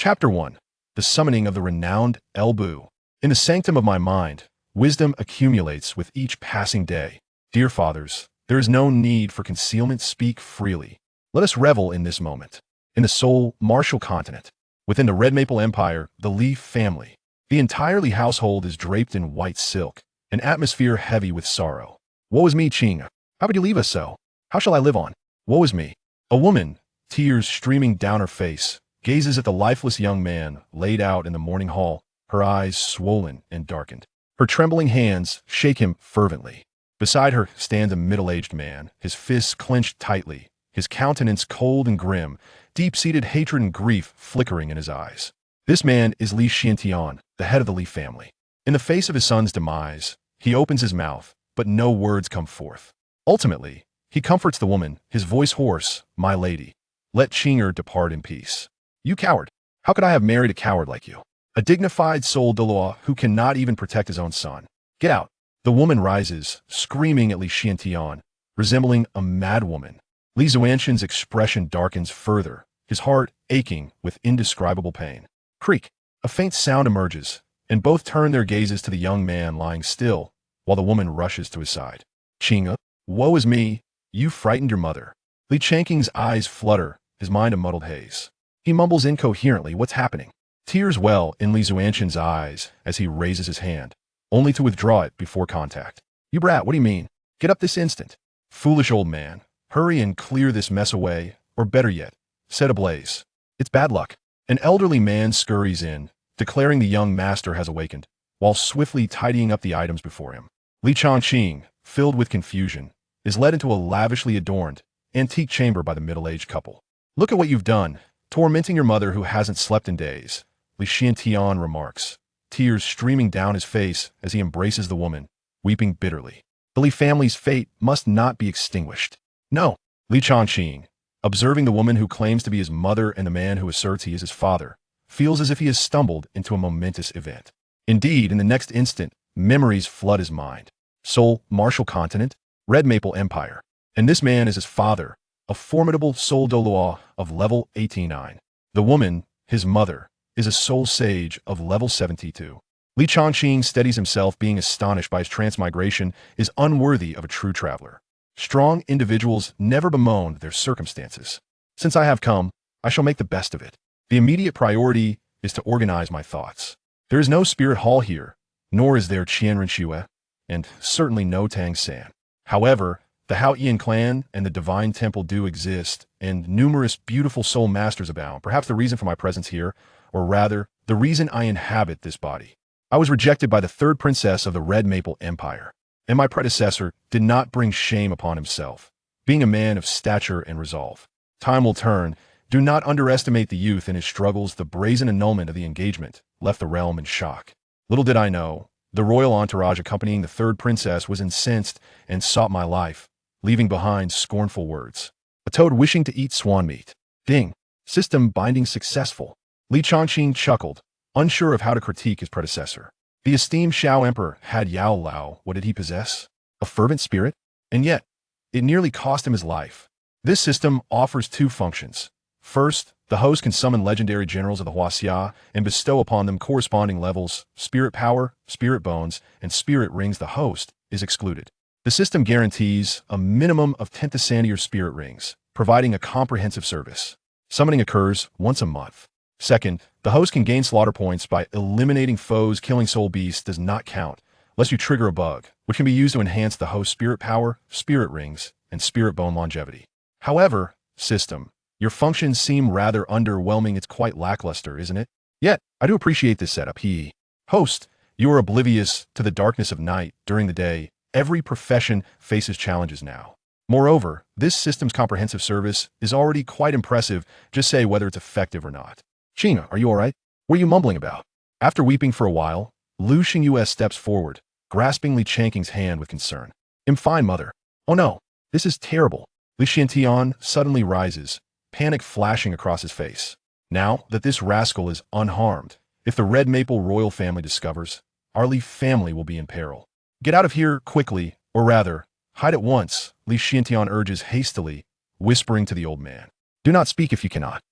Chapter 1. The Summoning of the Renowned Elbu. In the sanctum of my mind, wisdom accumulates with each passing day. Dear fathers, there is no need for concealment. Speak freely. Let us revel in this moment. In the sole martial continent, within the Red Maple Empire, the Leaf family. The entire Lee household is draped in white silk, an atmosphere heavy with sorrow. Woe is me, Qing. How could you leave us so? How shall I live on? Woe is me. A woman, tears streaming down her face, gazes at the lifeless young man laid out in the morning hall, her eyes swollen and darkened. Her trembling hands shake him fervently. Beside her stands a middle-aged man, his fists clenched tightly, his countenance cold and grim, deep-seated hatred and grief flickering in his eyes. This man is Li Xiantian, the head of the Li family. In the face of his son's demise, he opens his mouth, but no words come forth. Ultimately, he comforts the woman, his voice hoarse, "My lady, let Qinger depart in peace." You coward! How could I have married a coward like you? A dignified soul Douluo who cannot even protect his own son. Get out! The woman rises, screaming at Li Xiantian, resembling a mad woman. Li Xuantian's expression darkens further, his heart aching with indescribable pain. Creak! A faint sound emerges, and both turn their gazes to the young man lying still, while the woman rushes to his side. Qinga, woe is me, you frightened your mother. Li Changqing's eyes flutter, his mind a muddled haze. He mumbles incoherently, what's happening? Tears well in Li Xuantian's eyes as he raises his hand, only to withdraw it before contact. You brat, what do you mean? Get up this instant. Foolish old man, hurry and clear this mess away, or better yet, set ablaze. It's bad luck. An elderly man scurries in, declaring the young master has awakened, while swiftly tidying up the items before him. Li Changqing, filled with confusion, is led into a lavishly adorned, antique chamber by the middle-aged couple. Look at what you've done, tormenting your mother who hasn't slept in days, Li Xiantian remarks, tears streaming down his face as he embraces the woman, weeping bitterly. The Li family's fate must not be extinguished. No, Li Changqing, observing the woman who claims to be his mother and the man who asserts he is his father, feels as if he has stumbled into a momentous event. Indeed, in the next instant, memories flood his mind. Seoul, Martial Continent, Red Maple Empire. And this man is his father, a formidable soul Douluo of level 89. The woman, his mother, is a soul sage of level 72. Li Changqing steadies himself, being astonished by his transmigration is unworthy of a true traveler. Strong individuals never bemoan their circumstances. Since I have come, I shall make the best of it. The immediate priority is to organize my thoughts. There is no spirit hall here, nor is there Qianren Xue, and certainly no Tang San. However, the Hao Ian clan and the Divine Temple do exist, and numerous beautiful soul masters abound. Perhaps the reason for my presence here, or rather, the reason I inhabit this body. I was rejected by the third princess of the Red Maple Empire, and my predecessor did not bring shame upon himself, being a man of stature and resolve. Time will turn. Do not underestimate the youth in his struggles. The brazen annulment of the engagement left the realm in shock. Little did I know, the royal entourage accompanying the third princess was incensed and sought my life, leaving behind scornful words. A toad wishing to eat swan meat. Ding. System binding successful. Li Changqing chuckled, unsure of how to critique his predecessor. The esteemed Shao Emperor had Yao Lao. What did he possess? A fervent spirit? And yet, it nearly cost him his life. This system offers two functions. First, the host can summon legendary generals of the Huaxia and bestow upon them corresponding levels, spirit power, spirit bones, and spirit rings. The host is excluded. The system guarantees a minimum of 10 Thessanier spirit rings, providing a comprehensive service. Summoning occurs once a month. Second, the host can gain slaughter points by eliminating foes. Killing soul beasts does not count, unless you trigger a bug, which can be used to enhance the host's spirit power, spirit rings, and spirit bone longevity. However, system, your functions seem rather underwhelming. It's quite lackluster, isn't it? Yet, I do appreciate this setup. Host, you are oblivious to the darkness of night. During the day, every profession faces challenges now. Moreover, this system's comprehensive service is already quite impressive. Just say whether it's effective or not. Qing, are you all right? What are you mumbling about? After weeping for a while, Lu Xingyue steps forward, grasping Li Changqing's hand with concern. I'm fine, mother. Oh no, this is terrible. Li Xiantian suddenly rises, panic flashing across his face. Now that this rascal is unharmed, if the Red Maple royal family discovers, our Li family will be in peril. Get out of here quickly, or rather, hide at once, Li Xiantian urges hastily, whispering to the old man. Do not speak if you cannot.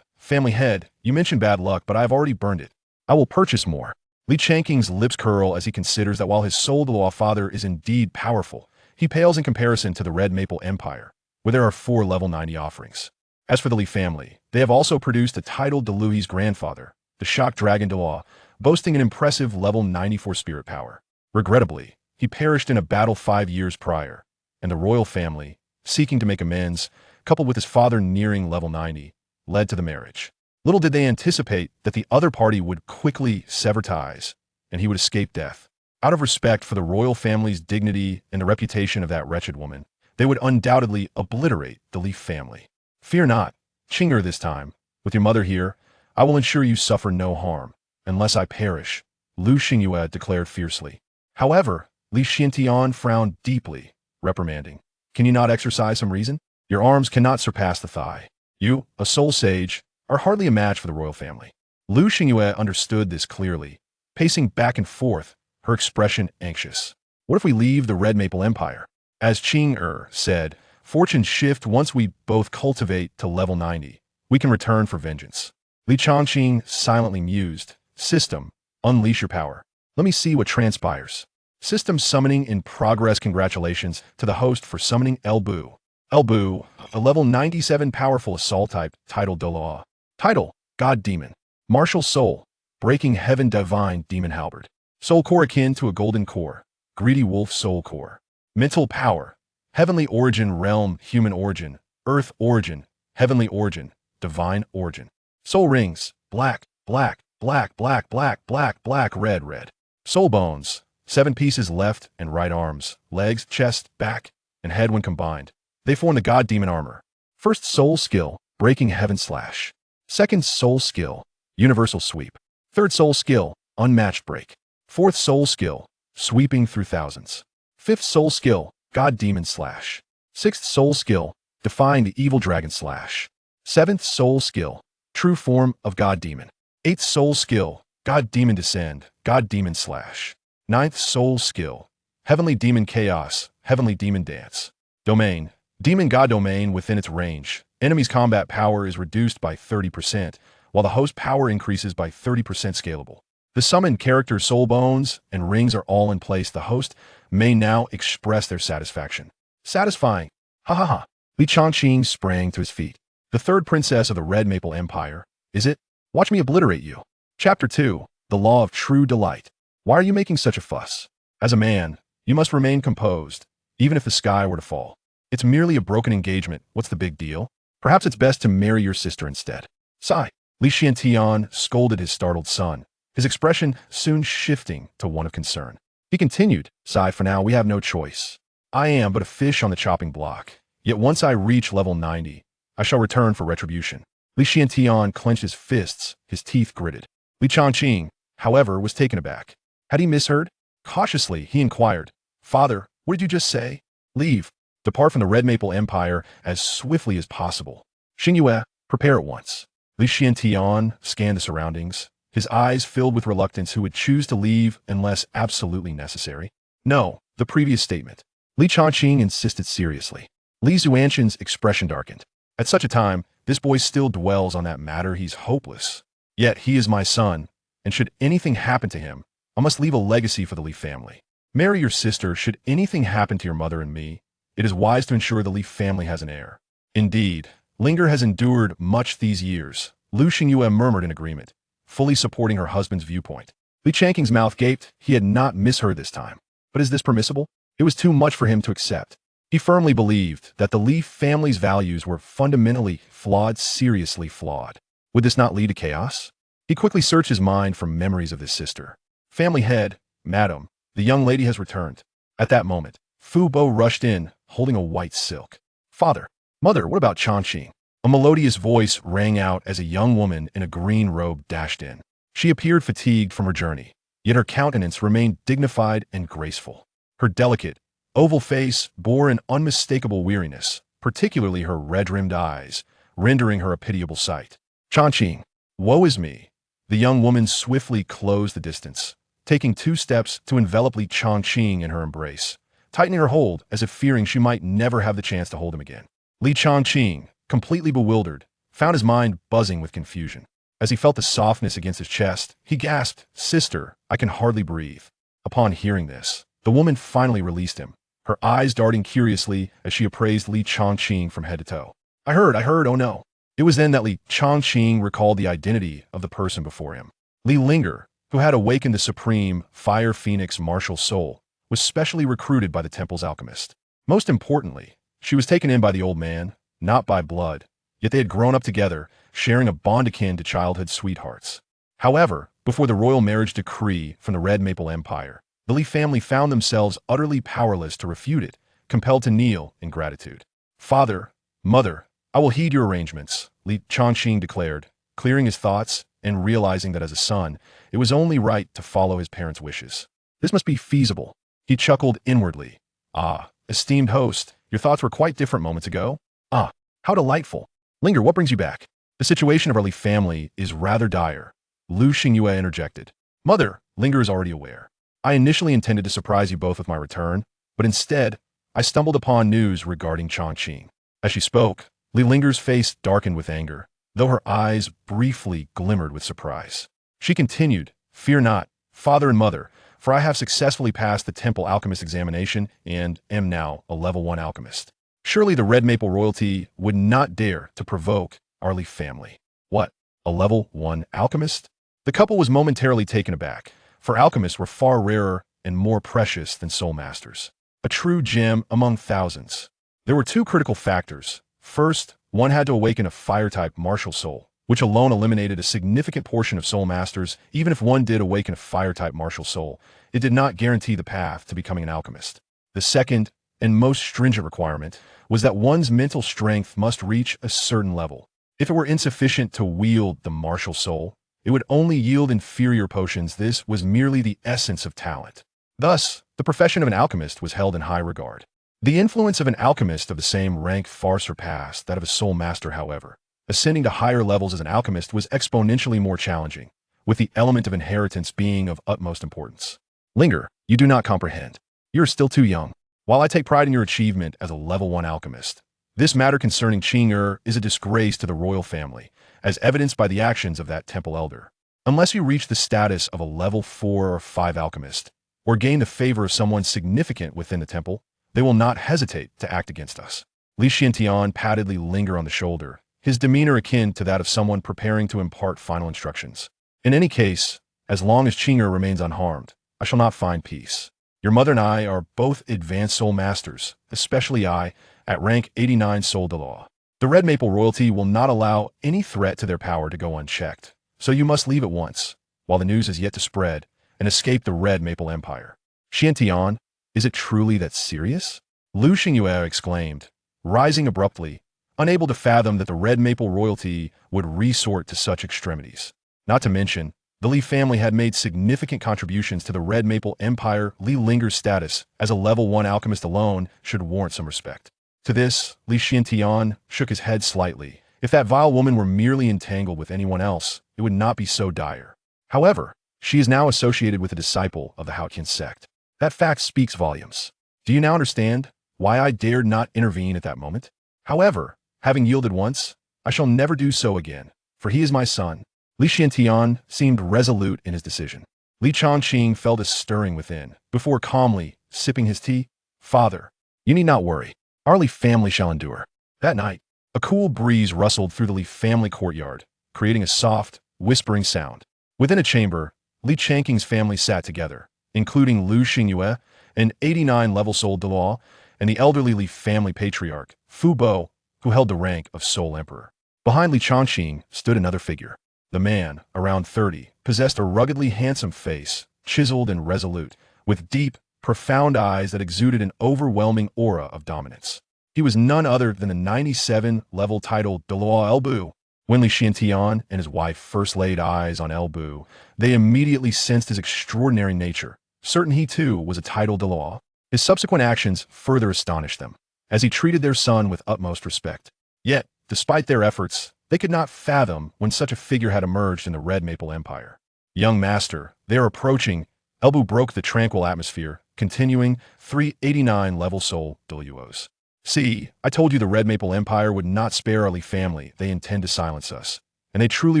Family head, You mentioned bad luck, but I have already burned it. I will purchase more. Li Changqing's lips curl as he considers that while his Douluo father is indeed powerful, he pales in comparison to the Red Maple Empire, where there are 4 level 90 offerings. As for the Li family, they have also produced a titled Douluo's grandfather, the Shock Dragon Douluo, boasting an impressive level 94 spirit power. Regrettably, he perished in a battle 5 years prior, and the royal family, seeking to make amends, coupled with his father nearing level 90, led to the marriage. Little did they anticipate that the other party would quickly sever ties, and he would escape death. Out of respect for the royal family's dignity and the reputation of that wretched woman, they would undoubtedly obliterate the Li family. Fear not, Linger, this time, with your mother here, I will ensure you suffer no harm, unless I perish, Lu Xingyue declared fiercely. However, Li Xiantian frowned deeply, reprimanding. Can you not exercise some reason? Your arms cannot surpass the thigh. You, a soul sage, are hardly a match for the royal family. Lu Xingyue understood this clearly, pacing back and forth, her expression anxious. What if we leave the Red Maple Empire? As Qing said, fortunes shift once we both cultivate to level 90. We can return for vengeance. Li Changqing silently mused. System, unleash your power. Let me see what transpires. System summoning in progress. Congratulations to the host for summoning Elbu. Elbu, a level 97 powerful assault type, titled Douluo. Title, God Demon. Martial Soul, Breaking Heaven Divine Demon Halberd. Soul Core akin to a golden core. Greedy Wolf Soul Core. Mental Power, Heavenly Origin Realm Human Origin, Earth Origin, Heavenly Origin, Divine Origin. Soul Rings, Black, Black, Black, Black, Black, Black, Black, Red, Red. Soul Bones, 7 pieces left and right arms, legs, chest, back, and head when combined. They form the God Demon Armor. First Soul Skill, Breaking Heaven Slash. Second Soul Skill, Universal Sweep. Third Soul Skill, Unmatched Break. Fourth Soul Skill, Sweeping Through Thousands. Fifth Soul Skill, God Demon Slash. Sixth Soul Skill, Defying the Evil Dragon Slash. Seventh Soul Skill, True Form of God Demon. Eighth Soul Skill, God Demon Descend, God Demon Slash. Ninth Soul Skill, Heavenly Demon Chaos, Heavenly Demon Dance. Domain, Demon God Domain within its range. Enemy's combat power is reduced by 30%, while the host power increases by 30% scalable. The summoned character's soul bones and rings are all in place. The host may now express their satisfaction. Satisfying. Ha ha ha. Li Changqing sprang to his feet. The third princess of the Red Maple Empire, is it? Watch me obliterate you. Chapter 2, The Law of True Delight. Why are you making such a fuss? As a man, you must remain composed, even if the sky were to fall. It's merely a broken engagement. What's the big deal? Perhaps it's best to marry your sister instead. Sigh. Li Xiantian scolded his startled son, his expression soon shifting to one of concern. He continued, Sigh, for now we have no choice. I am but a fish on the chopping block, yet once I reach level 90, I shall return for retribution. Li Xiantian clenched his fists, his teeth gritted. Li Changqing, however, was taken aback. Had he misheard? Cautiously, he inquired, Father, what did you just say? Leave. Depart from the Red Maple Empire as swiftly as possible. Xingyue, prepare at once. Li Xiantian scanned the surroundings, his eyes filled with reluctance. Who would choose to leave unless absolutely necessary? No, the previous statement. Li Changqing insisted seriously. Li Zuanshan's expression darkened. At such a time, this boy still dwells on that matter. He's hopeless. Yet he is my son, and should anything happen to him, I must leave a legacy for the Li family. Marry your sister. Should anything happen to your mother and me, it is wise to ensure the Li family has an heir. Indeed, Linger has endured much these years. Lu Xingyue murmured in agreement, fully supporting her husband's viewpoint. Li Changqing's mouth gaped. He had not misheard this time. But is this permissible? It was too much for him to accept. He firmly believed that the Li family's values were fundamentally flawed, seriously flawed. Would this not lead to chaos? He quickly searched his mind for memories of his sister. Family head, Madam, the young lady has returned. At that moment, Fu Bo rushed in, holding a white silk. Father, Mother, what about Changqing? A melodious voice rang out as a young woman in a green robe dashed in. She appeared fatigued from her journey, yet her countenance remained dignified and graceful. Her delicate, oval face bore an unmistakable weariness, particularly her red-rimmed eyes, rendering her a pitiable sight. Changqing, woe is me. The young woman swiftly closed the distance, taking 2 steps to envelop Li Changqing in her embrace, tightening her hold as if fearing she might never have the chance to hold him again. Li Changqing, completely bewildered, found his mind buzzing with confusion. As he felt the softness against his chest, he gasped, "Sister, I can hardly breathe." Upon hearing this, the woman finally released him, her eyes darting curiously as she appraised Li Chongqing from head to toe. I heard, oh no." It was then that Li Chongqing recalled the identity of the person before him. Li Linger, who had awakened the supreme Fire Phoenix martial soul, was specially recruited by the temple's alchemist. Most importantly, she was taken in by the old man, not by blood, yet they had grown up together, sharing a bond akin to childhood sweethearts. However, before the royal marriage decree from the Red Maple Empire, the Li family found themselves utterly powerless to refute it, compelled to kneel in gratitude. "Father, mother, I will heed your arrangements," Li Chongqing declared, clearing his thoughts and realizing that as a son, it was only right to follow his parents' wishes. This must be feasible. He chuckled inwardly. "Ah, esteemed host, your thoughts were quite different moments ago. Ah, how delightful. Linger, what brings you back?" "The situation of our Li family is rather dire," Lu Xingyue interjected. "Mother," Linger is already aware. "I initially intended to surprise you both with my return, but instead, I stumbled upon news regarding Chongqing." As she spoke, Li Linger's face darkened with anger, though her eyes briefly glimmered with surprise. She continued, "Fear not, father and mother, for I have successfully passed the temple alchemist examination and am now a level 1 alchemist. Surely the Red Maple royalty would not dare to provoke our Li family." "What? A level 1 alchemist?" The couple was momentarily taken aback, for alchemists were far rarer and more precious than soul masters. A true gem among thousands. There were two critical factors. First, one had to awaken a fire-type martial soul, which alone eliminated a significant portion of soul masters. Even if one did awaken a fire-type martial soul, it did not guarantee the path to becoming an alchemist. The second, and most stringent requirement, was that one's mental strength must reach a certain level. If it were insufficient to wield the martial soul, it would only yield inferior potions. This was merely the essence of talent. Thus, the profession of an alchemist was held in high regard. The influence of an alchemist of the same rank far surpassed that of a soul master, however. Ascending to higher levels as an alchemist was exponentially more challenging, with the element of inheritance being of utmost importance. "Linger, you do not comprehend. You are still too young. While I take pride in your achievement as a level 1 alchemist, this matter concerning Qing is a disgrace to the royal family, as evidenced by the actions of that temple elder. Unless you reach the status of a level 4 or 5 alchemist, or gain the favor of someone significant within the temple, they will not hesitate to act against us." Li Xiantian patted Li Linger on the shoulder, his demeanor akin to that of someone preparing to impart final instructions. "In any case, as long as Qing remains unharmed, I shall not find peace. Your mother and I are both advanced soul masters, especially I, at rank 89 soul de law. The Red Maple royalty will not allow any threat to their power to go unchecked, so you must leave at once, while the news is yet to spread, and escape the Red Maple Empire." "Xiantian, is it truly that serious?" Lu Xingyue exclaimed, rising abruptly, unable to fathom that the Red Maple royalty would resort to such extremities. Not to mention, the Li family had made significant contributions to the Red Maple Empire. Li Linger's status as a level 1 alchemist alone should warrant some respect. To this, Li Xiantian shook his head slightly. If that vile woman were merely entangled with anyone else, it would not be so dire. However, she is now associated with a disciple of the Haotian sect. That fact speaks volumes. Do you now understand why I dared not intervene at that moment? However, having yielded once, I shall never do so again, for he is my son." Li Xiantian seemed resolute in his decision. Li Chongqing felt a stirring within, before calmly sipping his tea. "Father, you need not worry. Our Li family shall endure." That night, a cool breeze rustled through the Li family courtyard, creating a soft, whispering sound. Within a chamber, Li Chongqing's family sat together, including Lu Xingyue, an 89-level soul de law, and the elderly Li family patriarch, Fu Bo, who held the rank of Soul Emperor. Behind Li Chongqing stood another figure. The man, around 30, possessed a ruggedly handsome face, chiseled and resolute, with deep, profound eyes that exuded an overwhelming aura of dominance. He was none other than the 97-level titled Douluo World. When Li Xiantian and his wife first laid eyes on Elbu, they immediately sensed his extraordinary nature, certain he too was a title de law. His subsequent actions further astonished them, as he treated their son with utmost respect. Yet, despite their efforts, they could not fathom when such a figure had emerged in the Red Maple Empire. "Young master, they are approaching." Elbu broke the tranquil atmosphere, continuing, 389-level soul Douluos. "See, I told you the Red Maple Empire would not spare our Li family. They intend to silence us. and they truly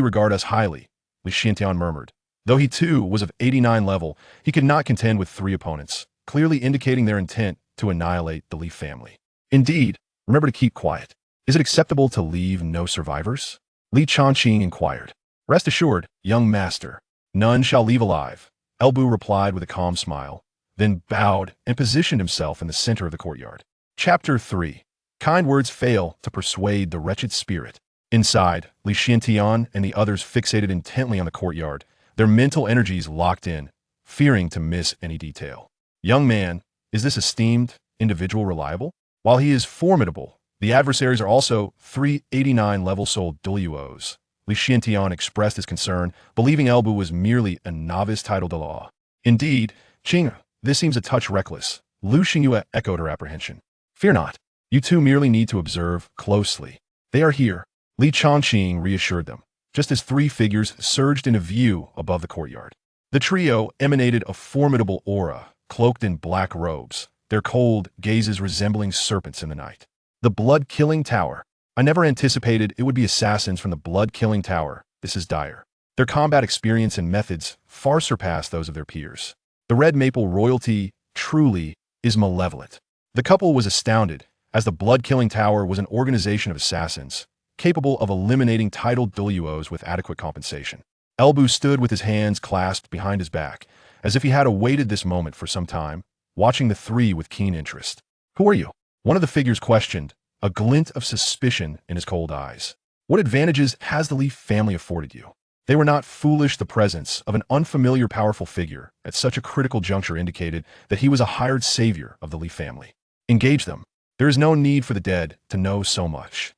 regard us highly, Li Xiantian murmured. Though he too was of 89 level, he could not contend with 3 opponents, clearly indicating their intent to annihilate the Li family. Indeed, remember to keep quiet. Is it acceptable to leave no survivors? Li Changqing inquired. Rest assured, young master, none shall leave alive, Elbu replied with a calm smile, then bowed and positioned himself in the center of the courtyard. Chapter 3. Kind words fail to persuade the wretched spirit. Inside, Li Xiantian and the others fixated intently on the courtyard, their mental energies locked in, fearing to miss any detail. Young man, is this esteemed individual reliable? While he is formidable, the adversaries are also 389 level soul Douluos. Li Xiantian expressed his concern, believing Elbu was merely a novice titled to law. Indeed, Qing, this seems a touch reckless. Lu Xingyue echoed her apprehension. Fear not. You two merely need to observe closely. They are here, Li Changqing reassured them, just as 3 figures surged into view above the courtyard. The trio emanated a formidable aura, cloaked in black robes, their cold gazes resembling serpents in the night. The blood-killing tower. I never anticipated it would be assassins from the blood-killing tower. This is dire. Their combat experience and methods far surpass those of their peers. The Red Maple royalty truly is malevolent. The couple was astounded, as the blood-killing tower was an organization of assassins, capable of eliminating titled Douluos with adequate compensation. Elbu stood with his hands clasped behind his back, as if he had awaited this moment for some time, watching the 3 with keen interest. Who are you? One of the figures questioned, a glint of suspicion in his cold eyes. What advantages has the Li family afforded you? They were not foolish. The presence of an unfamiliar powerful figure at such a critical juncture indicated that he was a hired savior of the Li family. Engage them. There is no need for the dead to know so much.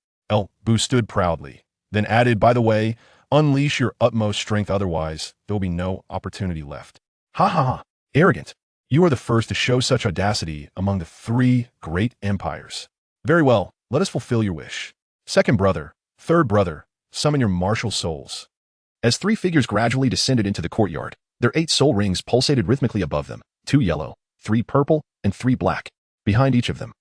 Bu stood proudly, then added, by the way, unleash your utmost strength, otherwise there will be no opportunity left. Ha ha ha, arrogant. You are the first to show such audacity among the 3 great empires. Very well, let us fulfill your wish. Second brother, third brother, summon your martial souls. As 3 figures gradually descended into the courtyard, their 8 soul rings pulsated rhythmically above them, 2 yellow, 3 purple, and 3 black, behind each of them.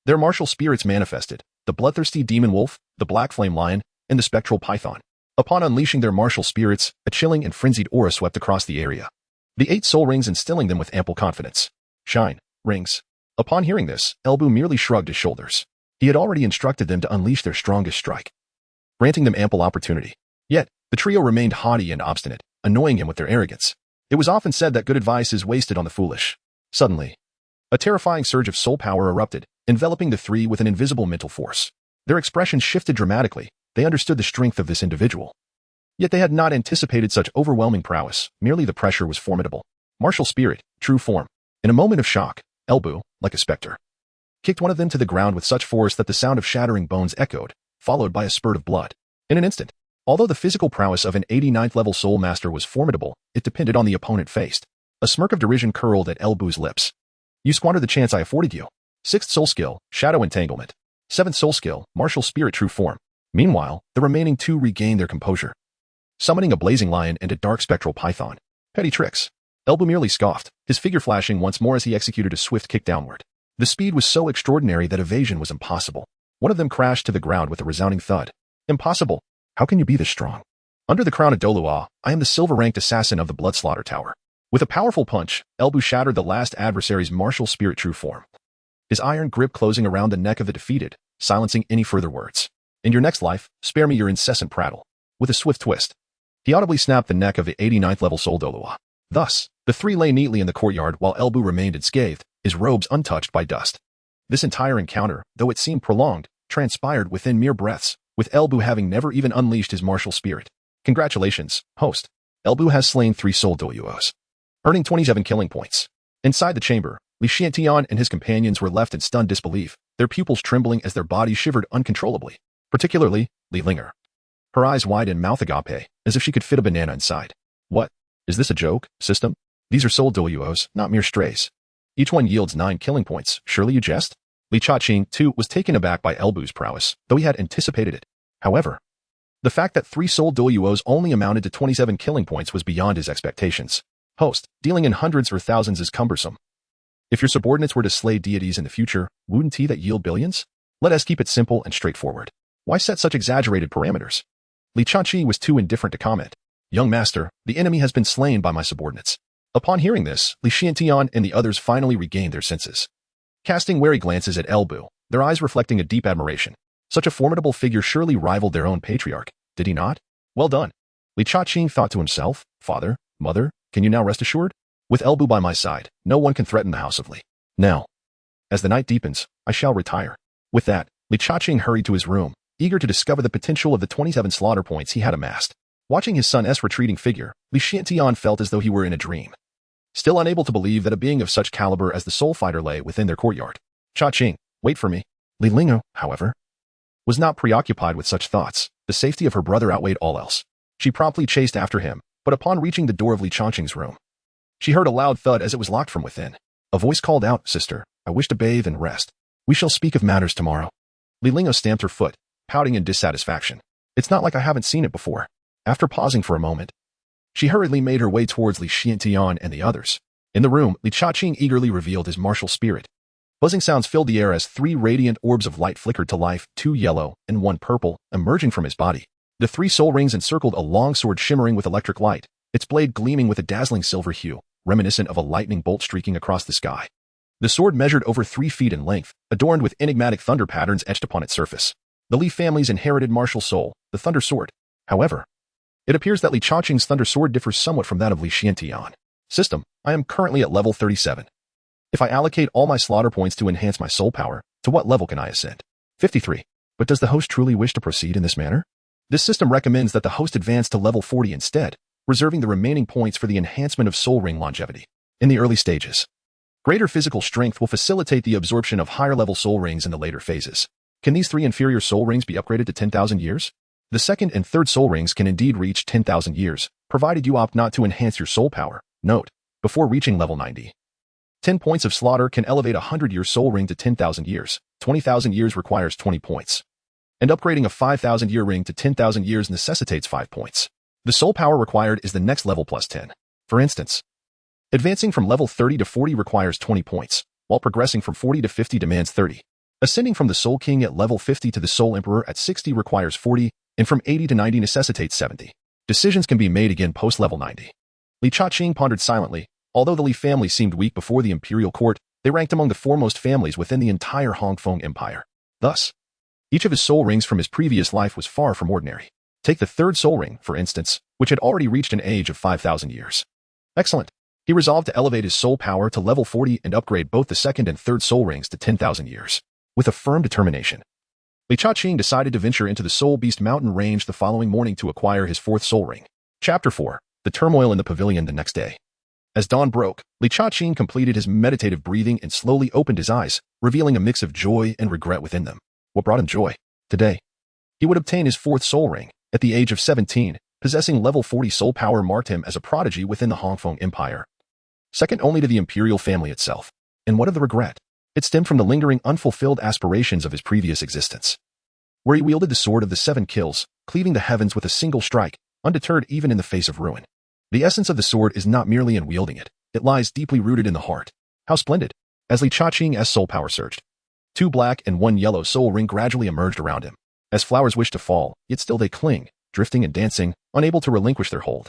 Their martial spirits manifested, the bloodthirsty demon wolf, the black flame lion, and the spectral python. Upon unleashing their martial spirits, a chilling and frenzied aura swept across the area. The 8 soul rings instilling them with ample confidence. Shine, rings. Upon hearing this, Elbu merely shrugged his shoulders. He had already instructed them to unleash their strongest strike, granting them ample opportunity. Yet, the trio remained haughty and obstinate, annoying him with their arrogance. It was often said that good advice is wasted on the foolish. Suddenly, a terrifying surge of soul power erupted, enveloping the 3 with an invisible mental force. Their expressions shifted dramatically. They understood the strength of this individual. Yet they had not anticipated such overwhelming prowess. Merely the pressure was formidable. Martial spirit, true form. In a moment of shock, Elbu, like a specter, kicked one of them to the ground with such force that the sound of shattering bones echoed, followed by a spurt of blood. In an instant, although the physical prowess of an 89th level soul master was formidable, it depended on the opponent faced. A smirk of derision curled at Elbu's lips. You squandered the chance I afforded you. 6th soul skill, shadow entanglement. 7th soul skill, martial spirit, true form. Meanwhile, the remaining 2 regained their composure, summoning a blazing lion and a dark spectral python. Petty tricks. Elbu merely scoffed, his figure flashing once more as he executed a swift kick downward. The speed was so extraordinary that evasion was impossible. One of them crashed to the ground with a resounding thud. Impossible. How can you be this strong? Under the crown of Douluo, I am the silver-ranked assassin of the Blood Slaughter Tower. With a powerful punch, Elbu shattered the last adversary's martial spirit true form, his iron grip closing around the neck of the defeated, silencing any further words. In your next life, spare me your incessant prattle. With a swift twist, he audibly snapped the neck of the 89th level soul Douluo. Thus, the 3 lay neatly in the courtyard while Elbu remained unscathed, his robes untouched by dust. This entire encounter, though it seemed prolonged, transpired within mere breaths, with Elbu having never even unleashed his martial spirit. Congratulations, host. Elbu has slain 3 soul Douluos, earning 27 killing points. Inside the chamber, Li Xiantian and his companions were left in stunned disbelief, their pupils trembling as their bodies shivered uncontrollably. Particularly, Linger. Her eyes wide and mouth agape, as if she could fit a banana inside. What? Is this a joke, system? These are soul Douluos, not mere strays. Each one yields 9 killing points. Surely you jest? Li Changqing, too, was taken aback by Elbu's prowess, though he had anticipated it. However, the fact that 3 soul Douluos only amounted to 27 killing points was beyond his expectations. Host, dealing in hundreds or thousands is cumbersome. If your subordinates were to slay deities in the future, wouldn't he that yield billions? Let us keep it simple and straightforward. Why set such exaggerated parameters? Li Chachi was too indifferent to comment. Young master, the enemy has been slain by my subordinates. Upon hearing this, Li Xiantian and the others finally regained their senses. Casting wary glances at Elbu, their eyes reflecting a deep admiration. Such a formidable figure surely rivaled their own patriarch, did he not? Well done. Li Chachi thought to himself, father, mother, can you now rest assured? With Elbu by my side, no one can threaten the house of Li. Now, as the night deepens, I shall retire. With that, Li Chachi hurried to his room, eager to discover the potential of the 27 slaughter points he had amassed. Watching his son's retreating figure, Li Xiantian felt as though he were in a dream. Still unable to believe that a being of such caliber as the Soul Fighter lay within their courtyard. Cha-Ching, wait for me. Li Lingo, however, was not preoccupied with such thoughts. The safety of her brother outweighed all else. She promptly chased after him, but upon reaching the door of Li Changqing's room, she heard a loud thud as it was locked from within. A voice called out, Sister, I wish to bathe and rest. We shall speak of matters tomorrow. Li Lingo stamped her foot, pouting in dissatisfaction. It's not like I haven't seen it before. After pausing for a moment, she hurriedly made her way towards Li Xiantian and the others. In the room, Li Chaqing eagerly revealed his martial spirit. Buzzing sounds filled the air as 3 radiant orbs of light flickered to life, 2 yellow and 1 purple, emerging from his body. The 3 soul rings encircled a long sword shimmering with electric light, its blade gleaming with a dazzling silver hue, reminiscent of a lightning bolt streaking across the sky. The sword measured over 3 feet in length, adorned with enigmatic thunder patterns etched upon its surface. The Li family's inherited martial soul, the Thunder Sword. However, it appears that Li Chaqing's Thunder Sword differs somewhat from that of Li Xiantian. System, I am currently at level 37. If I allocate all my slaughter points to enhance my soul power, to what level can I ascend? 53. But does the host truly wish to proceed in this manner? This system recommends that the host advance to level 40 instead, reserving the remaining points for the enhancement of soul ring longevity. In the early stages, greater physical strength will facilitate the absorption of higher-level soul rings in the later phases. Can these 3 inferior soul rings be upgraded to 10,000 years? The second and third soul rings can indeed reach 10,000 years, provided you opt not to enhance your soul power. Note, before reaching level 90. 10 points of slaughter can elevate a 100-year soul ring to 10,000 years. 20,000 years requires 20 points. And upgrading a 5,000-year ring to 10,000 years necessitates 5 points. The soul power required is the next level plus 10. For instance, advancing from level 30 to 40 requires 20 points, while progressing from 40 to 50 demands 30. Ascending from the Soul King at level 50 to the Soul Emperor at 60 requires 40, and from 80 to 90 necessitates 70. Decisions can be made again post-level 90. Li Chaqing pondered silently. Although the Li family seemed weak before the imperial court, they ranked among the foremost families within the entire Hongfeng Empire. Thus, each of his soul rings from his previous life was far from ordinary. Take the third soul ring, for instance, which had already reached an age of 5,000 years. Excellent. He resolved to elevate his soul power to level 40 and upgrade both the second and third soul rings to 10,000 years. With a firm determination, Li Chaqing decided to venture into the Soul Beast Mountain range the following morning to acquire his 4th soul ring. Chapter 4. The Turmoil in the Pavilion the next day. As dawn broke, Li Chaqing completed his meditative breathing and slowly opened his eyes, revealing a mix of joy and regret within them. What brought him joy? Today, he would obtain his 4th soul ring. At the age of 17, possessing level 40 soul power marked him as a prodigy within the Hongfeng Empire, second only to the imperial family itself. And what of the regret? It stemmed from the lingering unfulfilled aspirations of his previous existence, where he wielded the sword of the 7 kills, cleaving the heavens with a single strike, undeterred even in the face of ruin. The essence of the sword is not merely in wielding it, it lies deeply rooted in the heart. How splendid! As Li Chaqing's soul power surged, 2 black and 1 yellow soul ring gradually emerged around him. As flowers wish to fall, yet still they cling, drifting and dancing, unable to relinquish their hold.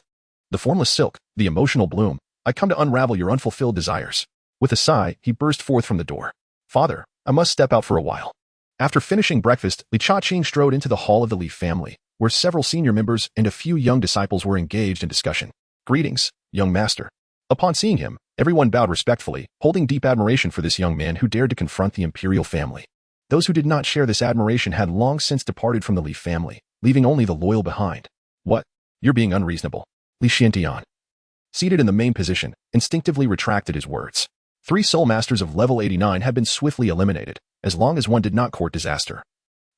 The formless silk, the emotional bloom, I come to unravel your unfulfilled desires. With a sigh, he burst forth from the door. Father, I must step out for a while. After finishing breakfast, Li Chaqing strode into the hall of the Li family, where several senior members and a few young disciples were engaged in discussion. Greetings, young master. Upon seeing him, everyone bowed respectfully, holding deep admiration for this young man who dared to confront the imperial family. Those who did not share this admiration had long since departed from the Li family, leaving only the loyal behind. What? You're being unreasonable. Li Xiantian, seated in the main position, instinctively retracted his words. 3 soul masters of level 89 had been swiftly eliminated, as long as one did not court disaster.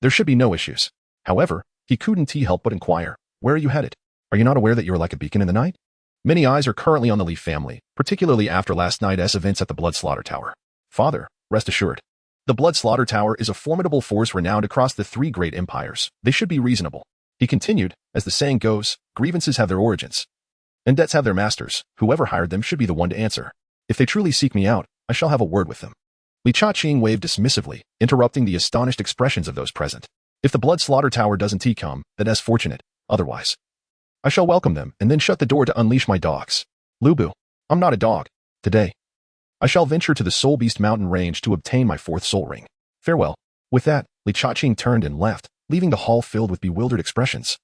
There should be no issues. However, he couldn't help but inquire, where are you headed? Are you not aware that you are like a beacon in the night? Many eyes are currently on the Li family, particularly after last night's events at the Blood Slaughter Tower. Father, rest assured. The Blood Slaughter Tower is a formidable force renowned across the 3 great empires. They should be reasonable. He continued, as the saying goes, grievances have their origins, and debts have their masters. Whoever hired them should be the one to answer. If they truly seek me out, I shall have a word with them. Li Chaqing waved dismissively, interrupting the astonished expressions of those present. If the Blood Slaughter Tower doesn't come, then that's fortunate. Otherwise, I shall welcome them and then shut the door to unleash my dogs. Lubu, I'm not a dog. Today, I shall venture to the Soul Beast mountain range to obtain my 4th soul ring. Farewell. With that, Li Chaqing turned and left, leaving the hall filled with bewildered expressions.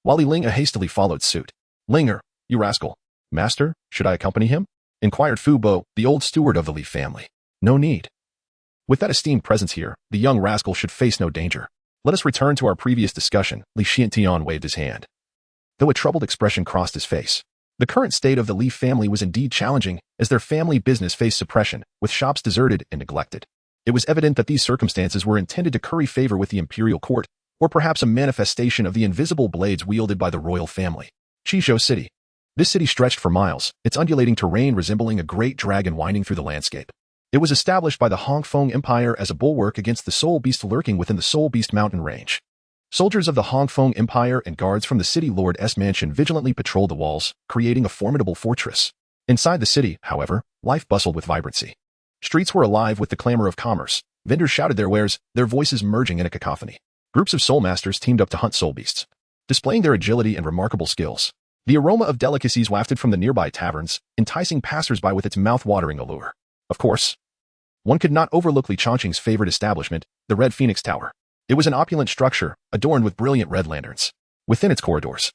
While Li Ling hastily followed suit. Linger, you rascal. Master, should I accompany him? Inquired Fu Bo, the old steward of the Li family. No need. With that esteemed presence here, the young rascal should face no danger. Let us return to our previous discussion. Li Xiantian waved his hand, though a troubled expression crossed his face. The current state of the Li family was indeed challenging, as their family business faced suppression, with shops deserted and neglected. It was evident that these circumstances were intended to curry favor with the imperial court, or perhaps a manifestation of the invisible blades wielded by the royal family. Qizhou City. This city stretched for miles, its undulating terrain resembling a great dragon winding through the landscape. It was established by the Hongfeng Empire as a bulwark against the Soul Beast lurking within the Soul Beast mountain range. Soldiers of the Hongfeng Empire and guards from the city lord's mansion vigilantly patrolled the walls, creating a formidable fortress. Inside the city, however, life bustled with vibrancy. Streets were alive with the clamor of commerce. Vendors shouted their wares, their voices merging in a cacophony. Groups of soul masters teamed up to hunt soul beasts, displaying their agility and remarkable skills. The aroma of delicacies wafted from the nearby taverns, enticing passers-by with its mouth-watering allure. Of course, one could not overlook Li Chaqing's favorite establishment, the Red Phoenix Tower. It was an opulent structure, adorned with brilliant red lanterns. Within its corridors,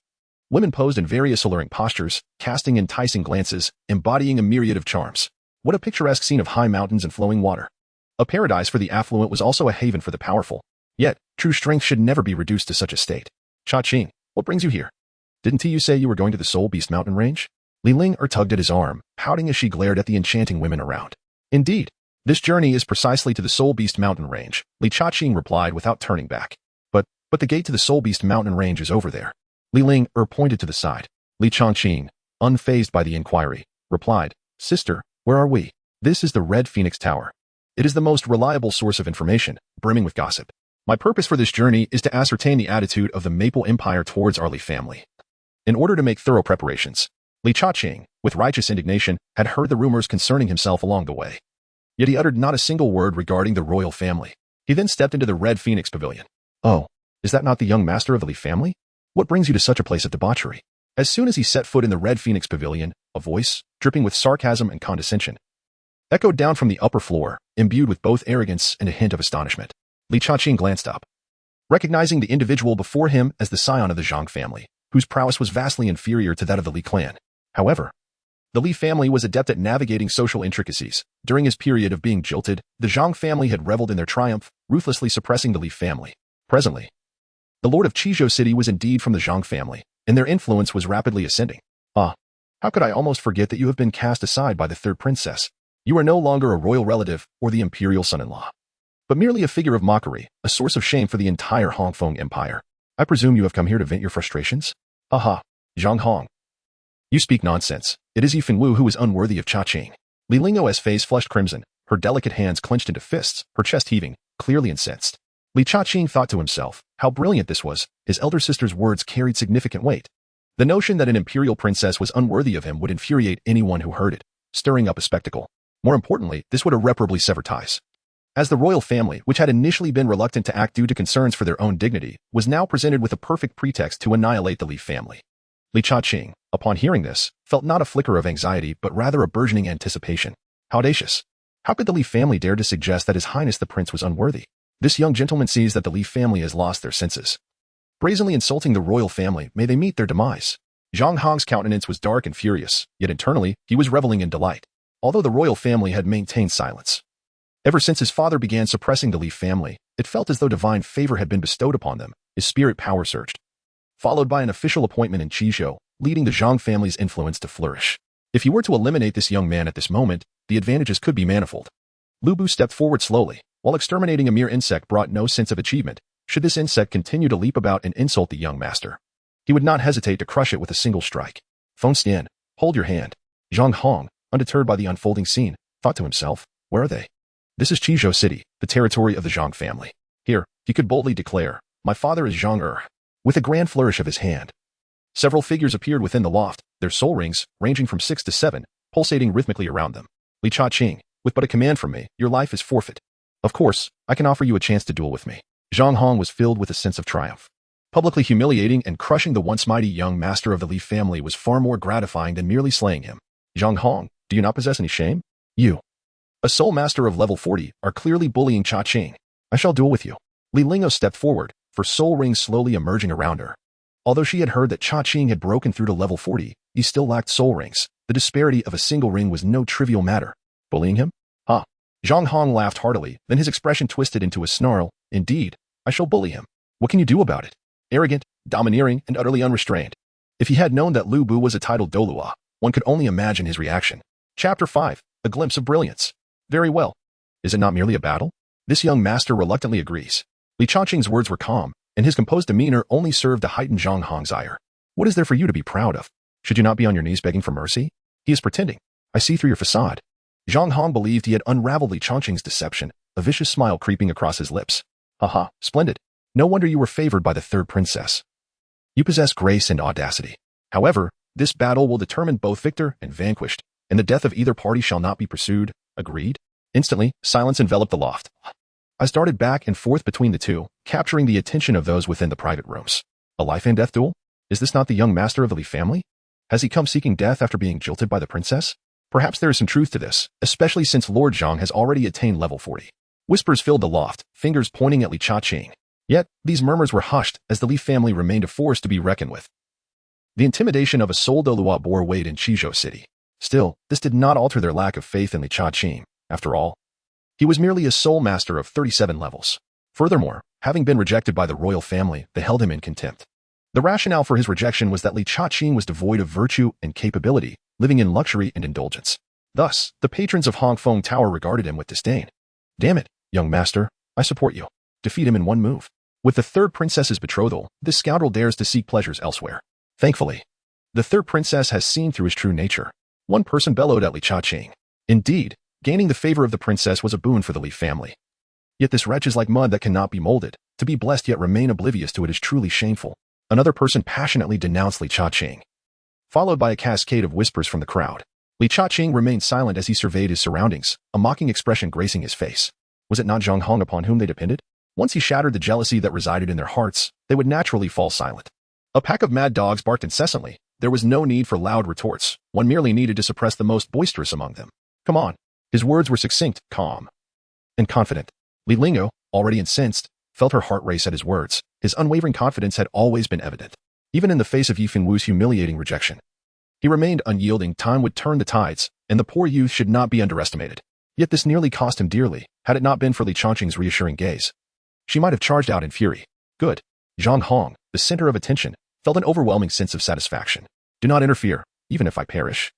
women posed in various alluring postures, casting enticing glances, embodying a myriad of charms. What a picturesque scene of high mountains and flowing water. A paradise for the affluent was also a haven for the powerful. Yet, true strength should never be reduced to such a state. Chaqing, what brings you here? Didn't you say you were going to the Soul Beast mountain range? Li Ling tugged at his arm, pouting as she glared at the enchanting women around. Indeed. This journey is precisely to the Soul Beast mountain range, Li Chaqing replied without turning back. But the gate to the Soul Beast mountain range is over there. Li Ling pointed to the side. Li Chaqing, unfazed by the inquiry, replied, Sister, where are we? This is the Red Phoenix Tower. It is the most reliable source of information, brimming with gossip. My purpose for this journey is to ascertain the attitude of the Maple Empire towards our Li family. In order to make thorough preparations, Li Chaqing, with righteous indignation, had heard the rumors concerning himself along the way. Yet he uttered not a single word regarding the royal family. He then stepped into the Red Phoenix Pavilion. Oh, is that not the young master of the Li family? What brings you to such a place of debauchery? As soon as he set foot in the Red Phoenix Pavilion, a voice, dripping with sarcasm and condescension, echoed down from the upper floor, imbued with both arrogance and a hint of astonishment. Li Chaqing glanced up, recognizing the individual before him as the scion of the Zhang family, whose prowess was vastly inferior to that of the Li clan. However, the Li family was adept at navigating social intricacies. During his period of being jilted, the Zhang family had reveled in their triumph, ruthlessly suppressing the Li family. Presently, the lord of Qizhou City was indeed from the Zhang family, and their influence was rapidly ascending. Ah, how could I almost forget that you have been cast aside by the third princess? You are no longer a royal relative or the imperial son-in-law, but merely a figure of mockery, a source of shame for the entire Hongfeng Empire. I presume you have come here to vent your frustrations? Aha, Zhang Hong. You speak nonsense. It is Yifeng Wu who is unworthy of Chaqing. Li Lingo's face flushed crimson, her delicate hands clenched into fists, her chest heaving, clearly incensed. Li Chaqing thought to himself, how brilliant this was. His elder sister's words carried significant weight. The notion that an imperial princess was unworthy of him would infuriate anyone who heard it, stirring up a spectacle. More importantly, this would irreparably sever ties. As the royal family, which had initially been reluctant to act due to concerns for their own dignity, was now presented with a perfect pretext to annihilate the Li family. Li Chaqing, upon hearing this, felt not a flicker of anxiety but rather a burgeoning anticipation. How audacious! How could the Li family dare to suggest that His Highness the Prince was unworthy? This young gentleman sees that the Li family has lost their senses. Brazenly insulting the royal family, may they meet their demise. Zhang Hong's countenance was dark and furious, yet internally, he was reveling in delight. Although the royal family had maintained silence. Ever since his father began suppressing the Li family, it felt as though divine favor had been bestowed upon them. His spirit power surged, followed by an official appointment in Qizhou, leading the Zhang family's influence to flourish. If he were to eliminate this young man at this moment, the advantages could be manifold. Lu Bu stepped forward slowly. While exterminating a mere insect brought no sense of achievement, should this insect continue to leap about and insult the young master, he would not hesitate to crush it with a single strike. Feng Xian, hold your hand. Zhang Hong, undeterred by the unfolding scene, thought to himself, where are they? This is Qizhou City, the territory of the Zhang family. Here, he could boldly declare, my father is Zhang Er. With a grand flourish of his hand, several figures appeared within the loft, their soul rings, ranging from 6 to 7, pulsating rhythmically around them. Li Chaqing, with but a command from me, your life is forfeit. Of course, I can offer you a chance to duel with me. Zhang Hong was filled with a sense of triumph. Publicly humiliating and crushing the once mighty young master of the Li family was far more gratifying than merely slaying him. Zhang Hong, do you not possess any shame? You, a soul master of level 40, are clearly bullying Cha Qing. I shall duel with you. Li Lingo stepped forward, for soul rings slowly emerging around her. Although she had heard that Cha Qing had broken through to level 40, he still lacked soul rings. The disparity of a single ring was no trivial matter. Bullying him? Ha! Zhang Hong laughed heartily, then his expression twisted into a snarl. Indeed, I shall bully him. What can you do about it? Arrogant, domineering, and utterly unrestrained. If he had known that Lu Bu was a titled Douluo, one could only imagine his reaction. Chapter 5. A Glimpse of Brilliance. Very well. Is it not merely a battle? This young master reluctantly agrees. Li Chongqing's words were calm, and his composed demeanor only served to heighten Zhang Hong's ire. What is there for you to be proud of? Should you not be on your knees begging for mercy? He is pretending. I see through your facade. Zhang Hong believed he had unraveled Li Chongqing's deception, a vicious smile creeping across his lips. Haha, splendid. No wonder you were favored by the third princess. You possess grace and audacity. However, this battle will determine both victor and vanquished, and the death of either party shall not be pursued. Agreed? Instantly, silence enveloped the loft. I darted back and forth between the two, capturing the attention of those within the private rooms. A life and death duel? Is this not the young master of the Li family? Has he come seeking death after being jilted by the princess? Perhaps there is some truth to this, especially since Lord Zhang has already attained level 40. Whispers filled the loft, fingers pointing at Li Chongqing. Yet, these murmurs were hushed as the Li family remained a force to be reckoned with. The intimidation of a soul Douluo bore weight in Qizhou City. Still, this did not alter their lack of faith in Li Chongqing. After all, he was merely a soul master of 37 levels. Furthermore, having been rejected by the royal family, they held him in contempt. The rationale for his rejection was that Li Chongqing was devoid of virtue and capability, living in luxury and indulgence. Thus, the patrons of Hongfeng Tower regarded him with disdain. Damn it, young master, I support you. Defeat him in one move. With the third princess's betrothal, this scoundrel dares to seek pleasures elsewhere. Thankfully, the third princess has seen through his true nature. One person bellowed at Li Chongqing. Indeed, gaining the favor of the princess was a boon for the Li family. Yet this wretch is like mud that cannot be molded. To be blessed yet remain oblivious to it is truly shameful. Another person passionately denounced Li Chongqing, followed by a cascade of whispers from the crowd. Li Chongqing remained silent as he surveyed his surroundings, a mocking expression gracing his face. Was it not Zhang Hong upon whom they depended? Once he shattered the jealousy that resided in their hearts, they would naturally fall silent. A pack of mad dogs barked incessantly. There was no need for loud retorts. One merely needed to suppress the most boisterous among them. Come on. His words were succinct, calm, and confident. Li Lingo, already incensed, felt her heart race at his words. His unwavering confidence had always been evident, even in the face of Yi Fengwu's humiliating rejection. He remained unyielding. Time would turn the tides, and the poor youth should not be underestimated. Yet this nearly cost him dearly, had it not been for Li Chongqing's reassuring gaze. She might have charged out in fury. Good. Zhang Hong, the center of attention, felt an overwhelming sense of satisfaction. Do not interfere, even if I perish.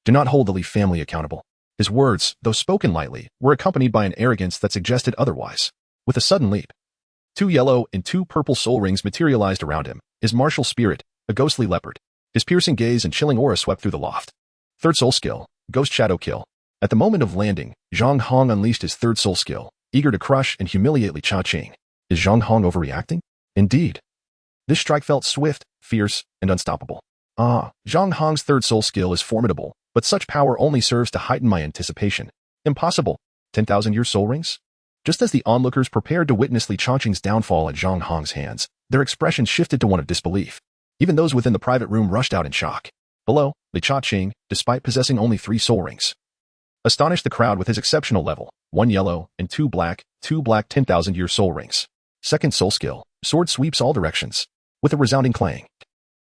Do not hold the Li family accountable. His words, though spoken lightly, were accompanied by an arrogance that suggested otherwise. With a sudden leap, 2 yellow and 2 purple soul rings materialized around him, his martial spirit, a ghostly leopard. His piercing gaze and chilling aura swept through the loft. Third soul skill, Ghost Shadow Kill. At the moment of landing, Zhang Hong unleashed his third soul skill, eager to crush and humiliate Li Chongqing. Is Zhang Hong overreacting? Indeed. This strike felt swift, fierce, and unstoppable. Zhang Hong's third soul skill is formidable, but such power only serves to heighten my anticipation. Impossible. 10,000-year soul rings? Just as the onlookers prepared to witness Li Chongqing's downfall at Zhang Hong's hands, their expression shifted to one of disbelief. Even those within the private room rushed out in shock. Below, Li Chongqing, despite possessing only 3 soul rings, astonished the crowd with his exceptional level, 1 yellow and 2 black 10,000-year soul rings. Second soul skill, sword sweeps all directions. With a resounding clang,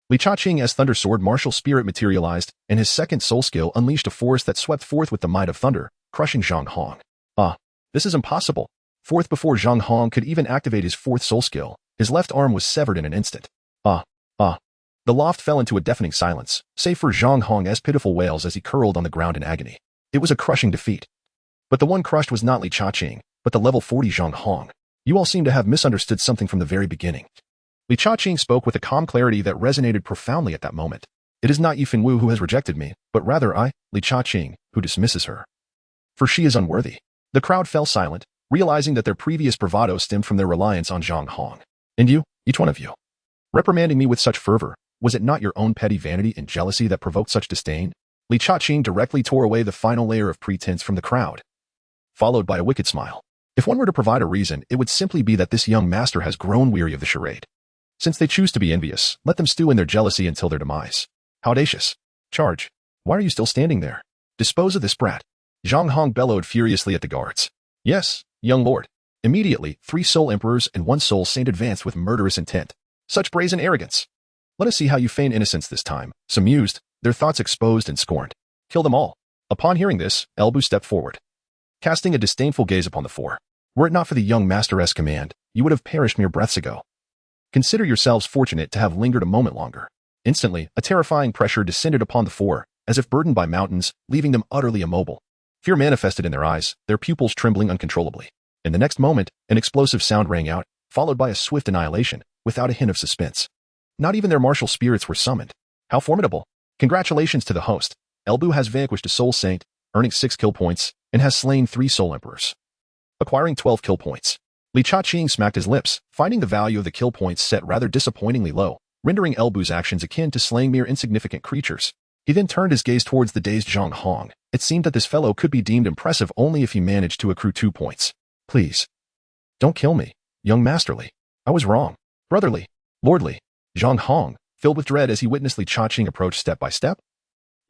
Li Chongqing's thunder sword martial spirit materialized, and his second soul skill unleashed a force that swept forth with the might of thunder, crushing Zhang Hong. This is impossible. Fourth, before Zhang Hong could even activate his fourth soul skill, his left arm was severed in an instant. The loft fell into a deafening silence, save for Zhang Hong's pitiful wails as he curled on the ground in agony. It was a crushing defeat. But the one crushed was not Li Chongqing, but the level 40 Zhang Hong. You all seem to have misunderstood something from the very beginning. Li Chongqing spoke with a calm clarity that resonated profoundly at that moment. It is not Yi Fengwu who has rejected me, but rather I, Li Chongqing, who dismisses her. For she is unworthy. The crowd fell silent, realizing that their previous bravado stemmed from their reliance on Zhang Hong. And you, each one of you, reprimanding me with such fervor, was it not your own petty vanity and jealousy that provoked such disdain? Li Chongqing directly tore away the final layer of pretense from the crowd, followed by a wicked smile. If one were to provide a reason, it would simply be that this young master has grown weary of the charade. Since they choose to be envious, let them stew in their jealousy until their demise. How audacious. Charge. Why are you still standing there? Dispose of this brat. Zhang Hong bellowed furiously at the guards. Yes, young lord. Immediately, 3 soul emperors and 1 soul saint advanced with murderous intent. Such brazen arrogance. Let us see how you feign innocence this time. Some mused, their thoughts exposed and scorned. Kill them all. Upon hearing this, Elbu stepped forward, casting a disdainful gaze upon the 4. Were it not for the young master's command, you would have perished mere breaths ago. Consider yourselves fortunate to have lingered a moment longer. Instantly, a terrifying pressure descended upon the 4, as if burdened by mountains, leaving them utterly immobile. Fear manifested in their eyes, their pupils trembling uncontrollably. In the next moment, an explosive sound rang out, followed by a swift annihilation, without a hint of suspense. Not even their martial spirits were summoned. How formidable! Congratulations to the host. Elbu has vanquished a soul saint, earning 6 kill points, and has slain 3 soul emperors, acquiring 12 kill points. Li Cha-Ching smacked his lips, finding the value of the kill points set rather disappointingly low, rendering Elbu's actions akin to slaying mere insignificant creatures. He then turned his gaze towards the dazed Zhang Hong. It seemed that this fellow could be deemed impressive only if he managed to accrue 2 points. Please. Don't kill me, young masterly. I was wrong. Brotherly. Lordly. Zhang Hong, filled with dread as he witnessed Li Cha-Ching approach step by step,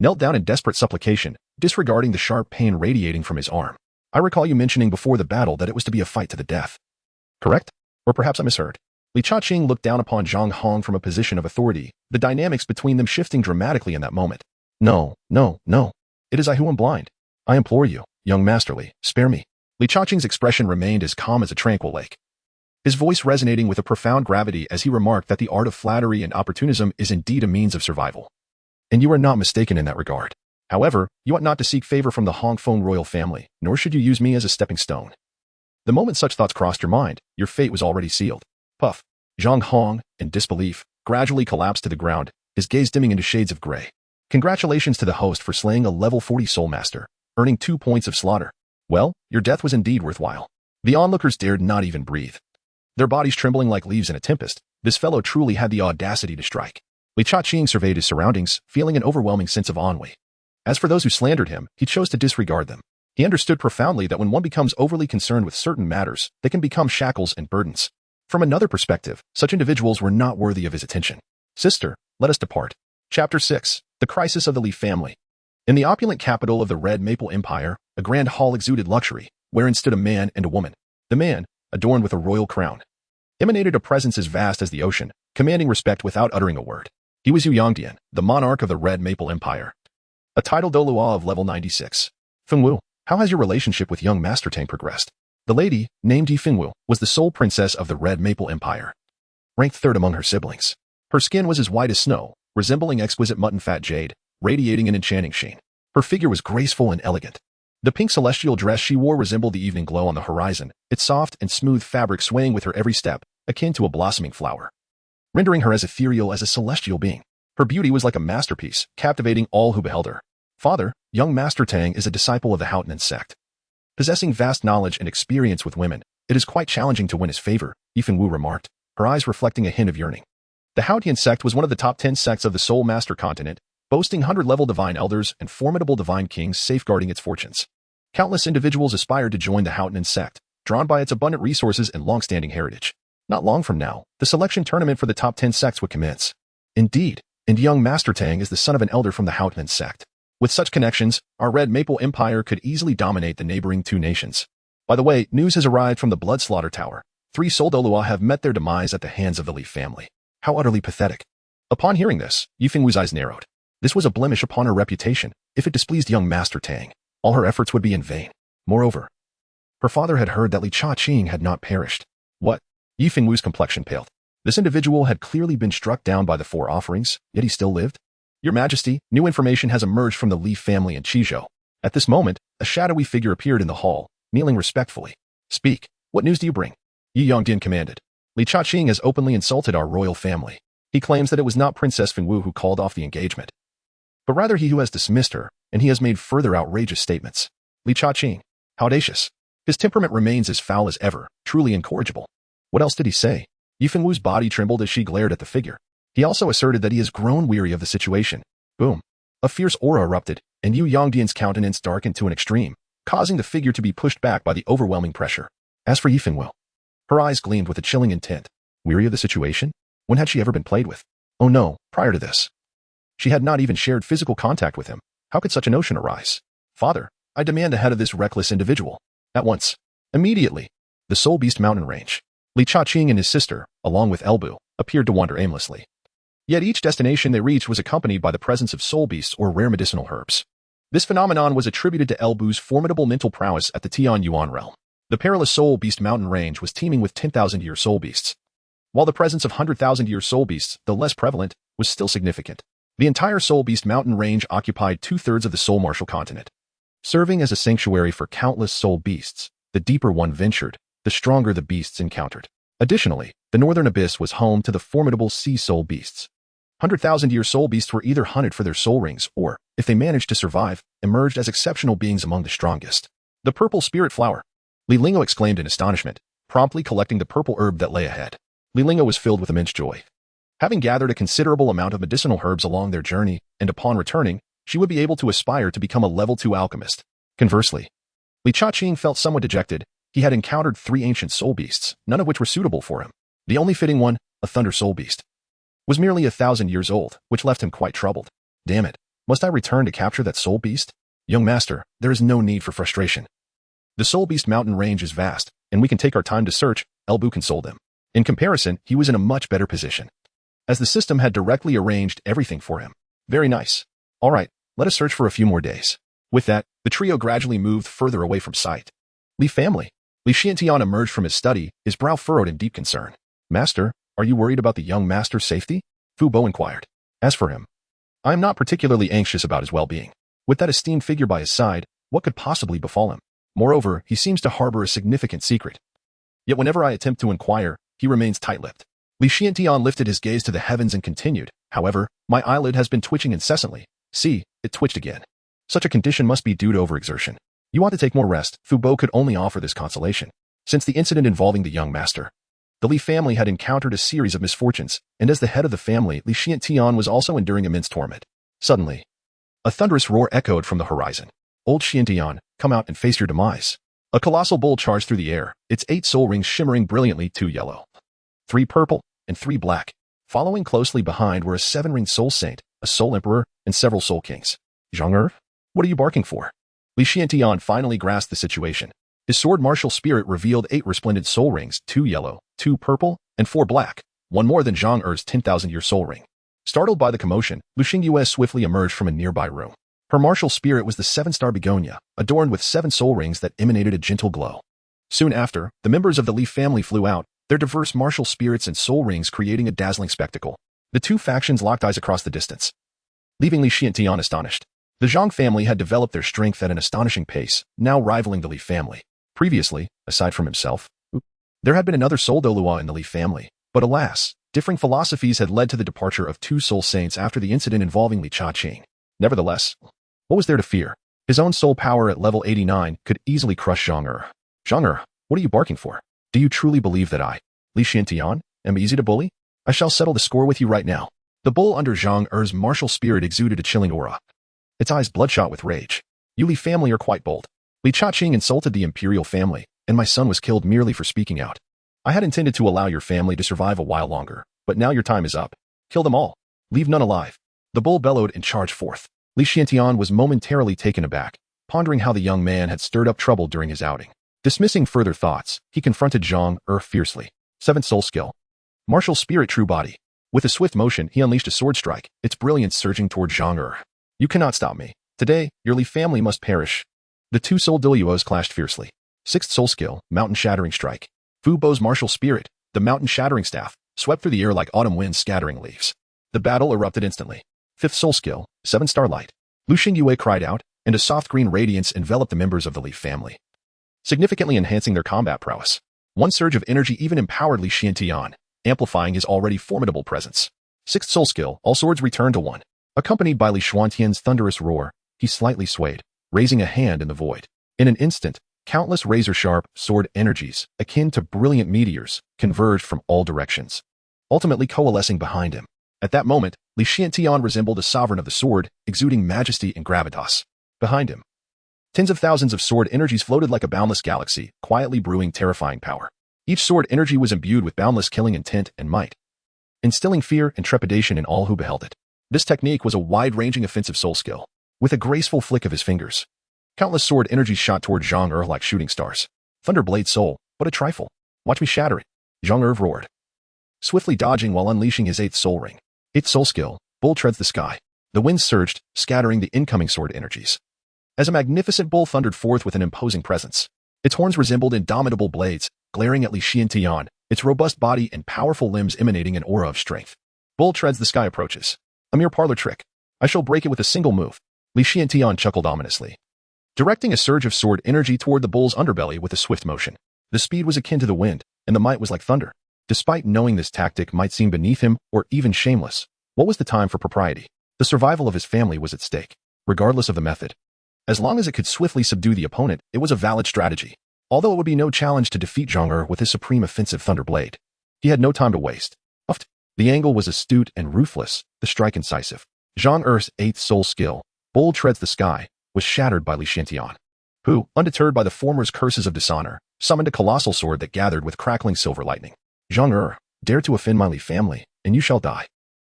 knelt down in desperate supplication, disregarding the sharp pain radiating from his arm. I recall you mentioning before the battle that it was to be a fight to the death. Correct? Or perhaps I misheard. Li Cha-Ching looked down upon Zhang Hong from a position of authority, the dynamics between them shifting dramatically in that moment. No. It is I who am blind. I implore you, young masterly, spare me. Li Cha-Ching's expression remained as calm as a tranquil lake, his voice resonating with a profound gravity as he remarked that the art of flattery and opportunism is indeed a means of survival. And you are not mistaken in that regard. However, you ought not to seek favor from the Hongfeng royal family, nor should you use me as a stepping stone. The moment such thoughts crossed your mind, your fate was already sealed. Puff. Zhang Hong, in disbelief, gradually collapsed to the ground, his gaze dimming into shades of gray. Congratulations to the host for slaying a level 40 soul master, earning 2 points of slaughter. Well, your death was indeed worthwhile. The onlookers dared not even breathe, their bodies trembling like leaves in a tempest. This fellow truly had the audacity to strike. Li Cha-Ching surveyed his surroundings, feeling an overwhelming sense of ennui. As for those who slandered him, he chose to disregard them. He understood profoundly that when one becomes overly concerned with certain matters, they can become shackles and burdens. From another perspective, such individuals were not worthy of his attention. Sister, let us depart. Chapter 6. The Crisis of the Li Family. In the opulent capital of the Red Maple Empire, a grand hall exuded luxury, wherein stood a man and a woman. The man, adorned with a royal crown, emanated a presence as vast as the ocean, commanding respect without uttering a word. He was Yu Yongdian, the monarch of the Red Maple Empire, a title Douluo of level 96. Fengwu, how has your relationship with young Master Tang progressed? The lady, named Yi Fengwu, was the sole princess of the Red Maple Empire, ranked 3rd among her siblings. Her skin was as white as snow, resembling exquisite mutton-fat jade, radiating an enchanting sheen. Her figure was graceful and elegant. The pink celestial dress she wore resembled the evening glow on the horizon, its soft and smooth fabric swaying with her every step, akin to a blossoming flower, rendering her as ethereal as a celestial being. Her beauty was like a masterpiece, captivating all who beheld her. Father, young Master Tang is a disciple of the Haotian sect. Possessing vast knowledge and experience with women, it is quite challenging to win his favor, Yi Fengwu remarked, her eyes reflecting a hint of yearning. The Haotian sect was one of the top 10 sects of the Soul Master continent, boasting 100-level divine elders and formidable divine kings safeguarding its fortunes. Countless individuals aspired to join the Haotian sect, drawn by its abundant resources and long-standing heritage. Not long from now, the selection tournament for the top 10 sects would commence. Indeed, and young Master Tang is the son of an elder from the Haotian sect. With such connections, our Red Maple Empire could easily dominate the neighboring 2 nations. By the way, news has arrived from the Blood Slaughter Tower. 3 Soul Douluo have met their demise at the hands of the Li family. How utterly pathetic. Upon hearing this, Yi Fengwu's eyes narrowed. This was a blemish upon her reputation. If it displeased young Master Tang, all her efforts would be in vain. Moreover, her father had heard that Li Cha-Ching had not perished. What? Yi Fengwu's complexion paled. This individual had clearly been struck down by the 4 offerings, yet he still lived. Your Majesty, new information has emerged from the Li family in Qizhou. At this moment, a shadowy figure appeared in the hall, kneeling respectfully. Speak, what news do you bring? Yi Yongdian commanded. Li Cha-Ching has openly insulted our royal family. He claims that it was not Princess Fengwu who called off the engagement, but rather he who has dismissed her, and he has made further outrageous statements. Li Cha-Ching, how audacious. His temperament remains as foul as ever, truly incorrigible. What else did he say? Yi Fengwu's body trembled as she glared at the figure. He also asserted that he has grown weary of the situation. Boom. A fierce aura erupted, and Yu Yongdian's countenance darkened to an extreme, causing the figure to be pushed back by the overwhelming pressure. As for Yi Fengwu, her eyes gleamed with a chilling intent. Weary of the situation? When had she ever been played with? Oh no, prior to this. She had not even shared physical contact with him. How could such a notion arise? Father, I demand the head of this reckless individual. At once. Immediately. The Soul Beast mountain range. Li Cha-ching and his sister, along with Elbu, appeared to wander aimlessly. Yet each destination they reached was accompanied by the presence of soul beasts or rare medicinal herbs. This phenomenon was attributed to Elbu's formidable mental prowess at the Tian Yuan realm. The perilous Soul Beast mountain range was teeming with 10,000-year soul beasts. While the presence of 100,000-year soul beasts, though less prevalent, was still significant. The entire Soul Beast mountain range occupied 2/3 of the Soul Martial continent. Serving as a sanctuary for countless soul beasts, the deeper one ventured, the stronger the beasts encountered. Additionally, the northern abyss was home to the formidable sea soul beasts. 100,000-year soul beasts were either hunted for their soul rings or, if they managed to survive, emerged as exceptional beings among the strongest. The purple spirit flower. Li Lingo exclaimed in astonishment, promptly collecting the purple herb that lay ahead. Li Lingo was filled with immense joy. Having gathered a considerable amount of medicinal herbs along their journey, and upon returning, she would be able to aspire to become a level 2 alchemist. Conversely, Li Cha-ching felt somewhat dejected. He had encountered 3 ancient soul beasts, none of which were suitable for him. The only fitting one, a thunder soul beast, was merely 1,000 years old, which left him quite troubled. Damn it, must I return to capture that soul beast? Young master, there is no need for frustration. The Soul Beast mountain range is vast, and we can take our time to search, Elbu consoled him. In comparison, he was in a much better position, as the system had directly arranged everything for him. Very nice. All right, let us search for a few more days. With that, the trio gradually moved further away from sight. Li family. Li Xiantian emerged from his study, his brow furrowed in deep concern. Master, are you worried about the young master's safety? Fu Bo inquired. As for him, I am not particularly anxious about his well-being. With that esteemed figure by his side, what could possibly befall him? Moreover, he seems to harbor a significant secret. Yet whenever I attempt to inquire, he remains tight-lipped. Li Xiantian lifted his gaze to the heavens and continued, however, my eyelid has been twitching incessantly. See, it twitched again. Such a condition must be due to overexertion. You want to take more rest. Fu Bo could only offer this consolation. Since the incident involving the young master, the Li family had encountered a series of misfortunes, and as the head of the family, Li Xiantian was also enduring immense torment. Suddenly, a thunderous roar echoed from the horizon. Old Xiantian, come out and face your demise. A colossal bull charged through the air, its 8 soul rings shimmering brilliantly, 2 yellow, 3 purple, and 3 black. Following closely behind were a 7-ringed soul saint, a soul emperor, and several soul kings. Zhang, what are you barking for? Li Xiantian finally grasped the situation. His sword martial spirit revealed 8 resplendent soul rings, 2 yellow, 2 purple, and 4 black, one more than Zhang Er's 10,000-year soul ring. Startled by the commotion, Lu Xingyue swiftly emerged from a nearby room. Her martial spirit was the 7-star begonia, adorned with 7 soul rings that emanated a gentle glow. Soon after, the members of the Li family flew out, their diverse martial spirits and soul rings creating a dazzling spectacle. The 2 factions locked eyes across the distance, leaving Li Xiantian astonished. The Zhang family had developed their strength at an astonishing pace, now rivaling the Li family. Previously, aside from himself, there had been another soul Douluo in the Li family, but alas, differing philosophies had led to the departure of 2 soul saints after the incident involving Li Cha-ching. Nevertheless, what was there to fear? His own soul power at level 89 could easily crush Zhang Er. Zhang Er, what are you barking for? Do you truly believe that I, Li Xiantian, am easy to bully? I shall settle the score with you right now. The bull under Zhang Er's martial spirit exuded a chilling aura, its eyes bloodshot with rage. You Li family are quite bold. Li Cha-ching insulted the imperial family, and my son was killed merely for speaking out. I had intended to allow your family to survive a while longer, but now your time is up. Kill them all. Leave none alive. The bull bellowed and charged forth. Li Xiantian was momentarily taken aback, pondering how the young man had stirred up trouble during his outing. Dismissing further thoughts, he confronted Zhang Er fiercely. 7th soul skill. Martial spirit true body. With a swift motion, he unleashed a sword strike, its brilliance surging toward Zhang Er. You cannot stop me. Today, your Li family must perish. The 2 soul Douluos clashed fiercely. 6th soul skill, mountain shattering strike. Fu Bo's martial spirit, the mountain shattering staff, swept through the air like autumn winds scattering leaves. The battle erupted instantly. 5th soul skill, 7-star light. Lu Xingyue cried out, and a soft green radiance enveloped the members of the Li family, significantly enhancing their combat prowess. One surge of energy even empowered Li Xiantian, amplifying his already formidable presence. 6th soul skill, all swords returned to 1. Accompanied by Li Xuantian's thunderous roar, he slightly swayed, raising a hand in the void. In an instant, countless razor-sharp sword energies, akin to brilliant meteors, converged from all directions, ultimately coalescing behind him. At that moment, Li Xiantian resembled a sovereign of the sword, exuding majesty and gravitas. Behind him, tens of thousands of sword energies floated like a boundless galaxy, quietly brewing terrifying power. Each sword energy was imbued with boundless killing intent and might. instilling fear and trepidation in all who beheld it. This technique was a wide-ranging offensive soul skill. With a graceful flick of his fingers, countless sword energies shot toward Zhang like shooting stars. Thunderblade soul, but a trifle. Watch me shatter it. Zhang roared, swiftly dodging while unleashing his 8th soul ring. 8th soul skill, bull treads the sky. The wind surged, scattering the incoming sword energies. As a magnificent bull thundered forth with an imposing presence, its horns resembled indomitable blades, glaring at Li Xiantian, its robust body and powerful limbs emanating an aura of strength. Bull treads the sky approaches. A mere parlor trick. I shall break it with a single move. Li Xiantian chuckled ominously, directing a surge of sword energy toward the bull's underbelly with a swift motion. The speed was akin to the wind, and the might was like thunder. Despite knowing this tactic might seem beneath him or even shameless, what was the time for propriety? The survival of his family was at stake, regardless of the method. As long as it could swiftly subdue the opponent, it was a valid strategy. Although it would be no challenge to defeat Zhang with his supreme offensive Thunderblade. He had no time to waste. The angle was astute and ruthless, the strike incisive. Zhang 8th soul skill, Bull treads the sky, was shattered by Li Xiantian, who, undeterred by the former's curses of dishonor, summoned a colossal sword that gathered with crackling silver lightning. Zhang dare to offend my Li family, and you shall die.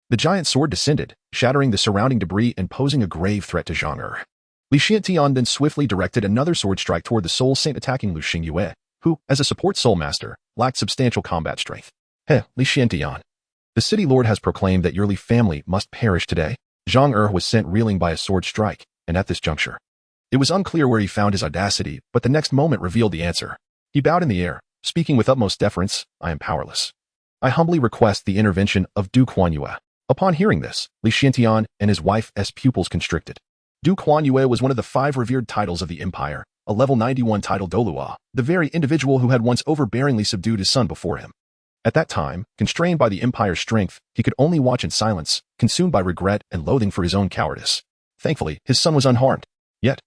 The giant sword descended, shattering the surrounding debris and posing a grave threat to Zhang Li Xiantian then swiftly directed another sword strike toward the soul saint attacking Lu Xingyue, who, as a support soul master, lacked substantial combat strength. Li Xiantian. The city lord has proclaimed that your Li family must perish today. Zhang was sent reeling by a sword strike, and at this juncture, it was unclear where he found his audacity, but the next moment revealed the answer. He bowed in the air, speaking with utmost deference, I am powerless. I humbly request the intervention of Du Kuanyue. Upon hearing this, Li Xiantian and his wife's pupils constricted. Du Kuanyue was one of the 5 revered titles of the empire, a level 91 title Douluo, the very individual who had once overbearingly subdued his son before him. At that time, constrained by the empire's strength, he could only watch in silence, consumed by regret and loathing for his own cowardice. Thankfully, his son was unharmed. Yet,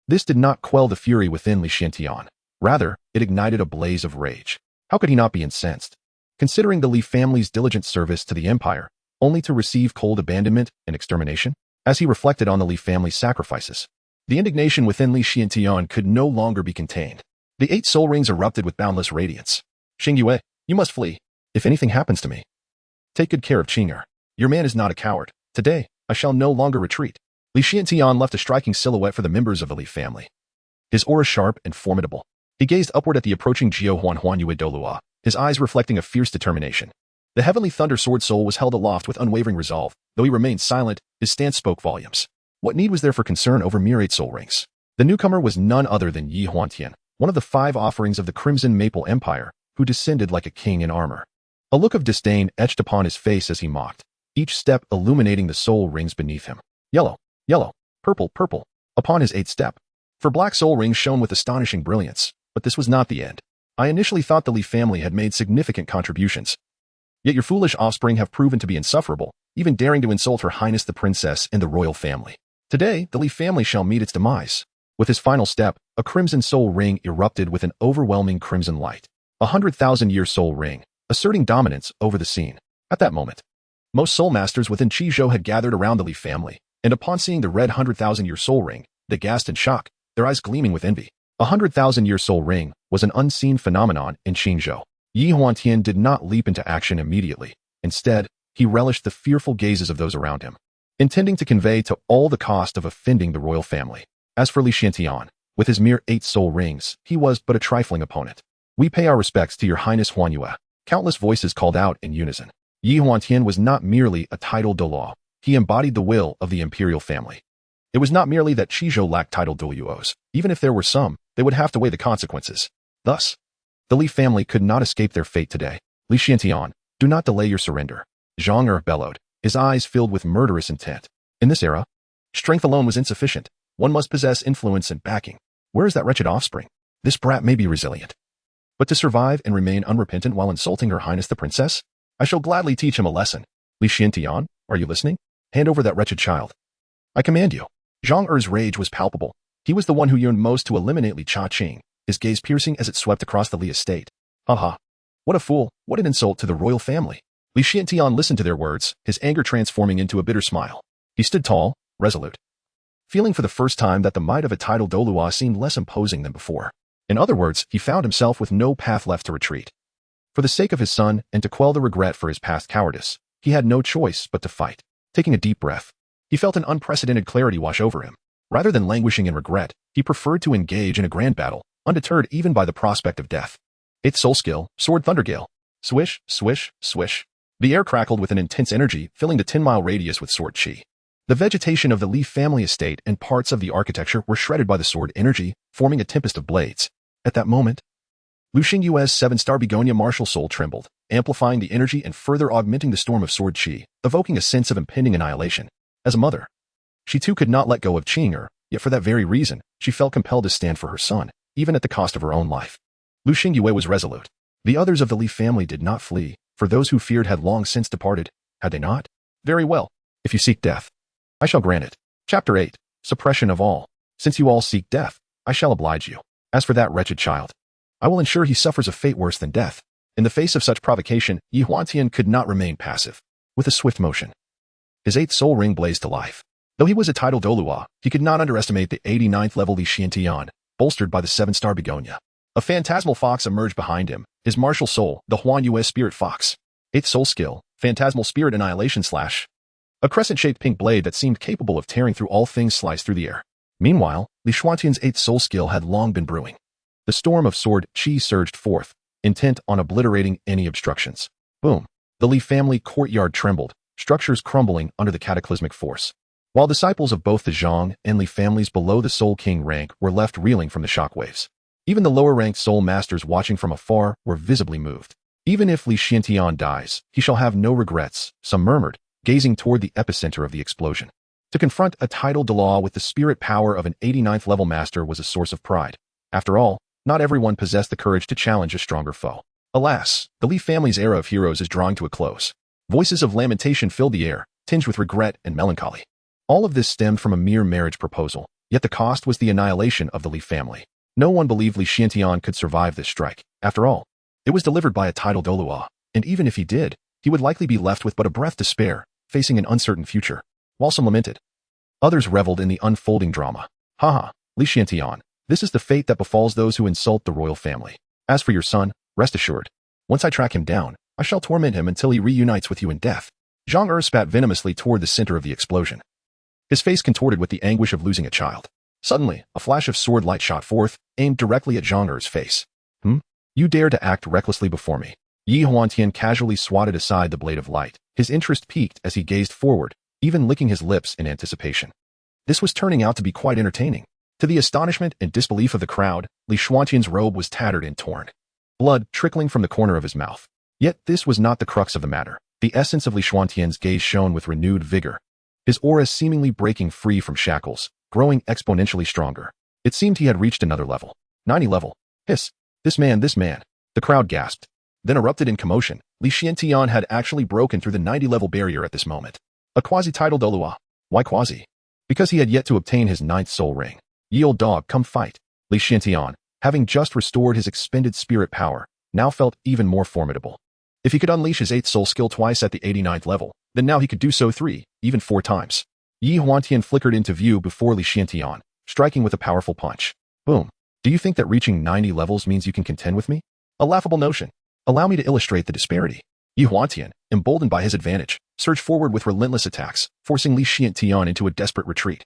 this did not quell the fury within Li Xiantian. Rather, it ignited a blaze of rage. How could he not be incensed? Considering the Li family's diligent service to the empire, only to receive cold abandonment and extermination? As he reflected on the Li family's sacrifices, the indignation within Li Xiantian could no longer be contained. The 8 soul rings erupted with boundless radiance. Xingyue, you must flee. If anything happens to me, take good care of Qinger. Your man is not a coward. Today, I shall no longer retreat. Li Xiantian left a striking silhouette for the members of the Li family. His aura sharp and formidable. He gazed upward at the approaching Jiao Huanyue Douluo, his eyes reflecting a fierce determination. The heavenly thunder sword soul was held aloft with unwavering resolve. Though he remained silent, his stance spoke volumes. What need was there for concern over mere 8 soul rings? The newcomer was none other than Yi Huantian, one of the 5 offerings of the Crimson Maple Empire, who descended like a king in armor. A look of disdain etched upon his face as he mocked, each step illuminating the soul rings beneath him. Yellow, yellow, purple, purple, upon his 8th step. For black soul rings shone with astonishing brilliance, but this was not the end. I initially thought the Li family had made significant contributions. Yet your foolish offspring have proven to be insufferable, even daring to insult Her Highness the Princess and the royal family. Today, the Li family shall meet its demise. With his final step, a crimson soul ring erupted with an overwhelming crimson light. 100,000-year soul ring, asserting dominance over the scene. At that moment, most soul masters within Qizhou had gathered around the Li family, and upon seeing the red 100,000-year soul ring, they gasped in shock, their eyes gleaming with envy. A 100,000-year soul ring was an unseen phenomenon in Qingzhou. Yi Huantian did not leap into action immediately. Instead, he relished the fearful gazes of those around him, intending to convey to all the cost of offending the royal family. As for Li Xiantian, with his mere 8 soul rings, he was but a trifling opponent. We pay our respects to your Highness Huanyue. Countless voices called out in unison. Yi Huantian was not merely a title Douluo. He embodied the will of the imperial family. It was not merely that Qizhou lacked title Douluos. Even if there were some, they would have to weigh the consequences. Thus, the Li family could not escape their fate today. Li Xiantian, do not delay your surrender. Zhang bellowed, his eyes filled with murderous intent. In this era, strength alone was insufficient. One must possess influence and backing. Where is that wretched offspring? This brat may be resilient, but to survive and remain unrepentant while insulting Her Highness the Princess? I shall gladly teach him a lesson. Li Xiantian, are you listening? Hand over that wretched child. I command you. Zhang rage was palpable. He was the one who yearned most to eliminate Li Cha-Qing, his gaze piercing as it swept across the Li estate. Ha! What a fool, what an insult to the royal family. Li Xiantian listened to their words, his anger transforming into a bitter smile. He stood tall, resolute, feeling for the first time that the might of a title Douluo seemed less imposing than before. In other words, he found himself with no path left to retreat. For the sake of his son, and to quell the regret for his past cowardice, He had no choice but to fight. Taking a deep breath, he felt an unprecedented clarity wash over him. Rather than languishing in regret, he preferred to engage in a grand battle, undeterred even by the prospect of death. 8th soul skill, Sword Thundergale. Swish, swish, swish. The air crackled with an intense energy, filling the 10-mile radius with sword chi. The vegetation of the Li family estate and parts of the architecture were shredded by the sword energy, forming a tempest of blades. At that moment, Lu Xingyue's 7-star begonia martial soul trembled, amplifying the energy and further augmenting the storm of sword chi, evoking a sense of impending annihilation. As a mother, she too could not let go of Qing'er, yet for that very reason, she felt compelled to stand for her son, even at the cost of her own life. Lu Xingyue was resolute. The others of the Li family did not flee, for those who feared had long since departed. Had they not? Very well. If you seek death, I shall grant it. Chapter 8. Suppression of all. Since you all seek death, I shall oblige you. As for that wretched child, I will ensure he suffers a fate worse than death. In the face of such provocation, Yi Huantian could not remain passive. With a swift motion, his 8th soul ring blazed to life. Though he was a titled Douluo, he could not underestimate the 89th level Li Xiantian, bolstered by the 7-star begonia. A phantasmal fox emerged behind him, his martial soul, the Huanyue Spirit Fox. 8th soul skill, Phantasmal Spirit Annihilation Slash. A crescent-shaped pink blade that seemed capable of tearing through all things sliced through the air. Meanwhile, Li Xuantian's 8th soul skill had long been brewing. The storm of sword chi surged forth, intent on obliterating any obstructions. Boom. The Li family courtyard trembled, structures crumbling under the cataclysmic force. While disciples of both the Zhang and Li families below the Soul King rank were left reeling from the shockwaves. Even the lower-ranked soul masters watching from afar were visibly moved. Even if Li Xiantian dies, he shall have no regrets, some murmured, gazing toward the epicenter of the explosion. To confront a titled Douluo with the spirit power of an 89th level master was a source of pride. After all, not everyone possessed the courage to challenge a stronger foe. Alas, the Li family's era of heroes is drawing to a close. Voices of lamentation filled the air, tinged with regret and melancholy. All of this stemmed from a mere marriage proposal, yet the cost was the annihilation of the Li family. No one believed Li Xiantian could survive this strike. After all, it was delivered by a titled Douluo, and even if he did, he would likely be left with but a breath to spare, facing an uncertain future. While some lamented, others reveled in the unfolding drama. Haha, Li Xiantian, this is the fate that befalls those who insult the royal family. As for your son, rest assured, once I track him down, I shall torment him until he reunites with you in death. Zhang Er spat venomously toward the center of the explosion. His face contorted with the anguish of losing a child. Suddenly, a flash of sword light shot forth, aimed directly at Zhang Er's face. You dare to act recklessly before me. Yi Huantian casually swatted aside the blade of light. His interest piqued as he gazed forward, even licking his lips in anticipation. This was turning out to be quite entertaining. To the astonishment and disbelief of the crowd, Li Xuantian's robe was tattered and torn, blood trickling from the corner of his mouth. Yet this was not the crux of the matter. The essence of Li Xuantian's gaze shone with renewed vigor, his aura seemingly breaking free from shackles, growing exponentially stronger. It seemed he had reached another level. 90 level. Hiss. This man. The crowd gasped, then erupted in commotion. Li Xiantian had actually broken through the 90-level barrier at this moment. A quasi-titled Douluo. Why quasi? Because he had yet to obtain his 9th soul ring. Ye old dog, come fight. Li Xiantian, having just restored his expended spirit power, now felt even more formidable. If he could unleash his 8th soul skill twice at the 89th level, then now he could do so 3, even 4 times. Yi Huantian flickered into view before Li Xiantian, striking with a powerful punch. Boom. Do you think that reaching 90 levels means you can contend with me? A laughable notion. Allow me to illustrate the disparity. Yi Huantian, emboldened by his advantage, surged forward with relentless attacks, forcing Li Xiantian into a desperate retreat,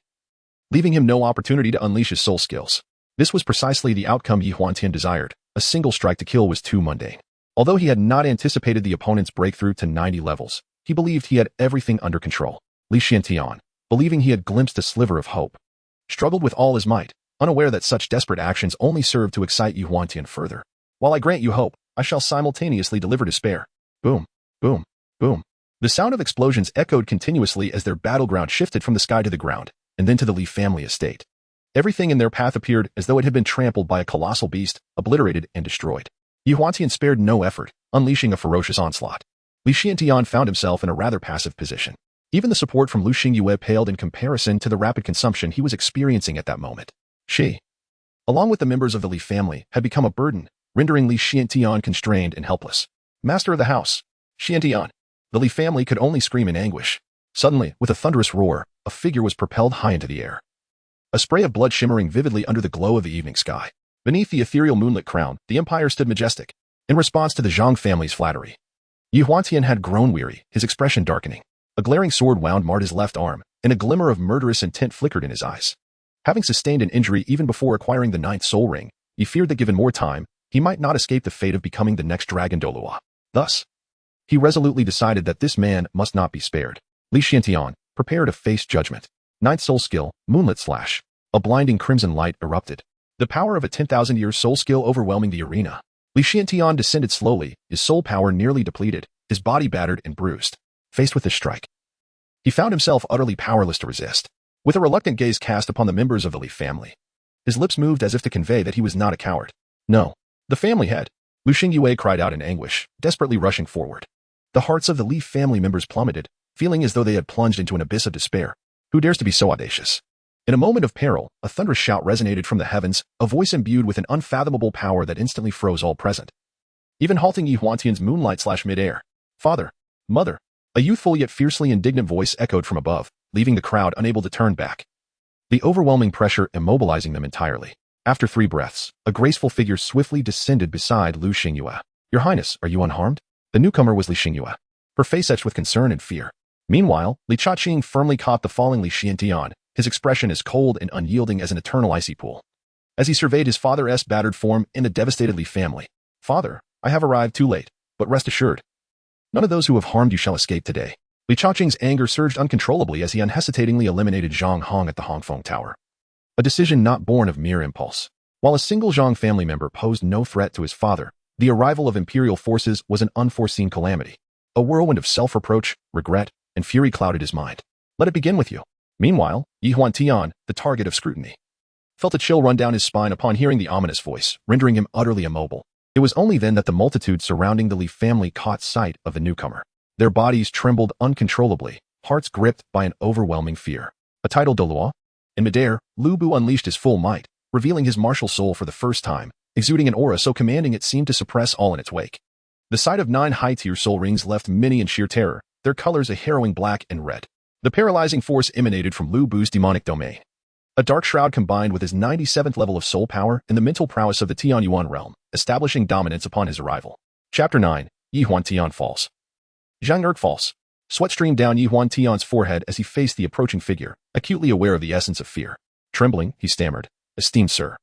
leaving him no opportunity to unleash his soul skills. This was precisely the outcome Yi Huantian desired. A single strike to kill was too mundane. Although he had not anticipated the opponent's breakthrough to 90 levels, he believed he had everything under control. Li Xiantian, believing he had glimpsed a sliver of hope, struggled with all his might, unaware that such desperate actions only served to excite Yi Huantian further. While I grant you hope, I shall simultaneously deliver despair. Boom, boom, boom. The sound of explosions echoed continuously as their battleground shifted from the sky to the ground, and then to the Li family estate. Everything in their path appeared as though it had been trampled by a colossal beast, obliterated and destroyed. Yi Huantian spared no effort, unleashing a ferocious onslaught. Li Xiantian found himself in a rather passive position. Even the support from Lu Xingyue paled in comparison to the rapid consumption he was experiencing at that moment. She, along with the members of the Li family, had become a burden, rendering Li Xiantian constrained and helpless. Master of the house, Xiantian. The Li family could only scream in anguish. Suddenly, with a thunderous roar, a figure was propelled high into the air. A spray of blood shimmering vividly under the glow of the evening sky. Beneath the ethereal moonlit crown, the empire stood majestic. In response to the Zhang family's flattery, Yi Huantian had grown weary, his expression darkening. A glaring sword wound marred his left arm, and a glimmer of murderous intent flickered in his eyes. Having sustained an injury even before acquiring the ninth soul ring, he feared that given more time, he might not escape the fate of becoming the next dragon Douluo. Thus, he resolutely decided that this man must not be spared. Li Xiantian, prepare to face judgment. Ninth soul skill, Moonlit Slash. A blinding crimson light erupted. The power of a 10,000-year soul skill overwhelming the arena. Li Xiantian descended slowly, his soul power nearly depleted, his body battered and bruised. Faced with this strike, he found himself utterly powerless to resist. With a reluctant gaze cast upon the members of the Li family, his lips moved as if to convey that he was not a coward. No. The family head. Lu Xingyue cried out in anguish, desperately rushing forward. The hearts of the Li family members plummeted, feeling as though they had plunged into an abyss of despair. Who dares to be so audacious? In a moment of peril, a thunderous shout resonated from the heavens, a voice imbued with an unfathomable power that instantly froze all present. Even halting Yi Huantian's moonlight/mid-air. Father, mother. A youthful yet fiercely indignant voice echoed from above, leaving the crowd unable to turn back. The overwhelming pressure immobilizing them entirely. After 3 breaths, a graceful figure swiftly descended beside Lu Xingyue. Your Highness, are you unharmed? The newcomer was Li Xingyue, her face etched with concern and fear. Meanwhile, Li Chaqing firmly caught the falling Li Xiantian, his expression as cold and unyielding as an eternal icy pool. As he surveyed his father's battered form in the devastated Li family. Father, I have arrived too late, but rest assured, none of those who have harmed you shall escape today. Li Chaqing's anger surged uncontrollably as he unhesitatingly eliminated Zhang Hong at the Hongfeng Tower. A decision not born of mere impulse. While a single Zhang family member posed no threat to his father, the arrival of imperial forces was an unforeseen calamity. A whirlwind of self-reproach, regret, and fury clouded his mind. Let it begin with you. Meanwhile, Yi Huantian, the target of scrutiny, felt a chill run down his spine upon hearing the ominous voice, rendering him utterly immobile. It was only then that the multitude surrounding the Li family caught sight of the newcomer. Their bodies trembled uncontrollably, hearts gripped by an overwhelming fear. A title Douluo? In midair, Lu Bu unleashed his full might, revealing his martial soul for the first time, exuding an aura so commanding it seemed to suppress all in its wake. The sight of 9 high-tier soul rings left many in sheer terror, their colors a harrowing black and red. The paralyzing force emanated from Lu Bu's demonic domain. A dark shroud combined with his 97th level of soul power and the mental prowess of the Tianyuan realm, establishing dominance upon his arrival. Chapter 9, Yi Huantian Falls. Zhang Erg falls. Sweat streamed down Yi Huantian's forehead as he faced the approaching figure, acutely aware of the essence of fear. Trembling, he stammered, "Esteemed sir,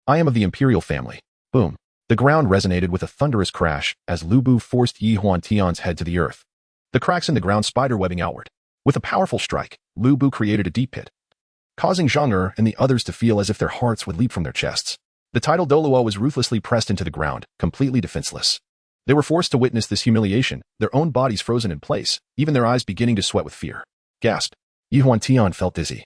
I am of the imperial family." Boom. The ground resonated with a thunderous crash as Lu Bu forced Yi Huantian's head to the earth. The cracks in the ground spiderwebbing outward. With a powerful strike, Lu Bu created a deep pit, causing Zhang Er and the others to feel as if their hearts would leap from their chests. The title Douluo was ruthlessly pressed into the ground, completely defenseless. They were forced to witness this humiliation, their own bodies frozen in place, even their eyes beginning to sweat with fear. Gasped. Yi Huantian felt dizzy.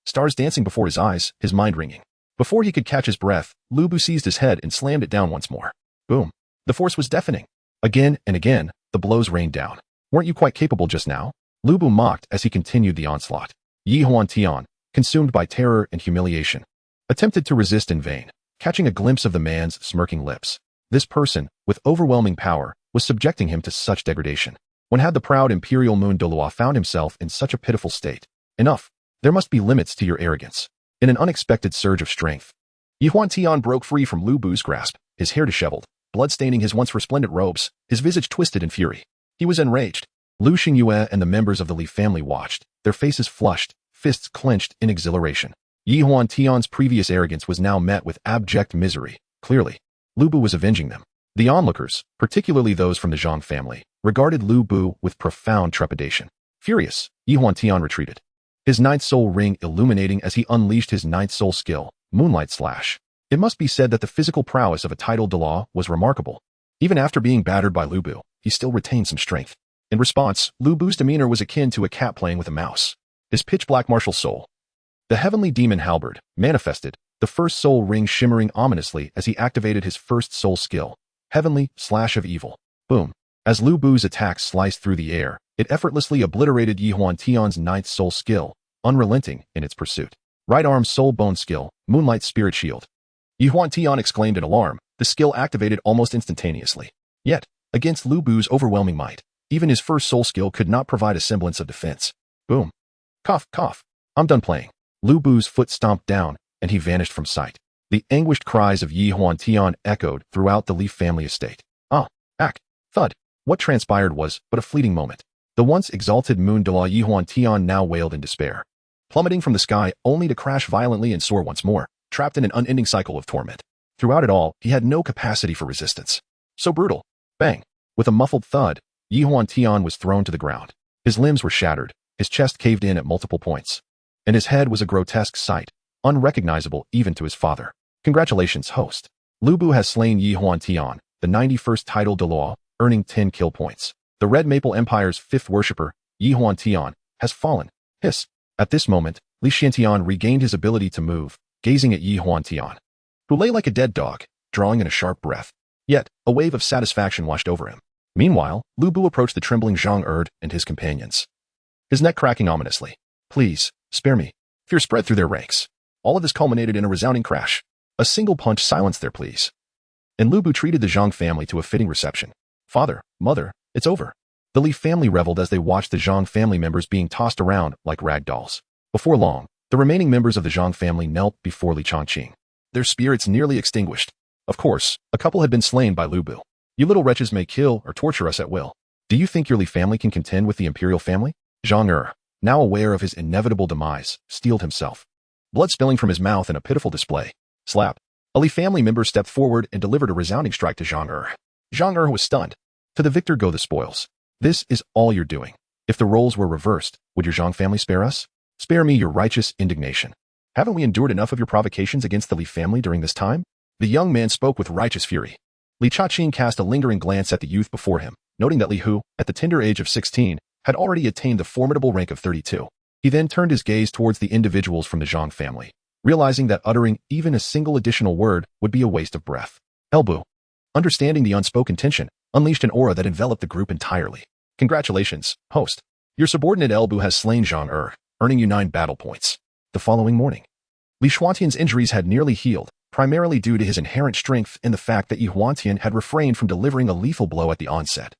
Stars dancing before his eyes, his mind ringing. Before he could catch his breath, Lu Bu seized his head and slammed it down once more. Boom. The force was deafening. Again and again, the blows rained down. Weren't you quite capable just now? Lu Bu mocked as he continued the onslaught. Yi Huantian, consumed by terror and humiliation, attempted to resist in vain, catching a glimpse of the man's smirking lips. This person, with overwhelming power, was subjecting him to such degradation. When had the proud imperial moon Douluo found himself in such a pitiful state? Enough. There must be limits to your arrogance. In an unexpected surge of strength, Yi Huantian broke free from Lu Bu's grasp, his hair disheveled, blood staining his once resplendent robes, his visage twisted in fury. He was enraged. Lu Xingyue and the members of the Li family watched, their faces flushed, fists clenched in exhilaration. Yi Huantian's previous arrogance was now met with abject misery. Clearly, Lu Bu was avenging them. The onlookers, particularly those from the Zhang family, regarded Lu Bu with profound trepidation. Furious, Yi Huantian retreated, his ninth soul ring illuminating as he unleashed his ninth soul skill, Moonlight Slash. It must be said that the physical prowess of a title Douluo was remarkable. Even after being battered by Lu Bu, he still retained some strength. In response, Lu Bu's demeanor was akin to a cat playing with a mouse. His pitch-black martial soul, the heavenly demon halberd, manifested, the first soul ring shimmering ominously as he activated his first soul skill, Heavenly Slash of Evil. Boom. As Lu Bu's attack sliced through the air, it effortlessly obliterated Yi Huantian's ninth soul skill, unrelenting in its pursuit. Right arm soul bone skill, Moonlight Spirit Shield. Yi Huantian exclaimed in alarm, the skill activated almost instantaneously. Yet, against Lu Bu's overwhelming might, even his first soul skill could not provide a semblance of defense. Boom. Cough, cough. I'm done playing. Lu Bu's foot stomped down, and he vanished from sight. The anguished cries of Yi Huantian echoed throughout the Li family estate. Ah, ack, thud. What transpired was but a fleeting moment. The once exalted moon Douluo Yihuan Tian now wailed in despair, plummeting from the sky only to crash violently and soar once more, trapped in an unending cycle of torment. Throughout it all, he had no capacity for resistance. So brutal. Bang! With a muffled thud, Yihuan Tian was thrown to the ground. His limbs were shattered, his chest caved in at multiple points, and his head was a grotesque sight, unrecognizable even to his father. Congratulations, host. Lu Bu has slain Yihuan Tian, the 91st title Douluo, earning 10 kill points. The Red Maple Empire's 5th worshipper, Yihuan Tian, has fallen. Hiss. At this moment, Li Xiantian regained his ability to move, gazing at Yihuan Tian, who lay like a dead dog, drawing in a sharp breath. Yet, a wave of satisfaction washed over him. Meanwhile, Lu Bu approached the trembling Zhang Erd and his companions, his neck cracking ominously. Please, spare me. Fear spread through their ranks. All of this culminated in a resounding crash. A single punch silenced their pleas, and Lu Bu treated the Zhang family to a fitting reception. Father, mother, it's over. The Li family reveled as they watched the Zhang family members being tossed around like rag dolls. Before long, the remaining members of the Zhang family knelt before Li Changqing, their spirits nearly extinguished. Of course, a couple had been slain by Lu Bu. You little wretches may kill or torture us at will. Do you think your Li family can contend with the imperial family? Zhang now aware of his inevitable demise, steeled himself, blood spilling from his mouth in a pitiful display. Slap. A Li family member stepped forward and delivered a resounding strike to Zhang Zhang was stunned. To the victor go the spoils. This is all you're doing. If the roles were reversed, would your Zhang family spare us? Spare me your righteous indignation. Haven't we endured enough of your provocations against the Li family during this time? The young man spoke with righteous fury. Li Chaqing cast a lingering glance at the youth before him, noting that Li Hu, at the tender age of 16, had already attained the formidable rank of 32. He then turned his gaze towards the individuals from the Zhang family, realizing that uttering even a single additional word would be a waste of breath. Elbu, understanding the unspoken tension, unleashed an aura that enveloped the group entirely. Congratulations, host. Your subordinate Elbu has slain Zhang earning you 9 battle points. The following morning, Li Xuantian's injuries had nearly healed, primarily due to his inherent strength and the fact that Yi Huantian had refrained from delivering a lethal blow at the onset,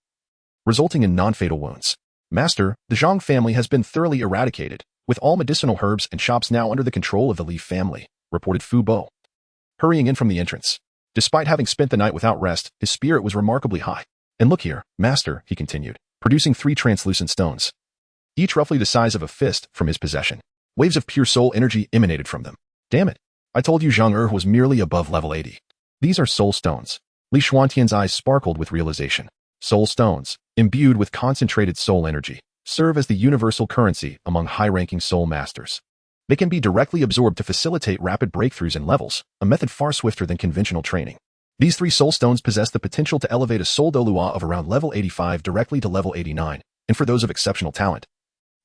resulting in non-fatal wounds. Master, the Zhang family has been thoroughly eradicated, with all medicinal herbs and shops now under the control of the Li family, reported Fu Bo, hurrying in from the entrance. Despite having spent the night without rest, his spirit was remarkably high. And look here, Master, he continued, producing 3 translucent stones, each roughly the size of a fist, from his possession. Waves of pure soul energy emanated from them. Damn it. I told you Zhang was merely above level 80. These are soul stones. Li Xuantian's eyes sparkled with realization. Soul stones, imbued with concentrated soul energy, serve as the universal currency among high-ranking soul masters. They can be directly absorbed to facilitate rapid breakthroughs in levels, a method far swifter than conventional training. These 3 soul stones possess the potential to elevate a soul Douluo of around level 85 directly to level 89, and for those of exceptional talent,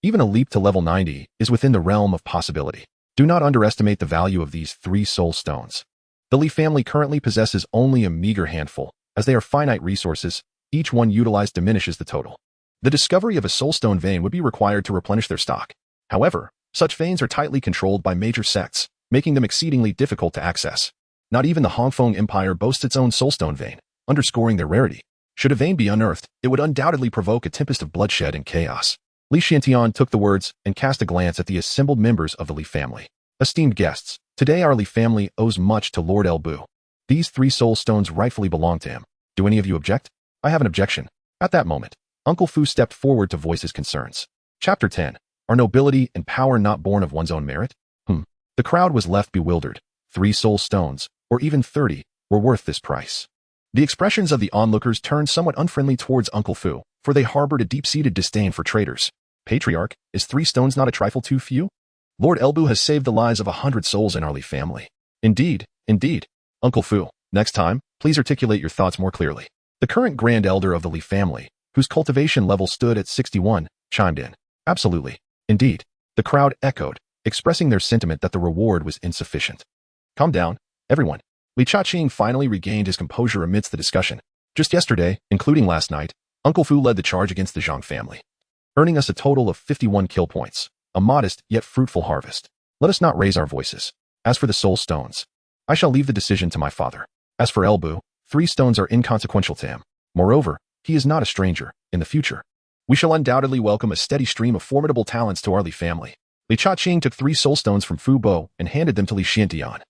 even a leap to level 90 is within the realm of possibility. Do not underestimate the value of these 3 soul stones. The Li family currently possesses only a meager handful, as they are finite resources. Each one utilized diminishes the total. The discovery of a soulstone vein would be required to replenish their stock. However, such veins are tightly controlled by major sects, making them exceedingly difficult to access. Not even the Hongfeng Empire boasts its own soulstone vein, underscoring their rarity. Should a vein be unearthed, it would undoubtedly provoke a tempest of bloodshed and chaos. Li Xiantian took the words and cast a glance at the assembled members of the Li family. Esteemed guests, today our Li family owes much to Lord Elbu. These 3 soul stones rightfully belong to him. Do any of you object? I have an objection. At that moment, Uncle Fu stepped forward to voice his concerns. Chapter 10. Are nobility and power not born of one's own merit? The crowd was left bewildered. 3 soul stones, or even 30, were worth this price. The expressions of the onlookers turned somewhat unfriendly towards Uncle Fu, for they harbored a deep-seated disdain for traitors. Patriarch, is 3 stones not a trifle too few? Lord Elbu has saved the lives of 100 souls in our Li family. Indeed. Uncle Fu, next time, please articulate your thoughts more clearly. The current Grand Elder of the Li family, whose cultivation level stood at 61, chimed in. Absolutely. Indeed. The crowd echoed, expressing their sentiment that the reward was insufficient. Calm down, everyone. Li Chaqing finally regained his composure amidst the discussion. Just yesterday, including last night, Uncle Fu led the charge against the Zhang family, earning us a total of 51 kill points, a modest yet fruitful harvest. Let us not raise our voices. As for the soul stones, I shall leave the decision to my father. As for Elbu, 3 stones are inconsequential to him. Moreover, he is not a stranger. In the future, we shall undoubtedly welcome a steady stream of formidable talents to our Li family. Li Chaqing took 3 soul stones from Fu Bo and handed them to Li Xiantian,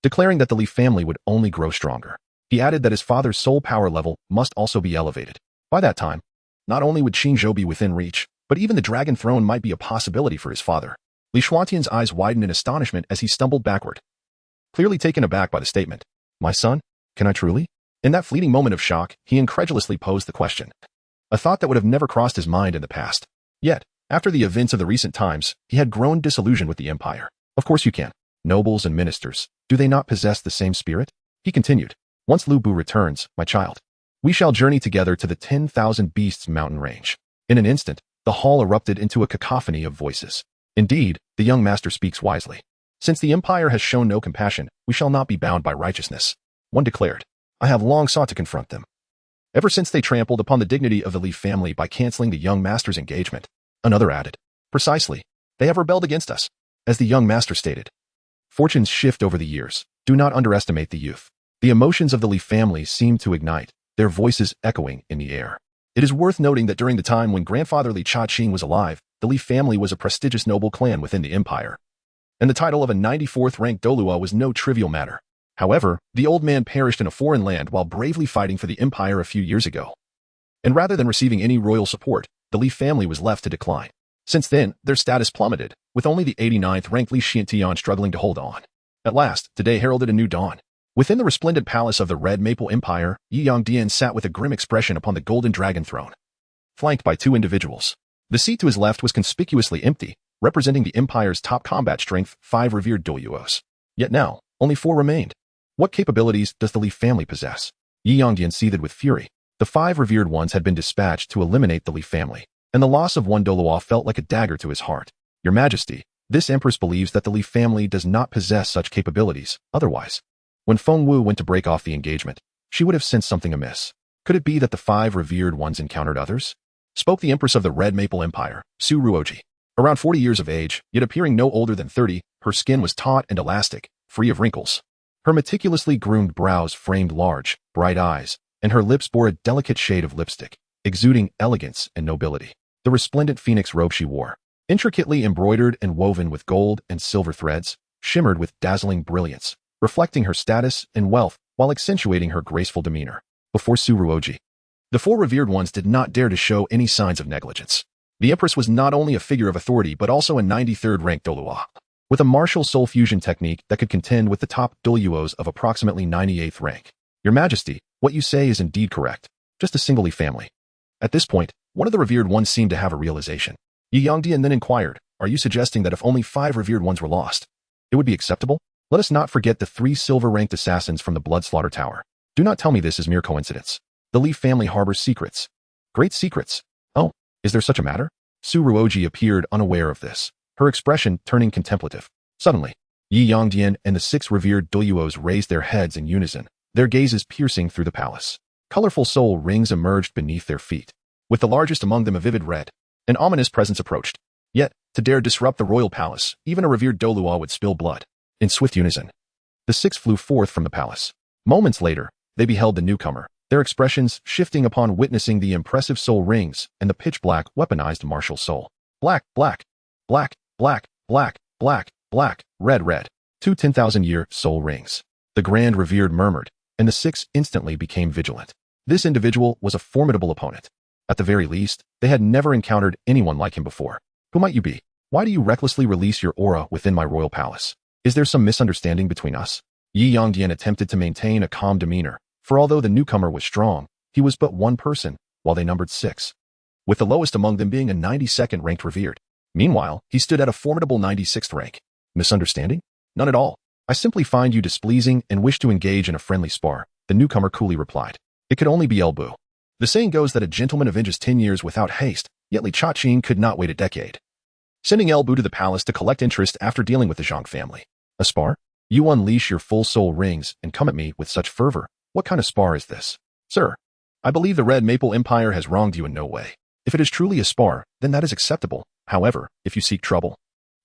declaring that the Li family would only grow stronger. He added that his father's soul power level must also be elevated. By that time, not only would Qingzhou be within reach, but even the dragon throne might be a possibility for his father. Li Shuatian's eyes widened in astonishment as he stumbled backward, clearly taken aback by the statement. My son? Can I truly? In that fleeting moment of shock, he incredulously posed the question. A thought that would have never crossed his mind in the past. Yet, after the events of the recent times, he had grown disillusioned with the empire. Of course you can. Nobles and ministers, do they not possess the same spirit? He continued. Once Lu Bu returns, my child, we shall journey together to the 10,000 Beasts mountain range. In an instant, the hall erupted into a cacophony of voices. Indeed, the young master speaks wisely. Since the empire has shown no compassion, we shall not be bound by righteousness. One declared. I have long sought to confront them. Ever since they trampled upon the dignity of the Li family by canceling the young master's engagement. Another added. Precisely. They have rebelled against us. As the young master stated. Fortunes shift over the years. Do not underestimate the youth. The emotions of the Li family seem to ignite, their voices echoing in the air. It is worth noting that during the time when grandfather Li Chaqing was alive, the Li family was a prestigious noble clan within the empire. And the title of a 94th ranked Douluo was no trivial matter. However, the old man perished in a foreign land while bravely fighting for the empire a few years ago. And rather than receiving any royal support, the Li family was left to decline. Since then, their status plummeted, with only the 89th ranked Li Xiantian struggling to hold on. At last, today heralded a new dawn. Within the resplendent palace of the Red Maple Empire, Yi Yongdian sat with a grim expression upon the golden dragon throne, flanked by two individuals. The seat to his left was conspicuously empty, representing the empire's top combat strength, 5 revered Douluos. Yet now, only 4 remained. What capabilities does the Li family possess? Yi Yongdian seethed with fury. The 5 revered ones had been dispatched to eliminate the Li family, and the loss of one Douluo felt like a dagger to his heart. Your Majesty, this empress believes that the Li family does not possess such capabilities, otherwise. When Feng Wu went to break off the engagement, she would have sensed something amiss. Could it be that the 5 revered ones encountered others? Spoke the empress of the Red Maple Empire, Su Ruoji. Around 40 years of age, yet appearing no older than 30, her skin was taut and elastic, free of wrinkles. Her meticulously groomed brows framed large, bright eyes, and her lips bore a delicate shade of lipstick, exuding elegance and nobility. The resplendent phoenix robe she wore, intricately embroidered and woven with gold and silver threads, shimmered with dazzling brilliance, reflecting her status and wealth while accentuating her graceful demeanor. Before Su Ruoji, the 4 revered ones did not dare to show any signs of negligence. The empress was not only a figure of authority but also a 93rd ranked Douluo, with a martial soul fusion technique that could contend with the top Douluos of approximately 98th rank. Your Majesty, what you say is indeed correct. Just a single Li family. At this point, one of the revered ones seemed to have a realization. Yi Yongdian then inquired, are you suggesting that if only 5 revered ones were lost, it would be acceptable? Let us not forget the 3 silver-ranked assassins from the Blood Slaughter Tower. Do not tell me this is mere coincidence. The Li family harbors secrets. Great secrets. Oh, is there such a matter? Su Ruoji appeared unaware of this, her expression turning contemplative. Suddenly, Yi Yongdian and the 6 revered Douluos raised their heads in unison, their gazes piercing through the palace. Colorful soul rings emerged beneath their feet, with the largest among them a vivid red. An ominous presence approached. Yet, to dare disrupt the royal palace, even a revered Douluo would spill blood. In swift unison, the 6 flew forth from the palace. Moments later, they beheld the newcomer, their expressions shifting upon witnessing the impressive soul rings and the pitch-black, weaponized martial soul. Black, black, black, black, black, black, black, red, red. 2 10,000-year soul rings. The grand revered murmured, and the 6 instantly became vigilant. This individual was a formidable opponent. At the very least, they had never encountered anyone like him before. Who might you be? Why do you recklessly release your aura within my royal palace? Is there some misunderstanding between us? Yi Yongdian attempted to maintain a calm demeanor, for although the newcomer was strong, he was but one person, while they numbered 6. With the lowest among them being a 92nd ranked revered. Meanwhile, he stood at a formidable 96th rank. Misunderstanding? None at all. I simply find you displeasing and wish to engage in a friendly spar, the newcomer coolly replied. It could only be elbow. The saying goes that a gentleman avenges 10 years without haste, yet Li Chaqing could not wait a decade. Sending Elbu to the palace to collect interest after dealing with the Zhang family. A spar? You unleash your full soul rings and come at me with such fervor. What kind of spar is this? Sir, I believe the Red Maple Empire has wronged you in no way. If it is truly a spar, then that is acceptable. However, if you seek trouble,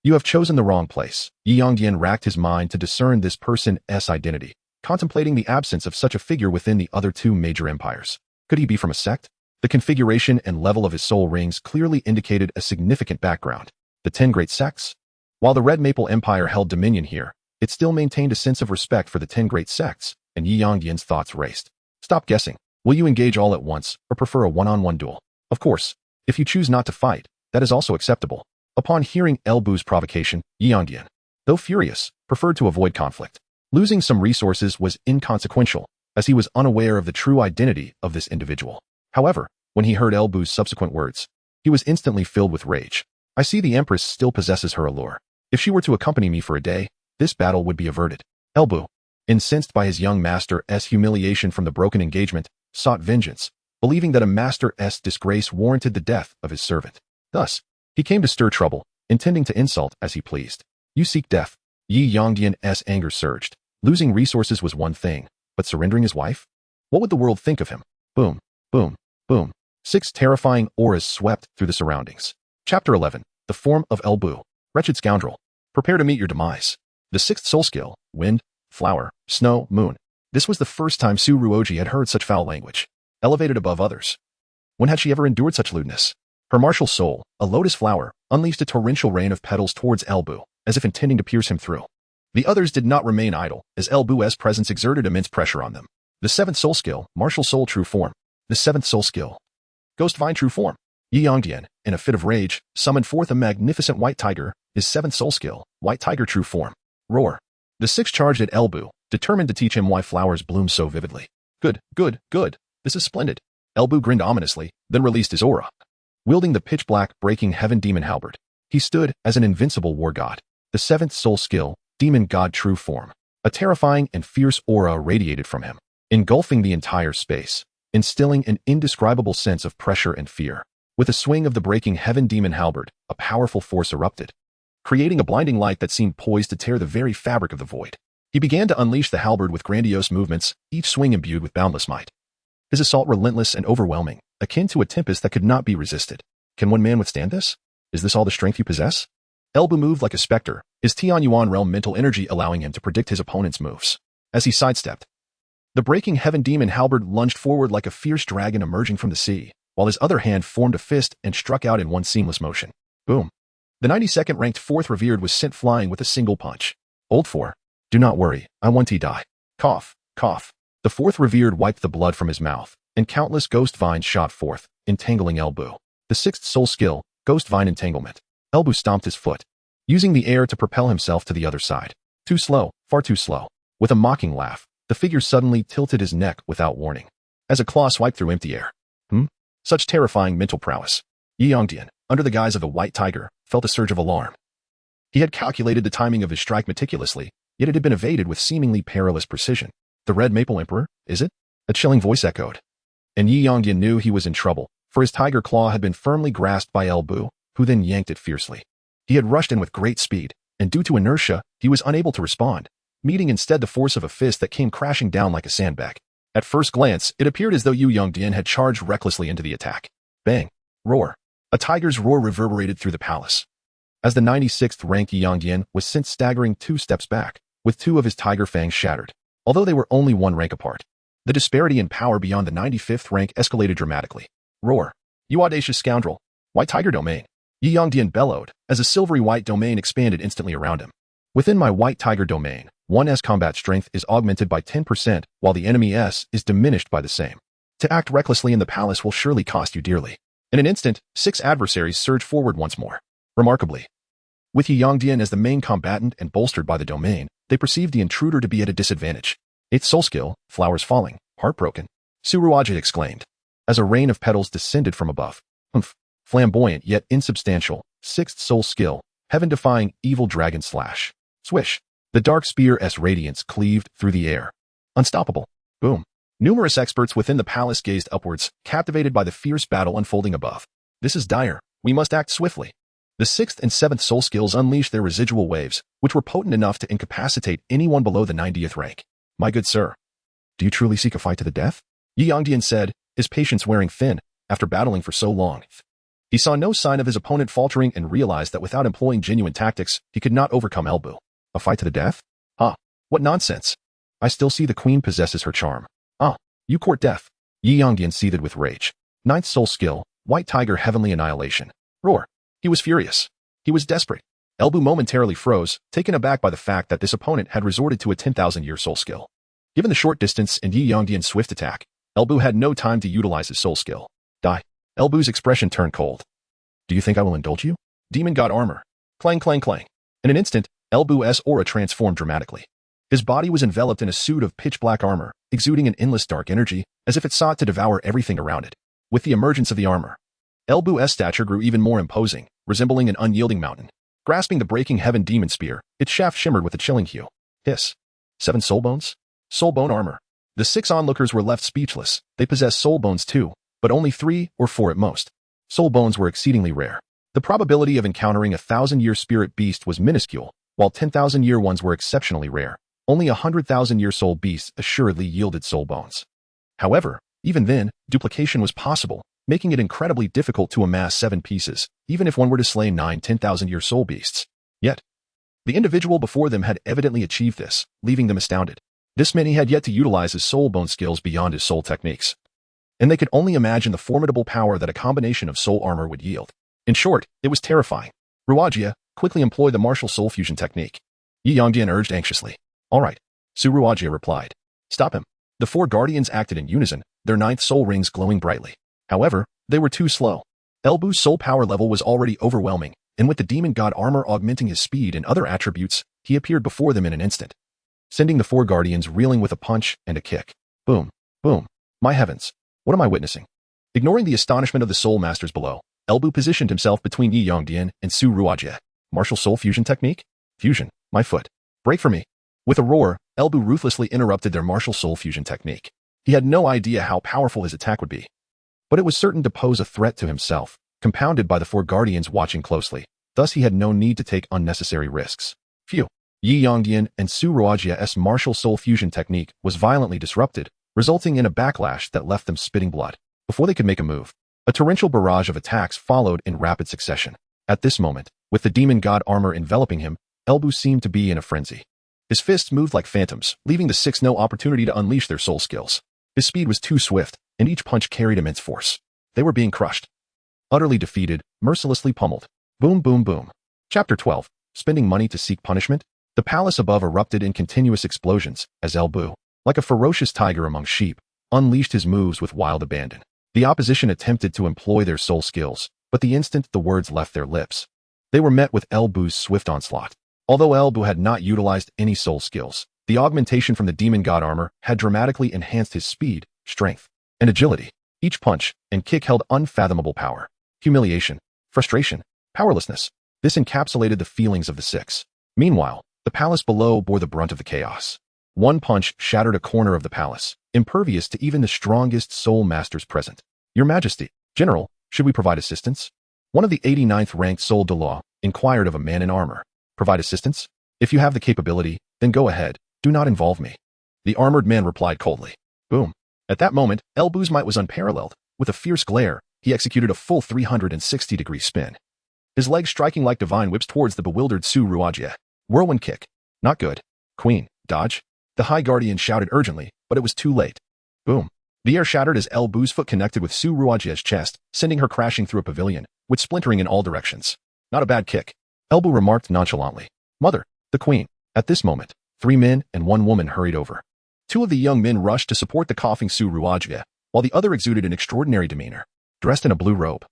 you have chosen the wrong place. Yi Yongdian racked his mind to discern this person's identity, contemplating the absence of such a figure within the other 2 major empires. Could he be from a sect? The configuration and level of his soul rings clearly indicated a significant background. The 10 great sects? While the Red Maple Empire held dominion here, it still maintained a sense of respect for the 10 great sects, and Yi Yongdian's thoughts raced. Stop guessing. Will you engage all at once, or prefer a one-on-one duel? Of course, if you choose not to fight, that is also acceptable. Upon hearing Elbu's provocation, Yi Yongdian, though furious, preferred to avoid conflict. Losing some resources was inconsequential, as he was unaware of the true identity of this individual. However, when he heard Elbu's subsequent words, he was instantly filled with rage. I see the Empress still possesses her allure. If she were to accompany me for a day, this battle would be averted. Elbu, incensed by his young master's humiliation from the broken engagement, sought vengeance, believing that a master's disgrace warranted the death of his servant. Thus, he came to stir trouble, intending to insult as he pleased. You seek death. Yi Yongdian's anger surged. Losing resources was one thing, but surrendering his wife? What would the world think of him? Boom, boom, boom. 6 terrifying auras swept through the surroundings. Chapter 11. The Form of Elbu. Wretched scoundrel. Prepare to meet your demise. The 6th soul skill, wind, flower, snow, moon. This was the first time Su Ruoji had heard such foul language, elevated above others. When had she ever endured such lewdness? Her martial soul, a lotus flower, unleashed a torrential rain of petals towards Elbu, as if intending to pierce him through. The others did not remain idle, as Elbu's presence exerted immense pressure on them. The 7th soul skill, martial soul true form. The 7th soul skill, ghost vine true form. Yi Yongdian, in a fit of rage, summoned forth a magnificent white tiger, his 7th soul skill, white tiger true form. Roar. The 6 charged at Elbu, determined to teach him why flowers bloom so vividly. Good, good, good. This is splendid. Elbu grinned ominously, then released his aura. Wielding the pitch-black, breaking heaven demon halberd, he stood as an invincible war god. The 7th soul skill, demon god true form. A terrifying and fierce aura radiated from him, engulfing the entire space, instilling an indescribable sense of pressure and fear. With a swing of the breaking heaven demon halberd, a powerful force erupted, creating a blinding light that seemed poised to tear the very fabric of the void. He began to unleash the halberd with grandiose movements, each swing imbued with boundless might. His assault relentless and overwhelming, akin to a tempest that could not be resisted. Can one man withstand this? Is this all the strength you possess? Elbu moved like a specter, his Tianyuan realm mental energy allowing him to predict his opponent's moves. As he sidestepped, the breaking heaven demon halberd lunged forward like a fierce dragon emerging from the sea, while his other hand formed a fist and struck out in one seamless motion. Boom. The 92nd ranked 4th revered was sent flying with a single punch. Old 4. Do not worry, I want to die. Cough, cough. The 4th revered wiped the blood from his mouth, and countless ghost vines shot forth, entangling Elbu. The 6th soul skill, ghost vine entanglement. Elbu stomped his foot, using the air to propel himself to the other side. Too slow, far too slow. With a mocking laugh, the figure suddenly tilted his neck without warning, as a claw swiped through empty air. Such terrifying mental prowess. Yi Yongdian, under the guise of a white tiger, felt a surge of alarm. He had calculated the timing of his strike meticulously, yet it had been evaded with seemingly perilous precision. The Red Maple Emperor, is it? A chilling voice echoed. And Yi Yongdian knew he was in trouble, for his tiger claw had been firmly grasped by Elbu, who then yanked it fiercely. He had rushed in with great speed, and due to inertia, he was unable to respond, meeting instead the force of a fist that came crashing down like a sandbag. At first glance, it appeared as though Yi Yongdian had charged recklessly into the attack. Bang! Roar! A tiger's roar reverberated through the palace, as the 96th ranked Yi Yongdian was sent staggering 2 steps back, with 2 of his tiger fangs shattered. Although they were only 1 rank apart, the disparity in power beyond the 95th rank escalated dramatically. Roar! You audacious scoundrel! White tiger domain! Yi Yongdian bellowed, as a silvery white domain expanded instantly around him. Within my white tiger domain, one's combat strength is augmented by 10%, while the enemy's is diminished by the same. To act recklessly in the palace will surely cost you dearly. In an instant, 6 adversaries surged forward once more. Remarkably, with Yi Yongdian as the main combatant and bolstered by the domain, they perceived the intruder to be at a disadvantage. 8th soul skill, flowers falling, heartbroken. Su Ruoji exclaimed, as a rain of petals descended from above. Flamboyant yet insubstantial, 6th soul skill, heaven-defying evil dragon slash. Swish. The dark spear's radiance cleaved through the air. Unstoppable. Boom. Numerous experts within the palace gazed upwards, captivated by the fierce battle unfolding above. This is dire. We must act swiftly. The 6th and 7th soul skills unleashed their residual waves, which were potent enough to incapacitate anyone below the 90th rank. My good sir, do you truly seek a fight to the death? Yi Yongdian said, his patience wearing thin, after battling for so long. He saw no sign of his opponent faltering and realized that without employing genuine tactics, he could not overcome Elbu. A fight to the death? What nonsense. I still see the queen possesses her charm. You court death. Yi Yongdian seethed with rage. 9th soul skill, white tiger heavenly annihilation. Roar. He was furious. He was desperate. Elbu momentarily froze, taken aback by the fact that this opponent had resorted to a 10,000-year soul skill. Given the short distance and Yi Yongdian's swift attack, Elbu had no time to utilize his soul skill. Die. Elbu's expression turned cold. Do you think I will indulge you? Demon God armor. Clang, clang, clang. In an instant, Elbu's aura transformed dramatically. His body was enveloped in a suit of pitch-black armor, exuding an endless dark energy, as if it sought to devour everything around it. With the emergence of the armor, Elbu's stature grew even more imposing, resembling an unyielding mountain. Grasping the breaking heaven demon spear, its shaft shimmered with a chilling hue. Hiss. 7 soul bones? Soul bone armor. The 6 onlookers were left speechless. They possessed soul bones too, but only 3 or 4 at most. Soul bones were exceedingly rare. The probability of encountering a 1,000-year spirit beast was minuscule, while 10,000-year ones were exceptionally rare. Only 100,000-year soul beasts assuredly yielded soul bones. However, even then, duplication was possible, making it incredibly difficult to amass 7 pieces, even if one were to slay 9 10,000-year soul beasts. Yet, the individual before them had evidently achieved this, leaving them astounded. This meant he had yet to utilize his soul bone skills beyond his soul techniques. And they could only imagine the formidable power that a combination of soul armor would yield. In short, it was terrifying. Ruajia quickly employed the martial soul fusion technique. Yi Yongdian urged anxiously. All right. Su Ruajia replied. Stop him. The 4 guardians acted in unison, their 9th soul rings glowing brightly. However, they were too slow. Elbu's soul power level was already overwhelming, and with the demon god armor augmenting his speed and other attributes, he appeared before them in an instant, sending the 4 guardians reeling with a punch and a kick. Boom. Boom. My heavens. What am I witnessing? Ignoring the astonishment of the soul masters below, Elbu positioned himself between Yi Yongdian and Su Ruajie. Martial soul fusion technique? Fusion. My foot. Break for me. With a roar, Elbu ruthlessly interrupted their martial soul fusion technique. He had no idea how powerful his attack would be, but it was certain to pose a threat to himself, compounded by the 4 guardians watching closely. Thus he had no need to take unnecessary risks. Phew. Yi Yongdian and Su Ruajie's martial soul fusion technique was violently disrupted, resulting in a backlash that left them spitting blood. Before they could make a move, a torrential barrage of attacks followed in rapid succession. At this moment, with the demon god armor enveloping him, Elbu seemed to be in a frenzy. His fists moved like phantoms, leaving the 6 no opportunity to unleash their soul skills. His speed was too swift, and each punch carried immense force. They were being crushed. Utterly defeated, mercilessly pummeled. Boom, boom, boom. Chapter 12. Spending money to seek punishment? The palace above erupted in continuous explosions, as Elbu, like a ferocious tiger among sheep, unleashed his moves with wild abandon. The opposition attempted to employ their soul skills, but the instant the words left their lips, they were met with Elbu's swift onslaught. Although Elbu had not utilized any soul skills, the augmentation from the demon god armor had dramatically enhanced his speed, strength, and agility. Each punch and kick held unfathomable power. Humiliation, frustration, powerlessness. This encapsulated the feelings of the 6. Meanwhile, the palace below bore the brunt of the chaos. One punch shattered a corner of the palace, impervious to even the strongest soul masters present. Your Majesty, General, should we provide assistance? One of the 89th ranked soul Douluo inquired of a man in armor. Provide assistance? If you have the capability, then go ahead. Do not involve me. The armored man replied coldly. Boom. At that moment, Elbu's might was unparalleled. With a fierce glare, he executed a full 360-degree spin, his legs striking like divine whips towards the bewildered Su Ruajie. Whirlwind kick. Not good. Queen, dodge. The High Guardian shouted urgently, but it was too late. Boom. The air shattered as Elbu's foot connected with Su Ruajie's chest, sending her crashing through a pavilion, with splintering in all directions. Not a bad kick. Elbu remarked nonchalantly. Mother, the queen. At this moment, 3 men and 1 woman hurried over. 2 of the young men rushed to support the coughing Su Ruajie, while the other exuded an extraordinary demeanor. Dressed in a blue robe,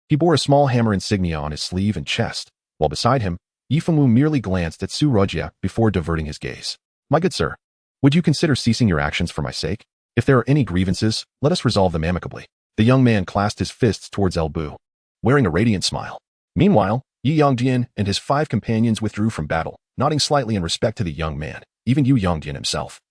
he bore a small hammer insignia on his sleeve and chest, while beside him, Yifumu merely glanced at Su Ruajie before diverting his gaze. My good sir, would you consider ceasing your actions for my sake? If there are any grievances, let us resolve them amicably. The young man clasped his fists towards Elbu, wearing a radiant smile. Meanwhile, Yi Yongdian and his 5 companions withdrew from battle, nodding slightly in respect to the young man, even Yi Yongdian himself,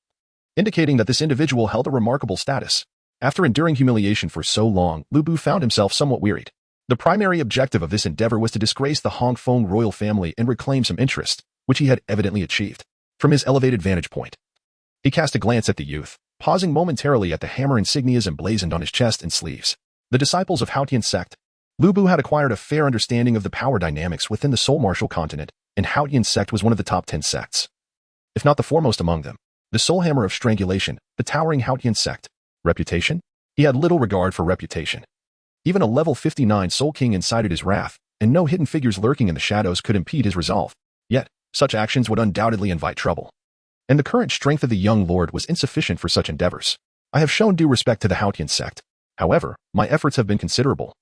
indicating that this individual held a remarkable status. After enduring humiliation for so long, Lu Bu found himself somewhat wearied. The primary objective of this endeavor was to disgrace the Hong Feng royal family and reclaim some interest, which he had evidently achieved. From his elevated vantage point, he cast a glance at the youth, pausing momentarily at the hammer insignias emblazoned on his chest and sleeves. The disciples of Haotian sect. Lu Bu had acquired a fair understanding of the power dynamics within the Soul Martial continent, and Haotian sect was one of the top 10 sects, if not the foremost among them. The Soul Hammer of Strangulation, the towering Haotian sect. Reputation? He had little regard for reputation. Even a level 59 Soul King incited his wrath, and no hidden figures lurking in the shadows could impede his resolve. Yet, such actions would undoubtedly invite trouble. And the current strength of the young lord was insufficient for such endeavors. I have shown due respect to the Haotian sect. However, my efforts have been considerable,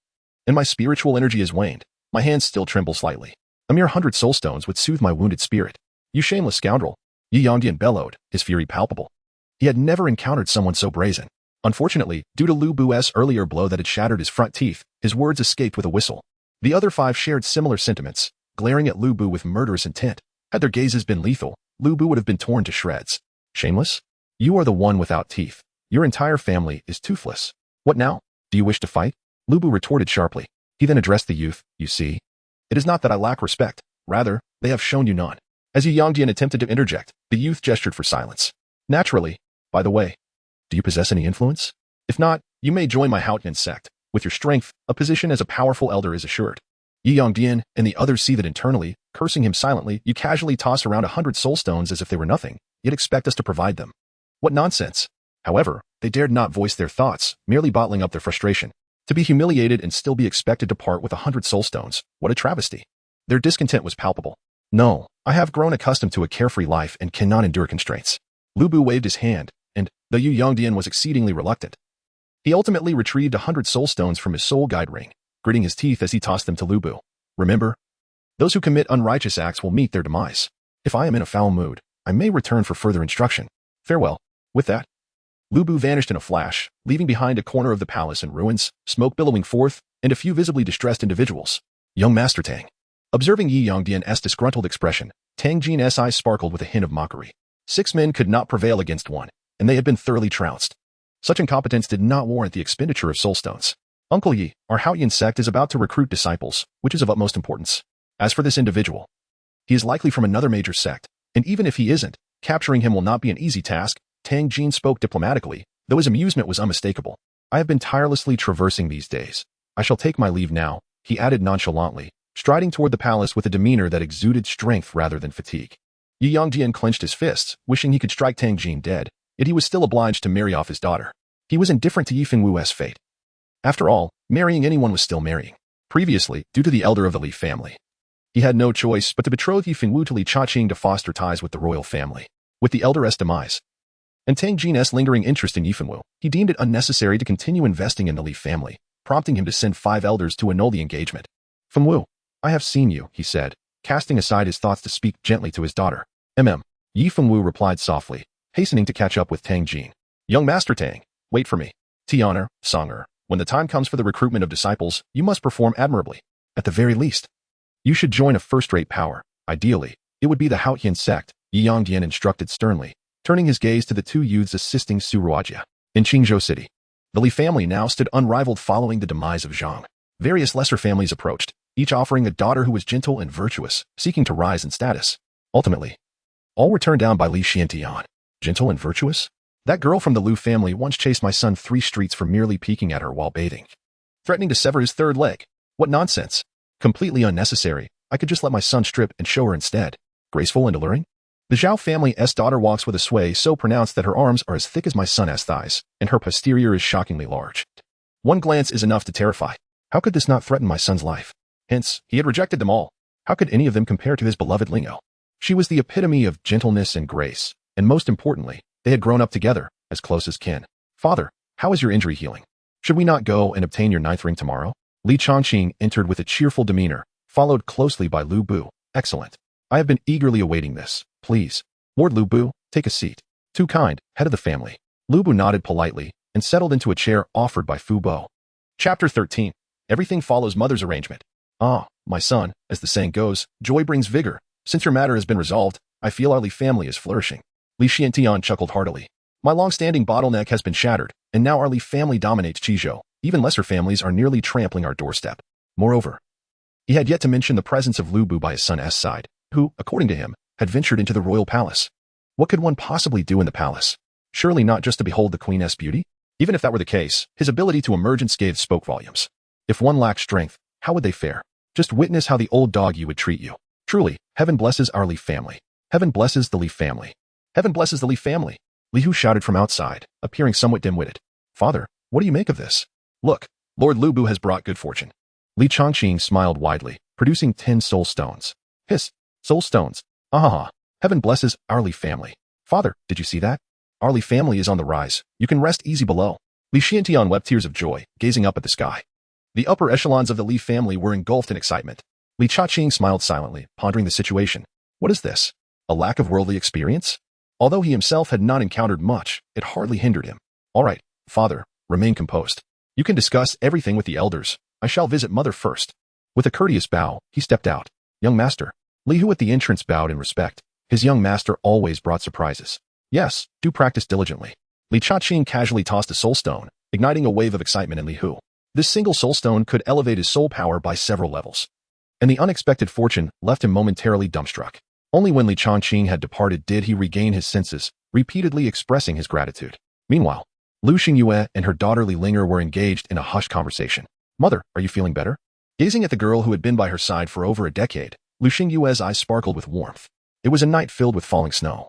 and my spiritual energy has waned. My hands still tremble slightly. A mere 100 soulstones would soothe my wounded spirit. You shameless scoundrel! Yi Yongdian bellowed, his fury palpable. He had never encountered someone so brazen. Unfortunately, due to Lu Bu's earlier blow that had shattered his front teeth, his words escaped with a whistle. The other 5 shared similar sentiments, glaring at Lu Bu with murderous intent. Had their gazes been lethal, Lu Bu would have been torn to shreds. Shameless? You are the one without teeth. Your entire family is toothless. What now? Do you wish to fight? Lu Bu retorted sharply. He then addressed the youth. You see? It is not that I lack respect. Rather, they have shown you none. As Yi Yongdian attempted to interject, the youth gestured for silence. Naturally. By the way, do you possess any influence? If not, you may join my Haotian sect. With your strength, a position as a powerful elder is assured. Yi Yongdian and the others see that internally, cursing him silently, you casually toss around 100 soulstones as if they were nothing, yet expect us to provide them. What nonsense! However, they dared not voice their thoughts, merely bottling up their frustration. To be humiliated and still be expected to part with 100 soulstones, what a travesty. Their discontent was palpable. No, I have grown accustomed to a carefree life and cannot endure constraints. Lu Bu waved his hand, and, though Yi Yongdian was exceedingly reluctant, he ultimately retrieved 100 soulstones from his soul guide ring, gritting his teeth as he tossed them to Lu Bu. Remember, those who commit unrighteous acts will meet their demise. If I am in a foul mood, I may return for further instruction. Farewell. With that, Lu Bu vanished in a flash, leaving behind a corner of the palace in ruins, smoke billowing forth, and a few visibly distressed individuals. Young Master Tang. Observing Yi Yongdian's disgruntled expression, Tang Jin's eyes sparkled with a hint of mockery. 6 men could not prevail against one, and they had been thoroughly trounced. Such incompetence did not warrant the expenditure of soulstones. Uncle Yi, our Haotian sect is about to recruit disciples, which is of utmost importance. As for this individual, he is likely from another major sect, and even if he isn't, capturing him will not be an easy task. Tang Jin spoke diplomatically, though his amusement was unmistakable. I have been tirelessly traversing these days. I shall take my leave now, he added nonchalantly, striding toward the palace with a demeanor that exuded strength rather than fatigue. Yi Yongdian clenched his fists, wishing he could strike Tang Jin dead, yet he was still obliged to marry off his daughter. He was indifferent to Yi Fengwu's fate. After all, marrying anyone was still marrying. Previously, due to the elder of the Li family, he had no choice but to betroth Yi Fengwu to Li Chaqing to foster ties with the royal family. With the elder's demise, and Tang Jin's lingering interest in Yi Fengwu, he deemed it unnecessary to continue investing in the Li family, prompting him to send 5 elders to annul the engagement. Fengwu, I have seen you, he said, casting aside his thoughts to speak gently to his daughter. Yi Fengwu replied softly, hastening to catch up with Tang Jin. Young Master Tang, wait for me. Tianer, Songer, when the time comes for the recruitment of disciples, you must perform admirably. At the very least, you should join a first-rate power. Ideally, it would be the Haotian sect, Yi Yongdian instructed sternly, turning his gaze to the 2 youths assisting Su Ruojia. In Qingzhou City, the Li family now stood unrivaled following the demise of Zhang. Various lesser families approached, each offering a daughter who was gentle and virtuous, seeking to rise in status. Ultimately, all were turned down by Li Xiantian. Gentle and virtuous? That girl from the Lu family once chased my son 3 streets for merely peeking at her while bathing, threatening to sever his 3rd leg. What nonsense. Completely unnecessary. I could just let my son strip and show her instead. Graceful and alluring? The Zhao family's daughter walks with a sway so pronounced that her arms are as thick as my son's thighs, and her posterior is shockingly large. One glance is enough to terrify. How could this not threaten my son's life? Hence, he had rejected them all. How could any of them compare to his beloved Linger? She was the epitome of gentleness and grace, and most importantly, they had grown up together, as close as kin. Father, how is your injury healing? Should we not go and obtain your 9th ring tomorrow? Li Chaqing entered with a cheerful demeanor, followed closely by Lu Bu. Excellent. I have been eagerly awaiting this. Please. Lord Lu Bu, take a seat. Too kind, head of the family. Lu Bu nodded politely and settled into a chair offered by Fu Bo. Chapter 13. Everything follows mother's arrangement. Ah, my son, as the saying goes, joy brings vigor. Since your matter has been resolved, I feel our Li family is flourishing. Li Xiantian chuckled heartily. My long-standing bottleneck has been shattered, and now our Li family dominates Qizhou. Even lesser families are nearly trampling our doorstep. Moreover, he had yet to mention the presence of Lu Bu by his son's side, who, according to him, had ventured into the royal palace. What could one possibly do in the palace? Surely not just to behold the queen's beauty? Even if that were the case, his ability to emerge unscathed spoke volumes. If one lacked strength, how would they fare? Just witness how the old dog you would treat you. Truly, heaven blesses our Li family. Heaven blesses the Li family. Heaven blesses the Li family. Li Hu shouted from outside, appearing somewhat dim-witted. Father, what do you make of this? Look, Lord Lu Bu has brought good fortune. Li Chaqing smiled widely, producing 10 soul stones. Hiss, soul stones. Heaven blesses our Li family. Father, did you see that? Our Li family is on the rise. You can rest easy below. Li Xiantian wept tears of joy, gazing up at the sky. The upper echelons of the Li family were engulfed in excitement. Li Chaqing smiled silently, pondering the situation. What is this? A lack of worldly experience? Although he himself had not encountered much, it hardly hindered him. All right, father, remain composed. You can discuss everything with the elders. I shall visit mother first. With a courteous bow, he stepped out. Young master. Li Hu at the entrance bowed in respect. His young master always brought surprises. Yes, do practice diligently. Li Chaqing casually tossed a soul stone, igniting a wave of excitement in Li Hu. This single soul stone could elevate his soul power by several levels. And the unexpected fortune left him momentarily dumbstruck. Only when Li Chaqing had departed did he regain his senses, repeatedly expressing his gratitude. Meanwhile, Lu Xingyue and her daughter Li Linger were engaged in a hushed conversation. Mother, are you feeling better? Gazing at the girl who had been by her side for over a decade, Lu Xingyue's eyes sparkled with warmth. It was a night filled with falling snow.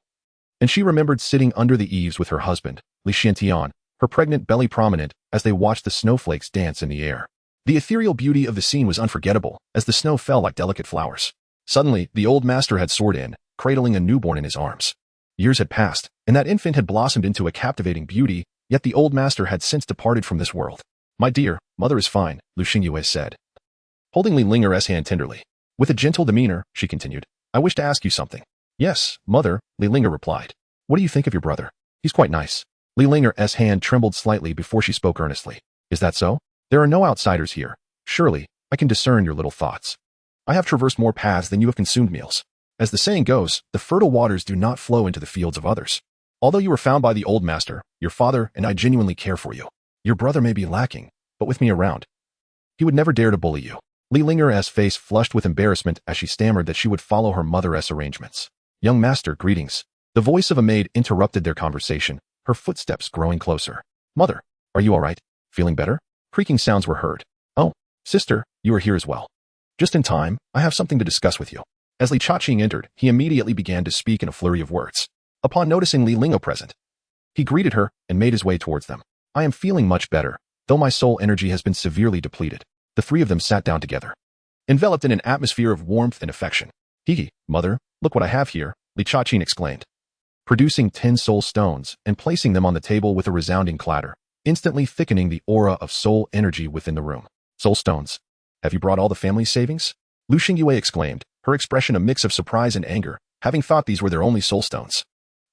And she remembered sitting under the eaves with her husband, Li Xiantian, her pregnant belly prominent, as they watched the snowflakes dance in the air. The ethereal beauty of the scene was unforgettable, as the snow fell like delicate flowers. Suddenly, the old master had soared in, cradling a newborn in his arms. Years had passed, and that infant had blossomed into a captivating beauty, yet the old master had since departed from this world. My dear, mother is fine, Lu Xingyue said, holding Li Linger's hand tenderly. With a gentle demeanor, she continued, I wish to ask you something. Yes, mother, Li Linger replied. What do you think of your brother? He's quite nice. Li Linger's hand trembled slightly before she spoke earnestly. Is that so? There are no outsiders here. Surely, I can discern your little thoughts. I have traversed more paths than you have consumed meals. As the saying goes, the fertile waters do not flow into the fields of others. Although you were found by the old master, your father and I genuinely care for you. Your brother may be lacking, but with me around, he would never dare to bully you. Li Linger's face flushed with embarrassment as she stammered that she would follow her mother's arrangements. Young master, greetings. The voice of a maid interrupted their conversation, her footsteps growing closer. Mother, are you all right? Feeling better? Creaking sounds were heard. Oh, sister, you are here as well. Just in time, I have something to discuss with you. As Li Chaqing entered, he immediately began to speak in a flurry of words. Upon noticing Li Lingo present, he greeted her and made his way towards them. I am feeling much better, though my soul energy has been severely depleted. The three of them sat down together, enveloped in an atmosphere of warmth and affection. Higi, mother, look what I have here, Li Chaqing exclaimed, producing 10 soul stones and placing them on the table with a resounding clatter, instantly thickening the aura of soul energy within the room. Soul stones. Have you brought all the family's savings? Lu Xingyue exclaimed, her expression a mix of surprise and anger, having thought these were their only soul stones.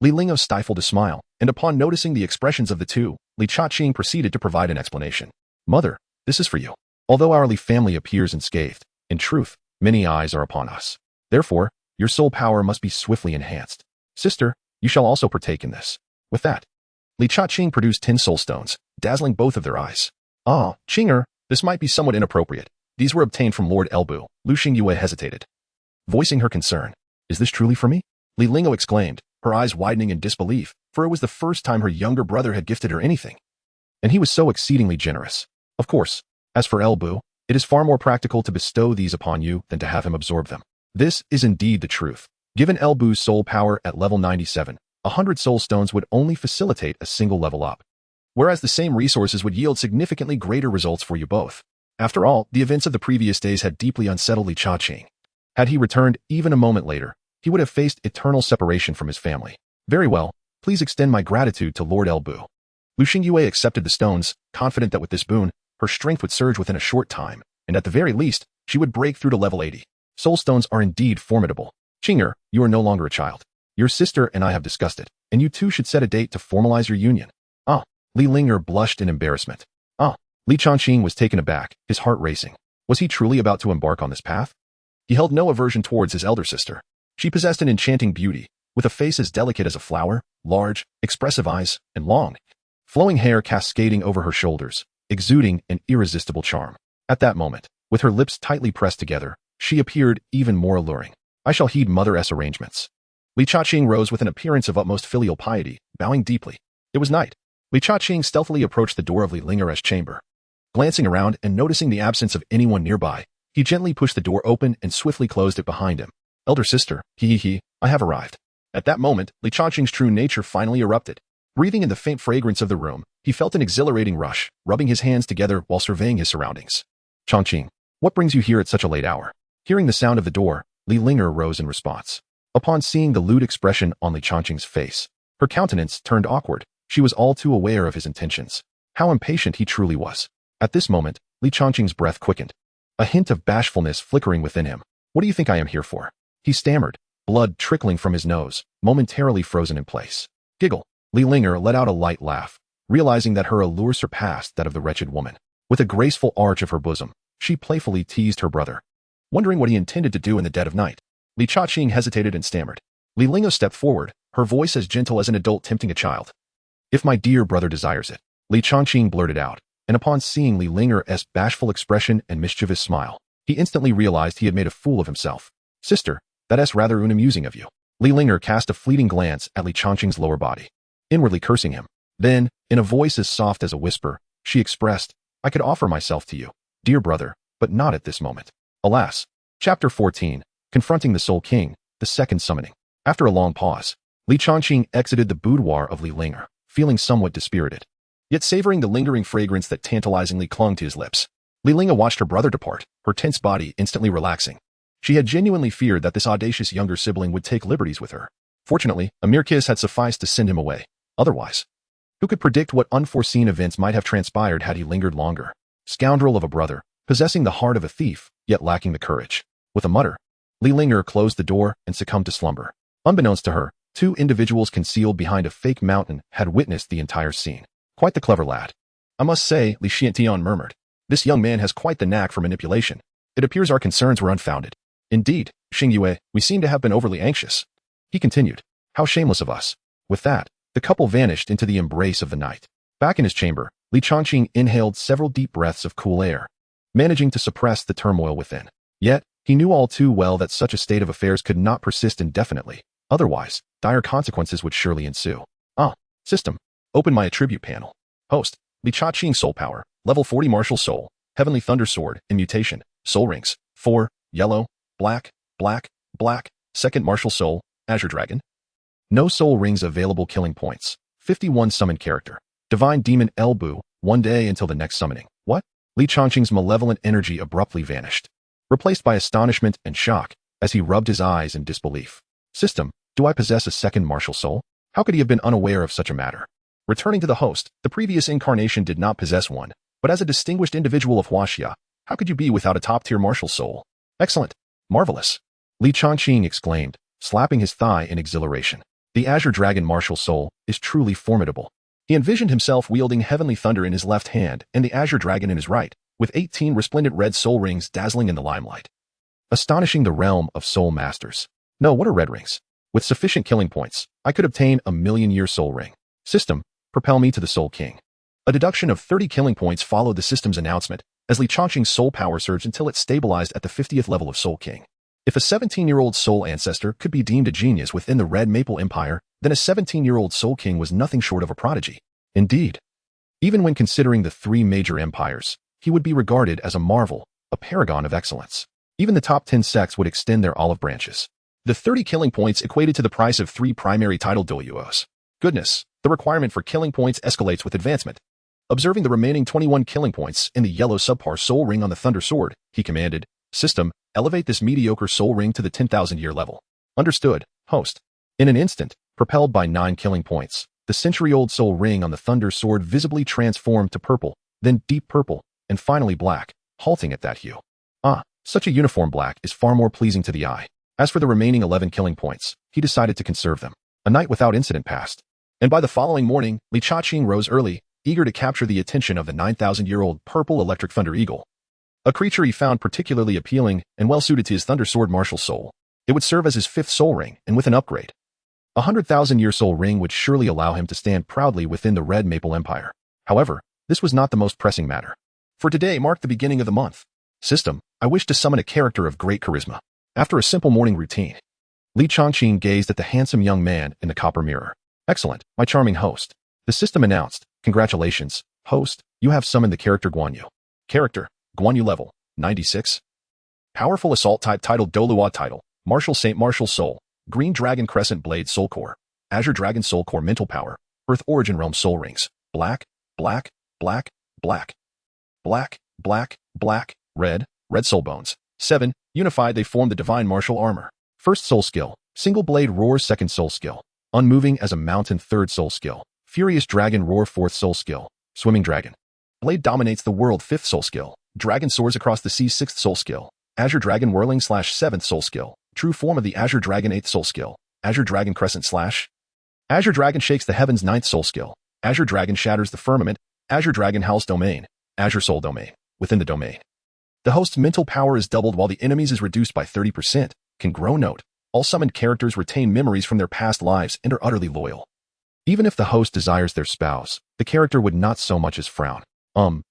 Li Lingo stifled a smile, and upon noticing the expressions of the two, Li Chaqing proceeded to provide an explanation. Mother, this is for you. Although our Li family appears unscathed, in truth, many eyes are upon us. Therefore, your soul power must be swiftly enhanced. Sister, you shall also partake in this. With that, Li Chaqing produced 10 soul stones, dazzling both of their eyes. Ah, Qinger, this might be somewhat inappropriate. These were obtained from Lord Elbu. Lu Xingyue hesitated, voicing her concern. Is this truly for me? Li Lingo exclaimed, her eyes widening in disbelief, for it was the first time her younger brother had gifted her anything. And he was so exceedingly generous. Of course, as for Elbu, it is far more practical to bestow these upon you than to have him absorb them. This is indeed the truth. Given Elbu's soul power at level 97, 100 soul stones would only facilitate a single level up, whereas the same resources would yield significantly greater results for you both. After all, the events of the previous days had deeply unsettled Li Chaqing. Had he returned even a moment later, he would have faced eternal separation from his family. Very well, please extend my gratitude to Lord Elbu. Lu Xingyue accepted the stones, confident that with this boon, her strength would surge within a short time, and at the very least, she would break through to level 80. Soul stones are indeed formidable. Qinger, you are no longer a child. Your sister and I have discussed it, and you two should set a date to formalize your union. Ah, Li Linger blushed in embarrassment. Ah, Li Chaqing was taken aback, his heart racing. Was he truly about to embark on this path? He held no aversion towards his elder sister. She possessed an enchanting beauty, with a face as delicate as a flower, large, expressive eyes, and long, flowing hair cascading over her shoulders, exuding an irresistible charm. At that moment, with her lips tightly pressed together, she appeared even more alluring. I shall heed mother's arrangements. Li Chaqing rose with an appearance of utmost filial piety, bowing deeply. It was night. Li Chaqing stealthily approached the door of Li Linger's chamber. Glancing around and noticing the absence of anyone nearby, he gently pushed the door open and swiftly closed it behind him. Elder sister, I have arrived. At that moment, Li Chaqing's true nature finally erupted. Breathing in the faint fragrance of the room, he felt an exhilarating rush, rubbing his hands together while surveying his surroundings. Changqing, what brings you here at such a late hour? Hearing the sound of the door, Li Linger rose in response. Upon seeing the lewd expression on Li Changqing's face, Her countenance turned awkward. She was all too aware of his intentions. How impatient he truly was. At this moment, Li Changqing's breath quickened. A hint of bashfulness flickering within him. What do you think I am here for? He stammered, blood trickling from his nose, momentarily frozen in place. Giggle. Li Linger let out a light laugh, realizing that her allure surpassed that of the wretched woman. With a graceful arch of her bosom, she playfully teased her brother. Wondering what he intended to do in the dead of night, Li Changqing hesitated and stammered. Li Linger stepped forward, her voice as gentle as an adult tempting a child. If my dear brother desires it, Li Changqing blurted out, and upon seeing Li Linger's bashful expression and mischievous smile, he instantly realized he had made a fool of himself. Sister, that's rather unamusing of you. Li Linger cast a fleeting glance at Li Changqing's lower body, inwardly cursing him. Then, in a voice as soft as a whisper, she expressed, I could offer myself to you, dear brother, but not at this moment. Alas. Chapter 14, Confronting the Soul King, the Second Summoning. After a long pause, Li Changqing exited the boudoir of Li Linger, feeling somewhat dispirited, yet savoring the lingering fragrance that tantalizingly clung to his lips. Li Linger watched her brother depart, her tense body instantly relaxing. She had genuinely feared that this audacious younger sibling would take liberties with her. Fortunately, a mere kiss had sufficed to send him away. Otherwise, who could predict what unforeseen events might have transpired had he lingered longer? Scoundrel of a brother, possessing the heart of a thief, yet lacking the courage. With a mutter, Li Linger closed the door and succumbed to slumber. Unbeknownst to her, two individuals concealed behind a fake mountain had witnessed the entire scene. Quite the clever lad. I must say, Li Xiantian murmured. This young man has quite the knack for manipulation. It appears our concerns were unfounded. Indeed, Xingyue, we seem to have been overly anxious. He continued. How shameless of us. With that, the couple vanished into the embrace of the night. Back in his chamber, Li Changqing inhaled several deep breaths of cool air, managing to suppress the turmoil within. Yet, he knew all too well that such a state of affairs could not persist indefinitely. Otherwise, dire consequences would surely ensue. System. Open my attribute panel. Host. Li Changqing Soul Power. Level 40 Martial Soul. Heavenly Thunder Sword. Immutation. Soul Rings. 4. Yellow. Black. Black. Black. Second Martial Soul. Azure Dragon. No soul rings available. Killing points. 51 Summon Character. Divine Demon Elbu. 1 day until the next summoning. What? Li Changqing's malevolent energy abruptly vanished, replaced by astonishment and shock as he rubbed his eyes in disbelief. System. Do I possess a second martial soul? How could he have been unaware of such a matter? Returning to the host, the previous incarnation did not possess one, but as a distinguished individual of Huaxia, how could you be without a top-tier martial soul? Excellent. Marvelous. Li Changqing exclaimed, slapping his thigh in exhilaration. The Azure Dragon martial soul is truly formidable. He envisioned himself wielding heavenly thunder in his left hand and the Azure Dragon in his right, with 18 resplendent red soul rings dazzling in the limelight. Astonishing the realm of soul masters. No, what are red rings? With sufficient killing points, I could obtain a million-year soul ring. System. Propel me to the Soul King. A deduction of 30 killing points followed the system's announcement, as Li Changqing's soul power surged until it stabilized at the 50th level of Soul King. If a 17-year-old soul ancestor could be deemed a genius within the Red Maple Empire, then a 17-year-old Soul King was nothing short of a prodigy. Indeed, even when considering the three major empires, he would be regarded as a marvel, a paragon of excellence. Even the top 10 sects would extend their olive branches. The 30 killing points equated to the price of 3 primary title Douluos. Goodness, the requirement for killing points escalates with advancement. Observing the remaining 21 killing points in the yellow subpar soul ring on the Thunder Sword, he commanded, System, elevate this mediocre soul ring to the 10,000-year level. Understood, host. In an instant, propelled by 9 killing points, the century-old soul ring on the Thunder Sword visibly transformed to purple, then deep purple, and finally black, halting at that hue. Such a uniform black is far more pleasing to the eye. As for the remaining 11 killing points, he decided to conserve them. A night without incident passed, and by the following morning, Li Changqing rose early, eager to capture the attention of the 9,000-year-old purple electric thunder eagle, a creature he found particularly appealing and well-suited to his Thunder Sword martial soul. It would serve as his 5th soul ring, and with an upgrade, a 100,000-year soul ring would surely allow him to stand proudly within the Red Maple Empire. However, this was not the most pressing matter. For today marked the beginning of the month. System, I wish to summon a character of great charisma. After a simple morning routine, Li Changqing gazed at the handsome young man in the copper mirror. Excellent, my charming host. The system announced, Congratulations, host, you have summoned the character Guanyu. Character, Guanyu level, 96. Powerful assault type titled Douluo title, Martial Saint Martial Soul, Green Dragon Crescent Blade Soul Core, Azure Dragon Soul Core Mental Power, Earth Origin Realm Soul Rings, Black, Black, Black, Black, Black, Black, Black, Red, Red Soul Bones. 7. Unified they form the Divine Martial Armor. First Soul Skill, Single Blade Roar. Second Soul Skill, Unmoving as a mountain, 3rd soul skill. Furious dragon roar, 4th soul skill. Swimming dragon. Blade dominates the world, 5th soul skill. Dragon soars across the sea, 6th soul skill. Azure dragon whirling / 7th soul skill. True form of the Azure dragon, 8th soul skill. Azure dragon crescent / Azure dragon shakes the heavens, 9th soul skill. Azure dragon shatters the firmament. Azure dragon howls domain. Azure soul domain. Within the domain, the host's mental power is doubled while the enemy's is reduced by 30%. Can grow. Note: all summoned characters retain memories from their past lives and are utterly loyal. Even if the host desires their spouse, the character would not so much as frown.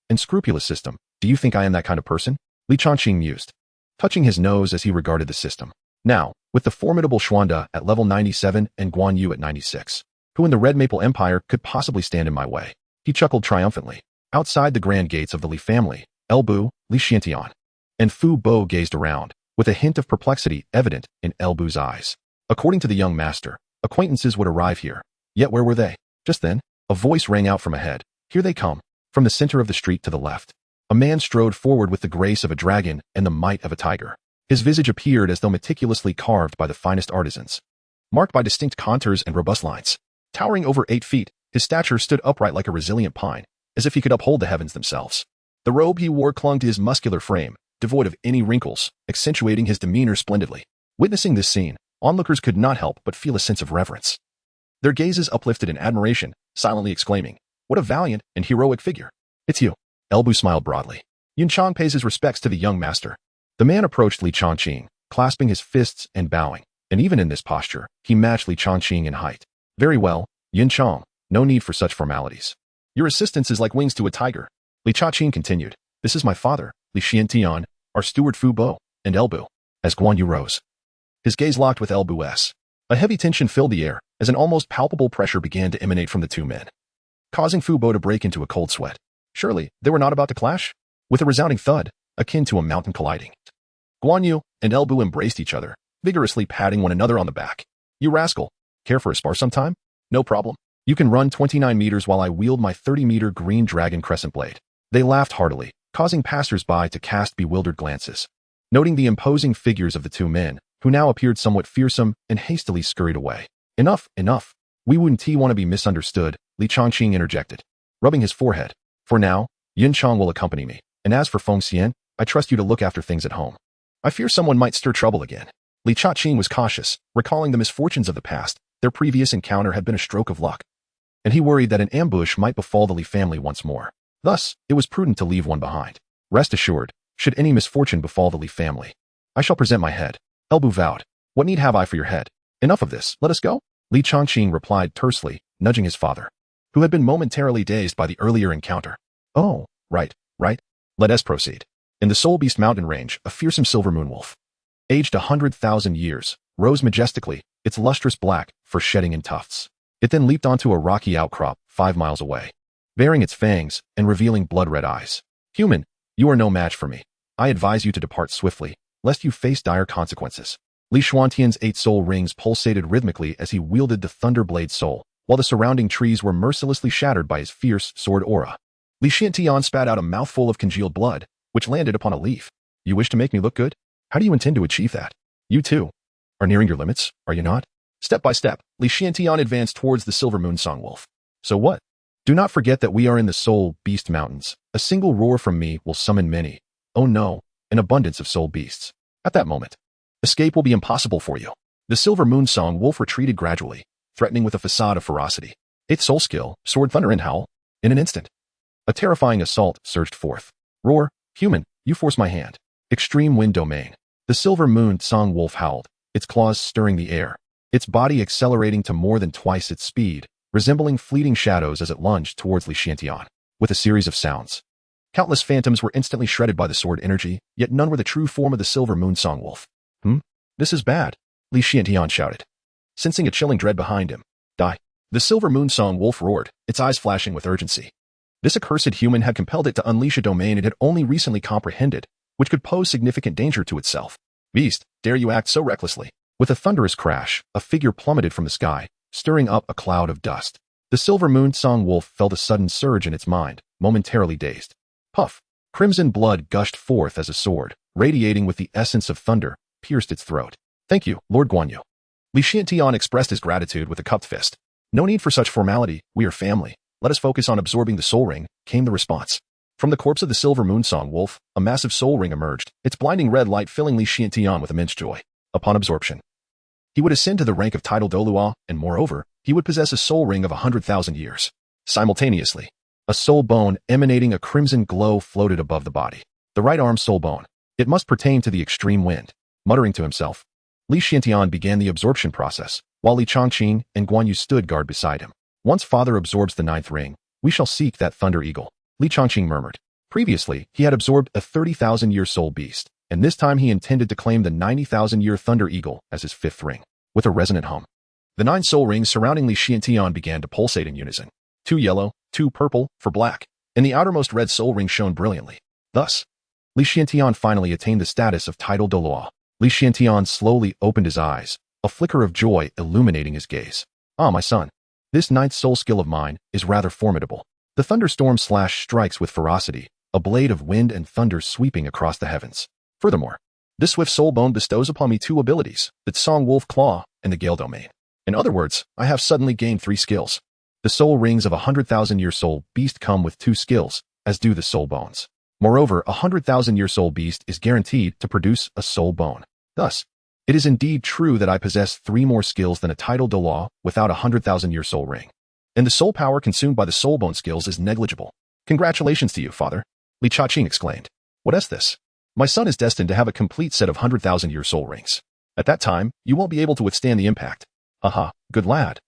Unscrupulous system. Do you think I am that kind of person? Li Changqing mused, touching his nose as he regarded the system. Now, with the formidable Xuanda at level 97 and Guan Yu at 96, who in the Red Maple Empire could possibly stand in my way? He chuckled triumphantly. Outside the grand gates of the Li family, El Bu, Li Xiantian, and Fu Bo gazed around, with a hint of perplexity evident in El Bu's eyes. According to the young master, acquaintances would arrive here. Yet where were they? Just then, a voice rang out from ahead. Here they come. From the center of the street to the left, a man strode forward with the grace of a dragon and the might of a tiger. His visage appeared as though meticulously carved by the finest artisans, marked by distinct contours and robust lines. Towering over 8 feet, his stature stood upright like a resilient pine, as if he could uphold the heavens themselves. The robe he wore clung to his muscular frame, devoid of any wrinkles, accentuating his demeanor splendidly. Witnessing this scene, onlookers could not help but feel a sense of reverence. Their gazes uplifted in admiration, silently exclaiming, "What a valiant and heroic figure!" "It's you." El Bu smiled broadly. Yun Chang pays his respects to the young master. The man approached Li Changqing, clasping his fists and bowing, and even in this posture, he matched Li Changqing in height. "Very well, Yun Chang, no need for such formalities. Your assistance is like wings to a tiger." Li Changqing continued, "This is my father, Li Xiantian, our steward Fu Bo, and El Bu." As Guan Yu rose, his gaze locked with El Bu's. A heavy tension filled the air as an almost palpable pressure began to emanate from the two men, causing Fu Bo to break into a cold sweat. Surely, they were not about to clash? With a resounding thud, akin to a mountain colliding, Guan Yu and El Bu embraced each other, vigorously patting one another on the back. "You rascal, care for a spar sometime? No problem. You can run 29 meters while I wield my 30-meter green dragon crescent blade." They laughed heartily, causing passers-by to cast bewildered glances. Noting the imposing figures of the two men, who now appeared somewhat fearsome and hastily scurried away. "Enough, enough. We wouldn't want to be misunderstood," Li Changqing interjected, rubbing his forehead. "For now, Yun Chang will accompany me, and as for Feng Xian, I trust you to look after things at home. I fear someone might stir trouble again." Li Changqing was cautious, recalling the misfortunes of the past. Their previous encounter had been a stroke of luck, and he worried that an ambush might befall the Li family once more. Thus, it was prudent to leave one behind. Rest assured, should any misfortune befall the Li family, I shall present my head. El Bu vowed. "What need have I for your head? Enough of this, let us go." Li Changqing replied tersely, nudging his father, who had been momentarily dazed by the earlier encounter. "Oh, right. Let us proceed." In the Soul Beast mountain range, a fearsome silver moon wolf, aged 100,000 years, rose majestically, its lustrous black fur shedding in tufts. It then leaped onto a rocky outcrop 5 miles away, baring its fangs and revealing blood-red eyes. "Human, you are no match for me. I advise you to depart swiftly, lest you face dire consequences." Li Xuantian's 8 soul rings pulsated rhythmically as he wielded the Thunderblade soul, while the surrounding trees were mercilessly shattered by his fierce sword aura. Li Xiantian spat out a mouthful of congealed blood, which landed upon a leaf. "You wish to make me look good? How do you intend to achieve that? You too are nearing your limits, are you not?" Step by step, Li Xiantian advanced towards the Silver Moon Song Wolf. "So what? Do not forget that we are in the Soul Beast Mountains. A single roar from me will summon many. Oh no, an abundance of soul beasts. At that moment, escape will be impossible for you." The Silver Moon Song Wolf retreated gradually, threatening with a facade of ferocity. 8th soul skill, Sword Thunder and Howl. In an instant, a terrifying assault surged forth. "Roar, human, you force my hand." Extreme Wind Domain. The Silver Moon Song Wolf howled, its claws stirring the air, its body accelerating to more than twice its speed, resembling fleeting shadows as it lunged towards Li Xiantian. With a series of sounds, countless phantoms were instantly shredded by the sword energy, yet none were the true form of the Silver Moon Song Wolf. This is bad," Li Xiantian shouted, sensing a chilling dread behind him. "Die." The Silver Moon Song Wolf roared, its eyes flashing with urgency. This accursed human had compelled it to unleash a domain it had only recently comprehended, which could pose significant danger to itself. "Beast, dare you act so recklessly?" With a thunderous crash, a figure plummeted from the sky, stirring up a cloud of dust. The Silver Moon Song Wolf felt a sudden surge in its mind, momentarily dazed. Puff! Crimson blood gushed forth as a sword, radiating with the essence of thunder, pierced its throat. "Thank you, Lord Guan Yu." Li Xiantian expressed his gratitude with a cupped fist. No need for such formality, we are family. Let us focus on absorbing the soul ring, came the response. From the corpse of the silver moonsong wolf, a massive soul ring emerged, its blinding red light filling Li Xiantian with immense joy. Upon absorption, he would ascend to the rank of title Douluo, and moreover, he would possess a soul ring of 100,000 years. Simultaneously, a soul bone emanating a crimson glow floated above the body. The right arm soul bone. It must pertain to the extreme wind. Muttering to himself, Li Xiantian began the absorption process, while Li Chongqing and Guan Yu stood guard beside him. Once father absorbs the ninth ring, we shall seek that thunder eagle, Li Chongqing murmured. Previously, he had absorbed a 30,000-year soul beast, and this time he intended to claim the 90,000-year thunder eagle as his fifth ring. With a resonant hum, the 9 soul rings surrounding Li Xiantian began to pulsate in unison. 2 yellow, 2 purple, for black, and the outermost red soul ring shone brilliantly. Thus, Li Xiantian finally attained the status of title Douluo. Li Xiantian slowly opened his eyes, a flicker of joy illuminating his gaze. Ah, my son, this 9th soul skill of mine is rather formidable. The thunderstorm slash strikes with ferocity, a blade of wind and thunder sweeping across the heavens. Furthermore, this swift soul bone bestows upon me 2 abilities, the Song Wolf Claw and the Gale Domain. In other words, I have suddenly gained 3 skills. The soul rings of a 100,000-year soul beast come with 2 skills, as do the soul bones. Moreover, a 100,000-year soul beast is guaranteed to produce a soul bone. Thus, it is indeed true that I possess 3 more skills than a title Douluo without a 100,000-year soul ring. And the soul power consumed by the soul bone skills is negligible. Congratulations to you, father, Li Chongqing exclaimed. What is this? My son is destined to have a complete set of 100,000-year soul rings. At that time, you won't be able to withstand the impact. Aha, good lad.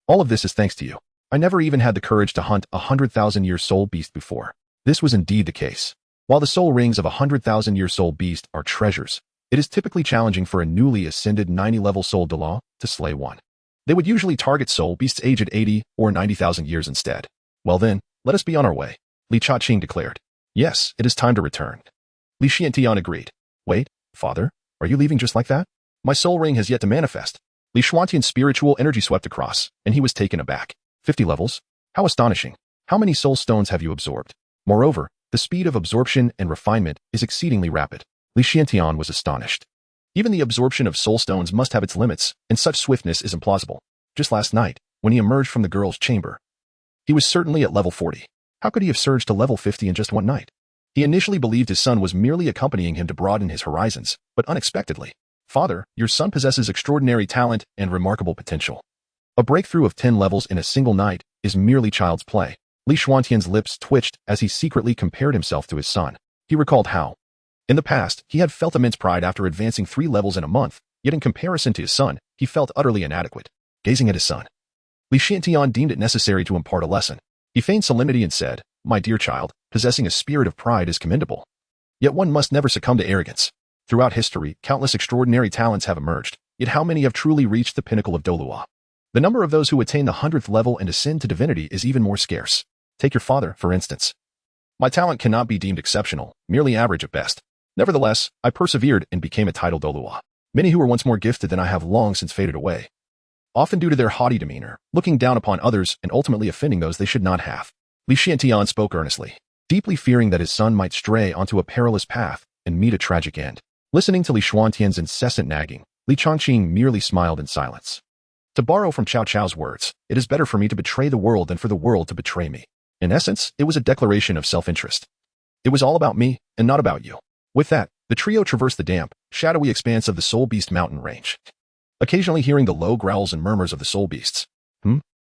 All of this is thanks to you. I never even had the courage to hunt a 100,000-year soul beast before. This was indeed the case. While the soul rings of a 100,000-year soul beast are treasures, it is typically challenging for a newly ascended 90-level soul Douluo to slay one. They would usually target soul beasts aged 80 or 90,000 years instead. Well then, let us be on our way, Li Chongqing declared. Yes, it is time to return. Li Xiantian agreed. Wait, father, are you leaving just like that? My soul ring has yet to manifest. Li Xiantian's spiritual energy swept across, and he was taken aback. 50 levels? How astonishing. How many soul stones have you absorbed? Moreover, the speed of absorption and refinement is exceedingly rapid. Li Xiantian was astonished. Even the absorption of soul stones must have its limits, and such swiftness is implausible. Just last night, when he emerged from the girl's chamber, he was certainly at level 40. How could he have surged to level 50 in just one night? He initially believed his son was merely accompanying him to broaden his horizons, but unexpectedly, father, your son possesses extraordinary talent and remarkable potential. A breakthrough of 10 levels in a single night is merely child's play. Li Xiantian's lips twitched as he secretly compared himself to his son. He recalled how, in the past, he had felt immense pride after advancing 3 levels in a month, yet in comparison to his son, he felt utterly inadequate. Gazing at his son, Li Xiantian deemed it necessary to impart a lesson. He feigned solemnity and said, My dear child, possessing a spirit of pride is commendable. Yet one must never succumb to arrogance. Throughout history, countless extraordinary talents have emerged, yet how many have truly reached the pinnacle of Douluo? The number of those who attain the 100th level and ascend to divinity is even more scarce. Take your father, for instance. My talent cannot be deemed exceptional, merely average at best. Nevertheless, I persevered and became a title Douluo. Many who were once more gifted than I have long since faded away. Often due to their haughty demeanor, looking down upon others and ultimately offending those they should not have. Li Xiantian spoke earnestly, deeply fearing that his son might stray onto a perilous path and meet a tragic end. Listening to Li Xiantian's incessant nagging, Li Chongqing merely smiled in silence. To borrow from Cao Cao's words, it is better for me to betray the world than for the world to betray me. In essence, it was a declaration of self-interest. It was all about me, and not about you. With that, the trio traversed the damp, shadowy expanse of the Soul Beast mountain range, occasionally hearing the low growls and murmurs of the soul beasts.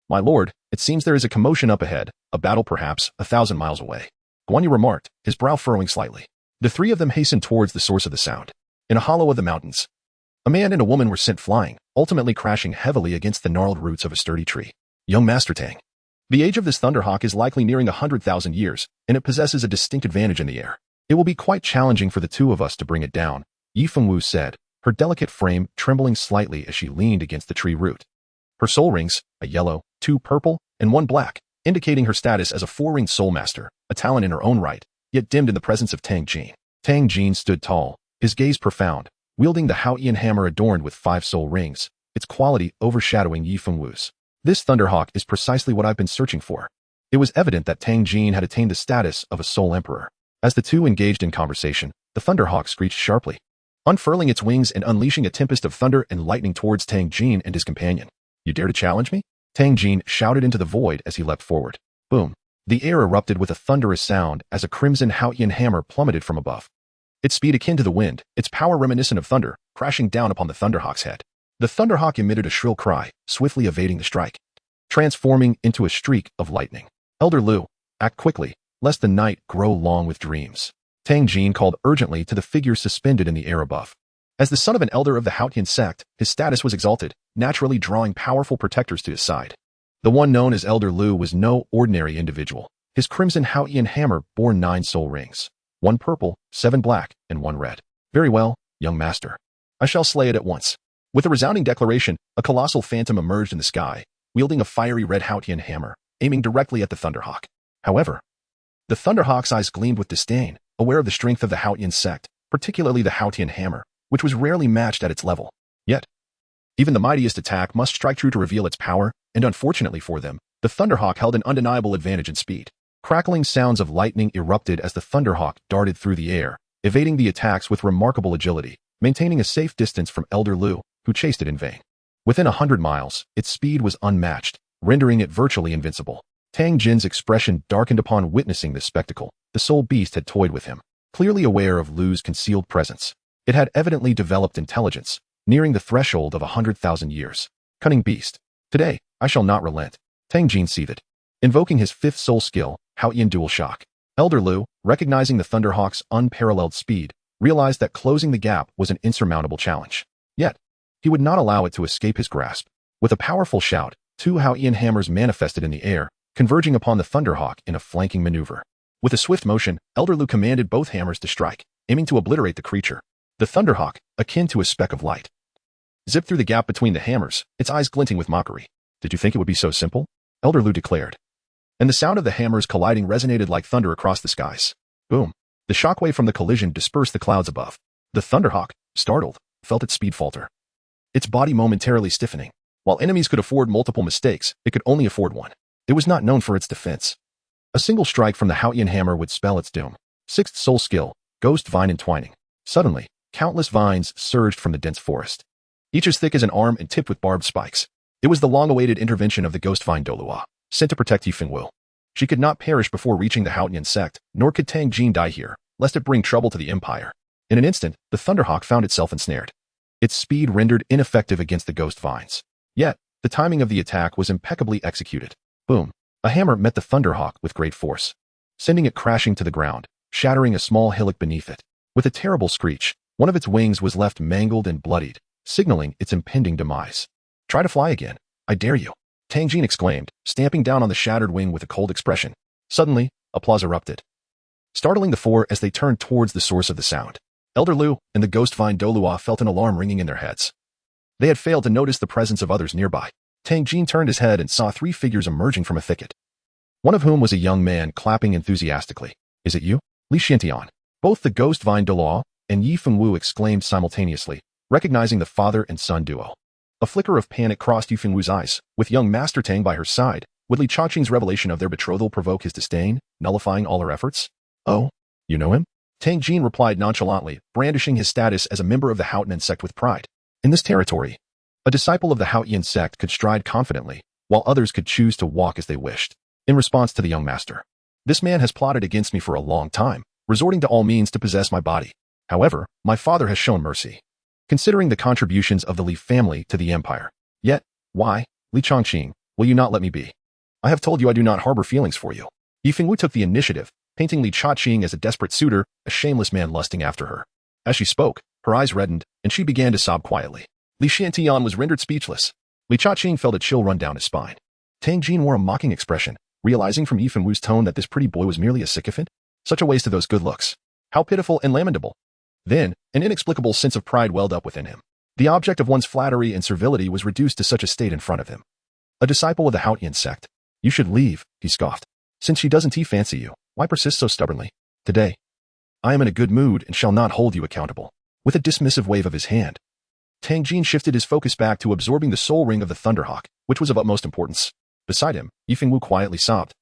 My lord, it seems there is a commotion up ahead, a battle perhaps 1,000 miles away. Guan Yu remarked, his brow furrowing slightly. The 3 of them hastened towards the source of the sound. In a hollow of the mountains, a man and a woman were sent flying, ultimately crashing heavily against the gnarled roots of a sturdy tree. Young Master Tang. The age of this thunderhawk is likely nearing 100,000 years, and it possesses a distinct advantage in the air. It will be quite challenging for the 2 of us to bring it down, Yi Fengwu said, her delicate frame trembling slightly as she leaned against the tree root. Her soul rings, a yellow, 2 purple, and 1 black, indicating her status as a 4-ringed soul master, a talent in her own right, yet dimmed in the presence of Tang Jin. Tang Jin stood tall, his gaze profound, wielding the Haoyan hammer adorned with 5 soul rings, its quality overshadowing Yi Fengwu's. This thunderhawk is precisely what I've been searching for. It was evident that Tang Jin had attained the status of a soul emperor. As the 2 engaged in conversation, the thunderhawk screeched sharply. unfurling its wings and unleashing a tempest of thunder and lightning towards Tang Jin and his companion. You dare to challenge me? Tang Jin shouted into the void as he leapt forward. Boom. The air erupted with a thunderous sound as a crimson Haotian hammer plummeted from above. Its speed akin to the wind, its power reminiscent of thunder, crashing down upon the Thunderhawk's head. The Thunderhawk emitted a shrill cry, swiftly evading the strike, transforming into a streak of lightning. Elder Lu, act quickly, lest the night grow long with dreams. Tang Jin called urgently to the figure suspended in the air above. As the son of an elder of the Haotian sect, his status was exalted, naturally drawing powerful protectors to his side. The one known as Elder Lu was no ordinary individual. His crimson Haotian hammer bore 9 soul rings, 1 purple, 7 black, and 1 red. Very well, young master. I shall slay it at once. With a resounding declaration, a colossal phantom emerged in the sky, wielding a fiery red Haotian hammer, aiming directly at the Thunderhawk. However, the Thunderhawk's eyes gleamed with disdain, aware of the strength of the Haotian sect, particularly the Haotian hammer, which was rarely matched at its level. Yet, even the mightiest attack must strike true to reveal its power, and unfortunately for them, the Thunderhawk held an undeniable advantage in speed. Crackling sounds of lightning erupted as the Thunderhawk darted through the air, evading the attacks with remarkable agility, maintaining a safe distance from Elder Lu, who chased it in vain. Within 100 miles, its speed was unmatched, rendering it virtually invincible. Tang Jin's expression darkened upon witnessing this spectacle. The soul beast had toyed with him, clearly aware of Lu's concealed presence. It had evidently developed intelligence, nearing the threshold of 100,000 years. Cunning beast. Today, I shall not relent. Tang Jin seethed, invoking his 5th soul skill, Haotian Dual Shock. Elder Lu, recognizing the Thunderhawk's unparalleled speed, realized that closing the gap was an insurmountable challenge. Yet, he would not allow it to escape his grasp. With a powerful shout, 2 Haotian hammers manifested in the air, converging upon the Thunderhawk in a flanking maneuver. With a swift motion, Elder Lu commanded both hammers to strike, aiming to obliterate the creature. The Thunderhawk, akin to a speck of light, zipped through the gap between the hammers, its eyes glinting with mockery. Did you think it would be so simple? Elder Lu declared. And the sound of the hammers colliding resonated like thunder across the skies. Boom. The shockwave from the collision dispersed the clouds above. The Thunderhawk, startled, felt its speed falter, its body momentarily stiffening. While enemies could afford multiple mistakes, it could only afford one. It was not known for its defense. A single strike from the Haotian hammer would spell its doom. 6th soul skill, Ghost Vine Entwining. Suddenly, countless vines surged from the dense forest, each as thick as an arm and tipped with barbed spikes. It was the long-awaited intervention of the Ghost Vine Douluo, sent to protect Yifengwu. She could not perish before reaching the Haotian sect, nor could Tang Jin die here, lest it bring trouble to the Empire. In an instant, the Thunderhawk found itself ensnared, its speed rendered ineffective against the Ghost Vines. Yet, the timing of the attack was impeccably executed. Boom. A hammer met the Thunderhawk with great force, sending it crashing to the ground, shattering a small hillock beneath it. With a terrible screech, one of its wings was left mangled and bloodied, signaling its impending demise. Try to fly again. I dare you. Tang Jin exclaimed, stamping down on the shattered wing with a cold expression. Suddenly, applause erupted, startling the 4 as they turned towards the source of the sound. Elder Lu and the Ghost Vine Douluo felt an alarm ringing in their heads. They had failed to notice the presence of others nearby. Tang Jin turned his head and saw 3 figures emerging from a thicket, one of whom was a young man clapping enthusiastically. Is it you? Li Xiantian. Both the Ghost Vine Douluo and Yifengwu exclaimed simultaneously, recognizing the father and son duo. A flicker of panic crossed Yifengwu's eyes. With young Master Tang by her side, would Li Chaqing's revelation of their betrothal provoke his disdain, nullifying all her efforts? Oh, you know him? Tang Jin replied nonchalantly, brandishing his status as a member of the Haotian sect with pride. In this territory, a disciple of the Haotian sect could stride confidently, while others could choose to walk as they wished. In response to the young master, this man has plotted against me for a long time, resorting to all means to possess my body. However, my father has shown mercy, considering the contributions of the Li family to the empire. Yet, why, Li Changqing, will you not let me be? I have told you I do not harbor feelings for you. Yifengwu took the initiative, painting Li Chaqing as a desperate suitor, a shameless man lusting after her. As she spoke, her eyes reddened, and she began to sob quietly. Li Xiantian was rendered speechless. Li Chaqing felt a chill run down his spine. Tang Jin wore a mocking expression, realizing from Yifengwu's tone that this pretty boy was merely a sycophant. Such a waste of those good looks. How pitiful and lamentable. Then, an inexplicable sense of pride welled up within him. The object of one's flattery and servility was reduced to such a state in front of him. A disciple of the Haotian sect. You should leave, he scoffed. Since she doesn't fancy you, why persist so stubbornly? Today, I am in a good mood and shall not hold you accountable. With a dismissive wave of his hand, Tang Jin shifted his focus back to absorbing the soul ring of the Thunderhawk, which was of utmost importance. Beside him, Yifengwu quietly sobbed,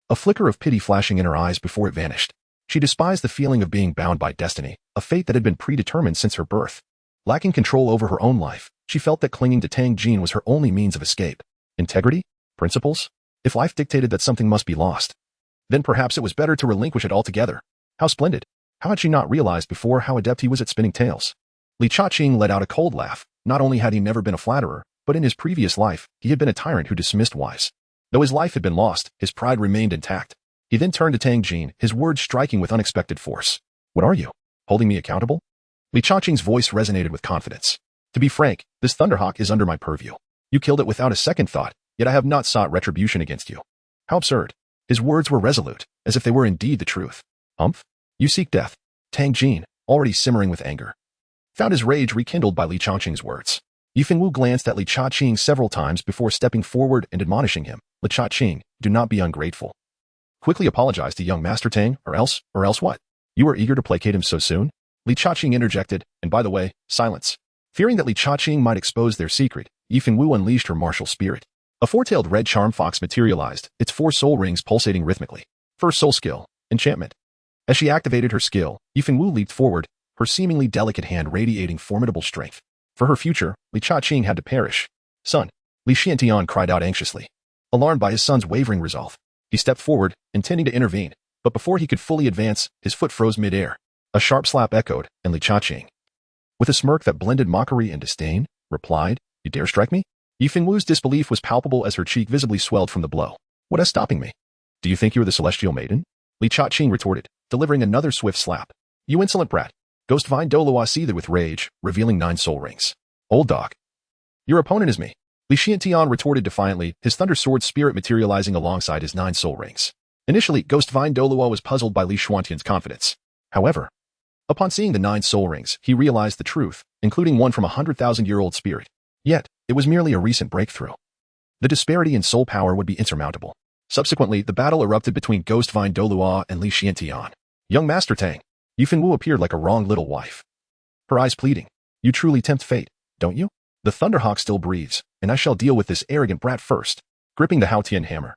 a flicker of pity flashing in her eyes before it vanished. She despised the feeling of being bound by destiny, a fate that had been predetermined since her birth. Lacking control over her own life, she felt that clinging to Tang Jin was her only means of escape. Integrity? Principles? If life dictated that something must be lost, then perhaps it was better to relinquish it altogether. How splendid! How had she not realized before how adept he was at spinning tales? Li Cha-ching let out a cold laugh. Not only had he never been a flatterer, but in his previous life, he had been a tyrant who dismissed wise. Though his life had been lost, his pride remained intact. He then turned to Tang Jin, his words striking with unexpected force. What are you? Holding me accountable? Li Cha-ching's voice resonated with confidence. To be frank, this Thunderhawk is under my purview. You killed it without a second thought, yet I have not sought retribution against you. How absurd. His words were resolute, as if they were indeed the truth. Humph? You seek death. Tang Jin, already simmering with anger, found his rage rekindled by Li Cha-ching's words. Yifeng glanced at Li Cha-ching several times before stepping forward and admonishing him. Li Cha-ching, do not be ungrateful. Quickly apologize to young Master Tang, or else what? You are eager to placate him so soon? Li Cha-ching interjected, and by the way, silence. Fearing that Li Cha-ching might expose their secret, Yifeng unleashed her martial spirit. A four-tailed red charm fox materialized, its 4 soul rings pulsating rhythmically. First soul skill, enchantment. As she activated her skill, Yifeng leaped forward, her seemingly delicate hand radiating formidable strength. For her future, Li Cha-ching had to perish. Son, Li Xiantian cried out anxiously. Alarmed by his son's wavering resolve, he stepped forward, intending to intervene, but before he could fully advance, his foot froze mid-air. A sharp slap echoed, and Li Cha-ching, with a smirk that blended mockery and disdain, replied, You dare strike me? Yifeng disbelief was palpable as her cheek visibly swelled from the blow. What is stopping me? Do you think you are the celestial maiden? Li Cha-ching retorted, delivering another swift slap. You insolent brat. Ghost Vine Douluo seethed with rage, revealing 9 soul rings. Old dog. Your opponent is me. Li Xiantian retorted defiantly, his thunder sword spirit materializing alongside his 9 soul rings. Initially, Ghost Vine Douluo was puzzled by Li Xuantian's confidence. However, upon seeing the 9 soul rings, he realized the truth, including one from a 100,000-year-old spirit. Yet, it was merely a recent breakthrough. The disparity in soul power would be insurmountable. Subsequently, the battle erupted between Ghost Vine Douluo and Li Xiantian. Young Master Tang, Yifeng appeared like a wrong little wife. Her eyes pleading. You truly tempt fate, don't you? The Thunderhawk still breathes, and I shall deal with this arrogant brat first. Gripping the Haotian hammer.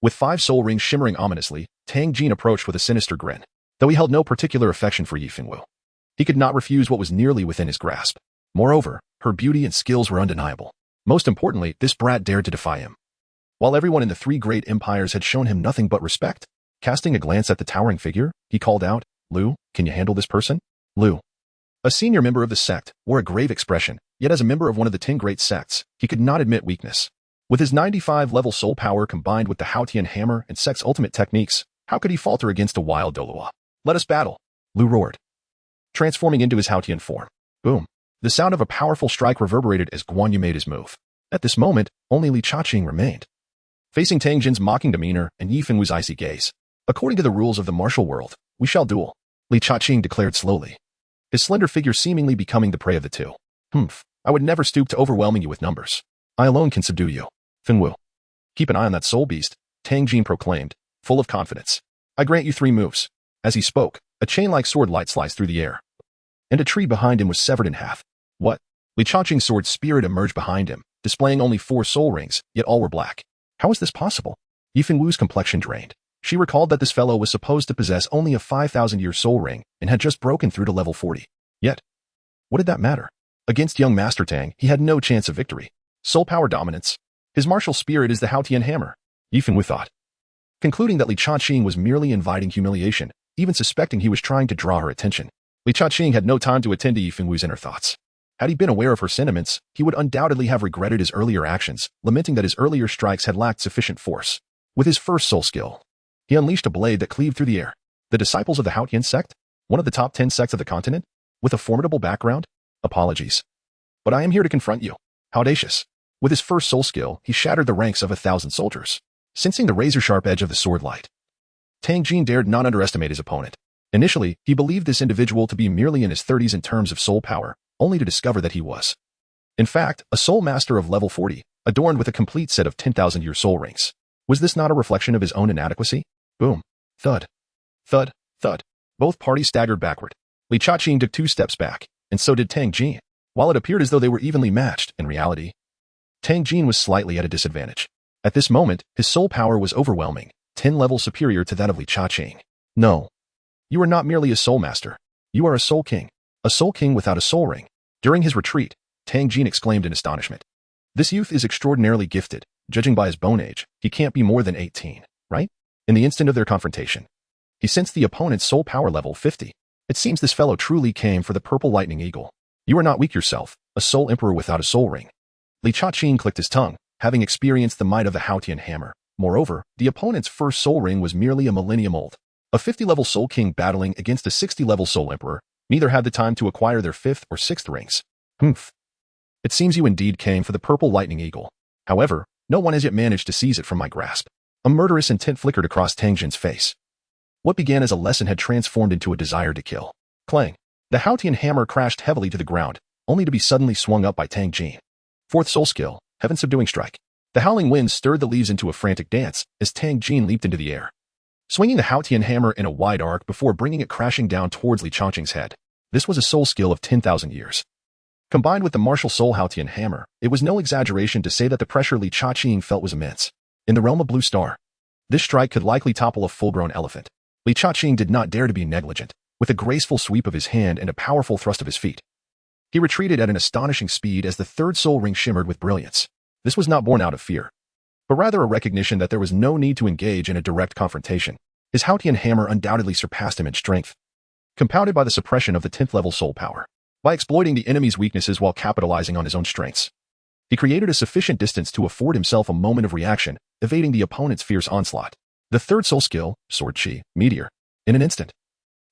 With 5 soul rings shimmering ominously, Tang Jin approached with a sinister grin. Though he held no particular affection for Yifeng, he could not refuse what was nearly within his grasp. Moreover, her beauty and skills were undeniable. Most importantly, this brat dared to defy him. While everyone in the 3 great empires had shown him nothing but respect, casting a glance at the towering figure, he called out, Lu, can you handle this person? Lu, a senior member of the sect, wore a grave expression, yet as a member of one of the 10 great sects, he could not admit weakness. With his 95-level soul power combined with the Haotian hammer and sect's ultimate techniques, how could he falter against a wild Douluo? Let us battle, Lu roared, transforming into his Haotian form. Boom. The sound of a powerful strike reverberated as Guan Yu made his move. At this moment, only Li Cha-ching remained, facing Tang Jin's mocking demeanor and Yifeng's icy gaze. According to the rules of the martial world, we shall duel, Li Cha-ching declared slowly, his slender figure seemingly becoming the prey of the two. I would never stoop to overwhelming you with numbers. I alone can subdue you. Fengwu. Keep an eye on that soul beast, Tang Jin proclaimed, full of confidence. I grant you 3 moves. As he spoke, a chain-like sword light sliced through the air, and a tree behind him was severed in half. What? Li Cha-ching's sword spirit emerged behind him, displaying only 4 soul rings, yet all were black. How is this possible? Yifeng complexion drained. She recalled that this fellow was supposed to possess only a 5,000-year soul ring and had just broken through to level 40. Yet, what did that matter? Against young Master Tang, he had no chance of victory. Soul power dominance. His martial spirit is the Haotian hammer, Yifeng thought. Concluding that Li Cha-ching was merely inviting humiliation, even suspecting he was trying to draw her attention. Li Cha-ching had no time to attend to Yifeng's inner thoughts. Had he been aware of her sentiments, he would undoubtedly have regretted his earlier actions, lamenting that his earlier strikes had lacked sufficient force. With his first soul skill, he unleashed a blade that cleaved through the air. The disciples of the Haotian sect? One of the top 10 sects of the continent? With a formidable background? Apologies, but I am here to confront you. How audacious. With his first soul skill, he shattered the ranks of 1,000 soldiers. Sensing the razor-sharp edge of the sword light, Tang Jin dared not underestimate his opponent. Initially, he believed this individual to be merely in his 30s in terms of soul power, only to discover that he was, in fact, a soul master of level 40, adorned with a complete set of 10,000-year soul rings. Was this not a reflection of his own inadequacy? Boom. Thud. Thud. Thud. Both parties staggered backward. Li Cha-ching took 2 steps back, and so did Tang Jin. While it appeared as though they were evenly matched, in reality, Tang Jin was slightly at a disadvantage. At this moment, his soul power was overwhelming, 10 levels superior to that of Li Cha-ching. No. You are not merely a soul master. You are a soul king. A soul king without a soul ring. During his retreat, Tang Jin exclaimed in astonishment. This youth is extraordinarily gifted. Judging by his bone age, he can't be more than 18, right? In the instant of their confrontation, he sensed the opponent's soul power level 50. It seems this fellow truly came for the purple lightning eagle. You are not weak yourself, a soul emperor without a soul ring. Li Cha-Ching clicked his tongue, having experienced the might of the Haotian hammer. Moreover, the opponent's first soul ring was merely a millennium old. A 50-level soul king battling against a 60-level soul emperor. Neither had the time to acquire their 5th or 6th rings. Humph. It seems you indeed came for the purple lightning eagle. However, no one has yet managed to seize it from my grasp. A murderous intent flickered across Tang Jin's face. What began as a lesson had transformed into a desire to kill. Clang. The Haotian hammer crashed heavily to the ground, only to be suddenly swung up by Tang Jin. 4th soul skill, Heaven Subduing Strike. The howling wind stirred the leaves into a frantic dance as Tang Jin leaped into the air, swinging the Haotian hammer in a wide arc before bringing it crashing down towards Li Changqing's head. This was a soul skill of 10,000 years. Combined with the martial soul Haotian hammer, it was no exaggeration to say that the pressure Li Cha-Ching felt was immense. In the realm of Blue Star, this strike could likely topple a full-grown elephant. Li Cha-Ching did not dare to be negligent. With a graceful sweep of his hand and a powerful thrust of his feet, he retreated at an astonishing speed as the 3rd soul ring shimmered with brilliance. This was not born out of fear, but rather a recognition that there was no need to engage in a direct confrontation. His Haotian hammer undoubtedly surpassed him in strength, compounded by the suppression of the 10th level soul power. By exploiting the enemy's weaknesses while capitalizing on his own strengths, he created a sufficient distance to afford himself a moment of reaction, evading the opponent's fierce onslaught. The 3rd soul skill, Sword Chi, Meteor. In an instant,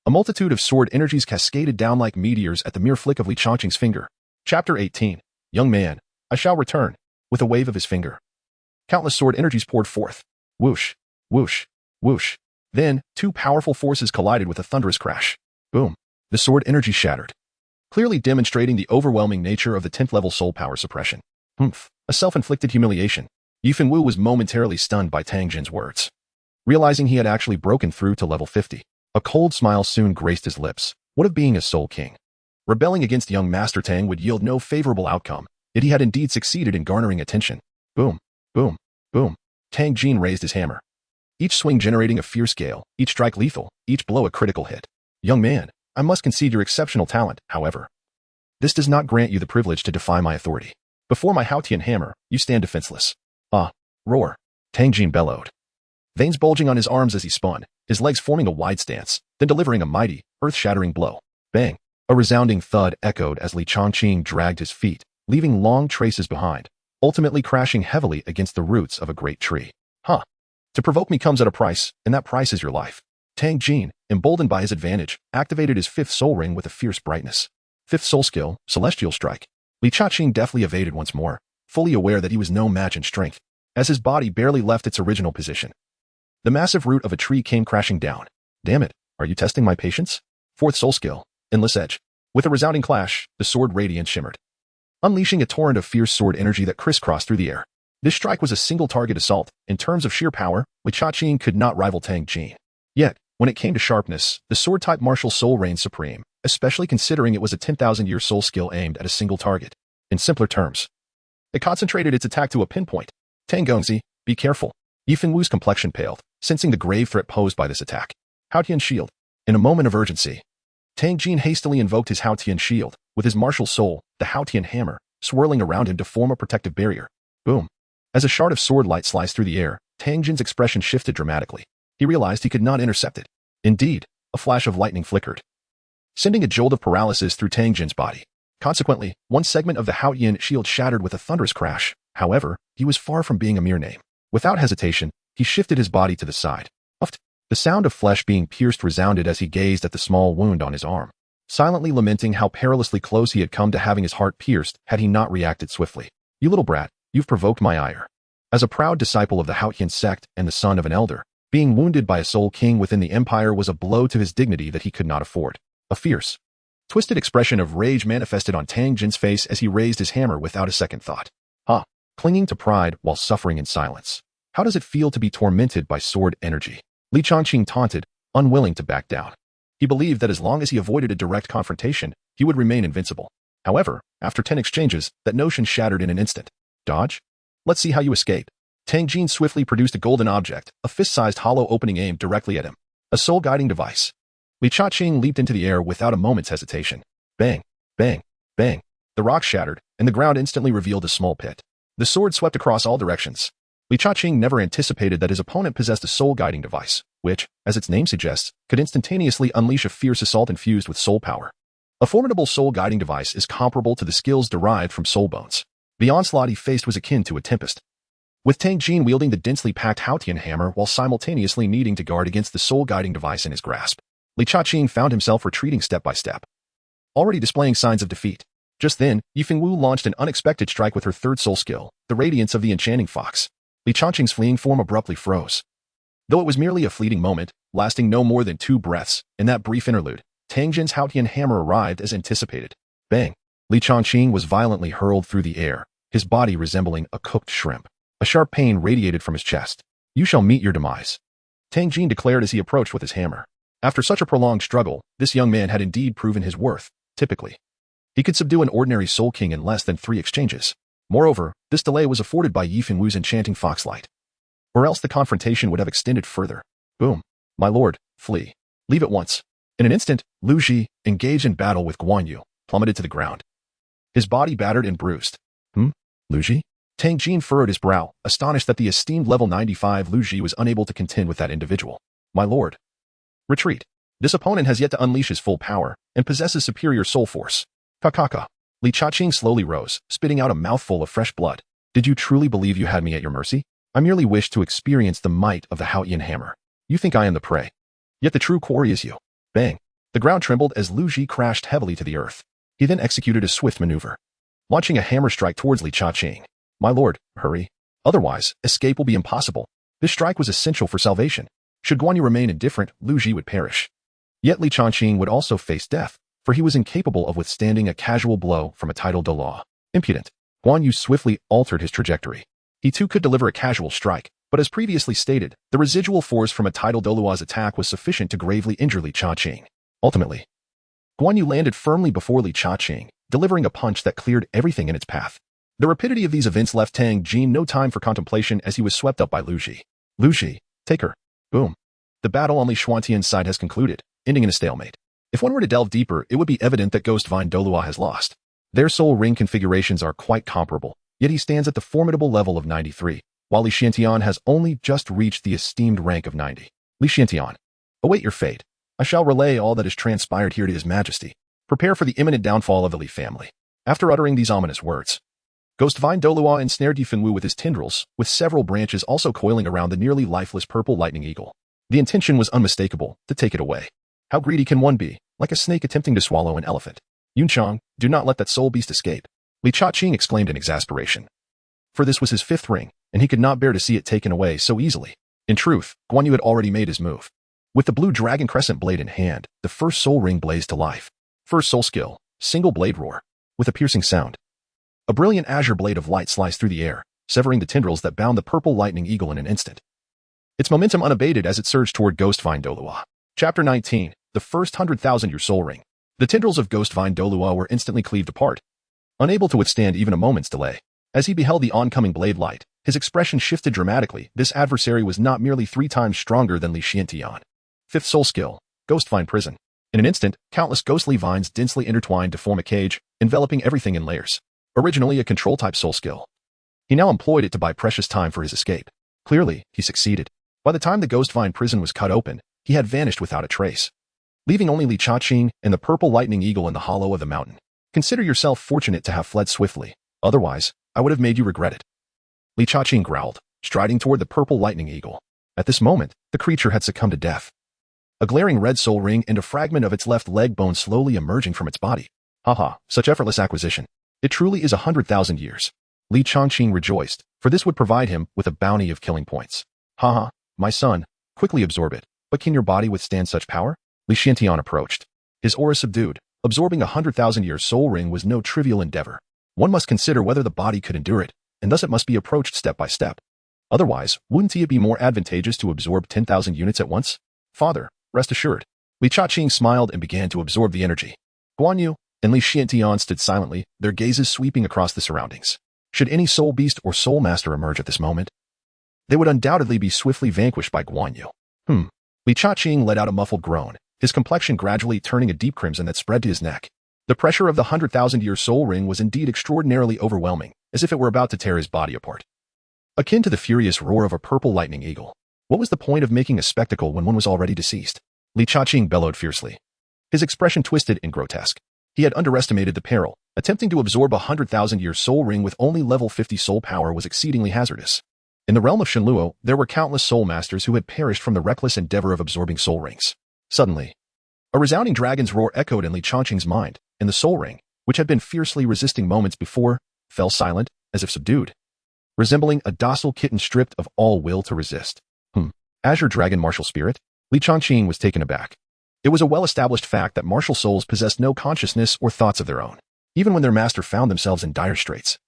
a multitude of sword energies cascaded down like meteors at the mere flick of Li Changqing's finger. Chapter 18. Young man, I shall return. With a wave of his finger, countless sword energies poured forth. Whoosh, whoosh, whoosh. Then, 2 powerful forces collided with a thunderous crash. Boom. The sword energy shattered, clearly demonstrating the overwhelming nature of the 10th level soul power suppression. Humph. A self-inflicted humiliation. Yifan Wu was momentarily stunned by Tang Jin's words. Realizing he had actually broken through to level 50, a cold smile soon graced his lips. What of being a soul king? Rebelling against young Master Tang would yield no favorable outcome, yet he had indeed succeeded in garnering attention. Boom, boom, boom. Tang Jin raised his hammer, each swing generating a fierce gale, each strike lethal, each blow a critical hit. Young man, I must concede your exceptional talent, however. This does not grant you the privilege to defy my authority. Before my Haotian hammer, you stand defenseless. Ah, roar. Tang Jin bellowed, veins bulging on his arms as he spun, his legs forming a wide stance, then delivering a mighty, earth-shattering blow. Bang! A resounding thud echoed as Li Changqing dragged his feet, leaving long traces behind, ultimately crashing heavily against the roots of a great tree. Huh. To provoke me comes at a price, and that price is your life. Tang Jin, emboldened by his advantage, activated his 5th soul ring with a fierce brightness. 5th soul skill, Celestial Strike. Li Cha-Ching deftly evaded once more, fully aware that he was no match in strength, as his body barely left its original position. The massive root of a tree came crashing down. Damn it, are you testing my patience? 4th soul skill, Endless Edge. With a resounding clash, the sword radiance shimmered, unleashing a torrent of fierce sword energy that crisscrossed through the air. This strike was a single-target assault. In terms of sheer power, Li Cha-Ching could not rival Tang Jin. Yet, when it came to sharpness, the sword-type martial soul reigned supreme, especially considering it was a 10,000-year soul skill aimed at a single target. In simpler terms, it concentrated its attack to a pinpoint. Tang Gongzi, be careful. Yifan Wu's complexion paled, sensing the grave threat posed by this attack. Haotian Shield. In a moment of urgency, Tang Jin hastily invoked his Haotian Shield, with his martial soul, the Haotian hammer, swirling around him to form a protective barrier. Boom. As a shard of sword light sliced through the air, Tang Jin's expression shifted dramatically. He realized he could not intercept it. Indeed, a flash of lightning flickered, sending a jolt of paralysis through Tang Jin's body. Consequently, one segment of the Haotian shield shattered with a thunderous crash. However, he was far from being a mere name. Without hesitation, he shifted his body to the side. Uft. The sound of flesh being pierced resounded as he gazed at the small wound on his arm, silently lamenting how perilously close he had come to having his heart pierced had he not reacted swiftly. You little brat, you've provoked my ire. As a proud disciple of the Haotian sect and the son of an elder, being wounded by a soul king within the empire was a blow to his dignity that he could not afford. A fierce, twisted expression of rage manifested on Tang Jin's face as he raised his hammer without a second thought. Ha! Clinging to pride while suffering in silence. How does it feel to be tormented by sword energy? Li Changqing taunted, unwilling to back down. He believed that as long as he avoided a direct confrontation, he would remain invincible. However, after 10 exchanges, that notion shattered in an instant. Dodge? Let's see how you escape. Tang Jin swiftly produced a golden object, a fist-sized hollow opening aimed directly at him. A soul-guiding device. Li Cha-ching leaped into the air without a moment's hesitation. Bang, bang, bang. The rock shattered, and the ground instantly revealed a small pit. The sword swept across all directions. Li Cha-ching never anticipated that his opponent possessed a soul-guiding device, which, as its name suggests, could instantaneously unleash a fierce assault infused with soul power. A formidable soul-guiding device is comparable to the skills derived from soul bones. The onslaught he faced was akin to a tempest. With Tang Jin wielding the densely packed Haotian hammer while simultaneously needing to guard against the soul-guiding device in his grasp, Li Cha-ching found himself retreating step by step, already displaying signs of defeat. Just then, Yifeng Wu launched an unexpected strike with her third soul skill, the radiance of the enchanting fox. Li Cha-ching's fleeing form abruptly froze. Though it was merely a fleeting moment, lasting no more than 2 breaths, in that brief interlude, Tang Jin's Haotian hammer arrived as anticipated. Bang! Li Cha-ching was violently hurled through the air, his body resembling a cooked shrimp. A sharp pain radiated from his chest. You shall meet your demise, Tang Jin declared as he approached with his hammer. After such a prolonged struggle, this young man had indeed proven his worth. Typically, he could subdue an ordinary Soul King in less than 3 exchanges. Moreover, this delay was afforded by Yifeng Wu's enchanting foxlight. Or else the confrontation would have extended further. Boom. My lord, flee. Leave at once. In an instant, Lu Ji, engaged in battle with Guan Yu, plummeted to the ground. His body battered and bruised. Lu Ji? Tang Jin furrowed his brow, astonished that the esteemed level 95 Lu Ji was unable to contend with that individual. My lord. Retreat. This opponent has yet to unleash his full power, and possesses superior soul force. Kakaka. Li Cha-ching slowly rose, spitting out a mouthful of fresh blood. Did you truly believe you had me at your mercy? I merely wished to experience the might of the Haotian hammer. You think I am the prey. Yet the true quarry is you. Bang. The ground trembled as Lu Ji crashed heavily to the earth. He then executed a swift maneuver, launching a hammer strike towards Li Cha-ching. My lord, hurry. Otherwise, escape will be impossible. This strike was essential for salvation. Should Guan Yu remain indifferent, Lu Ji would perish. Yet Li Cha-ching would also face death, for he was incapable of withstanding a casual blow from a titled Douluo. Impudent. Guan Yu swiftly altered his trajectory. He too could deliver a casual strike, but as previously stated, the residual force from a titled Douluo's attack was sufficient to gravely injure Li Cha-ching. Ultimately, Guan Yu landed firmly before Li Cha-ching, delivering a punch that cleared everything in its path. The rapidity of these events left Tang Jin no time for contemplation as he was swept up by Lu Ji. Lu Ji, take her. Boom. The battle on Li Xuantian's side has concluded, ending in a stalemate. If one were to delve deeper, it would be evident that Ghost Vine Douluo has lost. Their soul ring configurations are quite comparable, yet he stands at the formidable level of 93, while Li Xuantian has only just reached the esteemed rank of 90. Li Xuantian, await your fate. I shall relay all that has transpired here to His Majesty. Prepare for the imminent downfall of the Li family. After uttering these ominous words, Ghost Vine Douluo ensnared Yifeng Wu with his tendrils, with several branches also coiling around the nearly lifeless purple lightning eagle. The intention was unmistakable, to take it away. How greedy can one be, like a snake attempting to swallow an elephant? Yunchang, do not let that soul beast escape, Li Cha-ching exclaimed in exasperation. For this was his 5th ring, and he could not bear to see it taken away so easily. In truth, Guan Yu had already made his move. With the blue dragon crescent blade in hand, the first soul ring blazed to life. First soul skill, single blade roar. With a piercing sound, a brilliant azure blade of light sliced through the air, severing the tendrils that bound the purple lightning eagle in an instant. Its momentum unabated as it surged toward Ghost Vine Douluo. Chapter 19, the first 100,000-year soul ring. The tendrils of Ghost Vine Douluo were instantly cleaved apart, unable to withstand even a moment's delay. As he beheld the oncoming blade light, his expression shifted dramatically. This adversary was not merely 3 times stronger than Li Xuantian. 5th soul skill, Ghost Vine Prison. In an instant, countless ghostly vines densely intertwined to form a cage, enveloping everything in layers. Originally a control-type soul skill, he now employed it to buy precious time for his escape. Clearly, he succeeded. By the time the Ghost Vine prison was cut open, he had vanished without a trace, leaving only Li Cha-ching and the purple lightning eagle in the hollow of the mountain. Consider yourself fortunate to have fled swiftly. Otherwise, I would have made you regret it. Li Cha-ching growled, striding toward the purple lightning eagle. At this moment, the creature had succumbed to death. A glaring red soul ring and a fragment of its left leg bone slowly emerging from its body. Haha, such effortless acquisition. It truly is 100,000 years. Li Cha-ching rejoiced, for this would provide him with a bounty of killing points. Haha, my son, quickly absorb it. But can your body withstand such power? Li Xuantian approached, his aura subdued. Absorbing a 100,000-year soul ring was no trivial endeavor. One must consider whether the body could endure it, and thus it must be approached step by step. Otherwise, wouldn't it be more advantageous to absorb 10,000 units at once? Father, rest assured. Li Cha-ching smiled and began to absorb the energy. Guan Yu and Li Xuantian stood silently, their gazes sweeping across the surroundings. Should any soul beast or soul master emerge at this moment, they would undoubtedly be swiftly vanquished by Guan Yu. Li Cha-ching let out a muffled groan, his complexion gradually turning a deep crimson that spread to his neck. The pressure of the 100,000-year soul ring was indeed extraordinarily overwhelming, as if it were about to tear his body apart. Akin to the furious roar of a purple lightning eagle. What was the point of making a spectacle when one was already deceased? Li Chaqing bellowed fiercely. His expression twisted and grotesque. He had underestimated the peril. Attempting to absorb a 100,000-year soul ring with only level 50 soul power was exceedingly hazardous. In the realm of Shenluo, there were countless soul masters who had perished from the reckless endeavor of absorbing soul rings. Suddenly, a resounding dragon's roar echoed in Li Chaqing's mind, and the soul ring, which had been fiercely resisting moments before, fell silent, as if subdued. Resembling a docile kitten stripped of all will to resist. Azure Dragon Martial Spirit? Li Chaqing was taken aback. It was a well-established fact that martial souls possessed no consciousness or thoughts of their own, even when their master found themselves in dire straits.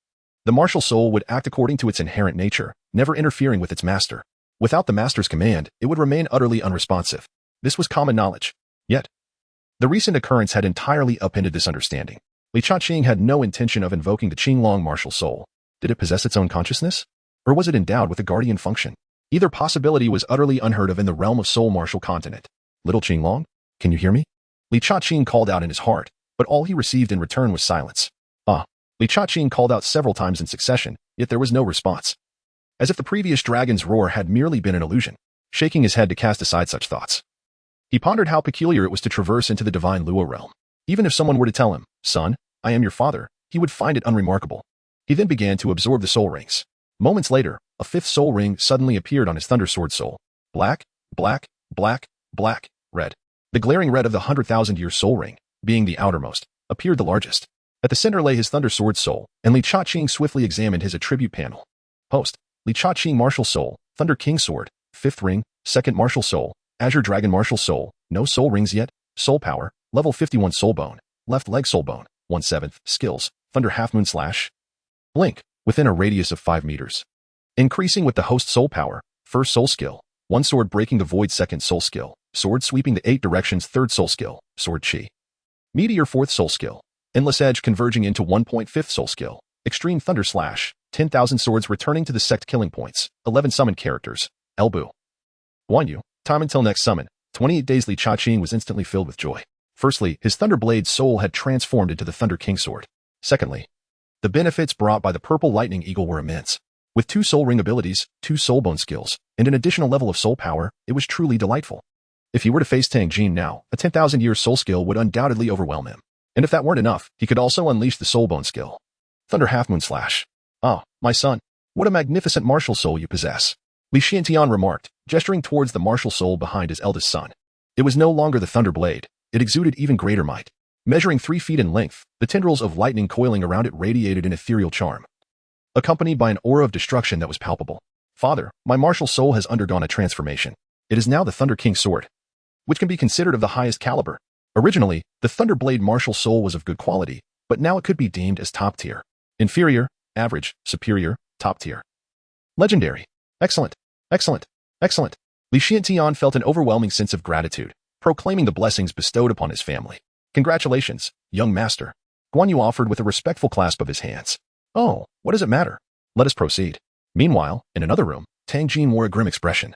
The martial soul would act according to its inherent nature, never interfering with its master. Without the master's command, it would remain utterly unresponsive. This was common knowledge. Yet, the recent occurrence had entirely upended this understanding. Li Chaqing had no intention of invoking the Qinglong martial soul. Did it possess its own consciousness? Or was it endowed with a guardian function? Either possibility was utterly unheard of in the realm of soul martial continent. Little Qinglong, can you hear me? Li Chaqing called out in his heart, but all he received in return was silence. Li Chaqing called out several times in succession, yet there was no response. As if the previous dragon's roar had merely been an illusion, shaking his head to cast aside such thoughts. He pondered how peculiar it was to traverse into the divine Luo realm. Even if someone were to tell him, "Son, I am your father," he would find it unremarkable. He then began to absorb the soul rings. Moments later, a fifth soul ring suddenly appeared on his Thunder Sword soul. Black, black, black, black, red. The glaring red of the 100,000-year soul ring, being the outermost, appeared the largest. At the center lay his Thunder Sword soul, and Li Chaqing swiftly examined his attribute panel. Post, Li Chaqing Martial Soul, Thunder King Sword, 5th ring, 2nd Martial Soul, Azure Dragon Martial Soul, no soul rings yet, soul power, level 51 soul bone, left leg soul bone, 1/7, skills, Thunder Half Moon Slash. Blink, within a radius of 5 meters. Increasing with the host soul power, 1st soul skill, 1 sword breaking the void 2nd soul skill, sword sweeping the 8 directions 3rd soul skill, sword chi. Meteor 4th soul skill, endless edge converging into 1.5th soul skill, extreme thunder slash, 10,000 swords returning to the sect killing points, 11 summoned characters, Elbu. Guan Yu, time until next summon, 28 days. Li Chaqing was instantly filled with joy. Firstly, his Thunderblade soul had transformed into the Thunder King Sword. Secondly, the benefits brought by the Purple Lightning Eagle were immense. With 2 soul ring abilities, 2 soul bone skills, and an additional level of soul power, it was truly delightful. If he were to face Tang Jin now, a 10,000-year soul skill would undoubtedly overwhelm him. And if that weren't enough, he could also unleash the soul bone skill. Thunder Half Moon Slash. Ah, my son, what a magnificent martial soul you possess. Li Xiantian remarked, gesturing towards the martial soul behind his eldest son. It was no longer the Thunder Blade. It exuded even greater might. Measuring 3 feet in length, the tendrils of lightning coiling around it radiated an ethereal charm, accompanied by an aura of destruction that was palpable. Father, my martial soul has undergone a transformation. It is now the Thunder King Sword, which can be considered of the highest caliber. Originally, the Thunderblade martial soul was of good quality, but now it could be deemed as top tier. Inferior, average, superior, top tier. Legendary. Excellent, excellent, excellent. Li Xiantian felt an overwhelming sense of gratitude, proclaiming the blessings bestowed upon his family. Congratulations, young master. Guan Yu offered with a respectful clasp of his hands. Oh, what does it matter? Let us proceed. Meanwhile, in another room, Tang Jin wore a grim expression,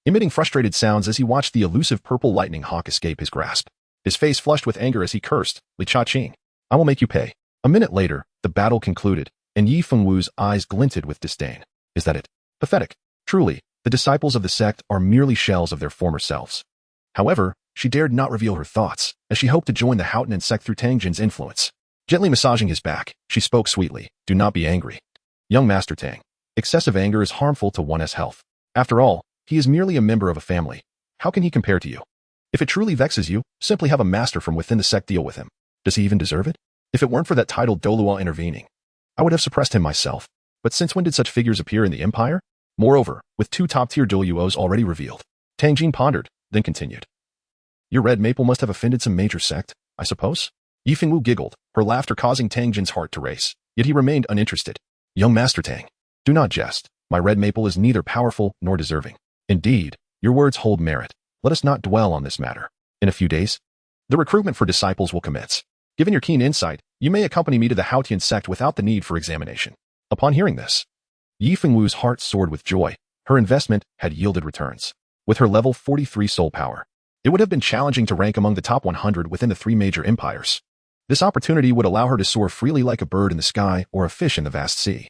emitting frustrated sounds as he watched the elusive purple lightning hawk escape his grasp. His face flushed with anger as he cursed, Li Chaqing, I will make you pay. A minute later, the battle concluded, and Yi Fengwu's eyes glinted with disdain. Is that it? Pathetic. Truly, the disciples of the sect are merely shells of their former selves. However, she dared not reveal her thoughts, as she hoped to join the Houghton sect through Tang Jin's influence. Gently massaging his back, she spoke sweetly, do not be angry. Young Master Tang, excessive anger is harmful to one's health. After all, he is merely a member of a family. How can he compare to you? If it truly vexes you, simply have a master from within the sect deal with him. Does he even deserve it? If it weren't for that titled Douluo intervening, I would have suppressed him myself. But since when did such figures appear in the Empire? Moreover, with 2 top-tier Douluos already revealed, Tang Jin pondered, then continued. Your red maple must have offended some major sect, I suppose? Yi Fengwu giggled, her laughter causing Tang Jin's heart to race, yet he remained uninterested. Young Master Tang, do not jest. My red maple is neither powerful nor deserving. Indeed, your words hold merit. Let us not dwell on this matter. In a few days, the recruitment for disciples will commence. Given your keen insight, you may accompany me to the Houghton sect without the need for examination. Upon hearing this, Yi Fengwu's heart soared with joy. Her investment had yielded returns. With her level 43 soul power, It would have been challenging to rank among the top 100 within the three major empires. This opportunity would allow her to soar freely like a bird in the sky or a fish in the vast sea,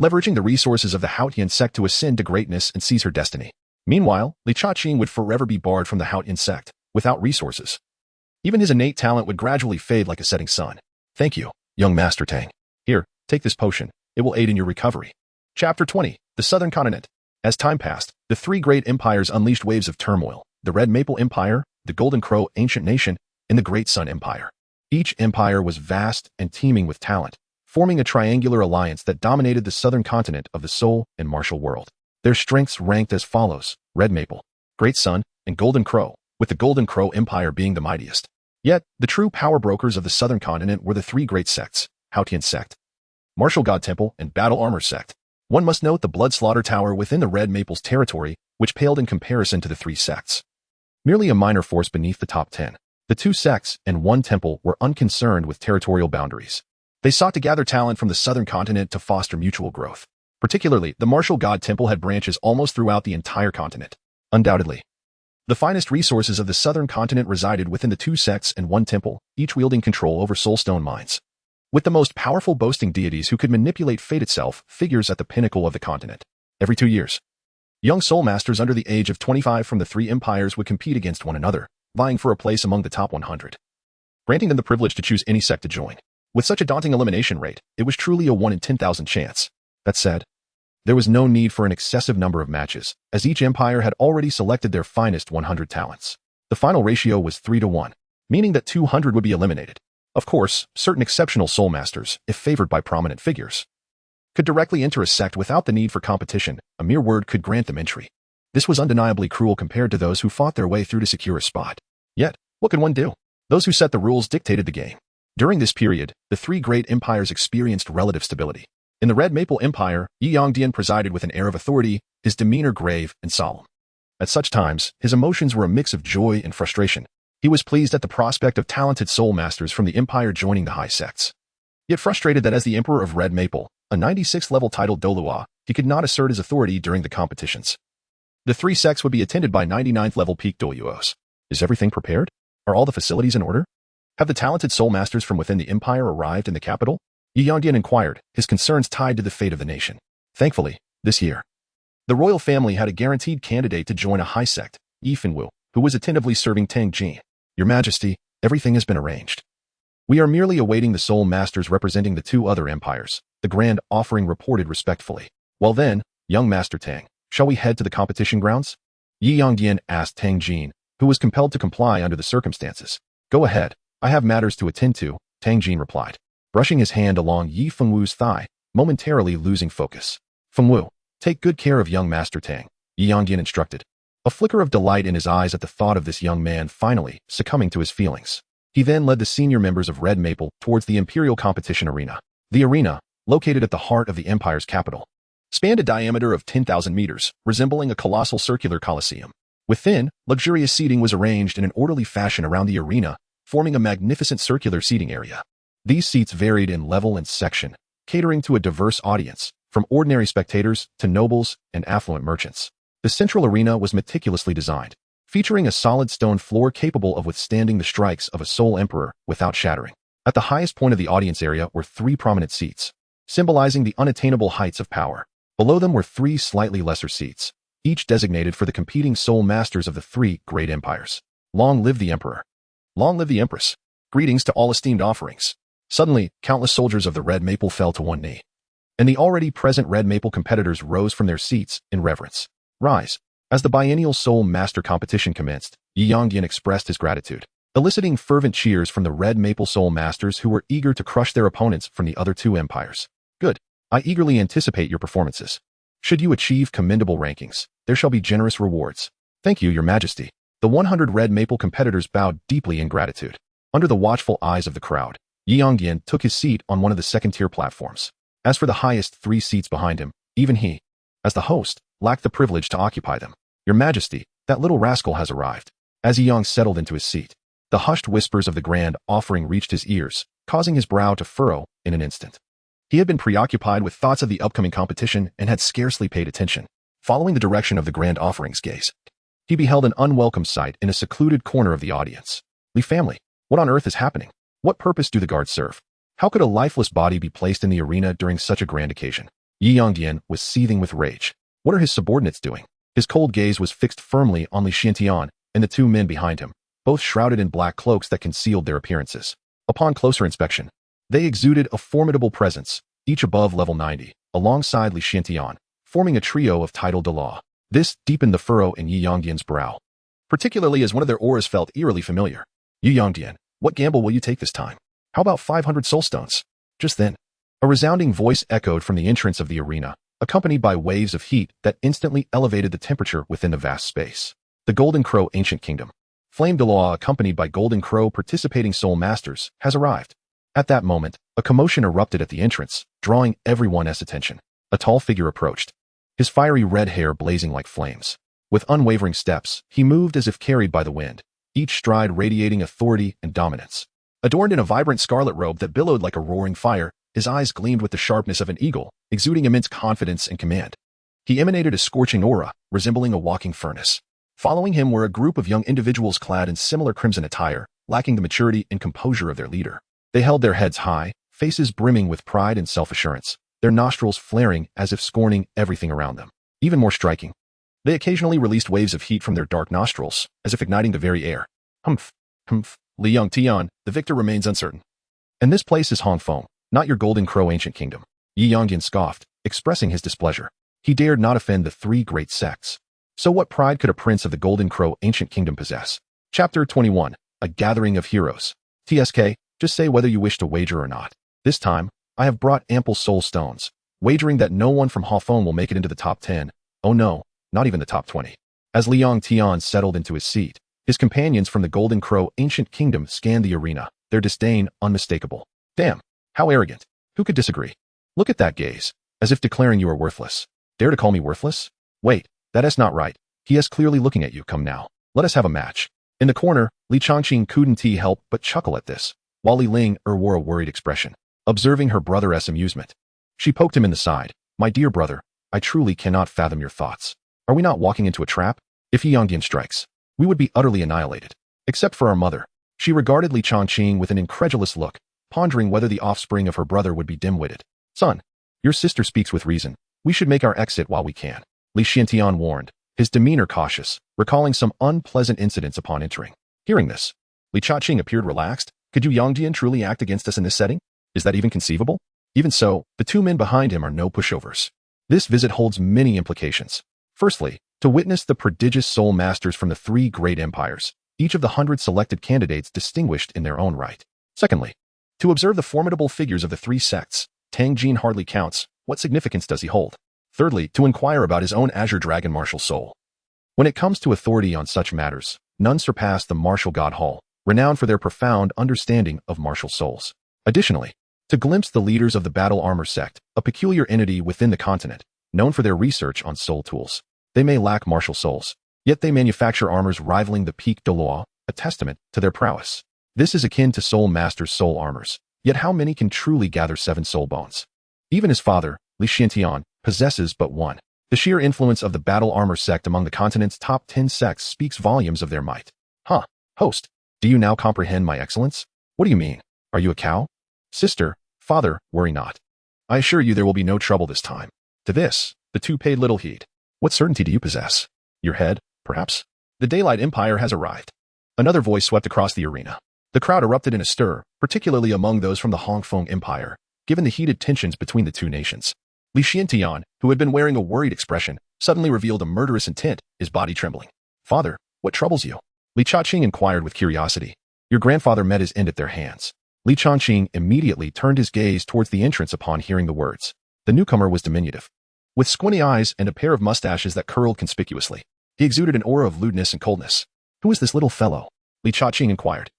leveraging the resources of the Haotian sect to ascend to greatness and seize her destiny. Meanwhile, Li Chaqing would forever be barred from the Haotian sect, without resources. Even his innate talent would gradually fade like a setting sun. Thank you, young Master Tang. Here, take this potion. It will aid in your recovery. Chapter 20. The Southern Continent. As time passed, the three great empires unleashed waves of turmoil: the Red Maple Empire, the Golden Crow Ancient Nation, and the Great Sun Empire. Each empire was vast and teeming with talent, forming a triangular alliance that dominated the southern continent of the Soul and Martial world. Their strengths ranked as follows: Red Maple, Great Sun, and Golden Crow, with the Golden Crow Empire being the mightiest. Yet, the true power brokers of the southern continent were the three great sects: Haotian sect, Martial God Temple, and Battle Armor sect. One must note the Blood Slaughter Tower within the Red Maple's territory, which paled in comparison to the three sects. Merely a minor force beneath the top 10. The two sects and one temple were unconcerned with territorial boundaries. They sought to gather talent from the southern continent to foster mutual growth. Particularly, the Martial God Temple had branches almost throughout the entire continent. Undoubtedly, the finest resources of the southern continent resided within the two sects and one temple, each wielding control over soulstone mines. With the most powerful boasting deities who could manipulate fate itself, figures at the pinnacle of the continent. Every 2 years, young soul masters under the age of 25 from the three empires would compete against one another, vying for a place among the top 100, granting them the privilege to choose any sect to join. With such a daunting elimination rate, it was truly a 1 in 10,000 chance. That said, there was no need for an excessive number of matches, as each empire had already selected their finest 100 talents. The final ratio was 3-1, meaning that 200 would be eliminated. Of course, certain exceptional soul masters, if favored by prominent figures, could directly enter a sect without the need for competition. A mere word could grant them entry. This was undeniably cruel compared to those who fought their way through to secure a spot. Yet, what could one do? Those who set the rules dictated the game. During this period, the three great empires experienced relative stability. In the Red Maple Empire, Yi Yongdian presided with an air of authority, his demeanor grave and solemn. At such times, his emotions were a mix of joy and frustration. He was pleased at the prospect of talented soul masters from the empire joining the high sects, yet frustrated that as the Emperor of Red Maple, a 96th level titled Douluo, he could not assert his authority during the competitions. The three sects would be attended by 99th level peak Douluos. Is everything prepared? Are all the facilities in order? Have the talented soul masters from within the empire arrived in the capital? Yi Yongdian inquired, his concerns tied to the fate of the nation. Thankfully, this year, the royal family had a guaranteed candidate to join a high sect, Yi Fenwu, who was attentively serving Tang Jin. Your Majesty, everything has been arranged. We are merely awaiting the soul masters representing the two other empires, the grand offering reported respectfully. Well then, young Master Tang, shall we head to the competition grounds? Yi Yongdian asked Tang Jin, who was compelled to comply under the circumstances. Go ahead, I have matters to attend to, Tang Jin replied, brushing his hand along Yi Fenwu's thigh, momentarily losing focus. Fenwu, take good care of young Master Tang, Yi Yongdian instructed, a flicker of delight in his eyes at the thought of this young man finally succumbing to his feelings. He then led the senior members of Red Maple towards the Imperial Competition Arena. The arena, located at the heart of the empire's capital, spanned a diameter of 10,000 meters, resembling a colossal circular coliseum. Within, luxurious seating was arranged in an orderly fashion around the arena, forming a magnificent circular seating area. These seats varied in level and section, catering to a diverse audience, from ordinary spectators to nobles and affluent merchants. The central arena was meticulously designed, featuring a solid stone floor capable of withstanding the strikes of a soul emperor without shattering. At the highest point of the audience area were 3 prominent seats, symbolizing the unattainable heights of power. Below them were 3 slightly lesser seats, each designated for the competing soul masters of the 3 great empires. Long live the Emperor! Long live the Empress! Greetings to all esteemed offerings. Suddenly, countless soldiers of the Red Maple fell to one knee, and the already present Red Maple competitors rose from their seats in reverence. Rise. As the biennial Soul Master competition commenced, Yi Yongdian expressed his gratitude, eliciting fervent cheers from the Red Maple Soul Masters who were eager to crush their opponents from the other 2 empires. Good. I eagerly anticipate your performances. Should you achieve commendable rankings, there shall be generous rewards. Thank you, Your Majesty. The 100 Red Maple competitors bowed deeply in gratitude. Under the watchful eyes of the crowd, Yi Yongdian took his seat on one of the second-tier platforms. As for the highest 3 seats behind him, even he, as the host, lacked the privilege to occupy them. Your Majesty, that little rascal has arrived. As Yi Yong settled into his seat, the hushed whispers of the grand offering reached his ears, causing his brow to furrow in an instant. He had been preoccupied with thoughts of the upcoming competition and had scarcely paid attention, following the direction of the grand offering's gaze. He beheld an unwelcome sight in a secluded corner of the audience. Li family, what on earth is happening? What purpose do the guards serve? How could a lifeless body be placed in the arena during such a grand occasion? Yi Yongdian was seething with rage. What are his subordinates doing? His cold gaze was fixed firmly on Li Xiantian and the two men behind him, both shrouded in black cloaks that concealed their appearances. Upon closer inspection, they exuded a formidable presence, each above level 90, alongside Li Xiantian, forming a trio of title de law. This deepened the furrow in Yi Yongdian's brow, particularly as one of their auras felt eerily familiar. Yi Yongdian, what gamble will you take this time? How about 500 soulstones? Just then, a resounding voice echoed from the entrance of the arena, accompanied by waves of heat that instantly elevated the temperature within the vast space. The Golden Crow Ancient Kingdom. Flame de Law, accompanied by Golden Crow participating soul masters, has arrived. At that moment, a commotion erupted at the entrance, drawing everyone's attention. A tall figure approached, his fiery red hair blazing like flames. With unwavering steps, he moved as if carried by the wind, each stride radiating authority and dominance. Adorned in a vibrant scarlet robe that billowed like a roaring fire, his eyes gleamed with the sharpness of an eagle, exuding immense confidence and command. He emanated a scorching aura, resembling a walking furnace. Following him were a group of young individuals clad in similar crimson attire, lacking the maturity and composure of their leader. They held their heads high, faces brimming with pride and self-assurance, their nostrils flaring as if scorning everything around them. Even more striking, they occasionally released waves of heat from their dark nostrils, as if igniting the very air. Humph, humph, Li Yongtian, the victor remains uncertain. And this place is Hongfeng, not your Golden Crow Ancient Kingdom. Yi Yongdian scoffed, expressing his displeasure. He dared not offend the three great sects. So what pride could a prince of the Golden Crow Ancient Kingdom possess? Chapter 21, A Gathering of Heroes. TSK, just say whether you wish to wager or not. This time, I have brought ample soul stones, wagering that no one from Hongfeng will make it into the top 10. Oh no, not even the top 20. As Li Yongtian settled into his seat, his companions from the Golden Crow Ancient Kingdom scanned the arena, their disdain unmistakable. Damn, how arrogant. Who could disagree? Look at that gaze, as if declaring you are worthless. Dare to call me worthless? Wait, that's not right. He is clearly looking at you. Come now, let us have a match. In the corner, Li Changqing couldn't help but chuckle at this, while Li Linger wore a worried expression, observing her brother's amusement. She poked him in the side. My dear brother, I truly cannot fathom your thoughts. Are we not walking into a trap? If Yi Yongdian strikes, we would be utterly annihilated. Except for our mother. She regarded Li Changqing with an incredulous look, pondering whether the offspring of her brother would be dim-witted. Son, your sister speaks with reason. We should make our exit while we can. Li Xiantian warned, his demeanor cautious, recalling some unpleasant incidents upon entering. Hearing this, Li Changqing appeared relaxed. Could you Yongdian truly act against us in this setting? Is that even conceivable? Even so, the two men behind him are no pushovers. This visit holds many implications. Firstly, to witness the prodigious soul masters from the three great empires, each of the 100 selected candidates distinguished in their own right. Secondly, to observe the formidable figures of the three sects. Tang Jin hardly counts. What significance does he hold? Thirdly, to inquire about his own Azure Dragon martial soul. When it comes to authority on such matters, none surpass the martial god Hall, renowned for their profound understanding of martial souls. Additionally, to glimpse the leaders of the Battle Armor sect, a peculiar entity within the continent, known for their research on soul tools. They may lack martial souls, yet they manufacture armors rivaling the Pique de Loire, a testament to their prowess. This is akin to Soul Master's soul armors, yet how many can truly gather 7 soul bones? Even his father, Li Xiantian, possesses but one. The sheer influence of the Battle Armor sect among the continent's top 10 sects speaks volumes of their might. Huh, host, do you now comprehend my excellence? What do you mean? Are you a cow? Sister, father, worry not. I assure you there will be no trouble this time. To this, the two paid little heed. What certainty do you possess? Your head, perhaps? The Daylight Empire has arrived. Another voice swept across the arena. The crowd erupted in a stir, particularly among those from the Hongfeng Empire, given the heated tensions between the two nations. Li Xiantian, who had been wearing a worried expression, suddenly revealed a murderous intent, his body trembling. Father, what troubles you? Li Changqing inquired with curiosity. Your grandfather met his end at their hands. Li Changqing immediately turned his gaze towards the entrance upon hearing the words. The newcomer was diminutive, with squinty eyes and a pair of mustaches that curled conspicuously. He exuded an aura of lewdness and coldness. Who is this little fellow? Li Changqing inquired.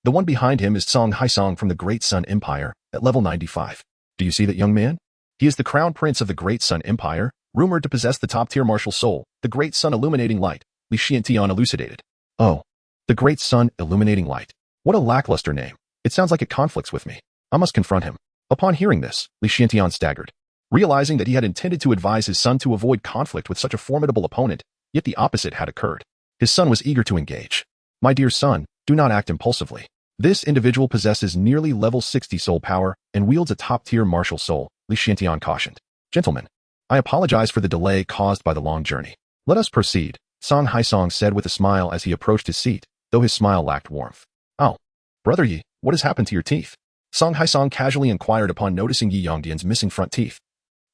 The one behind him is Song Haisong from the Great Sun Empire, at level 95. Do you see that young man? He is the crown prince of the Great Sun Empire, rumored to possess the top-tier martial soul, the Great Sun Illuminating Light, Li Xiantian elucidated. Oh, the Great Sun Illuminating Light. What a lackluster name. It sounds like it conflicts with me. I must confront him. Upon hearing this, Li Xiantian staggered, realizing that he had intended to advise his son to avoid conflict with such a formidable opponent, yet the opposite had occurred. His son was eager to engage. My dear son, do not act impulsively. This individual possesses nearly level 60 soul power and wields a top-tier martial soul, Li Xiantian cautioned. Gentlemen, I apologize for the delay caused by the long journey. Let us proceed, Song Haisong said with a smile as he approached his seat, though his smile lacked warmth. Oh, brother Yi, what has happened to your teeth? Song Haisong casually inquired upon noticing Yi Yongdian's missing front teeth,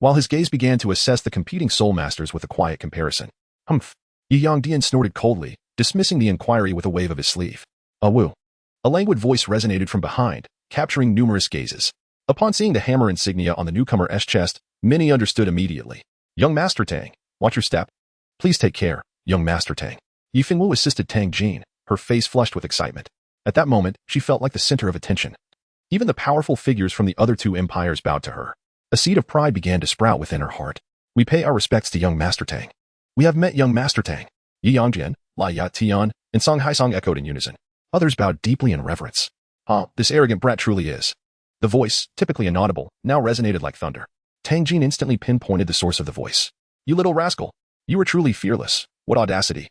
while his gaze began to assess the competing soul masters with a quiet comparison. Humph. Yi Yongdian snorted coldly, dismissing the inquiry with a wave of his sleeve. Woo. A languid voice resonated from behind, capturing numerous gazes. Upon seeing the hammer insignia on the newcomer's chest, many understood immediately. Young Master Tang, watch your step. Please take care, young Master Tang. Yi Fengwu assisted Tang Jin, her face flushed with excitement. At that moment, she felt like the center of attention. Even the powerful figures from the other two empires bowed to her. A seed of pride began to sprout within her heart. We pay our respects to young Master Tang. We have met young Master Tang. Yi Yongdian, Lai Yat Tian, and Song Haisong echoed in unison. Others bowed deeply in reverence. This arrogant brat truly is. The voice, typically inaudible, now resonated like thunder. Tang Jin instantly pinpointed the source of the voice. You little rascal. You are truly fearless. What audacity.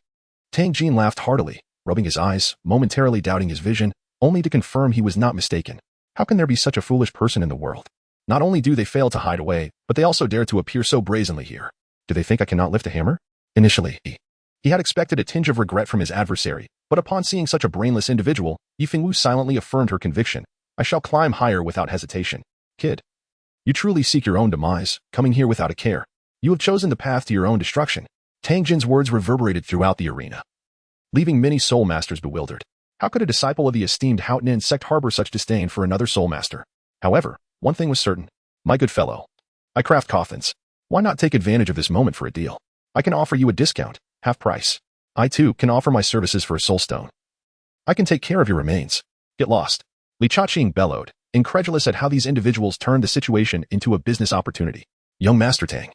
Tang Jin laughed heartily, rubbing his eyes, momentarily doubting his vision, only to confirm he was not mistaken. How can there be such a foolish person in the world? Not only do they fail to hide away, but they also dare to appear so brazenly here. Do they think I cannot lift a hammer? Initially, he had expected a tinge of regret from his adversary, but upon seeing such a brainless individual, Yi Fengwu silently affirmed her conviction. I shall climb higher without hesitation. Kid. You truly seek your own demise, coming here without a care. You have chosen the path to your own destruction. Tang Jin's words reverberated throughout the arena, leaving many soul masters bewildered. How could a disciple of the esteemed Haotian sect harbor such disdain for another soul master? However, one thing was certain. My good fellow, I craft coffins. Why not take advantage of this moment for a deal? I can offer you a discount, half price. I too can offer my services for a soul stone. I can take care of your remains. Get lost. Li Chaqing bellowed, incredulous at how these individuals turned the situation into a business opportunity. Young Master Tang,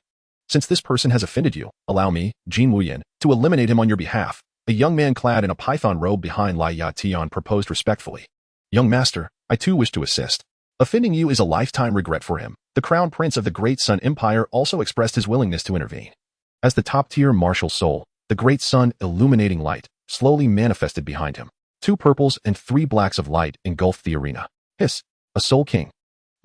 since this person has offended you, allow me, Jin Wuyan, to eliminate him on your behalf. A young man clad in a python robe behind Lai Ya Tian proposed respectfully. Young Master, I too wish to assist. Offending you is a lifetime regret for him. The Crown Prince of the Great Sun Empire also expressed his willingness to intervene. As the top-tier martial soul, the Great Sun illuminating light slowly manifested behind him. 2 purples and 3 blacks of light engulfed the arena. Hiss, a soul king.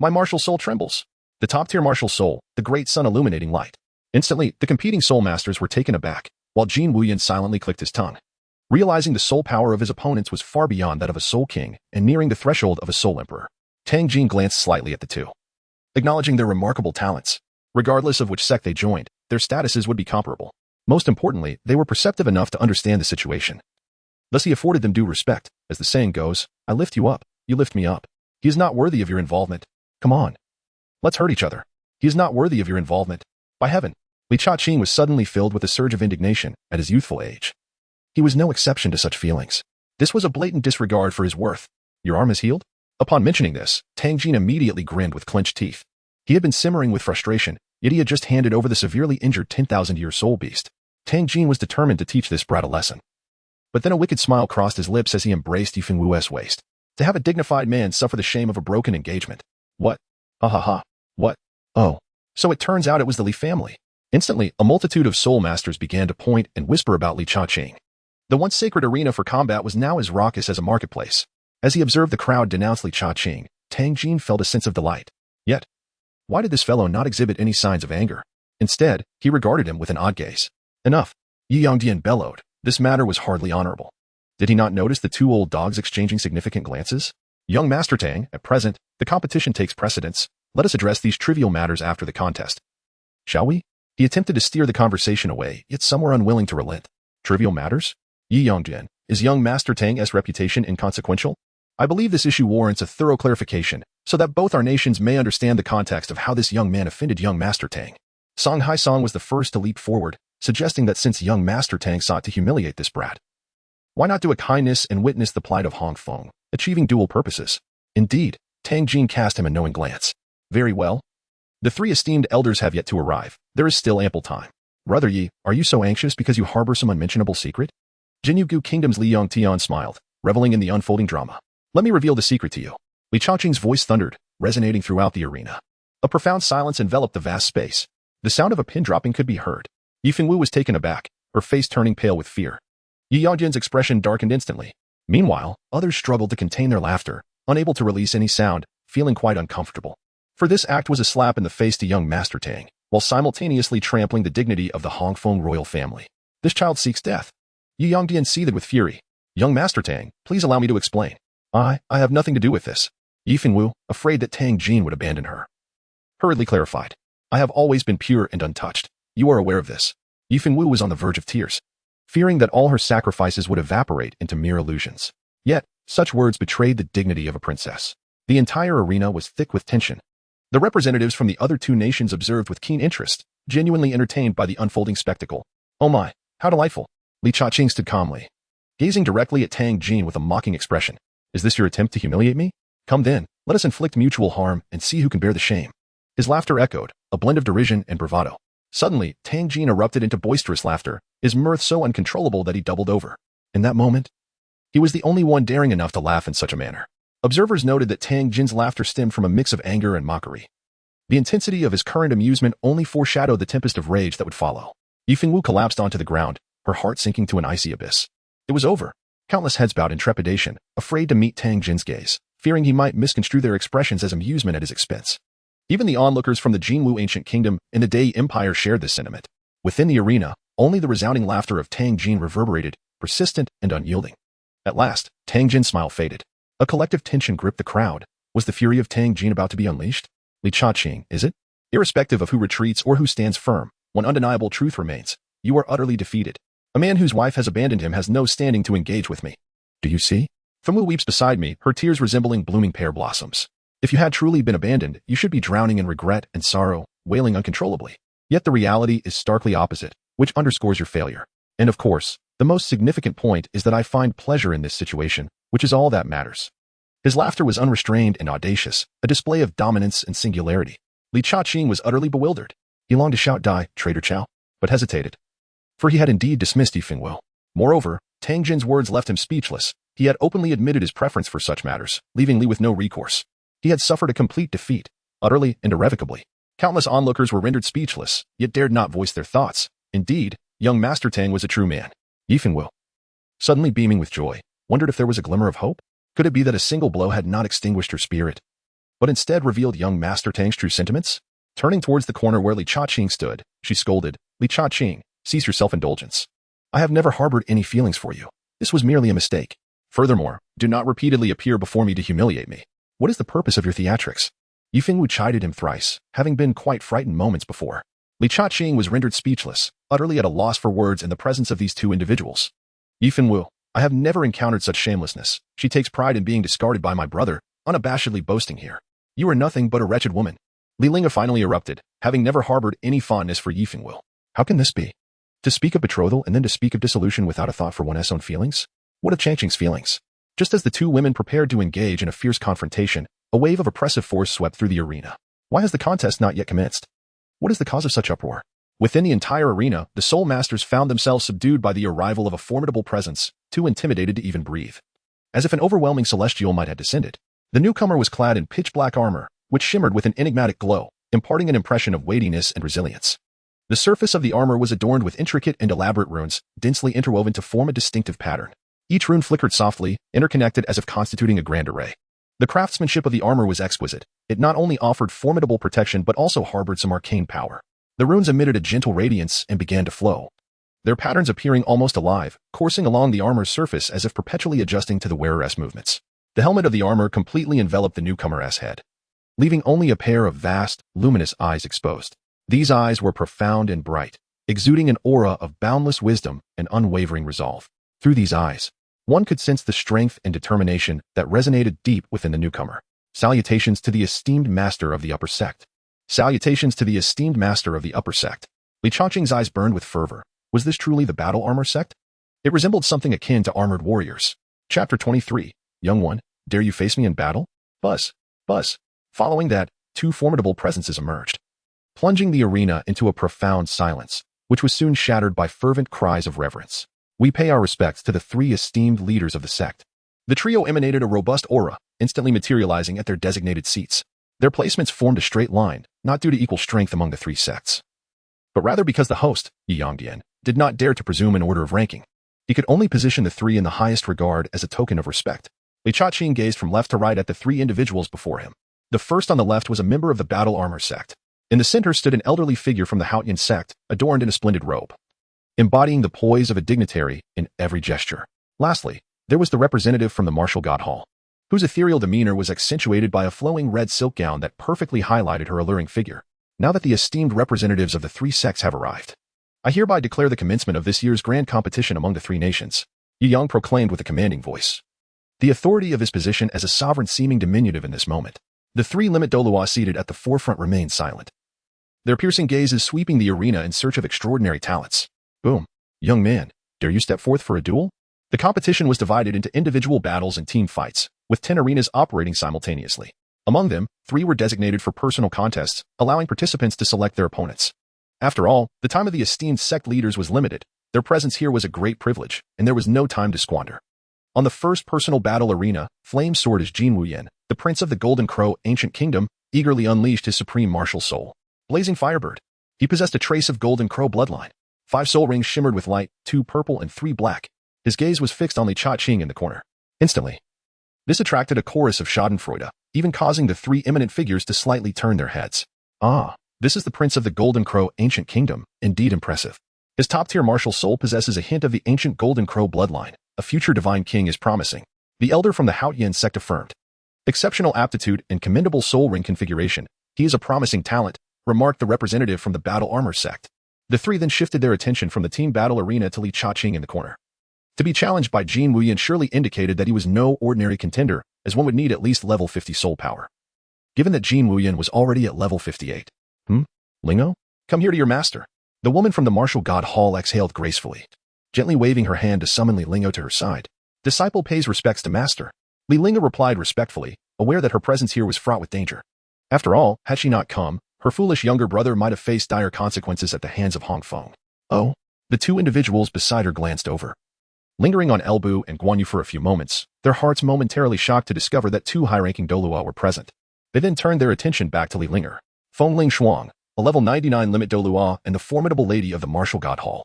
My martial soul trembles. The top-tier martial soul, the Great Sun illuminating light. Instantly, the competing soul masters were taken aback, while Jin Wuyan silently clicked his tongue. Realizing the soul power of his opponents was far beyond that of a soul king and nearing the threshold of a soul emperor, Tang Jin glanced slightly at the two. Acknowledging their remarkable talents, regardless of which sect they joined, their statuses would be comparable. Most importantly, they were perceptive enough to understand the situation. Thus he afforded them due respect. As the saying goes, I lift you up, you lift me up. He is not worthy of your involvement. Come on. Let's hurt each other. He is not worthy of your involvement. By heaven. Li Chaqing was suddenly filled with a surge of indignation at his youthful age. He was no exception to such feelings. This was a blatant disregard for his worth. Your arm is healed? Upon mentioning this, Tang Jin immediately grinned with clenched teeth. He had been simmering with frustration, yet he had just handed over the severely injured 10,000-year soul beast. Tang Jin was determined to teach this brat a lesson. But then a wicked smile crossed his lips as he embraced Yi Fengwu's waist. To have a dignified man suffer the shame of a broken engagement. What? Ha ha ha. What? Oh. So it turns out it was the Li family. Instantly, a multitude of soul masters began to point and whisper about Li Chaqing. The once sacred arena for combat was now as raucous as a marketplace. As he observed the crowd denounce Li Chaqing, Tang Jin felt a sense of delight. Yet, why did this fellow not exhibit any signs of anger? Instead, he regarded him with an odd gaze. Enough. Yi Yongdian bellowed. This matter was hardly honorable. Did he not notice the 2 old dogs exchanging significant glances? Young Master Tang, at present, the competition takes precedence. Let us address these trivial matters after the contest. Shall we? He attempted to steer the conversation away, yet some were unwilling to relent. Trivial matters? Yi Yongdian, is young Master Tang's reputation inconsequential? I believe this issue warrants a thorough clarification, so that both our nations may understand the context of how this young man offended young Master Tang. Song Haisong was the first to leap forward, suggesting that since young Master Tang sought to humiliate this brat, why not do a kindness and witness the plight of Hong Feng, achieving dual purposes? Indeed, Tang Jin cast him a knowing glance. Very well. The 3 esteemed elders have yet to arrive. There is still ample time. Brother Yi, are you so anxious because you harbor some unmentionable secret? Jinyugu Kingdom's Li Yongtian smiled, reveling in the unfolding drama. Let me reveal the secret to you. Li Chaqing's voice thundered, resonating throughout the arena. A profound silence enveloped the vast space. The sound of a pin dropping could be heard. Yi Fengwu was taken aback, her face turning pale with fear. Yi Yongdian's expression darkened instantly. Meanwhile, others struggled to contain their laughter, unable to release any sound, feeling quite uncomfortable. For this act was a slap in the face to young Master Tang, while simultaneously trampling the dignity of the Hongfeng royal family. This child seeks death. Yi Yongdian seethed with fury. Young Master Tang, please allow me to explain. I have nothing to do with this. Yi Fengwu, afraid that Tang Jin would abandon her, hurriedly clarified. I have always been pure and untouched. You are aware of this. Yi Fengwu was on the verge of tears, fearing that all her sacrifices would evaporate into mere illusions. Yet, such words betrayed the dignity of a princess. The entire arena was thick with tension. The representatives from the other two nations observed with keen interest, genuinely entertained by the unfolding spectacle. Oh my, how delightful. Li Chaqing stood calmly, gazing directly at Tang Jin with a mocking expression. Is this your attempt to humiliate me? Come then, let us inflict mutual harm and see who can bear the shame. His laughter echoed, a blend of derision and bravado. Suddenly, Tang Jin erupted into boisterous laughter, his mirth so uncontrollable that he doubled over. In that moment, he was the only one daring enough to laugh in such a manner. Observers noted that Tang Jin's laughter stemmed from a mix of anger and mockery. The intensity of his current amusement only foreshadowed the tempest of rage that would follow. Yi Fengwu collapsed onto the ground, her heart sinking to an icy abyss. It was over. Countless heads bowed in trepidation, afraid to meet Tang Jin's gaze, fearing he might misconstrue their expressions as amusement at his expense. Even the onlookers from the Jinwu ancient kingdom and the Dai Empire shared this sentiment. Within the arena, only the resounding laughter of Tang Jin reverberated, persistent and unyielding. At last, Tang Jin's smile faded. A collective tension gripped the crowd. Was the fury of Tang Jin about to be unleashed? Li Chaqing, is it? Irrespective of who retreats or who stands firm, one undeniable truth remains. You are utterly defeated. A man whose wife has abandoned him has no standing to engage with me. Do you see? Fengwu weeps beside me, her tears resembling blooming pear blossoms. If you had truly been abandoned, you should be drowning in regret and sorrow, wailing uncontrollably. Yet the reality is starkly opposite, which underscores your failure. And of course, the most significant point is that I find pleasure in this situation, which is all that matters. His laughter was unrestrained and audacious, a display of dominance and singularity. Li Chaqing was utterly bewildered. He longed to shout "Die, traitor Chao," but hesitated, for he had indeed dismissed Yi Fengwu. Moreover, Tang Jin's words left him speechless. He had openly admitted his preference for such matters, leaving Li with no recourse. He had suffered a complete defeat, utterly and irrevocably. Countless onlookers were rendered speechless, yet dared not voice their thoughts. Indeed, young Master Tang was a true man. Yi Fengwu, suddenly beaming with joy, wondered if there was a glimmer of hope. Could it be that a single blow had not extinguished her spirit, but instead revealed young Master Tang's true sentiments? Turning towards the corner where Li Chaqing stood, she scolded, Li Chaqing, cease your self-indulgence. I have never harbored any feelings for you. This was merely a mistake. Furthermore, do not repeatedly appear before me to humiliate me. What is the purpose of your theatrics? Yi Fengwu chided him thrice, having been quite frightened moments before. Li Chaqing was rendered speechless, utterly at a loss for words in the presence of these two individuals. Yi Fengwu, I have never encountered such shamelessness. She takes pride in being discarded by my brother, unabashedly boasting here. You are nothing but a wretched woman. Li Linger finally erupted, having never harbored any fondness for Yi Fengwu. How can this be? To speak of betrothal and then to speak of dissolution without a thought for one's own feelings? What of Changqing's feelings? Just as the two women prepared to engage in a fierce confrontation, a wave of oppressive force swept through the arena. Why has the contest not yet commenced? What is the cause of such uproar? Within the entire arena, the Soul Masters found themselves subdued by the arrival of a formidable presence, too intimidated to even breathe. As if an overwhelming celestial might have descended, the newcomer was clad in pitch-black armor, which shimmered with an enigmatic glow, imparting an impression of weightiness and resilience. The surface of the armor was adorned with intricate and elaborate runes, densely interwoven to form a distinctive pattern. Each rune flickered softly, interconnected as if constituting a grand array. The craftsmanship of the armor was exquisite. It not only offered formidable protection but also harbored some arcane power. The runes emitted a gentle radiance and began to flow, their patterns appearing almost alive, coursing along the armor's surface as if perpetually adjusting to the wearer's movements. The helmet of the armor completely enveloped the newcomer's head, leaving only a pair of vast, luminous eyes exposed. These eyes were profound and bright, exuding an aura of boundless wisdom and unwavering resolve. Through these eyes, one could sense the strength and determination that resonated deep within the newcomer. Salutations to the esteemed master of the upper sect. Salutations to the esteemed master of the upper sect. Li Chaqing's eyes burned with fervor. Was this truly the battle armor sect? It resembled something akin to armored warriors. Chapter 23. Young one, dare you face me in battle? Buzz. Buzz. Following that, two formidable presences emerged, plunging the arena into a profound silence, which was soon shattered by fervent cries of reverence. We pay our respects to the three esteemed leaders of the sect. The trio emanated a robust aura, instantly materializing at their designated seats. Their placements formed a straight line, not due to equal strength among the three sects, but rather because the host, Yi Yongdian, did not dare to presume an order of ranking. He could only position the three in the highest regard as a token of respect. Li Chaqing gazed from left to right at the three individuals before him. The first on the left was a member of the battle armor sect. In the center stood an elderly figure from the Haotian sect, adorned in a splendid robe, embodying the poise of a dignitary in every gesture. Lastly, there was the representative from the martial god hall, whose ethereal demeanor was accentuated by a flowing red silk gown that perfectly highlighted her alluring figure. Now that the esteemed representatives of the three sects have arrived, I hereby declare the commencement of this year's grand competition among the three nations, Yi Yang proclaimed with a commanding voice. The authority of his position as a sovereign seeming diminutive in this moment. The three limit Douluo seated at the forefront remained silent, their piercing gazes sweeping the arena in search of extraordinary talents. Boom. Young man, dare you step forth for a duel? The competition was divided into individual battles and team fights, with 10 arenas operating simultaneously. Among them, 3 were designated for personal contests, allowing participants to select their opponents. After all, the time of the esteemed sect leaders was limited. Their presence here was a great privilege, and there was no time to squander. On the first personal battle arena, Flame Sword as Jin Wuyan, the prince of the Golden Crow Ancient Kingdom, eagerly unleashed his supreme martial soul. Blazing Firebird. He possessed a trace of Golden Crow bloodline. 5 soul rings shimmered with light, 2 purple and 3 black. His gaze was fixed on Li Chaqing in the corner. Instantly, this attracted a chorus of schadenfreude, even causing the 3 eminent figures to slightly turn their heads. Ah, this is the prince of the Golden Crow Ancient Kingdom, indeed impressive. His top-tier martial soul possesses a hint of the ancient Golden Crow bloodline. A future divine king is promising. The elder from the Haotian sect affirmed. Exceptional aptitude and commendable soul ring configuration. He is a promising talent, remarked the representative from the battle armor sect. The 3 then shifted their attention from the team battle arena to Li Chaqing in the corner. To be challenged by Jin Wuyan surely indicated that he was no ordinary contender, as one would need at least level 50 soul power. Given that Jin Wuyan was already at level 58. Lingo? Come here to your master. The woman from the martial god hall exhaled gracefully, gently waving her hand to summon Li Lingo to her side. Disciple pays respects to master. Li Lingo replied respectfully, aware that her presence here was fraught with danger. After all, had she not come, her foolish younger brother might have faced dire consequences at the hands of Hong Feng. Oh? The 2 individuals beside her glanced over. Lingering on Elbu and Guan Yu for a few moments, their hearts momentarily shocked to discover that 2 high-ranking Douluo were present. They then turned their attention back to Li Linger, Fengling Shuang, a level 99 limit Douluo and the formidable lady of the martial god hall.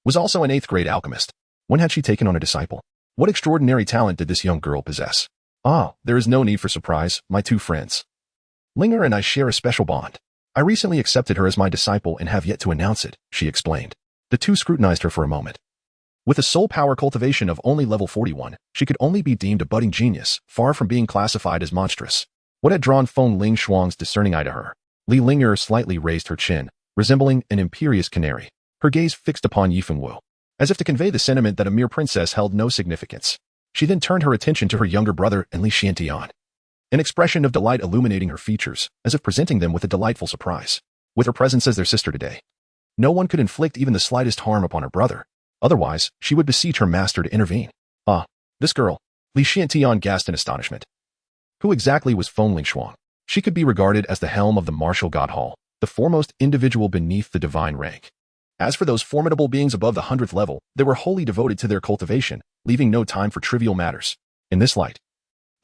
Was also an 8th grade alchemist. When had she taken on a disciple? What extraordinary talent did this young girl possess? Ah, there is no need for surprise, my 2 friends. Linger and I share a special bond. I recently accepted her as my disciple and have yet to announce it, she explained. The 2 scrutinized her for a moment. With a soul power cultivation of only level 41, she could only be deemed a budding genius, far from being classified as monstrous. What had drawn Feng Ling Shuang's discerning eye to her? Li Linger slightly raised her chin, resembling an imperious canary, her gaze fixed upon Yi Fengwu, as if to convey the sentiment that a mere princess held no significance. She then turned her attention to her younger brother and Li Xiantian, an expression of delight illuminating her features, as if presenting them with a delightful surprise. With her presence as their sister today, no one could inflict even the slightest harm upon her brother. Otherwise, she would beseech her master to intervene. Ah, this girl. Li Xiantian gasped in astonishment. Who exactly was Feng Ling Shuang? She could be regarded as the helm of the martial god hall, the foremost individual beneath the divine rank. As for those formidable beings above the 100th level, they were wholly devoted to their cultivation, leaving no time for trivial matters. In this light,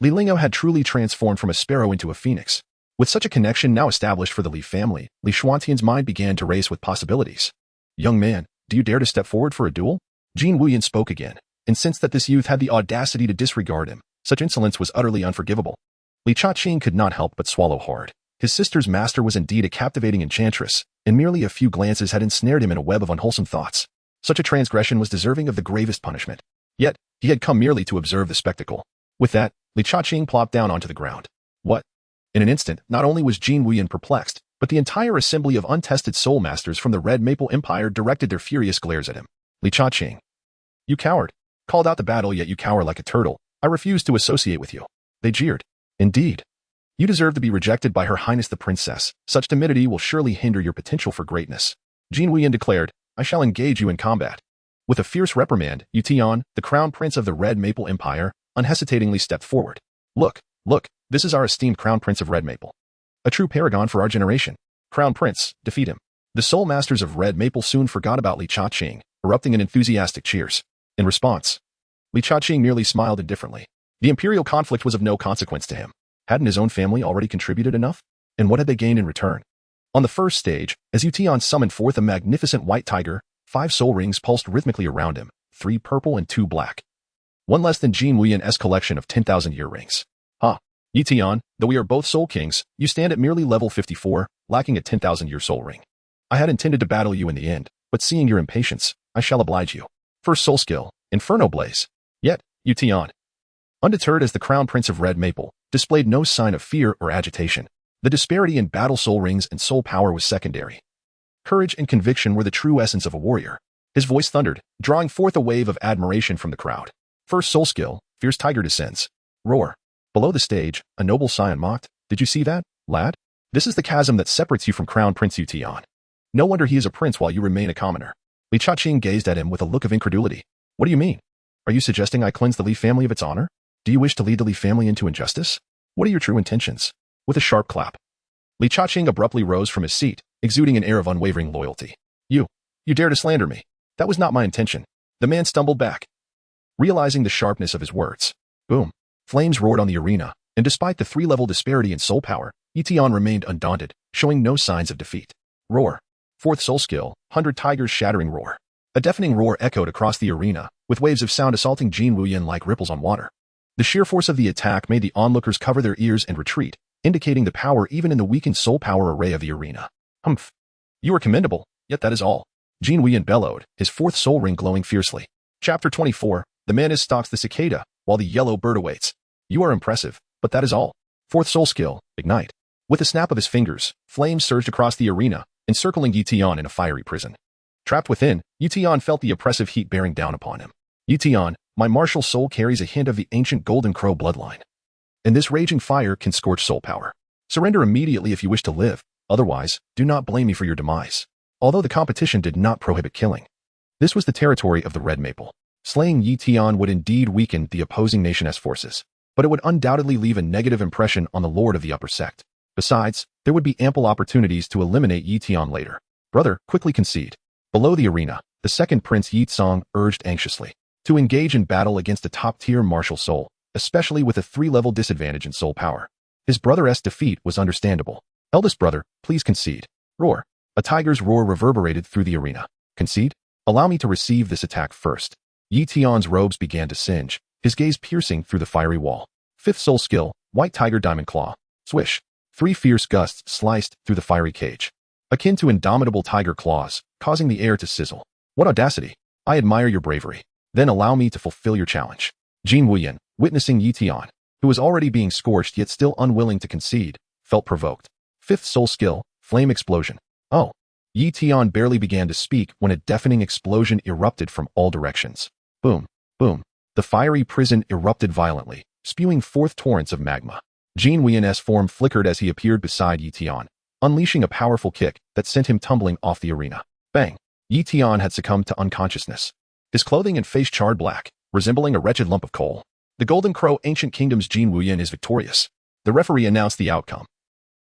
Li Lingo had truly transformed from a sparrow into a phoenix. With such a connection now established for the Li family, Li Xuantian's mind began to race with possibilities. Young man, do you dare to step forward for a duel? Jin Wuyan spoke again, and sensed that this youth had the audacity to disregard him. Such insolence was utterly unforgivable. Li Chaqing could not help but swallow hard. His sister's master was indeed a captivating enchantress, and merely a few glances had ensnared him in a web of unwholesome thoughts. Such a transgression was deserving of the gravest punishment. Yet, he had come merely to observe the spectacle. With that, Li Chaqing plopped down onto the ground. What? In an instant, not only was Jin Wuyan perplexed, but the entire assembly of untested soul masters from the Red Maple Empire directed their furious glares at him. Li Chaqing. You coward. Called out the battle yet you cower like a turtle. I refuse to associate with you. They jeered. Indeed. You deserve to be rejected by Her Highness the Princess. Such timidity will surely hinder your potential for greatness. Jin Wuyan declared, I shall engage you in combat. With a fierce reprimand, Yu Tian, the crown prince of the Red Maple Empire, unhesitatingly stepped forward. Look, this is our esteemed crown prince of Red Maple. A true paragon for our generation. Crown Prince, defeat him. The soul masters of Red Maple soon forgot about Li Chaqing, erupting in enthusiastic cheers. In response, Li Chaqing merely smiled indifferently. The imperial conflict was of no consequence to him. Hadn't his own family already contributed enough? And what had they gained in return? On the first stage, as Yu Tian summoned forth a magnificent white tiger, 5 soul rings pulsed rhythmically around him, 3 purple and 2 black. One less than Jin Wuyan's collection of 10,000 year rings. Huh. Yi Tian, though we are both soul kings, you stand at merely level 54, lacking a 10,000 year soul ring. I had intended to battle you in the end, but seeing your impatience, I shall oblige you. First soul skill, Inferno Blaze. Yet, Yi Tian, undeterred as the Crown Prince of Red Maple, displayed no sign of fear or agitation. The disparity in battle soul rings and soul power was secondary. Courage and conviction were the true essence of a warrior. His voice thundered, drawing forth a wave of admiration from the crowd. First soul skill, Fierce Tiger descends. Roar. Below the stage, a noble scion mocked. Did you see that, lad? This is the chasm that separates you from Crown Prince Yi Tian. No wonder he is a prince while you remain a commoner. Li Chaqing gazed at him with a look of incredulity. What do you mean? Are you suggesting I cleanse the Li family of its honor? Do you wish to lead the Li family into injustice? What are your true intentions? With a sharp clap, Li Chaqing abruptly rose from his seat, exuding an air of unwavering loyalty. You dare to slander me. That was not my intention. The man stumbled back, realizing the sharpness of his words. Boom. Flames roared on the arena, and despite the 3-level disparity in soul power, Yi Tian remained undaunted, showing no signs of defeat. Roar. Fourth soul skill, 100 Tigers Shattering Roar. A deafening roar echoed across the arena, with waves of sound assaulting Jin Wuyan like ripples on water. The sheer force of the attack made the onlookers cover their ears and retreat, indicating the power even in the weakened soul power array of the arena. Humph. You are commendable, yet that is all. Jin Wuyan bellowed, his 4th soul ring glowing fiercely. Chapter 24, The Mantis stalks the cicada, while the yellow bird awaits. You are impressive, but that is all. 4th soul skill, Ignite. With a snap of his fingers, flames surged across the arena, encircling Yi Tian in a fiery prison. Trapped within, Yi Tian felt the oppressive heat bearing down upon him. Yi Tian, my martial soul carries a hint of the ancient Golden Crow bloodline. And this raging fire can scorch soul power. Surrender immediately if you wish to live, otherwise, do not blame me for your demise. Although the competition did not prohibit killing, this was the territory of the Red Maple. Slaying Yi Tian would indeed weaken the opposing nation's forces, but it would undoubtedly leave a negative impression on the Lord of the Upper Sect. Besides, there would be ample opportunities to eliminate Yi Tian later. Brother, quickly concede. Below the arena, the second Prince Yi Tsong urged anxiously to engage in battle against a top-tier martial soul, especially with a 3-level disadvantage in soul power. His brother's defeat was understandable. Eldest brother, please concede. Roar. A tiger's roar reverberated through the arena. Concede? Allow me to receive this attack first. Yi Tian's robes began to singe, his gaze piercing through the fiery wall. 5th soul skill, White Tiger Diamond Claw. Swish. 3 fierce gusts sliced through the fiery cage, akin to indomitable tiger claws, causing the air to sizzle. What audacity! I admire your bravery. Then allow me to fulfill your challenge. Jin Wuyan, witnessing Yi Tian, who was already being scorched yet still unwilling to concede, felt provoked. 5th soul skill, Flame Explosion. Oh. Yi Tian barely began to speak when a deafening explosion erupted from all directions. Boom. Boom. The fiery prison erupted violently, spewing forth torrents of magma. Jin Wuyan's form flickered as he appeared beside Yi Tian, unleashing a powerful kick that sent him tumbling off the arena. Bang! Yi Tian had succumbed to unconsciousness, his clothing and face charred black, resembling a wretched lump of coal. The Golden Crow Ancient Kingdom's Jin Wuyan is victorious. The referee announced the outcome,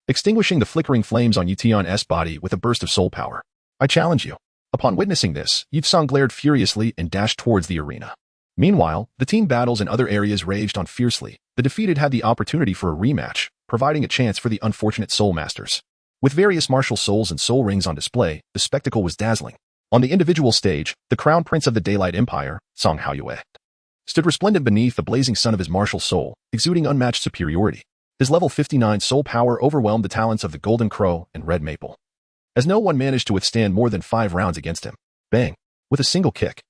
extinguishing the flickering flames on Yi Tian's body with a burst of soul power. I challenge you. Upon witnessing this, Yi Tsong glared furiously and dashed towards the arena. Meanwhile, the team battles in other areas raged on fiercely. The defeated had the opportunity for a rematch, providing a chance for the unfortunate soul masters. With various martial souls and soul rings on display, the spectacle was dazzling. On the individual stage, the Crown Prince of the Daylight Empire, Song Haoyue, stood resplendent beneath the blazing sun of his martial soul, exuding unmatched superiority. His level 59 soul power overwhelmed the talents of the Golden Crow and Red Maple, as no one managed to withstand more than 5 rounds against him. Bang! With a single kick,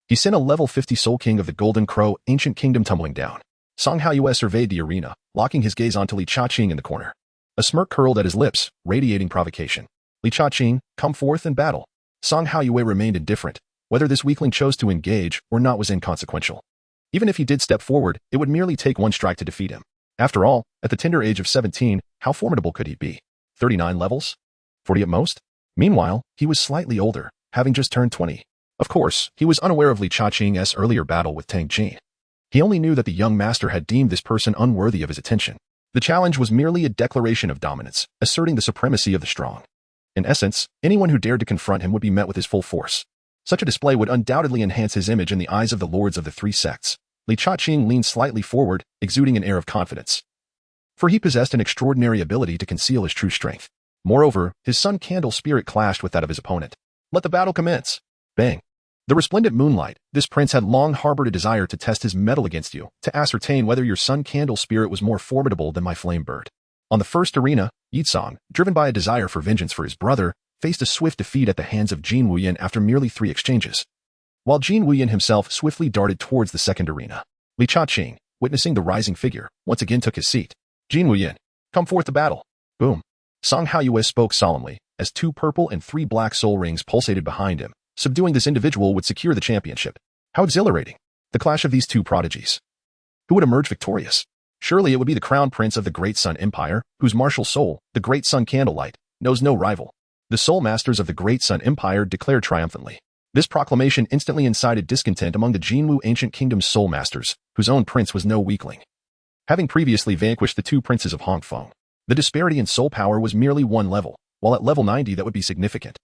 he sent a level 50 Soul King of the Golden Crow Ancient Kingdom tumbling down. Song Haoyue surveyed the arena, locking his gaze onto Li Chaqing in the corner. A smirk curled at his lips, radiating provocation. Li Chaqing, come forth and battle. Song Haoyue remained indifferent. Whether this weakling chose to engage or not was inconsequential. Even if he did step forward, it would merely take one strike to defeat him. After all, at the tender age of 17, how formidable could he be? 39 levels? 40 at most? Meanwhile, he was slightly older, having just turned 20. Of course, he was unaware of Li Chaqing's earlier battle with Tang Jin. He only knew that the young master had deemed this person unworthy of his attention. The challenge was merely a declaration of dominance, asserting the supremacy of the strong. In essence, anyone who dared to confront him would be met with his full force. Such a display would undoubtedly enhance his image in the eyes of the lords of the 3 sects. Li Chaqing leaned slightly forward, exuding an air of confidence, for he possessed an extraordinary ability to conceal his true strength. Moreover, his sun candle spirit clashed with that of his opponent. Let the battle commence. Bang! The resplendent moonlight, this prince had long harbored a desire to test his mettle against you, to ascertain whether your sun candle spirit was more formidable than my flame bird. On the first arena, Yitsong, driven by a desire for vengeance for his brother, faced a swift defeat at the hands of Jin Wuyan after merely 3 exchanges. While Jin Wuyan himself swiftly darted towards the second arena, Li Cha-ching, witnessing the rising figure, once again took his seat. Jin Wuyan, come forth to battle. Boom. Song Haoyue spoke solemnly, as 2 purple and 3 black soul rings pulsated behind him. Subduing this individual would secure the championship. How exhilarating. The clash of these 2 prodigies. Who would emerge victorious? Surely it would be the crown prince of the Great Sun Empire, whose martial soul, the Great Sun Candlelight, knows no rival. The soul masters of the Great Sun Empire declared triumphantly. This proclamation instantly incited discontent among the Jinwu Ancient Kingdom's soul masters, whose own prince was no weakling. Having previously vanquished the 2 princes of Hongfeng, the disparity in soul power was merely 1 level, while at level 90 that would be significant.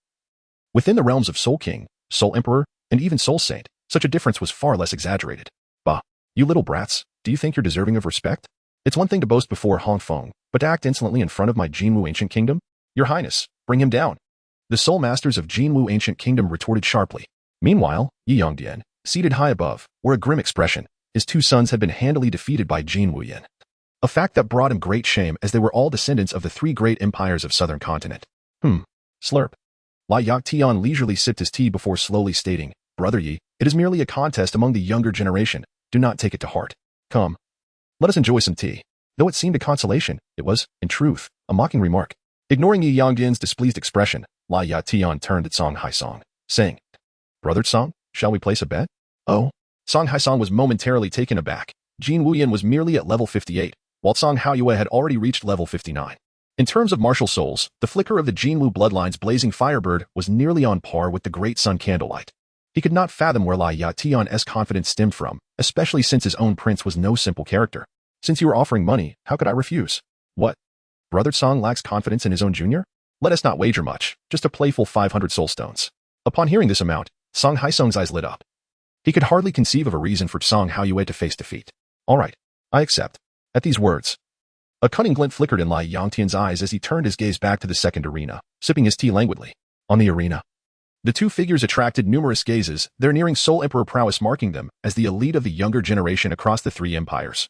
Within the realms of Soul King, Soul Emperor, and even Soul Saint, such a difference was far less exaggerated. Bah, you little brats, do you think you're deserving of respect? It's one thing to boast before Hongfeng, but to act insolently in front of my Jinwu Ancient Kingdom? Your Highness, bring him down. The soul masters of Jinwu Ancient Kingdom retorted sharply. Meanwhile, Yi Yongdian, seated high above, wore a grim expression. His 2 sons had been handily defeated by Jin Wuyan. A fact that brought him great shame as they were all descendants of the 3 great empires of southern continent. Slurp. Lai Yaktian leisurely sipped his tea before slowly stating, Brother Yi, it is merely a contest among the younger generation. Do not take it to heart. Come. Let us enjoy some tea. Though it seemed a consolation, it was, in truth, a mocking remark. Ignoring Yi Yongdian's displeased expression, Lai Yatian turned at Song Haisong, saying, Brother Song, shall we place a bet? Oh. Song Haisong was momentarily taken aback. Jin Wuyan was merely at level 58, while Song Haoyue had already reached level 59. In terms of martial souls, the flicker of the Jinwu bloodline's blazing firebird was nearly on par with the Great Sun Candlelight. He could not fathom where Lai Yatian's confidence stemmed from, especially since his own prince was no simple character. Since you are offering money, how could I refuse? What? Brother Song lacks confidence in his own junior? Let us not wager much, just a playful 500 soul stones. Upon hearing this amount, Song Haisong's eyes lit up. He could hardly conceive of a reason for Song Haoyue to face defeat. All right, I accept. At these words, a cunning glint flickered in Lai Yongtian's eyes as he turned his gaze back to the second arena, sipping his tea languidly. On the arena, the 2 figures attracted numerous gazes, their nearing Soul Emperor prowess marking them as the elite of the younger generation across the 3 empires.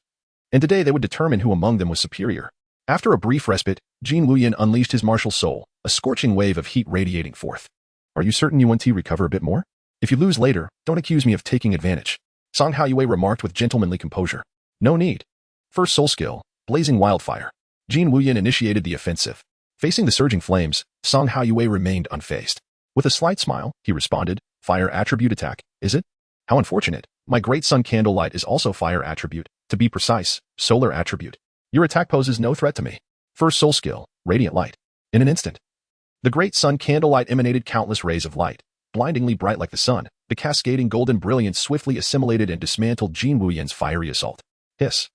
And today they would determine who among them was superior. After a brief respite, Jin Wuyan unleashed his martial soul, a scorching wave of heat radiating forth. Are you certain you want to recover a bit more? If you lose later, don't accuse me of taking advantage. Song Haoyue remarked with gentlemanly composure. No need. First soul skill, Blazing Wildfire. Jin Wuyan initiated the offensive. Facing the surging flames, Song Haoyue remained unfazed. With a slight smile, he responded, Fire attribute attack, is it? How unfortunate. My Great Sun Candlelight is also fire attribute. To be precise, solar attribute. Your attack poses no threat to me. First soul skill, Radiant Light. In an instant, the Great Sun Candlelight emanated countless rays of light. Blindingly bright like the sun, the cascading golden brilliance swiftly assimilated and dismantled Jin Wuyan's fiery assault. Hiss.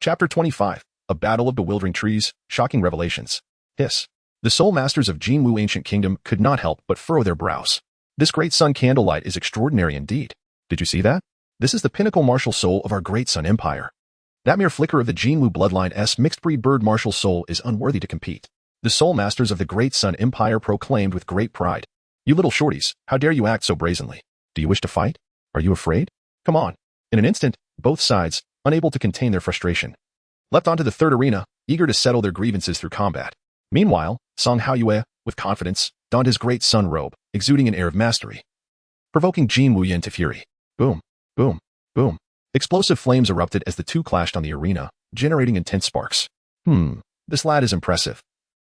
Chapter 25. A Battle of Bewildering Trees, Shocking Revelations. Hiss. The soul masters of Jinwu Ancient Kingdom could not help but furrow their brows. This Great Sun Candlelight is extraordinary indeed. Did you see that? This is the pinnacle martial soul of our Great Sun Empire. That mere flicker of the Jinwu bloodline's mixed-breed bird martial soul is unworthy to compete. The soul masters of the Great Sun Empire proclaimed with great pride. You little shorties, how dare you act so brazenly? Do you wish to fight? Are you afraid? Come on. In an instant, both sides, unable to contain their frustration, leapt onto the third arena, eager to settle their grievances through combat. Meanwhile, Song Haoyue, with confidence, donned his great sun robe, exuding an air of mastery, provoking Jin Wuyan to fury. Boom, boom, boom. Explosive flames erupted as the 2 clashed on the arena, generating intense sparks. This lad is impressive.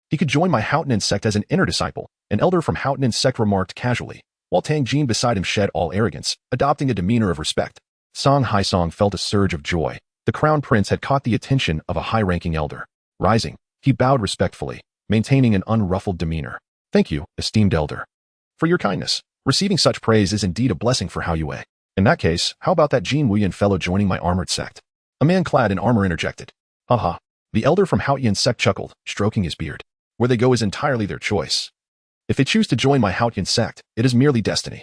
He could join my Houghton sect as an inner disciple, an elder from Houghton sect remarked casually, while Tang Jin beside him shed all arrogance, adopting a demeanor of respect. Song Haisong felt a surge of joy. The crown prince had caught the attention of a high-ranking elder. Rising, he bowed respectfully, maintaining an unruffled demeanor. Thank you, esteemed elder, for your kindness. Receiving such praise is indeed a blessing for Haoyue. In that case, how about that Jin Wuyan fellow joining my armored sect? A man clad in armor interjected. Haha. The elder from Haotian sect chuckled, stroking his beard. Where they go is entirely their choice. If they choose to join my Haotian sect, it is merely destiny.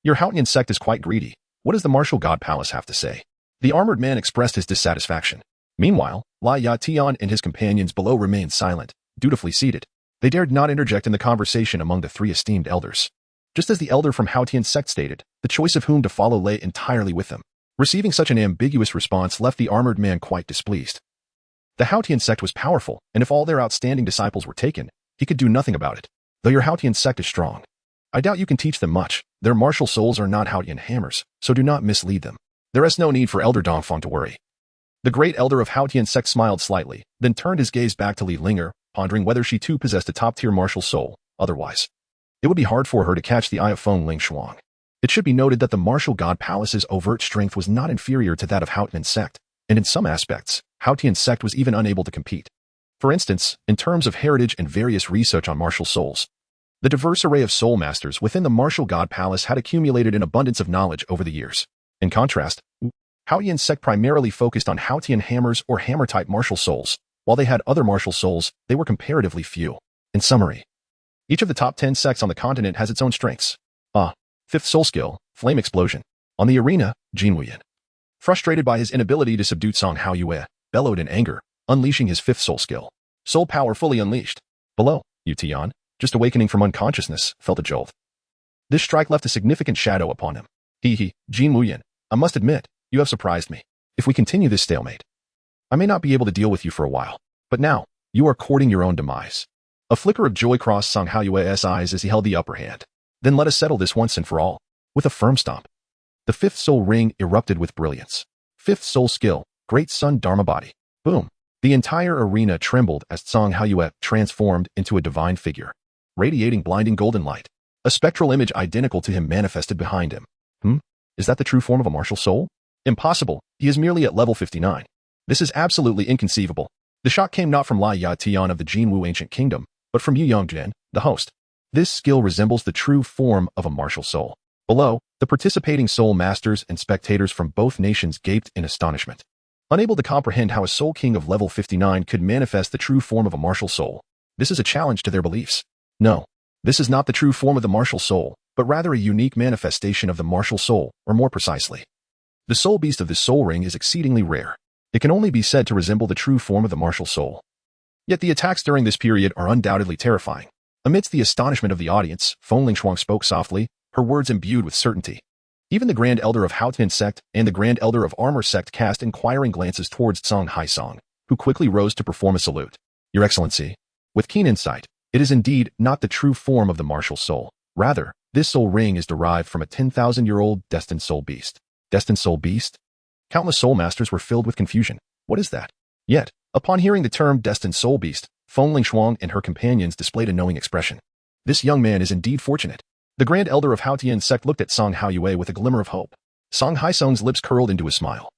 Your Haotian sect is quite greedy. What does the martial god palace have to say? The armored man expressed his dissatisfaction. Meanwhile, Lai Yatian and his companions below remained silent, dutifully seated. They dared not interject in the conversation among the 3 esteemed elders. Just as the elder from Haotian sect stated, the choice of whom to follow lay entirely with them. Receiving such an ambiguous response left the armored man quite displeased. The Haotian sect was powerful, and if all their outstanding disciples were taken, he could do nothing about it. Though your Haotian sect is strong, I doubt you can teach them much. Their martial souls are not Haotian hammers, so do not mislead them. There is no need for Elder Dongfang to worry. The great elder of Haotian sect smiled slightly, then turned his gaze back to Li Linger, pondering whether she too possessed a top-tier martial soul. Otherwise, it would be hard for her to catch the eye of Feng Ling Shuang. It should be noted that the martial god palace's overt strength was not inferior to that of Haotian sect, and in some aspects, Haotian sect was even unable to compete. For instance, in terms of heritage and various research on martial souls, the diverse array of soul masters within the martial god palace had accumulated an abundance of knowledge over the years. In contrast, Haotian sect primarily focused on Haotian hammers or hammer-type martial souls. While they had other martial souls, they were comparatively few. In summary, each of the top 10 sects on the continent has its own strengths. Fifth soul skill, Flame Explosion. On the arena, Jin Wuyan, frustrated by his inability to subdue Song Haoyue, bellowed in anger, unleashing his fifth soul skill. Soul power fully unleashed. Below, Yu Tian, just awakening from unconsciousness, felt a jolt. This strike left a significant shadow upon him. Jin Wuyan, I must admit, you have surprised me. If we continue this stalemate, I may not be able to deal with you for a while. But now, you are courting your own demise. A flicker of joy crossed Song Haoyue's eyes as he held the upper hand. Then let us settle this once and for all. With a firm stomp, the fifth soul ring erupted with brilliance. Fifth soul skill, Great Sun Dharma Body. Boom. The entire arena trembled as Song Haoyue transformed into a divine figure, radiating blinding golden light. A spectral image identical to him manifested behind him. Is that the true form of a martial soul? Impossible. He is merely at level 59. This is absolutely inconceivable. The shock came not from Lai Ya Tian of the Jinwu Ancient Kingdom, but from Yu Yongjian, the host. This skill resembles the true form of a martial soul. Below, the participating soul masters and spectators from both nations gaped in astonishment. Unable to comprehend how a soul king of level 59 could manifest the true form of a martial soul, this is a challenge to their beliefs. No, this is not the true form of the martial soul, but rather a unique manifestation of the martial soul, or more precisely, the soul beast of this soul ring is exceedingly rare. It can only be said to resemble the true form of the martial soul. Yet the attacks during this period are undoubtedly terrifying. Amidst the astonishment of the audience, Feng Ling Shuang spoke softly, her words imbued with certainty. Even the Grand Elder of Haotian sect and the Grand Elder of Armor sect cast inquiring glances towards Song Haisong, who quickly rose to perform a salute. Your Excellency, with keen insight, it is indeed not the true form of the martial soul. Rather, this soul ring is derived from a 10,000-year-old destined soul beast. Destined soul beast? Countless soul masters were filled with confusion. What is that? Yet, upon hearing the term destined soul beast, Feng Ling Shuang and her companions displayed a knowing expression. This young man is indeed fortunate. The Grand Elder of Haotian sect looked at Song Haoyue with a glimmer of hope. Song Haisong's lips curled into a smile.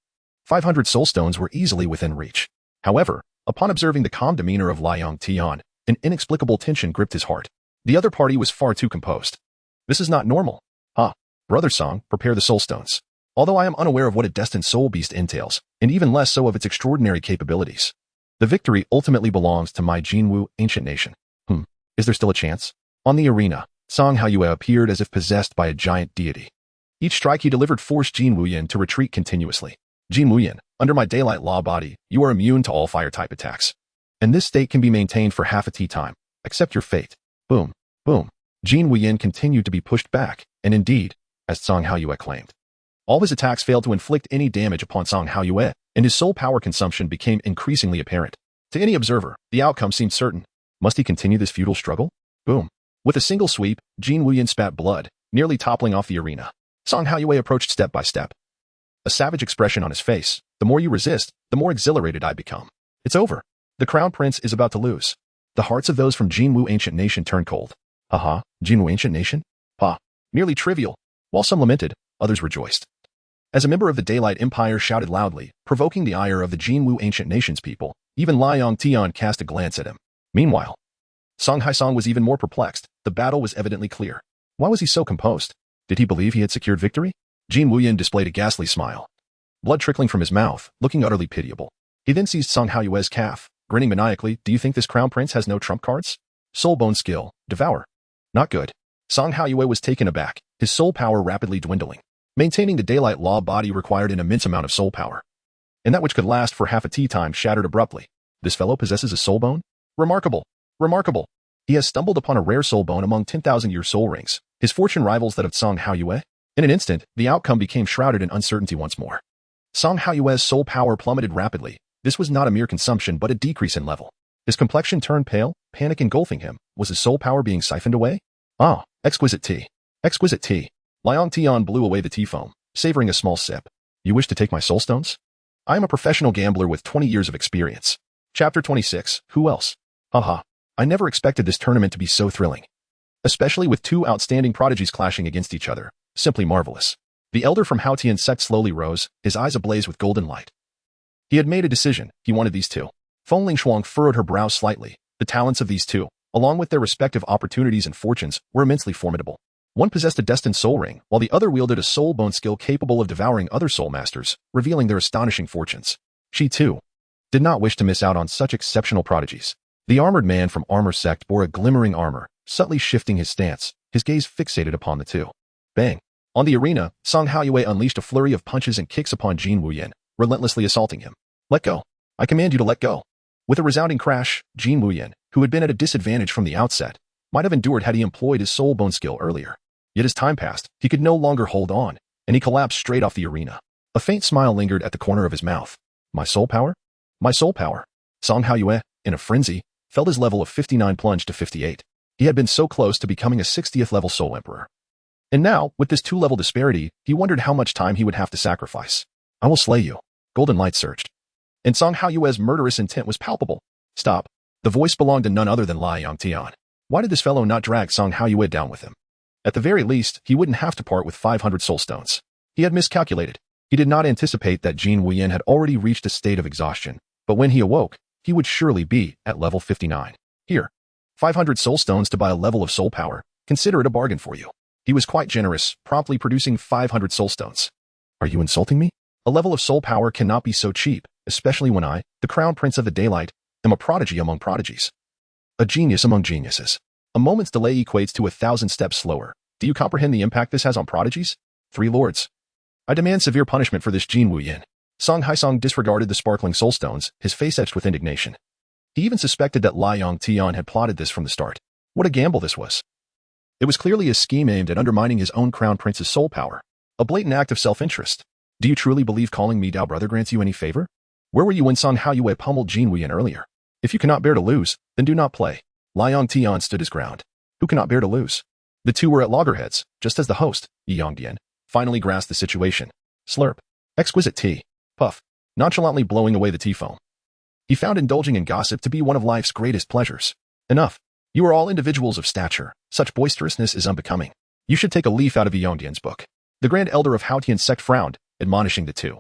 500 soul stones were easily within reach. However, upon observing the calm demeanor of Liang Tian, an inexplicable tension gripped his heart. The other party was far too composed. This is not normal. Brother Song, prepare the soul stones. Although I am unaware of what a destined soul beast entails, and even less so of its extraordinary capabilities, the victory ultimately belongs to my Jinwu ancient nation. Is there still a chance? On the arena, Song Haoyue appeared as if possessed by a giant deity. Each strike he delivered forced Jin Wuyan to retreat continuously. Jin Wuyan, under my daylight law body, you are immune to all fire-type attacks. And this state can be maintained for half a tea time. Accept your fate. Boom, boom. Jin Wuyan continued to be pushed back, and indeed, as Song Haoyue claimed, all his attacks failed to inflict any damage upon Song Haoyue, and his soul power consumption became increasingly apparent. To any observer, the outcome seemed certain. Must he continue this futile struggle? Boom. With a single sweep, Jin Wuyan spat blood, nearly toppling off the arena. Song Haoyue approached step by step, a savage expression on his face. The more you resist, the more exhilarated I become. It's over. The Crown Prince is about to lose. The hearts of those from Jinwu Ancient Nation turned cold. Jinwu Ancient Nation? Merely trivial. While some lamented, others rejoiced. As a member of the Daylight Empire shouted loudly, provoking the ire of the Jinwu Ancient Nations people, even Liang Tian cast a glance at him. Meanwhile, Song Haisong was even more perplexed. The battle was evidently clear. Why was he so composed? Did he believe he had secured victory? Jin Wuyan displayed a ghastly smile, blood trickling from his mouth, looking utterly pitiable. He then seized Song Haoyue's calf, grinning maniacally. Do you think this Crown Prince has no trump cards? Soul Bone skill, Devour. Not good. Song Haoyue was taken aback, his soul power rapidly dwindling. Maintaining the daylight law body required an immense amount of soul power, and that which could last for half a tea time shattered abruptly. This fellow possesses a soul bone? Remarkable. Remarkable. He has stumbled upon a rare soul bone among 10,000-year soul rings. His fortune rivals that of Song Haoyue? In an instant, the outcome became shrouded in uncertainty once more. Song Haoyue's soul power plummeted rapidly. This was not a mere consumption but a decrease in level. His complexion turned pale, panic engulfing him. Was his soul power being siphoned away? Ah, exquisite tea. Exquisite tea. Liang Tian blew away the tea foam, savoring a small sip. You wish to take my soul stones? I am a professional gambler with 20 years of experience. Chapter 26. Who else? Haha. I never expected this tournament to be so thrilling. Especially with two outstanding prodigies clashing against each other. Simply marvelous. The elder from Haotian sect slowly rose, his eyes ablaze with golden light. He had made a decision. He wanted these two. Feng Lingshuang furrowed her brows slightly. The talents of these two, along with their respective opportunities and fortunes, were immensely formidable. One possessed a destined soul ring, while the other wielded a soul bone skill capable of devouring other soul masters, revealing their astonishing fortunes. She, too, did not wish to miss out on such exceptional prodigies. The armored man from Armor Sect bore a glimmering armor, subtly shifting his stance, his gaze fixated upon the two. Bang! On the arena, Song Haoyue unleashed a flurry of punches and kicks upon Jin Wuyan, relentlessly assaulting him. Let go. I command you to let go. With a resounding crash, Jin Wuyan, who had been at a disadvantage from the outset, might have endured had he employed his soul bone skill earlier. Yet as time passed, he could no longer hold on, and he collapsed straight off the arena. A faint smile lingered at the corner of his mouth. My soul power? My soul power. Song Haoyue, in a frenzy, felt his level of 59 plunge to 58. He had been so close to becoming a 60th level soul emperor. And now, with this two-level disparity, he wondered how much time he would have to sacrifice. I will slay you. Golden light surged. And Song Haoyue's murderous intent was palpable. Stop. The voice belonged to none other than Liang Tian. Why did this fellow not drag Song Haoyue down with him? At the very least, he wouldn't have to part with 500 soul stones. He had miscalculated. He did not anticipate that Jin Wuyan had already reached a state of exhaustion, but when he awoke, he would surely be at level 59. Here. 500 soul stones to buy a level of soul power. Consider it a bargain for you. He was quite generous, promptly producing 500 soul stones. Are you insulting me? A level of soul power cannot be so cheap, especially when I, the crown prince of the daylight, am a prodigy among prodigies. A genius among geniuses. A moment's delay equates to 1,000 steps slower. Do you comprehend the impact this has on prodigies? Three lords. I demand severe punishment for this Jin Wuyan. Song Haisong disregarded the sparkling soul stones, his face etched with indignation. He even suspected that Liang Tian had plotted this from the start. What a gamble this was. It was clearly a scheme aimed at undermining his own crown prince's soul power. A blatant act of self-interest. Do you truly believe calling me Dao brother grants you any favor? Where were you when Song Haoyue pummeled Jin Wuyan earlier? If you cannot bear to lose, then do not play. Liang Tian stood his ground. Who cannot bear to lose? The two were at loggerheads, just as the host, Yongdian, finally grasped the situation. Slurp. Exquisite tea. Puff. Nonchalantly blowing away the tea foam. He found indulging in gossip to be one of life's greatest pleasures. Enough. You are all individuals of stature. Such boisterousness is unbecoming. You should take a leaf out of Yongdian's book. The Grand Elder of Haotian sect frowned, admonishing the two.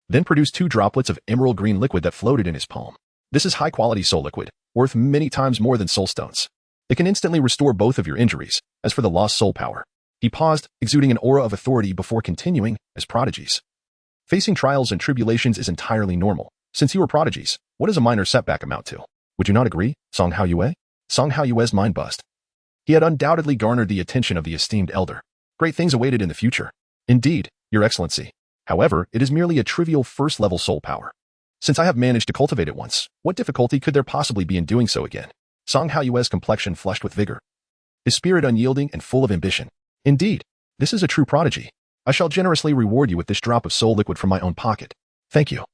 Then produced 2 droplets of emerald green liquid that floated in his palm. This is high-quality soul liquid, worth many times more than soul stones. It can instantly restore both of your injuries. As for the lost soul power, he paused, exuding an aura of authority before continuing, as prodigies. Facing trials and tribulations is entirely normal. Since you were prodigies, what does a minor setback amount to? Would you not agree, Song Haoyue? Song Haoyue's mind buzzed. He had undoubtedly garnered the attention of the esteemed elder. Great things awaited in the future. Indeed, Your Excellency. However, it is merely a trivial first-level soul power. Since I have managed to cultivate it once, what difficulty could there possibly be in doing so again? Song Haoyue's complexion flushed with vigor. His spirit unyielding and full of ambition. Indeed, this is a true prodigy. I shall generously reward you with this drop of soul liquid from my own pocket. Thank you.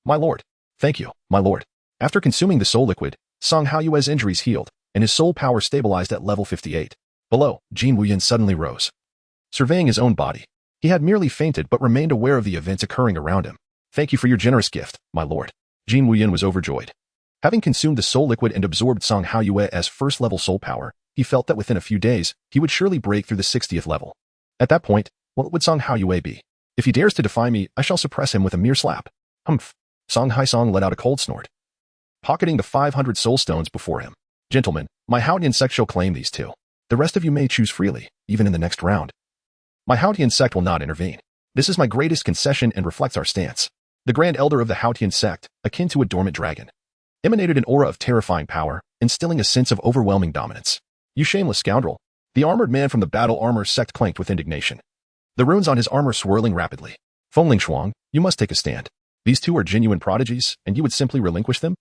My lord. Thank you, my lord. After consuming the soul liquid, Song Haoyue's injuries healed, and his soul power stabilized at level 58. Below, Jin Wuyan suddenly rose. Surveying his own body, he had merely fainted but remained aware of the events occurring around him. Thank you for your generous gift, my lord. Jin Wuyan was overjoyed. Having consumed the soul liquid and absorbed Song Haoyue's first-level soul power, he felt that within a few days, he would surely break through the 60th level. At that point, what would Song Haoyue be? If he dares to defy me, I shall suppress him with a mere slap. Humph. Song Haisong let out a cold snort. Pocketing the 500 soul stones before him. Gentlemen, my Haotian sect shall claim these 2. The rest of you may choose freely, even in the next round. My Haotian sect will not intervene. This is my greatest concession and reflects our stance. The Grand Elder of the Haotian sect, akin to a dormant dragon, emanated an aura of terrifying power, instilling a sense of overwhelming dominance. You shameless scoundrel. The armored man from the battle armor sect clanked with indignation. The runes on his armor swirling rapidly. Feng Lingshuang, you must take a stand. These 2 are genuine prodigies, and you would simply relinquish them?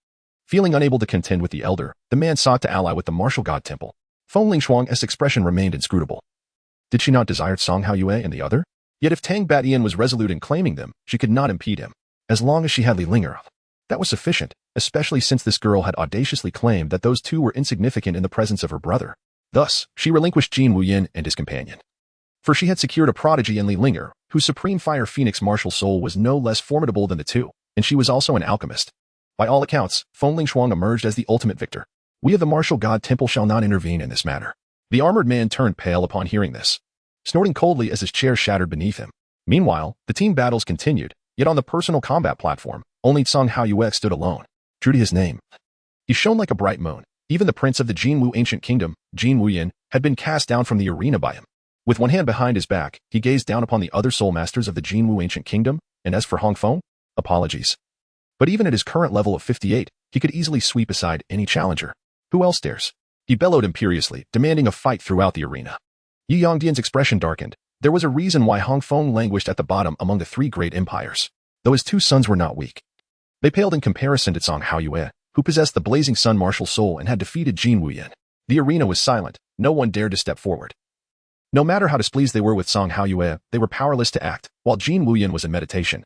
Feeling unable to contend with the elder, the man sought to ally with the martial god temple. Feng Lingshuang's expression remained inscrutable. Did she not desire Song Haoyue and the other? Yet if Tang Batian was resolute in claiming them, she could not impede him. As long as she had Linger, that was sufficient, especially since this girl had audaciously claimed that those two were insignificant in the presence of her brother. Thus, she relinquished Jin Wuyin and his companion. For she had secured a prodigy in Linger, whose supreme fire phoenix martial soul was no less formidable than the two, and she was also an alchemist. By all accounts, Fengling Shuang emerged as the ultimate victor. We of the martial god temple shall not intervene in this matter. The armored man turned pale upon hearing this, snorting coldly as his chair shattered beneath him. Meanwhile, the team battles continued, yet on the personal combat platform, only Song Haoyue stood alone, true to his name. He shone like a bright moon. Even the prince of the Jinwu ancient kingdom, Jin Wuyin, had been cast down from the arena by him. With one hand behind his back, he gazed down upon the other soul masters of the Jinwu ancient kingdom, and as for Hong Feng, apologies. But even at his current level of 58, he could easily sweep aside any challenger. Who else dares? He bellowed imperiously, demanding a fight throughout the arena. Yi Yongdian's expression darkened. There was a reason why Hong Feng languished at the bottom among the three great empires, though his two sons were not weak. They paled in comparison to Song Haoyue, who possessed the blazing sun martial soul and had defeated Jin Wuyin. The arena was silent. No one dared to step forward. No matter how displeased they were with Song Haoyue, they were powerless to act, while Jin Wuyin was in meditation,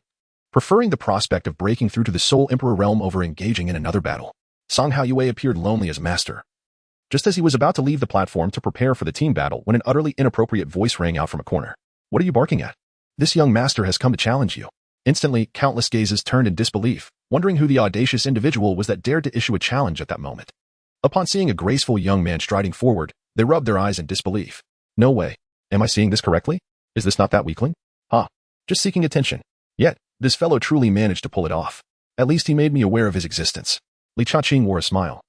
preferring the prospect of breaking through to the Soul Emperor realm over engaging in another battle. Song Haoyue appeared lonely as a master. Just as he was about to leave the platform to prepare for the team battle when an utterly inappropriate voice rang out from a corner. What are you barking at? This young master has come to challenge you. Instantly, countless gazes turned in disbelief, wondering who the audacious individual was that dared to issue a challenge at that moment. Upon seeing a graceful young man striding forward, they rubbed their eyes in disbelief. No way. Am I seeing this correctly? Is this not that weakling? Just seeking attention. Yet, this fellow truly managed to pull it off. At least he made me aware of his existence. Li Chaqing wore a smile.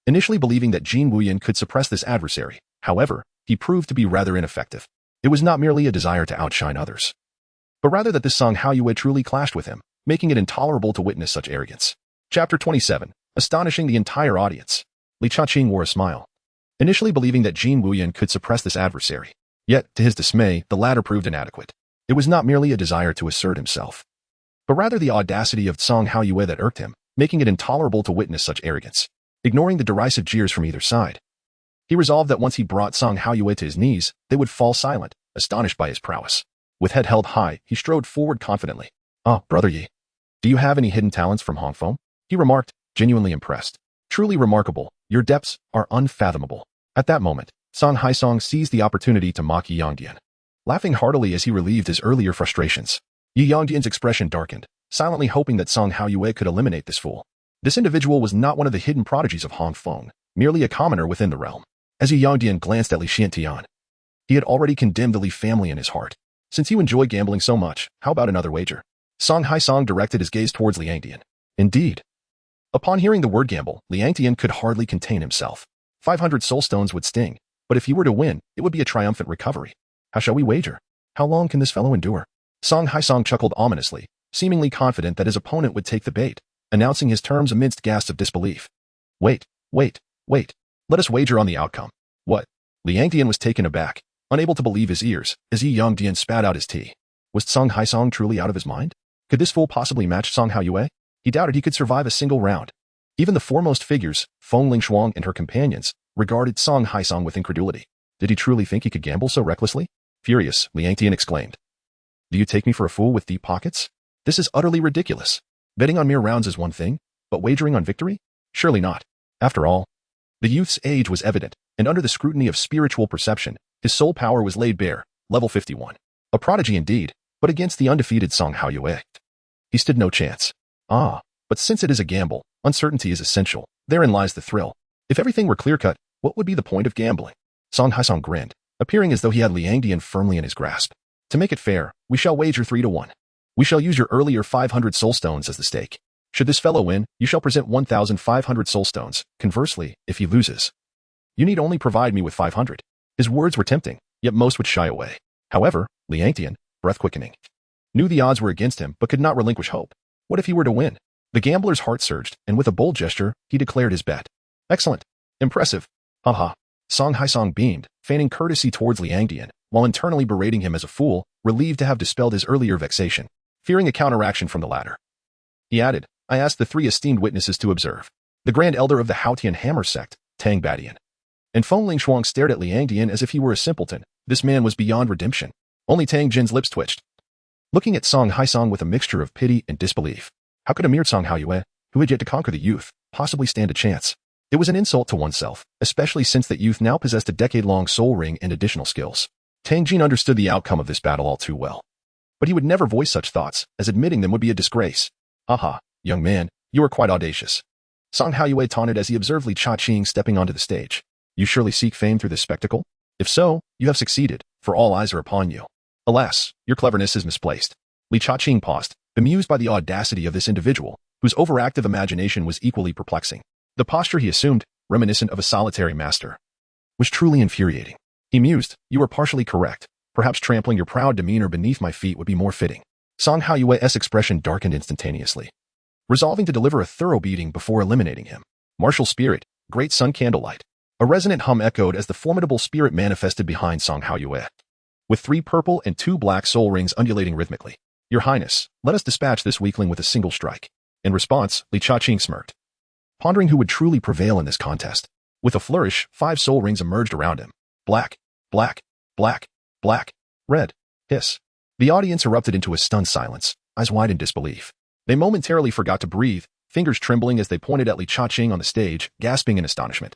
Initially believing that Jin Wuyin could suppress this adversary, however, he proved to be rather ineffective. It was not merely a desire to outshine others, but rather that this Song Haoyue truly clashed with him, making it intolerable to witness such arrogance. Chapter 27. Astonishing the entire audience. Li Chaqing wore a smile. Initially believing that Jin Wuyin could suppress this adversary, yet, to his dismay, the latter proved inadequate. It was not merely a desire to assert himself, but rather the audacity of Song Haoyue that irked him, making it intolerable to witness such arrogance. Ignoring the derisive jeers from either side, he resolved that once he brought Song Haoyue to his knees, they would fall silent, astonished by his prowess. With head held high, he strode forward confidently. Brother Yi, do you have any hidden talents from Hong Feng? He remarked, genuinely impressed. Truly remarkable, your depths are unfathomable. At that moment, Song Haisong seized the opportunity to mock Yi Yongdian, laughing heartily as he relieved his earlier frustrations. Yi Yongdian's expression darkened, silently hoping that Song Haoyue could eliminate this fool. This individual was not one of the hidden prodigies of Hong Feng, merely a commoner within the realm. As Yi Yongdian glanced at Li Xiantian, he had already condemned the Li family in his heart. Since you enjoy gambling so much, how about another wager? Song Haisong directed his gaze towards Li Yangdian. Indeed. Upon hearing the word gamble, Li Yangdian could hardly contain himself. 500 soul stones would sting, but if he were to win, it would be a triumphant recovery. How shall we wager? How long can this fellow endure? Song Haisong chuckled ominously, seemingly confident that his opponent would take the bait, announcing his terms amidst gasps of disbelief. Wait. Let us wager on the outcome. What? Li Yangdian was taken aback, unable to believe his ears, as Yi Yongdian spat out his tea. Was Song Haisong truly out of his mind? Could this fool possibly match Song Haoyue? He doubted he could survive a single round. Even the foremost figures, Fengling Shuang and her companions, regarded Song Haisong with incredulity. Did he truly think he could gamble so recklessly? Furious, Li Yangdian exclaimed. Do you take me for a fool with deep pockets? This is utterly ridiculous. Betting on mere rounds is one thing, but wagering on victory? Surely not. After all, the youth's age was evident, and under the scrutiny of spiritual perception, his soul power was laid bare, level 51. A prodigy indeed, but against the undefeated Song Haoyue, he stood no chance. But since it is a gamble, uncertainty is essential. Therein lies the thrill. If everything were clear-cut, what would be the point of gambling? Song Haisong grinned, appearing as though he had Li Yangdian firmly in his grasp. To make it fair, we shall wager 3-1. We shall use your earlier 500 soul stones as the stake. Should this fellow win, you shall present 1,500 soul stones. Conversely, if he loses, you need only provide me with 500. His words were tempting, yet most would shy away. However, Li Yangdian, breath-quickening, knew the odds were against him but could not relinquish hope. What if he were to win? The gambler's heart surged, and with a bold gesture, he declared his bet. Excellent. Impressive. Song Haisong beamed, feigning courtesy towards Li Yangdian, while internally berating him as a fool, relieved to have dispelled his earlier vexation, fearing a counteraction from the latter. He added, I asked the 3 esteemed witnesses to observe. The Grand Elder of the Haotian Hammer sect, Tang Batian, and Fengling Shuang stared at Li Yangdian as if he were a simpleton. This man was beyond redemption. Only Tang Jin's lips twitched, looking at Song Haisong with a mixture of pity and disbelief. How could a mere Song Haiyue, who had yet to conquer the youth, possibly stand a chance? It was an insult to oneself, especially since that youth now possessed a decade-long soul ring and additional skills. Tang Jin understood the outcome of this battle all too well. But he would never voice such thoughts, as admitting them would be a disgrace. Aha, young man, you are quite audacious. Song Haiyue taunted as he observed Li Cha-Ching stepping onto the stage. You surely seek fame through this spectacle? If so, you have succeeded, for all eyes are upon you. Alas, your cleverness is misplaced. Li Cha-Ching paused, bemused by the audacity of this individual, whose overactive imagination was equally perplexing. The posture he assumed, reminiscent of a solitary master, was truly infuriating. He mused, you are partially correct. Perhaps trampling your proud demeanor beneath my feet would be more fitting. Song Haiyue's expression darkened instantaneously, resolving to deliver a thorough beating before eliminating him. Martial spirit, great sun candlelight. A resonant hum echoed as the formidable spirit manifested behind Song Haiyue, with 3 purple and 2 black soul rings undulating rhythmically. Your Highness, let us dispatch this weakling with a single strike. In response, Li Cha-Ching smirked, pondering who would truly prevail in this contest. With a flourish, 5 soul rings emerged around him. Black, black, black, black, red, hiss. The audience erupted into a stunned silence, eyes wide in disbelief. They momentarily forgot to breathe, fingers trembling as they pointed at Li Cha-Ching on the stage, gasping in astonishment.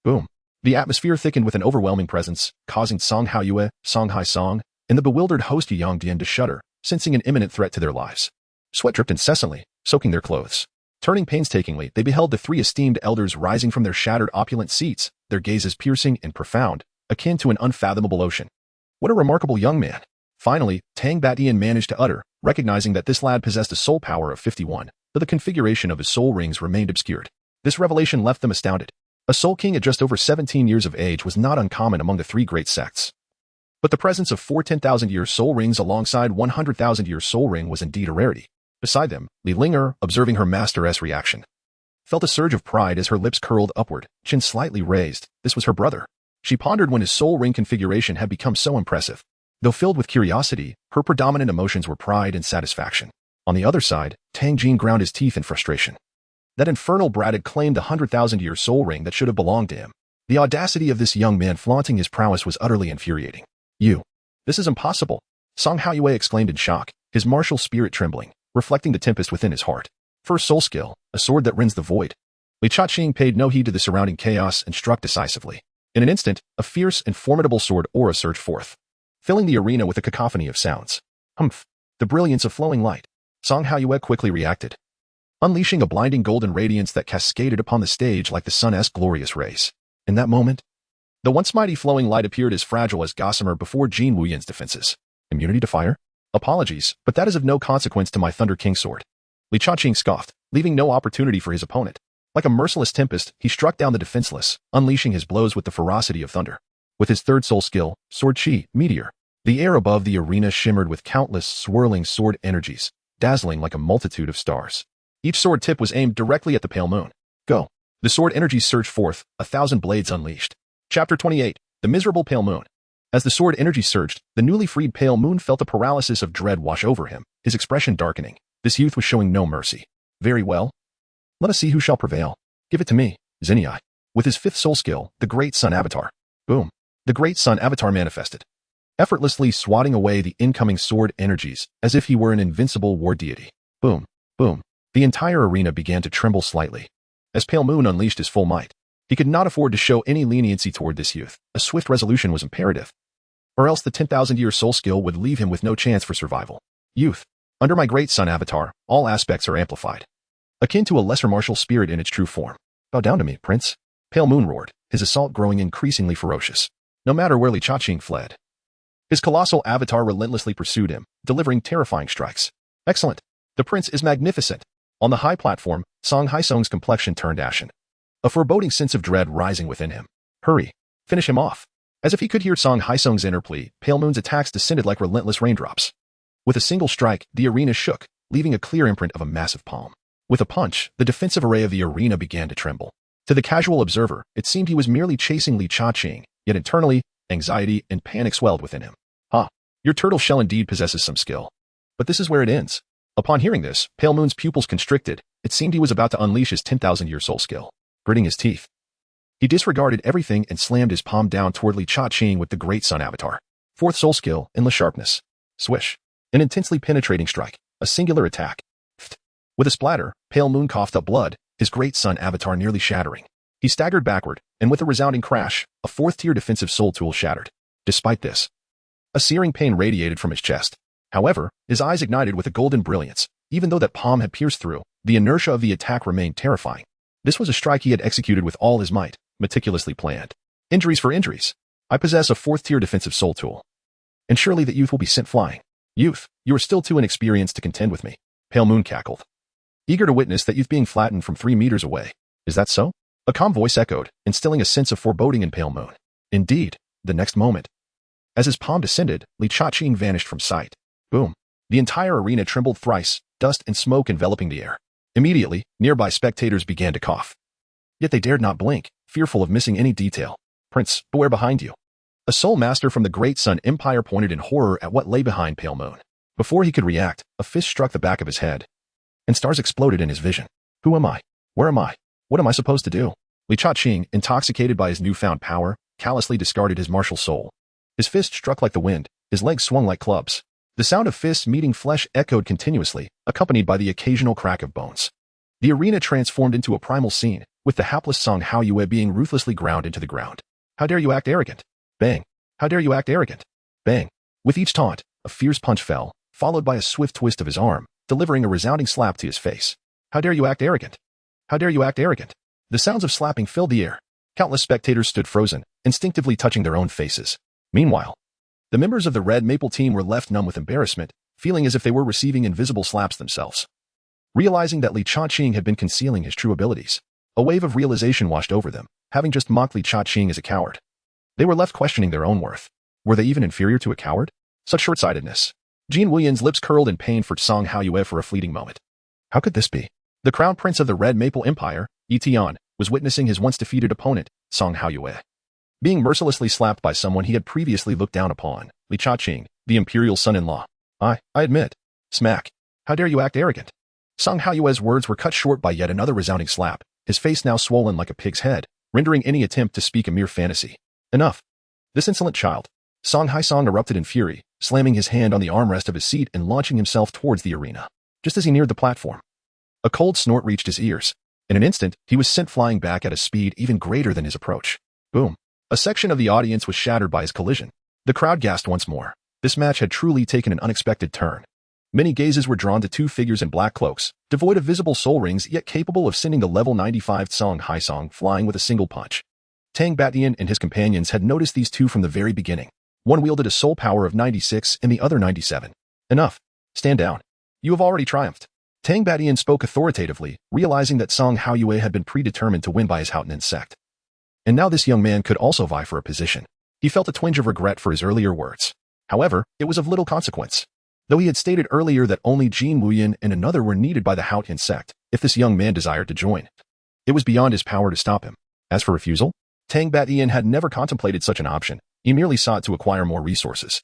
Boom. The atmosphere thickened with an overwhelming presence, causing Song Haiyue, Song Haisong, and the bewildered host Yang Dian to shudder, sensing an imminent threat to their lives. Sweat dripped incessantly, soaking their clothes. Turning painstakingly, they beheld the 3 esteemed elders rising from their shattered opulent seats, their gazes piercing and profound, akin to an unfathomable ocean. What a remarkable young man. Finally, Tang Batian managed to utter, recognizing that this lad possessed a soul power of 51, though the configuration of his soul rings remained obscured. This revelation left them astounded. A soul king at just over 17 years of age was not uncommon among the 3 great sects. But the presence of 4 10,000-year soul rings alongside 100,000-year soul ring was indeed a rarity. Beside them, Linger, observing her master's reaction, felt a surge of pride as her lips curled upward, chin slightly raised. This was her brother. She pondered when his soul ring configuration had become so impressive. Though filled with curiosity, her predominant emotions were pride and satisfaction. On the other side, Tang Jin ground his teeth in frustration. That infernal brat had claimed the 100,000-year soul ring that should have belonged to him. The audacity of this young man flaunting his prowess was utterly infuriating. This is impossible. Song Haiyue exclaimed in shock, his martial spirit trembling, reflecting the tempest within his heart. First soul skill, a sword that rends the void. Li Cha-Ching paid no heed to the surrounding chaos and struck decisively. In an instant, a fierce and formidable sword aura surged forth, filling the arena with a cacophony of sounds. Humph! The brilliance of flowing light. Song Haiyue quickly reacted, unleashing a blinding golden radiance that cascaded upon the stage like the sun's glorious rays. In that moment, the once mighty flowing light appeared as fragile as gossamer before Jin Wuyan's defenses. Immunity to fire? Apologies, but that is of no consequence to my Thunder King sword. Li Cha-Ching scoffed, leaving no opportunity for his opponent. Like a merciless tempest, he struck down the defenseless, unleashing his blows with the ferocity of thunder. With his 3rd soul skill, Sword Chi, Meteor, the air above the arena shimmered with countless swirling sword energies, dazzling like a multitude of stars. Each sword tip was aimed directly at the pale moon. Go. The sword energies surged forth, 1,000 blades unleashed. Chapter 28. The Miserable Pale Moon. As the sword energy surged, the newly freed pale moon felt a paralysis of dread wash over him, his expression darkening. This youth was showing no mercy. Very well. Let us see who shall prevail. Give it to me, Zinyi. With his 5th soul skill, the Great Sun Avatar. Boom. The Great Sun Avatar manifested, effortlessly swatting away the incoming sword energies as if he were an invincible war deity. Boom. Boom. The entire arena began to tremble slightly as Pale Moon unleashed his full might. He could not afford to show any leniency toward this youth. A swift resolution was imperative, or else the 10,000-year soul skill would leave him with no chance for survival. Youth. Under my Great Sun Avatar, all aspects are amplified, akin to a lesser martial spirit in its true form. Bow down to me, Prince. Pale Moon roared, his assault growing increasingly ferocious. No matter where Li Cha-Ching fled, his colossal avatar relentlessly pursued him, delivering terrifying strikes. Excellent. The prince is magnificent. On the high platform, Song Haisong's complexion turned ashen, a foreboding sense of dread rising within him. Hurry. Finish him off. As if he could hear Song Haisong's inner plea, Pale Moon's attacks descended like relentless raindrops. With a single strike, the arena shook, leaving a clear imprint of a massive palm. With a punch, the defensive array of the arena began to tremble. To the casual observer, it seemed he was merely chasing Li Cha-Ching, yet internally, anxiety and panic swelled within him. Your turtle shell indeed possesses some skill. But this is where it ends. Upon hearing this, Pale Moon's pupils constricted. It seemed he was about to unleash his 10,000-year soul skill. Gritting his teeth, he disregarded everything and slammed his palm down toward Li Cha-Ching with the Great Sun Avatar. Fourth soul skill, endless sharpness. Swish. An intensely penetrating strike. A singular attack. With a splatter, Pale Moon coughed up blood, his great sun avatar nearly shattering. He staggered backward, and with a resounding crash, a fourth-tier defensive soul tool shattered. Despite this, a searing pain radiated from his chest. However, his eyes ignited with a golden brilliance. Even though that palm had pierced through, the inertia of the attack remained terrifying. This was a strike he had executed with all his might, meticulously planned. Injuries for injuries. I possess a fourth-tier defensive soul tool. And surely that youth will be sent flying. Youth, you are still too inexperienced to contend with me. Pale Moon cackled, eager to witness that youth being flattened from 3 meters away. Is that so? A calm voice echoed, instilling a sense of foreboding in Pale Moon. Indeed, the next moment, as his palm descended, Li Cha-ching vanished from sight. Boom. The entire arena trembled thrice, dust and smoke enveloping the air. Immediately, nearby spectators began to cough. Yet they dared not blink, fearful of missing any detail. Prince, beware behind you. A soul master from the Great Sun Empire pointed in horror at what lay behind Pale Moon. Before he could react, a fist struck the back of his head, and stars exploded in his vision. Who am I? Where am I? What am I supposed to do? Li Cha-ching, intoxicated by his newfound power, callously discarded his martial soul. His fist struck like the wind, his legs swung like clubs. The sound of fists meeting flesh echoed continuously, accompanied by the occasional crack of bones. The arena transformed into a primal scene, with the hapless Song Haoyue being ruthlessly ground into the ground. How dare you act arrogant? Bang. How dare you act arrogant? Bang. With each taunt, a fierce punch fell, followed by a swift twist of his arm, delivering a resounding slap to his face. How dare you act arrogant? How dare you act arrogant? The sounds of slapping filled the air. Countless spectators stood frozen, instinctively touching their own faces. Meanwhile, the members of the Red Maple team were left numb with embarrassment, feeling as if they were receiving invisible slaps themselves. Realizing that Li Cha-ching had been concealing his true abilities, a wave of realization washed over them, having just mocked Li Cha-ching as a coward. They were left questioning their own worth. Were they even inferior to a coward? Such short-sightedness. Jean Wuyan's lips curled in pain for Song Haoyue for a fleeting moment. How could this be? The crown prince of the Red Maple Empire, Yi Tian, was witnessing his once-defeated opponent, Song Haoyue, being mercilessly slapped by someone he had previously looked down upon, Li Cha-ching, the imperial son-in-law. I admit. Smack. How dare you act arrogant? Song Haoyue's words were cut short by yet another resounding slap, his face now swollen like a pig's head, rendering any attempt to speak a mere fantasy. Enough. This insolent child. Song Haisong erupted in fury, slamming his hand on the armrest of his seat and launching himself towards the arena. Just as he neared the platform, a cold snort reached his ears. In an instant, he was sent flying back at a speed even greater than his approach. Boom. A section of the audience was shattered by his collision. The crowd gasped once more. This match had truly taken an unexpected turn. Many gazes were drawn to two figures in black cloaks, devoid of visible soul rings yet capable of sending the level 95 Song Haisong flying with a single punch. Tang Batian and his companions had noticed these two from the very beginning. One wielded a soul power of 96 and the other 97. Enough. Stand down. You have already triumphed. Tang Batian spoke authoritatively, realizing that Song Haoyue had been predetermined to win by his Haotian sect. And now this young man could also vie for a position. He felt a twinge of regret for his earlier words. However, it was of little consequence. Though he had stated earlier that only Jean Wuyan and another were needed by the Haotian sect, if this young man desired to join, it was beyond his power to stop him. As for refusal, Tang Batian had never contemplated such an option. He merely sought to acquire more resources.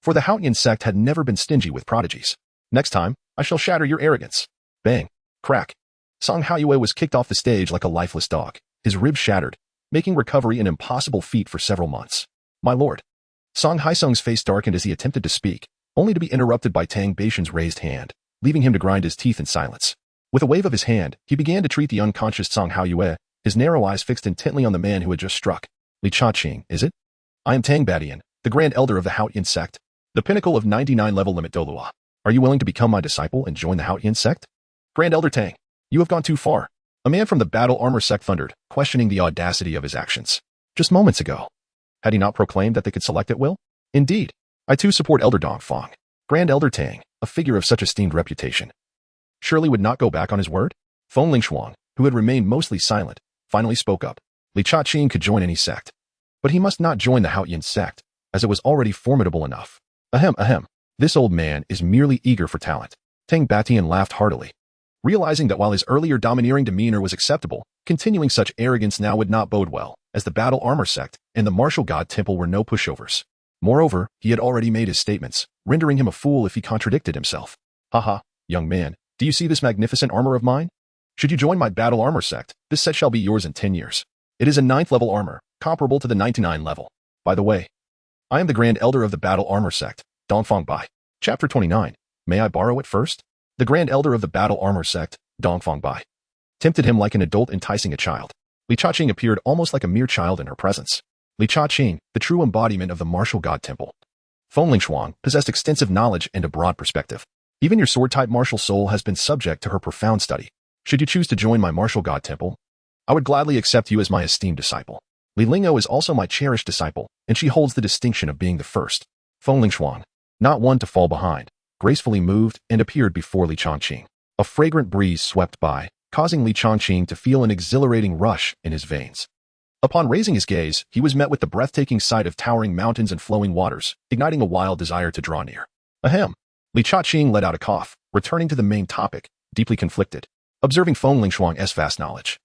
For the Haotian sect had never been stingy with prodigies. Next time, I shall shatter your arrogance. Bang. Crack. Song Haoyue was kicked off the stage like a lifeless dog, his ribs shattered, making recovery an impossible feat for several months. My lord. Song Haisong's face darkened as he attempted to speak, only to be interrupted by Tang Batian's raised hand, leaving him to grind his teeth in silence. With a wave of his hand, he began to treat the unconscious Song Haoyue, his narrow eyes fixed intently on the man who had just struck. Li Cha-ching, is it? I am Tang Batian, the Grand Elder of the Haotian sect, the pinnacle of 99 level limit Douluo. Are you willing to become my disciple and join the Haotian sect? Grand Elder Tang, you have gone too far. A man from the battle armor sect thundered, questioning the audacity of his actions. Just moments ago, had he not proclaimed that they could select at will? Indeed, I too support Elder Dongfang. Grand Elder Tang, a figure of such esteemed reputation, surely would not go back on his word? Feng Lingshuang, who had remained mostly silent, finally spoke up. Li Cha-ching could join any sect, but he must not join the Haotian sect, as it was already formidable enough. Ahem. This old man is merely eager for talent. Tang Batian laughed heartily, realizing that while his earlier domineering demeanor was acceptable, continuing such arrogance now would not bode well, as the battle armor sect and the martial god temple were no pushovers. Moreover, he had already made his statements, rendering him a fool if he contradicted himself. Haha, young man, do you see this magnificent armor of mine? Should you join my battle armor sect, this set shall be yours in 10 years. It is a 9th level armor, comparable to the 99 level. By the way, I am the Grand Elder of the Battle Armor Sect, Dongfang Bai. Chapter 29. May I borrow it first? The Grand Elder of the Battle Armor Sect, Dongfang Bai, tempted him like an adult enticing a child. Li Chaqing appeared almost like a mere child in her presence. Li Chaqing, the true embodiment of the martial god temple. Feng Lingshuang possessed extensive knowledge and a broad perspective. Even your sword-type martial soul has been subject to her profound study. Should you choose to join my martial god temple, I would gladly accept you as my esteemed disciple. Li Lingo is also my cherished disciple, and she holds the distinction of being the first. Feng Lingshuang, not one to fall behind, gracefully moved and appeared before Li Chaqing. A fragrant breeze swept by, causing Li Chaqing to feel an exhilarating rush in his veins. Upon raising his gaze, he was met with the breathtaking sight of towering mountains and flowing waters, igniting a wild desire to draw near. Ahem. Li Chaqing let out a cough, returning to the main topic, deeply conflicted, observing Feng Lingshuang's vast knowledge.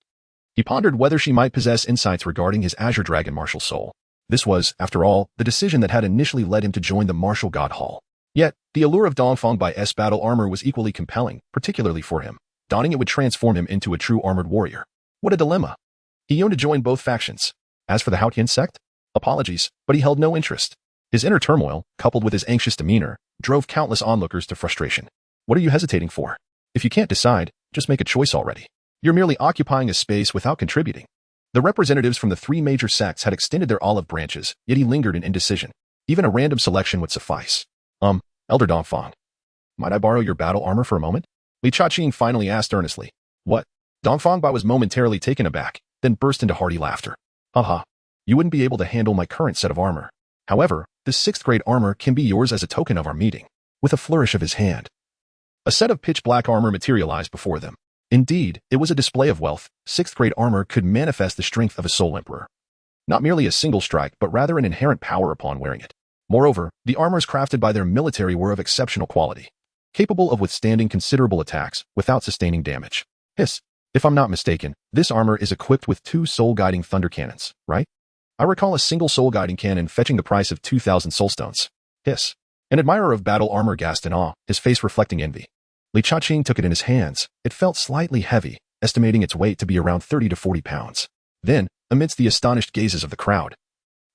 He pondered whether she might possess insights regarding his Azure Dragon martial soul. This was, after all, the decision that had initially led him to join the Martial God Hall. Yet, the allure of Dongfang Bai's battle armor was equally compelling, particularly for him. Donning it would transform him into a true armored warrior. What a dilemma. He yearned to join both factions. As for the Haotian sect, apologies, but he held no interest. His inner turmoil, coupled with his anxious demeanor, drove countless onlookers to frustration. What are you hesitating for? If you can't decide, just make a choice already. You're merely occupying a space without contributing. The representatives from the three major sects had extended their olive branches, yet he lingered in indecision. Even a random selection would suffice. Elder Dongfang, might I borrow your battle armor for a moment? Li Chaqing finally asked earnestly. What? Dongfang Bai was momentarily taken aback, then burst into hearty laughter. Haha, you wouldn't be able to handle my current set of armor. However, this 6th grade armor can be yours as a token of our meeting. With a flourish of his hand, a set of pitch black armor materialized before them. Indeed, it was a display of wealth. 6th grade armor could manifest the strength of a soul emperor. Not merely a single strike, but rather an inherent power upon wearing it. Moreover, the armors crafted by their military were of exceptional quality, capable of withstanding considerable attacks without sustaining damage. Hiss. If I'm not mistaken, this armor is equipped with 2 soul-guiding thunder cannons, right? I recall a single soul-guiding cannon fetching the price of 2,000 soulstones. Hiss. An admirer of battle armor gasped in awe, his face reflecting envy. Li Chaqing took it in his hands. It felt slightly heavy, estimating its weight to be around 30 to 40 pounds. Then, amidst the astonished gazes of the crowd,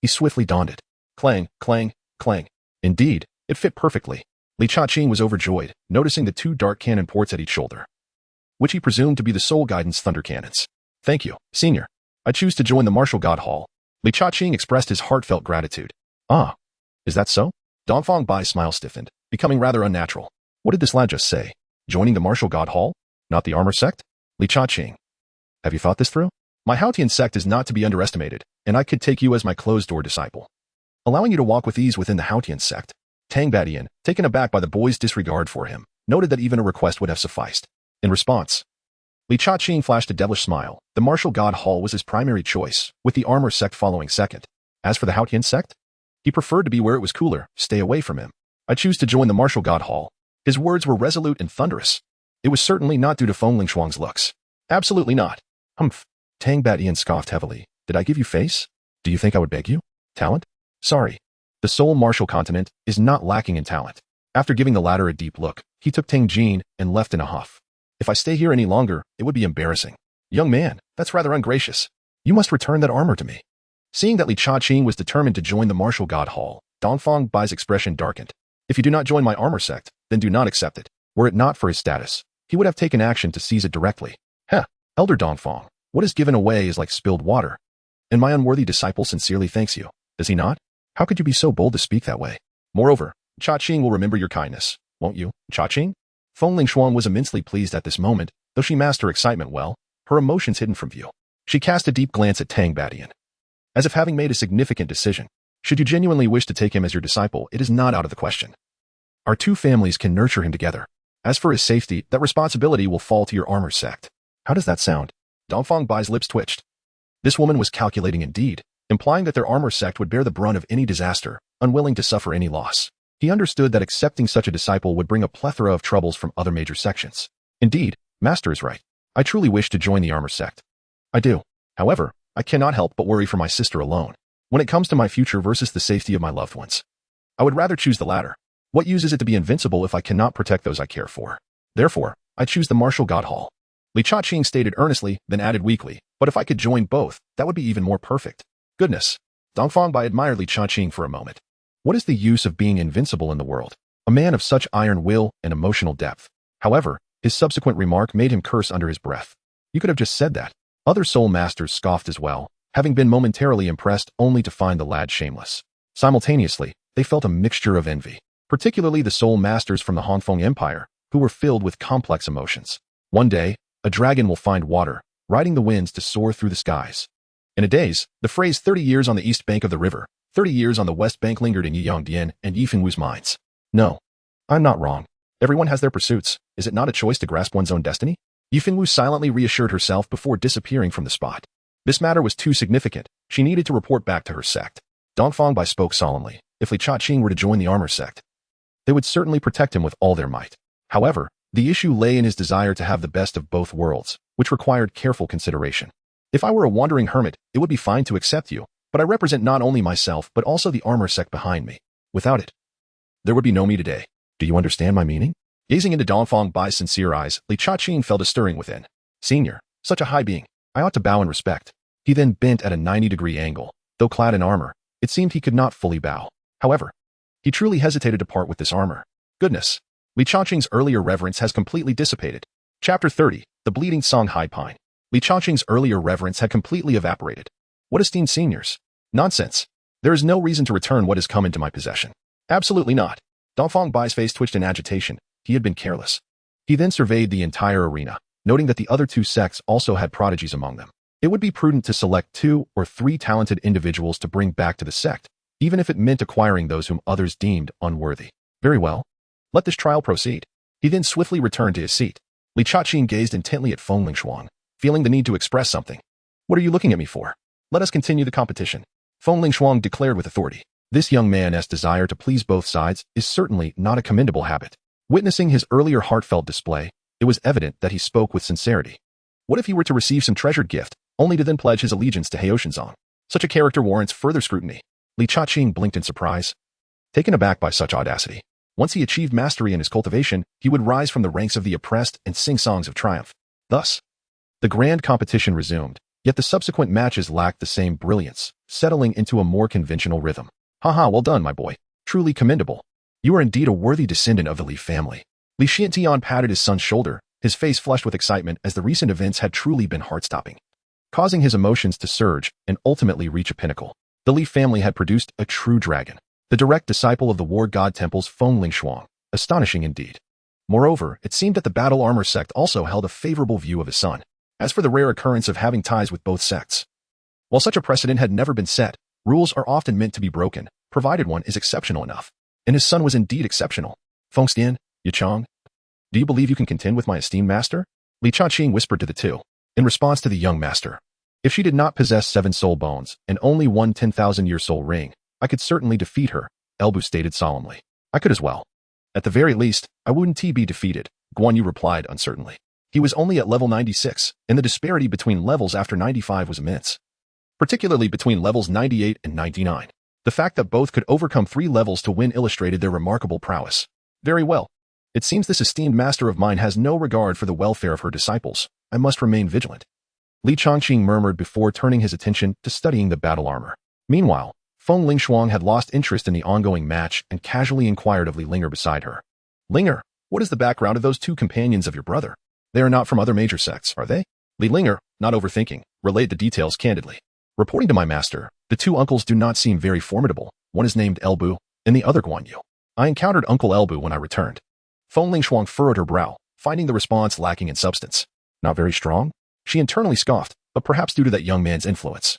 he swiftly donned it. Clang, clang, clang. Indeed, it fit perfectly. Li Chaqing was overjoyed, noticing the 2 dark cannon ports at each shoulder, which he presumed to be the soul guidance thunder cannons. Thank you, senior. I choose to join the Martial God Hall. Li Chaqing expressed his heartfelt gratitude. Ah, is that so? Dongfang Bai's smile stiffened, becoming rather unnatural. What did this lad just say? Joining the Martial God Hall? Not the armor sect? Li Chaqing, have you thought this through? My Haotian sect is not to be underestimated, and I could take you as my closed-door disciple, allowing you to walk with ease within the Haotian sect. Tang Badian, taken aback by the boy's disregard for him, noted that even a request would have sufficed. In response, Li Chaqing flashed a devilish smile. The Martial God Hall was his primary choice, with the armor sect following second. As for the Haotian sect, he preferred to be where it was cooler. Stay away from him. I choose to join the Martial God Hall. His words were resolute and thunderous. It was certainly not due to Feng Lingshuang's looks. Absolutely not. Humph. Tang Batian scoffed heavily. Did I give you face? Do you think I would beg you? Talent? Sorry. The Soul Martial continent is not lacking in talent. After giving the latter a deep look, he took Tang Jin and left in a huff. If I stay here any longer, it would be embarrassing. Young man, that's rather ungracious. You must return that armor to me. Seeing that Li Chaqing was determined to join the Martial God Hall, Dongfang Bai's expression darkened. If you do not join my armor sect, then do not accept it. Were it not for his status, he would have taken action to seize it directly. Heh, Elder Dongfang, what is given away is like spilled water. And my unworthy disciple sincerely thanks you. Does he not? How could you be so bold to speak that way? Moreover, Chaqing will remember your kindness, won't you, Chaqing? Feng Lingshuang was immensely pleased at this moment, though she masked her excitement well, her emotions hidden from view. She cast a deep glance at Tang Badian, as if having made a significant decision. Should you genuinely wish to take him as your disciple, it is not out of the question. Our 2 families can nurture him together. As for his safety, that responsibility will fall to your armor sect. How does that sound? Dongfang Bai's lips twitched. This woman was calculating indeed, implying that their armor sect would bear the brunt of any disaster, unwilling to suffer any loss. He understood that accepting such a disciple would bring a plethora of troubles from other major sections. Indeed, Master is right. I truly wish to join the armor sect. I do. However, I cannot help but worry for my sister alone. When it comes to my future versus the safety of my loved ones, I would rather choose the latter. What use is it to be invincible if I cannot protect those I care for? Therefore, I choose the Martial God Hall. Li Chaqing stated earnestly, then added weakly, but if I could join both, that would be even more perfect. Goodness. Dongfang Bai admired Li Chaqing for a moment. What is the use of being invincible in the world? A man of such iron will and emotional depth. However, his subsequent remark made him curse under his breath. You could have just said that. Other soul masters scoffed as well, having been momentarily impressed only to find the lad shameless. Simultaneously, they felt a mixture of envy, particularly the soul masters from the Hongfeng Empire, who were filled with complex emotions. One day, a dragon will find water, riding the winds to soar through the skies. In a daze, the phrase 30 years on the east bank of the river, 30 years on the west bank lingered in Yiyangdian and Yifengwu's minds. No, I'm not wrong. Everyone has their pursuits. Is it not a choice to grasp one's own destiny? Yifengwu silently reassured herself before disappearing from the spot. This matter was too significant. She needed to report back to her sect. Dongfang Bai spoke solemnly. If Li Chaqing were to join the armor sect, they would certainly protect him with all their might. However, the issue lay in his desire to have the best of both worlds, which required careful consideration. If I were a wandering hermit, it would be fine to accept you, but I represent not only myself but also the armor sect behind me. Without it, there would be no me today. Do you understand my meaning? Gazing into Dongfang Bai's sincere eyes, Li Chaqing felt a stirring within. Senior, such a high being, I ought to bow in respect. He then bent at a 90-degree angle. Though clad in armor, it seemed he could not fully bow. However, he truly hesitated to part with this armor. Goodness, Li Chaqing's earlier reverence has completely dissipated. Chapter 30, The Bleeding Songhai Pine. Li Chaqing's earlier reverence had completely evaporated. What esteemed seniors? Nonsense. There is no reason to return what has come into my possession. Absolutely not. Dongfang Bai's face twitched in agitation. He had been careless. He then surveyed the entire arena, noting that the other two sects also had prodigies among them. It would be prudent to select 2 or 3 talented individuals to bring back to the sect, even if it meant acquiring those whom others deemed unworthy. Very well. Let this trial proceed. He then swiftly returned to his seat. Li Chaqing gazed intently at Feng Lingshuang, feeling the need to express something. What are you looking at me for? Let us continue the competition. Feng Lingshuang declared with authority. This young man's desire to please both sides is certainly not a commendable habit. Witnessing his earlier heartfelt display, it was evident that he spoke with sincerity. What if he were to receive some treasured gift, only to then pledge his allegiance to Heoshinzong? Such a character warrants further scrutiny. Li Chaqing blinked in surprise, taken aback by such audacity. Once he achieved mastery in his cultivation, he would rise from the ranks of the oppressed and sing songs of triumph. Thus, the grand competition resumed, yet the subsequent matches lacked the same brilliance, settling into a more conventional rhythm. Haha, well done, my boy. Truly commendable. You are indeed a worthy descendant of the Li family. Li Xiantian patted his son's shoulder, his face flushed with excitement as the recent events had truly been heart-stopping, causing his emotions to surge and ultimately reach a pinnacle. The Li family had produced a true dragon, the direct disciple of the war god temple's Feng Lingshuang. Astonishing indeed. Moreover, it seemed that the battle armor sect also held a favorable view of his son. As for the rare occurrence of having ties with both sects, while such a precedent had never been set, rules are often meant to be broken, provided one is exceptional enough. And his son was indeed exceptional. Fengstian, Yichang, do you believe you can contend with my esteemed master? Li Chaqing whispered to the two, in response to the young master. If she did not possess 7 soul bones and only one 10,000-year soul ring, I could certainly defeat her, Elbu stated solemnly. I could as well. At the very least, I wouldn't be defeated, Guan Yu replied uncertainly. He was only at level 96, and the disparity between levels after 95 was immense, particularly between levels 98 and 99. The fact that both could overcome 3 levels to win illustrated their remarkable prowess. Very well. It seems this esteemed master of mine has no regard for the welfare of her disciples. I must remain vigilant. Li Chaqing murmured before turning his attention to studying the battle armor. Meanwhile, Feng Lingshuang had lost interest in the ongoing match and casually inquired of Li Linger beside her. Linger, what is the background of those 2 companions of your brother? They are not from other major sects, are they? Li Linger, not overthinking, relayed the details candidly. Reporting to my master, the 2 uncles do not seem very formidable. One is named Elbu, and the other Guan Yu. I encountered Uncle Elbu when I returned. Feng Lingshuang furrowed her brow, finding the response lacking in substance. Not very strong? She internally scoffed, but perhaps due to that young man's influence.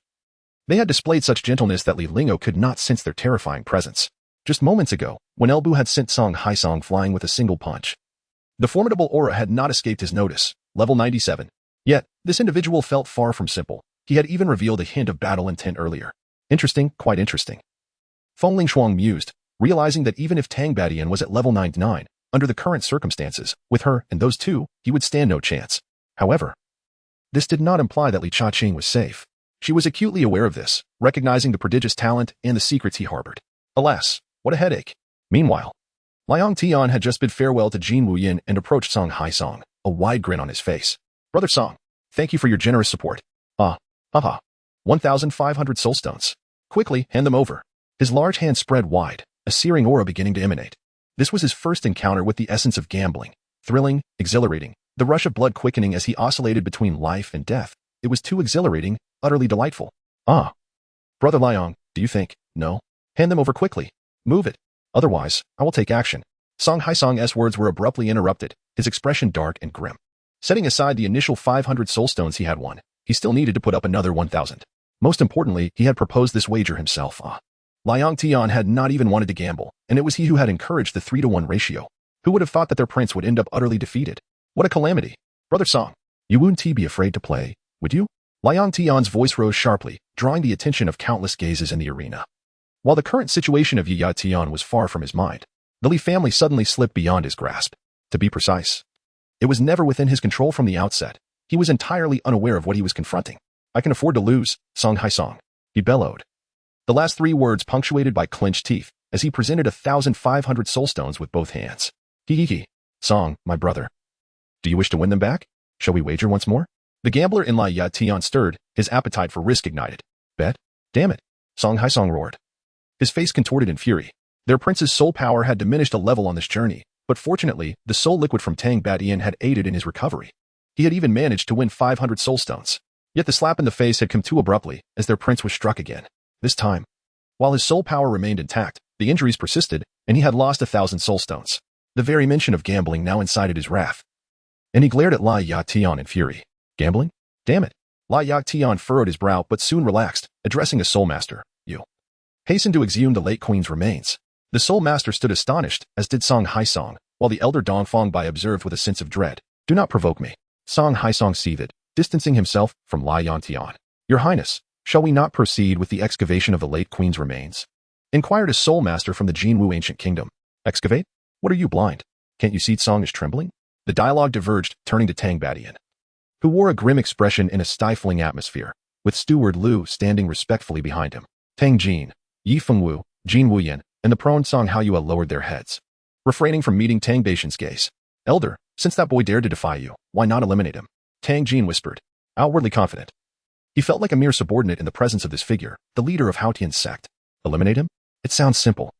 They had displayed such gentleness that Li Lingo could not sense their terrifying presence. Just moments ago, when Elbu had sent Song Haisong flying with a single punch, the formidable aura had not escaped his notice, level 97. Yet, this individual felt far from simple. He had even revealed a hint of battle intent earlier. Interesting, quite interesting. Feng Lingshuang mused, realizing that even if Tang Badian was at level 99, under the current circumstances, with her and those 2, he would stand no chance. However, this did not imply that Li Chaqing was safe. She was acutely aware of this, recognizing the prodigious talent and the secrets he harbored. Alas, what a headache. Meanwhile, Liang Tian had just bid farewell to Jin Wuyin and approached Song Haisong, a wide grin on his face. Brother Song, thank you for your generous support. Haha. 1,500 soulstones. Quickly, hand them over. His large hand spread wide, a searing aura beginning to emanate. This was his first encounter with the essence of gambling. Thrilling, exhilarating, the rush of blood quickening as he oscillated between life and death. It was too exhilarating, utterly delightful. Ah. Brother Liang, do you think? No. Hand them over quickly. Move it. Otherwise, I will take action. Song Haisong's words were abruptly interrupted, his expression dark and grim. Setting aside the initial 500 soul stones he had won, he still needed to put up another 1,000. Most importantly, he had proposed this wager himself. Liang Tian had not even wanted to gamble, and it was he who had encouraged the 3-to-1 ratio. Who would have thought that their prince would end up utterly defeated? What a calamity. Brother Song, you wouldn't be afraid to play, would you? Liang Tian's voice rose sharply, drawing the attention of countless gazes in the arena. While the current situation of Yi Tian was far from his mind, the Li family suddenly slipped beyond his grasp. To be precise, it was never within his control from the outset. He was entirely unaware of what he was confronting. I can afford to lose, Song Haisong, he bellowed. The last 3 words punctuated by clenched teeth, as he presented 1,500 soul stones with both hands. Hee. Song, my brother. Do you wish to win them back? Shall we wager once more? The gambler in Li Tian stirred, his appetite for risk ignited. Bet? Damn it. Song Haisong roared. His face contorted in fury. Their prince's soul power had diminished a level on this journey, but fortunately, the soul liquid from Tang Batian had aided in his recovery. He had even managed to win 500 soul stones. Yet the slap in the face had come too abruptly, as their prince was struck again. This time, while his soul power remained intact, the injuries persisted, and he had lost 1,000 soul stones. The very mention of gambling now incited his wrath. And he glared at Li Tian in fury. Gambling? Damn it. Li Tian furrowed his brow but soon relaxed, addressing his soul master. You hasten to exhume the late queen's remains. The soul master stood astonished, as did Song Haisong, while the elder Dongfang Bai observed with a sense of dread. Do not provoke me. Song Haisong seethed, distancing himself from Li Tian. Your Highness, shall we not proceed with the excavation of the late queen's remains? Inquired a soul master from the Jinwu ancient kingdom. Excavate? What are you, blind? Can't you see Song is trembling? The dialogue diverged, turning to Tang Batian, who wore a grim expression in a stifling atmosphere, with Steward Liu standing respectfully behind him. Tang Jin, Yi Fengwu, Jin Wuyan, and the prone Song Haoyue lowered their heads, refraining from meeting Tang Batian's gaze. Elder, since that boy dared to defy you, why not eliminate him? Tang Jin whispered, outwardly confident. He felt like a mere subordinate in the presence of this figure, the leader of Haotian's sect. Eliminate him? It sounds simple.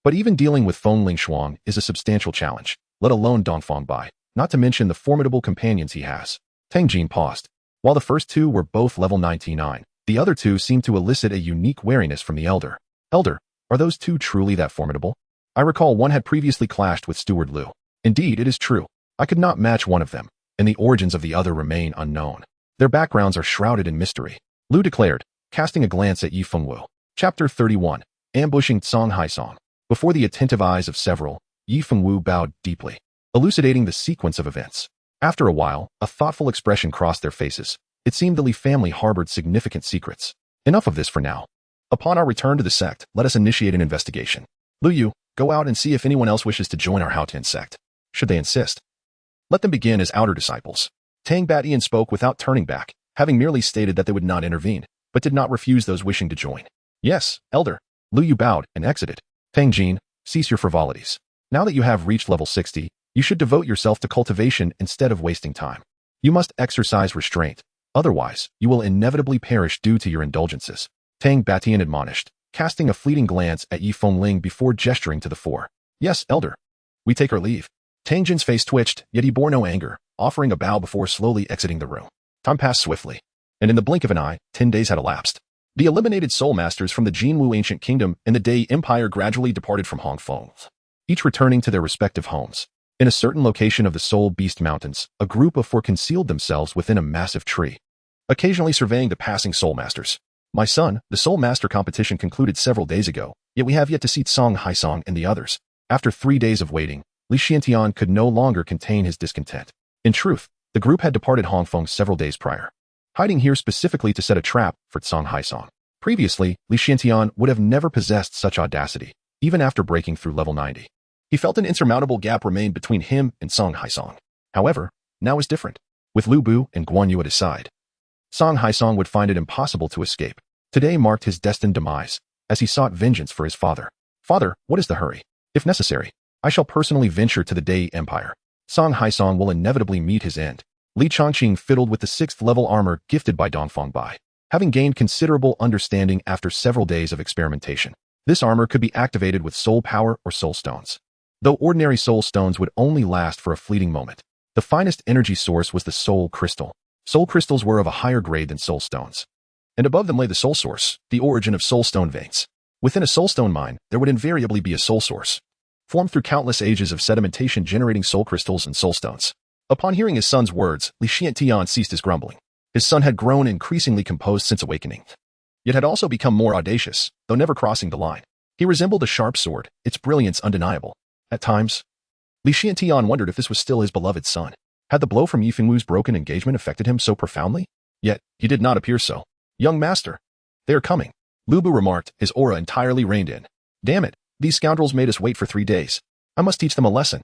But even dealing with Feng Ling Shuang is a substantial challenge, let alone Dongfang Bai, not to mention the formidable companions he has. Tang Jin paused. While the first 2 were both level 99, the other 2 seemed to elicit a unique wariness from the elder. Elder, are those 2 truly that formidable? I recall one had previously clashed with Steward Liu. Indeed, it is true. I could not match one of them, and the origins of the other remain unknown. Their backgrounds are shrouded in mystery, Liu declared, casting a glance at Yi Fengwu. Chapter 31. Ambushing Song Haisong. Before the attentive eyes of several, Yi Fengwu bowed deeply, elucidating the sequence of events. After a while, a thoughtful expression crossed their faces. It seemed the Li family harbored significant secrets. Enough of this for now. Upon our return to the sect, let us initiate an investigation. Liu Yu, go out and see if anyone else wishes to join our Haotian sect. Should they insist, let them begin as outer disciples. Tang Batian spoke without turning back, having merely stated that they would not intervene, but did not refuse those wishing to join. Yes, elder. Liu Yu bowed and exited. Tang Jin, cease your frivolities. Now that you have reached level 60, you should devote yourself to cultivation instead of wasting time. You must exercise restraint. Otherwise, you will inevitably perish due to your indulgences. Tang Batian admonished, casting a fleeting glance at Yi Fengling before gesturing to the 4. Yes, elder. We take our leave. Tang Jin's face twitched, yet he bore no anger, offering a bow before slowly exiting the room. Time passed swiftly, and in the blink of an eye, 10 days had elapsed. The eliminated soul masters from the Jinwu ancient kingdom and the Dai Empire gradually departed from Hong Kong, each returning to their respective homes. In a certain location of the Soul Beast Mountains, a group of 4 concealed themselves within a massive tree, occasionally surveying the passing soul masters. My son, the soul master competition concluded several days ago, yet we have yet to see Song Haisong and the others. After 3 days of waiting, Li Xiantian could no longer contain his discontent. In truth, the group had departed Hongfeng several days prior, hiding here specifically to set a trap for Song Haisong. Previously, Li Xiantian would have never possessed such audacity, even after breaking through level 90. He felt an insurmountable gap remained between him and Song Haisong. However, now was different. With Lu Bu and Guan Yu at his side, Song Haisong would find it impossible to escape. Today marked his destined demise, as he sought vengeance for his father. Father, what is the hurry? If necessary, I shall personally venture to the Dai Empire. Song Haisong will inevitably meet his end. Li Chongqing fiddled with the 6th level armor gifted by Dongfang Bai, having gained considerable understanding after several days of experimentation. This armor could be activated with soul power or soul stones. Though ordinary soul stones would only last for a fleeting moment, the finest energy source was the soul crystal. Soul crystals were of a higher grade than soul stones. And above them lay the soul source, the origin of soul stone veins. Within a soul stone mine, there would invariably be a soul source, formed through countless ages of sedimentation generating soul crystals and soul stones. Upon hearing his son's words, Li Xiantian ceased his grumbling. His son had grown increasingly composed since awakening, yet had also become more audacious, though never crossing the line. He resembled a sharp sword, its brilliance undeniable. At times, Li Xiantian wondered if this was still his beloved son. Had the blow from Yifenglu's broken engagement affected him so profoundly? Yet, he did not appear so. Young master. They are coming, Lu Bu remarked, his aura entirely reined in. Damn it, these scoundrels made us wait for 3 days. I must teach them a lesson.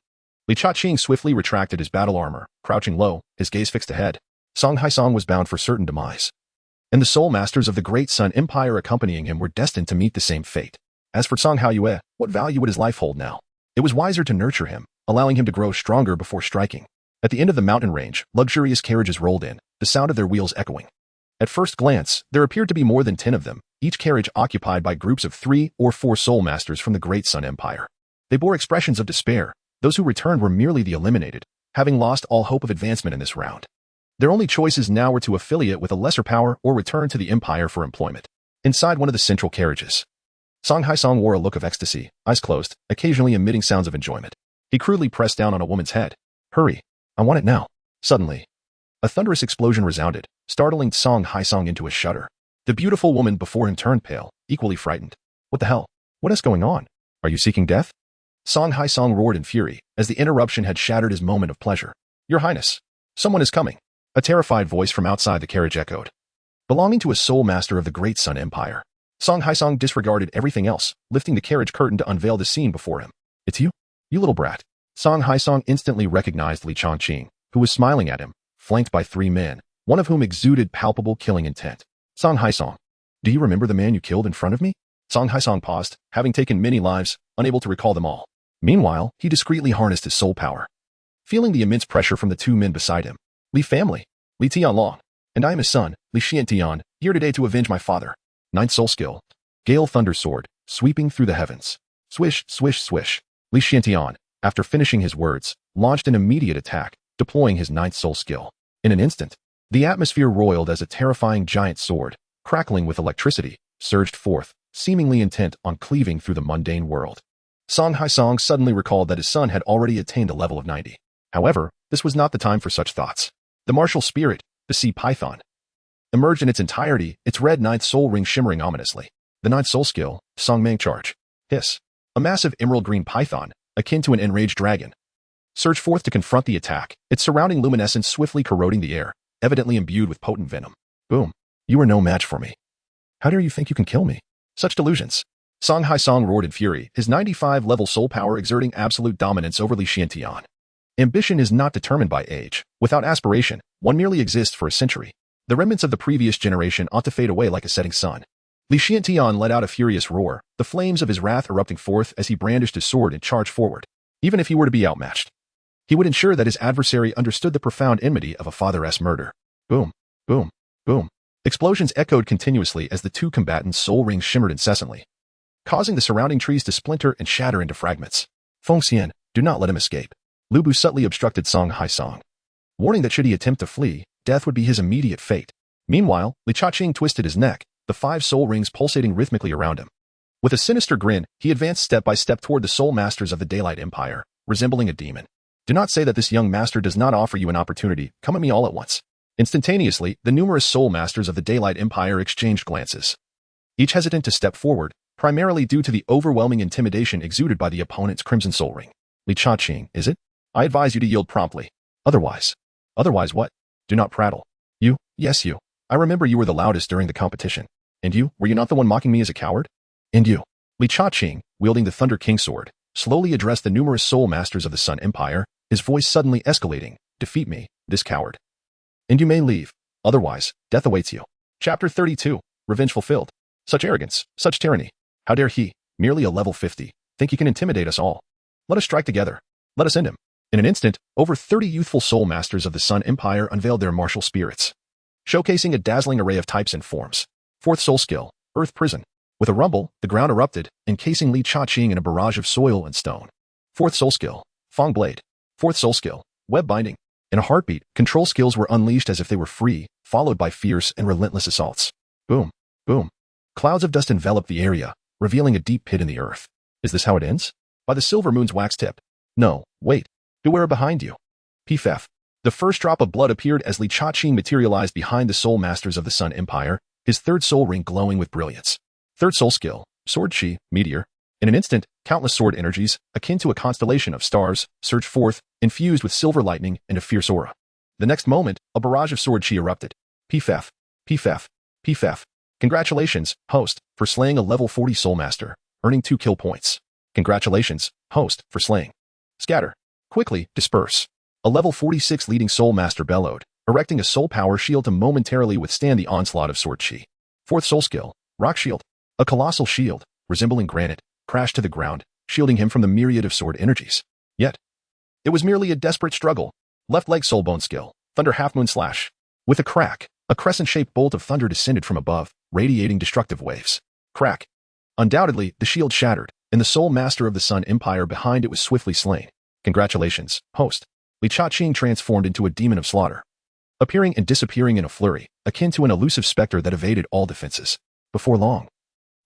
Li Chaqing swiftly retracted his battle armor, crouching low, his gaze fixed ahead. Song Haisong was bound for certain demise. And the soul masters of the Great Sun Empire accompanying him were destined to meet the same fate. As for Song Haoyue, what value would his life hold now? It was wiser to nurture him, allowing him to grow stronger before striking. At the end of the mountain range, luxurious carriages rolled in, the sound of their wheels echoing. At first glance, there appeared to be more than 10 of them, each carriage occupied by groups of 3 or 4 soul masters from the Great Sun Empire. They bore expressions of despair. Those who returned were merely the eliminated, having lost all hope of advancement in this round. Their only choices now were to affiliate with a lesser power or return to the Empire for employment. Inside one of the central carriages, Song Haisong wore a look of ecstasy, eyes closed, occasionally emitting sounds of enjoyment. He crudely pressed down on a woman's head. Hurry, I want it now. Suddenly, a thunderous explosion resounded, startling Song Haisong into a shudder. The beautiful woman before him turned pale, equally frightened. What the hell? What is going on? Are you seeking death? Song Haisong roared in fury, as the interruption had shattered his moment of pleasure. Your Highness, someone is coming. A terrified voice from outside the carriage echoed. Belonging to a soul master of the Great Sun Empire, Song Haisong disregarded everything else, lifting the carriage curtain to unveil the scene before him. It's you? You little brat. Song Haisong instantly recognized Li Changqing, who was smiling at him, flanked by 3 men, one of whom exuded palpable killing intent. Song Haisong, do you remember the man you killed in front of me? Song Haisong paused, having taken many lives, unable to recall them all. Meanwhile, he discreetly harnessed his soul power. Feeling the immense pressure from the 2 men beside him, Li family, Li Tianlong, and I am his son, Li Xiantian, here today to avenge my father. 9th soul skill, Gale Thunder Sword, sweeping through the heavens. Swish, swish, swish. Li Xiantian, after finishing his words, launched an immediate attack, deploying his 9th soul skill. In an instant, the atmosphere roiled as a terrifying giant sword, crackling with electricity, surged forth, seemingly intent on cleaving through the mundane world. Song Haisong suddenly recalled that his son had already attained a level of 90. However, this was not the time for such thoughts. The martial spirit, the sea python, emerged in its entirety, its red 9th soul ring shimmering ominously. The 9th soul skill, Song Mang Charge. Hiss. A massive emerald green python, akin to an enraged dragon, surged forth to confront the attack, its surrounding luminescence swiftly corroding the air, evidently imbued with potent venom. Boom. You are no match for me. How dare you think you can kill me? Such delusions. Song Haisong roared in fury, his 95-level soul power exerting absolute dominance over Li Xiantian. Ambition is not determined by age. Without aspiration, one merely exists for a century. The remnants of the previous generation ought to fade away like a setting sun. Li Xiantian let out a furious roar, the flames of his wrath erupting forth as he brandished his sword and charged forward. Even if he were to be outmatched, he would ensure that his adversary understood the profound enmity of a father's murder. Boom, boom, boom. Explosions echoed continuously as the 2 combatants' soul rings shimmered incessantly, causing the surrounding trees to splinter and shatter into fragments. Feng Xian, do not let him escape. Lu Bu subtly obstructed Song Haisong, warning that should he attempt to flee, death would be his immediate fate. Meanwhile, Li Chaqing twisted his neck, the 5 soul rings pulsating rhythmically around him. With a sinister grin, he advanced step by step toward the soul masters of the Daylight Empire, resembling a demon. Do not say that this young master does not offer you an opportunity. Come at me all at once. Instantaneously, the numerous soul masters of the Daylight Empire exchanged glances, each hesitant to step forward, primarily due to the overwhelming intimidation exuded by the opponent's crimson soul ring. Li Chaqing, is it? I advise you to yield promptly. Otherwise what? Do not prattle. You, yes you. I remember you were the loudest during the competition. And you, were you not the one mocking me as a coward? And you. Li Chaqing, wielding the Thunder King sword, slowly addressed the numerous soul masters of the Sun Empire, his voice suddenly escalating. Defeat me, this coward. And you may leave. Otherwise, death awaits you. Chapter 32. Revenge fulfilled. Such arrogance, such tyranny. How dare he, merely a level 50, think he can intimidate us all? Let us strike together. Let us end him. In an instant, over 30 youthful soul masters of the Sun Empire unveiled their martial spirits, showcasing a dazzling array of types and forms. 4th soul skill, Earth Prison. With a rumble, the ground erupted, encasing Li Cha-Ching in a barrage of soil and stone. Fourth soul skill, Fong Blade. Fourth soul skill, Web Binding. In a heartbeat, control skills were unleashed as if they were free, followed by fierce and relentless assaults. Boom, boom. Clouds of dust enveloped the area, revealing a deep pit in the earth. Is this how it ends? By the silver moon's wax tip. No, wait. Beware behind you. PFF. The first drop of blood appeared as Li Cha-Ching materialized behind the soul masters of the Sun Empire, his third soul ring glowing with brilliance. Third soul skill, Sword Chi, Meteor. In an instant, countless sword energies, akin to a constellation of stars, surged forth, infused with silver lightning and a fierce aura. The next moment, a barrage of sword chi erupted. PFF, PFF, PFF. Congratulations, host, for slaying a level 40 soul master, earning 2 kill points. Congratulations, host, for slaying. Scatter. Quickly, disperse. A level 46 leading soul master bellowed, erecting a soul power shield to momentarily withstand the onslaught of sword chi. Fourth soul skill, Rock Shield. A colossal shield, resembling granite, crashed to the ground, shielding him from the myriad of sword energies. Yet, it was merely a desperate struggle. Left leg soul bone skill, Thunder Half Moon Slash. With a crack, a crescent-shaped bolt of thunder descended from above, radiating destructive waves. Crack. Undoubtedly, the shield shattered, and the soul master of the Sun Empire behind it was swiftly slain. Congratulations, host. Li Cha-Ching transformed into a demon of slaughter, appearing and disappearing in a flurry, akin to an elusive specter that evaded all defenses. Before long,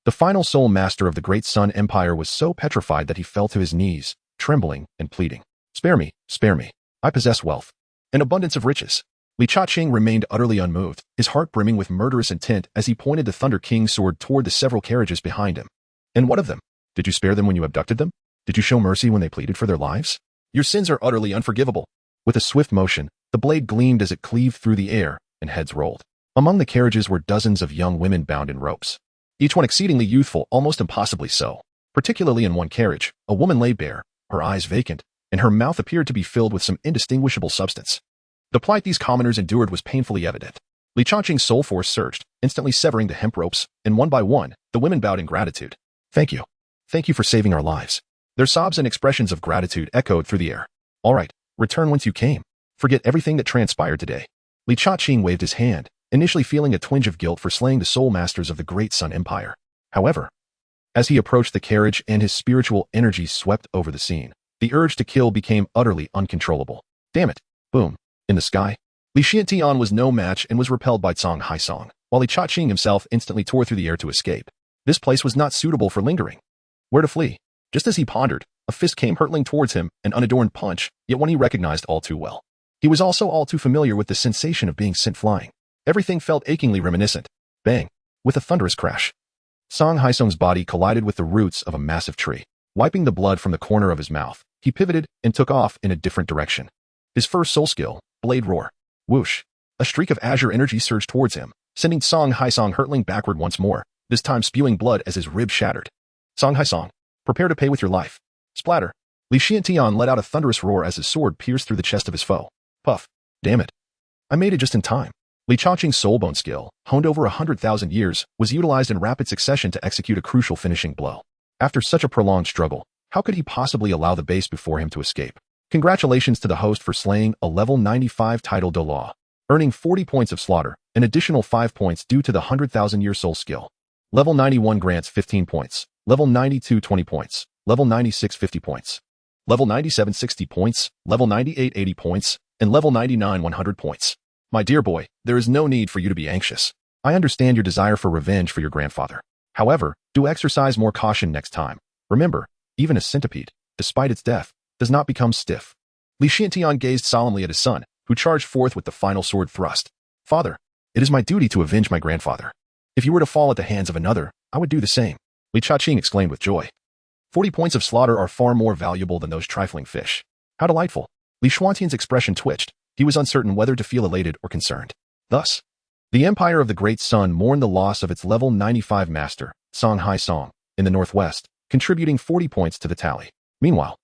the final soul master of the great Sun Empire was so petrified that he fell to his knees, trembling and pleading. Spare me, spare me. I possess wealth, an abundance of riches. Li Cha-Ching remained utterly unmoved, his heart brimming with murderous intent as he pointed the Thunder King's sword toward the several carriages behind him. And what of them? Did you spare them when you abducted them? Did you show mercy when they pleaded for their lives? Your sins are utterly unforgivable. With a swift motion, the blade gleamed as it cleaved through the air, and heads rolled. Among the carriages were dozens of young women bound in ropes, each one exceedingly youthful, almost impossibly so. Particularly in one carriage, a woman lay bare, her eyes vacant, and her mouth appeared to be filled with some indistinguishable substance. The plight these commoners endured was painfully evident. Li Cha-Ching's soul force surged, instantly severing the hemp ropes, and one by one, the women bowed in gratitude. Thank you. Thank you for saving our lives. Their sobs and expressions of gratitude echoed through the air. All right, return whence you came. Forget everything that transpired today. Li Cha-Ching waved his hand, initially feeling a twinge of guilt for slaying the soul masters of the great Sun Empire. However, as he approached the carriage and his spiritual energies swept over the scene, the urge to kill became utterly uncontrollable. Damn it. Boom. In the sky, Li Xiantian was no match and was repelled by Song Haisong, while Li Cha-Ching himself instantly tore through the air to escape. This place was not suitable for lingering. Where to flee? Just as he pondered, a fist came hurtling towards him, an unadorned punch, yet one he recognized all too well. He was also all too familiar with the sensation of being sent flying. Everything felt achingly reminiscent. Bang! With a thunderous crash, Song Haisong's body collided with the roots of a massive tree. Wiping the blood from the corner of his mouth, he pivoted and took off in a different direction. His first soul skill, Blade Roar. Whoosh! A streak of azure energy surged towards him, sending Song Haisong hurtling backward once more, this time spewing blood as his ribs shattered. Song Haisong, prepare to pay with your life. Splatter! Li Xiantian let out a thunderous roar as his sword pierced through the chest of his foe. Puff! Damn it! I made it just in time. Li Cha-Ching's soulbone skill, honed over 100,000 years, was utilized in rapid succession to execute a crucial finishing blow. After such a prolonged struggle, how could he possibly allow the base before him to escape? Congratulations to the host for slaying a level 95 title Douluo, earning 40 points of slaughter, an additional 5 points due to the 100,000-year soul skill. Level 91 grants 15 points, level 92 20 points, level 96 50 points, level 97 60 points, level 98 80 points, and level 99 100 points. My dear boy, there is no need for you to be anxious. I understand your desire for revenge for your grandfather. However, do exercise more caution next time. Remember, even a centipede, despite its death, does not become stiff. Li Xiantian gazed solemnly at his son, who charged forth with the final sword thrust. Father, it is my duty to avenge my grandfather. If you were to fall at the hands of another, I would do the same. Li Cha-Ching exclaimed with joy. 40 points of slaughter are far more valuable than those trifling fish. How delightful. Li Xuantian's expression twitched. He was uncertain whether to feel elated or concerned. Thus, the Empire of the Great Sun mourned the loss of its level 95 master, Song Haisong, in the northwest, contributing 40 points to the tally. Meanwhile,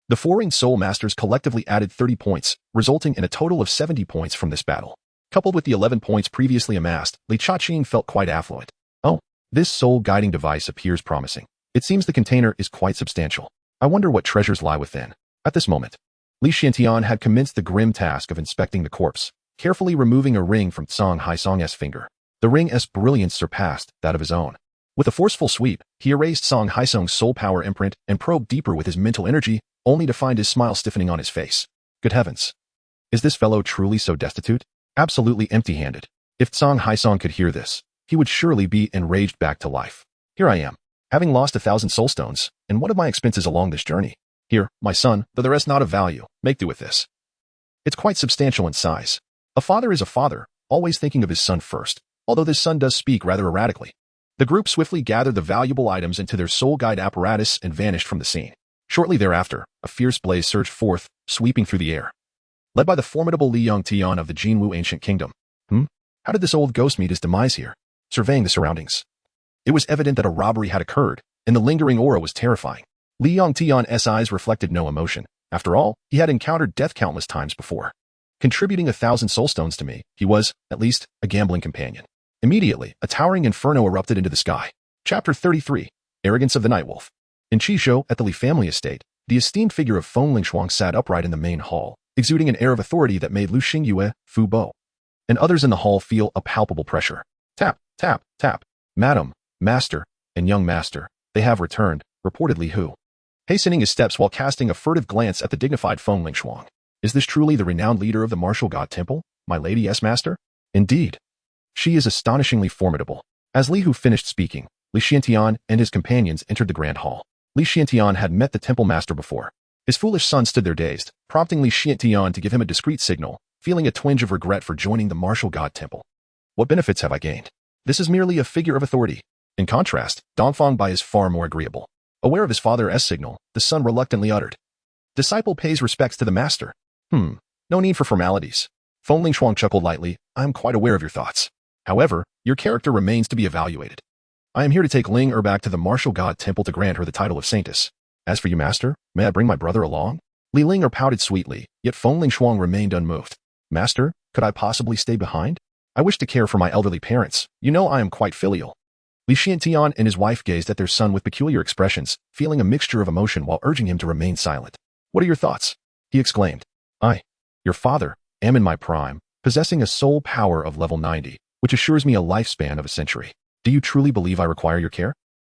the four ring soul masters collectively added 30 points, resulting in a total of 70 points from this battle. Coupled with the 11 points previously amassed, Li Cha-Ching felt quite affluent. Oh, this soul guiding device appears promising. It seems the container is quite substantial. I wonder what treasures lie within. At this moment, Li Xiantian had commenced the grim task of inspecting the corpse, carefully removing a ring from Song Haisong's finger. The ring's brilliance surpassed that of his own. With a forceful sweep, he erased Song Haisong's soul power imprint and probed deeper with his mental energy, only to find his smile stiffening on his face. Good heavens. Is this fellow truly so destitute? Absolutely empty-handed. If Song Haisong could hear this, he would surely be enraged back to life. Here I am, having lost 1,000 soul stones, and what of my expenses along this journey? Here, my son, though the rest not of value, make do with this. It's quite substantial in size. A father is a father, always thinking of his son first, although this son does speak rather erratically. The group swiftly gathered the valuable items into their soul guide apparatus and vanished from the scene. Shortly thereafter, a fierce blaze surged forth, sweeping through the air. Led by the formidable Li Yongtian of the Jinwu ancient kingdom. How did this old ghost meet his demise here? Surveying the surroundings, it was evident that a robbery had occurred, and the lingering aura was terrifying. Li Yongtian's eyes reflected no emotion. After all, he had encountered death countless times before. Contributing 1,000 soul stones to me, he was, at least, a gambling companion. Immediately, a towering inferno erupted into the sky. Chapter 33. Arrogance of the Nightwolf. In Qizhou, at the Li family estate, the esteemed figure of Feng Lingshuang sat upright in the main hall, exuding an air of authority that made Lu Xingyue, Fu Bo, and others in the hall feel a palpable pressure. Tap, tap, tap. Madam, Master, and Young Master, they have returned, reportedly Hu. Hastening his steps while casting a furtive glance at the dignified Feng Lingshuang. Is this truly the renowned leader of the martial god temple, my lady yes master? Indeed. She is astonishingly formidable. As Li Hu finished speaking, Li Xiantian and his companions entered the grand hall. Li Xiantian had met the temple master before. His foolish son stood there dazed, prompting Li Xiantian to give him a discreet signal, feeling a twinge of regret for joining the martial god temple. What benefits have I gained? This is merely a figure of authority. In contrast, Dongfang Bai is far more agreeable. Aware of his father's signal, the son reluctantly uttered. Disciple pays respects to the master. No need for formalities. Feng Lingshuang chuckled lightly. I am quite aware of your thoughts. However, your character remains to be evaluated. I am here to take Linger back to the martial god temple to grant her the title of saintess. As for you, master, may I bring my brother along? Li Linger pouted sweetly, yet Feng Lingshuang remained unmoved. Master, could I possibly stay behind? I wish to care for my elderly parents. You know I am quite filial. Li Xiantian and his wife gazed at their son with peculiar expressions, feeling a mixture of emotion while urging him to remain silent. What are your thoughts? He exclaimed. I, your father, am in my prime, possessing a soul power of level 90, which assures me a lifespan of a century. Do you truly believe I require your care?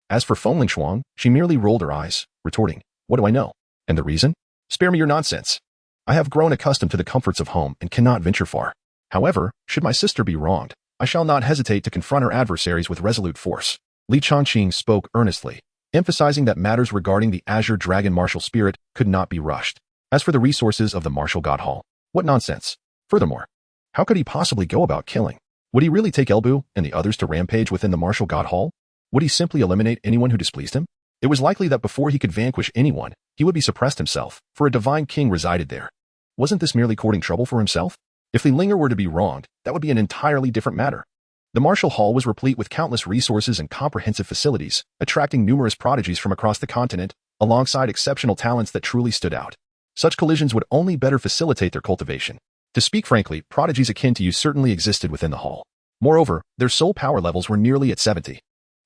As for Feng Lingshuang, she merely rolled her eyes, retorting, what do I know? And the reason? Spare me your nonsense. I have grown accustomed to the comforts of home and cannot venture far. However, should my sister be wronged, I shall not hesitate to confront her adversaries with resolute force. Li Chongqing spoke earnestly, emphasizing that matters regarding the Azure Dragon martial spirit could not be rushed. As for the resources of the martial god hall, what nonsense. Furthermore, how could he possibly go about killing? Would he really take Elbu and the others to rampage within the martial god hall? Would he simply eliminate anyone who displeased him? It was likely that before he could vanquish anyone, he would be suppressed himself, for a divine king resided there. Wasn't this merely courting trouble for himself? If the Linger were to be wronged, that would be an entirely different matter. The martial hall was replete with countless resources and comprehensive facilities, attracting numerous prodigies from across the continent, alongside exceptional talents that truly stood out. Such collisions would only better facilitate their cultivation. To speak frankly, prodigies akin to you certainly existed within the hall. Moreover, their soul power levels were nearly at 70.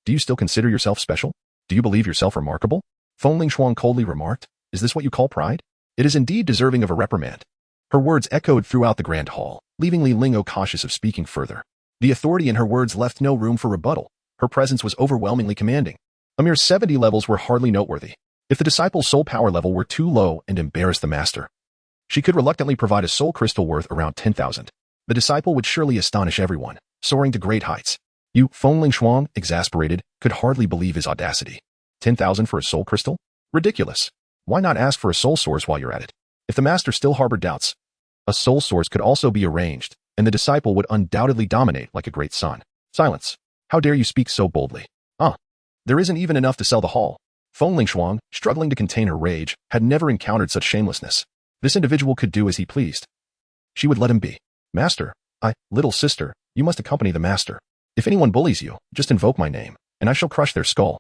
Do you still consider yourself special? Do you believe yourself remarkable? Feng Lingshuang coldly remarked. Is this what you call pride? It is indeed deserving of a reprimand. Her words echoed throughout the grand hall, leaving Li Lingo cautious of speaking further. The authority in her words left no room for rebuttal. Her presence was overwhelmingly commanding. A mere 70 levels were hardly noteworthy. If the disciple's soul power level were too low and embarrassed the master, she could reluctantly provide a soul crystal worth around 10,000. The disciple would surely astonish everyone, soaring to great heights. You, Feng Lingshuang, exasperated, could hardly believe his audacity. 10,000 for a soul crystal? Ridiculous. Why not ask for a soul source while you're at it? If the master still harbored doubts, a soul source could also be arranged, and the disciple would undoubtedly dominate like a great sun. Silence. How dare you speak so boldly? There isn't even enough to sell the hall. Feng Lingshuang, struggling to contain her rage, had never encountered such shamelessness. This individual could do as he pleased. She would let him be. Master, little sister, you must accompany the master. If anyone bullies you, just invoke my name, and I shall crush their skull.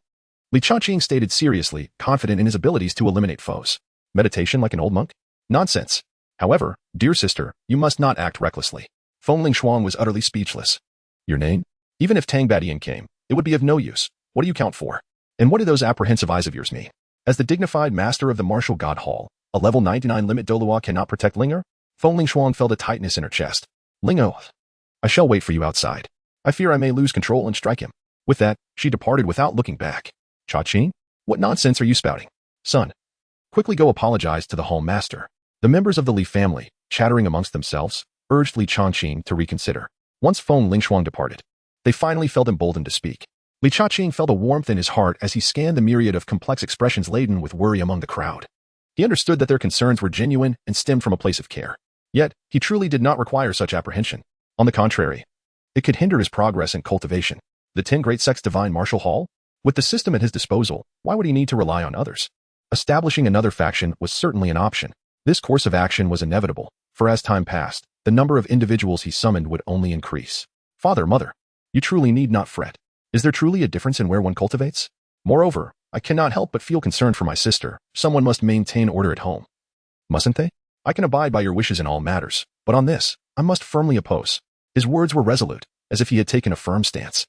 Li Chongqing stated seriously, confident in his abilities to eliminate foes. Meditation like an old monk? Nonsense. However, dear sister, you must not act recklessly. Feng Lingshuang was utterly speechless. Your name? Even if Tang Badian came, it would be of no use. What do you count for? And what do those apprehensive eyes of yours mean? As the dignified master of the martial god hall, a level 99 limit Douluo cannot protect Linger? Feng Lingshuang felt a tightness in her chest. Lingo, I shall wait for you outside. I fear I may lose control and strike him. With that, she departed without looking back. Cha-ching? What nonsense are you spouting? Son, quickly go apologize to the hall master. The members of the Li family, chattering amongst themselves, urged Li Changqing to reconsider. Once Feng Lingshuang departed, they finally felt emboldened to speak. Li Changqing felt a warmth in his heart as he scanned the myriad of complex expressions laden with worry among the crowd. He understood that their concerns were genuine and stemmed from a place of care. Yet, he truly did not require such apprehension. On the contrary, it could hinder his progress in cultivation. The 10 great sects divine martial hall? With the system at his disposal, why would he need to rely on others? Establishing another faction was certainly an option. This course of action was inevitable, for as time passed, the number of individuals he summoned would only increase. Father, mother, you truly need not fret. Is there truly a difference in where one cultivates? Moreover, I cannot help but feel concerned for my sister. Someone must maintain order at home. Mustn't they? I can abide by your wishes in all matters, but on this, I must firmly oppose. His words were resolute, as if he had taken a firm stance.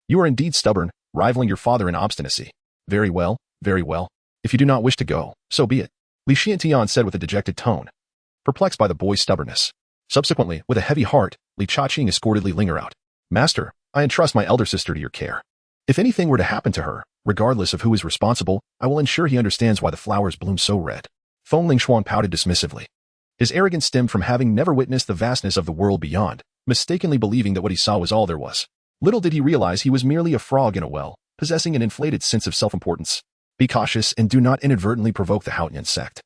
You are indeed stubborn, rivaling your father in obstinacy. Very well, very well. If you do not wish to go, so be it, Li Xiantian said with a dejected tone, perplexed by the boy's stubbornness. Subsequently, with a heavy heart, Li Chaqing escorted Li Linger out. Master, I entrust my elder sister to your care. If anything were to happen to her, regardless of who is responsible, I will ensure he understands why the flowers bloom so red. Feng Lingshuang pouted dismissively. His arrogance stemmed from having never witnessed the vastness of the world beyond, mistakenly believing that what he saw was all there was. Little did he realize he was merely a frog in a well, possessing an inflated sense of self-importance. Be cautious and do not inadvertently provoke the Haotian sect,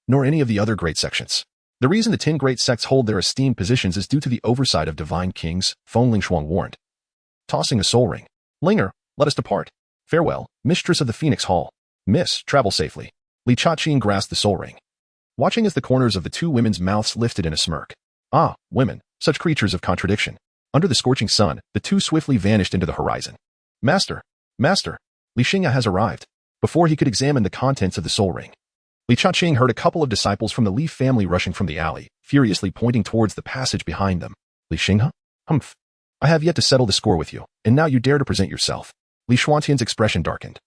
nor any of the other great sections. The reason the 10 great sects hold their esteemed positions is due to the oversight of divine kings, Feng Lingshuang warned. Tossing a soul ring. Linger, let us depart. Farewell, mistress of the Phoenix Hall. Miss, travel safely. Li Chaqing grasped the soul ring, watching as the corners of the two women's mouths lifted in a smirk. Ah, women, such creatures of contradiction. Under the scorching sun, the two swiftly vanished into the horizon. Master, master, Li Xingha has arrived. Before he could examine the contents of the soul ring, Li Chaqing heard a couple of disciples from the Li family rushing from the alley, furiously pointing towards the passage behind them. Li Xingha? Humph. I have yet to settle the score with you, and now you dare to present yourself. Li Xuantian's expression darkened,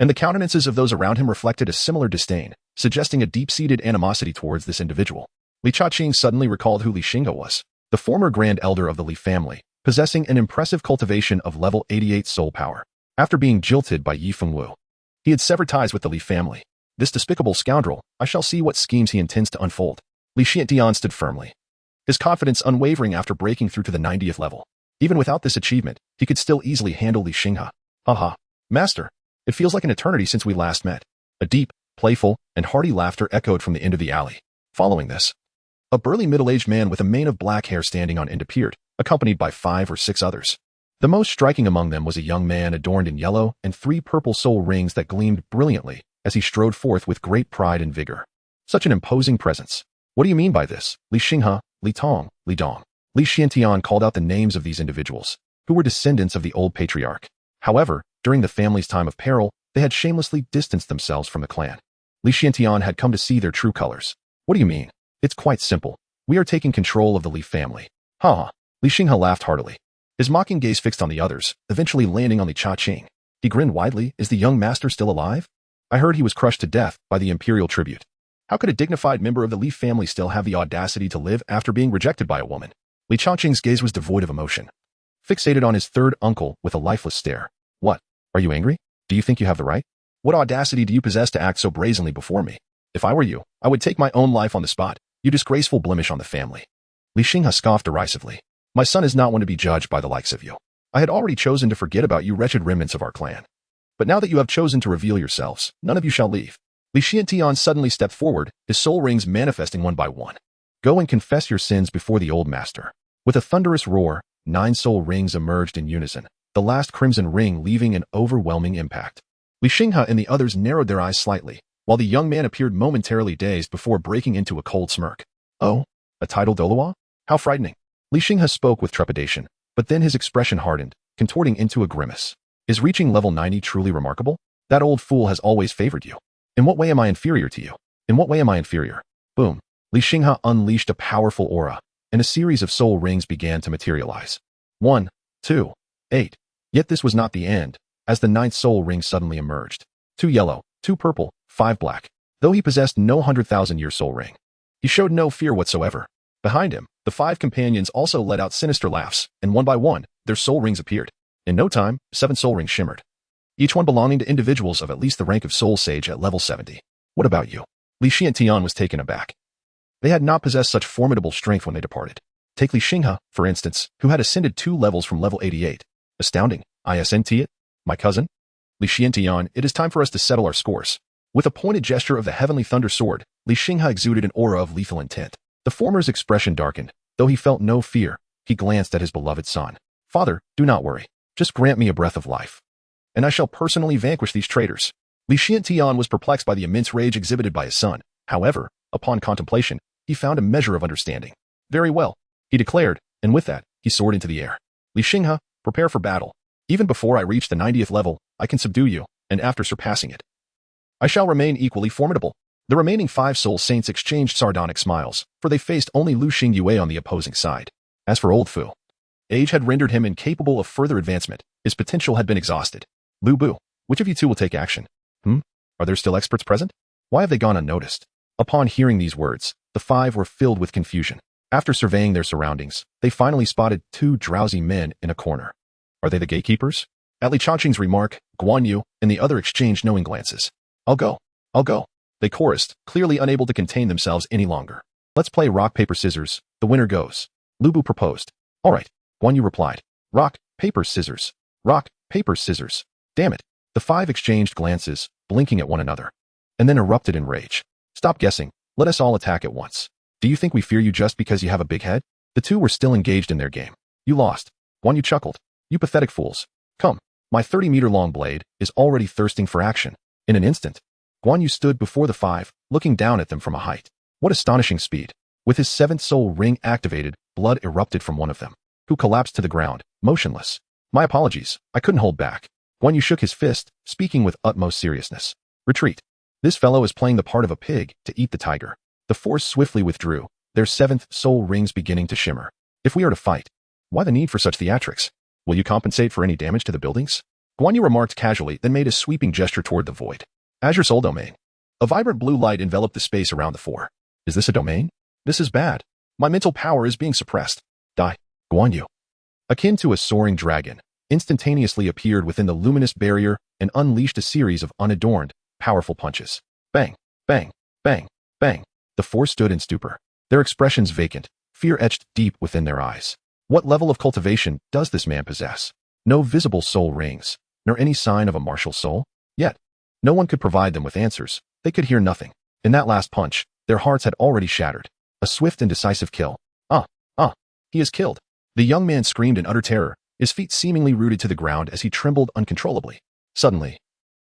and the countenances of those around him reflected a similar disdain, suggesting a deep-seated animosity towards this individual. Li Chaqing suddenly recalled who Li Xingha was, the former grand elder of the Li family, possessing an impressive cultivation of level 88 soul power. After being jilted by Yi Fengwu, he had severed ties with the Li family. This despicable scoundrel, I shall see what schemes he intends to unfold. Li Xiantian stood firmly, his confidence unwavering after breaking through to the 90th level. Even without this achievement, he could still easily handle Li Xingha. Haha, master, it feels like an eternity since we last met. A deep, playful, and hearty laughter echoed from the end of the alley. Following this, a burly middle-aged man with a mane of black hair standing on end appeared, accompanied by 5 or 6 others. The most striking among them was a young man adorned in yellow and 3 purple soul rings that gleamed brilliantly as he strode forth with great pride and vigor. Such an imposing presence. What do you mean by this? Li Xingha, Li Tong, Li Dong. Li Xiantian called out the names of these individuals, who were descendants of the old patriarch. However, during the family's time of peril, they had shamelessly distanced themselves from the clan. Li Xiantian had come to see their true colors. What do you mean? It's quite simple. We are taking control of the Li family. Ha ha. Li Xingha laughed heartily, his mocking gaze fixed on the others, eventually landing on Li Chaqing. He grinned widely. Is the young master still alive? I heard he was crushed to death by the imperial tribute. How could a dignified member of the Li family still have the audacity to live after being rejected by a woman? Li Chaqing's gaze was devoid of emotion, fixated on his third uncle with a lifeless stare. What? Are you angry? Do you think you have the right? What audacity do you possess to act so brazenly before me? If I were you, I would take my own life on the spot, you disgraceful blemish on the family. Li Xingha scoffed derisively. My son is not one to be judged by the likes of you. I had already chosen to forget about you wretched remnants of our clan. But now that you have chosen to reveal yourselves, none of you shall leave. Li Xiantian suddenly stepped forward, his soul rings manifesting one by one. Go and confess your sins before the old master. With a thunderous roar, 9 soul rings emerged in unison, the last crimson ring leaving an overwhelming impact. Li Xingha and the others narrowed their eyes slightly, while the young man appeared momentarily dazed before breaking into a cold smirk. Oh, a title Douluo? How frightening. Li Xingha spoke with trepidation, but then his expression hardened, contorting into a grimace. Is reaching level 90 truly remarkable? That old fool has always favored you. In what way am I inferior to you? In what way am I inferior? Boom. Li Xingha unleashed a powerful aura, and a series of soul rings began to materialize. 1, 2, 8. Yet this was not the end, as the 9th soul ring suddenly emerged. 2 yellow, 2 purple, 5 black. Though he possessed no 100,000-year soul ring, he showed no fear whatsoever. Behind him, the 5 companions also let out sinister laughs, and one by one, their soul rings appeared. In no time, 7 soul rings shimmered, each one belonging to individuals of at least the rank of soul sage at level 70. What about you? Li Xiantian was taken aback. They had not possessed such formidable strength when they departed. Take Li Xinghe, for instance, who had ascended 2 levels from level 88. Astounding. ISNT it? My cousin? Li Xiantian, it is time for us to settle our scores. With a pointed gesture of the heavenly thunder sword, Li Xinghe exuded an aura of lethal intent. The former's expression darkened. Though he felt no fear, he glanced at his beloved son. Father, do not worry. Just grant me a breath of life, and I shall personally vanquish these traitors. Li Xiantian was perplexed by the immense rage exhibited by his son. However, upon contemplation, he found a measure of understanding. Very well, he declared, and with that, he soared into the air. Li Xinghe, prepare for battle. Even before I reach the 90th level, I can subdue you, and after surpassing it, I shall remain equally formidable. The remaining 5 soul saints exchanged sardonic smiles, for they faced only Lu Xingyue on the opposing side. As for old Fu, age had rendered him incapable of further advancement. His potential had been exhausted. Lu Bu, which of you two will take action? Are there still experts present? Why have they gone unnoticed? Upon hearing these words, the 5 were filled with confusion. After surveying their surroundings, they finally spotted 2 drowsy men in a corner. Are they the gatekeepers? At Li Changqing's remark, Guan Yu and the other exchanged knowing glances. I'll go. They chorused, clearly unable to contain themselves any longer. Let's play rock, paper, scissors. The winner goes. Lu Bu proposed. All right. Guan Yu replied. Rock, paper, scissors. Rock, paper, scissors. Damn it. The 5 exchanged glances, blinking at one another, and then erupted in rage. Stop guessing. Let us all attack at once. Do you think we fear you just because you have a big head? The 2 were still engaged in their game. You lost. Guan Yu chuckled. You pathetic fools. Come. My 30-meter-long blade is already thirsting for action. In an instant, Guan Yu stood before the 5, looking down at them from a height. What astonishing speed. With his 7th soul ring activated, blood erupted from one of them, who collapsed to the ground, motionless. My apologies. I couldn't hold back. Guan Yu shook his fist, speaking with utmost seriousness. Retreat. This fellow is playing the part of a pig to eat the tiger. The force swiftly withdrew, their 7th soul rings beginning to shimmer. If we are to fight, why the need for such theatrics? Will you compensate for any damage to the buildings? Guan Yu remarked casually, then made a sweeping gesture toward the void. Azure Soul Domain. A vibrant blue light enveloped the space around the 4. Is this a domain? This is bad. My mental power is being suppressed. Die. Guan Yu, akin to a soaring dragon, instantaneously appeared within the luminous barrier and unleashed a series of unadorned, powerful punches. Bang, bang, bang, bang. The 4 stood in stupor, their expressions vacant, fear etched deep within their eyes. What level of cultivation does this man possess? No visible soul rings, nor any sign of a martial soul? Yet, no one could provide them with answers. They could hear nothing. In that last punch, their hearts had already shattered. A swift and decisive kill. He is killed. The young man screamed in utter terror, his feet seemingly rooted to the ground as he trembled uncontrollably. Suddenly,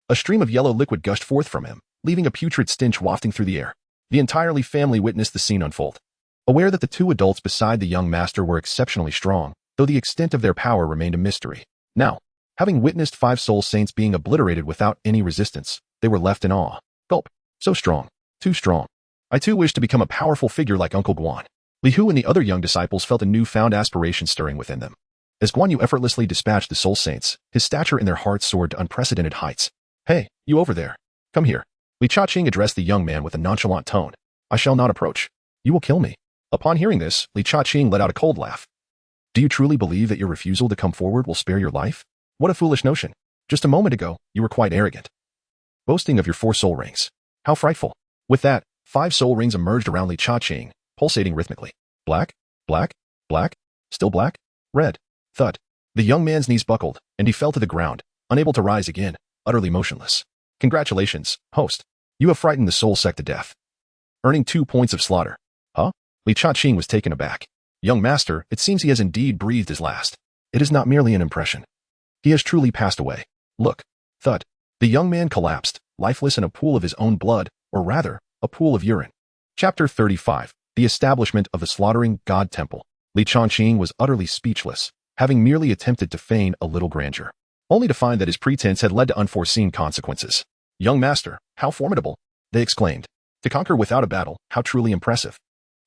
a stream of yellow liquid gushed forth from him, leaving a putrid stench wafting through the air. The entire family witnessed the scene unfold. Aware that the 2 adults beside the young master were exceptionally strong, though the extent of their power remained a mystery. Now, having witnessed 5 soul saints being obliterated without any resistance, they were left in awe. Gulp. So strong. Too strong. I too wish to become a powerful figure like Uncle Guan. Li Hu and the other young disciples felt a newfound aspiration stirring within them. As Guan Yu effortlessly dispatched the soul saints, his stature in their hearts soared to unprecedented heights. Hey, you over there. Come here. Li Changqing addressed the young man with a nonchalant tone. I shall not approach. You will kill me. Upon hearing this, Li Changqing let out a cold laugh. Do you truly believe that your refusal to come forward will spare your life? What a foolish notion. Just a moment ago, you were quite arrogant, boasting of your 4 soul rings. How frightful. With that, 5 soul rings emerged around Li Changqing, pulsating rhythmically. Black, black, black, still black, red. Thud. The young man's knees buckled, and he fell to the ground, unable to rise again, utterly motionless. Congratulations, host. You have frightened the soul sect to death, earning 2 points of slaughter. Huh? Li Changqing was taken aback. Young master, it seems he has indeed breathed his last. It is not merely an impression. He has truly passed away. Look. Thud. The young man collapsed, lifeless in a pool of his own blood, or rather, a pool of urine. Chapter 35. The Establishment of the Slaughtering God Temple. Li Changqing was utterly speechless, having merely attempted to feign a little grandeur, only to find that his pretense had led to unforeseen consequences. Young master, how formidable, they exclaimed. To conquer without a battle, how truly impressive.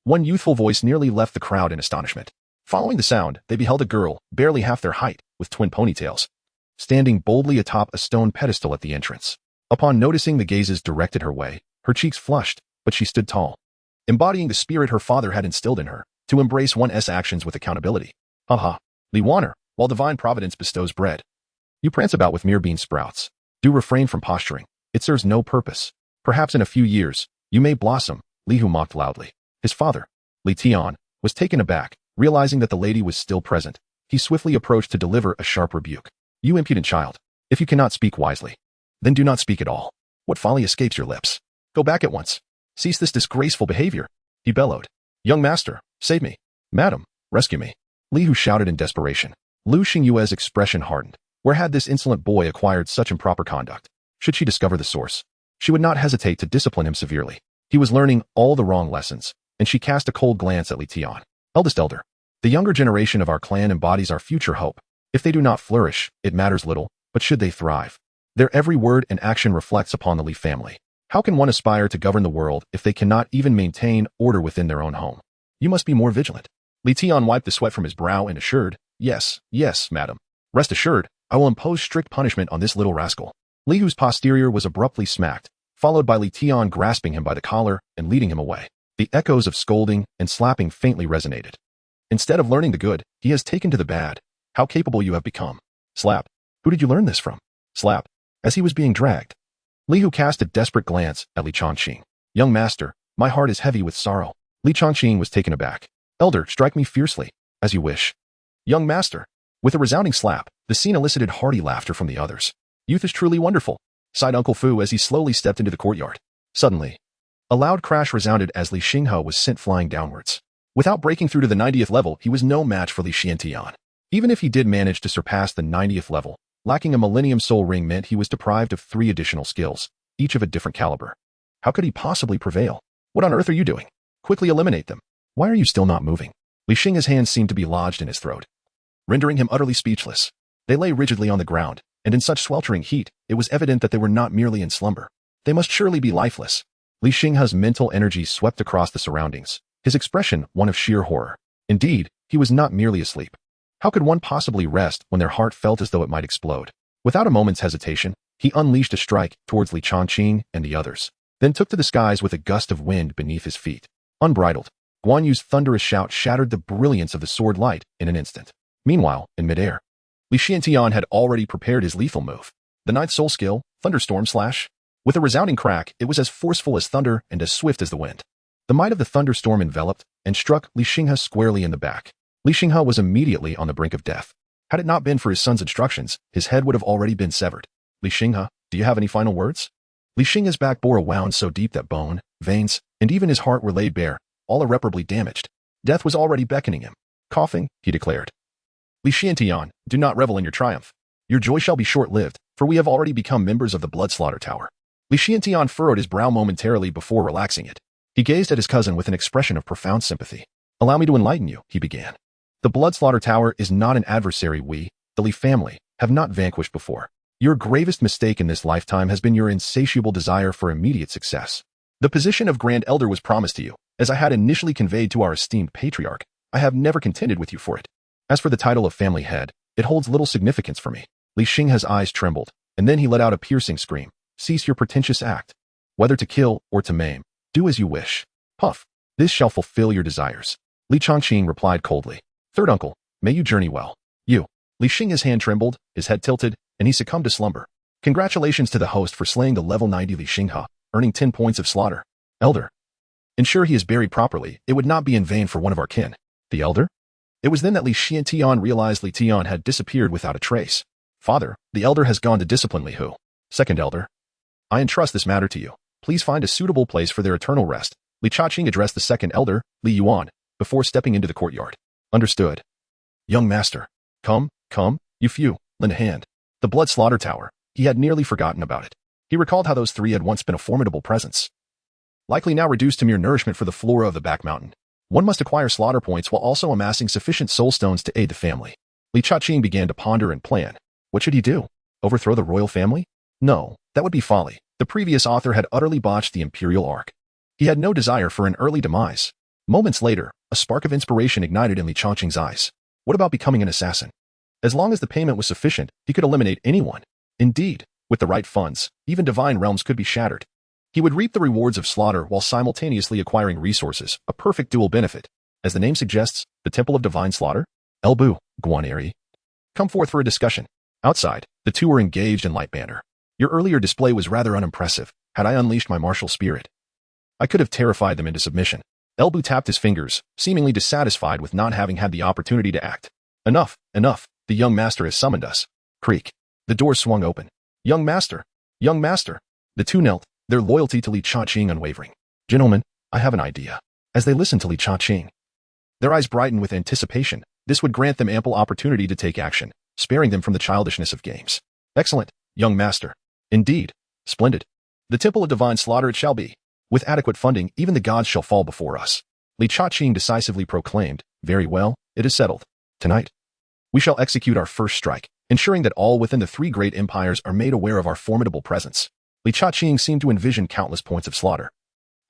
One youthful voice nearly left the crowd in astonishment. Following the sound, they beheld a girl, barely half their height, with twin ponytails, standing boldly atop a stone pedestal at the entrance. Upon noticing the gazes directed her way, her cheeks flushed, but she stood tall, embodying the spirit her father had instilled in her, to embrace one's actions with accountability. Haha. Li Wanner, while divine providence bestows bread. You prance about with mere bean sprouts. Do refrain from posturing. It serves no purpose. Perhaps in a few years, you may blossom, Li Hu mocked loudly. His father, Li Tian, was taken aback, realizing that the lady was still present. He swiftly approached to deliver a sharp rebuke. You impudent child. If you cannot speak wisely, then do not speak at all. What folly escapes your lips? Go back at once. Cease this disgraceful behavior. He bellowed. Young master, save me. Madam, rescue me. Li Hu shouted in desperation. Lu Xingyue's expression hardened. Where had this insolent boy acquired such improper conduct? Should she discover the source, she would not hesitate to discipline him severely. He was learning all the wrong lessons, and she cast a cold glance at Li Tian. Eldest elder, the younger generation of our clan embodies our future hope. If they do not flourish, it matters little, but should they thrive, their every word and action reflects upon the Li family. How can one aspire to govern the world if they cannot even maintain order within their own home? You must be more vigilant. Li Tian wiped the sweat from his brow and assured, Yes, madam. Rest assured, I will impose strict punishment on this little rascal. Li Hu's posterior was abruptly smacked, followed by Li Tian grasping him by the collar and leading him away. The echoes of scolding and slapping faintly resonated. Instead of learning the good, he has taken to the bad. How capable you have become. Slap. Who did you learn this from? Slap. As he was being dragged, Li Hu cast a desperate glance at Li Changqing. Young master, my heart is heavy with sorrow. Li Changqing was taken aback. Elder, strike me fiercely, as you wish. Young master. With a resounding slap, the scene elicited hearty laughter from the others. Youth is truly wonderful, sighed Uncle Fu as he slowly stepped into the courtyard. Suddenly, a loud crash resounded as Li Xinghe was sent flying downwards. Without breaking through to the 90th level, he was no match for Li Xiantian. Even if he did manage to surpass the 90th level, lacking a Millennium Soul Ring meant he was deprived of 3 additional skills, each of a different caliber. How could he possibly prevail? What on earth are you doing? Quickly eliminate them. Why are you still not moving? Li Xinghe's hands seemed to be lodged in his throat, rendering him utterly speechless. They lay rigidly on the ground, and in such sweltering heat, it was evident that they were not merely in slumber. They must surely be lifeless. Li Xinghe's mental energy swept across the surroundings, his expression one of sheer horror. Indeed, he was not merely asleep. How could one possibly rest when their heart felt as though it might explode? Without a moment's hesitation, he unleashed a strike towards Li Changqing and the others, then took to the skies with a gust of wind beneath his feet. Unbridled, Guan Yu's thunderous shout shattered the brilliance of the sword light in an instant. Meanwhile, in midair, Li Xiantian had already prepared his lethal move. The 9th soul skill, Thunderstorm Slash. With a resounding crack, it was as forceful as thunder and as swift as the wind. The might of the thunderstorm enveloped and struck Li Xinghe squarely in the back. Li Xinghe was immediately on the brink of death. Had it not been for his son's instructions, his head would have already been severed. Li Xinghe, do you have any final words? Li Xinghe's back bore a wound so deep that bone, veins, and even his heart were laid bare, all irreparably damaged. Death was already beckoning him. Coughing, he declared. Li Xiantian, do not revel in your triumph. Your joy shall be short-lived, for we have already become members of the Blood Slaughter Tower. Li Xiantian furrowed his brow momentarily before relaxing it. He gazed at his cousin with an expression of profound sympathy. Allow me to enlighten you, he began. The Blood Slaughter Tower is not an adversary we, the Li family, have not vanquished before. Your gravest mistake in this lifetime has been your insatiable desire for immediate success. The position of Grand Elder was promised to you, as I had initially conveyed to our esteemed patriarch. I have never contended with you for it. As for the title of family head, it holds little significance for me. Li Xinghe's eyes trembled, and then he let out a piercing scream. Cease your pretentious act. Whether to kill or to maim, do as you wish. Puff. This shall fulfill your desires. Li Changqing replied coldly. Third uncle, may you journey well. You. Li Xinghe's hand trembled, his head tilted, and he succumbed to slumber. Congratulations to the host for slaying the level 90 Li Xinghe, earning 10 points of slaughter. Elder. Ensure he is buried properly. It would not be in vain for one of our kin. The elder? It was then that Li Xiantian realized Li Tian had disappeared without a trace. Father, the elder has gone to discipline Li Hu. Second elder. I entrust this matter to you. Please find a suitable place for their eternal rest. Li Changqing addressed the second elder, Li Yuan, before stepping into the courtyard. Understood. Young master. Come, you few, lend a hand. The Blood Slaughter Tower. He had nearly forgotten about it. He recalled how those 3 had once been a formidable presence. Likely now reduced to mere nourishment for the flora of the back mountain. One must acquire slaughter points while also amassing sufficient soul stones to aid the family. Li Changqing began to ponder and plan. What should he do? Overthrow the royal family? No, that would be folly. The previous author had utterly botched the imperial arc. He had no desire for an early demise. Moments later, a spark of inspiration ignited in Li Changqing's eyes. What about becoming an assassin? As long as the payment was sufficient, he could eliminate anyone. Indeed, with the right funds, even divine realms could be shattered. He would reap the rewards of slaughter while simultaneously acquiring resources, a perfect dual benefit. As the name suggests, the Temple of Divine Slaughter? Elbu, Guaneri. Come forth for a discussion. Outside, the two were engaged in light banter. Your earlier display was rather unimpressive. Had I unleashed my martial spirit, I could have terrified them into submission. Elbu tapped his fingers, seemingly dissatisfied with not having had the opportunity to act. Enough, enough. The young master has summoned us. Creak. The door swung open. Young master. Young master. The two knelt, their loyalty to Li Cha-ching unwavering. Gentlemen, I have an idea. As they listened to Li Cha-ching, their eyes brightened with anticipation. This would grant them ample opportunity to take action, sparing them from the childishness of games. Excellent, young master. Indeed. Splendid. The temple of divine slaughter it shall be. With adequate funding, even the gods shall fall before us. Li Cha-ching decisively proclaimed, very well, it is settled. Tonight, we shall execute our first strike, ensuring that all within the three great empires are made aware of our formidable presence. Li Cha-ching seemed to envision countless points of slaughter,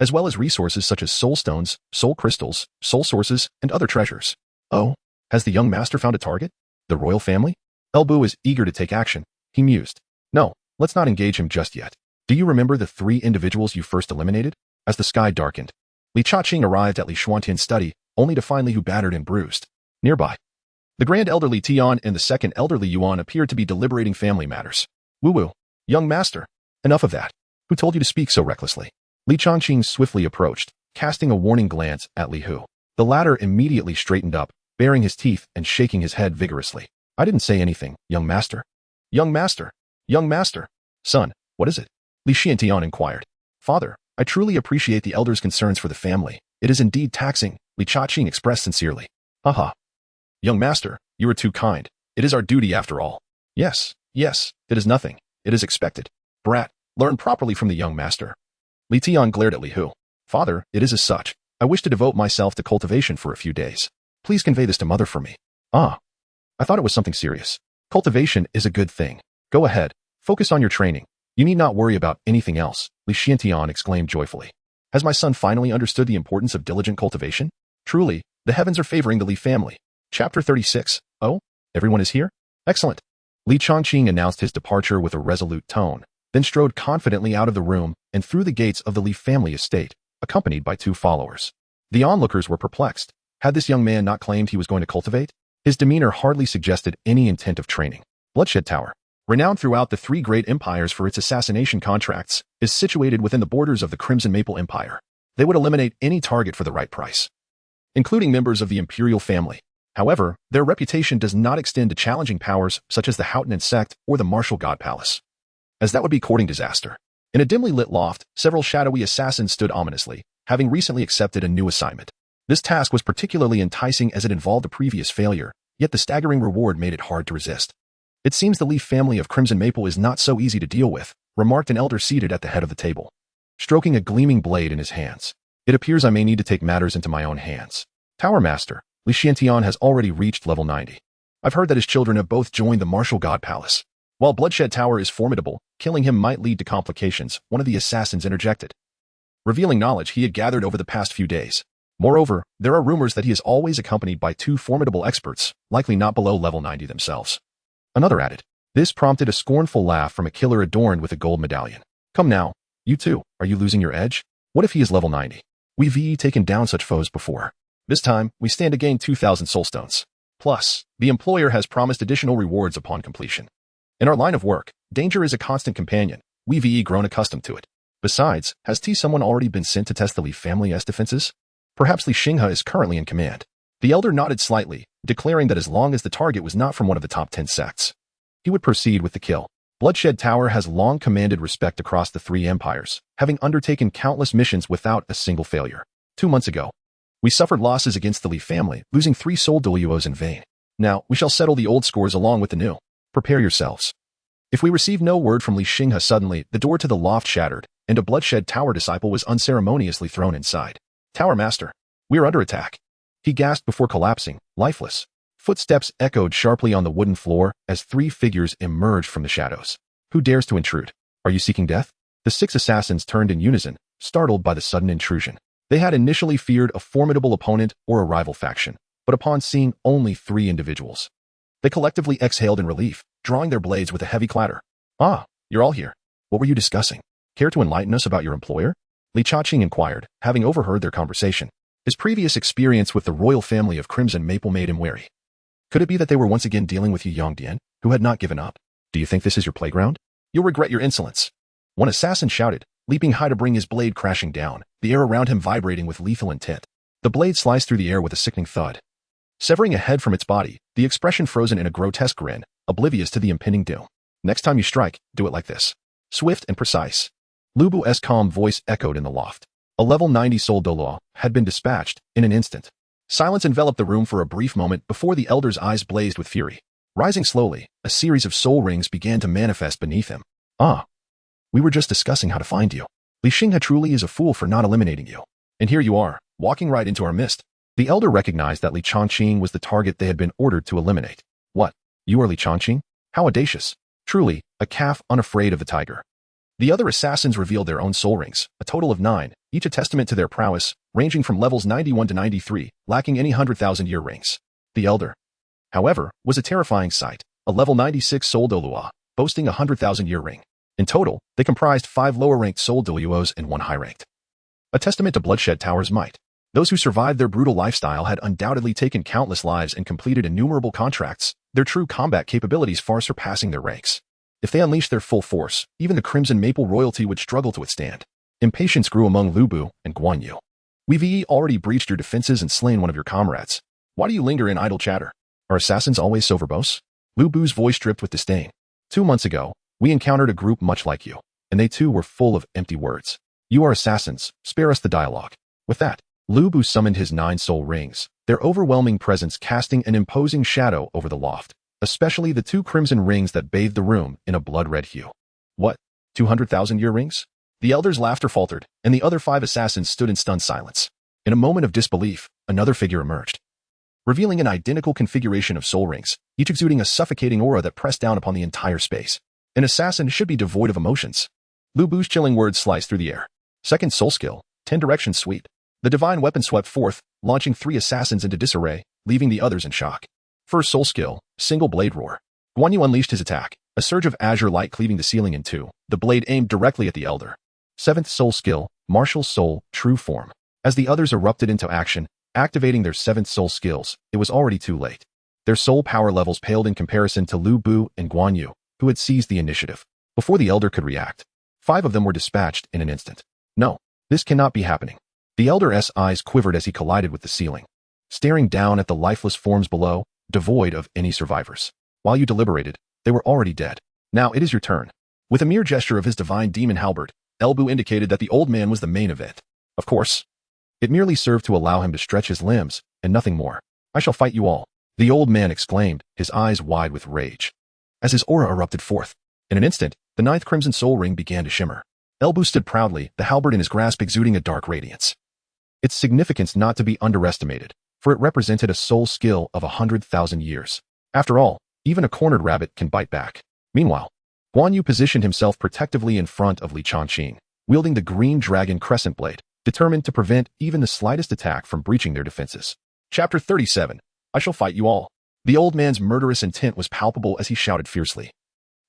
as well as resources such as soul stones, soul crystals, soul sources, and other treasures. Oh, has the young master found a target? The royal family? Elbu is eager to take action, he mused. No, let's not engage him just yet. Do you remember the three individuals you first eliminated? As the sky darkened, Li Cha-ching arrived at Li Xuantian's study, only to find Li Hu battered and bruised. Nearby, the grand elder Li Tian and the second elder Li Yuan appeared to be deliberating family matters. Wu-wu, young master, enough of that. Who told you to speak so recklessly? Li Cha-ching swiftly approached, casting a warning glance at Li Hu. The latter immediately straightened up, baring his teeth and shaking his head vigorously. I didn't say anything, young master. Young master, young master. Son, what is it? Li Xiantian inquired. Father, I truly appreciate the elder's concerns for the family. It is indeed taxing, Li Cha-ching expressed sincerely. Haha. Young master, you are too kind. It is our duty after all. Yes, yes, it is nothing. It is expected. Brat, learn properly from the young master. Li Tian glared at Li Hu. Father, it is as such. I wish to devote myself to cultivation for a few days. Please convey this to mother for me. Ah. I thought it was something serious. Cultivation is a good thing. Go ahead. Focus on your training. You need not worry about anything else, Li Xiantian exclaimed joyfully. Has my son finally understood the importance of diligent cultivation? Truly, the heavens are favoring the Li family. Chapter 36. Oh, everyone is here? Excellent. Li Cha-ching announced his departure with a resolute tone, then strode confidently out of the room and through the gates of the Li family estate, accompanied by two followers. The onlookers were perplexed. Had this young man not claimed he was going to cultivate? His demeanor hardly suggested any intent of training. Bloodshed Tower, renowned throughout the three great empires for its assassination contracts, is situated within the borders of the Crimson Maple Empire. They would eliminate any target for the right price, including members of the imperial family. However, their reputation does not extend to challenging powers such as the Houghton sect or the Martial God Palace, as that would be courting disaster. In a dimly lit loft, several shadowy assassins stood ominously, having recently accepted a new assignment. This task was particularly enticing as it involved a previous failure, yet the staggering reward made it hard to resist. It seems the Li family of Crimson Maple is not so easy to deal with, remarked an elder seated at the head of the table, stroking a gleaming blade in his hands. It appears I may need to take matters into my own hands. Tower Master, Li Xiantian has already reached level 90. I've heard that his children have both joined the Martial God Palace. While Bloodshed Tower is formidable, killing him might lead to complications, one of the assassins interjected, revealing knowledge he had gathered over the past few days. Moreover, there are rumors that he is always accompanied by two formidable experts, likely not below level 90 themselves. Another added. This prompted a scornful laugh from a killer adorned with a gold medallion. Come now, you two, are you losing your edge? What if he is level 90? We've taken down such foes before. This time, we stand to gain 2,000 soulstones. Plus, the employer has promised additional rewards upon completion. In our line of work, danger is a constant companion. We've grown accustomed to it. Besides, has someone already been sent to test the Li family's defenses? Perhaps Li Xinghe is currently in command. The elder nodded slightly, declaring that as long as the target was not from one of the top 10 sects, he would proceed with the kill. Bloodshed Tower has long commanded respect across the three empires, having undertaken countless missions without a single failure. 2 months ago, we suffered losses against the Li family, losing 3 soul Douluos in vain. Now, we shall settle the old scores along with the new. Prepare yourselves. If we receive no word from Li Xinghe suddenly, the door to the loft shattered, and a Bloodshed Tower disciple was unceremoniously thrown inside. Tower Master, we are under attack. He gasped before collapsing, lifeless. Footsteps echoed sharply on the wooden floor as 3 figures emerged from the shadows. Who dares to intrude? Are you seeking death? The 6 assassins turned in unison, startled by the sudden intrusion. They had initially feared a formidable opponent or a rival faction, but upon seeing only 3 individuals, they collectively exhaled in relief, drawing their blades with a heavy clatter. Ah, you're all here. What were you discussing? Care to enlighten us about your employer? Li Cha-ching inquired, having overheard their conversation. His previous experience with the royal family of Crimson Maple made him wary. Could it be that they were once again dealing with Yu Yongdian, who had not given up? Do you think this is your playground? You'll regret your insolence. One assassin shouted, leaping high to bring his blade crashing down, the air around him vibrating with lethal intent. The blade sliced through the air with a sickening thud. Severing a head from its body, the expression frozen in a grotesque grin, oblivious to the impending doom. Next time you strike, do it like this. Swift and precise. Lu Bu's calm voice echoed in the loft. A level 90 soul Douluo had been dispatched in an instant. Silence enveloped the room for a brief moment before the elder's eyes blazed with fury. Rising slowly, a series of soul rings began to manifest beneath him. Ah. We were just discussing how to find you. Li Xinghe truly is a fool for not eliminating you. And here you are, walking right into our midst. The elder recognized that Li Changqing was the target they had been ordered to eliminate. What? You are Li Changqing? How audacious. Truly, a calf unafraid of the tiger. The other assassins revealed their own soul rings, a total of 9, each a testament to their prowess, ranging from levels 91 to 93, lacking any 100,000-year rings. The elder, however, was a terrifying sight, a level 96 soul Douluo, boasting a 100,000-year ring. In total, they comprised 5 lower-ranked soul Douluos and 1 high-ranked. A testament to Bloodshed Tower's might. Those who survived their brutal lifestyle had undoubtedly taken countless lives and completed innumerable contracts, their true combat capabilities far surpassing their ranks. If they unleashed their full force, even the Crimson Maple royalty would struggle to withstand. Impatience grew among Lu Bu and Guan Yu. We've already breached your defenses and slain one of your comrades. Why do you linger in idle chatter? Are assassins always so verbose? Lu Bu's voice dripped with disdain. 2 months ago, we encountered a group much like you, and they too were full of empty words. You are assassins, spare us the dialogue. With that, Lu Bu summoned his 9 soul rings, their overwhelming presence casting an imposing shadow over the loft, especially the 2 crimson rings that bathed the room in a blood-red hue. What? 200,000-year rings? The elder's laughter faltered, and the other 5 assassins stood in stunned silence. In a moment of disbelief, another figure emerged, revealing an identical configuration of soul rings, each exuding a suffocating aura that pressed down upon the entire space. An assassin should be devoid of emotions. Lu Bu's chilling words sliced through the air. Second soul skill, 10 direction sweep. The divine weapon swept forth, launching 3 assassins into disarray, leaving the others in shock. First soul skill, single blade roar. Guan Yu unleashed his attack, a surge of azure light cleaving the ceiling in 2, the blade aimed directly at the elder. 7th soul skill, martial soul, true form. As the others erupted into action, activating their 7th soul skills, it was already too late. Their soul power levels paled in comparison to Lu Bu and Guan Yu, who had seized the initiative. Before the elder could react, 5 of them were dispatched in an instant. No, this cannot be happening. The elder's eyes quivered as he collided with the ceiling, staring down at the lifeless forms below, devoid of any survivors. While you deliberated, they were already dead. Now it is your turn. With a mere gesture of his divine demon halberd, Elbu indicated that the old man was the main event. Of course, it merely served to allow him to stretch his limbs, and nothing more. I shall fight you all, the old man exclaimed, his eyes wide with rage. As his aura erupted forth, in an instant, the 9th crimson soul ring began to shimmer. Elbu stood proudly, the halberd in his grasp exuding a dark radiance. Its significance not to be underestimated, for it represented a soul skill of 100,000 years. After all, even a cornered rabbit can bite back. Meanwhile, Guan Yu positioned himself protectively in front of Li Changqing, wielding the green dragon crescent blade, determined to prevent even the slightest attack from breaching their defenses. Chapter 37. I shall fight you all. The old man's murderous intent was palpable as he shouted fiercely.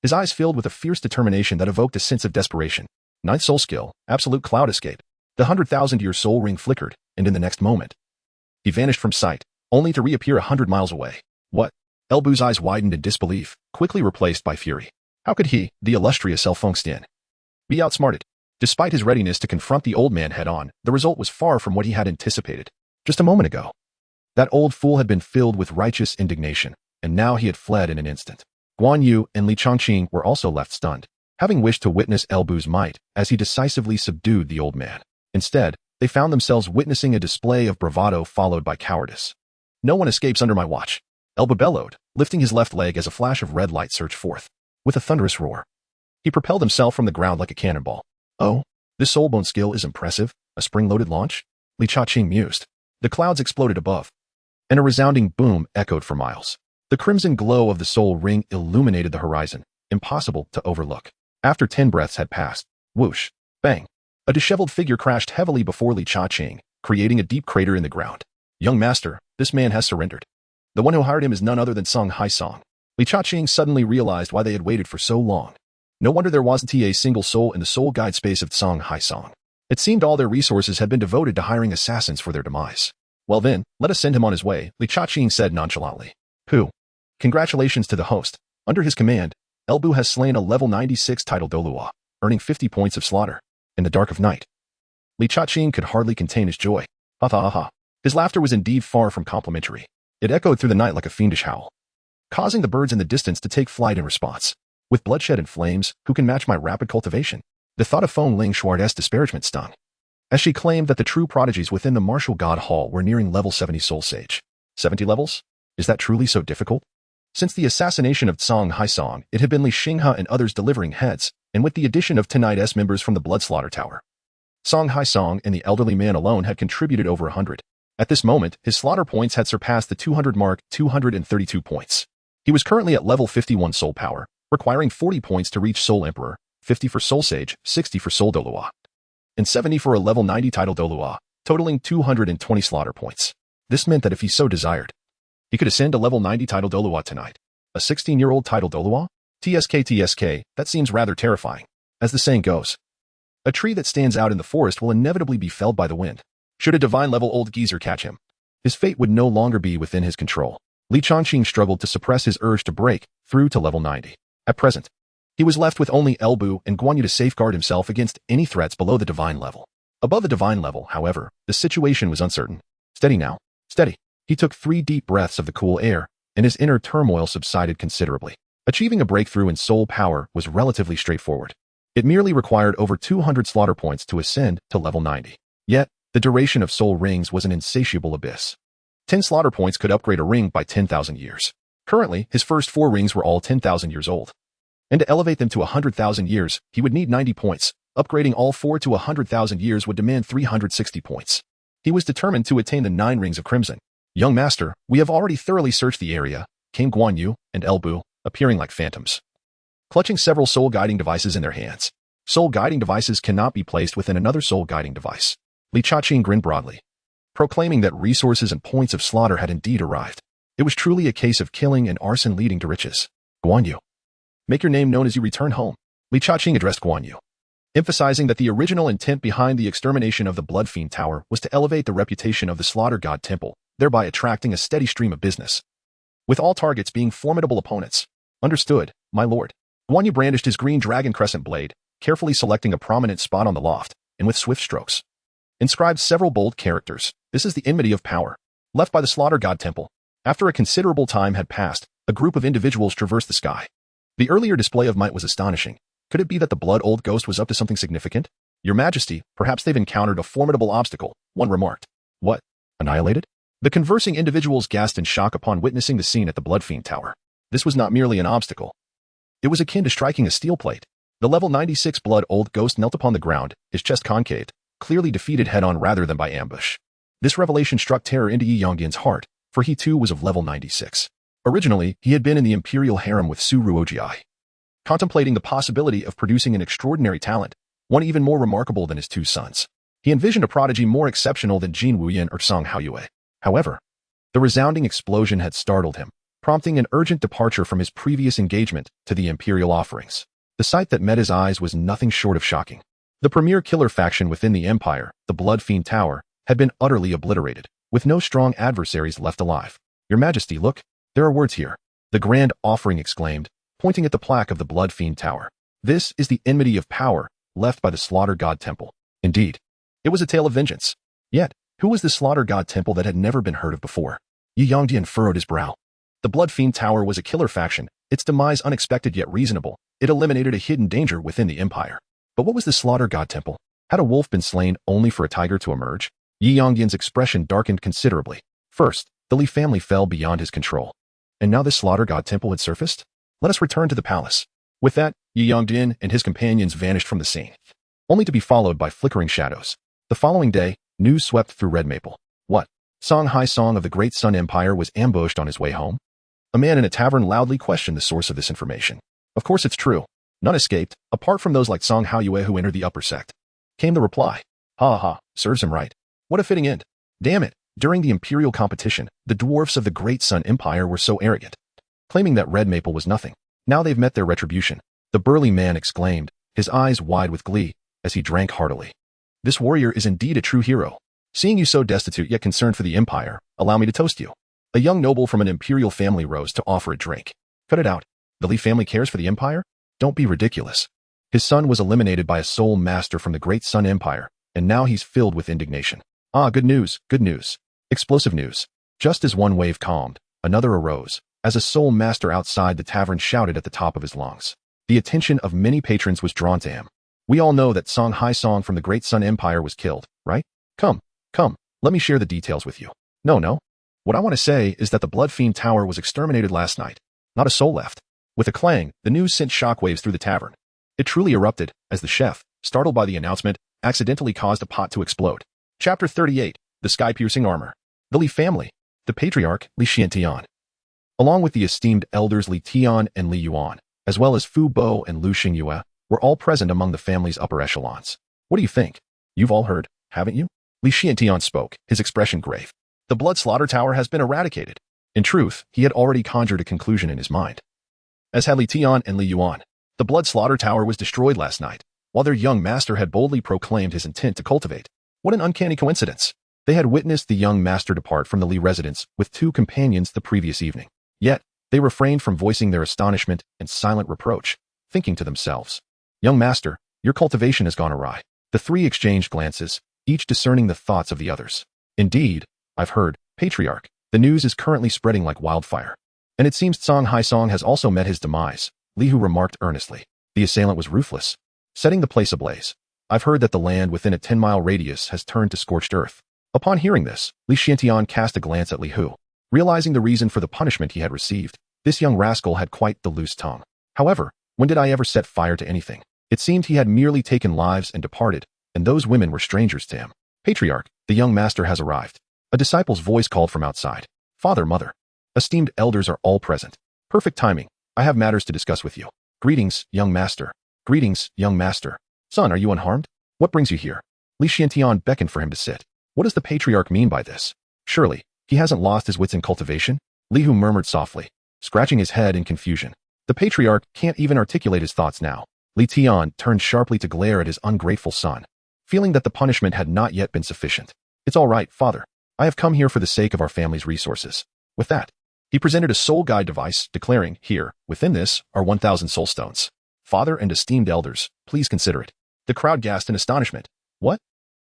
His eyes filled with a fierce determination that evoked a sense of desperation. 9th soul skill, absolute cloud escape. The 100,000-year soul ring flickered, and in the next moment, he vanished from sight, only to reappear 100 miles away. What? Elbu's eyes widened in disbelief, quickly replaced by fury. How could he, the illustrious Elfengstian, be outsmarted? Despite his readiness to confront the old man head-on, the result was far from what he had anticipated. Just a moment ago, that old fool had been filled with righteous indignation, and now he had fled in an instant. Guan Yu and Li Changqing were also left stunned, having wished to witness Elbu's might as he decisively subdued the old man. Instead, they found themselves witnessing a display of bravado followed by cowardice. No one escapes under my watch, Elbu bellowed, lifting his left leg as a flash of red light surged forth. With a thunderous roar, he propelled himself from the ground like a cannonball. Oh, this soulbone skill is impressive, a spring-loaded launch? Li Changqing mused. The clouds exploded above, and a resounding boom echoed for miles. The crimson glow of the soul ring illuminated the horizon, impossible to overlook. After 10 breaths had passed, whoosh, bang, a disheveled figure crashed heavily before Li Changqing, creating a deep crater in the ground. Young master, this man has surrendered. The one who hired him is none other than Song Haisong. Li Changqing suddenly realized why they had waited for so long. No wonder there wasn't a single soul in the soul guide space of Song Haisong. It seemed all their resources had been devoted to hiring assassins for their demise. Well then, let us send him on his way, Li Changqing said nonchalantly. Who? Congratulations to the host. Under his command, Elbu has slain a level 96 title Douluo, earning 50 points of slaughter. In the dark of night, Li Chaqing could hardly contain his joy. Ha ha ha ha. His laughter was indeed far from complimentary. It echoed through the night like a fiendish howl, causing the birds in the distance to take flight in response. With bloodshed and flames, who can match my rapid cultivation? The thought of Feng Ling Shuart's disparagement stung, as she claimed that the true prodigies within the martial god hall were nearing level 70 soul sage. 70 levels? Is that truly so difficult? Since the assassination of Song Haisong, it had been Li Xinghe and others delivering heads, and with the addition of tonight's members from the Blood Slaughter Tower, Song Haisong and the elderly man alone had contributed over 100. At this moment, his slaughter points had surpassed the 200 mark, 232 points. He was currently at level 51 soul power, requiring 40 points to reach Soul Emperor, 50 for Soul Sage, 60 for Soul Douluo, and 70 for a level 90 title Douluo, totaling 220 slaughter points. This meant that if he so desired, he could ascend to level 90 title Douluo tonight. A 16-year-old title Douluo? TSK, that seems rather terrifying. As the saying goes, a tree that stands out in the forest will inevitably be felled by the wind. Should a divine-level old geezer catch him, his fate would no longer be within his control. Li Chaqing struggled to suppress his urge to break through to level 90. At present, he was left with only Elbu and Guan Yu to safeguard himself against any threats below the divine level. Above the divine level, however, the situation was uncertain. Steady now. Steady. He took 3 deep breaths of the cool air, and his inner turmoil subsided considerably. Achieving a breakthrough in soul power was relatively straightforward. It merely required over 200 slaughter points to ascend to level 90. Yet, the duration of soul rings was an insatiable abyss. 10 slaughter points could upgrade a ring by 10,000 years. Currently, his first 4 rings were all 10,000 years old. And to elevate them to 100,000 years, he would need 90 points. Upgrading all 4 to 100,000 years would demand 360 points. He was determined to attain the 9 rings of crimson. Young master, we have already thoroughly searched the area, came Guan Yu and Elbu, appearing like phantoms, clutching several soul guiding devices in their hands. Soul guiding devices cannot be placed within another soul guiding device. Li Chaqing grinned broadly, proclaiming that resources and points of slaughter had indeed arrived. It was truly a case of killing and arson leading to riches. Guan Yu, make your name known as you return home. Li Chaqing addressed Guan Yu, emphasizing that the original intent behind the extermination of the Blood Fiend Tower was to elevate the reputation of the Slaughter God Temple, thereby attracting a steady stream of business, with all targets being formidable opponents. Understood, my lord. Guan Yu brandished his green dragon crescent blade, carefully selecting a prominent spot on the loft, and with swift strokes, inscribed several bold characters. This is the enmity of power, left by the Slaughter God Temple. After a considerable time had passed, a group of individuals traversed the sky. The earlier display of might was astonishing. Could it be that the blood old ghost was up to something significant? Your Majesty, perhaps they've encountered a formidable obstacle, one remarked. What? Annihilated? The conversing individuals gasped in shock upon witnessing the scene at the Blood Fiend Tower. This was not merely an obstacle. It was akin to striking a steel plate. The level 96 blood old ghost knelt upon the ground, his chest concaved, clearly defeated head-on rather than by ambush. This revelation struck terror into Yi Yongdian's heart, for he too was of level 96. Originally, he had been in the imperial harem with Su Ruojiai, contemplating the possibility of producing an extraordinary talent, one even more remarkable than his 2 sons. He envisioned a prodigy more exceptional than Jin Wuyan or Song Haoyue. However, the resounding explosion had startled him, prompting an urgent departure from his previous engagement to the imperial offerings. The sight that met his eyes was nothing short of shocking. The premier killer faction within the empire, the Blood Fiend Tower, had been utterly obliterated, with no strong adversaries left alive. Your Majesty, look, there are words here. The Grand Offering exclaimed, pointing at the plaque of the Blood Fiend Tower. This is the enmity of power left by the Slaughter God Temple. Indeed, it was a tale of vengeance. Yet, who was the Slaughter God Temple that had never been heard of before? Yi Yongdian furrowed his brow. The Blood Fiend Tower was a killer faction, its demise unexpected yet reasonable. It eliminated a hidden danger within the empire. But what was the Slaughter God Temple? Had a wolf been slain only for a tiger to emerge? Yi Yongdian's expression darkened considerably. First, the Li family fell beyond his control. And now this Slaughter God Temple had surfaced? Let us return to the palace. With that, Yi Yongdian and his companions vanished from the scene, only to be followed by flickering shadows. The following day, news swept through Red Maple. What? Song Haisong of the Great Sun Empire was ambushed on his way home? A man in a tavern loudly questioned the source of this information. Of course it's true. None escaped, apart from those like Song Haoyue who entered the upper sect. Came the reply. Ha ha, serves him right. What a fitting end. Damn it, during the imperial competition, the dwarfs of the Great Sun Empire were so arrogant, claiming that Red Maple was nothing. Now they've met their retribution. The burly man exclaimed, his eyes wide with glee, as he drank heartily. This warrior is indeed a true hero. Seeing you so destitute yet concerned for the empire, allow me to toast you. A young noble from an imperial family rose to offer a drink. Cut it out. The Li family cares for the empire? Don't be ridiculous. His son was eliminated by a soul master from the Great Sun Empire, and now he's filled with indignation. Ah, good news, good news. Explosive news. Just as one wave calmed, another arose, as a soul master outside the tavern shouted at the top of his lungs. The attention of many patrons was drawn to him. We all know that Song Hai Song from the Great Sun Empire was killed, right? Come, let me share the details with you. No. What I want to say is that the Blood Fiend Tower was exterminated last night. Not a soul left. With a clang, the news sent shockwaves through the tavern. It truly erupted, as the chef, startled by the announcement, accidentally caused a pot to explode. Chapter 38, The Sky-Piercing Armor. The Li family, the patriarch, Li Xiantian, along with the esteemed elders Li Tian and Li Yuan, as well as Fu Bo and Lu Xingyue, were all present among the family's upper echelons. What do you think? You've all heard, haven't you? Li Xiantian spoke, his expression grave. The Blood Slaughter Tower has been eradicated. In truth, he had already conjured a conclusion in his mind. As had Li Tian and Li Yuan, the Blood Slaughter Tower was destroyed last night, while their young master had boldly proclaimed his intent to cultivate. What an uncanny coincidence. They had witnessed the young master depart from the Li residence with 2 companions the previous evening. Yet, they refrained from voicing their astonishment and silent reproach, thinking to themselves, "Young master, your cultivation has gone awry." The 3 exchanged glances, each discerning the thoughts of the others. Indeed, I've heard, patriarch, the news is currently spreading like wildfire. And it seems Song Hai Song has also met his demise, Li Hu remarked earnestly. The assailant was ruthless, setting the place ablaze. I've heard that the land within a 10-mile radius has turned to scorched earth. Upon hearing this, Li Xiantian cast a glance at Li Hu. Realizing the reason for the punishment he had received, this young rascal had quite the loose tongue. However, when did I ever set fire to anything? It seemed he had merely taken lives and departed, and those women were strangers to him. Patriarch, the young master has arrived. A disciple's voice called from outside. Father, mother. Esteemed elders are all present. Perfect timing. I have matters to discuss with you. Greetings, young master. Greetings, young master. Son, are you unharmed? What brings you here? Li Xiantian beckoned for him to sit. What does the patriarch mean by this? Surely, he hasn't lost his wits in cultivation? Li Hu murmured softly, scratching his head in confusion. The patriarch can't even articulate his thoughts now. Li Tian turned sharply to glare at his ungrateful son, feeling that the punishment had not yet been sufficient. It's all right, father. I have come here for the sake of our family's resources. With that, he presented a soul guide device, declaring, here, within this, are 1,000 soul stones. Father and esteemed elders, please consider it. The crowd gasped in astonishment. What?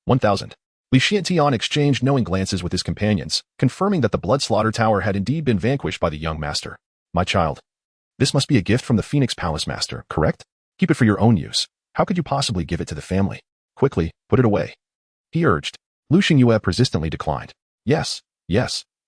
1,000. Li Xiantian exchanged knowing glances with his companions, confirming that the Blood Slaughter Tower had indeed been vanquished by the young master. My child, this must be a gift from the Phoenix Palace Master, correct? Keep it for your own use. How could you possibly give it to the family? Quickly, put it away. He urged. Lu Xingyue persistently declined. Yes,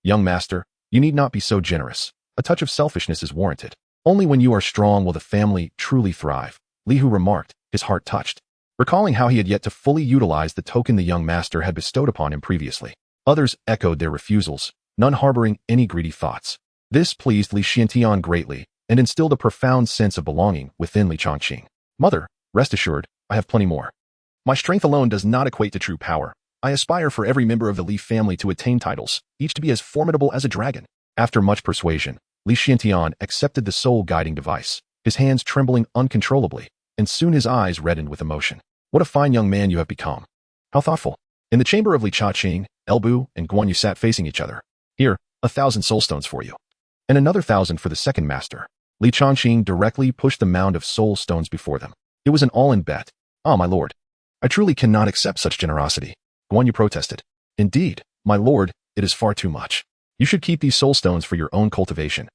young master, you need not be so generous. A touch of selfishness is warranted. Only when you are strong will the family truly thrive, Li Hu remarked, his heart touched, recalling how he had yet to fully utilize the token the young master had bestowed upon him previously. Others echoed their refusals, none harboring any greedy thoughts. This pleased Li Xiantian greatly and instilled a profound sense of belonging within Li Chongqing. Mother, rest assured, I have plenty more. My strength alone does not equate to true power. I aspire for every member of the Li family to attain titles, each to be as formidable as a dragon. After much persuasion, Li Xiantian accepted the soul-guiding device, his hands trembling uncontrollably, and soon his eyes reddened with emotion. What a fine young man you have become. How thoughtful. In the chamber of Li Chongqing, Elbu and Guan Yu sat facing each other. Here, 1,000 soul stones for you. And another 1,000 for the second master. Li Chongqing directly pushed the mound of soul stones before them. It was an all-in bet. Ah, my lord. I truly cannot accept such generosity. Guan Yu protested. Indeed, my lord, it is far too much. You should keep these soul stones for your own cultivation.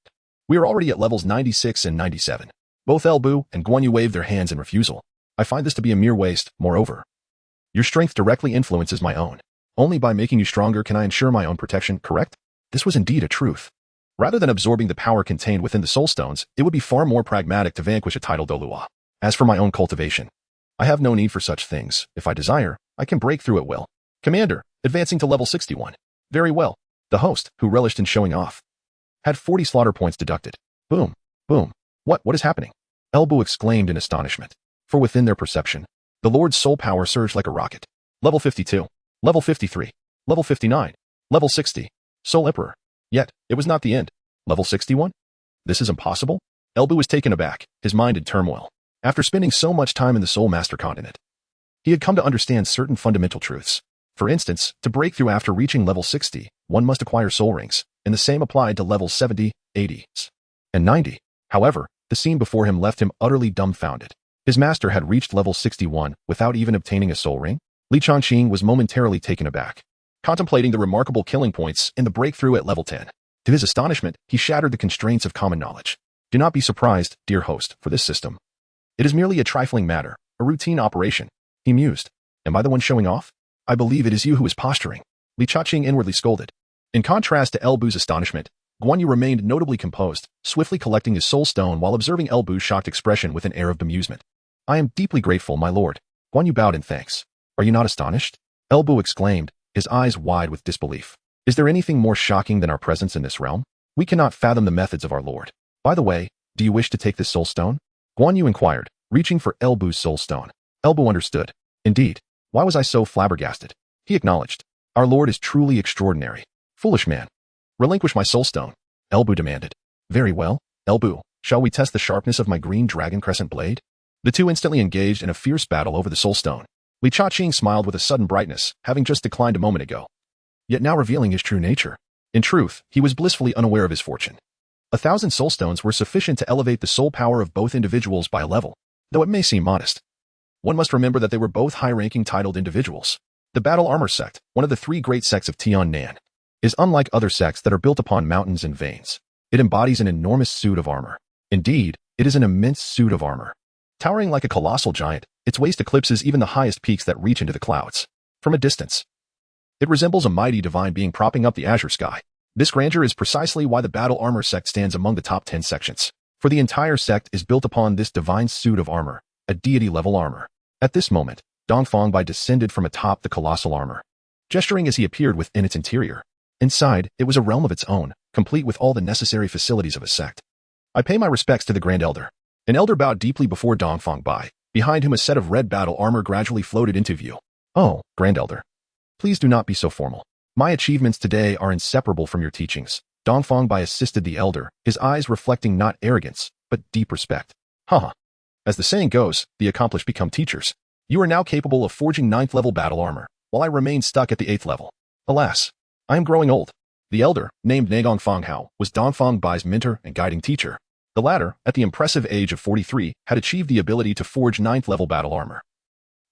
We are already at levels 96 and 97. Both Elbu and Guan Yu waved their hands in refusal. I find this to be a mere waste, moreover. Your strength directly influences my own. Only by making you stronger can I ensure my own protection, correct? This was indeed a truth. Rather than absorbing the power contained within the soul stones, it would be far more pragmatic to vanquish a titled Douluo. As for my own cultivation, I have no need for such things. If I desire, I can break through at will. Commander, advancing to level 61. Very well. The host, who relished in showing off, had 40 slaughter points deducted. Boom. Boom. What is happening? Elbu exclaimed in astonishment. For within their perception, the Lord's soul power surged like a rocket. Level 52. Level 53. Level 59. Level 60. Soul Emperor. Yet, it was not the end. Level 61? This is impossible? Elbu was taken aback, his mind in turmoil. After spending so much time in the Soul Master continent, he had come to understand certain fundamental truths. For instance, to break through after reaching level 60 one must acquire soul rings, and the same applied to levels 70, 80, and 90. However, the scene before him left him utterly dumbfounded. His master had reached level 61 without even obtaining a soul ring? Li Changqing was momentarily taken aback, contemplating the remarkable killing points in the breakthrough at level 10. To his astonishment, he shattered the constraints of common knowledge. Do not be surprised, dear host, for this system. It is merely a trifling matter, a routine operation, he mused. Am I the one showing off? I believe it is you who is posturing. Li Changqing inwardly scolded. In contrast to El Bu's astonishment, Guan Yu remained notably composed, swiftly collecting his soul stone while observing El Bu's shocked expression with an air of bemusement. I am deeply grateful, my lord. Guan Yu bowed in thanks. Are you not astonished? El Bu exclaimed, his eyes wide with disbelief. Is there anything more shocking than our presence in this realm? We cannot fathom the methods of our lord. By the way, do you wish to take this soul stone? Guan Yu inquired, reaching for El Bu's soul stone. El Bu understood. Indeed. Why was I so flabbergasted? He acknowledged. Our lord is truly extraordinary. Foolish man. Relinquish my soul stone. El Bu demanded. Very well, El Bu, shall we test the sharpness of my green dragon crescent blade? The two instantly engaged in a fierce battle over the soul stone. Li Changqing smiled with a sudden brightness, having just declined a moment ago, yet now revealing his true nature. In truth, he was blissfully unaware of his fortune. 1,000 soul stones were sufficient to elevate the soul power of both individuals by a level, though it may seem modest. One must remember that they were both high-ranking titled individuals. The Battle Armor sect, one of the three great sects of Tiannan, is unlike other sects that are built upon mountains and veins. It embodies an enormous suit of armor. Indeed, it is an immense suit of armor. Towering like a colossal giant, its waist eclipses even the highest peaks that reach into the clouds. From a distance, it resembles a mighty divine being propping up the azure sky. This grandeur is precisely why the Battle Armor sect stands among the top 10 sections. For the entire sect is built upon this divine suit of armor, a deity-level armor. At this moment, Dongfang Bai descended from atop the colossal armor, gesturing as he appeared within its interior. Inside, it was a realm of its own, complete with all the necessary facilities of a sect. I pay my respects to the Grand Elder. An elder bowed deeply before Dongfang Bai, behind whom a set of red battle armor gradually floated into view. Oh, Grand Elder. Please do not be so formal. My achievements today are inseparable from your teachings. Dongfang Bai assisted the elder, his eyes reflecting not arrogance, but deep respect. Haha. As the saying goes, the accomplished become teachers. You are now capable of forging 9th level battle armor, while I remain stuck at the 8th level. Alas, I am growing old. The elder, named Nagong Fanghao, was Dongfang Bai's mentor and guiding teacher. The latter, at the impressive age of 43, had achieved the ability to forge 9th level battle armor,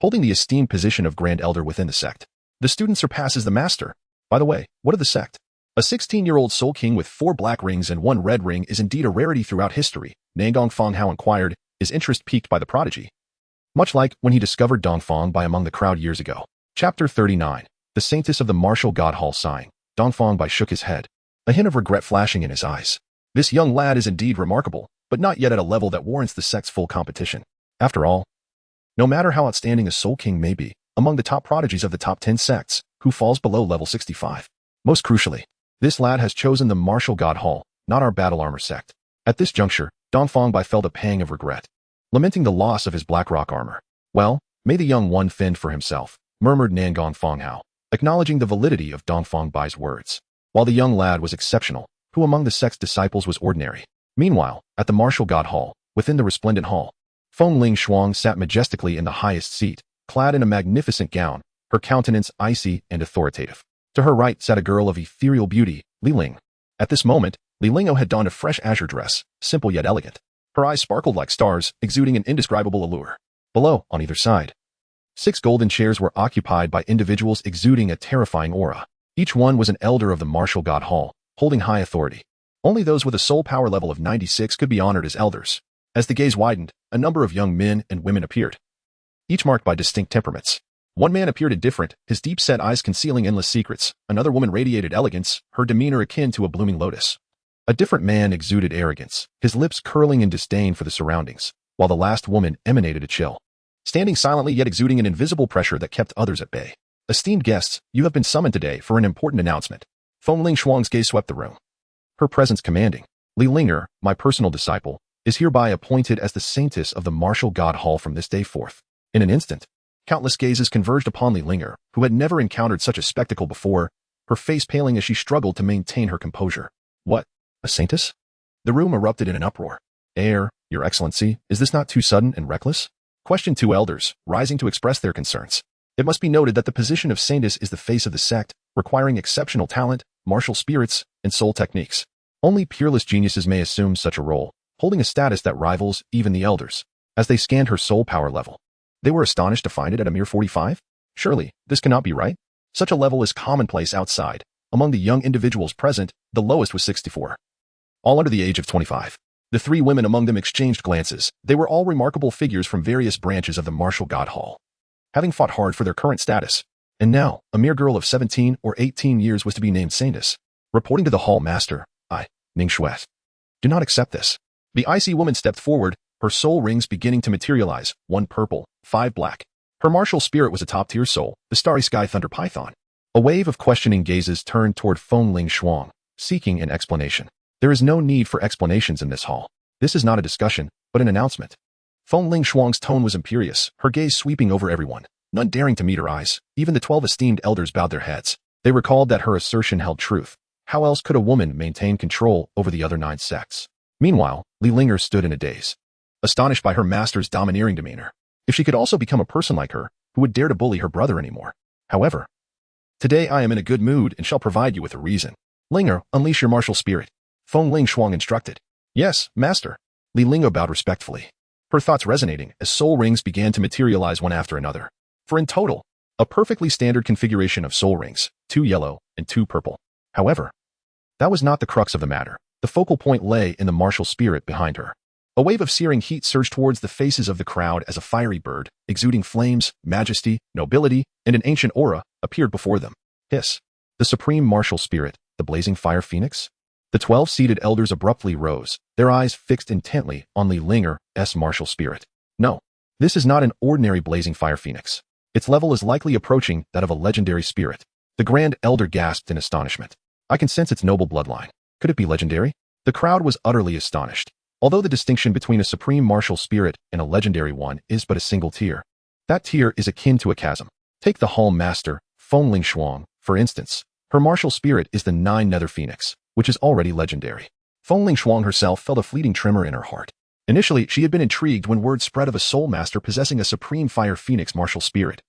holding the esteemed position of Grand Elder within the sect. The student surpasses the master. By the way, what of the sect? A 16-year-old soul king with 4 black rings and 1 red ring is indeed a rarity throughout history, Nagong Fanghao inquired, his interest piqued by the prodigy, much like when he discovered Dongfang Bai among the crowd years ago. Chapter 39. The Saintess of the Martial God Hall sighing. Dongfang Bai shook his head, a hint of regret flashing in his eyes. This young lad is indeed remarkable, but not yet at a level that warrants the sect's full competition. After all, no matter how outstanding a soul king may be, among the top prodigies of the top 10 sects, who falls below level 65. Most crucially, this lad has chosen the Martial God Hall, not our battle armor sect. At this juncture, Dongfang Bai felt a pang of regret, lamenting the loss of his black rock armor. Well, may the young one fend for himself, murmured Nagong Fanghao, acknowledging the validity of Dongfang Bai's words. While the young lad was exceptional, who among the sect's disciples was ordinary? Meanwhile, at the Martial God Hall, within the resplendent hall, Feng Ling Shuang sat majestically in the highest seat, clad in a magnificent gown, her countenance icy and authoritative. To her right sat a girl of ethereal beauty, Li Ling. At this moment, Li Lingo had donned a fresh azure dress, simple yet elegant. Her eyes sparkled like stars, exuding an indescribable allure. Below, on either side, 6 golden chairs were occupied by individuals exuding a terrifying aura. Each one was an elder of the Martial God Hall, holding high authority. Only those with a soul power level of 96 could be honored as elders. As the gaze widened, a number of young men and women appeared, each marked by distinct temperaments. One man appeared indifferent, his deep-set eyes concealing endless secrets. Another woman radiated elegance, her demeanor akin to a blooming lotus. A different man exuded arrogance, his lips curling in disdain for the surroundings, while the last woman emanated a chill, standing silently yet exuding an invisible pressure that kept others at bay. Esteemed guests, you have been summoned today for an important announcement. Feng Ling Shuang's gaze swept the room, her presence commanding. Li Linger, my personal disciple, is hereby appointed as the saintess of the Martial God Hall from this day forth. In an instant, countless gazes converged upon Li Linger, who had never encountered such a spectacle before, her face paling as she struggled to maintain her composure. What? A saintess? The room erupted in an uproar. Your Excellency, is this not too sudden and reckless? Questioned 2 elders, rising to express their concerns. It must be noted that the position of saintess is the face of the sect, requiring exceptional talent, martial spirits, and soul techniques. Only peerless geniuses may assume such a role, holding a status that rivals even the elders. As they scanned her soul power level, they were astonished to find it at a mere 45. Surely, this cannot be right. Such a level is commonplace outside. Among the young individuals present, the lowest was 64. All under the age of 25. The three women among them exchanged glances. They were all remarkable figures from various branches of the martial god hall, having fought hard for their current status. And now, a mere girl of 17 or 18 years was to be named saintess. Reporting to the hall master, I, Ning Shuet, do not accept this. The icy woman stepped forward, her soul rings beginning to materialize, 1 purple, 5 black. Her martial spirit was a top-tier soul, the Starry Sky Thunder Python. A wave of questioning gazes turned toward Feng Ling Shuang, seeking an explanation. There is no need for explanations in this hall. This is not a discussion, but an announcement. Feng Ling Shuang's tone was imperious, her gaze sweeping over everyone, none daring to meet her eyes. Even the 12 esteemed elders bowed their heads. They recalled that her assertion held truth. How else could a woman maintain control over the other 9 sects? Meanwhile, Linger stood in a daze, astonished by her master's domineering demeanor. If she could also become a person like her, who would dare to bully her brother anymore? However, today I am in a good mood and shall provide you with a reason. Linger, unleash your martial spirit. Feng Ling Shuang instructed. Yes, master. Li Lingo bowed respectfully, her thoughts resonating as soul rings began to materialize one after another. For in total, a perfectly standard configuration of soul rings, 2 yellow and 2 purple. However, that was not the crux of the matter. The focal point lay in the martial spirit behind her. A wave of searing heat surged towards the faces of the crowd as a fiery bird, exuding flames, majesty, nobility, and an ancient aura, appeared before them. Hiss. The supreme martial spirit, the blazing fire phoenix? The 12 seated elders abruptly rose, their eyes fixed intently on Li Linger's martial spirit. No, this is not an ordinary blazing fire phoenix. Its level is likely approaching that of a legendary spirit. The grand elder gasped in astonishment. I can sense its noble bloodline. Could it be legendary? The crowd was utterly astonished. Although the distinction between a supreme martial spirit and a legendary one is but a single tier, that tier is akin to a chasm. Take the hall master, Feng Ling Shuang, for instance. Her martial spirit is the 9 nether phoenix, which is already legendary. Feng Ling Shuang herself felt a fleeting tremor in her heart. Initially, she had been intrigued when word spread of a soul master possessing a supreme fire phoenix martial spirit,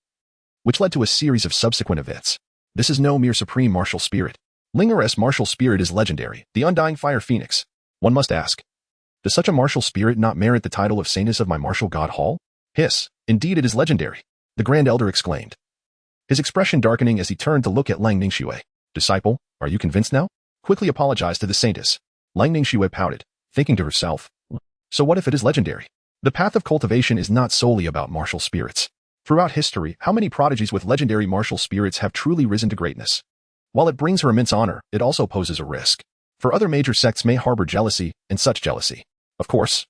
which led to a series of subsequent events. This is no mere supreme martial spirit. Linger's martial spirit is legendary, the undying fire phoenix. One must ask, does such a martial spirit not merit the title of saintess of my martial god hall? Hiss, indeed it is legendary, the grand elder exclaimed, his expression darkening as he turned to look at Lang Ningxue. Disciple, are you convinced now? Quickly apologized to the saintess. Lang Ningxue pouted, thinking to herself, so what if it is legendary? The path of cultivation is not solely about martial spirits. Throughout history, how many prodigies with legendary martial spirits have truly risen to greatness? While it brings her immense honor, it also poses a risk. For other major sects may harbor jealousy, and such jealousy. Of course,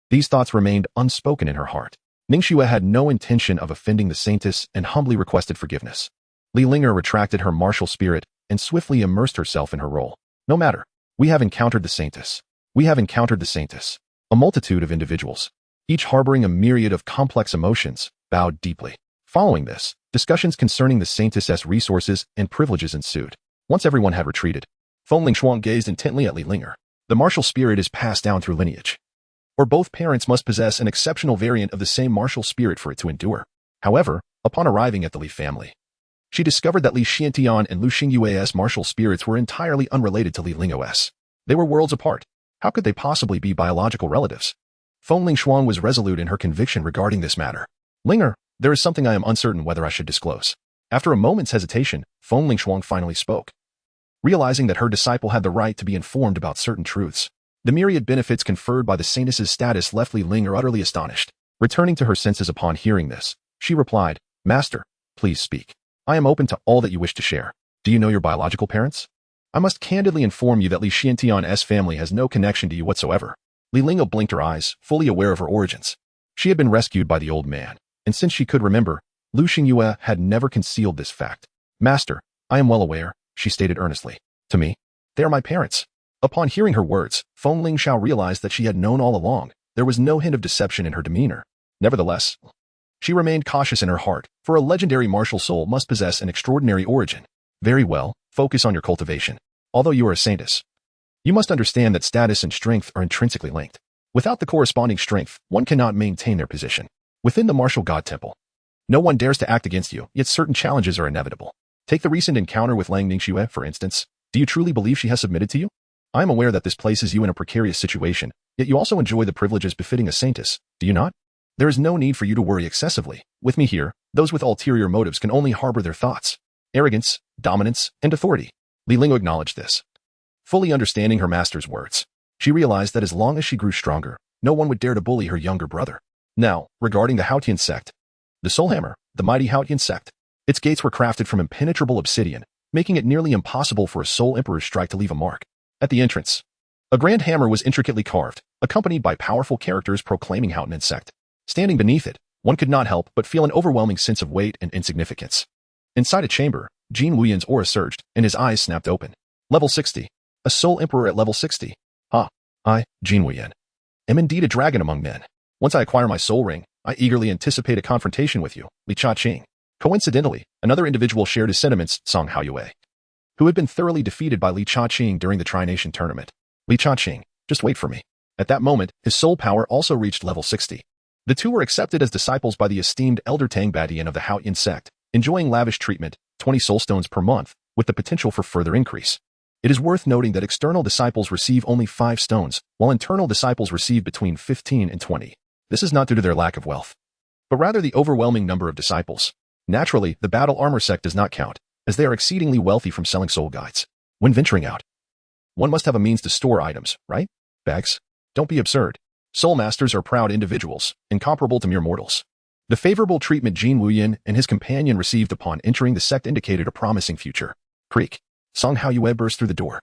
these thoughts remained unspoken in her heart. Ningxue had no intention of offending the saintess and humbly requested forgiveness. Li Linger retracted her martial spirit and swiftly immersed herself in her role. No matter. We have encountered the saintess. We have encountered the saintess. A multitude of individuals, each harboring a myriad of complex emotions, bowed deeply. Following this, discussions concerning the saintess's resources and privileges ensued. Once everyone had retreated, Feng Ling Shuang gazed intently at Li Linger. The martial spirit is passed down through lineage, or both parents must possess an exceptional variant of the same martial spirit for it to endure. However, upon arriving at the Li family, she discovered that Li Xiantian and Lu Xingyue's martial spirits were entirely unrelated to Li Lingo's. They were worlds apart. How could they possibly be biological relatives? Feng Ling Shuang was resolute in her conviction regarding this matter. Linger, there is something I am uncertain whether I should disclose. After a moment's hesitation, Feng Ling Shuang finally spoke. Realizing that her disciple had the right to be informed about certain truths, the myriad benefits conferred by the saintess's status left Li Linger utterly astonished. Returning to her senses upon hearing this, she replied, Master, please speak. I am open to all that you wish to share. Do you know your biological parents? I must candidly inform you that Li Xiantian's family has no connection to you whatsoever. Li Lingo blinked her eyes, fully aware of her origins. She had been rescued by the old man, and since she could remember, Lu Xingyue had never concealed this fact. Master, I am well aware, she stated earnestly. To me, they are my parents. Upon hearing her words, Feng Ling Xiao realized that she had known all along. There was no hint of deception in her demeanor. Nevertheless, she remained cautious in her heart, for a legendary martial soul must possess an extraordinary origin. Very well, focus on your cultivation. Although you are a saintess, you must understand that status and strength are intrinsically linked. Without the corresponding strength, one cannot maintain their position within the martial god temple. No one dares to act against you, yet certain challenges are inevitable. Take the recent encounter with Lang Ningxue, for instance. Do you truly believe she has submitted to you? I am aware that this places you in a precarious situation, yet you also enjoy the privileges befitting a saintess, do you not? There is no need for you to worry excessively. With me here, those with ulterior motives can only harbor their thoughts. Arrogance, dominance, and authority. Li Ling acknowledged this. Fully understanding her master's words, she realized that as long as she grew stronger, no one would dare to bully her younger brother. Now, regarding the Haotian sect. The Soul Hammer, the mighty Haotian sect. Its gates were crafted from impenetrable obsidian, making it nearly impossible for a Soul Emperor's strike to leave a mark. At the entrance, a grand hammer was intricately carved, accompanied by powerful characters proclaiming Haotian sect. Standing beneath it, one could not help but feel an overwhelming sense of weight and insignificance. Inside a chamber, Jin Wuyan's aura surged, and his eyes snapped open. Level 60. A Soul Emperor at level 60. I, Jin Wuyan, am indeed a dragon among men. Once I acquire my soul ring, I eagerly anticipate a confrontation with you, Li Cha-Ching. Coincidentally, another individual shared his sentiments, Song Haoyue, who had been thoroughly defeated by Li Cha-Ching during the Tri-Nation tournament. Li Cha-Ching, just wait for me. At that moment, his soul power also reached level 60. The two were accepted as disciples by the esteemed Elder Tang Badian of the Haotian sect, enjoying lavish treatment, 20 soul stones per month, with the potential for further increase. It is worth noting that external disciples receive only 5 stones, while internal disciples receive between 15 and 20. This is not due to their lack of wealth, but rather the overwhelming number of disciples. Naturally, the Battle Armor sect does not count, as they are exceedingly wealthy from selling soul guides. When venturing out, one must have a means to store items, right? Bags? Don't be absurd. Soul Masters are proud individuals, incomparable to mere mortals. The favorable treatment Jin Wuyan and his companion received upon entering the sect indicated a promising future. Creak. Song Haoyue burst through the door.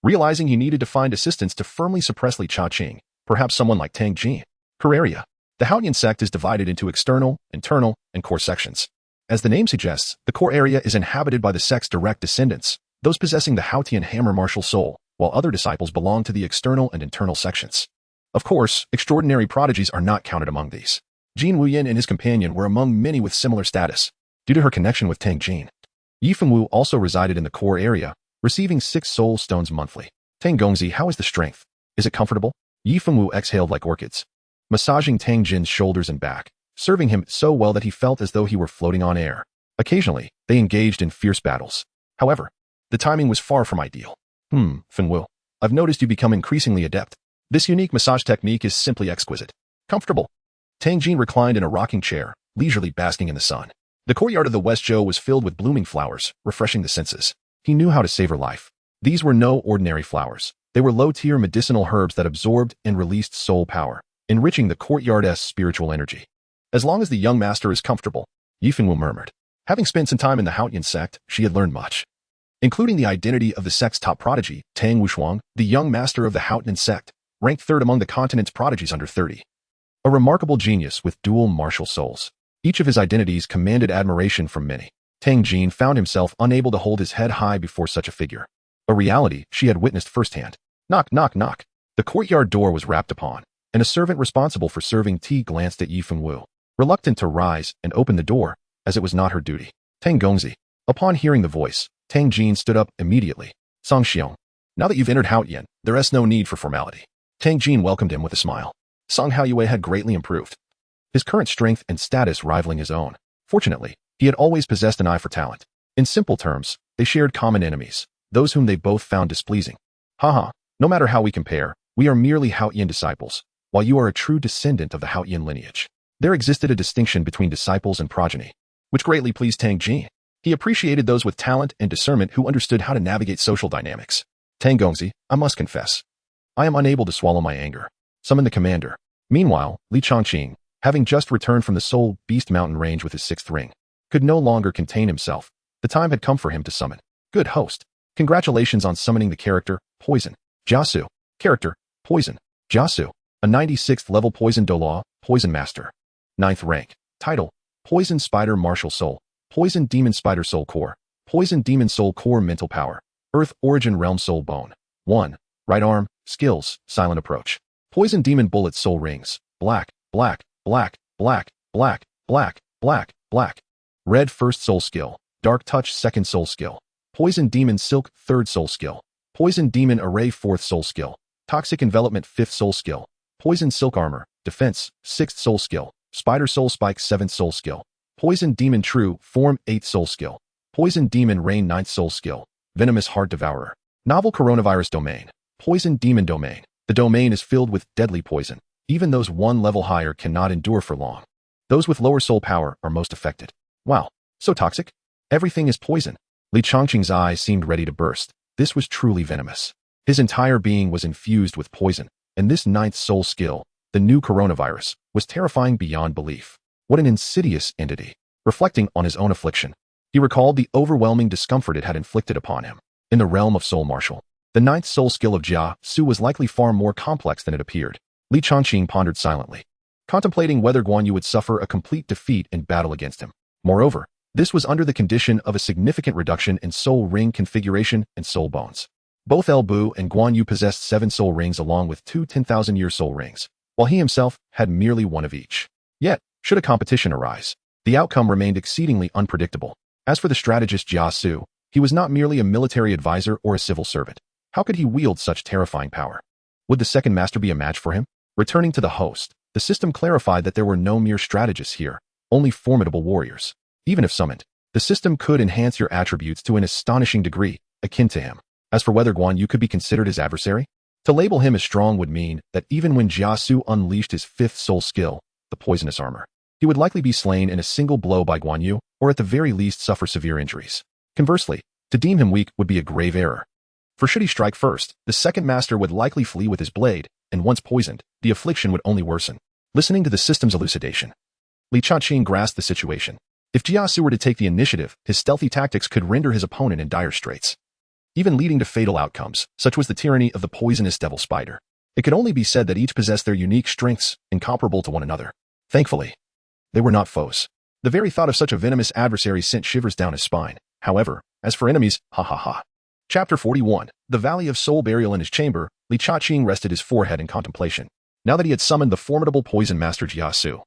Realizing he needed to find assistance to firmly suppress Li Cha-Ching, perhaps someone like Tang Jin. Core area. The Haotian sect is divided into external, internal, and core sections. As the name suggests, the core area is inhabited by the sect's direct descendants, those possessing the Haotian hammer martial soul, while other disciples belong to the external and internal sections. Of course, extraordinary prodigies are not counted among these. Jin Wuyan and his companion were among many with similar status, due to her connection with Tang Jin. Yi Fengwu also resided in the core area, receiving 6 soul stones monthly. Tang Gongzi, how is the strength? Is it comfortable? Yi Fengwu exhaled like orchids, massaging Tang Jin's shoulders and back, serving him so well that he felt as though he were floating on air. Occasionally, they engaged in fierce battles. However, the timing was far from ideal. Fengwu, I've noticed you become increasingly adept. This unique massage technique is simply exquisite. Comfortable. Tang Jin reclined in a rocking chair, leisurely basking in the sun. The courtyard of the West Zhou was filled with blooming flowers, refreshing the senses. He knew how to savor life. These were no ordinary flowers. They were low-tier medicinal herbs that absorbed and released soul power, enriching the courtyard's spiritual energy. As long as the young master is comfortable, Yi Fengwu murmured. Having spent some time in the Haotian sect, she had learned much, including the identity of the sect's top prodigy, Tang Wushuang, the young master of the Haotian sect, ranked 3rd among the continent's prodigies under 30. A remarkable genius with dual martial souls. Each of his identities commanded admiration from many. Tang Jin found himself unable to hold his head high before such a figure. A reality she had witnessed firsthand. Knock, knock, knock. The courtyard door was rapped upon, and a servant responsible for serving tea glanced at Yi Fengwu, reluctant to rise and open the door, as it was not her duty. Tang Gongzi. Upon hearing the voice, Tang Jin stood up immediately. Song Xiong. Now that you've entered Haotian, there is no need for formality. Tang Jin welcomed him with a smile. Song Haoyue had greatly improved, his current strength and status rivaling his own. Fortunately, he had always possessed an eye for talent. In simple terms, they shared common enemies, those whom they both found displeasing. Haha, no matter how we compare, we are merely Haotian disciples, while you are a true descendant of the Haotian lineage. There existed a distinction between disciples and progeny, which greatly pleased Tang Jin. He appreciated those with talent and discernment who understood how to navigate social dynamics. Tang Gongzi, I must confess, I am unable to swallow my anger. Summon the commander. Meanwhile, Li Cha-Ching, having just returned from the Soul Beast Mountain range with his 6th ring, could no longer contain himself. The time had come for him to summon. Good host. Congratulations on summoning the character, Poison. Jiasu. Character, Poison. Jiasu. A 96th level Poison Douluo, Poison Master. 9th rank. Title, Poison Spider Martial Soul. Poison Demon Spider Soul Core. Poison Demon Soul Core Mental Power. Earth Origin Realm Soul Bone. 1. Right arm, skills, silent approach. Poison Demon Bullet Soul Rings. Black, black, black, black, black, black, black, black. Red First Soul Skill. Dark Touch 2nd Soul Skill. Poison Demon Silk 3rd Soul Skill. Poison Demon Array 4th Soul Skill. Toxic Envelopment 5th Soul Skill. Poison Silk Armor, Defense, 6th Soul Skill. Spider Soul Spike 7th Soul Skill. Poison Demon True, Form 8th Soul Skill. Poison Demon Rain 9th Soul Skill. Venomous Heart Devourer. Novel Coronavirus Domain. Poison Demon Domain. The domain is filled with deadly poison. Even those one level higher cannot endure for long. Those with lower soul power are most affected. Wow, so toxic? Everything is poison. Li Changqing's eyes seemed ready to burst. This was truly venomous. His entire being was infused with poison, and this 9th soul skill, the new coronavirus, was terrifying beyond belief. What an insidious entity. Reflecting on his own affliction, he recalled the overwhelming discomfort it had inflicted upon him. In the realm of Soul Martial, the 9th soul skill of Jia Su was likely far more complex than it appeared. Li Changqing pondered silently, contemplating whether Guan Yu would suffer a complete defeat in battle against him. Moreover, this was under the condition of a significant reduction in soul ring configuration and soul bones. Both El Bu and Guan Yu possessed 7 soul rings along with 2 10,000-year soul rings, while he himself had merely 1 of each. Yet, should a competition arise, the outcome remained exceedingly unpredictable. As for the strategist Jia Su, he was not merely a military advisor or a civil servant. How could he wield such terrifying power? Would the second master be a match for him? Returning to the host, the system clarified that there were no mere strategists here, only formidable warriors. Even if summoned, the system could enhance your attributes to an astonishing degree, akin to him. As for whether Guan Yu could be considered his adversary, to label him as strong would mean that even when Jia Su unleashed his 5th soul skill, the poisonous armor, he would likely be slain in a single blow by Guan Yu, or at the very least suffer severe injuries. Conversely, to deem him weak would be a grave error. For should he strike first, the second master would likely flee with his blade, and once poisoned, the affliction would only worsen. Listening to the system's elucidation, Li Changqing grasped the situation. If Jia Su were to take the initiative, his stealthy tactics could render his opponent in dire straits, even leading to fatal outcomes. Such was the tyranny of the poisonous devil spider. It could only be said that each possessed their unique strengths, incomparable to one another. Thankfully, they were not foes. The very thought of such a venomous adversary sent shivers down his spine. However, as for enemies, ha ha ha. Chapter 41. The Valley of Soul Burial. In his chamber, Li Changqing rested his forehead in contemplation. Now that he had summoned the formidable poison master Jia Su,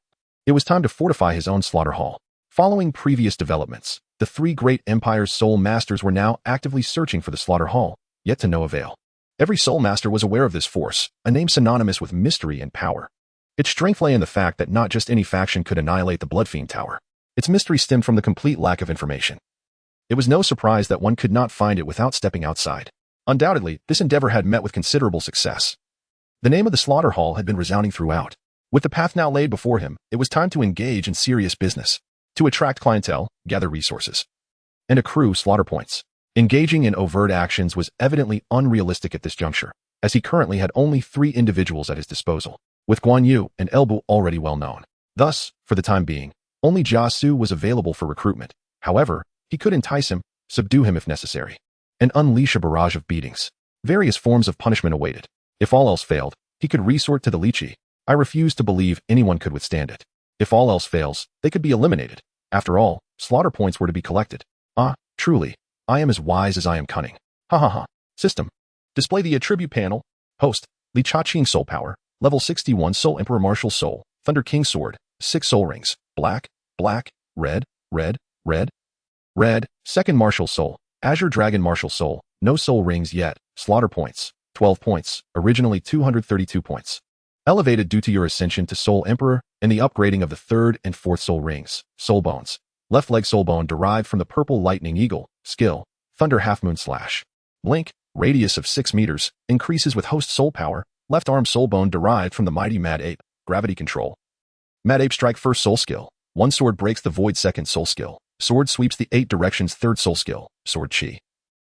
it was time to fortify his own slaughter hall. Following previous developments, the 3 great empire's soul masters were now actively searching for the slaughter hall, yet to no avail. Every soul master was aware of this force, a name synonymous with mystery and power. Its strength lay in the fact that not just any faction could annihilate the Bloodfiend Tower. Its mystery stemmed from the complete lack of information. It was no surprise that one could not find it without stepping outside. Undoubtedly, this endeavor had met with considerable success. The name of the slaughter hall had been resounding throughout. With the path now laid before him, it was time to engage in serious business. To attract clientele, gather resources, and accrue slaughter points. Engaging in overt actions was evidently unrealistic at this juncture, as he currently had only 3 individuals at his disposal, with Guan Yu and El Bu already well known. Thus, for the time being, only Jia Su was available for recruitment. However, he could entice him, subdue him if necessary, and unleash a barrage of beatings. Various forms of punishment awaited. If all else failed, he could resort to the lychee. I refuse to believe anyone could withstand it. If all else fails, they could be eliminated. After all, slaughter points were to be collected. Ah, truly, I am as wise as I am cunning. Ha ha ha. System. Display the attribute panel. Host, Li Changqing Soul Power. Level 61 Soul Emperor Martial Soul. Thunder King Sword. 6 soul rings. Black, black, red, red, red, red. Second Martial Soul. Azure Dragon Martial Soul. No soul rings yet. Slaughter points. 12 points. Originally 232 points. Elevated due to your ascension to Soul Emperor and the upgrading of the 3rd and 4th soul rings. Soul bones. Left leg soul bone derived from the purple lightning eagle. Skill. Thunder Half Moon Slash. Blink. Radius of 6 meters. Increases with host soul power. Left arm soul bone derived from the mighty Mad Ape. Gravity control. Mad Ape Strike 1st soul skill. One sword breaks the void 2nd soul skill. Sword sweeps the 8 directions 3rd soul skill. Sword Chi.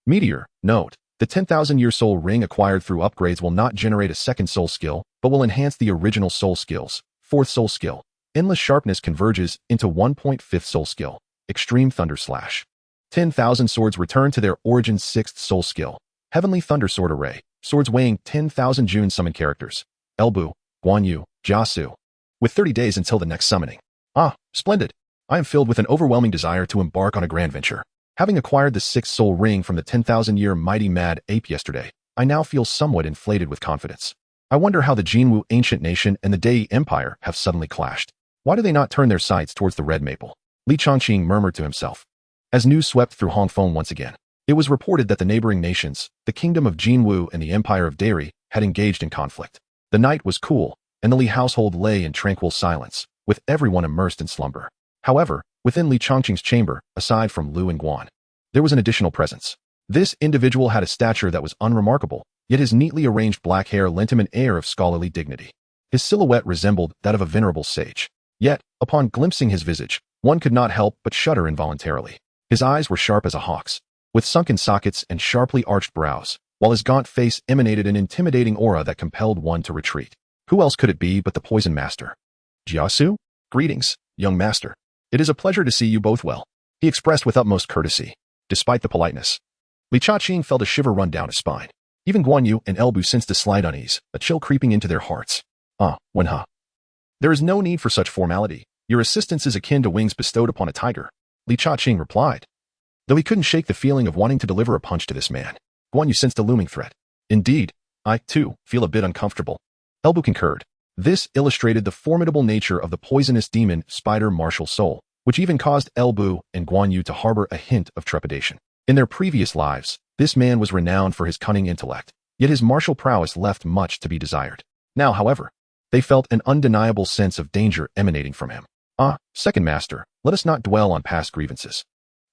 Meteor. Note. The 10,000-year soul ring acquired through upgrades will not generate a 2nd soul skill, but will enhance the original soul skills. 4th soul skill. Endless Sharpness converges into 1.5th soul skill. Extreme Thunder Slash. 10,000 swords return to their origin 6th soul skill. Heavenly Thunder Sword Array. Swords weighing 10,000 June summon characters. El Bu, Guan Yu, Jia Su. With 30 days until the next summoning. Ah, splendid. I am filled with an overwhelming desire to embark on a grand venture. Having acquired the 6th soul ring from the 10,000-year mighty Mad Ape yesterday, I now feel somewhat inflated with confidence. I wonder how the Jinwu ancient nation and the Dei Empire have suddenly clashed. Why do they not turn their sights towards the red maple? Li Changqing murmured to himself. As news swept through Hongfeng once again, it was reported that the neighboring nations, the kingdom of Jinwu and the empire of Deri, had engaged in conflict. The night was cool, and the Li household lay in tranquil silence, with everyone immersed in slumber. However, Within Li Chongqing's chamber, aside from Lu and Guan, there was an additional presence. This individual had a stature that was unremarkable, yet his neatly arranged black hair lent him an air of scholarly dignity. His silhouette resembled that of a venerable sage. Yet, upon glimpsing his visage, one could not help but shudder involuntarily. His eyes were sharp as a hawk's, with sunken sockets and sharply arched brows, while his gaunt face emanated an intimidating aura that compelled one to retreat. Who else could it be but the Poison Master? Jiasu? Greetings, young master. It is a pleasure to see you both well, he expressed with utmost courtesy. Despite the politeness, Li Chongqing felt a shiver run down his spine. Even Guan Yu and Elbu sensed a slight unease, a chill creeping into their hearts. Wenha. There is no need for such formality. Your assistance is akin to wings bestowed upon a tiger, Li Chongqing replied. Though he couldn't shake the feeling of wanting to deliver a punch to this man, Guan Yu sensed a looming threat. Indeed, I, too, feel a bit uncomfortable. Elbu concurred. This illustrated the formidable nature of the poisonous demon spider martial soul, which even caused Elbu and Guan Yu to harbor a hint of trepidation. In their previous lives, this man was renowned for his cunning intellect, yet his martial prowess left much to be desired. Now, however, they felt an undeniable sense of danger emanating from him. Second master, let us not dwell on past grievances.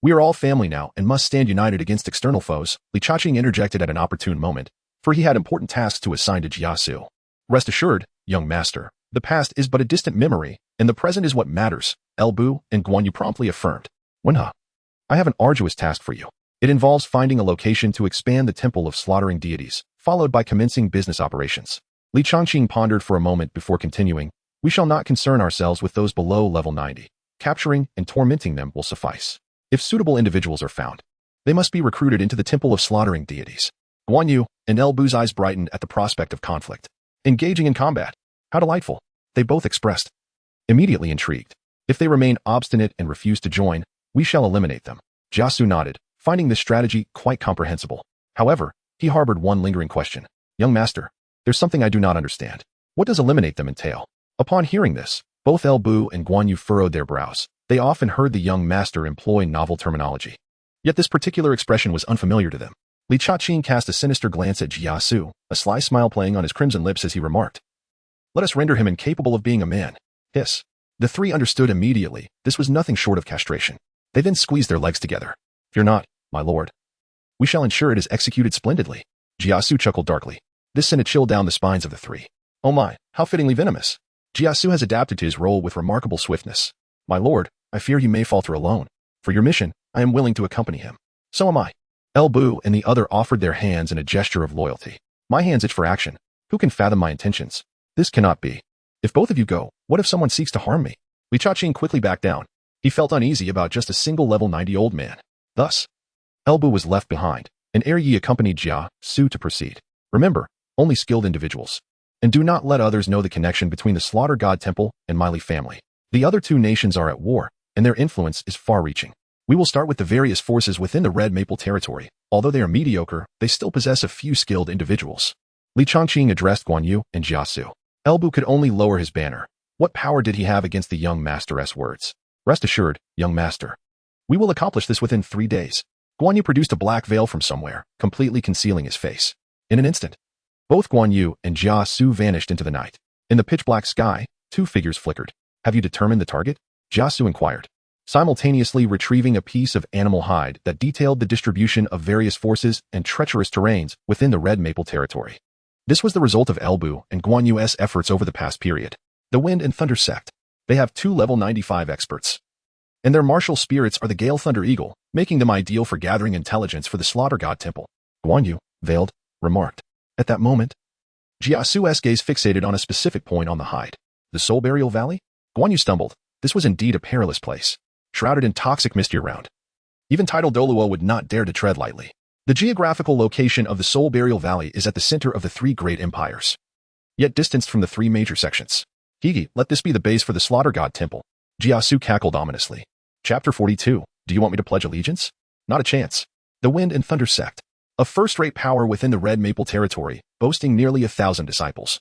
We are all family now and must stand united against external foes, Li Chongqing interjected at an opportune moment, for he had important tasks to assign to Jiasu. Rest assured, young master, the past is but a distant memory, and the present is what matters, Elbu and Guan Yu promptly affirmed. Wenha, I have an arduous task for you. It involves finding a location to expand the temple of slaughtering deities, followed by commencing business operations. Li Chongqing pondered for a moment before continuing. We shall not concern ourselves with those below level 90. Capturing and tormenting them will suffice. If suitable individuals are found, they must be recruited into the temple of slaughtering deities. Guan Yu and Elbu's eyes brightened at the prospect of conflict. Engaging in combat. How delightful, they both expressed. Immediately intrigued. If they remain obstinate and refuse to join, we shall eliminate them. Jiasu nodded, finding this strategy quite comprehensible. However, he harbored one lingering question. Young master, there's something I do not understand. What does eliminate them entail? Upon hearing this, both Elbu and Guan Yu furrowed their brows. They often heard the young master employ novel terminology. Yet this particular expression was unfamiliar to them. Li Chongqing cast a sinister glance at Jiasu, a sly smile playing on his crimson lips as he remarked. Let us render him incapable of being a man. Hiss. The three understood immediately. This was nothing short of castration. They then squeezed their legs together. Fear not, my lord. We shall ensure it is executed splendidly. Jiasu chuckled darkly. This sent a chill down the spines of the three. Oh my, how fittingly venomous. Jiasu has adapted to his role with remarkable swiftness. My lord, I fear you may falter alone. For your mission, I am willing to accompany him. So am I. Elbu and the other offered their hands in a gesture of loyalty. My hands itch for action. Who can fathom my intentions? This cannot be. If both of you go, what if someone seeks to harm me? Li Chongqing quickly backed down. He felt uneasy about just a single level 90 old man. Thus, Elbu was left behind, and ere ye accompanied Jiasu to proceed. Remember, only skilled individuals. And do not let others know the connection between the Slaughter God Temple and my Li family. The other two nations are at war, and their influence is far-reaching. We will start with the various forces within the Red Maple territory. Although they are mediocre, they still possess a few skilled individuals. Li Chongqing addressed Guan Yu and Jiasu. Elbu could only lower his banner. What power did he have against the young master's words? Rest assured, young master. We will accomplish this within 3 days. Guan Yu produced a black veil from somewhere, completely concealing his face. In an instant, both Guan Yu and Jiasu vanished into the night. In the pitch-black sky, two figures flickered. Have you determined the target? Jiasu inquired, simultaneously retrieving a piece of animal hide that detailed the distribution of various forces and treacherous terrains within the Red Maple territory. This was the result of Elbu and Guan Yu's efforts over the past period. The Wind and Thunder sect. They have 2 level 95 experts. And their martial spirits are the Gale Thunder Eagle, making them ideal for gathering intelligence for the Slaughter God Temple. Guan Yu, veiled, remarked. At that moment, Jiasu's gaze fixated on a specific point on the hide. The Soul Burial Valley? Guan Yu stumbled. This was indeed a perilous place, shrouded in toxic mist year-round. Even titled Douluo would not dare to tread lightly. The geographical location of the Soul Burial Valley is at the center of the 3 great empires, yet distanced from the 3 major sections. Higi, let this be the base for the Slaughter God Temple. Jiasu cackled ominously. Chapter 42. Do you want me to pledge allegiance? Not a chance. The Wind and Thunder sect. A first-rate power within the Red Maple territory, boasting nearly 1,000 disciples.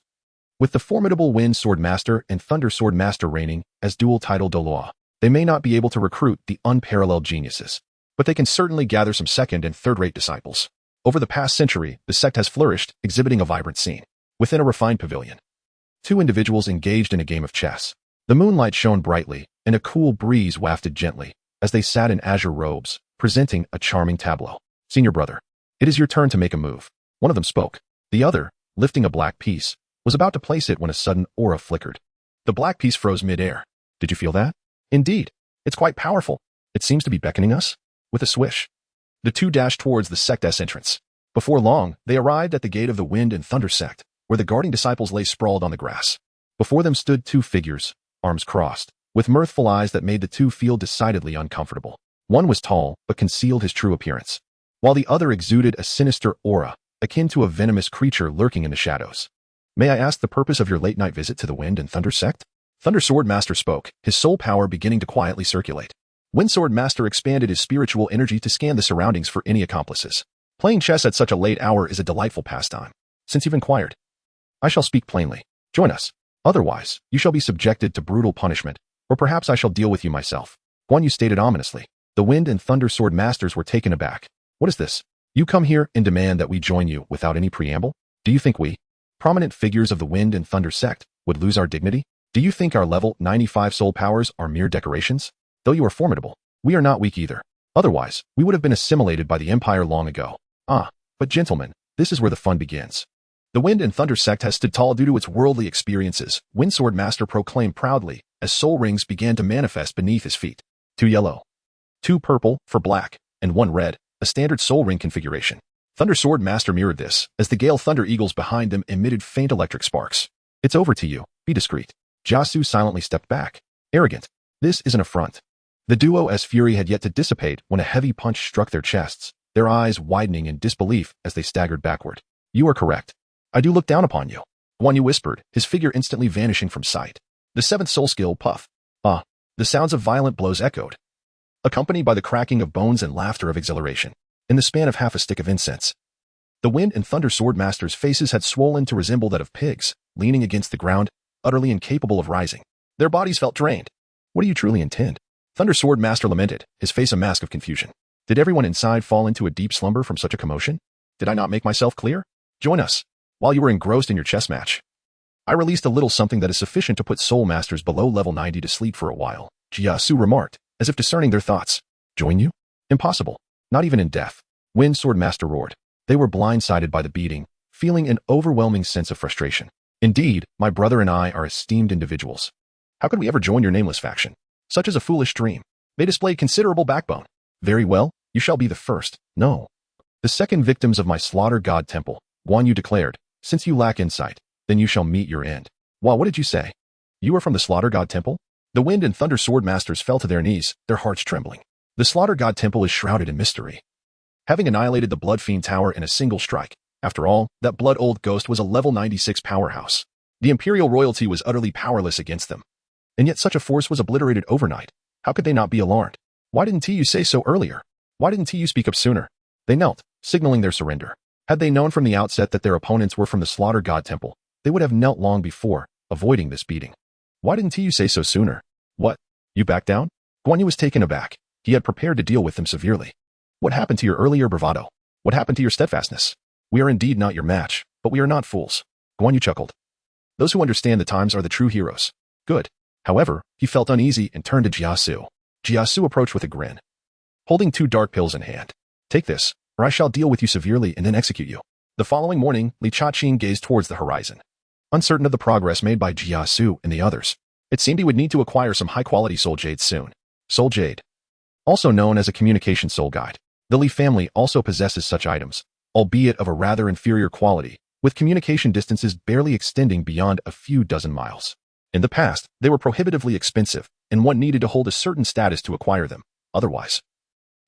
With the formidable Wind Sword Master and Thunder Sword Master reigning as dual title Douluo, they may not be able to recruit the unparalleled geniuses, but they can certainly gather some second and third-rate disciples. Over the past century, the sect has flourished, exhibiting a vibrant scene. Within a refined pavilion, 2 individuals engaged in a game of chess. The moonlight shone brightly, and a cool breeze wafted gently as they sat in azure robes, presenting a charming tableau. Senior brother, it is your turn to make a move. One of them spoke. The other, lifting a black piece, was about to place it when a sudden aura flickered. The black piece froze mid-air. Did you feel that? Indeed. It's quite powerful. It seems to be beckoning us. With a swish, the two dashed towards the sect's entrance. Before long, they arrived at the gate of the Wind and Thunder sect, where the guarding disciples lay sprawled on the grass. Before them stood two figures, arms crossed, with mirthful eyes that made the two feel decidedly uncomfortable. One was tall, but concealed his true appearance, while the other exuded a sinister aura, akin to a venomous creature lurking in the shadows. May I ask the purpose of your late-night visit to the Wind and Thunder sect? Thunder Sword Master spoke, his soul power beginning to quietly circulate. Wind Sword Master expanded his spiritual energy to scan the surroundings for any accomplices. Playing chess at such a late hour is a delightful pastime. Since you've inquired, I shall speak plainly. Join us. Otherwise, you shall be subjected to brutal punishment, or perhaps I shall deal with you myself. Guan Yu stated ominously. The Wind and Thunder Sword Masters were taken aback. What is this? You come here and demand that we join you without any preamble? Do you think we, prominent figures of the Wind and Thunder sect, would lose our dignity? Do you think our level 95 soul powers are mere decorations? Though you are formidable, we are not weak either. Otherwise, we would have been assimilated by the Empire long ago. But gentlemen, this is where the fun begins. The Wind and Thunder sect has stood tall due to its worldly experiences, Wind Sword Master proclaimed proudly, as soul rings began to manifest beneath his feet. 2 yellow, 2 purple for black, and 1 red, a standard soul ring configuration. Thunder Sword Master mirrored this, as the Gale Thunder Eagles behind them emitted faint electric sparks. It's over to you. Be discreet. Jiasu silently stepped back. Arrogant. This is an affront. The duo's fury had yet to dissipate when a heavy punch struck their chests, their eyes widening in disbelief as they staggered backward. You are correct. I do look down upon you. Guan Yu whispered, his figure instantly vanishing from sight. The 7th soul skill, puff. The sounds of violent blows echoed, accompanied by the cracking of bones and laughter of exhilaration. In the span of half a stick of incense, the Wind and Thunder Sword Masters' faces had swollen to resemble that of pigs, leaning against the ground, utterly incapable of rising. Their bodies felt drained. What do you truly intend? Thunder Sword Master lamented, his face a mask of confusion. Did everyone inside fall into a deep slumber from such a commotion? Did I not make myself clear? Join us. While you were engrossed in your chess match, I released a little something that is sufficient to put soul masters below level 90 to sleep for a while, Jiasu remarked, as if discerning their thoughts. Join you? Impossible. Not even in death. Wind Sword Master roared. They were blindsided by the beating, feeling an overwhelming sense of frustration. Indeed, my brother and I are esteemed individuals. How could we ever join your nameless faction? Such is a foolish dream. They displayed considerable backbone. Very well, you shall be the first. No. The second victims of my slaughter god temple, Guan Yu declared. Since you lack insight, then you shall meet your end. Wow, what did you say? You are from the Slaughter God Temple? The Wind and Thunder Sword Masters fell to their knees, their hearts trembling. The Slaughter God Temple is shrouded in mystery, having annihilated the Blood Fiend Tower in a single strike. After all, that Blood Old Ghost was a level 96 powerhouse. The Imperial royalty was utterly powerless against them. And yet such a force was obliterated overnight. How could they not be alarmed? Why didn't TU say so earlier? Why didn't TU speak up sooner? They knelt, signaling their surrender. Had they known from the outset that their opponents were from the Slaughter God Temple, they would have knelt long before, avoiding this beating. Why didn't you say so sooner? What? You backed down? Guan Yu was taken aback. He had prepared to deal with them severely. What happened to your earlier bravado? What happened to your steadfastness? We are indeed not your match, but we are not fools. Guan Yu chuckled. Those who understand the times are the true heroes. Good. However, he felt uneasy and turned to Jiasu. Jiasu approached with a grin, holding 2 dark pills in hand. Take this, or I shall deal with you severely and then execute you. The following morning, Li Chaqing gazed towards the horizon, uncertain of the progress made by Jiasu and the others. It seemed he would need to acquire some high-quality soul jade soon. Soul jade, also known as a communication soul guide. The Li family also possesses such items, albeit of a rather inferior quality, with communication distances barely extending beyond a few dozen miles. In the past, they were prohibitively expensive, and one needed to hold a certain status to acquire them. Otherwise,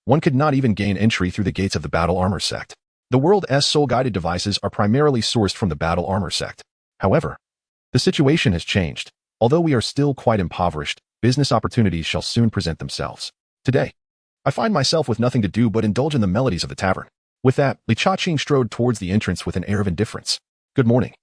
one could not even gain entry through the gates of the Battle Armor sect. The world's soul-guided devices are primarily sourced from the Battle Armor sect. However, the situation has changed. Although we are still quite impoverished, business opportunities shall soon present themselves. Today, I find myself with nothing to do but indulge in the melodies of the tavern. With that, Li Chaqing strode towards the entrance with an air of indifference. Good morning.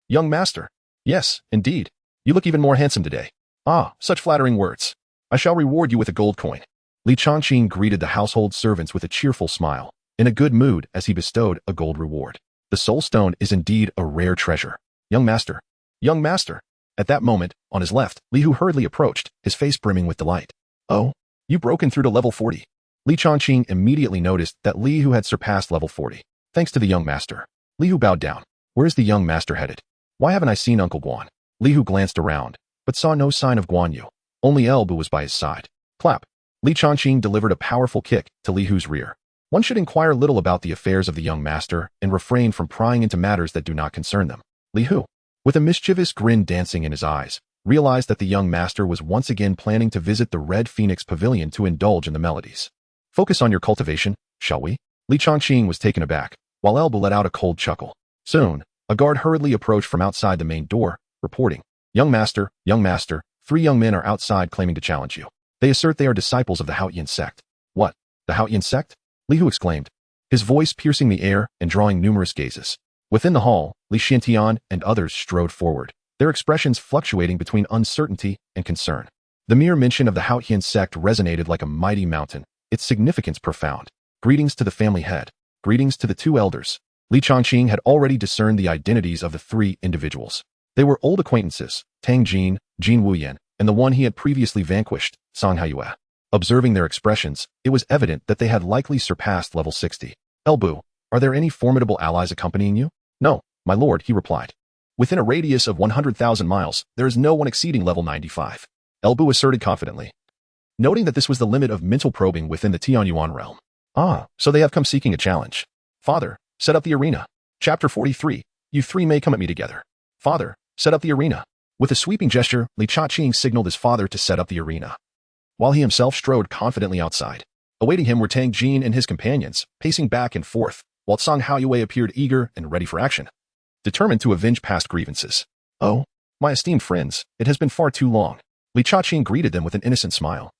Young master. Yes, indeed. You look even more handsome today. Ah, such flattering words. I shall reward you with a gold coin. Li Chaqing greeted the household servants with a cheerful smile, in a good mood as he bestowed a gold reward. The soul stone is indeed a rare treasure. Young master. Young master. At that moment, on his left, Li Hu hurriedly approached, his face brimming with delight. "Oh, you've broken through to level 40. Li Chongqing immediately noticed that Li Hu had surpassed level 40, thanks to the young master. Li Hu bowed down. Where's the young master headed? Why haven't I seen Uncle Guan? Li Hu glanced around, but saw no sign of Guan Yu. Only Elbu was by his side. Clap. Li Chongqing delivered a powerful kick to Li Hu's rear. One should inquire little about the affairs of the young master and refrain from prying into matters that do not concern them. Li Hu, with a mischievous grin dancing in his eyes, realized that the young master was once again planning to visit the Red Phoenix Pavilion to indulge in the melodies. Focus on your cultivation, shall we? Li Chongqing was taken aback, while Elbu let out a cold chuckle. Soon, a guard hurriedly approached from outside the main door, reporting, young master, 3 young men are outside claiming to challenge you. They assert they are disciples of the Haotian sect. What? The Haotian sect? Li Hu exclaimed, his voice piercing the air and drawing numerous gazes. Within the hall, Li Xiantian and others strode forward, their expressions fluctuating between uncertainty and concern. The mere mention of the Haotian sect resonated like a mighty mountain, its significance profound. Greetings to the family head. Greetings to the 2 elders. Li Chongqing had already discerned the identities of the 3 individuals. They were old acquaintances, Tang Jin, Jin Wuyan, and the one he had previously vanquished, Song Haiyue. Observing their expressions, it was evident that they had likely surpassed level 60. Elbu, are there any formidable allies accompanying you? No, my lord, he replied. Within a radius of 100,000 miles, there is no one exceeding level 95. Elbu asserted confidently, noting that this was the limit of mental probing within the Tianyuan realm. Ah, so they have come seeking a challenge. Father, set up the arena. Chapter 43, you 3 may come at me together. Father, set up the arena. With a sweeping gesture, Li Chongqing signaled his father to set up the arena, while he himself strode confidently outside. Awaiting him were Tang Jin and his companions, pacing back and forth, while Song Haiyue appeared eager and ready for action, determined to avenge past grievances. Oh, my esteemed friends, it has been far too long. Li Chongqing greeted them with an innocent smile,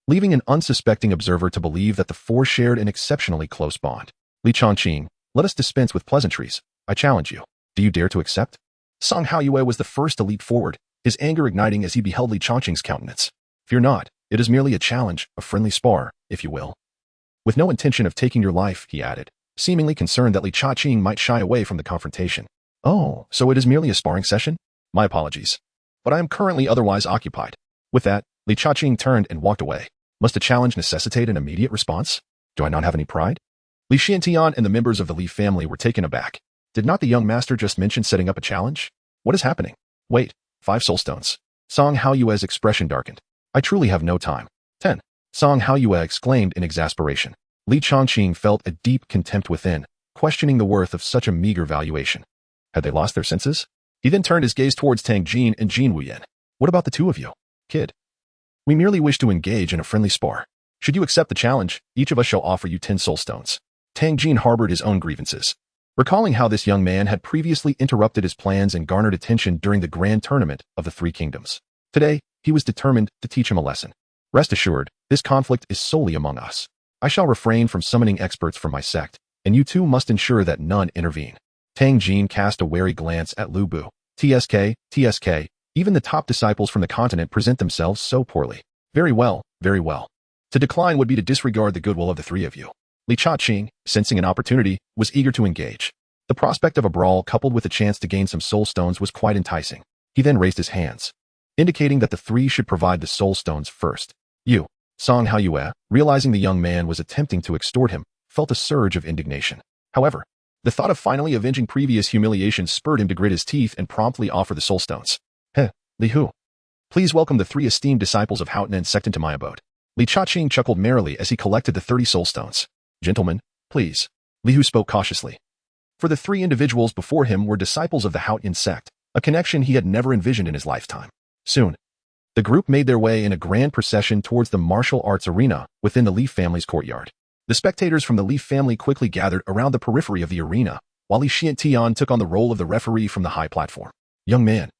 leaving an unsuspecting observer to believe that the 4 shared an exceptionally close bond. Li Chongqing, let us dispense with pleasantries. I challenge you. Do you dare to accept? Song Haiyue was the first to leap forward, his anger igniting as he beheld Li Chongqing's countenance. Fear not. It is merely a challenge, a friendly spar, if you will. With no intention of taking your life, he added, seemingly concerned that Li Chongqing might shy away from the confrontation. Oh, so it is merely a sparring session? My apologies. But I am currently otherwise occupied. With that, Li Chongqing turned and walked away. Must a challenge necessitate an immediate response? Do I not have any pride? Li Xiantian and the members of the Li family were taken aback. Did not the young master just mention setting up a challenge? What is happening? Wait, 5 soulstones. Song Haiyue's expression darkened. I truly have no time. 10. Song Haiyue exclaimed in exasperation. Li Chongqing felt a deep contempt within, questioning the worth of such a meager valuation. Had they lost their senses? He then turned his gaze towards Tang Jin and Jin Wuyan. What about the 2 of you? Kid. We merely wish to engage in a friendly spar. Should you accept the challenge, each of us shall offer you 10 soulstones. Tang Jin harbored his own grievances, recalling how this young man had previously interrupted his plans and garnered attention during the grand tournament of the 3 kingdoms. Today, he was determined to teach him a lesson. Rest assured, this conflict is solely among us. I shall refrain from summoning experts from my sect, and you 2 must ensure that none intervene. Tang Jin cast a wary glance at Lu Bu. TSK, even the top disciples from the continent present themselves so poorly. Very well, very well. To decline would be to disregard the goodwill of the 3 of you. Li Chongqing, sensing an opportunity, was eager to engage. The prospect of a brawl coupled with a chance to gain some soul stones was quite enticing. He then raised his hands, indicating that the 3 should provide the soul stones first. You, Song Haiyue, realizing the young man was attempting to extort him, felt a surge of indignation. However, the thought of finally avenging previous humiliation spurred him to grit his teeth and promptly offer the soul stones. Li Hu. Please welcome the 3 esteemed disciples of Haotian sect into my abode. Li Chongqing chuckled merrily as he collected the 30 soul stones. Gentlemen, please. Li Hu spoke cautiously. For the 3 individuals before him were disciples of the Haotian sect, a connection he had never envisioned in his lifetime. Soon, the group made their way in a grand procession towards the martial arts arena within the Li family's courtyard. The spectators from the Li family quickly gathered around the periphery of the arena, while Li Xiantian took on the role of the referee from the high platform. Young man,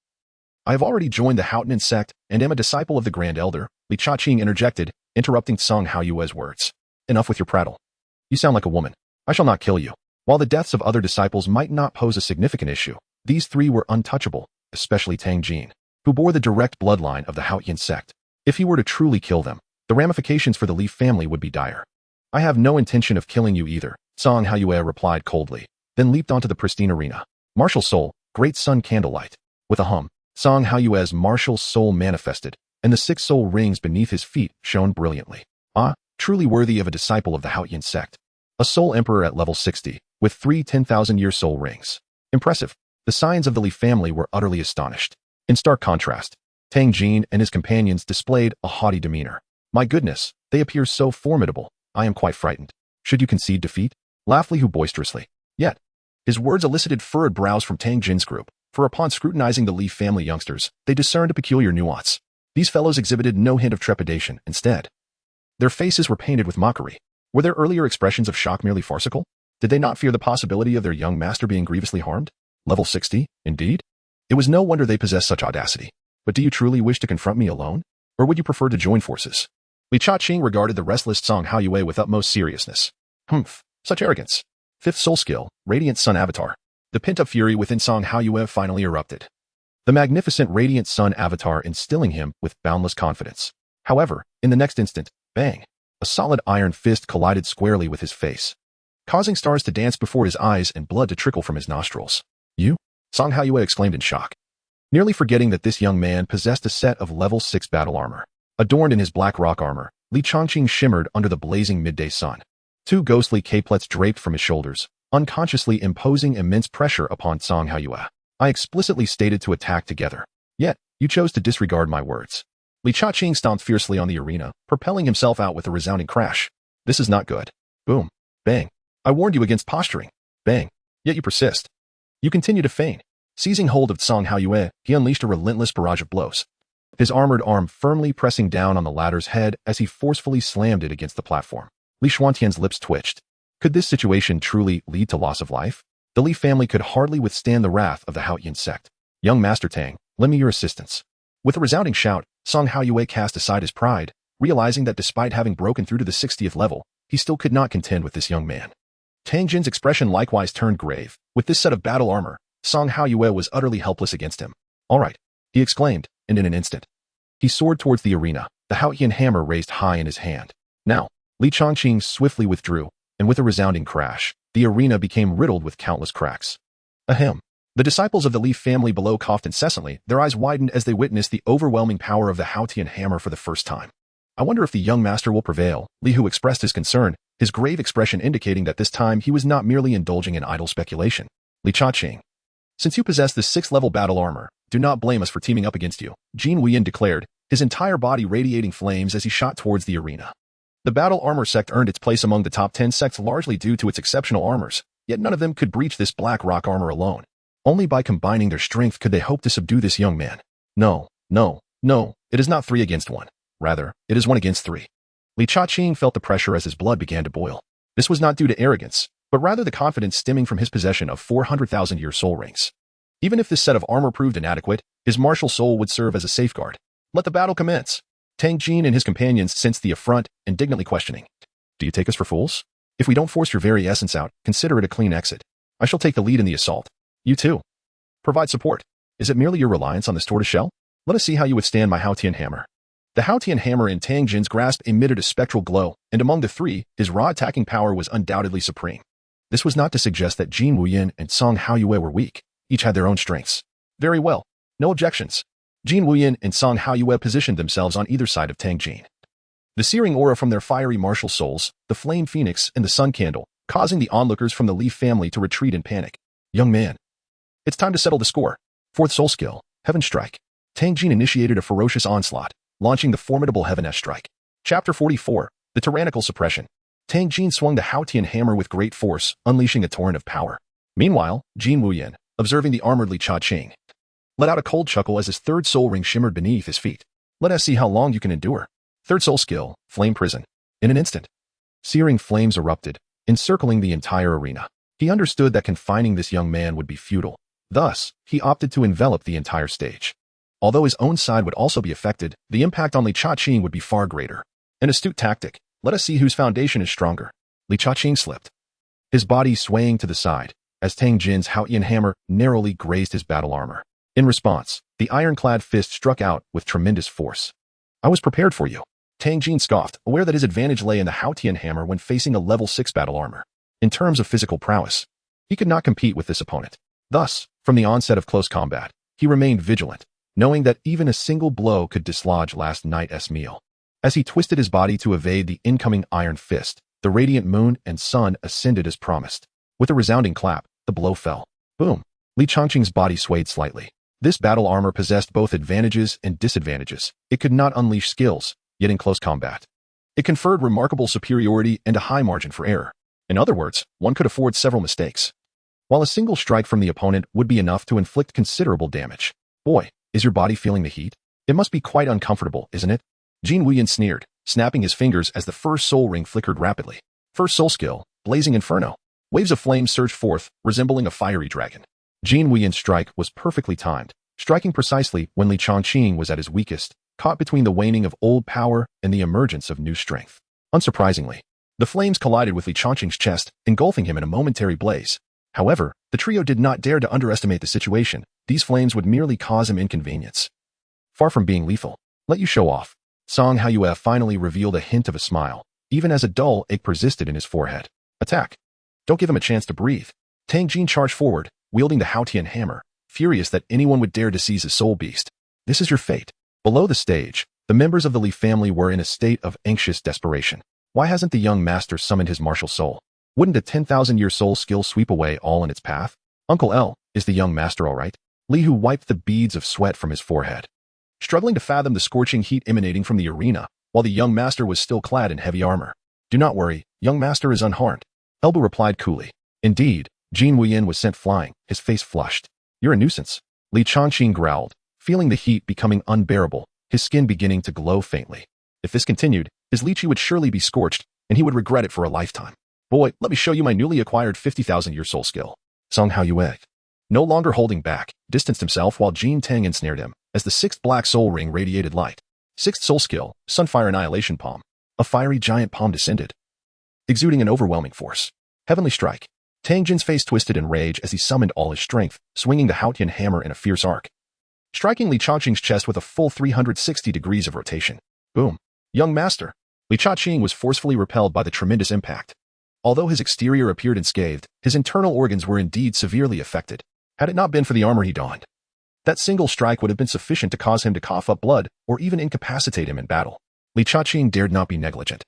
I have already joined the Haotian sect and am a disciple of the Grand Elder, Li Chongqing interjected, interrupting Song Haiyue's words. Enough with your prattle. You sound like a woman. I shall not kill you. While the deaths of other disciples might not pose a significant issue, these 3 were untouchable, especially Tang Jin, who bore the direct bloodline of the Haotian sect. If he were to truly kill them, the ramifications for the Li family would be dire. I have no intention of killing you either, Song Haiyue replied coldly, then leaped onto the pristine arena. Martial soul, great sun candlelight. With a hum, Song Haoyue's martial soul manifested, and the 6 soul rings beneath his feet shone brilliantly. Ah, truly worthy of a disciple of the Haotian sect. A soul emperor at level 60, with 3 10,000-year soul rings. Impressive. The Scions of the Li family were utterly astonished. In stark contrast, Tang Jin and his companions displayed a haughty demeanor. My goodness, they appear so formidable. I am quite frightened. Should you concede defeat? Laughed Li Hu boisterously. Yet, his words elicited furrowed brows from Tang Jin's group, for upon scrutinizing the Li family youngsters, they discerned a peculiar nuance. These fellows exhibited no hint of trepidation. Instead, their faces were painted with mockery. Were their earlier expressions of shock merely farcical? Did they not fear the possibility of their young master being grievously harmed? Level 60, indeed? It was no wonder they possessed such audacity. But do you truly wish to confront me alone? Or would you prefer to join forces? Li Cha-Ching regarded the restless Song Haoyue with utmost seriousness. Humph, such arrogance. 5th soul skill, Radiant Sun Avatar. The pent-up fury within Song Haoyue finally erupted. The magnificent Radiant Sun Avatar instilling him with boundless confidence. However, in the next instant, bang! A solid iron fist collided squarely with his face, causing stars to dance before his eyes and blood to trickle from his nostrils. You? Song Haoyue exclaimed in shock, nearly forgetting that this young man possessed a set of level 6 battle armor. Adorned in his black rock armor, Li Changqing shimmered under the blazing midday sun. 2 ghostly caplets draped from his shoulders, unconsciously imposing immense pressure upon Song Haoyue. I explicitly stated to attack together. Yet, you chose to disregard my words. Li Cha-Ching stomped fiercely on the arena, propelling himself out with a resounding crash. This is not good. Boom. Bang. I warned you against posturing. Bang. Yet you persist. You continue to feign. Seizing hold of Song Haoyue, he unleashed a relentless barrage of blows, his armored arm firmly pressing down on the latter's head as he forcefully slammed it against the platform. Li Xuantian's lips twitched. Could this situation truly lead to loss of life? The Li family could hardly withstand the wrath of the Haotian sect. Young Master Tang, lend me your assistance. With a resounding shout, Song Haoyue cast aside his pride, realizing that despite having broken through to the 60th level, he still could not contend with this young man. Tang Jin's expression likewise turned grave. With this set of battle armor, Song Haoyue was utterly helpless against him. All right, he exclaimed, and in an instant, he soared towards the arena, the Haotian hammer raised high in his hand. Now, Li Changqing swiftly withdrew, and with a resounding crash, the arena became riddled with countless cracks. Ahem. The disciples of the Li family below coughed incessantly, their eyes widened as they witnessed the overwhelming power of the Haotian hammer for the first time. I wonder if the young master will prevail. Li Hu expressed his concern, his grave expression indicating that this time he was not merely indulging in idle speculation. Li Cha-Ching, since you possess the 6th level battle armor, do not blame us for teaming up against you, Jin Wuyin declared, his entire body radiating flames as he shot towards the arena. The battle armor sect earned its place among the top 10 sects largely due to its exceptional armors, yet none of them could breach this black rock armor alone. Only by combining their strength could they hope to subdue this young man. No, it is not 3 against 1. Rather, it is 1 against 3. Li Cha-Ching felt the pressure as his blood began to boil. This was not due to arrogance, but rather the confidence stemming from his possession of 400,000-year soul rings. Even if this set of armor proved inadequate, his martial soul would serve as a safeguard. Let the battle commence. Tang Jin and his companions sensed the affront, indignantly questioning. Do you take us for fools? If we don't force your very essence out, consider it a clean exit. I shall take the lead in the assault. You too. Provide support. Is it merely your reliance on this tortoiseshell? Let us see how you withstand my Haotian hammer. The Haotian hammer in Tang Jin's grasp emitted a spectral glow, and among the 3, his raw attacking power was undoubtedly supreme. This was not to suggest that Jin Wuyin and Song Haoyue were weak. Each had their own strengths. Very well. No objections. Jin Wuyin and Song Haoyue positioned themselves on either side of Tang Jin. The searing aura from their fiery martial souls, the flame phoenix and the sun candle, causing the onlookers from the Li family to retreat in panic. Young man. It's time to settle the score. 4th soul skill, Heaven Strike. Tang Jin initiated a ferocious onslaught, launching the formidable Heaven-esque strike. Chapter 44, The Tyrannical Suppression. Tang Jin swung the Haotian hammer with great force, unleashing a torrent of power. Meanwhile, Jin Wuyin, observing the armored Li Cha-Ching, let out a cold chuckle as his 3rd soul ring shimmered beneath his feet. Let us see how long you can endure. 3rd soul skill, Flame Prison. In an instant, searing flames erupted, encircling the entire arena. He understood that confining this young man would be futile. Thus, he opted to envelop the entire stage. Although his own side would also be affected, the impact on Li Cha-Ching would be far greater. An astute tactic. Let us see whose foundation is stronger. Li Cha-Ching slipped, his body swaying to the side, as Tang Jin's Haotian hammer narrowly grazed his battle armor. In response, the ironclad fist struck out with tremendous force. I was prepared for you. Tang Jin scoffed, aware that his advantage lay in the Haotian hammer when facing a level 6 battle armor. In terms of physical prowess, he could not compete with this opponent. Thus, from the onset of close combat, he remained vigilant, knowing that even a single blow could dislodge last night's meal. As he twisted his body to evade the incoming iron fist, the radiant moon and sun ascended as promised. With a resounding clap, the blow fell. Boom! Li Changqing's body swayed slightly. This battle armor possessed both advantages and disadvantages. It could not unleash skills, yet in close combat, it conferred remarkable superiority and a high margin for error. In other words, one could afford several mistakes, while a single strike from the opponent would be enough to inflict considerable damage. Boy, is your body feeling the heat? It must be quite uncomfortable, isn't it? Jin Wuyan sneered, snapping his fingers as the first soul ring flickered rapidly. First soul skill, Blazing Inferno. Waves of flame surged forth, resembling a fiery dragon. Jin Wuyan's strike was perfectly timed, striking precisely when Li Changqing was at his weakest, caught between the waning of old power and the emergence of new strength. Unsurprisingly, the flames collided with Li Changqing's chest, engulfing him in a momentary blaze. However, the trio did not dare to underestimate the situation. These flames would merely cause him inconvenience, far from being lethal. Let you show off. Song Haiyue finally revealed a hint of a smile, even as a dull ache persisted in his forehead. Attack. Don't give him a chance to breathe. Tang Jin charged forward, wielding the Haotian hammer, furious that anyone would dare to seize his soul beast. This is your fate. Below the stage, the members of the Li family were in a state of anxious desperation. Why hasn't the young master summoned his martial soul? Wouldn't a 10,000-year soul skill sweep away all in its path? Uncle L, is the young master all right? Li Hu wiped the beads of sweat from his forehead, struggling to fathom the scorching heat emanating from the arena, while the young master was still clad in heavy armor. Do not worry, young master is unharmed. Elbu replied coolly. Indeed, Jin Wuyan was sent flying, his face flushed. You're a nuisance. Li Changqing growled, feeling the heat becoming unbearable, his skin beginning to glow faintly. If this continued, his lychee would surely be scorched, and he would regret it for a lifetime. Boy, let me show you my newly acquired 50,000-year soul skill. Song Haiyue, no longer holding back, distanced himself while Jin Tang ensnared him, as the sixth black soul ring radiated light. Sixth soul skill, Sunfire Annihilation Palm. A fiery giant palm descended, exuding an overwhelming force. Heavenly Strike. Tang Jin's face twisted in rage as he summoned all his strength, swinging the Haotian hammer in a fierce arc, striking Li Changqing's chest with a full 360 degrees of rotation. Boom. Young master. Li Changqing was forcefully repelled by the tremendous impact. Although his exterior appeared unscathed, his internal organs were indeed severely affected. Had it not been for the armor he donned, that single strike would have been sufficient to cause him to cough up blood or even incapacitate him in battle. Li Changqing dared not be negligent.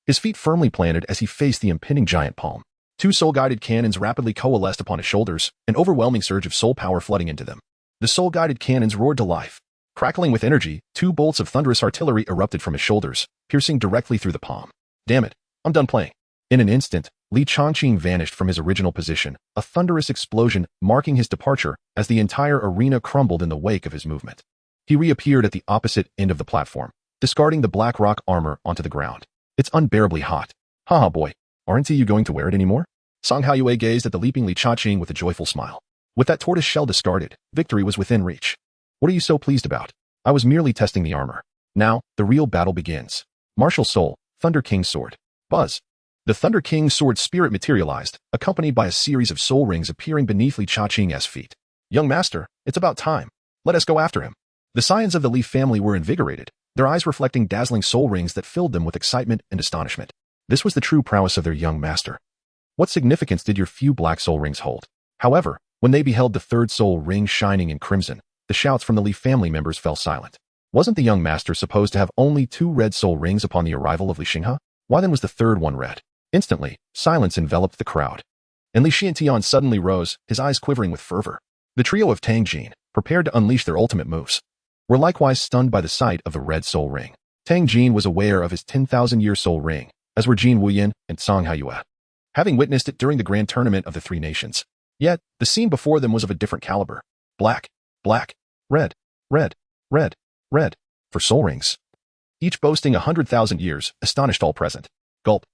His feet firmly planted as he faced the impending giant palm. Two soul-guided cannons rapidly coalesced upon his shoulders, an overwhelming surge of soul power flooding into them. The soul-guided cannons roared to life. Crackling with energy, two bolts of thunderous artillery erupted from his shoulders, piercing directly through the palm. Damn it, I'm done playing. In an instant, Li Changqing vanished from his original position, a thunderous explosion marking his departure as the entire arena crumbled in the wake of his movement. He reappeared at the opposite end of the platform, discarding the black rock armor onto the ground. It's unbearably hot. Haha boy, aren't you going to wear it anymore? Song Haiyue gazed at the leaping Li Changqing with a joyful smile. With that tortoise shell discarded, victory was within reach. What are you so pleased about? I was merely testing the armor. Now, the real battle begins. Martial Soul, Thunder King's Sword. Buzz. The Thunder King's sword spirit materialized, accompanied by a series of soul rings appearing beneath Li Changqing's feet. Young master, it's about time. Let us go after him. The scions of the Li family were invigorated, their eyes reflecting dazzling soul rings that filled them with excitement and astonishment. This was the true prowess of their young master. What significance did your few black soul rings hold? However, when they beheld the third soul ring shining in crimson, the shouts from the Li family members fell silent. Wasn't the young master supposed to have only 2 red soul rings upon the arrival of Li Xinghe? Why then was the third one red? Instantly, silence enveloped the crowd, and Li Xiantian suddenly rose, his eyes quivering with fervor. The trio of Tang Jin, prepared to unleash their ultimate moves, were likewise stunned by the sight of the red soul ring. Tang Jin was aware of his 10,000-year soul ring, as were Jin Wuyan and Song Haiyue, having witnessed it during the grand tournament of the 3 nations. Yet, the scene before them was of a different caliber. Black, black, red, red, red, red, for soul rings, each boasting 100,000 years, astonished all present. Gulp.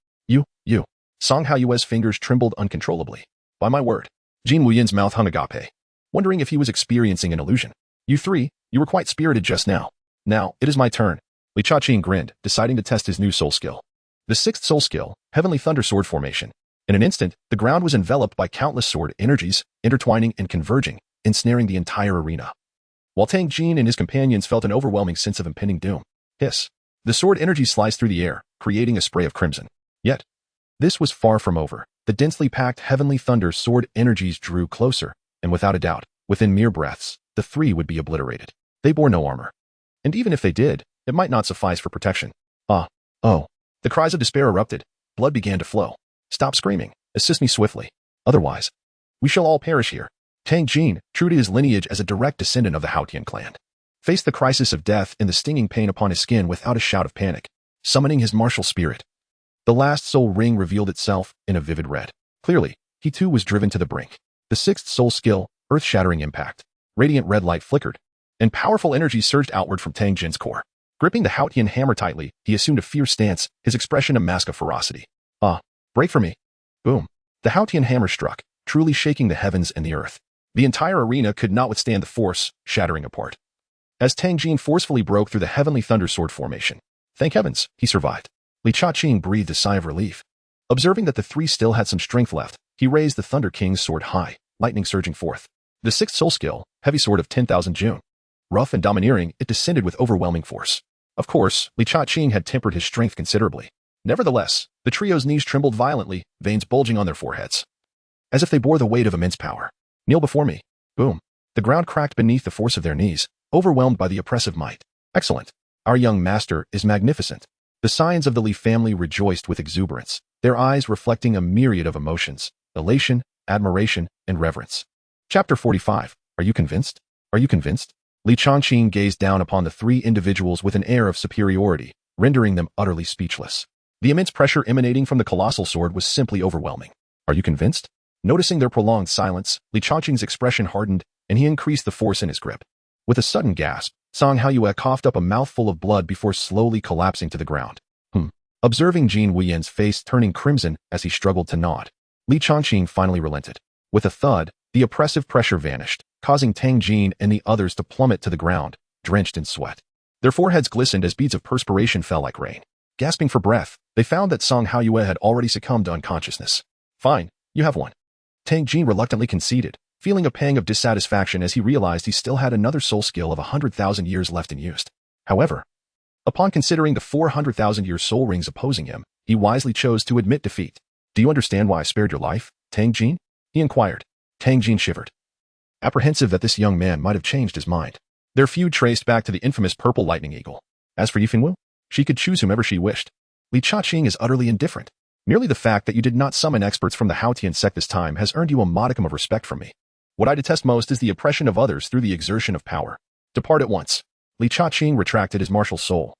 You. Song Haiyue's fingers trembled uncontrollably. By my word. Jin Wuyan's mouth hung agape, wondering if he was experiencing an illusion. You 3, you were quite spirited just now. Now, it is my turn. Li Changqing grinned, deciding to test his new soul skill. The 6th soul skill, Heavenly Thunder Sword Formation. In an instant, the ground was enveloped by countless sword energies, intertwining and converging, ensnaring the entire arena. While Tang Jin and his companions felt an overwhelming sense of impending doom. Hiss. The sword energy sliced through the air, creating a spray of crimson. Yet, this was far from over. The densely packed Heavenly Thunder sword energies drew closer, and without a doubt, within mere breaths, the 3 would be obliterated. They bore no armor. And even if they did, it might not suffice for protection. Oh. The cries of despair erupted. Blood began to flow. Stop screaming. Assist me swiftly. Otherwise, we shall all perish here. Tang Jin, true to his lineage as a direct descendant of the Haotian clan, faced the crisis of death and the stinging pain upon his skin without a shout of panic, summoning his martial spirit. The last soul ring revealed itself in a vivid red. Clearly, he too was driven to the brink. The sixth soul skill, earth-shattering impact. Radiant red light flickered, and powerful energy surged outward from Tang Jin's core. Gripping the Haotian hammer tightly, he assumed a fierce stance, his expression a mask of ferocity. Break for me. Boom. The Haotian hammer struck, truly shaking the heavens and the earth. The entire arena could not withstand the force, shattering apart. As Tang Jin forcefully broke through the heavenly thunder sword formation. Thank heavens, he survived. Li Cha-Ching breathed a sigh of relief. Observing that the three still had some strength left, he raised the Thunder King's sword high, lightning surging forth. The sixth soul skill, heavy sword of 10,000 June. Rough and domineering, it descended with overwhelming force. Of course, Li Cha-Ching had tempered his strength considerably. Nevertheless, the trio's knees trembled violently, veins bulging on their foreheads, as if they bore the weight of immense power. Kneel before me. Boom. The ground cracked beneath the force of their knees, overwhelmed by the oppressive might. Excellent. Our young master is magnificent. The Scions of the Li family rejoiced with exuberance, their eyes reflecting a myriad of emotions, elation, admiration, and reverence. Chapter 45. Are you convinced? Are you convinced? Li Changqing gazed down upon the three individuals with an air of superiority, rendering them utterly speechless. The immense pressure emanating from the colossal sword was simply overwhelming. Are you convinced? Noticing their prolonged silence, Li Changqing's expression hardened, and he increased the force in his grip. With a sudden gasp, Song Haoyue coughed up a mouthful of blood before slowly collapsing to the ground. Observing Jin Wuyan's face turning crimson as he struggled to nod, Li Changqing finally relented. With a thud, the oppressive pressure vanished, causing Tang Jin and the others to plummet to the ground, drenched in sweat. Their foreheads glistened as beads of perspiration fell like rain. Gasping for breath, they found that Song Haoyue had already succumbed to unconsciousness. Fine, you have won. Tang Jin reluctantly conceded, feeling a pang of dissatisfaction as he realized he still had another soul skill of 100,000 years left in use. However, upon considering the 400,000-year soul rings opposing him, he wisely chose to admit defeat. Do you understand why I spared your life, Tang Jin? He inquired. Tang Jin shivered, apprehensive that this young man might have changed his mind. Their feud traced back to the infamous Purple Lightning Eagle. As for Yifengwu, she could choose whomever she wished. Li Cha-Ching is utterly indifferent. Merely the fact that you did not summon experts from the Haotian sect this time has earned you a modicum of respect from me. What I detest most is the oppression of others through the exertion of power. Depart at once. Li Cha-Ching retracted his martial soul,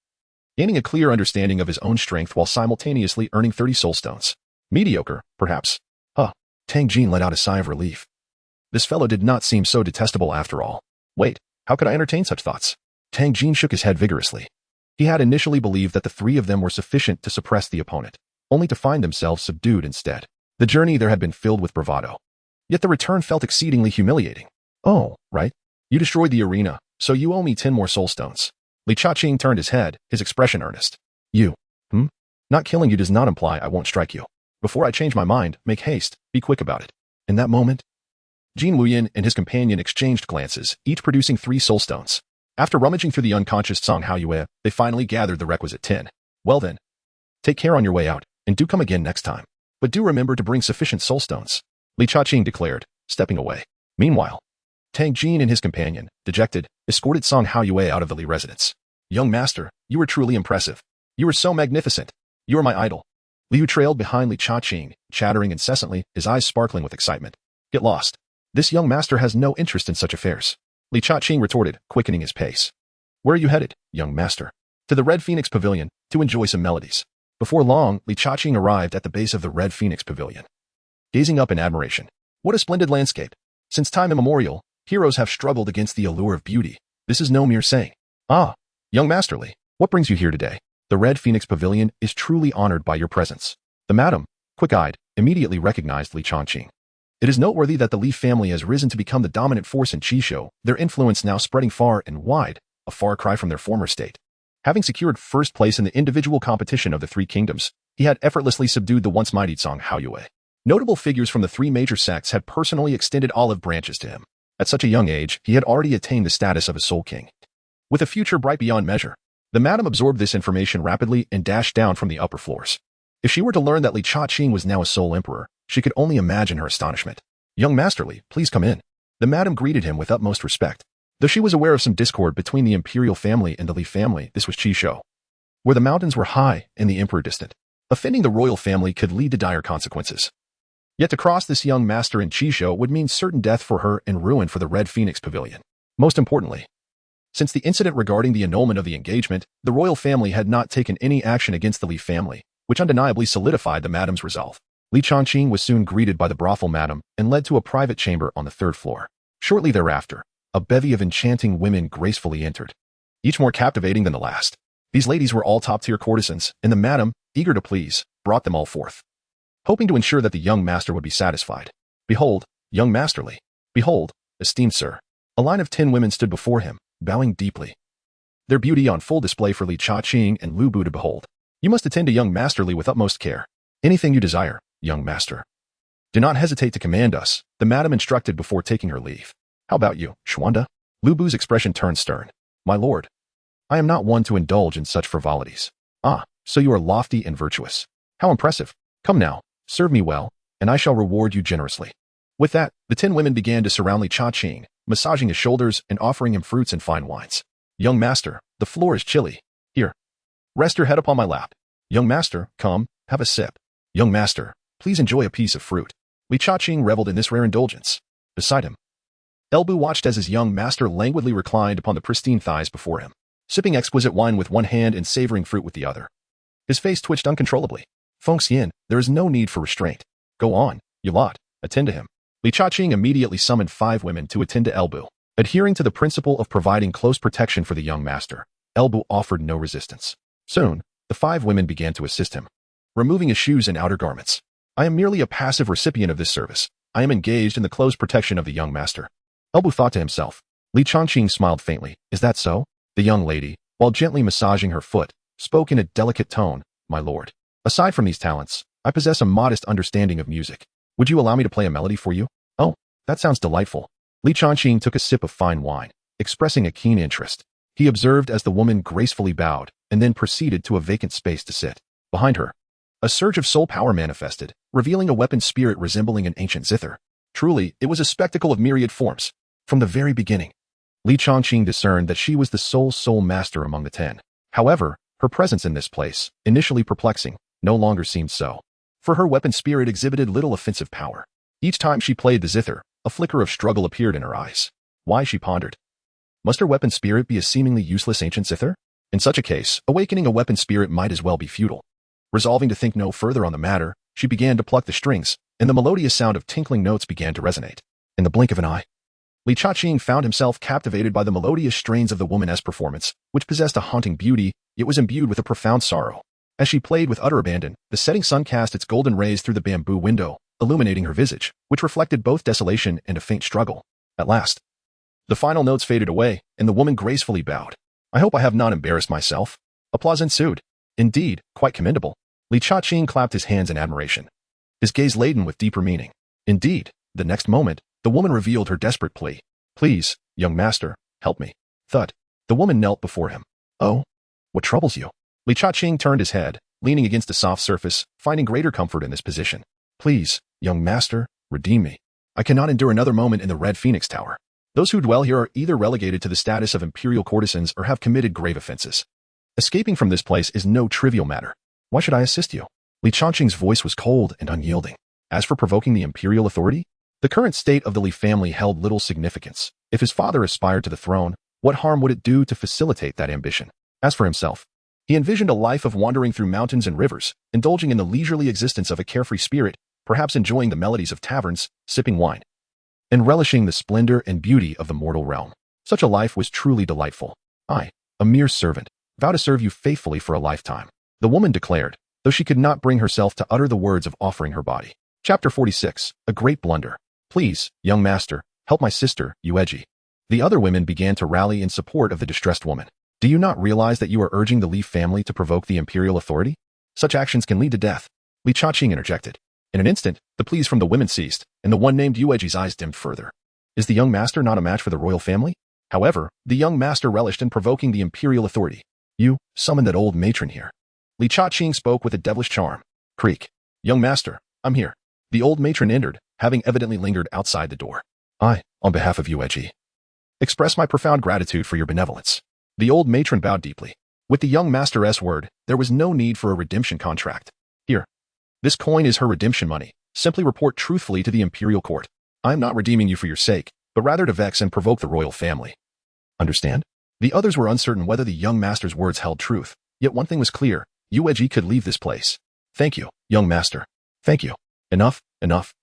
gaining a clear understanding of his own strength while simultaneously earning 30 soul stones. Mediocre, perhaps. Tang Jin let out a sigh of relief. This fellow did not seem so detestable after all. Wait, how could I entertain such thoughts? Tang Jin shook his head vigorously. He had initially believed that the three of them were sufficient to suppress the opponent, only to find themselves subdued instead. The journey there had been filled with bravado. Yet the return felt exceedingly humiliating. Oh, right. You destroyed the arena, so you owe me 10 more soul stones. Li Cha-Ching turned his head, his expression earnest. You. Not killing you does not imply I won't strike you. Before I change my mind, make haste, be quick about it. In that moment, Jin Wuyan and his companion exchanged glances, each producing 3 soul stones. After rummaging through the unconscious Song Haoyue, they finally gathered the requisite 10. Well then, take care on your way out, and do come again next time. But do remember to bring sufficient soul stones, Li Cha-Ching declared, stepping away. Meanwhile, Tang Jin and his companion, dejected, escorted Song Haoyue out of the Li residence. Young master, you were truly impressive. You were so magnificent. You are my idol. Liu trailed behind Li Cha-Ching, chattering incessantly, his eyes sparkling with excitement. Get lost. This young master has no interest in such affairs. Li Cha-Ching retorted, quickening his pace. Where are you headed, young master? To the Red Phoenix Pavilion, to enjoy some melodies. Before long, Li Cha-Ching arrived at the base of the Red Phoenix Pavilion, gazing up in admiration. What a splendid landscape. Since time immemorial, heroes have struggled against the allure of beauty. This is no mere saying. Young Master Li, what brings you here today? The Red Phoenix Pavilion is truly honored by your presence. The madam, quick-eyed, immediately recognized Li Changqing. It is noteworthy that the Li family has risen to become the dominant force in Qishou, their influence now spreading far and wide, a far cry from their former state. Having secured first place in the individual competition of the 3 kingdoms, he had effortlessly subdued the once mighty Song Haoyue. Notable figures from the 3 major sects had personally extended olive branches to him. At such a young age, he had already attained the status of a soul king, with a future bright beyond measure. The madam absorbed this information rapidly and dashed down from the upper floors. If she were to learn that Li Cha-Ching was now a soul emperor, she could only imagine her astonishment. Young Master Li, please come in. The madam greeted him with utmost respect. Though she was aware of some discord between the imperial family and the Li family, this was Qishou, where the mountains were high and the emperor distant. Offending the royal family could lead to dire consequences. Yet to cross this young master in Qishou would mean certain death for her and ruin for the Red Phoenix Pavilion. Most importantly, since the incident regarding the annulment of the engagement, the royal family had not taken any action against the Li family, which undeniably solidified the madam's resolve. Li Changqing was soon greeted by the brothel madam and led to a private chamber on the 3rd floor. Shortly thereafter, a bevy of enchanting women gracefully entered, each more captivating than the last. These ladies were all top-tier courtesans, and the madam, eager to please, brought them all forth, hoping to ensure that the young master would be satisfied. Behold, young Master Li. Behold, esteemed sir. A line of 10 women stood before him, bowing deeply, their beauty on full display for Li Changqing and Lu Bu to behold. You must attend to young Master Li with utmost care. Anything you desire, young master. Do not hesitate to command us, the madam instructed before taking her leave. How about you, Xuanda? Lu Bu's expression turned stern. My lord, I am not one to indulge in such frivolities. Ah, so you are lofty and virtuous. How impressive. Come now, serve me well, and I shall reward you generously. With that, the 10 women began to surround Li Changqing, massaging his shoulders and offering him fruits and fine wines. Young master, the floor is chilly. Here, rest your head upon my lap. Young master, come, have a sip. Young master, please enjoy a piece of fruit. Li Changqing reveled in this rare indulgence. Beside him, Elbu watched as his young master languidly reclined upon the pristine thighs before him, sipping exquisite wine with one hand and savoring fruit with the other. His face twitched uncontrollably. Feng Xian, there is no need for restraint. Go on, you lot, attend to him. Li Changqing immediately summoned 5 women to attend to Elbu. Adhering to the principle of providing close protection for the young master, Elbu offered no resistance. Soon, the 5 women began to assist him, removing his shoes and outer garments. I am merely a passive recipient of this service. I am engaged in the close protection of the young master. Elbu thought to himself. Li Changqing smiled faintly. Is that so? The young lady, while gently massaging her foot, spoke in a delicate tone. My lord, aside from these talents, I possess a modest understanding of music. Would you allow me to play a melody for you? Oh, that sounds delightful. Li Changqing took a sip of fine wine, expressing a keen interest. He observed as the woman gracefully bowed and then proceeded to a vacant space to sit. Behind her, a surge of soul power manifested, revealing a weapon spirit resembling an ancient zither. Truly, it was a spectacle of myriad forms. From the very beginning, Li Changqing discerned that she was the sole soul master among the 10. However, her presence in this place, initially perplexing, no longer seemed so. For her weapon spirit exhibited little offensive power. Each time she played the zither, a flicker of struggle appeared in her eyes. Why, she pondered. Must her weapon spirit be a seemingly useless ancient zither? In such a case, awakening a weapon spirit might as well be futile. Resolving to think no further on the matter, she began to pluck the strings, and the melodious sound of tinkling notes began to resonate. In the blink of an eye, Li Changqing found himself captivated by the melodious strains of the woman's performance, which possessed a haunting beauty, yet was imbued with a profound sorrow. As she played with utter abandon, the setting sun cast its golden rays through the bamboo window, illuminating her visage, which reflected both desolation and a faint struggle. At last, the final notes faded away, and the woman gracefully bowed. I hope I have not embarrassed myself. Applause ensued. Indeed, quite commendable. Li Changqing clapped his hands in admiration, his gaze laden with deeper meaning. Indeed, the next moment, the woman revealed her desperate plea. Please, young master, help me. Thud. The woman knelt before him. Oh, what troubles you? Li Changqing turned his head, leaning against a soft surface, finding greater comfort in this position. Please, young master, redeem me. I cannot endure another moment in the Red Phoenix Tower. Those who dwell here are either relegated to the status of imperial courtesans or have committed grave offenses. Escaping from this place is no trivial matter. Why should I assist you? Li Changqing's voice was cold and unyielding. As for provoking the imperial authority, the current state of the Li family held little significance. If his father aspired to the throne, what harm would it do to facilitate that ambition? As for himself, he envisioned a life of wandering through mountains and rivers, indulging in the leisurely existence of a carefree spirit, perhaps enjoying the melodies of taverns, sipping wine, and relishing the splendor and beauty of the mortal realm. Such a life was truly delightful. I, a mere servant, vow to serve you faithfully for a lifetime, the woman declared, though she could not bring herself to utter the words of offering her body. Chapter 46, A Great Blunder. Please, young master, help my sister, Yueji. The other women began to rally in support of the distressed woman. Do you not realize that you are urging the Li family to provoke the imperial authority? Such actions can lead to death. Li Changqing interjected. In an instant, the pleas from the women ceased, and the one named Yueji's eyes dimmed further. Is the young master not a match for the royal family? However, the young master relished in provoking the imperial authority. You, summon that old matron here. Li Changqing spoke with a devilish charm. Creak. Young master, I'm here. The old matron entered, having evidently lingered outside the door. I, on behalf of Yueji. Express my profound gratitude for your benevolence. The old matron bowed deeply. With the young master's word, there was no need for a redemption contract. Here. This coin is her redemption money. Simply report truthfully to the imperial court. I am not redeeming you for your sake, but rather to vex and provoke the royal family. Understand? The others were uncertain whether the young master's words held truth, yet one thing was clear. Yueji could leave this place. Thank you, young master. Thank you. Enough, enough.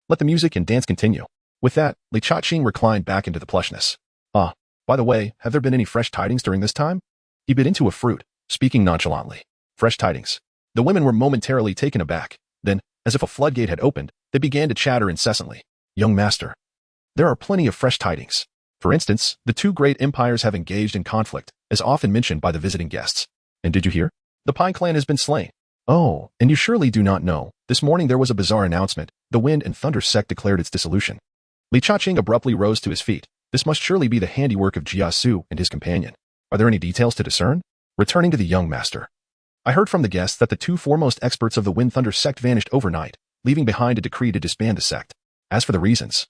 Let the music and dance continue. With that, Li Chaqing reclined back into the plushness. Ah, by the way, have there been any fresh tidings during this time? He bit into a fruit, speaking nonchalantly. Fresh tidings. The women were momentarily taken aback. Then, as if a floodgate had opened, they began to chatter incessantly. Young master. There are plenty of fresh tidings. For instance, the two great empires have engaged in conflict, as often mentioned by the visiting guests. And did you hear? The Pine clan has been slain. Oh, and you surely do not know. This morning there was a bizarre announcement. The Wind and Thunder sect declared its dissolution. Li Chaqing abruptly rose to his feet. This must surely be the handiwork of Jiasu and his companion. Are there any details to discern? Returning to the young master. I heard from the guests that the two foremost experts of the Wind Thunder sect vanished overnight, leaving behind a decree to disband the sect. As for the reasons,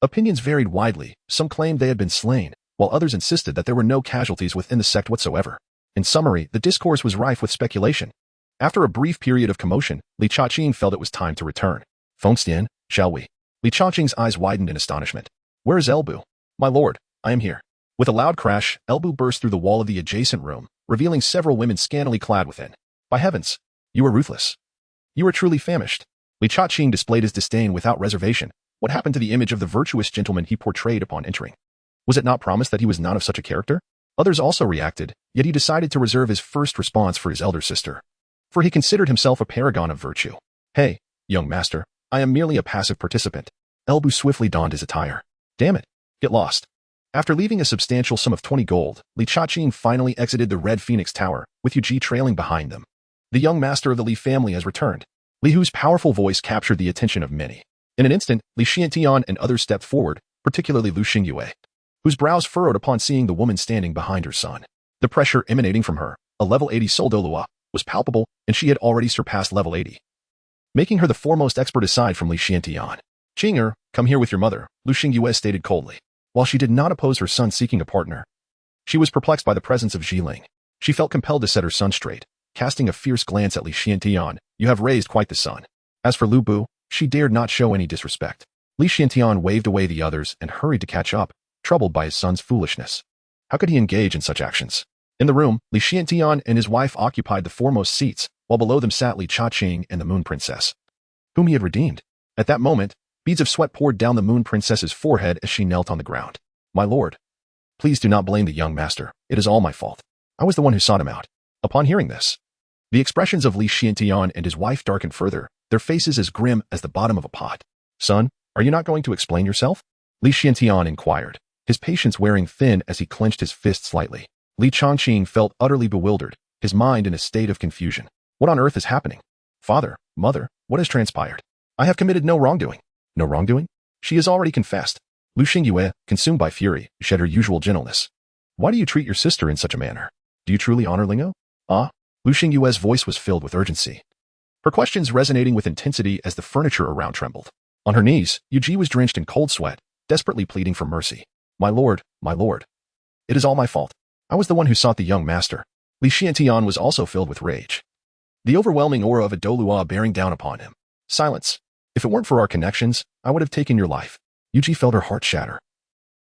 opinions varied widely. Some claimed they had been slain, while others insisted that there were no casualties within the sect whatsoever. In summary, the discourse was rife with speculation. After a brief period of commotion, Li Chaqing felt it was time to return. Fengxian, shall we? Li Chaqing's eyes widened in astonishment. Where is Elbu? My lord, I am here. With a loud crash, Elbu burst through the wall of the adjacent room, revealing several women scantily clad within. By heavens, you are ruthless. You are truly famished. Li Chaqing displayed his disdain without reservation. What happened to the image of the virtuous gentleman he portrayed upon entering? Was it not promised that he was not of such a character? Others also reacted, yet he decided to reserve his first response for his elder sister. For he considered himself a paragon of virtue. Hey, young master, I am merely a passive participant. Elbu swiftly donned his attire. Damn it, get lost. After leaving a substantial sum of 20 gold, Li Chaqing finally exited the Red Phoenix Tower, with Yuji trailing behind them. The young master of the Li family has returned. Li Hu's powerful voice captured the attention of many. In an instant, Li Xiantian and others stepped forward, particularly Lu Xingyue, whose brows furrowed upon seeing the woman standing behind her son. The pressure emanating from her, a level 80 soul Douluo, was palpable, and she had already surpassed level 80, making her the foremost expert aside from Li Xiantian. Qing'er, come here with your mother, Lu Xingyue stated coldly. While she did not oppose her son seeking a partner, she was perplexed by the presence of Jiling. She felt compelled to set her son straight, casting a fierce glance at Li Xiantian. You have raised quite the son. As for Lu Bu, she dared not show any disrespect. Li Xiantian waved away the others and hurried to catch up, troubled by his son's foolishness. How could he engage in such actions? In the room, Li Xiantian and his wife occupied the foremost seats, while below them sat Li Chaqing and the Moon Princess, whom he had redeemed. At that moment, beads of sweat poured down the Moon Princess's forehead as she knelt on the ground. My lord, please do not blame the young master. It is all my fault. I was the one who sought him out. Upon hearing this, the expressions of Li Xiantian and his wife darkened further, their faces as grim as the bottom of a pot. Son, are you not going to explain yourself? Li Xiantian inquired, his patience wearing thin as he clenched his fist slightly. Li Chaqing felt utterly bewildered, his mind in a state of confusion. What on earth is happening? Father, mother, what has transpired? I have committed no wrongdoing. No wrongdoing? She has already confessed. Lu Xingyue, consumed by fury, shed her usual gentleness. Why do you treat your sister in such a manner? Do you truly honor Lingo? Ah? Lu Xingyue's voice was filled with urgency, her questions resonating with intensity as the furniture around trembled. On her knees, Yuji was drenched in cold sweat, desperately pleading for mercy. My lord, it is all my fault. I was the one who sought the young master. Li Xiantian was also filled with rage, the overwhelming aura of a Douluo bearing down upon him. Silence. If it weren't for our connections, I would have taken your life. Yuji felt her heart shatter.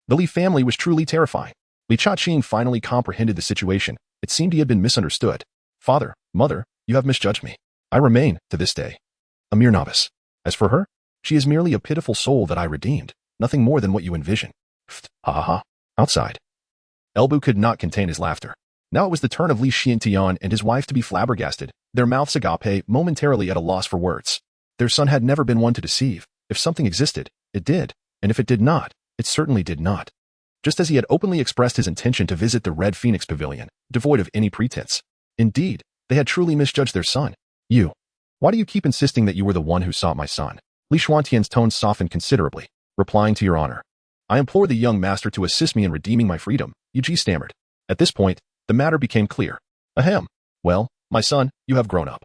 The Li family was truly terrifying. Li Chaqing finally comprehended the situation. It seemed he had been misunderstood. Father, mother, you have misjudged me. I remain, to this day, a mere novice. As for her, she is merely a pitiful soul that I redeemed, nothing more than what you envision. Pfft, ha ha ha. Outside. Elbu could not contain his laughter. Now it was the turn of Li Xiantian and his wife to be flabbergasted, their mouths agape momentarily at a loss for words. Their son had never been one to deceive. If something existed, it did, and if it did not, it certainly did not. Just as he had openly expressed his intention to visit the Red Phoenix Pavilion, devoid of any pretense. Indeed, they had truly misjudged their son. Why do you keep insisting that you were the one who sought my son? Li Xuantian's tone softened considerably, replying to your honor. I implore the young master to assist me in redeeming my freedom, Yuji stammered. At this point, the matter became clear. Ahem. Well, my son, you have grown up.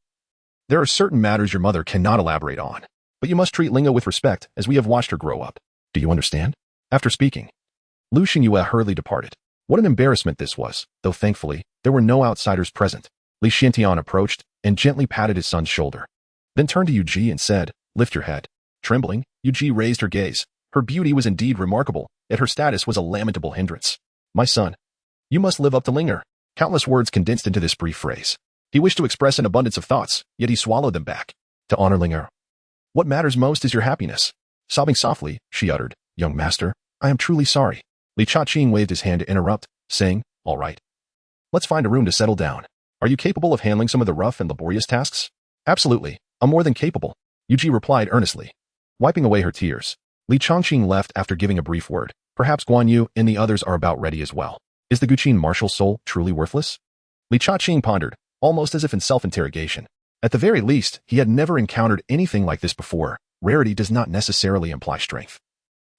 There are certain matters your mother cannot elaborate on, but you must treat Lingo with respect as we have watched her grow up. Do you understand? After speaking, Lu Xingyue hurriedly departed. What an embarrassment this was, though thankfully, there were no outsiders present. Li Xiantian approached and gently patted his son's shoulder. Then turned to Yu Ji and said, "Lift your head." Trembling, Yu Ji raised her gaze. Her beauty was indeed remarkable, yet her status was a lamentable hindrance. "My son, you must live up to Linger." Countless words condensed into this brief phrase. He wished to express an abundance of thoughts, yet he swallowed them back. To honor Linger. What matters most is your happiness. Sobbing softly, she uttered, "Young master, I am truly sorry." Li Chaqing waved his hand to interrupt, saying, "All right. Let's find a room to settle down. Are you capable of handling some of the rough and laborious tasks?" "Absolutely. I'm more than capable," Yu Ji replied earnestly. Wiping away her tears, Li Chongqing left after giving a brief word. Perhaps Guan Yu and the others are about ready as well. Is the Guqin martial soul truly worthless? Li Chaqing pondered, almost as if in self-interrogation. At the very least, he had never encountered anything like this before. Rarity does not necessarily imply strength.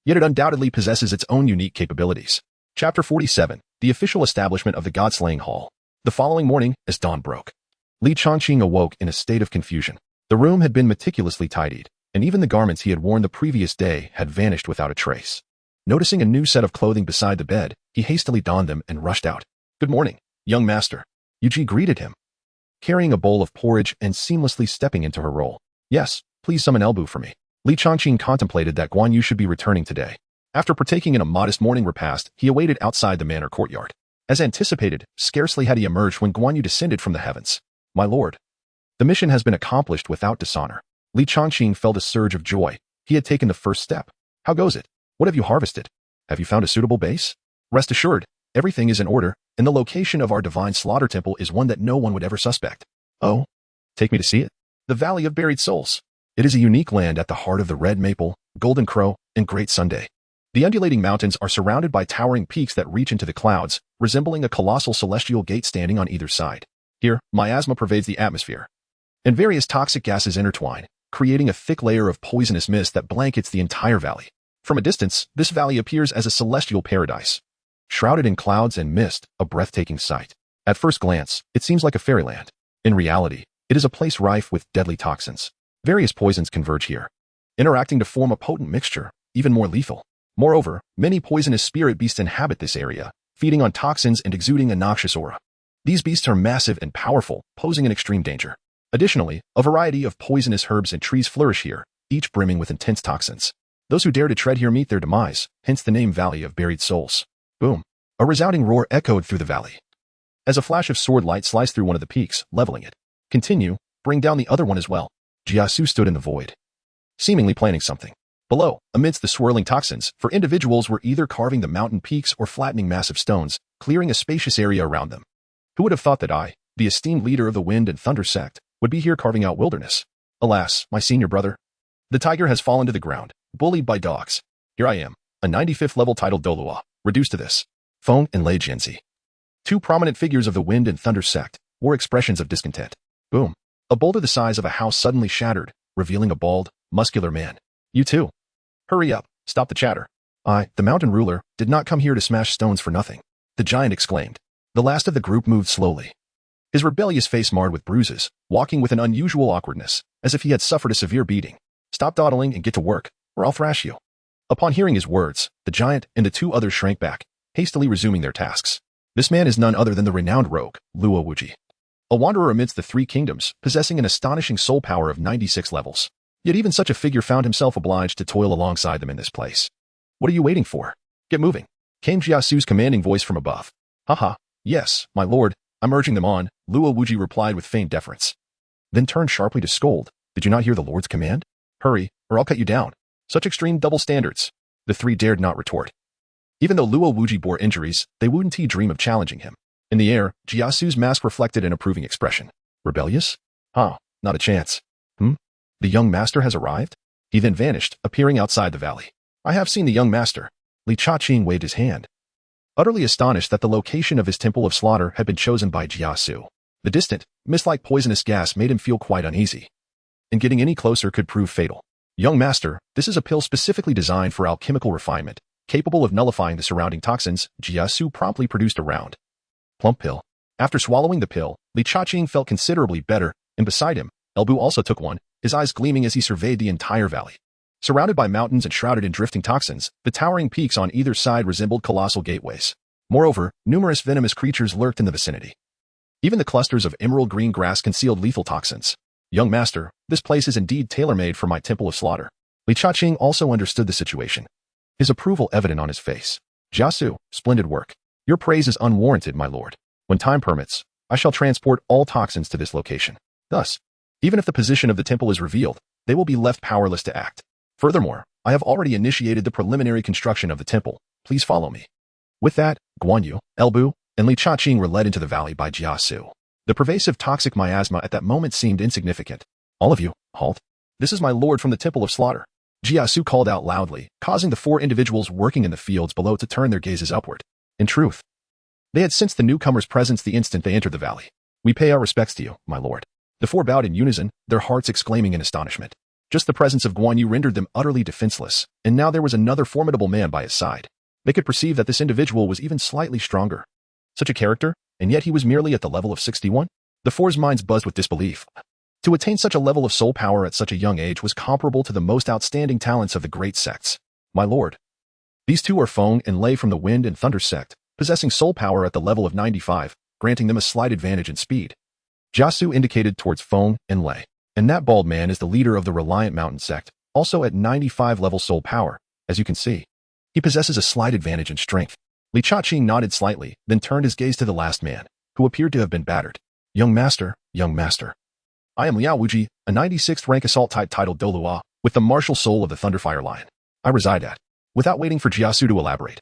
Yet it undoubtedly possesses its own unique capabilities. Chapter 47, The Official Establishment of the God-Slaying Hall. The following morning, as dawn broke, Li Chongqing awoke in a state of confusion. The room had been meticulously tidied, and even the garments he had worn the previous day had vanished without a trace. Noticing a new set of clothing beside the bed, he hastily donned them and rushed out. "Good morning, young master." Yu Ji greeted him, carrying a bowl of porridge and seamlessly stepping into her role. "Yes, please summon Elbu for me." Li Chongqing contemplated that Guan Yu should be returning today. After partaking in a modest morning repast, he awaited outside the manor courtyard. As anticipated, scarcely had he emerged when Guan Yu descended from the heavens. "My lord, the mission has been accomplished without dishonor." Li Chongqing felt a surge of joy. He had taken the first step. "How goes it? What have you harvested? Have you found a suitable base?" "Rest assured, everything is in order, and the location of our divine slaughter temple is one that no one would ever suspect." "Oh? Take me to see it?" "The Valley of Buried Souls. It is a unique land at the heart of the Red Maple, Golden Crow, and Great Sunday. The undulating mountains are surrounded by towering peaks that reach into the clouds, resembling a colossal celestial gate standing on either side. Here, miasma pervades the atmosphere, and various toxic gases intertwine, creating a thick layer of poisonous mist that blankets the entire valley. From a distance, this valley appears as a celestial paradise. Shrouded in clouds and mist, a breathtaking sight. At first glance, it seems like a fairyland. In reality, it is a place rife with deadly toxins. Various poisons converge here, interacting to form a potent mixture, even more lethal. Moreover, many poisonous spirit beasts inhabit this area, feeding on toxins and exuding a noxious aura. These beasts are massive and powerful, posing an extreme danger. Additionally, a variety of poisonous herbs and trees flourish here, each brimming with intense toxins. Those who dare to tread here meet their demise, hence the name Valley of Buried Souls. Boom! A resounding roar echoed through the valley, as a flash of sword light sliced through one of the peaks, leveling it. "Continue, bring down the other one as well." Jiasu stood in the void, seemingly planning something. Below, amidst the swirling toxins, individuals were either carving the mountain peaks or flattening massive stones, clearing a spacious area around them. Who would have thought that I, the esteemed leader of the Wind and Thunder sect, would be here carving out wilderness? Alas, my senior brother. The tiger has fallen to the ground, bullied by dogs. Here I am, a 95th level titled Douluo, reduced to this. Feng and Lei Jianzi, two prominent figures of the Wind and Thunder sect, wore expressions of discontent. Boom. A boulder the size of a house suddenly shattered, revealing a bald, muscular man. "You too. Hurry up, stop the chatter. The mountain ruler, did not come here to smash stones for nothing," the giant exclaimed. The last of the group moved slowly, his rebellious face marred with bruises, walking with an unusual awkwardness, as if he had suffered a severe beating. "Stop dawdling and get to work, or I'll thrash you." Upon hearing his words, the giant and the two others shrank back, hastily resuming their tasks. This man is none other than the renowned rogue, Luo Wuji, a wanderer amidst the three kingdoms, possessing an astonishing soul power of 96 levels. Yet even such a figure found himself obliged to toil alongside them in this place. "What are you waiting for? Get moving," came Jiasu's commanding voice from above. "Haha, yes, my lord, I'm urging them on," Luo Wuji replied with feigned deference. Then turned sharply to scold. "Did you not hear the lord's command? Hurry, or I'll cut you down." Such extreme double standards. The three dared not retort. Even though Luo Wuji bore injuries, they wouldn't dream of challenging him. In the air, Jiasu's mask reflected an approving expression. "Rebellious? Not a chance. The young master has arrived?" He then vanished, appearing outside the valley. "I have seen the young master." Li Chaqing waved his hand, utterly astonished that the location of his temple of slaughter had been chosen by Jiasu. The distant, mist-like poisonous gas made him feel quite uneasy, and getting any closer could prove fatal. "Young master, this is a pill specifically designed for alchemical refinement, capable of nullifying the surrounding toxins." Jiasu promptly produced a round, plump pill. After swallowing the pill, Li Chaqing felt considerably better, and beside him, Elbu also took one, his eyes gleaming as he surveyed the entire valley. Surrounded by mountains and shrouded in drifting toxins, the towering peaks on either side resembled colossal gateways. Moreover, numerous venomous creatures lurked in the vicinity. Even the clusters of emerald green grass concealed lethal toxins. Young master, this place is indeed tailor-made for my temple of slaughter. Li Chaqing also understood the situation, his approval evident on his face. Jiasu, splendid work. Your praise is unwarranted, my lord. When time permits, I shall transport all toxins to this location. Thus, even if the position of the temple is revealed, they will be left powerless to act. Furthermore, I have already initiated the preliminary construction of the temple. Please follow me. With that, Guan Yu, Elbu, and Li Chaqing were led into the valley by Jiasu. The pervasive toxic miasma at that moment seemed insignificant. All of you, halt. This is my lord from the Temple of Slaughter. Jiasu called out loudly, causing the 4 individuals working in the fields below to turn their gazes upward. In truth, they had sensed the newcomer's presence the instant they entered the valley. We pay our respects to you, my lord. The 4 bowed in unison, their hearts exclaiming in astonishment. Just the presence of Guan Yu rendered them utterly defenseless, and now there was another formidable man by his side. They could perceive that this individual was even slightly stronger. Such a character, and yet he was merely at the level of 61? The 4's minds buzzed with disbelief. To attain such a level of soul power at such a young age was comparable to the most outstanding talents of the great sects. My lord. These 2 are Feng and Lei from the Wind and Thunder sect, possessing soul power at the level of 95, granting them a slight advantage in speed. Jiasu indicated towards Feng and Lei. And that bald man is the leader of the Reliant Mountain sect, also at 95 level soul power, as you can see. He possesses a slight advantage in strength. Li Chaqing nodded slightly, then turned his gaze to the last man, who appeared to have been battered. Young master. I am Liao Wuji, a 96th rank assault type titled Douluo, with the martial soul of the Thunderfire Lion. I reside at. Without waiting for Jiasu to elaborate,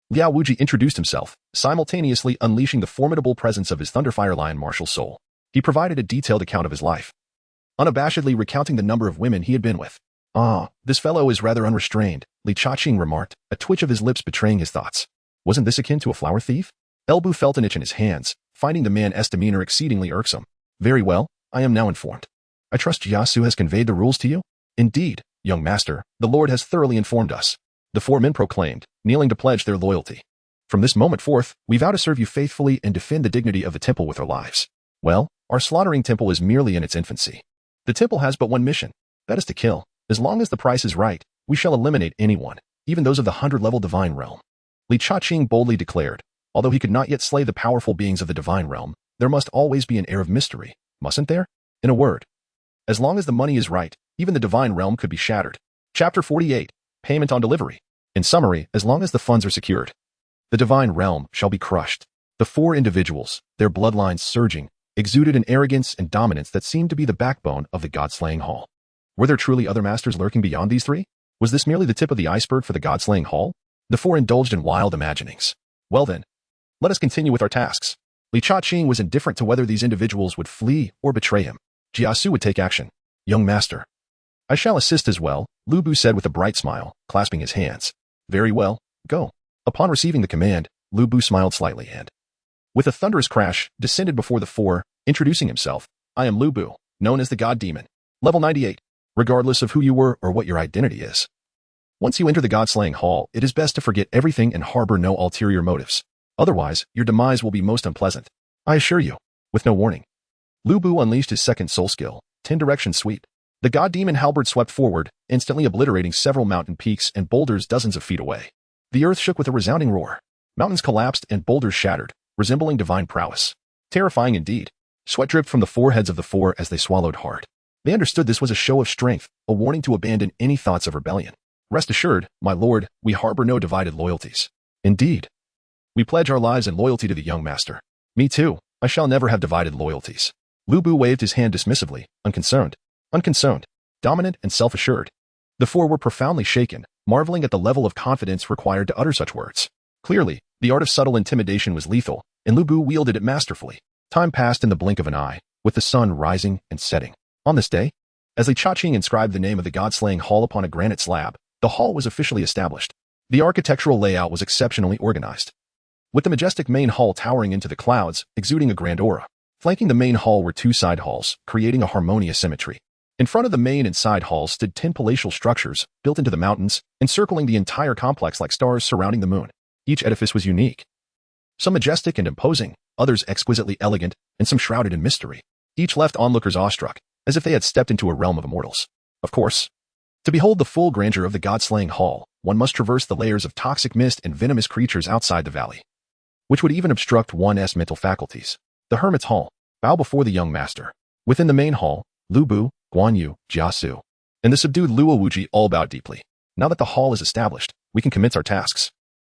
Liao Wuji introduced himself, simultaneously unleashing the formidable presence of his Thunderfire Lion martial soul. He provided a detailed account of his life, unabashedly recounting the number of women he had been with. Ah, this fellow is rather unrestrained, Li Chaqing remarked, a twitch of his lips betraying his thoughts. Wasn't this akin to a flower thief? Elbu felt an itch in his hands, finding the man's demeanor exceedingly irksome. Very well, I am now informed. I trust Jiasu has conveyed the rules to you? Indeed, young master, the Lord has thoroughly informed us. The 4 men proclaimed, kneeling to pledge their loyalty. From this moment forth, we vow to serve you faithfully and defend the dignity of the temple with our lives. Well, our slaughtering temple is merely in its infancy. The temple has but one mission, that is to kill. As long as the price is right, we shall eliminate anyone, even those of the 100-level divine realm. Li Chaqing boldly declared, although he could not yet slay the powerful beings of the divine realm, there must always be an air of mystery, mustn't there? In a word, as long as the money is right, even the divine realm could be shattered. Chapter 48, Payment on Delivery. In summary, as long as the funds are secured, the divine realm shall be crushed. The 4 individuals, their bloodlines surging, exuded an arrogance and dominance that seemed to be the backbone of the God-slaying hall. Were there truly other masters lurking beyond these 3? Was this merely the tip of the iceberg for the God-slaying hall? The 4 indulged in wild imaginings. Well then, let us continue with our tasks. Li Chaqing was indifferent to whether these individuals would flee or betray him. Jiasu would take action. Young master. I shall assist as well, Lu Bu said with a bright smile, clasping his hands. Very well, go. Upon receiving the command, Lu Bu smiled slightly and, with a thunderous crash, descended before the 4, introducing himself. I am Lu Bu, known as the God Demon. Level 98. Regardless of who you were or what your identity is. Once you enter the God-slaying hall, it is best to forget everything and harbor no ulterior motives. Otherwise, your demise will be most unpleasant. I assure you, with no warning. Lu Bu unleashed his second soul skill, 10-direction sweep. The God Demon halberd swept forward, instantly obliterating several mountain peaks and boulders dozens of feet away. The earth shook with a resounding roar. Mountains collapsed and boulders shattered, resembling divine prowess. Terrifying indeed. Sweat dripped from the foreheads of the 4 as they swallowed hard. They understood this was a show of strength, a warning to abandon any thoughts of rebellion. Rest assured, my lord, we harbor no divided loyalties. Indeed. We pledge our lives and loyalty to the young master. Me too, I shall never have divided loyalties. Lu Bu waved his hand dismissively, unconcerned, dominant and self-assured. The 4 were profoundly shaken, marveling at the level of confidence required to utter such words. Clearly, the art of subtle intimidation was lethal, and Lu Bu wielded it masterfully. Time passed in the blink of an eye, with the sun rising and setting. On this day, as Li Chaqing inscribed the name of the God-slaying hall upon a granite slab, the hall was officially established. The architectural layout was exceptionally organized, with the majestic main hall towering into the clouds, exuding a grand aura. Flanking the main hall were 2 side halls, creating a harmonious symmetry. In front of the main and side halls stood 10 palatial structures, built into the mountains, encircling the entire complex like stars surrounding the moon. Each edifice was unique. Some majestic and imposing, others exquisitely elegant, and some shrouded in mystery. Each left onlookers awestruck, as if they had stepped into a realm of immortals. Of course, To behold the full grandeur of the God-slaying hall, one must traverse the layers of toxic mist and venomous creatures outside the valley, which would even obstruct one's mental faculties. The Hermit's Hall. Bow before the young master. Within the main hall, Lu Bu, Guan Yu, Jia Su, and the subdued Luo Wuji all bowed deeply. Now that the hall is established, we can commence our tasks.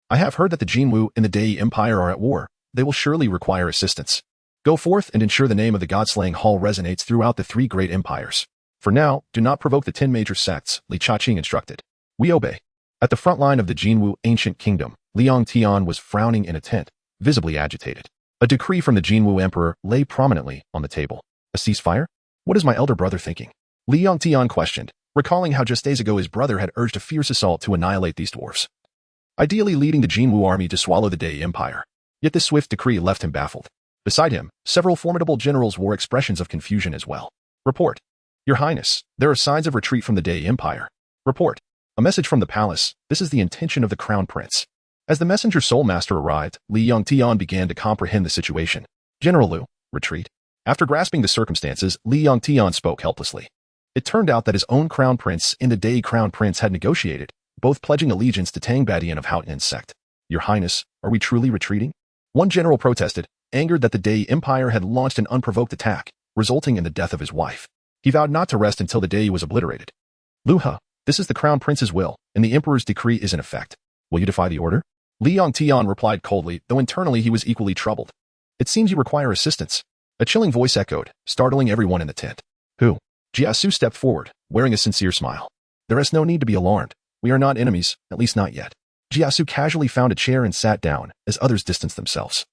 I have heard that the Jinwu and the Dai Empire are at war. They will surely require assistance. Go forth and ensure the name of the God-slaying hall resonates throughout the three great empires. For now, do not provoke the 10 major sects, Li Chaqing instructed. We obey. At the front line of the Jinwu ancient kingdom, Liang Tian was frowning in a tent, visibly agitated. A decree from the Jinwu emperor lay prominently on the table. A ceasefire? What is my elder brother thinking? Liang Tian questioned, recalling how just days ago his brother had urged a fierce assault to annihilate these dwarfs, ideally leading the Jinwu army to swallow the Dai Empire. Yet this swift decree left him baffled. Beside him, several formidable generals wore expressions of confusion as well. Report. Your Highness, there are signs of retreat from the Dai Empire. Report. A message from the palace. This is the intention of the Crown Prince. As the messenger Soul Master arrived, Li Yongtian began to comprehend the situation. General Lu, retreat. After grasping the circumstances, Li Yongtian spoke helplessly. It turned out that his own Crown Prince and the Dai Crown Prince had negotiated, both pledging allegiance to Tang Badian of Houghton's sect. Your Highness, are we truly retreating? One general protested, angered that the Dai Empire had launched an unprovoked attack, resulting in the death of his wife. He vowed not to rest until the Dai was obliterated. Lu He, this is the Crown Prince's will, and the Emperor's decree is in effect. Will you defy the order? Li Yongtian replied coldly, though internally he was equally troubled. It seems you require assistance. A chilling voice echoed, startling everyone in the tent. Who? Jia Su stepped forward, wearing a sincere smile. There is no need to be alarmed. We are not enemies, at least not yet. Jia Su casually found a chair and sat down, as others distanced themselves.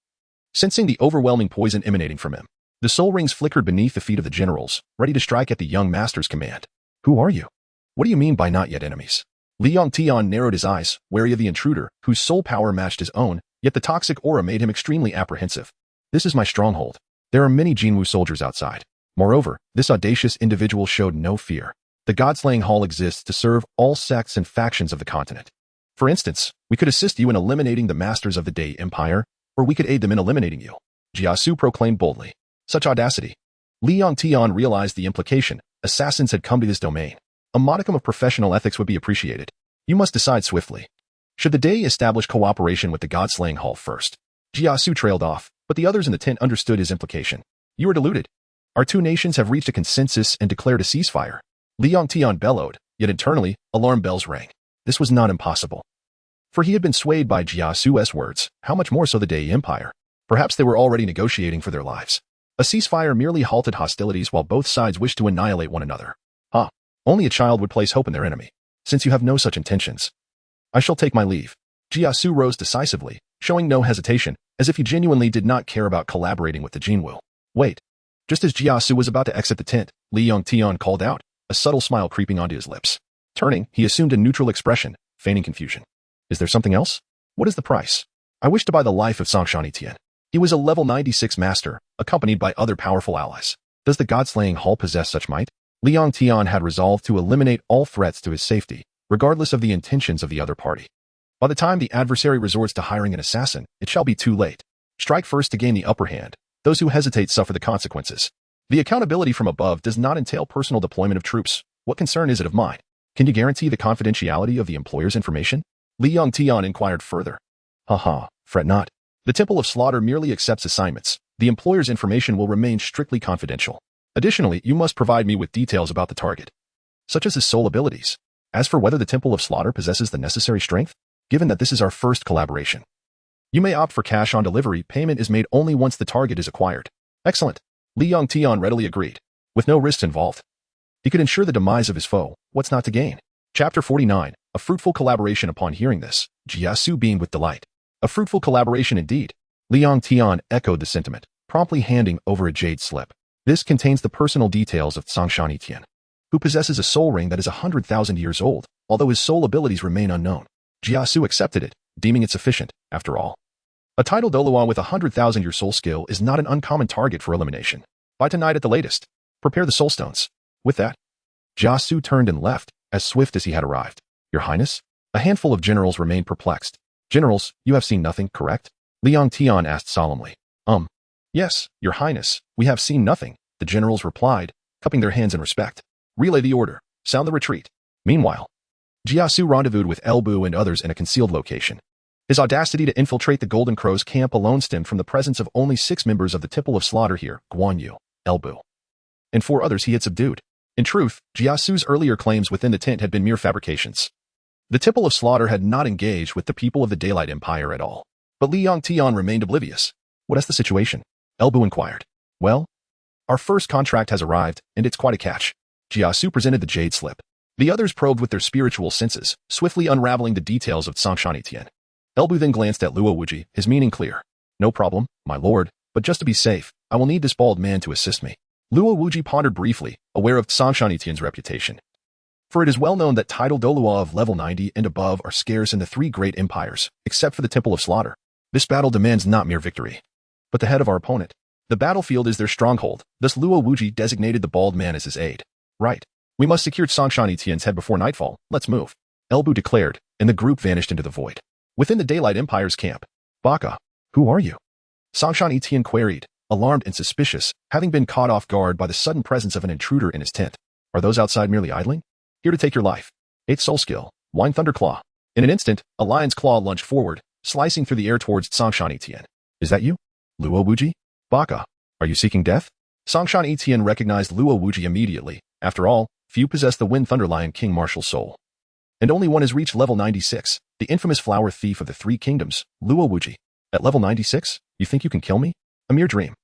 Sensing the overwhelming poison emanating from him, the soul rings flickered beneath the feet of the generals, ready to strike at the young master's command. Who are you? What do you mean by not yet enemies? Li Yongtian narrowed his eyes, wary of the intruder, whose soul power matched his own, yet the toxic aura made him extremely apprehensive. This is my stronghold. There are many Jinwu soldiers outside. Moreover, this audacious individual showed no fear. The God-slaying hall exists to serve all sects and factions of the continent. For instance, we could assist you in eliminating the masters of the Dai Empire, or we could aid them in eliminating you. Jia Su proclaimed boldly. Such audacity. Li Yongtian realized the implication. Assassins had come to this domain. A modicum of professional ethics would be appreciated. You must decide swiftly. Should the Dai establish cooperation with the God-slaying hall first? Jia Su trailed off, but the others in the tent understood his implication. You are deluded. Our two nations have reached a consensus and declared a ceasefire. Li Yongtian bellowed, yet internally, alarm bells rang. This was not impossible. For he had been swayed by Jia Su's words, how much more so the Dai Empire? Perhaps they were already negotiating for their lives. A ceasefire merely halted hostilities while both sides wished to annihilate one another. Only a child would place hope in their enemy. Since you have no such intentions, I shall take my leave. Jia Su rose decisively, showing no hesitation, as if he genuinely did not care about collaborating with the Jinwu. Wait. Just as Jia Su was about to exit the tent, Li Yongtian called out, a subtle smile creeping onto his lips. Turning, he assumed a neutral expression, feigning confusion. Is there something else? What is the price? I wish to buy the life of Sangshanitian. He was a level 96 master, accompanied by other powerful allies. Does the God-slaying hall possess such might? Li Yongtian had resolved to eliminate all threats to his safety, regardless of the intentions of the other party. By the time the adversary resorts to hiring an assassin, it shall be too late. Strike first to gain the upper hand. Those who hesitate suffer the consequences. The accountability from above does not entail personal deployment of troops. What concern is it of mine? Can you guarantee the confidentiality of the employer's information? Li Yongtian inquired further. Fret not. The Temple of Slaughter merely accepts assignments. The employer's information will remain strictly confidential. Additionally, you must provide me with details about the target, such as his soul abilities. As for whether the Temple of Slaughter possesses the necessary strength, given that this is our first collaboration, you may opt for cash on delivery. Payment is made only once the target is acquired. Excellent. Li Yongtian readily agreed. With no risks involved, he could ensure the demise of his foe. What's not to gain? Chapter 49. A fruitful collaboration. Upon hearing this, Jia Su beamed with delight. A fruitful collaboration indeed. Li Yongtian echoed the sentiment, promptly handing over a jade slip. This contains the personal details of Sangshanitian, who possesses a soul ring that is 100,000 years old, although his soul abilities remain unknown. Jia Su accepted it, deeming it sufficient, after all. A titled Douluo with 100,000-year soul skill is not an uncommon target for elimination. By tonight at the latest, prepare the soul stones. With that, Jia Su turned and left, as swift as he had arrived. Your Highness? A handful of generals remained perplexed. Generals, you have seen nothing, correct? Li Yongtian asked solemnly. Yes, Your Highness, we have seen nothing, the generals replied, cupping their hands in respect. Relay the order. Sound the retreat. Meanwhile, Jiasu rendezvoused with Elbu and others in a concealed location. His audacity to infiltrate the Golden Crow's camp alone stemmed from the presence of only 6 members of the Temple of Slaughter here, Guan Yu, Elbu, and 4 others he had subdued. In truth, Jiasu's earlier claims within the tent had been mere fabrications. The Temple of Slaughter had not engaged with the people of the Daylight Empire at all. But Li Yongtian remained oblivious. What is the situation? Elbu inquired. Well, our first contract has arrived, and it's quite a catch. Jiasu presented the jade slip. The others probed with their spiritual senses, swiftly unraveling the details of Songshan Etienne. Elbu then glanced at Luo Wuji, his meaning clear. No problem, my lord, but just to be safe, I will need this bald man to assist me. Luo Wuji pondered briefly, aware of Songshan Etienne's reputation. For it is well known that title Douluo of level 90 and above are scarce in the 3 great empires, except for the Temple of Slaughter. This battle demands not mere victory, but the head of our opponent. The battlefield is their stronghold, thus Luo Wuji designated the bald man as his aide. Right. We must secure Songshan Etienne's head before nightfall. Let's move. Elbu declared, and the group vanished into the void. Within the Daylight Empire's camp, Baka, who are you? Songshan Etienne queried, alarmed and suspicious, having been caught off guard by the sudden presence of an intruder in his tent. Are those outside merely idling? Here to take your life. 8th soul skill, Wine Thunder Claw. In an instant, a lion's claw lunged forward, slicing through the air towards Songshan Etienne. Is that you? Luo Wuji? Baka, are you seeking death? Songshan Etienne recognized Luo Wuji immediately. After all, few possess the Wind Thunder Lion King martial soul. And only one has reached level 96, the infamous flower thief of the 3 kingdoms, Luo Wuji. At level 96, you think you can kill me? A mere dream.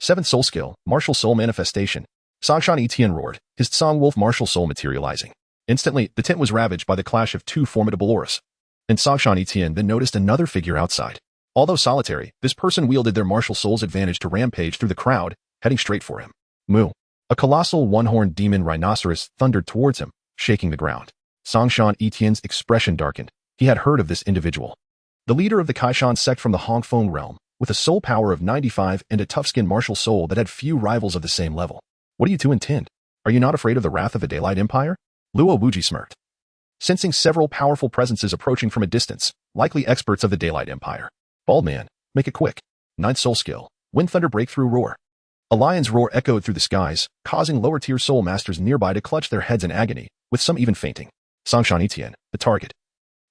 7th soul skill, martial soul manifestation. Songshan Etienne roared, his Song Wolf martial soul materializing. Instantly, the tent was ravaged by the clash of 2 formidable auras. And Songshan Etienne then noticed another figure outside. Although solitary, this person wielded their martial soul's advantage to rampage through the crowd, heading straight for him. Moo. A colossal one-horned demon rhinoceros thundered towards him, shaking the ground. Songshan Etienne's expression darkened. He had heard of this individual. The leader of the Kaishan sect from the Hongfeng realm, with a soul power of 95 and a tough-skinned martial soul that had few rivals of the same level. What do you two intend? Are you not afraid of the wrath of the Daylight Empire? Luo Wuji smirked, sensing several powerful presences approaching from a distance, likely experts of the Daylight Empire. Bald man, make it quick. 9th soul skill, Wind Thunder Breakthrough Roar. A lion's roar echoed through the skies, causing lower-tier soul masters nearby to clutch their heads in agony, with some even fainting. Songshan Etienne, the target,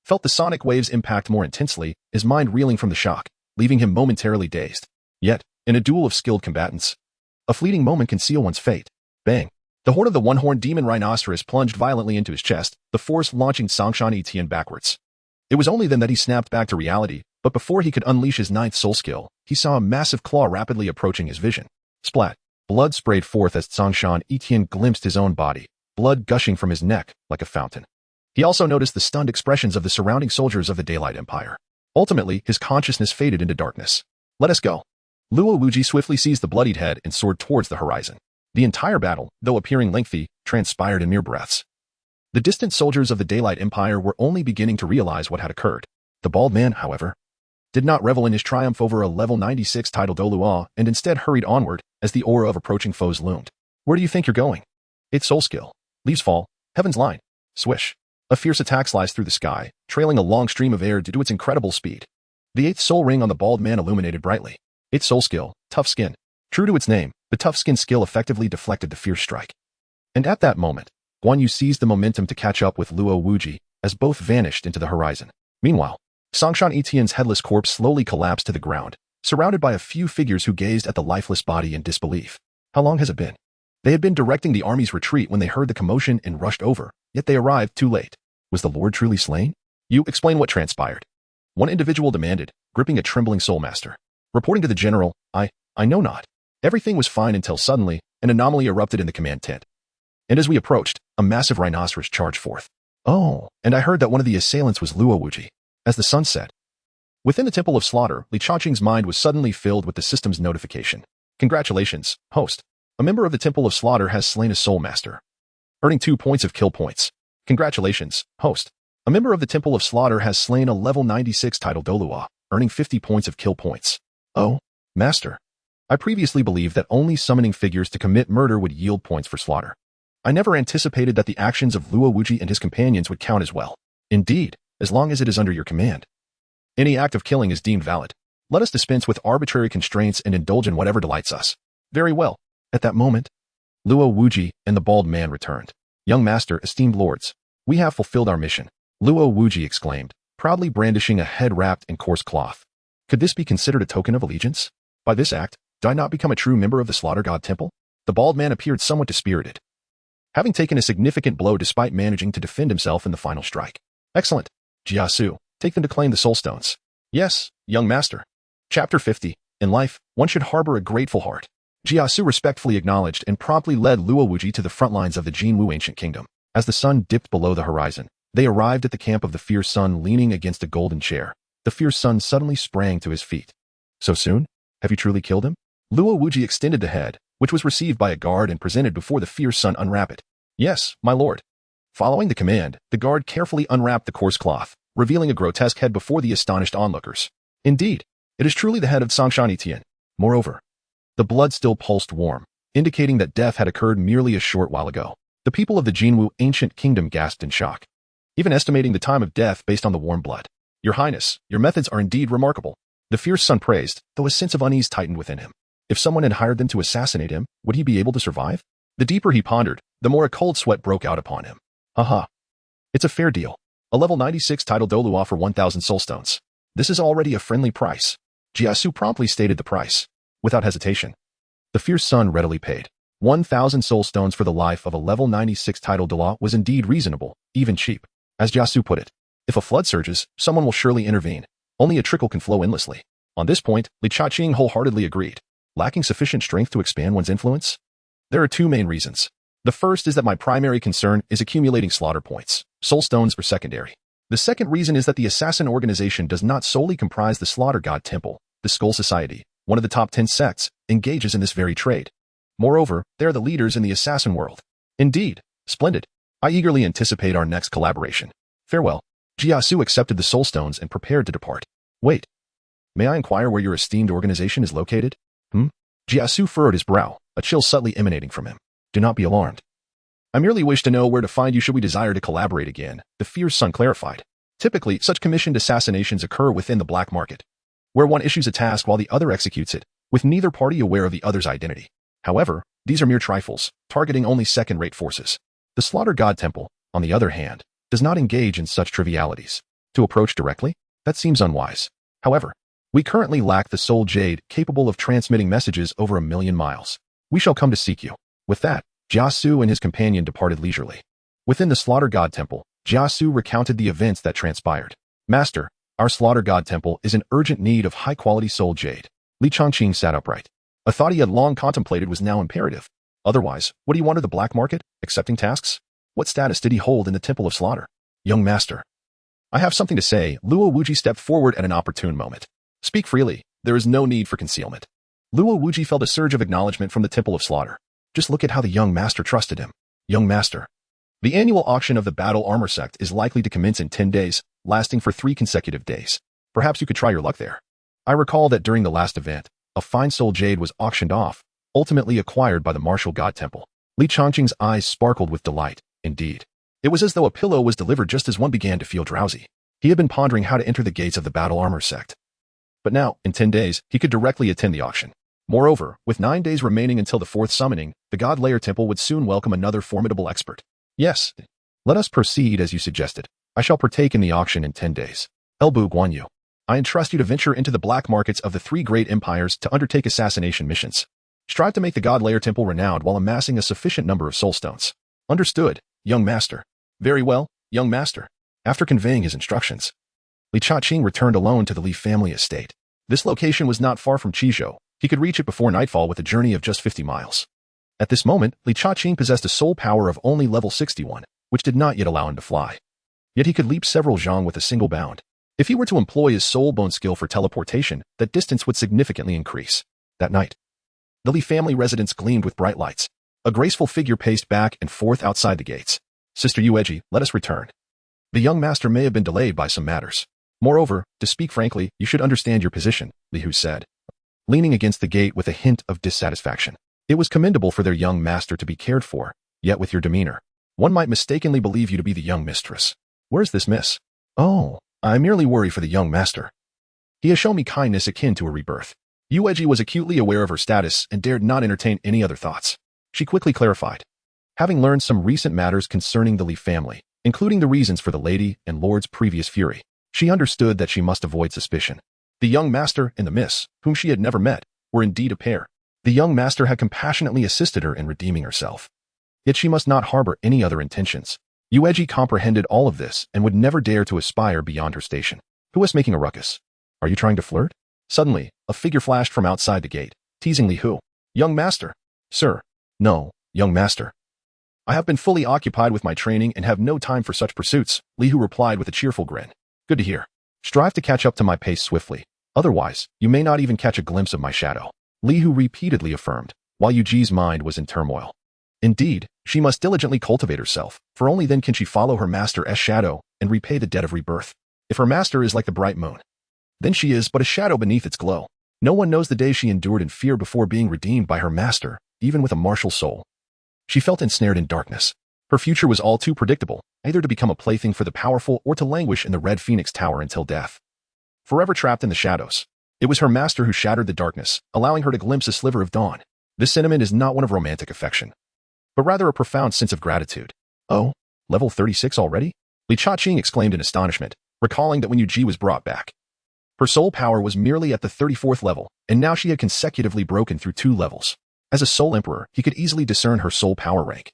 felt the sonic waves impact more intensely, his mind reeling from the shock, leaving him momentarily dazed. Yet, in a duel of skilled combatants, a fleeting moment can seal one's fate. Bang! The horn of the one-horned demon rhinoceros plunged violently into his chest, the force launching Songshan Etienne backwards. It was only then that he snapped back to reality, but before he could unleash his 9th soul skill, he saw a massive claw rapidly approaching his vision. Splat! Blood sprayed forth as Songshan Etienne glimpsed his own body, blood gushing from his neck like a fountain. He also noticed the stunned expressions of the surrounding soldiers of the Daylight Empire. Ultimately, his consciousness faded into darkness. Let us go. Luo Wuji swiftly seized the bloodied head and soared towards the horizon. The entire battle, though appearing lengthy, transpired in mere breaths. The distant soldiers of the Daylight Empire were only beginning to realize what had occurred. The bald man, however, did not revel in his triumph over a level 96 title Douluo and instead hurried onward as the aura of approaching foes loomed. Where do you think you're going? 8th soul skill. Leaves fall. Heaven's line. Swish. A fierce attack sliced through the sky, trailing a long stream of air due to its incredible speed. The 8th soul ring on the bald man illuminated brightly. 8th soul skill. Tough skin. True to its name, the tough skin skill effectively deflected the fierce strike. And at that moment, Guan Yu seized the momentum to catch up with Luo Wuji, as both vanished into the horizon. Meanwhile, Songshan Etienne's headless corpse slowly collapsed to the ground, surrounded by a few figures who gazed at the lifeless body in disbelief. How long has it been? They had been directing the army's retreat when they heard the commotion and rushed over, yet they arrived too late. Was the Lord truly slain? You explain what transpired. One individual demanded, gripping a trembling soul master. Reporting to the general, I know not. Everything was fine until suddenly, an anomaly erupted in the command tent. And as we approached, a massive rhinoceros charged forth. Oh, and I heard that one of the assailants was Luo Wuji. As the sun set, within the Temple of Slaughter, Li Changqing's mind was suddenly filled with the system's notification. Congratulations, host. A member of the Temple of Slaughter has slain a soul master, earning 2 points of kill points. Congratulations, host. A member of the Temple of Slaughter has slain a level 96 title Douluo, earning 50 points of kill points. Oh, master. I previously believed that only summoning figures to commit murder would yield points for slaughter. I never anticipated that the actions of Luo Wuji and his companions would count as well. Indeed, as long as it is under your command. Any act of killing is deemed valid. Let us dispense with arbitrary constraints and indulge in whatever delights us. Very well. At that moment, Luo Wuji and the bald man returned. Young master, esteemed lords, We have fulfilled our mission, Luo Wuji exclaimed, proudly brandishing a head wrapped in coarse cloth. Could this be considered a token of allegiance? By this act, do I not become a true member of the Slaughter God Temple? The bald man appeared somewhat dispirited, having taken a significant blow despite managing to defend himself in the final strike. Excellent. Jiasu, take them to claim the soul stones. Yes, young master. Chapter 50. In life, one should harbor a grateful heart. Jiasu respectfully acknowledged and promptly led Luo Wuji to the front lines of the Jinwu ancient kingdom. As the sun dipped below the horizon, they arrived at the camp of the fierce sun leaning against a golden chair. The fierce sun suddenly sprang to his feet. So soon? Have you truly killed him? Luo Wuji extended the head, which was received by a guard and presented before the fierce sun unwrap it. Yes, my lord. Following the command, the guard carefully unwrapped the coarse cloth, revealing a grotesque head before the astonished onlookers. Indeed, it is truly the head of Sangshan Tian. Moreover, the blood still pulsed warm, indicating that death had occurred merely a short while ago. The people of the Jinwu ancient kingdom gasped in shock, even estimating the time of death based on the warm blood. Your Highness, your methods are indeed remarkable. The fierce sun praised, though a sense of unease tightened within him. If someone had hired them to assassinate him, would he be able to survive? The deeper he pondered, the more a cold sweat broke out upon him. Haha. It's a fair deal. A level 96 title Douluo offer 1,000 soul stones. This is already a friendly price. Jiasu promptly stated the price, without hesitation. The fierce sun readily paid. 1,000 soul stones for the life of a level 96 title Douluo was indeed reasonable, even cheap. As Jiasu put it, if a flood surges, someone will surely intervene. Only a trickle can flow endlessly. On this point, Li Chaqing wholeheartedly agreed. Lacking sufficient strength to expand one's influence? There are two main reasons. The first is that my primary concern is accumulating slaughter points. Soul stones are secondary. The second reason is that the assassin organization does not solely comprise the Slaughter God Temple. The Skull Society, one of the top 10 sects, engages in this very trade. Moreover, they are the leaders in the assassin world. Indeed, splendid. I eagerly anticipate our next collaboration. Farewell. Jiasu accepted the soul stones and prepared to depart. Wait. May I inquire where your esteemed organization is located? Jiasu furrowed his brow, a chill subtly emanating from him. Do not be alarmed. I merely wish to know where to find you should we desire to collaborate again, the fierce sun clarified. Typically, such commissioned assassinations occur within the black market, where one issues a task while the other executes it, with neither party aware of the other's identity. However, these are mere trifles, targeting only second-rate forces. The Slaughter God Temple, on the other hand, does not engage in such trivialities. To approach directly? That seems unwise. However, we currently lack the soul jade capable of transmitting messages over 1,000,000 miles. We shall come to seek you. With that, Jiasu and his companion departed leisurely. Within the Slaughter God Temple, Jiasu recounted the events that transpired. Master, our Slaughter God Temple is in urgent need of high-quality soul jade. Li Changqing sat upright. A thought he had long contemplated was now imperative. Otherwise, would he wander the black market, accepting tasks? What status did he hold in the Temple of Slaughter? Young master. I have something to say. Luo Wuji stepped forward at an opportune moment. Speak freely. There is no need for concealment. Luo Wuji felt a surge of acknowledgement from the Temple of Slaughter. Just look at how the young master trusted him. Young master. The annual auction of the Battle Armor Sect is likely to commence in 10 days, lasting for 3 consecutive days. Perhaps you could try your luck there. I recall that during the last event, a fine soul jade was auctioned off, ultimately acquired by the Martial God Temple. Li Changqing's eyes sparkled with delight. Indeed. It was as though a pillow was delivered just as one began to feel drowsy. He had been pondering how to enter the gates of the Battle Armor Sect. But now, in 10 days, he could directly attend the auction. Moreover, with 9 days remaining until the 4th summoning, the God Layer Temple would soon welcome another formidable expert. Yes, let us proceed as you suggested. I shall partake in the auction in 10 days. Elbu Guanyu, I entrust you to venture into the black markets of the 3 great empires to undertake assassination missions. Strive to make the God Layer Temple renowned while amassing a sufficient number of soul stones. Understood, young master. Very well, young master. After conveying his instructions, Li Chaqing returned alone to the Li family estate. This location was not far from Chizhou. He could reach it before nightfall with a journey of just 50 miles. At this moment, Li Chaqing possessed a soul power of only level 61, which did not yet allow him to fly. Yet he could leap several zhang with a single bound. If he were to employ his soul bone skill for teleportation, that distance would significantly increase. That night, the Li family residence gleamed with bright lights. A graceful figure paced back and forth outside the gates. Sister Yueji, let us return. The young master may have been delayed by some matters. Moreover, to speak frankly, you should understand your position, Li Hu said, leaning against the gate with a hint of dissatisfaction. It was commendable for their young master to be cared for, yet with your demeanor, one might mistakenly believe you to be the young mistress. Where's this miss? Oh, I merely worry for the young master. He has shown me kindness akin to a rebirth. Yueji was acutely aware of her status and dared not entertain any other thoughts. She quickly clarified. Having learned some recent matters concerning the Li family, including the reasons for the lady and lord's previous fury. She understood that she must avoid suspicion. The young master and the miss, whom she had never met, were indeed a pair. The young master had compassionately assisted her in redeeming herself. Yet she must not harbor any other intentions. Yueji comprehended all of this and would never dare to aspire beyond her station. Who was making a ruckus? Are you trying to flirt? Suddenly, a figure flashed from outside the gate, teasingly who? Young master. Sir. No, young master. I have been fully occupied with my training and have no time for such pursuits, Li Hu replied with a cheerful grin. Good to hear. Strive to catch up to my pace swiftly. Otherwise, you may not even catch a glimpse of my shadow. Li Hu repeatedly affirmed, while Yuji's mind was in turmoil. Indeed, she must diligently cultivate herself, for only then can she follow her master's shadow and repay the debt of rebirth. If her master is like the bright moon, then she is but a shadow beneath its glow. No one knows the day she endured in fear before being redeemed by her master, even with a martial soul. She felt ensnared in darkness. Her future was all too predictable, either to become a plaything for the powerful or to languish in the Red Phoenix Tower until death. Forever trapped in the shadows. It was her master who shattered the darkness, allowing her to glimpse a sliver of dawn. This sentiment is not one of romantic affection, but rather a profound sense of gratitude. Oh, level 36 already? Li Chaqing exclaimed in astonishment, recalling that when Yuji was brought back, her soul power was merely at the 34th level, and now she had consecutively broken through 2 levels. As a soul emperor, he could easily discern her soul power rank.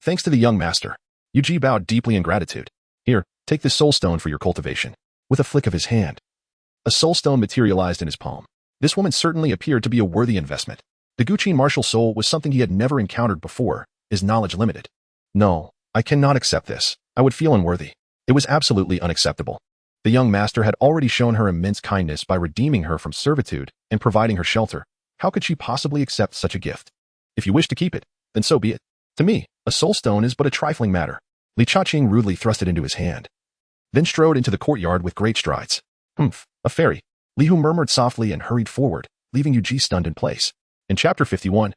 Thanks to the young master, Yuji bowed deeply in gratitude. Here, take this soul stone for your cultivation. With a flick of his hand, a soul stone materialized in his palm. This woman certainly appeared to be a worthy investment. The Guqin martial soul was something he had never encountered before, his knowledge limited. No, I cannot accept this. I would feel unworthy. It was absolutely unacceptable. The young master had already shown her immense kindness by redeeming her from servitude and providing her shelter. How could she possibly accept such a gift? If you wish to keep it, then so be it. To me, a soul stone is but a trifling matter. Li Chaqing rudely thrust it into his hand, then strode into the courtyard with great strides. Humph, a fairy. Li Hu murmured softly and hurried forward, leaving Yuji stunned in place. In Chapter 51,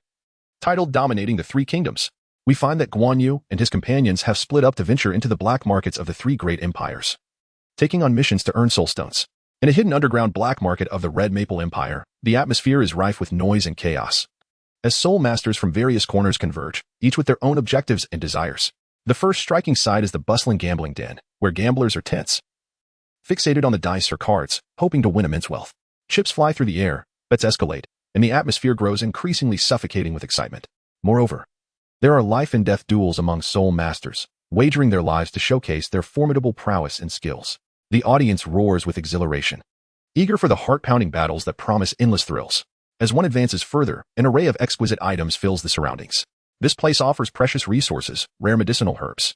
titled Dominating the Three Kingdoms, we find that Guan Yu and his companions have split up to venture into the black markets of the 3 great empires, taking on missions to earn soulstones. In a hidden underground black market of the Red Maple Empire, the atmosphere is rife with noise and chaos. As soul masters from various corners converge, each with their own objectives and desires. The first striking sight is the bustling gambling den, where gamblers are tense, fixated on the dice or cards, hoping to win immense wealth. Chips fly through the air, bets escalate, and the atmosphere grows increasingly suffocating with excitement. Moreover, there are life and death duels among soul masters, wagering their lives to showcase their formidable prowess and skills. The audience roars with exhilaration, eager for the heart-pounding battles that promise endless thrills. As one advances further, an array of exquisite items fills the surroundings. This place offers precious resources, rare medicinal herbs,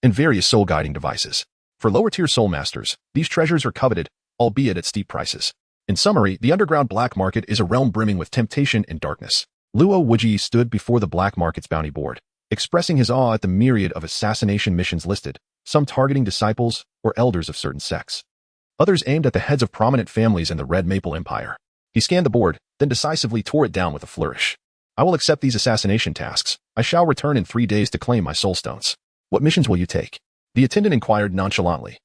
and various soul-guiding devices. For lower-tier soul masters, these treasures are coveted, albeit at steep prices. In summary, the underground black market is a realm brimming with temptation and darkness. Luo Wuji stood before the black market's bounty board, expressing his awe at the myriad of assassination missions listed, some targeting disciples or elders of certain sects. Others aimed at the heads of prominent families in the Red Maple Empire. He scanned the board, then decisively tore it down with a flourish. I will accept these assassination tasks. I shall return in 3 days to claim my soul stones. What missions will you take? The attendant inquired nonchalantly,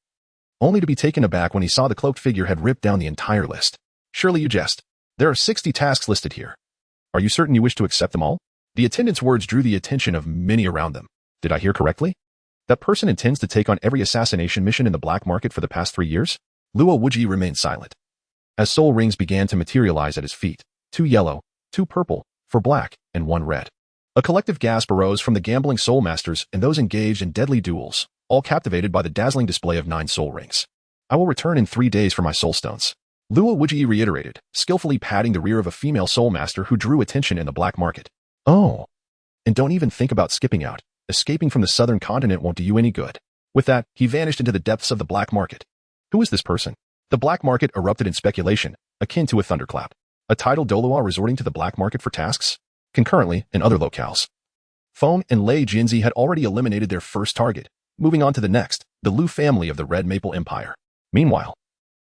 only to be taken aback when he saw the cloaked figure had ripped down the entire list. Surely you jest. There are 60 tasks listed here. Are you certain you wish to accept them all? The attendant's words drew the attention of many around them. Did I hear correctly? That person intends to take on every assassination mission in the black market for the past 3 years? Luo Wuji remained silent. As soul rings began to materialize at his feet, 2 yellow, 2 purple, 4 black, and 1 red. A collective gasp arose from the gambling soul masters and those engaged in deadly duels, all captivated by the dazzling display of 9 soul rings. I will return in 3 days for my soul stones. Luo Wuji reiterated, skillfully patting the rear of a female soul master who drew attention in the black market. Oh, and don't even think about skipping out. Escaping from the southern continent won't do you any good. With that, he vanished into the depths of the black market. Who is this person? The black market erupted in speculation, akin to a thunderclap. A tidal Douluo resorting to the black market for tasks? Concurrently, in other locales, Feng and Lei Jinzi had already eliminated their first target, moving on to the next, the Lu family of the Red Maple Empire. Meanwhile,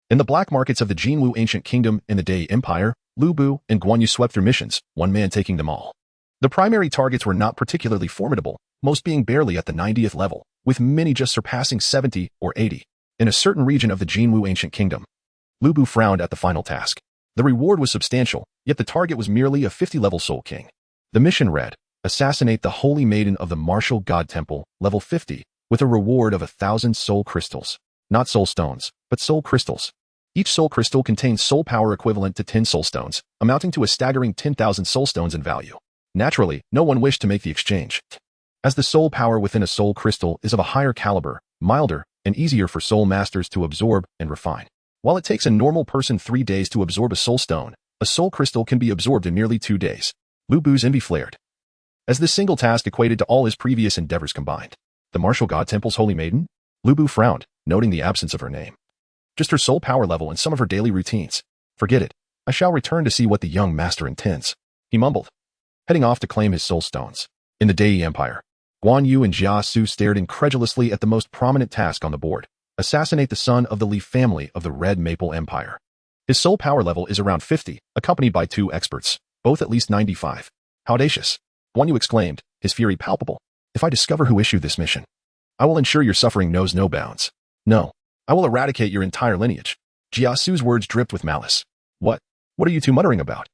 in the black markets of the Jinwu Ancient Kingdom and the Dai Empire, Lu Bu and Guan Yu swept through missions, one man taking them all. The primary targets were not particularly formidable, most being barely at the 90th level, with many just surpassing 70 or 80. In a certain region of the Jinwu Ancient Kingdom, Lu Bu frowned at the final task. The reward was substantial, yet the target was merely a 50-level Soul King. The mission read, Assassinate the Holy Maiden of the Martial God Temple, level 50, with a reward of 1,000 soul crystals. Not soul stones, but soul crystals. Each soul crystal contains soul power equivalent to 10 soul stones, amounting to a staggering 10,000 soul stones in value. Naturally, no one wished to make the exchange, as the soul power within a soul crystal is of a higher caliber, milder, and easier for soul masters to absorb and refine. While it takes a normal person 3 days to absorb a soul stone, a soul crystal can be absorbed in merely 2 days. Lu Bu's envy flared, as this single task equated to all his previous endeavors combined. The martial god temple's holy maiden? Lu Bu frowned, noting the absence of her name. Just her soul power level and some of her daily routines. Forget it. I shall return to see what the young master intends, he mumbled, heading off to claim his soul stones. In the Dai Empire, Guan Yu and Jia Su stared incredulously at the most prominent task on the board: assassinate the son of the Li family of the Red Maple Empire. His soul power level is around 50, accompanied by 2 experts, both at least 95. How audacious! Guan Yu exclaimed, his fury palpable. If I discover who issued this mission, I will ensure your suffering knows no bounds. No, I will eradicate your entire lineage. Jia Su's words dripped with malice. What are you two muttering about?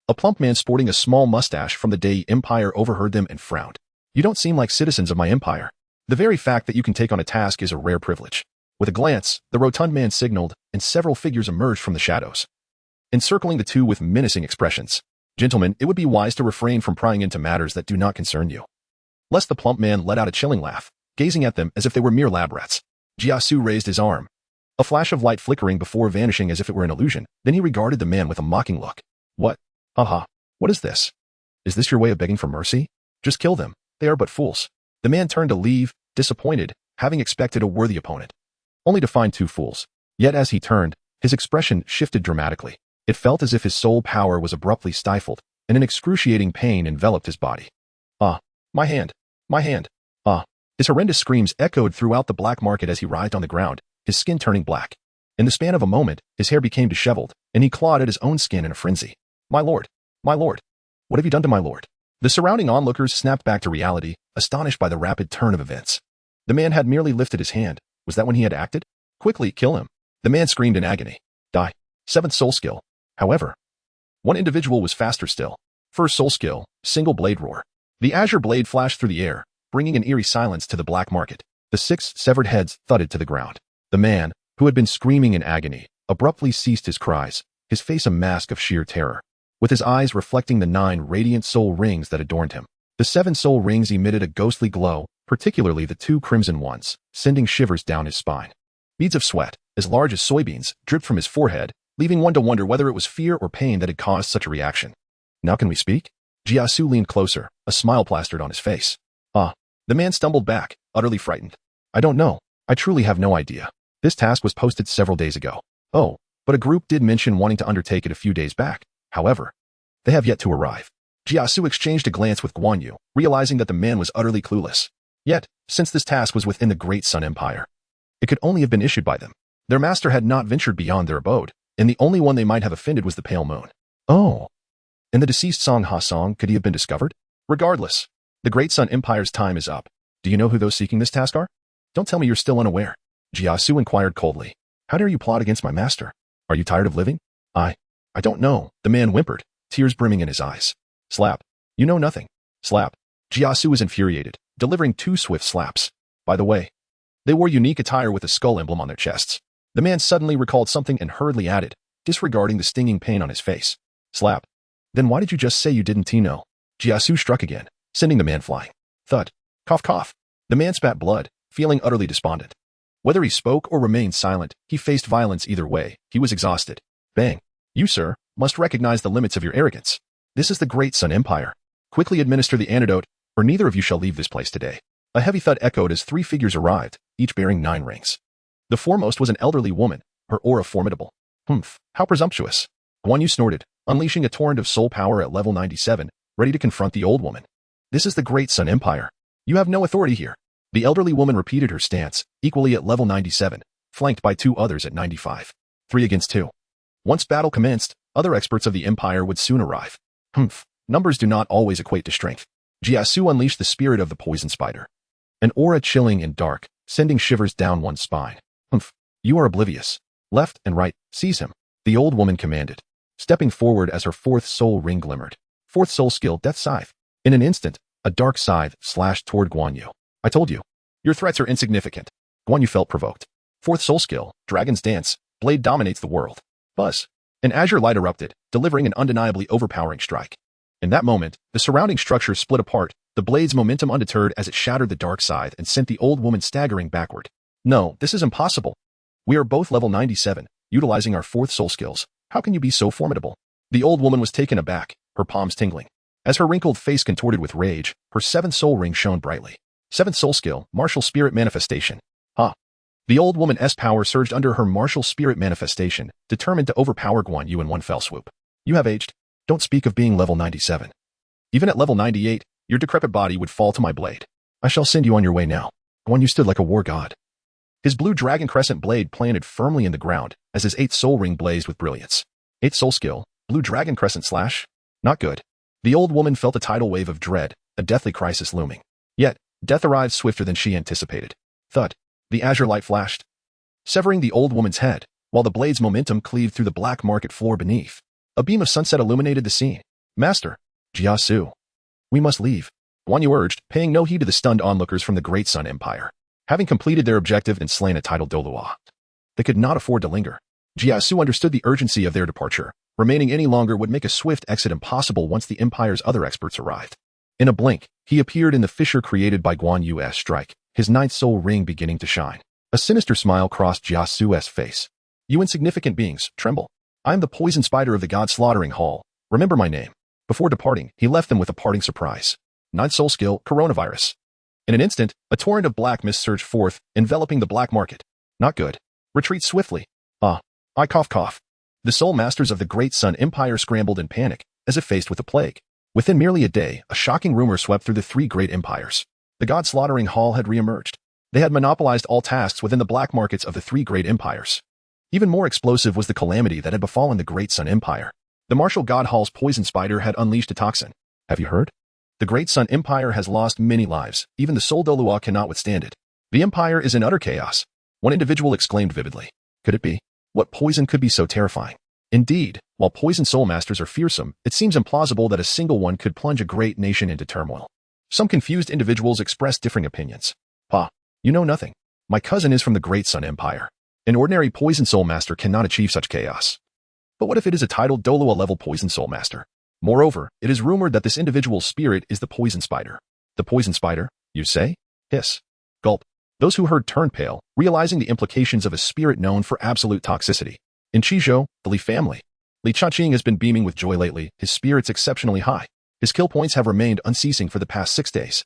A plump man sporting a small mustache from the Dai Empire overheard them and frowned. You don't seem like citizens of my empire. The very fact that you can take on a task is a rare privilege. With a glance, the rotund man signaled, and several figures emerged from the shadows, encircling the two with menacing expressions. Gentlemen, it would be wise to refrain from prying into matters that do not concern you. Lest the plump man let out a chilling laugh, gazing at them as if they were mere lab rats. Jia Su raised his arm, a flash of light flickering before vanishing as if it were an illusion. Then he regarded the man with a mocking look. What? Haha. What is this? Is this your way of begging for mercy? Just kill them. They are but fools. The man turned to leave, disappointed, having expected a worthy opponent, only to find 2 fools. Yet as he turned, his expression shifted dramatically. It felt as if his soul power was abruptly stifled, and an excruciating pain enveloped his body. Ah, my hand, my hand, ah. His horrendous screams echoed throughout the black market as he writhed on the ground, his skin turning black. In the span of a moment, his hair became disheveled, and he clawed at his own skin in a frenzy. My lord, what have you done to my lord? The surrounding onlookers snapped back to reality, astonished by the rapid turn of events. The man had merely lifted his hand. Was that when he had acted? Quickly, kill him. The man screamed in agony. Die. 7th soul skill. However, one individual was faster still. First soul skill, single blade roar. The azure blade flashed through the air, bringing an eerie silence to the black market. The 6 severed heads thudded to the ground. The man, who had been screaming in agony, abruptly ceased his cries, his face a mask of sheer terror, with his eyes reflecting the 9 radiant soul rings that adorned him. The 7 soul rings emitted a ghostly glow, particularly the 2 crimson ones, sending shivers down his spine. Beads of sweat, as large as soybeans, dripped from his forehead, leaving one to wonder whether it was fear or pain that had caused such a reaction. Now can we speak? Jia Su leaned closer, a smile plastered on his face. Ah. The man stumbled back, utterly frightened. I don't know. I truly have no idea. This task was posted several days ago. Oh, but a group did mention wanting to undertake it a few days back. However, they have yet to arrive. Jia Su exchanged a glance with Guan Yu, realizing that the man was utterly clueless. Yet, since this task was within the Great Sun Empire, it could only have been issued by them. Their master had not ventured beyond their abode, and the only one they might have offended was the pale moon. Oh. And the deceased Song Ha Song, could he have been discovered? Regardless, the Great Sun Empire's time is up. Do you know who those seeking this task are? Don't tell me you're still unaware. Jia Su inquired coldly. How dare you plot against my master? Are you tired of living? I don't know, the man whimpered, tears brimming in his eyes. Slap. You know nothing. Slap. Jia Su was infuriated, delivering 2 swift slaps. By the way, they wore unique attire with a skull emblem on their chests. The man suddenly recalled something and hurriedly added, disregarding the stinging pain on his face. Slap. Then why did you just say you didn't know? Jia Su struck again, sending the man flying. Thud. Cough cough. The man spat blood, feeling utterly despondent. Whether he spoke or remained silent, he faced violence either way. He was exhausted. Bang. You, sir, must recognize the limits of your arrogance. This is the Great Sun Empire. Quickly administer the antidote, or neither of you shall leave this place today. A heavy thud echoed as 3 figures arrived, each bearing 9 rings. The foremost was an elderly woman, her aura formidable. Humph, how presumptuous. Guan Yu snorted, unleashing a torrent of soul power at level 97, ready to confront the old woman. This is the Great Sun Empire. You have no authority here. The elderly woman repeated her stance, equally at level 97, flanked by 2 others at 95. 3 against 2. Once battle commenced, other experts of the Empire would soon arrive. Humph, numbers do not always equate to strength. Jia Su unleashed the spirit of the poison spider. An aura chilling and dark, sending shivers down one's spine. Humph, you are oblivious. Left and right, seize him. The old woman commanded, stepping forward as her 4th soul ring glimmered. 4th soul skill, Death Scythe. In an instant, a dark scythe slashed toward Guan Yu. I told you. Your threats are insignificant. Guan Yu felt provoked. Fourth soul skill, Dragon's Dance, blade dominates the world. Buzz. An azure light erupted, delivering an undeniably overpowering strike. In that moment, the surrounding structure split apart, the blade's momentum undeterred as it shattered the dark side and sent the old woman staggering backward. No, this is impossible. We are both level 97, utilizing our fourth soul skills. How can you be so formidable? The old woman was taken aback, her palms tingling. As her wrinkled face contorted with rage, her seventh soul ring shone brightly. Seventh soul skill, Martial Spirit Manifestation. The old woman's power surged under her martial spirit manifestation, determined to overpower Guan Yu in one fell swoop. You have aged. Don't speak of being level 97. Even at level 98, your decrepit body would fall to my blade. I shall send you on your way now. Guan Yu stood like a war god. His blue dragon crescent blade planted firmly in the ground, as his eighth soul ring blazed with brilliance. Eighth soul skill, blue dragon crescent slash. Not good. The old woman felt a tidal wave of dread, a deathly crisis looming. Yet, death arrived swifter than she anticipated. Thud. The azure light flashed, severing the old woman's head, while the blade's momentum cleaved through the black market floor beneath. A beam of sunset illuminated the scene. Master, Jiasu, we must leave, Guan Yu urged, paying no heed to the stunned onlookers from the Great Sun Empire. Having completed their objective and slain a titled Douluo, they could not afford to linger. Jiasu understood the urgency of their departure. Remaining any longer would make a swift exit impossible once the Empire's other experts arrived. In a blink, he appeared in the fissure created by Guan Yu's strike, his ninth soul ring beginning to shine. A sinister smile crossed Jiasu's face. You insignificant beings, tremble. I am the poison spider of the god slaughtering hall. Remember my name. Before departing, he left them with a parting surprise. Ninth soul skill, Coronavirus. In an instant, a torrent of black mist surged forth, enveloping the black market. Not good. Retreat swiftly. I cough. The soul masters of the Great Sun Empire scrambled in panic, as if faced with a plague. Within merely a day, a shocking rumor swept through the three great empires. The god slaughtering hall had reemerged. They had monopolized all tasks within the black markets of the three great empires. Even more explosive was the calamity that had befallen the Great Sun Empire. The martial god hall's poison spider had unleashed a toxin. Have you heard? The Great Sun Empire has lost many lives. Even the soul Douluo cannot withstand it. The empire is in utter chaos. One individual exclaimed vividly. Could it be? What poison could be so terrifying? Indeed, while poison soul masters are fearsome, it seems implausible that a single one could plunge a great nation into turmoil. Some confused individuals expressed differing opinions. You know nothing. My cousin is from the Great Sun Empire. An ordinary poison soul master cannot achieve such chaos. But what if it is a titled Douluo-level poison soul master? Moreover, it is rumored that this individual's spirit is the poison spider. The poison spider, you say? Hiss. Gulp. Those who heard turned pale, realizing the implications of a spirit known for absolute toxicity. In Qizhou, the Li family. Li Chaqing has been beaming with joy lately, his spirits exceptionally high. His kill points have remained unceasing for the past 6 days.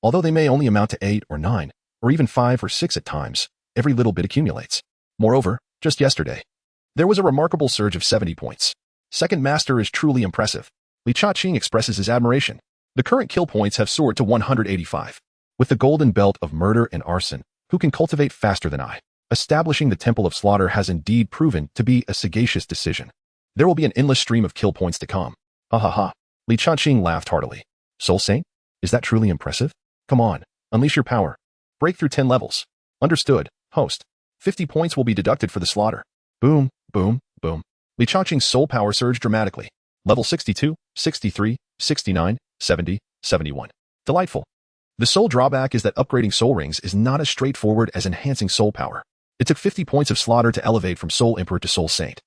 Although they may only amount to 8 or 9, or even 5 or 6 at times, every little bit accumulates. Moreover, just yesterday, there was a remarkable surge of 70 points. Second Master is truly impressive. Li Chaqing expresses his admiration. The current kill points have soared to 185. With the golden belt of murder and arson, who can cultivate faster than I? Establishing the Temple of Slaughter has indeed proven to be a sagacious decision. There will be an endless stream of kill points to come. Ha ha ha. Li Chaqing laughed heartily. Soul Saint? Is that truly impressive? Come on, unleash your power. Break through 10 levels. Understood, host. 50 points will be deducted for the slaughter. Boom, boom, boom. Li Chaqing's soul power surged dramatically. Level 62, 63, 69, 70, 71. Delightful. The sole drawback is that upgrading soul rings is not as straightforward as enhancing soul power. It took 50 points of slaughter to elevate from Soul Emperor to Soul Saint.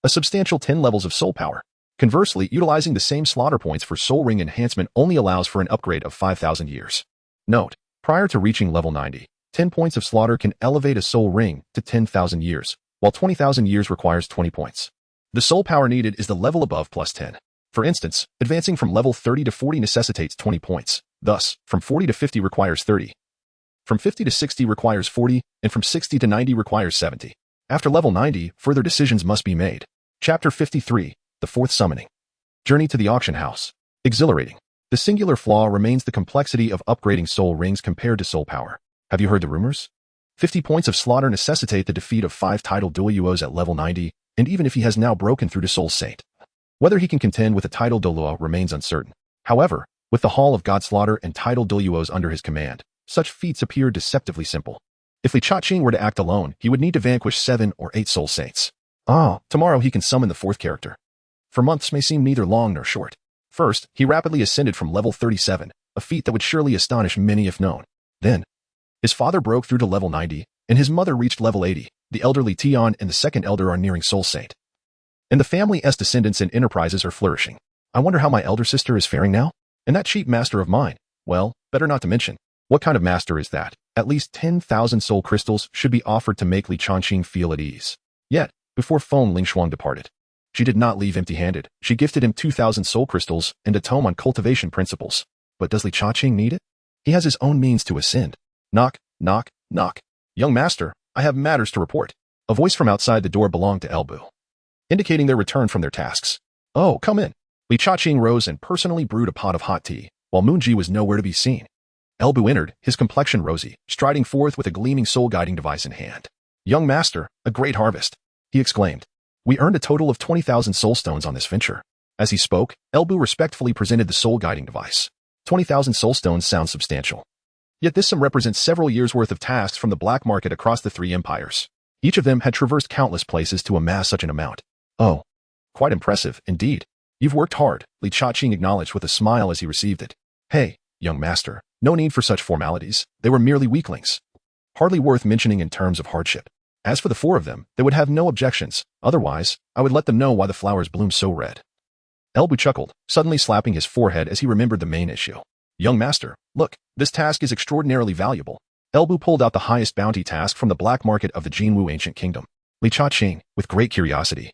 A substantial 10 levels of soul power. Conversely, utilizing the same slaughter points for soul ring enhancement only allows for an upgrade of 5,000 years. Note, prior to reaching level 90, 10 points of slaughter can elevate a soul ring to 10,000 years, while 20,000 years requires 20 points. The soul power needed is the level above plus 10. For instance, advancing from level 30 to 40 necessitates 20 points. Thus, from 40 to 50 requires 30. From 50 to 60 requires 40, and from 60 to 90 requires 70. After level 90, further decisions must be made. Chapter 53, The Fourth Summoning. Journey to the Auction House. Exhilarating. The singular flaw remains the complexity of upgrading soul rings compared to soul power. Have you heard the rumors? 50 points of slaughter necessitate the defeat of 5 titled Douluos at level 90, and even if he has now broken through to Soul Saint. Whether he can contend with a titled Douluo remains uncertain. However, with the Hall of God Slaughter and titled Douluos under his command, such feats appear deceptively simple. If Li Chaqing were to act alone, he would need to vanquish 7 or 8 Soul Saints. Tomorrow he can summon the 4th character. For months may seem neither long nor short. First, he rapidly ascended from level 37, a feat that would surely astonish many if known. Then, His father broke through to level 90, and his mother reached level 80. The elderly Tian and the second elder are nearing Soul Saint. And the family's descendants and enterprises are flourishing. I wonder how my elder sister is faring now? And that cheap master of mine, well, better not to mention. What kind of master is that? At least 10,000 soul crystals should be offered to make Li Changqing feel at ease. Yet, before Feng Lingshuang departed, she did not leave empty-handed. She gifted him 2,000 soul crystals and a tome on cultivation principles. But does Li Changqing need it? He has his own means to ascend. Knock, knock, knock. Young master, I have matters to report. A voice from outside the door belonged to Elbu, indicating their return from their tasks. Oh, come in. Li Changqing rose and personally brewed a pot of hot tea, while Moonji was nowhere to be seen. Elbu entered, his complexion rosy, striding forth with a gleaming soul-guiding device in hand. Young master, a great harvest, he exclaimed. We earned a total of 20,000 soul stones on this venture. As he spoke, Elbu respectfully presented the soul-guiding device. 20,000 soul stones sounds substantial. Yet this sum represents several years' worth of tasks from the black market across the 3 empires. Each of them had traversed countless places to amass such an amount. Oh, quite impressive, indeed. You've worked hard, Li Changqing acknowledged with a smile as he received it. Hey, young master, no need for such formalities. They were merely weaklings. Hardly worth mentioning in terms of hardship. As for the 4 of them, they would have no objections. Otherwise, I would let them know why the flowers bloom so red. Elbu chuckled, suddenly slapping his forehead as he remembered the main issue. Young master, look, this task is extraordinarily valuable. Elbu pulled out the highest bounty task from the black market of the Jinwu ancient kingdom. Li Changqing, with great curiosity,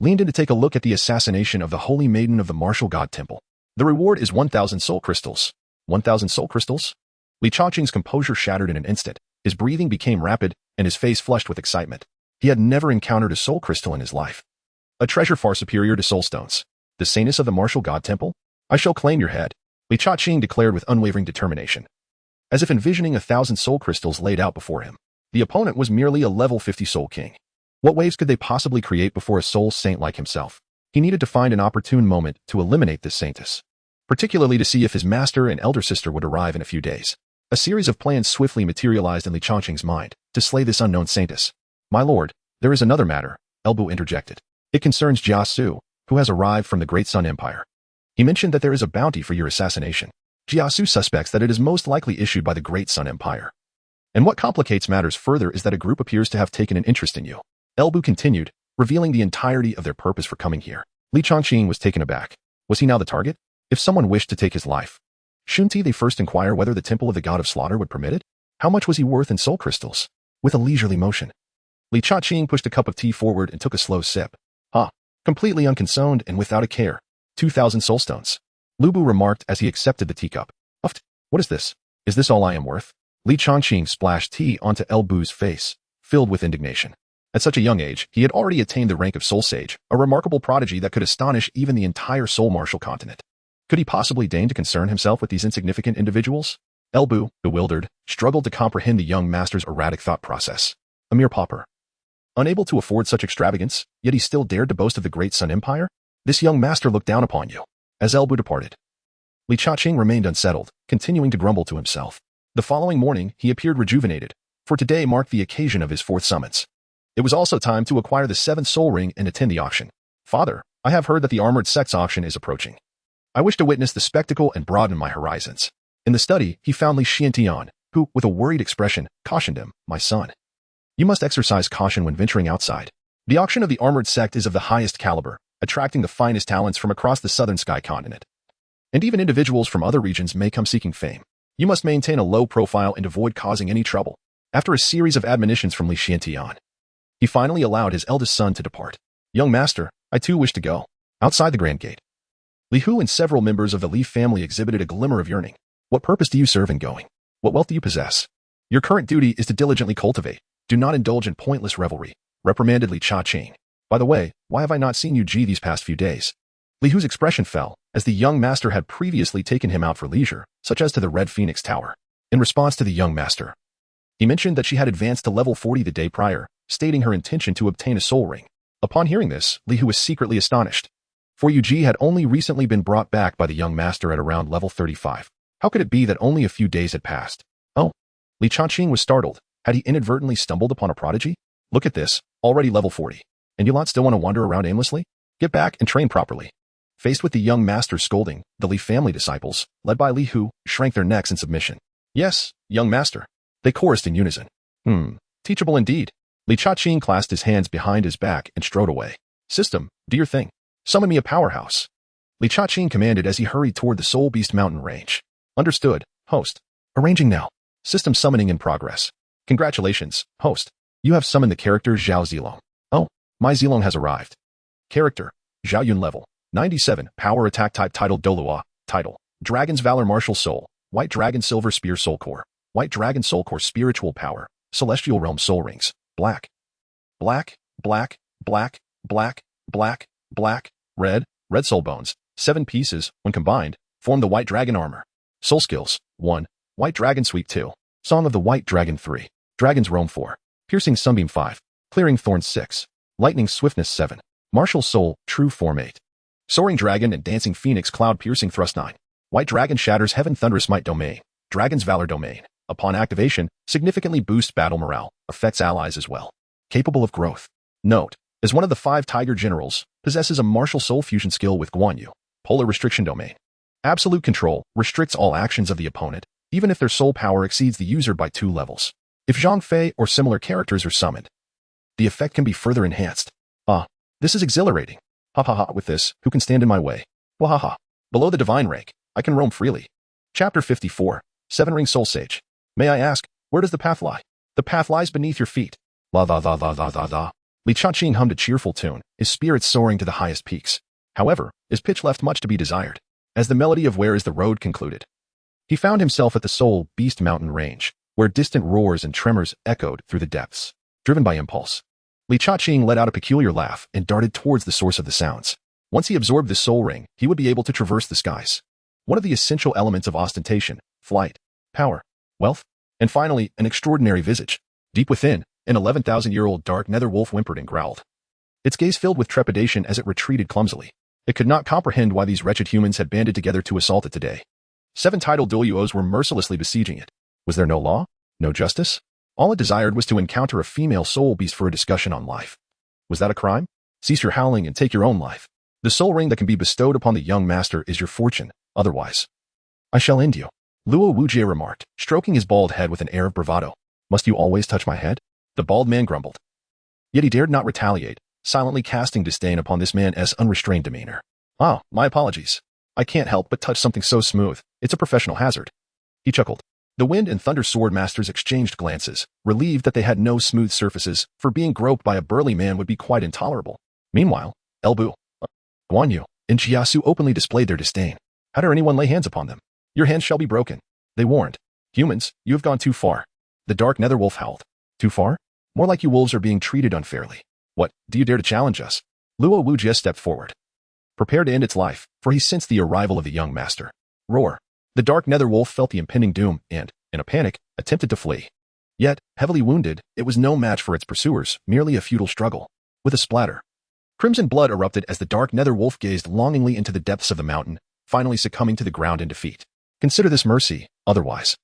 leaned in to take a look at the assassination of the holy maiden of the martial god temple. The reward is 1,000 soul crystals. 1,000 soul crystals? Li Changqing's composure shattered in an instant. His breathing became rapid, and his face flushed with excitement. He had never encountered a soul crystal in his life. A treasure far superior to soul stones. The saintess of the martial god temple? I shall claim your head, Li Changqing declared with unwavering determination. As if envisioning 1,000 soul crystals laid out before him, the opponent was merely a level 50 soul king. What waves could they possibly create before a soul saint like himself? He needed to find an opportune moment to eliminate this saintess, particularly to see if his master and elder sister would arrive in a few days. A series of plans swiftly materialized in Li Changqing's mind to slay this unknown saintess. My lord, there is another matter, Elbu interjected. It concerns Jia Su, who has arrived from the Great Sun Empire. He mentioned that there is a bounty for your assassination. Jia Su suspects that it is most likely issued by the Great Sun Empire. And what complicates matters further is that a group appears to have taken an interest in you. Elbu continued, revealing the entirety of their purpose for coming here. Li Changqing was taken aback. Was he now the target? If someone wished to take his life, shouldn't they first inquire whether the temple of the god of slaughter would permit it? How much was he worth in soul crystals? With a leisurely motion, Li Changqing pushed a cup of tea forward and took a slow sip. Completely unconcerned and without a care. 2,000 soul stones. Lubu remarked as he accepted the teacup. Uft, what is this? Is this all I am worth? Li Changqing splashed tea onto Elbu's face, filled with indignation. At such a young age, he had already attained the rank of soul sage, a remarkable prodigy that could astonish even the entire soul martial continent. Could he possibly deign to concern himself with these insignificant individuals? Elbu, bewildered, struggled to comprehend the young master's erratic thought process. A mere pauper, unable to afford such extravagance, yet he still dared to boast of the Great Sun Empire? This young master looked down upon you. As Elbu departed, Li Changqing remained unsettled, continuing to grumble to himself. The following morning, he appeared rejuvenated, for today marked the occasion of his 4th summons. It was also time to acquire the 7th soul ring and attend the auction. Father, I have heard that the armored sects auction is approaching. I wish to witness the spectacle and broaden my horizons. In the study, he found Li Xiantian, who, with a worried expression, cautioned him, my son, you must exercise caution when venturing outside. The auction of the armored sect is of the highest caliber, attracting the finest talents from across the southern sky continent. And even individuals from other regions may come seeking fame. You must maintain a low profile and avoid causing any trouble. After a series of admonitions from Li Xiantian, he finally allowed his eldest son to depart. Young master, I too wish to go. Outside the grand gate, Li Hu and several members of the Li family exhibited a glimmer of yearning. What purpose do you serve in going? What wealth do you possess? Your current duty is to diligently cultivate. Do not indulge in pointless revelry, reprimanded Li Changqing. By the way, why have I not seen you these past few days? Li Hu's expression fell, as the young master had previously taken him out for leisure, such as to the Red Phoenix Tower. In response to the young master, he mentioned that she had advanced to level 40 the day prior, stating her intention to obtain a soul ring. Upon hearing this, Li Hu was secretly astonished. For Yuji had only recently been brought back by the young master at around level 35. How could it be that only a few days had passed? Oh, Li Changqing was startled. Had he inadvertently stumbled upon a prodigy? Look at this, already level 40. And you lot still want to wander around aimlessly? Get back and train properly. Faced with the young master's scolding, the Li family disciples, led by Li Hu, shrank their necks in submission. Yes, young master. They chorused in unison. Teachable indeed. Li Cha-Ching clasped his hands behind his back and strode away. System, do your thing. Summon me a powerhouse. Li Cha-Ching commanded as he hurried toward the Soul Beast mountain range. Understood, host. Arranging now. System summoning in progress. Congratulations, host. You have summoned the character Zhao Zilong. Oh, my Zilong has arrived. Character, Zhao Yun level, 97, power attack type title Douluo, title, Dragon's Valor Martial Soul, White Dragon Silver Spear Soul Core, White Dragon Soul Core Spiritual Power, Celestial Realm Soul Rings, black, black, black, black, black, black, black, red soul bones, 7 pieces, when combined, form the White Dragon Armor. Soul Skills, 1, White Dragon Sweep 2, Song of the White Dragon 3, Dragon's Roam 4, Piercing Sunbeam 5, Clearing Thorns 6, Lightning Swiftness 7, Martial Soul, True Form 8, Soaring Dragon and Dancing Phoenix Cloud Piercing Thrust 9, White Dragon Shatters Heaven Thunderous Might Domain, Dragon's Valor Domain. Upon activation, significantly boosts battle morale, affects allies as well. Capable of growth. Note, as one of the 5 Tiger Generals, possesses a martial soul fusion skill with Guan Yu, Polar Restriction Domain. Absolute Control restricts all actions of the opponent, even if their soul power exceeds the user by 2 levels. If Zhang Fei or similar characters are summoned, the effect can be further enhanced. This is exhilarating. Ha ha ha, with this, who can stand in my way? Wahaha. Below the divine rank, I can roam freely. Chapter 54, 7 Ring Soul Sage. May I ask, where does the path lie? The path lies beneath your feet. La da da da da da da. Li Cha-Ching hummed a cheerful tune, his spirits soaring to the highest peaks. However, his pitch left much to be desired. As the melody of Where is the Road concluded, he found himself at the Soul Beast mountain range, where distant roars and tremors echoed through the depths. Driven by impulse, Li Cha-Ching let out a peculiar laugh and darted towards the source of the sounds. Once he absorbed the soul ring, he would be able to traverse the skies. One of the essential elements of ostentation, flight, power, wealth, and finally, an extraordinary visage. Deep within, an 11,000-year-old dark nether wolf whimpered and growled. Its gaze filled with trepidation as it retreated clumsily. It could not comprehend why these wretched humans had banded together to assault it today. 7 titled Douluos were mercilessly besieging it. Was there no law? No justice? All it desired was to encounter a female soul beast for a discussion on life. Was that a crime? Cease your howling and take your own life. The soul ring that can be bestowed upon the young master is your fortune, otherwise I shall end you. Luo Wujie remarked, stroking his bald head with an air of bravado. Must you always touch my head? The bald man grumbled. Yet he dared not retaliate, silently casting disdain upon this man's unrestrained demeanor. Oh, my apologies. I can't help but touch something so smooth. It's a professional hazard. He chuckled. The Wind and Thunder Sword Masters exchanged glances, relieved that they had no smooth surfaces, for being groped by a burly man would be quite intolerable. Meanwhile, Elbu, Guan Yu, and Jiasu openly displayed their disdain. How dare anyone lay hands upon them? Your hands shall be broken. They warned. Humans, you have gone too far. The dark netherwolf howled. Too far? More like you wolves are being treated unfairly. What, do you dare to challenge us? Luo Wujie stepped forward, prepared to end its life, for he sensed the arrival of the young master. Roar. The dark netherwolf felt the impending doom and, in a panic, attempted to flee. Yet, heavily wounded, it was no match for its pursuers, merely a futile struggle. With a splatter, crimson blood erupted as the dark netherwolf gazed longingly into the depths of the mountain, finally succumbing to the ground in defeat. Consider this mercy, otherwise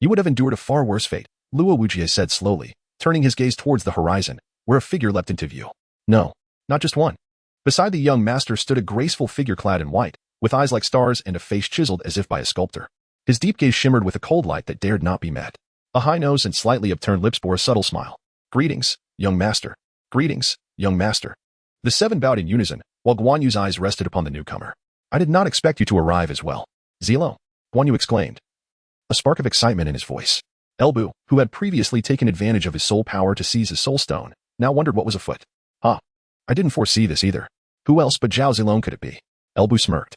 you would have endured a far worse fate, Luo Wujie said slowly, turning his gaze towards the horizon, where a figure leapt into view. No, not just one. Beside the young master stood a graceful figure clad in white, with eyes like stars and a face chiseled as if by a sculptor. His deep gaze shimmered with a cold light that dared not be met. A high nose and slightly upturned lips bore a subtle smile. Greetings, young master. Greetings, young master. The 7 bowed in unison, while Guan Yu's eyes rested upon the newcomer. I did not expect you to arrive as well. Zilo, Guan Yu exclaimed, a spark of excitement in his voice. Elbu, who had previously taken advantage of his soul power to seize his soul stone, now wondered what was afoot. I didn't foresee this either. Who else but Zhao Zilong could it be? Elbu smirked,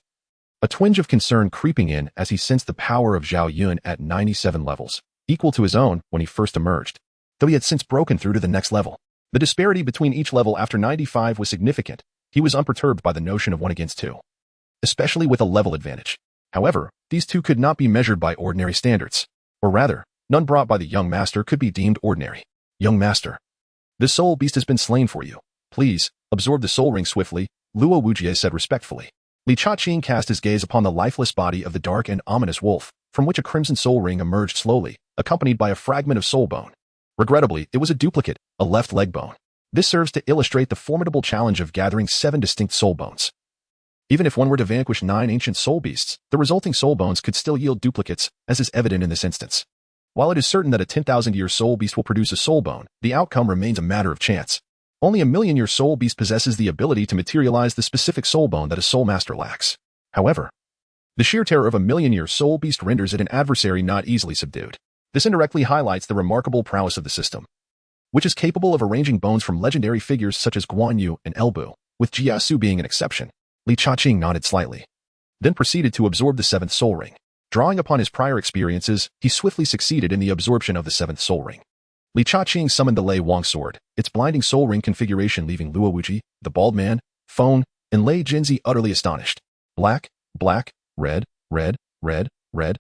a twinge of concern creeping in as he sensed the power of Zhao Yun at 97 levels, equal to his own when he first emerged, though he had since broken through to the next level. The disparity between each level after 95 was significant. He was unperturbed by the notion of 1 against 2, especially with a level advantage. However, these two could not be measured by ordinary standards, or rather, none brought by the young master could be deemed ordinary. Young master, the soul beast has been slain for you. Please, absorb the soul ring swiftly, Luo Wujie said respectfully. Li Cha-Ching cast his gaze upon the lifeless body of the dark and ominous wolf, from which a crimson soul ring emerged slowly, accompanied by a fragment of soul bone. Regrettably, it was a duplicate, a left leg bone. This serves to illustrate the formidable challenge of gathering 7 distinct soul bones. Even if one were to vanquish 9 ancient soul beasts, the resulting soul bones could still yield duplicates, as is evident in this instance. While it is certain that a 10,000-year soul beast will produce a soul bone, the outcome remains a matter of chance. Only a million-year soul beast possesses the ability to materialize the specific soul bone that a soul master lacks. However, the sheer terror of a million-year soul beast renders it an adversary not easily subdued. This indirectly highlights the remarkable prowess of the system, which is capable of arranging bones from legendary figures such as Guan Yu and Elbu, with Jiasu being an exception. Li Chaqing nodded slightly, then proceeded to absorb the seventh soul ring. Drawing upon his prior experiences, he swiftly succeeded in the absorption of the seventh soul ring. Li Chaqing summoned the Lei Wang sword, its blinding soul ring configuration leaving Luo Wuji, the bald man, Feng, and Lei Jinzi utterly astonished. Black, black, red, red, red, red,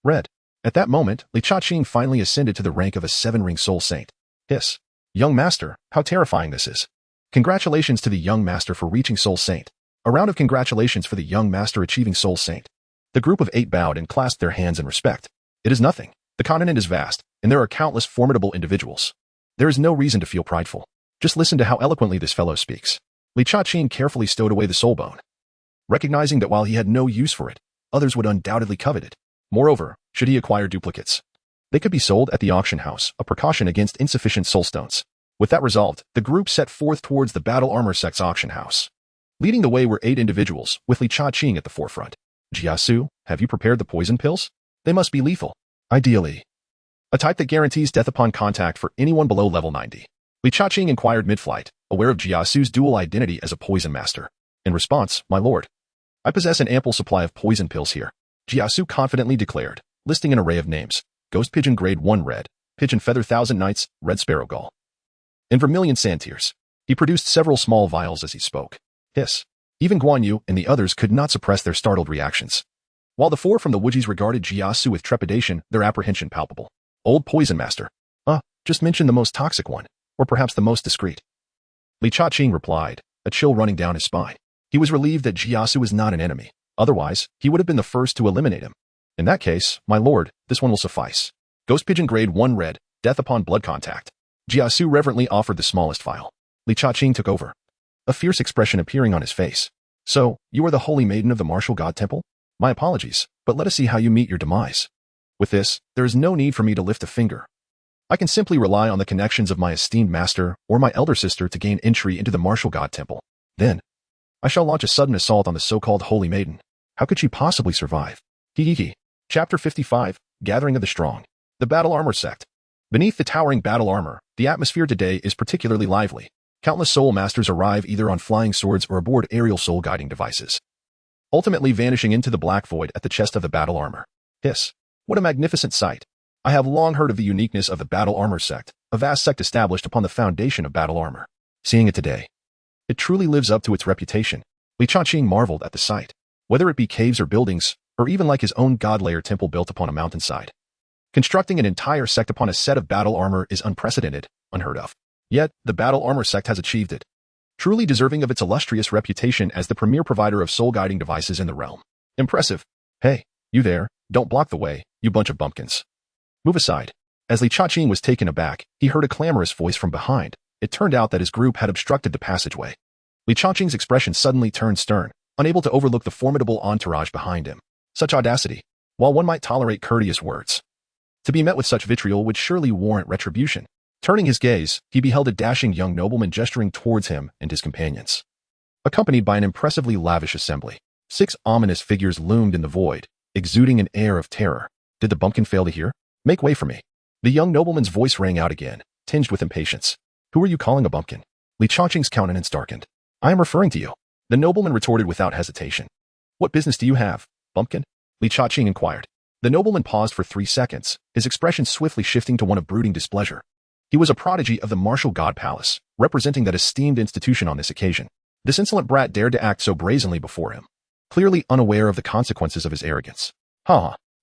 red. At that moment, Li Chaqing finally ascended to the rank of a seven-ring soul saint. Hiss. Young master, how terrifying this is. Congratulations to the young master for reaching soul saint. A round of congratulations for the young master achieving soul saint. The group of 8 bowed and clasped their hands in respect. It is nothing. The continent is vast, and there are countless formidable individuals. There is no reason to feel prideful. Just listen to how eloquently this fellow speaks. Li Chaqing carefully stowed away the soul bone, recognizing that while he had no use for it, others would undoubtedly covet it. Moreover, should he acquire duplicates, they could be sold at the auction house, a precaution against insufficient soul stones. With that resolved, the group set forth towards the Battle Armor Sect's auction house. Leading the way were 8 individuals, with Li Chaqing at the forefront. Jiasu, have you prepared the poison pills? They must be lethal. Ideally, a type that guarantees death upon contact for anyone below level 90. Li Chaqing inquired mid-flight, aware of Jiasu's dual identity as a poison master. In response, my lord, I possess an ample supply of poison pills here, Jiasu confidently declared, listing an array of names. Ghost Pigeon Grade 1 Red, Pigeon Feather Thousand Nights, Red Sparrow Gull, and Vermilion Sand Tears. He produced several small vials as he spoke. Hiss. Even Guan Yu and the others could not suppress their startled reactions. While the 4 from the Wujis regarded Jiasu with trepidation, their apprehension palpable. Old Poison Master. Just mention the most toxic one, or perhaps the most discreet. Li Chaqing replied, a chill running down his spine. He was relieved that Jiasu was not an enemy. Otherwise, he would have been the first to eliminate him. In that case, my lord, this one will suffice. Ghost Pigeon Grade 1 Red, Death upon Blood Contact. Jiasu reverently offered the smallest vial. Li Chaqing took over, a fierce expression appearing on his face. So, you are the holy maiden of the martial god temple? My apologies, but let us see how you meet your demise. With this, there is no need for me to lift a finger. I can simply rely on the connections of my esteemed master or my elder sister to gain entry into the martial god temple. Then, I shall launch a sudden assault on the so-called holy maiden. How could she possibly survive? Hee. Chapter 55, Gathering of the Strong. The Battle Armor Sect. Beneath the towering battle armor, the atmosphere today is particularly lively. Countless soul masters arrive either on flying swords or aboard aerial soul guiding devices, ultimately vanishing into the black void at the chest of the battle armor. Hiss. What a magnificent sight. I have long heard of the uniqueness of the Battle Armor Sect, a vast sect established upon the foundation of battle armor. Seeing it today, it truly lives up to its reputation. Li Chaqing marveled at the sight. Whether it be caves or buildings, or even like his own god-layer temple built upon a mountainside. Constructing an entire sect upon a set of battle armor is unprecedented, unheard of. Yet, the Battle Armor Sect has achieved it, truly deserving of its illustrious reputation as the premier provider of soul-guiding devices in the realm. Impressive. Hey, you there, don't block the way, you bunch of bumpkins. Move aside. As Li Chaqing was taken aback, he heard a clamorous voice from behind. It turned out that his group had obstructed the passageway. Li Chaqing's expression suddenly turned stern, unable to overlook the formidable entourage behind him. Such audacity. While one might tolerate courteous words, to be met with such vitriol would surely warrant retribution. Turning his gaze, he beheld a dashing young nobleman gesturing towards him and his companions, accompanied by an impressively lavish assembly. 6 ominous figures loomed in the void, exuding an air of terror. Did the bumpkin fail to hear? Make way for me. The young nobleman's voice rang out again, tinged with impatience. Who are you calling a bumpkin? Li Chaqing's countenance darkened. I am referring to you. The nobleman retorted without hesitation. What business do you have, bumpkin? Li Chaqing inquired. The nobleman paused for 3 seconds, his expression swiftly shifting to one of brooding displeasure. He was a prodigy of the martial god palace, representing that esteemed institution on this occasion. This insolent brat dared to act so brazenly before him, clearly unaware of the consequences of his arrogance.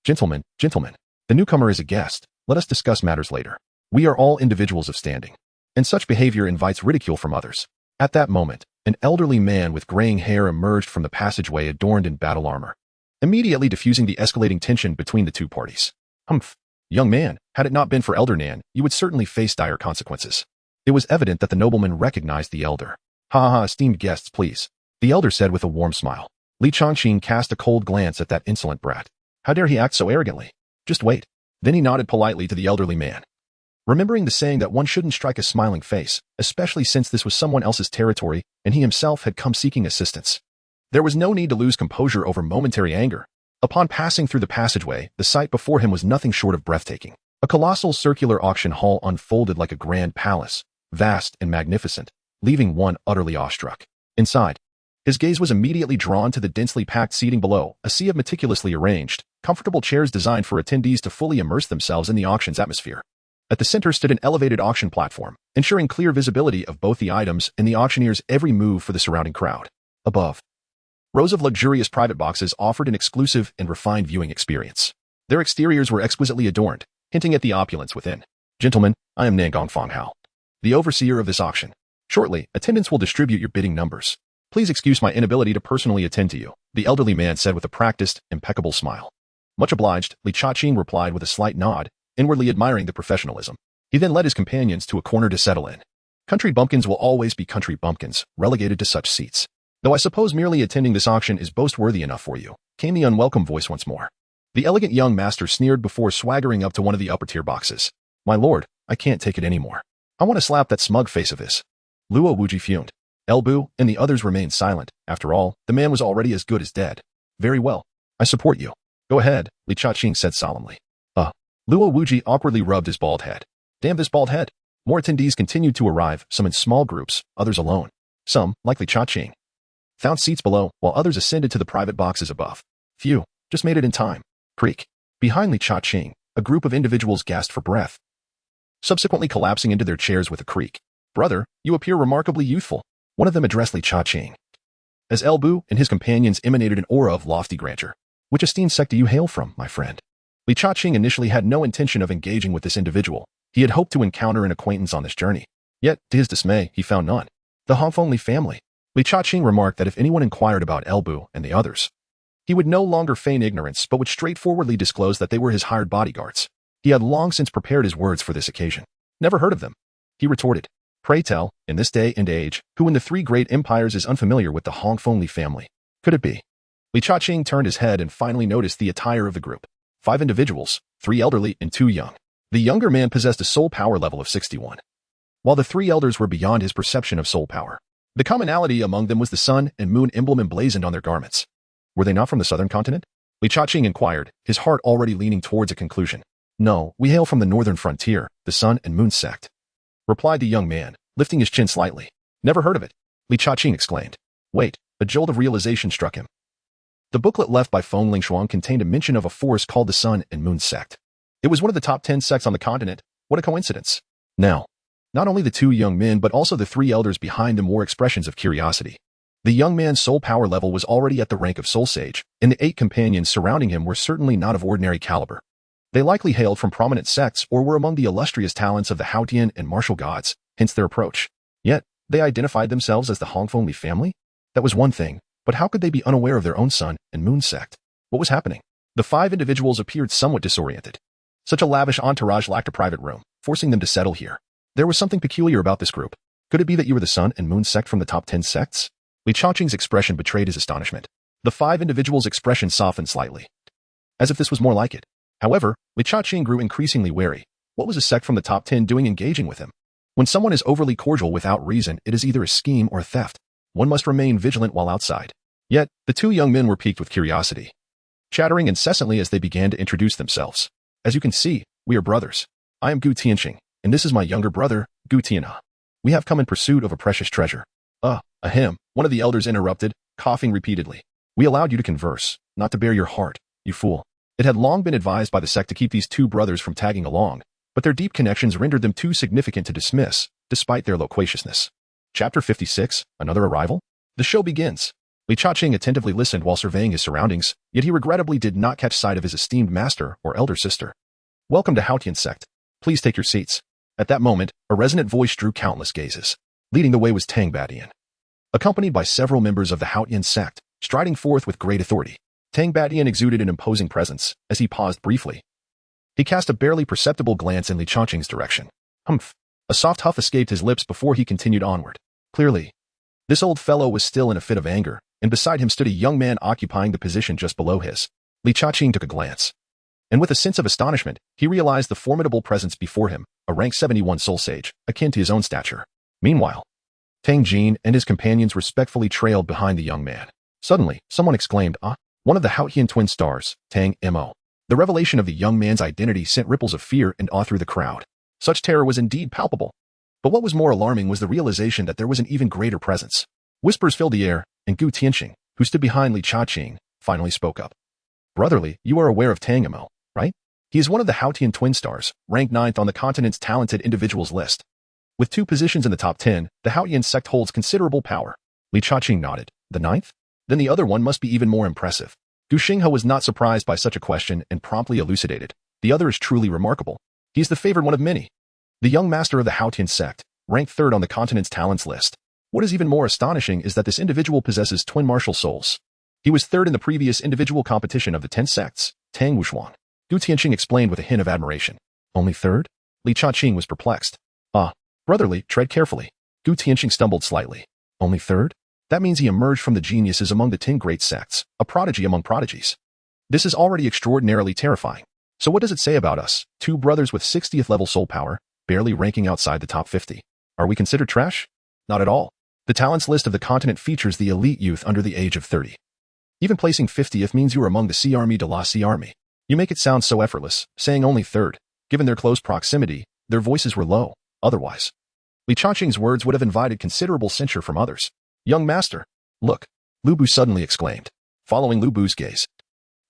Gentlemen, the newcomer is a guest. Let us discuss matters later. We are all individuals of standing, and such behavior invites ridicule from others. At that moment, an elderly man with graying hair emerged from the passageway adorned in battle armor, immediately diffusing the escalating tension between the two parties. Humph. Young man, had it not been for Elder Nan, you would certainly face dire consequences. It was evident that the nobleman recognized the elder. Esteemed guests, please, the elder said with a warm smile. Li Chaqing cast a cold glance at that insolent brat. How dare he act so arrogantly? Just wait. Then he nodded politely to the elderly man. Remembering the saying that one shouldn't strike a smiling face, especially since this was someone else's territory and he himself had come seeking assistance. There was no need to lose composure over momentary anger. Upon passing through the passageway, the sight before him was nothing short of breathtaking. A colossal circular auction hall unfolded like a grand palace, vast and magnificent, leaving one utterly awestruck. Inside, his gaze was immediately drawn to the densely packed seating below, a sea of meticulously arranged, comfortable chairs designed for attendees to fully immerse themselves in the auction's atmosphere. At the center stood an elevated auction platform, ensuring clear visibility of both the items and the auctioneer's every move for the surrounding crowd. Above, rows of luxurious private boxes offered an exclusive and refined viewing experience. Their exteriors were exquisitely adorned, hinting at the opulence within. Gentlemen, I am Nangong Fanghao, the overseer of this auction. Shortly, attendants will distribute your bidding numbers. Please excuse my inability to personally attend to you, the elderly man said with a practiced, impeccable smile. Much obliged, Li Cha-ching replied with a slight nod, inwardly admiring the professionalism. He then led his companions to a corner to settle in. Country bumpkins will always be country bumpkins, relegated to such seats. Though I suppose merely attending this auction is boast-worthy enough for you, came the unwelcome voice once more. The elegant young master sneered before swaggering up to one of the upper-tier boxes. My lord, I can't take it anymore. I want to slap that smug face of his. Luo Wuji fumed. Elbu and the others remained silent. After all, the man was already as good as dead. Very well. I support you. Go ahead, Li Cha-ching said solemnly. Luo Wuji awkwardly rubbed his bald head. Damn this bald head. More attendees continued to arrive, some in small groups, others alone. Some, like Li Cha-ching, found seats below, while others ascended to the private boxes above. Phew, just made it in time. Creak. Behind Li Cha-ching, a group of individuals gasped for breath, subsequently collapsing into their chairs with a creak. Brother, you appear remarkably youthful. One of them addressed Li Cha-ching. As Elbu and his companions emanated an aura of lofty grandeur. Which esteemed sect do you hail from, my friend? Li Cha-ching initially had no intention of engaging with this individual. He had hoped to encounter an acquaintance on this journey. Yet, to his dismay, he found none. The Hongfengli family. Li Cha-ching remarked that if anyone inquired about Elbu and the others, he would no longer feign ignorance but would straightforwardly disclose that they were his hired bodyguards. He had long since prepared his words for this occasion. Never heard of them. He retorted. Pray tell, in this day and age, who in the three great empires is unfamiliar with the Hongfengli family? Could it be? Li Cha-ching turned his head and finally noticed the attire of the group. 5 individuals, 3 elderly and 2 young. The younger man possessed a soul power level of 61, while the 3 elders were beyond his perception of soul power. The commonality among them was the sun and moon emblem emblazoned on their garments. Were they not from the southern continent? Li Cha-ching inquired, his heart already leaning towards a conclusion. No, we hail from the northern frontier, the sun and moon sect, replied the young man, lifting his chin slightly. Never heard of it, Li Cha-ching exclaimed. Wait, a jolt of realization struck him. The booklet left by Feng Lingshuang contained a mention of a force called the Sun and Moon Sect. It was one of the top 10 sects on the continent. What a coincidence. Now, not only the 2 young men but also the 3 elders behind them wore expressions of curiosity. The young man's soul power level was already at the rank of soul sage, and the 8 companions surrounding him were certainly not of ordinary caliber. They likely hailed from prominent sects or were among the illustrious talents of the Haotian and martial gods, hence their approach. Yet, they identified themselves as the Hongfengli family? That was one thing. But how could they be unaware of their own sun and moon sect? What was happening? The 5 individuals appeared somewhat disoriented. Such a lavish entourage lacked a private room, forcing them to settle here. There was something peculiar about this group. Could it be that you were the sun and moon sect from the top 10 sects? Li Cha-ching's expression betrayed his astonishment. The 5 individuals' expression softened slightly, as if this was more like it. However, Li Cha-ching grew increasingly wary. What was a sect from the top 10 doing engaging with him? When someone is overly cordial without reason, it is either a scheme or a theft. One must remain vigilant while outside. Yet, the 2 young men were piqued with curiosity, chattering incessantly as they began to introduce themselves. As you can see, we are brothers. I am Gu Tianxing, and this is my younger brother, Gu Tianhe. We have come in pursuit of a precious treasure. Ahem, one of the elders interrupted, coughing repeatedly. We allowed you to converse, not to bare your heart, you fool. It had long been advised by the sect to keep these 2 brothers from tagging along, but their deep connections rendered them too significant to dismiss, despite their loquaciousness. Chapter 56, Another Arrival? The show begins. Li Cha-ching attentively listened while surveying his surroundings, yet he regrettably did not catch sight of his esteemed master or elder sister. Welcome to Haotian sect. Please take your seats. At that moment, a resonant voice drew countless gazes. Leading the way was Tang Badian, accompanied by several members of the Haotian sect, striding forth with great authority. Tang Badian exuded an imposing presence. As he paused briefly, he cast a barely perceptible glance in Li Cha-ching's direction. Humph. A soft huff escaped his lips before he continued onward. Clearly, this old fellow was still in a fit of anger, and beside him stood a young man occupying the position just below his. Li Cha-ching took a glance. And with a sense of astonishment, he realized the formidable presence before him, a rank 71 soul sage, akin to his own stature. Meanwhile, Tang Jin and his companions respectfully trailed behind the young man. Suddenly, someone exclaimed, "Ah!" One of the Haotian twin stars, Tang Mo. The revelation of the young man's identity sent ripples of fear and awe through the crowd. Such terror was indeed palpable. But what was more alarming was the realization that there was an even greater presence. Whispers filled the air, and Gu Tianxing, who stood behind Li Chaqing, finally spoke up. "Brotherly, you are aware of Tang Mo, right? He is one of the Haotian twin stars, ranked 9th on the continent's talented individuals list. With 2 positions in the top 10, the Haotian sect holds considerable power." Li Chaqing nodded. "The 9th? Then the other one must be even more impressive." Gu Xinghe was not surprised by such a question and promptly elucidated. "The other is truly remarkable. He is the favored one of many. The young master of the Haotian sect, ranked 3rd on the continent's talents list. What is even more astonishing is that this individual possesses twin martial souls. He was 3rd in the previous individual competition of the 10 sects, Tang Wushuang." Gu Tianxing explained with a hint of admiration. "Only 3rd? Li Chaqing was perplexed. "Ah, brotherly, tread carefully." Gu Tianxing stumbled slightly. "Only 3rd? That means he emerged from the geniuses among the 10 great sects, a prodigy among prodigies. This is already extraordinarily terrifying. So what does it say about us, 2 brothers with 60th level soul power, barely ranking outside the top 50? Are we considered trash? Not at all. The talents list of the continent features the elite youth under the age of 30. Even placing 50th means you are among the Sea Army de la Sea Army. You make it sound so effortless, saying only 3rd. Given their close proximity, their voices were low. Otherwise, Li Chaqing's words would have invited considerable censure from others. "Young master, look," Lu Bu suddenly exclaimed. Following Lu Bu's gaze,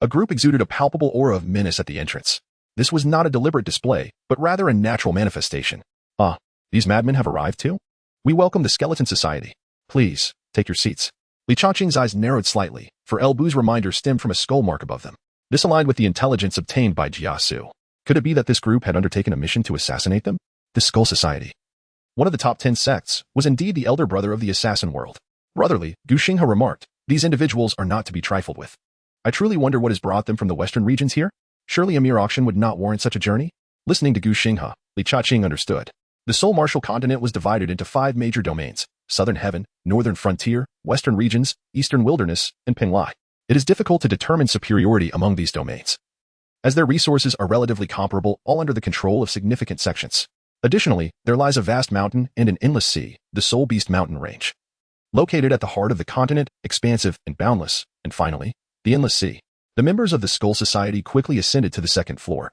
a group exuded a palpable aura of menace at the entrance. This was not a deliberate display, but rather a natural manifestation. "Ah, these madmen have arrived too? We welcome the Skeleton Society. Please, take your seats." Li Chaqing's eyes narrowed slightly, for El Bu's reminder stemmed from a skull mark above them. This aligned with the intelligence obtained by Jiasu. Could it be that this group had undertaken a mission to assassinate them? The Skull Society, one of the top 10 sects, was indeed the elder brother of the assassin world. "Brotherly," Gu Xinghe remarked, "these individuals are not to be trifled with. I truly wonder what has brought them from the western regions here. Surely a mere auction would not warrant such a journey?" Listening to Gu Xinghe, Li Chaqing understood. The Soul Martial continent was divided into 5 major domains: Southern Heaven, Northern Frontier, Western Regions, Eastern Wilderness, and Penglai. It is difficult to determine superiority among these domains, as their resources are relatively comparable, all under the control of significant sections. Additionally, there lies a vast mountain and an endless sea, the Soul Beast Mountain Range, located at the heart of the continent, expansive and boundless, and finally, the Endless Sea. The members of the Skull Society quickly ascended to the 2nd floor,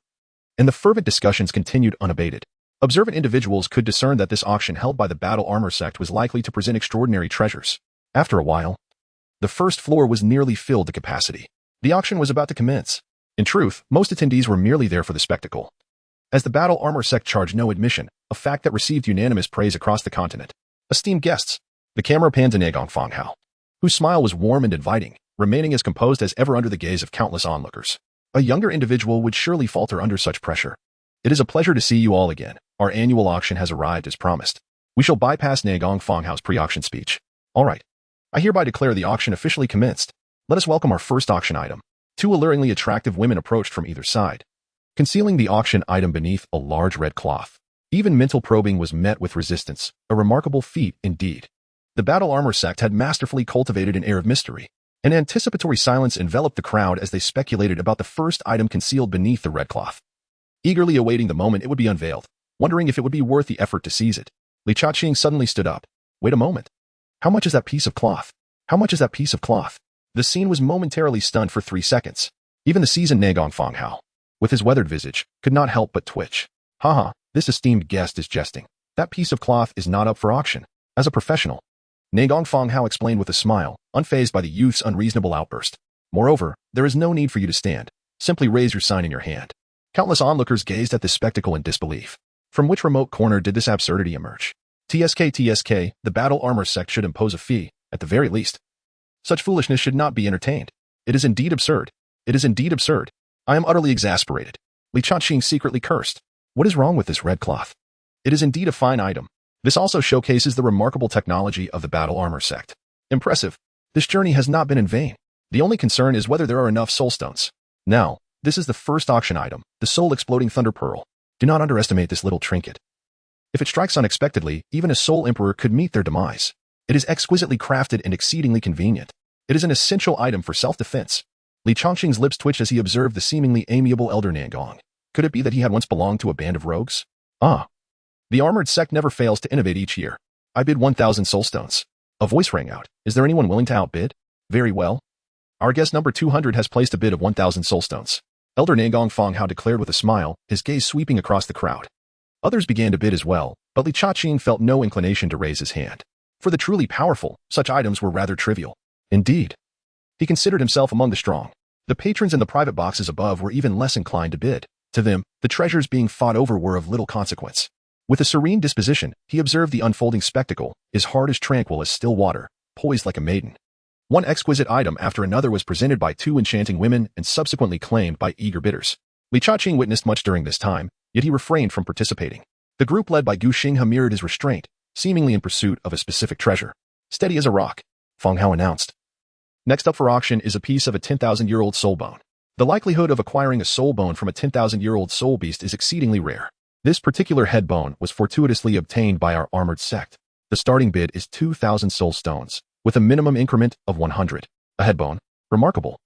and the fervent discussions continued unabated. Observant individuals could discern that this auction held by the Battle Armor sect was likely to present extraordinary treasures. After a while, the 1st floor was nearly filled to capacity. The auction was about to commence. In truth, most attendees were merely there for the spectacle, as the Battle Armor sect charged no admission, a fact that received unanimous praise across the continent. Esteemed guests, the camera panned to Negong Fanghao, whose smile was warm and inviting, remaining as composed as ever under the gaze of countless onlookers. A younger individual would surely falter under such pressure. "It is a pleasure to see you all again. Our annual auction has arrived as promised." We shall bypass Negong Fanghao's pre-auction speech. "All right. I hereby declare the auction officially commenced. Let us welcome our first auction item." 2 alluringly attractive women approached from either side, concealing the auction item beneath a large red cloth. Even mental probing was met with resistance, a remarkable feat indeed. The Battle Armor sect had masterfully cultivated an air of mystery. An anticipatory silence enveloped the crowd as they speculated about the first item concealed beneath the red cloth, eagerly awaiting the moment it would be unveiled, wondering if it would be worth the effort to seize it. Li Chaqing suddenly stood up. "Wait a moment. How much is that piece of cloth? How much is that piece of cloth?" The scene was momentarily stunned for 3 seconds. Even the seasoned Negong Fanghao, with his weathered visage, could not help but twitch. "Haha, this esteemed guest is jesting. That piece of cloth is not up for auction." As a professional, Negong Fanghao explained with a smile, unfazed by the youth's unreasonable outburst. "Moreover, there is no need for you to stand. Simply raise your sign in your hand." Countless onlookers gazed at this spectacle in disbelief. From which remote corner did this absurdity emerge? TSK, the Battle Armor sect should impose a fee, at the very least. Such foolishness should not be entertained. It is indeed absurd. It is indeed absurd. I am utterly exasperated. Li Chaqing secretly cursed. What is wrong with this red cloth? It is indeed a fine item. This also showcases the remarkable technology of the Battle Armor sect. Impressive. This journey has not been in vain. The only concern is whether there are enough soulstones. Now, this is the first auction item, the soul-exploding Thunder Pearl. Do not underestimate this little trinket. If it strikes unexpectedly, even a soul emperor could meet their demise. It is exquisitely crafted and exceedingly convenient. It is an essential item for self-defense. Li Chongqing's lips twitched as he observed the seemingly amiable elder Nangong. Could it be that he had once belonged to a band of rogues? Ah. The armored sect never fails to innovate each year. I bid 1,000 soulstones. A voice rang out. Is there anyone willing to outbid? Very well. Our guest number 200 has placed a bid of 1,000 soulstones. Elder Nangong Fonghao declared with a smile, his gaze sweeping across the crowd. Others began to bid as well, but Li Chongqing felt no inclination to raise his hand. For the truly powerful, such items were rather trivial. Indeed. He considered himself among the strong. The patrons in the private boxes above were even less inclined to bid. To them, the treasures being fought over were of little consequence. With a serene disposition, he observed the unfolding spectacle, his heart as tranquil as still water, poised like a maiden. One exquisite item after another was presented by two enchanting women and subsequently claimed by eager bidders. Li Chongqing witnessed much during this time, yet he refrained from participating. The group led by Gu Xinghe mirrored his restraint, seemingly in pursuit of a specific treasure. Steady as a rock, Fonghao announced. Next up for auction is a piece of a 10,000-year-old soul bone. The likelihood of acquiring a soul bone from a 10,000-year-old soul beast is exceedingly rare. This particular head bone was fortuitously obtained by our armored sect. The starting bid is 2,000 soul stones, with a minimum increment of 100. A head bone? Remarkable.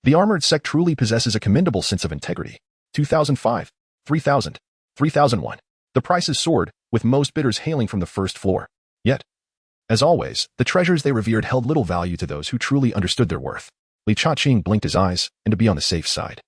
The armored sect truly possesses a commendable sense of integrity. 2,005, 3,000, 3,001. The prices soared, with most bidders hailing from the first floor. Yet, as always, the treasures they revered held little value to those who truly understood their worth. Li Chongqing blinked his eyes, and to be on the safe side.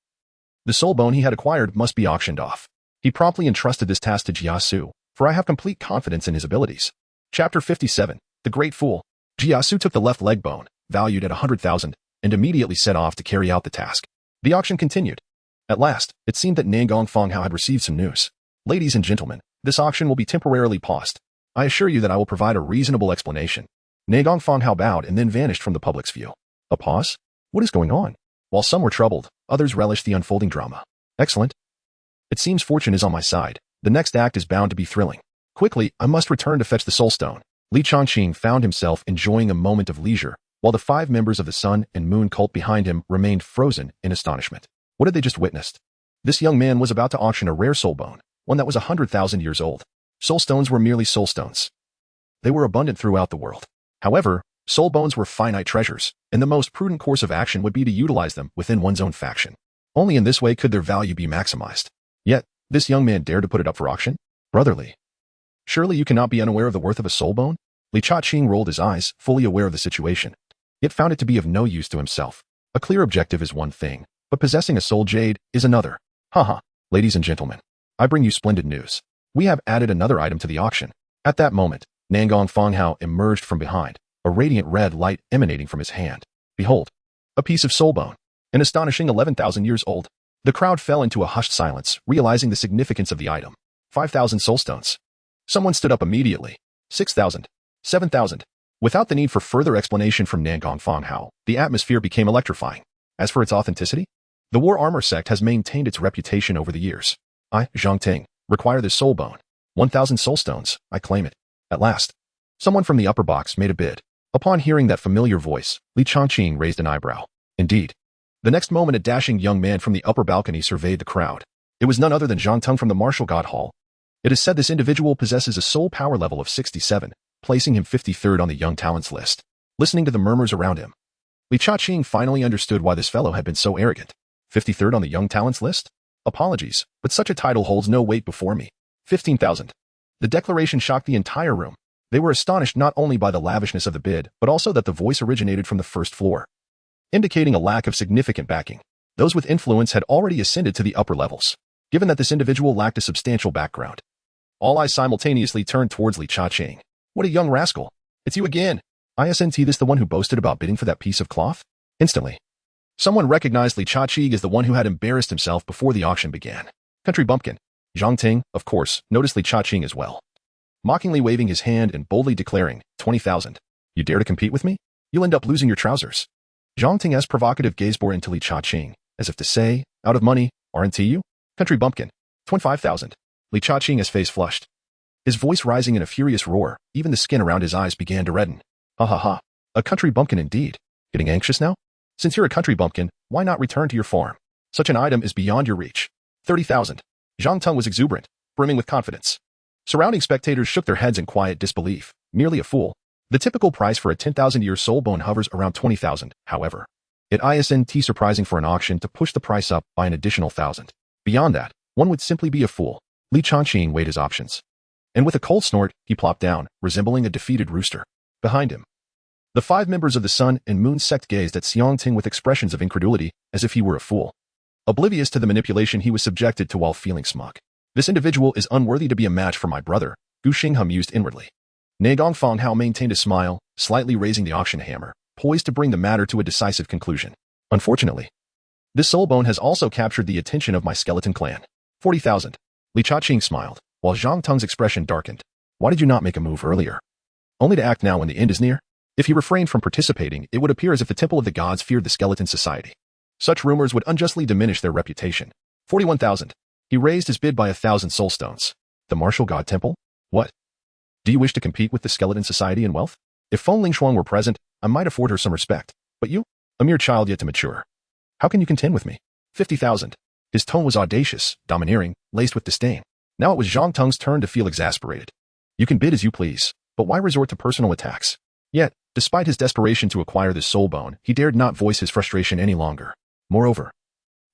The soul bone he had acquired must be auctioned off. He promptly entrusted this task to Jiasu, for I have complete confidence in his abilities. Chapter 57, The Great Fool. Jiasu took the left leg bone, valued at 100,000, and immediately set off to carry out the task. The auction continued. At last, it seemed that Nangong Fonghao had received some news. Ladies and gentlemen, this auction will be temporarily paused. I assure you that I will provide a reasonable explanation. Nangong Fonghao bowed and then vanished from the public's view. A pause? What is going on? While some were troubled, others relished the unfolding drama. Excellent. It seems fortune is on my side. The next act is bound to be thrilling. Quickly, I must return to fetch the soul stone. Li Chongqing found himself enjoying a moment of leisure, while the 5 members of the Sun and Moon cult behind him remained frozen in astonishment. What had they just witnessed? This young man was about to auction a rare soul bone, one that was 100,000 years old. Soul stones were merely soul stones. They were abundant throughout the world. However, soul bones were finite treasures, and the most prudent course of action would be to utilize them within one's own faction. Only in this way could their value be maximized. Yet, this young man dared to put it up for auction? Brotherly. Surely you cannot be unaware of the worth of a soul bone? Li Chongqing rolled his eyes, fully aware of the situation, yet found it to be of no use to himself. A clear objective is one thing, but possessing a soul jade is another. Haha. Ladies and gentlemen, I bring you splendid news. We have added another item to the auction. At that moment, Nangong Fonghao emerged from behind, a radiant red light emanating from his hand. Behold, a piece of soul bone, an astonishing 11,000 years old. The crowd fell into a hushed silence, realizing the significance of the item. 5,000 soul stones. Someone stood up immediately. 6,000. 7,000. Without the need for further explanation from Nangong Fonghao, the atmosphere became electrifying. As for its authenticity, the War Armor sect has maintained its reputation over the years. I, Zhang Ting, require this soul bone. 1,000 soul stones, I claim it. At last, someone from the upper box made a bid. Upon hearing that familiar voice, Li Chongqing raised an eyebrow. Indeed. The next moment a dashing young man from the upper balcony surveyed the crowd. It was none other than Zhang Teng from the Martial God Hall. It is said this individual possesses a soul power level of 67, placing him 53rd on the young talents list. Listening to the murmurs around him, Li Chongqing finally understood why this fellow had been so arrogant. 53rd on the young talents list? Apologies, but such a title holds no weight before me. 15,000. The declaration shocked the entire room. They were astonished not only by the lavishness of the bid, but also that the voice originated from the first floor, indicating a lack of significant backing. Those with influence had already ascended to the upper levels, given that this individual lacked a substantial background. All eyes simultaneously turned towards Li Chongqing. What a young rascal. It's you again. Isn't this the one who boasted about bidding for that piece of cloth? Instantly, someone recognized Li Chongqing as the one who had embarrassed himself before the auction began. Country bumpkin. Zhang Ting, of course, noticed Li Chongqing as well, mockingly waving his hand and boldly declaring, 20,000. You dare to compete with me? You'll end up losing your trousers. Zhang Ting's provocative gaze bore into Li Chongqing, as if to say, out of money, aren't you? Country bumpkin. 25,000. Li Chongqing's face flushed, his voice rising in a furious roar. Even the skin around his eyes began to redden. Ha ha ha. A country bumpkin indeed. Getting anxious now? Since you're a country bumpkin, why not return to your farm? Such an item is beyond your reach. 30,000. Zhang Teng was exuberant, brimming with confidence. Surrounding spectators shook their heads in quiet disbelief. Merely a fool. The typical price for a 10,000-year soul bone hovers around 20,000, however. It isn't surprising for an auction to push the price up by an additional 1,000. Beyond that, one would simply be a fool. Li Changqing weighed his options. And with a cold snort, he plopped down, resembling a defeated rooster. Behind him, the 5 members of the Sun and Moon sect gazed at Xiang Ting with expressions of incredulity, as if he were a fool, oblivious to the manipulation he was subjected to while feeling smug. This individual is unworthy to be a match for my brother, Gu Xinghe mused inwardly. Ne Gongfanghao maintained a smile, slightly raising the auction hammer, poised to bring the matter to a decisive conclusion. Unfortunately, this soul bone has also captured the attention of my skeleton clan. 40,000. Li Chaqing smiled, while Zhang Teng's expression darkened. Why did you not make a move earlier? Only to act now when the end is near? If he refrained from participating, it would appear as if the Temple of the Gods feared the Skeleton Society. Such rumors would unjustly diminish their reputation. 41,000. He raised his bid by 1,000 soul stones. The Martial God Temple? What? Do you wish to compete with the Skeleton Society in wealth? If Feng Lingshuang were present, I might afford her some respect. But you? A mere child yet to mature. How can you contend with me? 50,000. His tone was audacious, domineering, laced with disdain. Now it was Zhang Teng's turn to feel exasperated. You can bid as you please, but why resort to personal attacks? Yet, despite his desperation to acquire this soul bone, he dared not voice his frustration any longer. Moreover,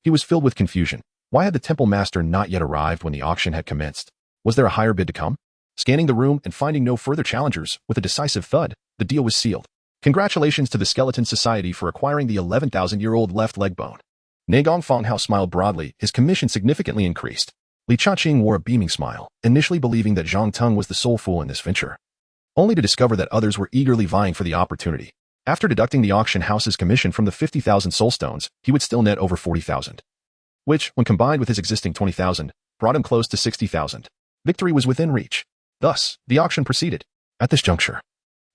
he was filled with confusion. Why had the temple master not yet arrived when the auction had commenced? Was there a higher bid to come? Scanning the room and finding no further challengers, with a decisive thud, the deal was sealed. Congratulations to the Skeleton Society for acquiring the 11,000-year-old left leg bone. Ne Gongfanghao smiled broadly, his commission significantly increased. Li Chaqing wore a beaming smile, initially believing that Zhang Teng was the sole fool in this venture, only to discover that others were eagerly vying for the opportunity. After deducting the auction house's commission from the 50,000 soul stones, he would still net over 40,000. Which, when combined with his existing 20,000, brought him close to 60,000. Victory was within reach. Thus, the auction proceeded. At this juncture,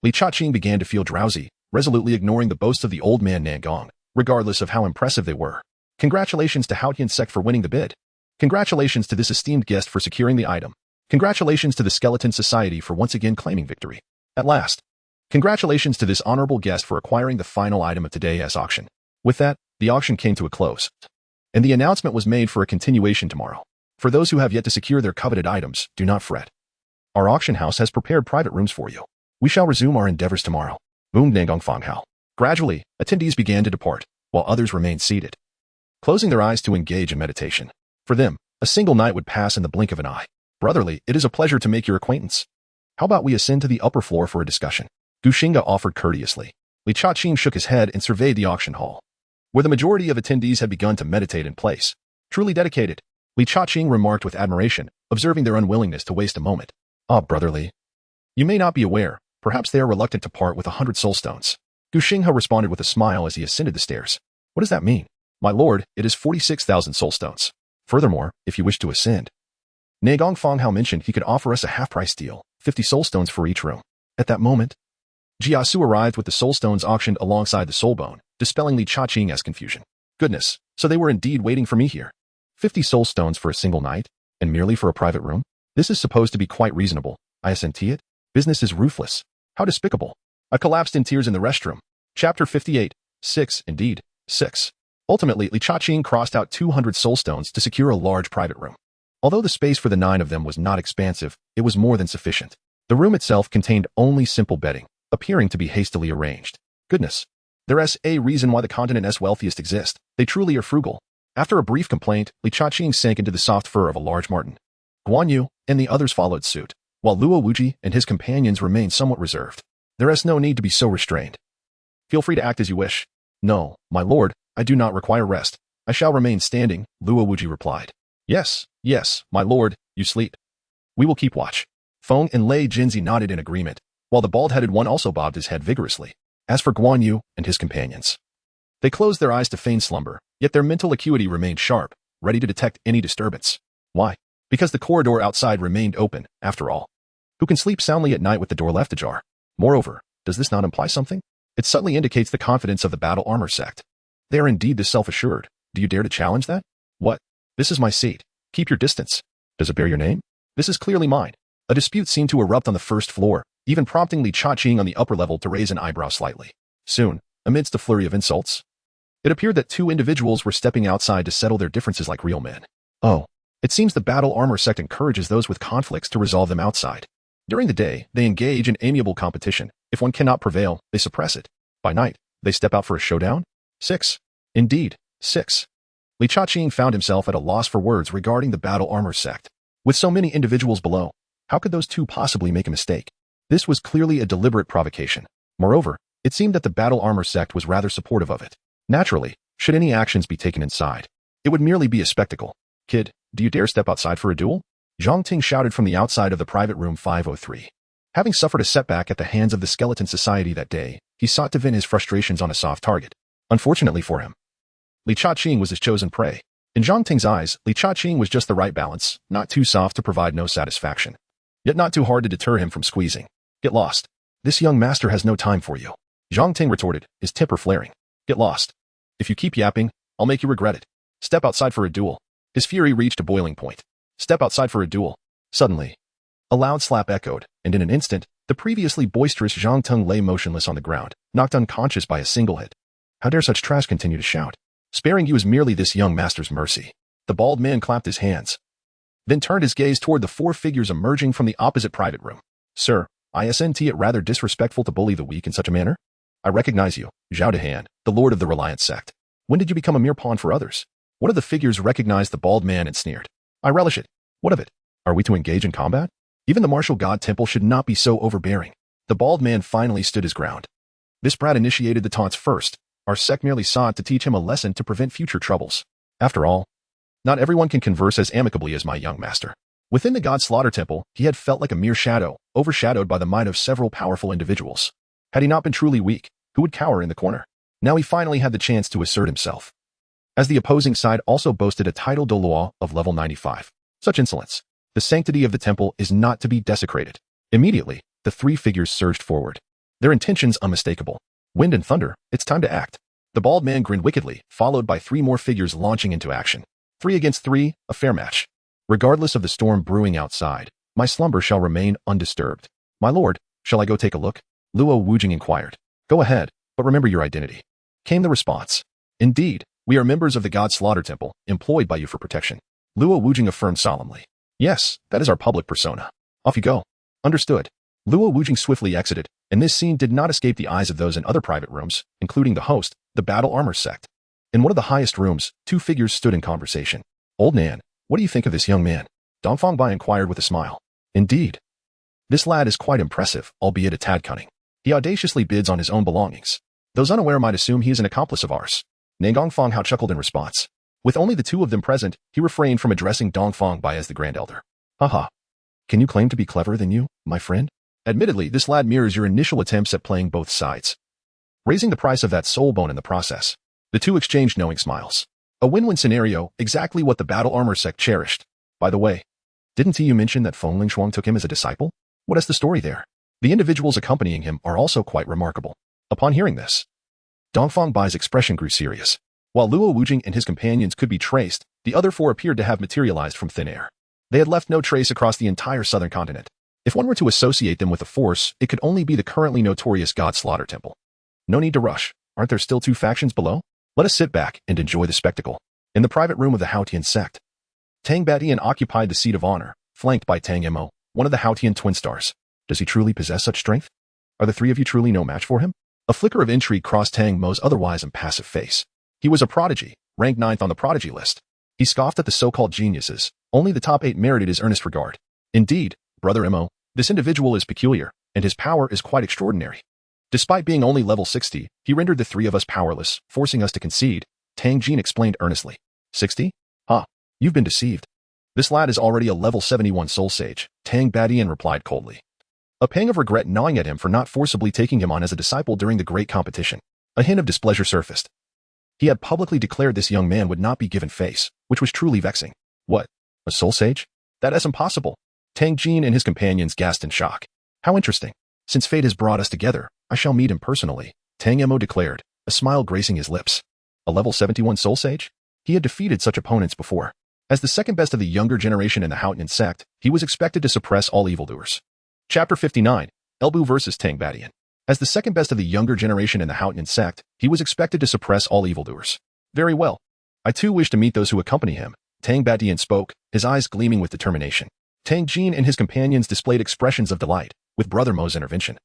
Li Chaqing began to feel drowsy, resolutely ignoring the boasts of the old man Nangong, regardless of how impressive they were. Congratulations to Haotian sect for winning the bid. Congratulations to this esteemed guest for securing the item. Congratulations to the Skeleton Society for once again claiming victory. At last, congratulations to this honorable guest for acquiring the final item of today's auction. With that, the auction came to a close, and the announcement was made for a continuation tomorrow. For those who have yet to secure their coveted items, do not fret. Our auction house has prepared private rooms for you. We shall resume our endeavors tomorrow. Boomed Nangongfanghao. Gradually, attendees began to depart, while others remained seated, closing their eyes to engage in meditation. For them, a single night would pass in the blink of an eye. Brotherly, it is a pleasure to make your acquaintance. How about we ascend to the upper floor for a discussion? Gu Xinghe offered courteously. Li Chaqing shook his head and surveyed the auction hall, where the majority of attendees had begun to meditate in place. Truly dedicated, Li Chaqing remarked with admiration, observing their unwillingness to waste a moment. Ah, brotherly. You may not be aware, perhaps they are reluctant to part with 100 soul stones. Gu Xinghe responded with a smile as he ascended the stairs. What does that mean? My lord, it is 46,000 soul stones. Furthermore, if you wish to ascend, Ne Gongfanghao mentioned he could offer us a half-price deal, 50 soul stones for each room. At that moment, Jiasu arrived with the soul stones auctioned alongside the soul bone, dispelling Li Chaqing's confusion. Goodness, so they were indeed waiting for me here. 50 soul stones for a single night, and merely for a private room? This is supposed to be quite reasonable. I assent to it. Business is ruthless. How despicable. I collapsed in tears in the restroom. Chapter 58. 6, indeed. 6. Ultimately, Li Chaqing crossed out 200 soul stones to secure a large private room. Although the space for the 9 of them was not expansive, it was more than sufficient. The room itself contained only simple bedding, appearing to be hastily arranged. Goodness. There's a reason why the continent's wealthiest exist. They truly are frugal. After a brief complaint, Li Chaqing sank into the soft fur of a large marten. Guan Yu and the others followed suit, while Luo Wuji and his companions remained somewhat reserved. There is no need to be so restrained. Feel free to act as you wish. No, my lord, I do not require rest. I shall remain standing, Luo Wuji replied. Yes, my lord, you sleep. We will keep watch. Feng and Lei Jinzi nodded in agreement, while the bald-headed one also bobbed his head vigorously. As for Guan Yu and his companions, they closed their eyes to feign slumber, yet their mental acuity remained sharp, ready to detect any disturbance. Why? Because the corridor outside remained open, after all. Who can sleep soundly at night with the door left ajar? Moreover, does this not imply something? It subtly indicates the confidence of the battle armor sect. They are indeed this self-assured. Do you dare to challenge that? What? This is my seat. Keep your distance. Does it bear your name? This is clearly mine. A dispute seemed to erupt on the first floor, even prompting Li Chaqing on the upper level to raise an eyebrow slightly. Soon, amidst a flurry of insults, it appeared that 2 individuals were stepping outside to settle their differences like real men. Oh, it seems the battle armor sect encourages those with conflicts to resolve them outside. During the day, they engage in amiable competition. If one cannot prevail, they suppress it. By night, they step out for a showdown? 6. Indeed, 6. Li Chaqing found himself at a loss for words regarding the battle armor sect. With so many individuals below, how could those two possibly make a mistake? This was clearly a deliberate provocation. Moreover, it seemed that the battle armor sect was rather supportive of it. Naturally, should any actions be taken inside, it would merely be a spectacle. Kid, do you dare step outside for a duel? Zhang Ting shouted from the outside of the private room 503. Having suffered a setback at the hands of the Skeleton Society that day, he sought to vent his frustrations on a soft target. Unfortunately for him, Li Chaqing was his chosen prey. In Zhang Ting's eyes, Li Chaqing was just the right balance, not too soft to provide no satisfaction, yet not too hard to deter him from squeezing. Get lost. This young master has no time for you. Zhang Ting retorted, his temper flaring. Get lost. If you keep yapping, I'll make you regret it. Step outside for a duel. His fury reached a boiling point. Step outside for a duel. Suddenly, a loud slap echoed, and in an instant, the previously boisterous Zhang Tung lay motionless on the ground, knocked unconscious by a single hit. How dare such trash continue to shout? Sparing you is merely this young master's mercy. The bald man clapped his hands, then turned his gaze toward the four figures emerging from the opposite private room. Sir, isn't it rather disrespectful to bully the weak in such a manner? I recognize you, Zhao Dehan, the lord of the Reliant sect. When did you become a mere pawn for others? One of the figures recognized the bald man and sneered. I relish it. What of it? Are we to engage in combat? Even the martial god temple should not be so overbearing. The bald man finally stood his ground. This brat initiated the taunts first. Our sect merely sought to teach him a lesson to prevent future troubles. After all, not everyone can converse as amicably as my young master. Within the god slaughter temple, he had felt like a mere shadow, overshadowed by the might of several powerful individuals. Had he not been truly weak, who would cower in the corner? Now he finally had the chance to assert himself. As the opposing side also boasted a title Douluo of level 95. Such insolence. The sanctity of the temple is not to be desecrated. Immediately, the three figures surged forward. Their intentions unmistakable. Wind and thunder, it's time to act. The bald man grinned wickedly, followed by three more figures launching into action. 3 against 3, a fair match. Regardless of the storm brewing outside, my slumber shall remain undisturbed. My lord, shall I go take a look? Luo Wujing inquired. Go ahead, but remember your identity. Came the response. Indeed, we are members of the God Slaughter Temple, employed by you for protection. Luo Wujing affirmed solemnly. Yes, that is our public persona. Off you go. Understood. Luo Wujing swiftly exited, and this scene did not escape the eyes of those in other private rooms, including the host, the Battle Armor sect. In one of the highest rooms, two figures stood in conversation. Old Nan, what do you think of this young man? Dongfang Bai inquired with a smile. Indeed. This lad is quite impressive, albeit a tad cunning. He audaciously bids on his own belongings. Those unaware might assume he is an accomplice of ours. Nangong Hao chuckled in response. With only the two of them present, he refrained from addressing Dongfang Bai as the Grand Elder. Haha. Can you claim to be cleverer than you, my friend? Admittedly, this lad mirrors your initial attempts at playing both sides, raising the price of that soul bone in the process. The two exchanged knowing smiles. A win-win scenario, exactly what the Battle Armor sect cherished. By the way, didn't you mention that Feng Lingshuang took him as a disciple? What is the story there? The individuals accompanying him are also quite remarkable. Upon hearing this, Dongfang Bai's expression grew serious. While Luo Wujing and his companions could be traced, the other four appeared to have materialized from thin air. They had left no trace across the entire southern continent. If one were to associate them with a force, it could only be the currently notorious God Slaughter Temple. No need to rush. Aren't there still two factions below? Let us sit back and enjoy the spectacle. In the private room of the Haotian sect, Tang Batian occupied the seat of honor, flanked by Tang Mo, one of the Haotian twin stars. Does he truly possess such strength? Are the three of you truly no match for him? A flicker of intrigue crossed Tang Mo's otherwise impassive face. He was a prodigy, ranked 9th on the prodigy list. He scoffed at the so-called geniuses. Only the top 8 merited his earnest regard. Indeed, Brother Mo, this individual is peculiar, and his power is quite extraordinary. Despite being only level 60, he rendered the three of us powerless, forcing us to concede, Tang Jin explained earnestly. 60? Ha, you've been deceived. This lad is already a level 71 soul sage, Tang Batian replied coldly. A pang of regret gnawing at him for not forcibly taking him on as a disciple during the great competition. A hint of displeasure surfaced. He had publicly declared this young man would not be given face, which was truly vexing. What? A soul sage? That is impossible. Tang Jin and his companions gasped in shock. How interesting. Since fate has brought us together, I shall meet him personally, Tang Mo declared, a smile gracing his lips. A level 71 soul sage? He had defeated such opponents before. As the second best of the younger generation in the Haotian sect, he was expected to suppress all evildoers. Chapter 59, Elbu vs. Tang Batian. As the second best of the younger generation in the Haotian sect, he was expected to suppress all evildoers. Very well. I too wish to meet those who accompany him, Tang Batian spoke, his eyes gleaming with determination. Tang Jin and his companions displayed expressions of delight, with Brother Mo's intervention.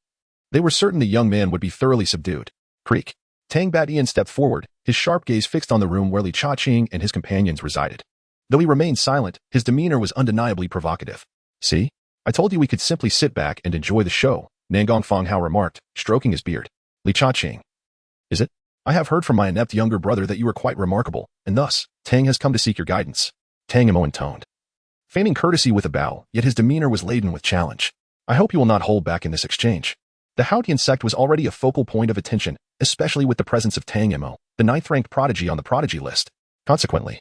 They were certain the young man would be thoroughly subdued. Creak. Tang Batian stepped forward, his sharp gaze fixed on the room where Li Chaqing and his companions resided. Though he remained silent, his demeanor was undeniably provocative. "See? I told you we could simply sit back and enjoy the show," Nangong Fanghao remarked, stroking his beard. "Li Chaqing. Is it? I have heard from my inept younger brother that you are quite remarkable, and thus, Tang has come to seek your guidance." Tang Imo intoned, feigning courtesy with a bow, yet his demeanor was laden with challenge. "I hope you will not hold back in this exchange." The Haotian sect was already a focal point of attention, especially with the presence of Tang Imo, the ninth-ranked prodigy on the prodigy list. Consequently,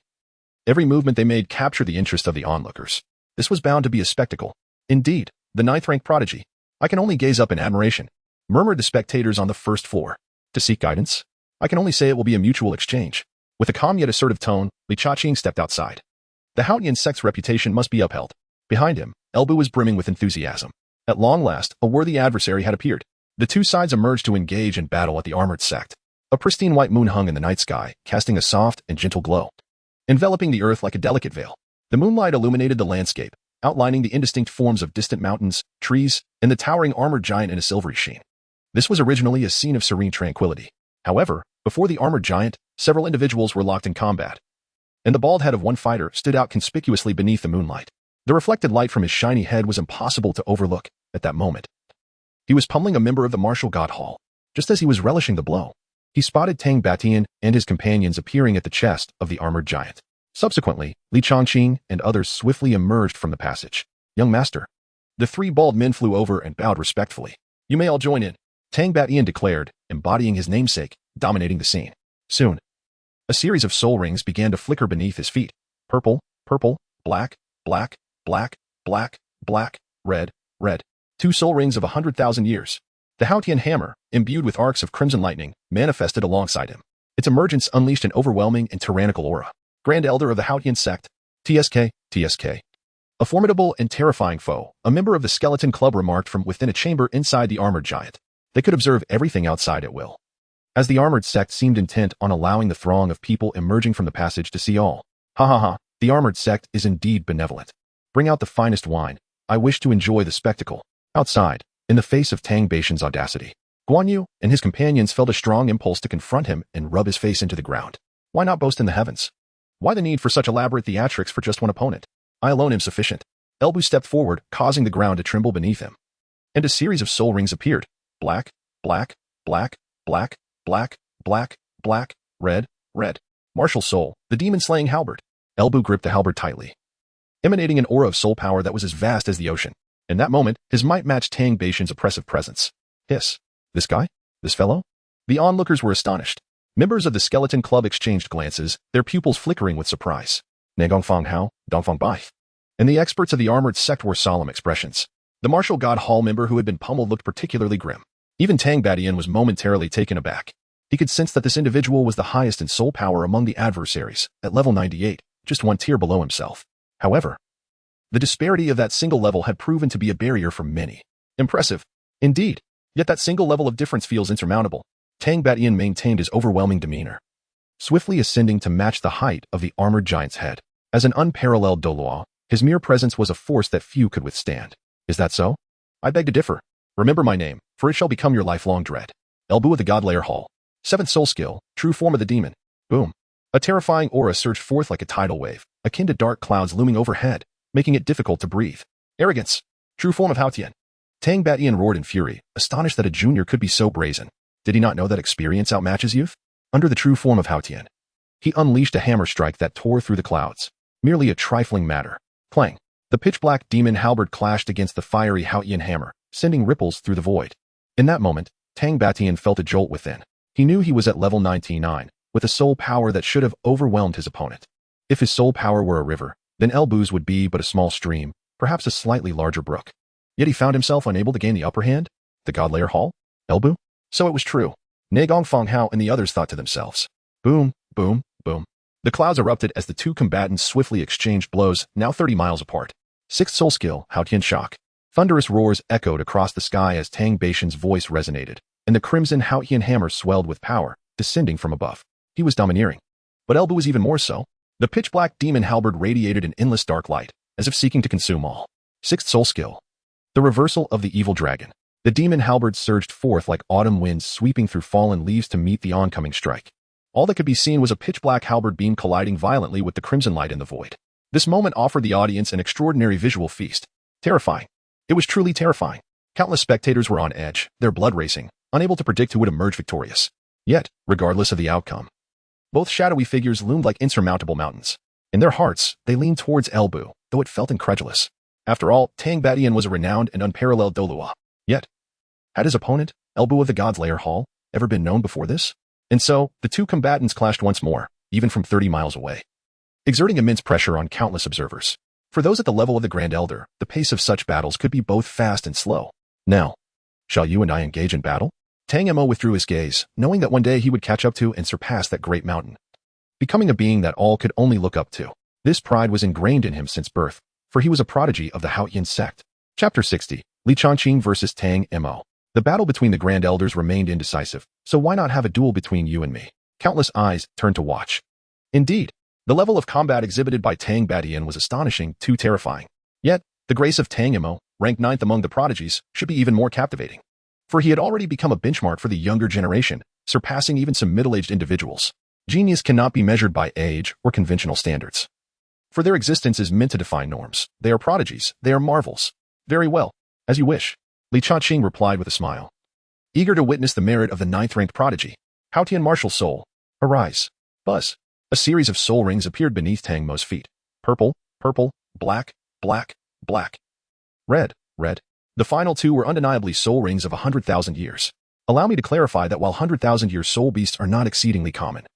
every movement they made captured the interest of the onlookers. This was bound to be a spectacle. "Indeed, the ninth-ranked prodigy. I can only gaze up in admiration," murmured the spectators on the first floor. "To seek guidance? I can only say it will be a mutual exchange." With a calm yet assertive tone, Li Chaqing stepped outside. The Haotian sect's reputation must be upheld. Behind him, Elbu was brimming with enthusiasm. At long last, a worthy adversary had appeared. The two sides emerged to engage in battle at the armored sect. A pristine white moon hung in the night sky, casting a soft and gentle glow, enveloping the earth like a delicate veil. The moonlight illuminated the landscape, outlining the indistinct forms of distant mountains, trees, and the towering armored giant in a silvery sheen. This was originally a scene of serene tranquility. However, before the armored giant, several individuals were locked in combat, and the bald head of one fighter stood out conspicuously beneath the moonlight. The reflected light from his shiny head was impossible to overlook at that moment. He was pummeling a member of the martial god hall. Just as he was relishing the blow, he spotted Tang Batian and his companions appearing at the chest of the armored giant. Subsequently, Li Chaqing and others swiftly emerged from the passage. "Young master." The three bald men flew over and bowed respectfully. "You may all join in," Tang Batian declared, embodying his namesake, dominating the scene. Soon, a series of soul rings began to flicker beneath his feet. Purple, purple, black, black, black, black, black, red, red. 2 soul rings of 100,000 years. The Haotian hammer, imbued with arcs of crimson lightning, manifested alongside him. Its emergence unleashed an overwhelming and tyrannical aura. Grand Elder of the Haotian sect, TSK, TSK. A formidable and terrifying foe, a member of the Skeleton Club remarked from within a chamber inside the armored giant. They could observe everything outside at will, as the armored sect seemed intent on allowing the throng of people emerging from the passage to see all. "Ha ha ha, the armored sect is indeed benevolent. Bring out the finest wine. I wish to enjoy the spectacle." Outside, in the face of Tang Batian's audacity, Guan Yu and his companions felt a strong impulse to confront him and rub his face into the ground. Why not boast in the heavens? Why the need for such elaborate theatrics for just one opponent? I alone am sufficient. Elbu stepped forward, causing the ground to tremble beneath him. And a series of soul rings appeared. Black, black, black, black, black, black, black, red, red. Martial soul, the demon-slaying halberd. Elbu gripped the halberd tightly, emanating an aura of soul power that was as vast as the ocean. In that moment, his might matched Tang Batian's oppressive presence. Hiss. This guy? This fellow? The onlookers were astonished. Members of the Skeleton Club exchanged glances, their pupils flickering with surprise. Nangong Fanghao, Dongfang Bai. And the experts of the armored sect wore solemn expressions. The martial god hall member who had been pummeled looked particularly grim. Even Tang Batian was momentarily taken aback. He could sense that this individual was the highest in soul power among the adversaries, at level 98, just one tier below himself. However, the disparity of that single level had proven to be a barrier for many. Impressive, indeed, yet that single level of difference feels insurmountable. Tang Batian maintained his overwhelming demeanor, swiftly ascending to match the height of the armored giant's head. As an unparalleled Douluo, his mere presence was a force that few could withstand. Is that so? I beg to differ. Remember my name, for it shall become your lifelong dread. Elbu of the God Layer Hall. 7th soul skill, true form of the demon. Boom. A terrifying aura surged forth like a tidal wave, akin to dark clouds looming overhead, making it difficult to breathe. Arrogance. True form of Haotian. Tang Batian roared in fury, astonished that a junior could be so brazen. Did he not know that experience outmatches youth? Under the true form of Haotian, he unleashed a hammer strike that tore through the clouds. Merely a trifling matter. Clang. The pitch-black demon halberd clashed against the fiery Haotian hammer, sending ripples through the void. In that moment, Tang Batian felt a jolt within. He knew he was at level 99, with a soul power that should have overwhelmed his opponent. If his soul power were a river, then Elbu's would be but a small stream, perhaps a slightly larger brook. Yet he found himself unable to gain the upper hand? The God Layer Hall? Elbu? So it was true. Nangong Fanghao and the others thought to themselves. Boom, boom, boom. The clouds erupted as the two combatants swiftly exchanged blows, now 30 miles apart. 6th soul skill, Haotian Shock. Thunderous roars echoed across the sky as Tang Batian's voice resonated, and the crimson Haotian hammer swelled with power, descending from above. He was domineering. But Elbu was even more so. The pitch-black demon halberd radiated an endless dark light, as if seeking to consume all. 6th soul skill. The reversal of the evil dragon. The demon halberd surged forth like autumn winds sweeping through fallen leaves to meet the oncoming strike. All that could be seen was a pitch-black halberd beam colliding violently with the crimson light in the void. This moment offered the audience an extraordinary visual feast. Terrifying. It was truly terrifying. Countless spectators were on edge, their blood racing, unable to predict who would emerge victorious. Yet, regardless of the outcome, both shadowy figures loomed like insurmountable mountains. In their hearts, they leaned towards Elbu, though it felt incredulous. After all, Transmigrated was a renowned and unparalleled Douluo. Yet, had his opponent, Elbu of the God's Lair Hall, ever been known before this? And so, the two combatants clashed once more, even from 30 miles away, exerting immense pressure on countless observers. For those at the level of the Grand Elder, the pace of such battles could be both fast and slow. Now, shall you and I engage in battle? Tangmo withdrew his gaze, knowing that one day he would catch up to and surpass that great mountain, becoming a being that all could only look up to. This pride was ingrained in him since birth, for he was a prodigy of the Haotian sect. Chapter 60, Li Changqing versus Tangmo. The battle between the Grand Elders remained indecisive, so why not have a duel between you and me? Countless eyes turned to watch. Indeed, the level of combat exhibited by Transmigrated was astonishing, too terrifying. Yet, the grace of Tangmo, ranked 9th among the prodigies, should be even more captivating. For he had already become a benchmark for the younger generation, surpassing even some middle-aged individuals. Genius cannot be measured by age or conventional standards, for their existence is meant to define norms. They are prodigies, they are marvels. Very well, as you wish, Li Changqing replied with a smile. Eager to witness the merit of the 9th-ranked prodigy, Haotian martial soul, arise. Buzz. A series of soul rings appeared beneath Tangmo's feet. Purple, purple, black, black, black. Red, red. The final two were undeniably soul rings of 100,000 years. Allow me to clarify that while 100,000-year soul beasts are not exceedingly common,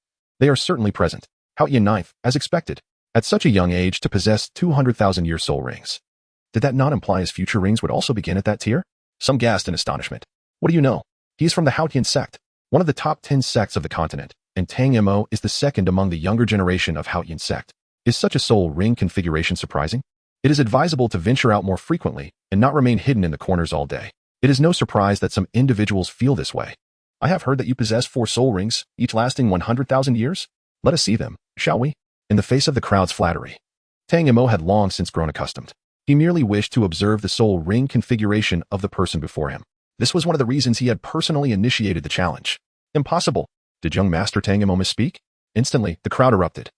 they are certainly present. Haotian 9th, as expected, at such a young age to possess 200,000-year soul rings. Did that not imply his future rings would also begin at that tier? Some gasped in astonishment. What do you know? He is from the Haotian sect, one of the top 10 sects of the continent, and Tangmo is the second among the younger generation of Haotian sect. Is such a soul ring configuration surprising? It is advisable to venture out more frequently and not remain hidden in the corners all day. It is no surprise that some individuals feel this way. I have heard that you possess 4 soul rings, each lasting 100,000 years. Let us see them, shall we? In the face of the crowd's flattery, Tangmo had long since grown accustomed. He merely wished to observe the soul ring configuration of the person before him. This was one of the reasons he had personally initiated the challenge. Impossible. Did young Master Tangmo misspeak? Instantly, the crowd erupted.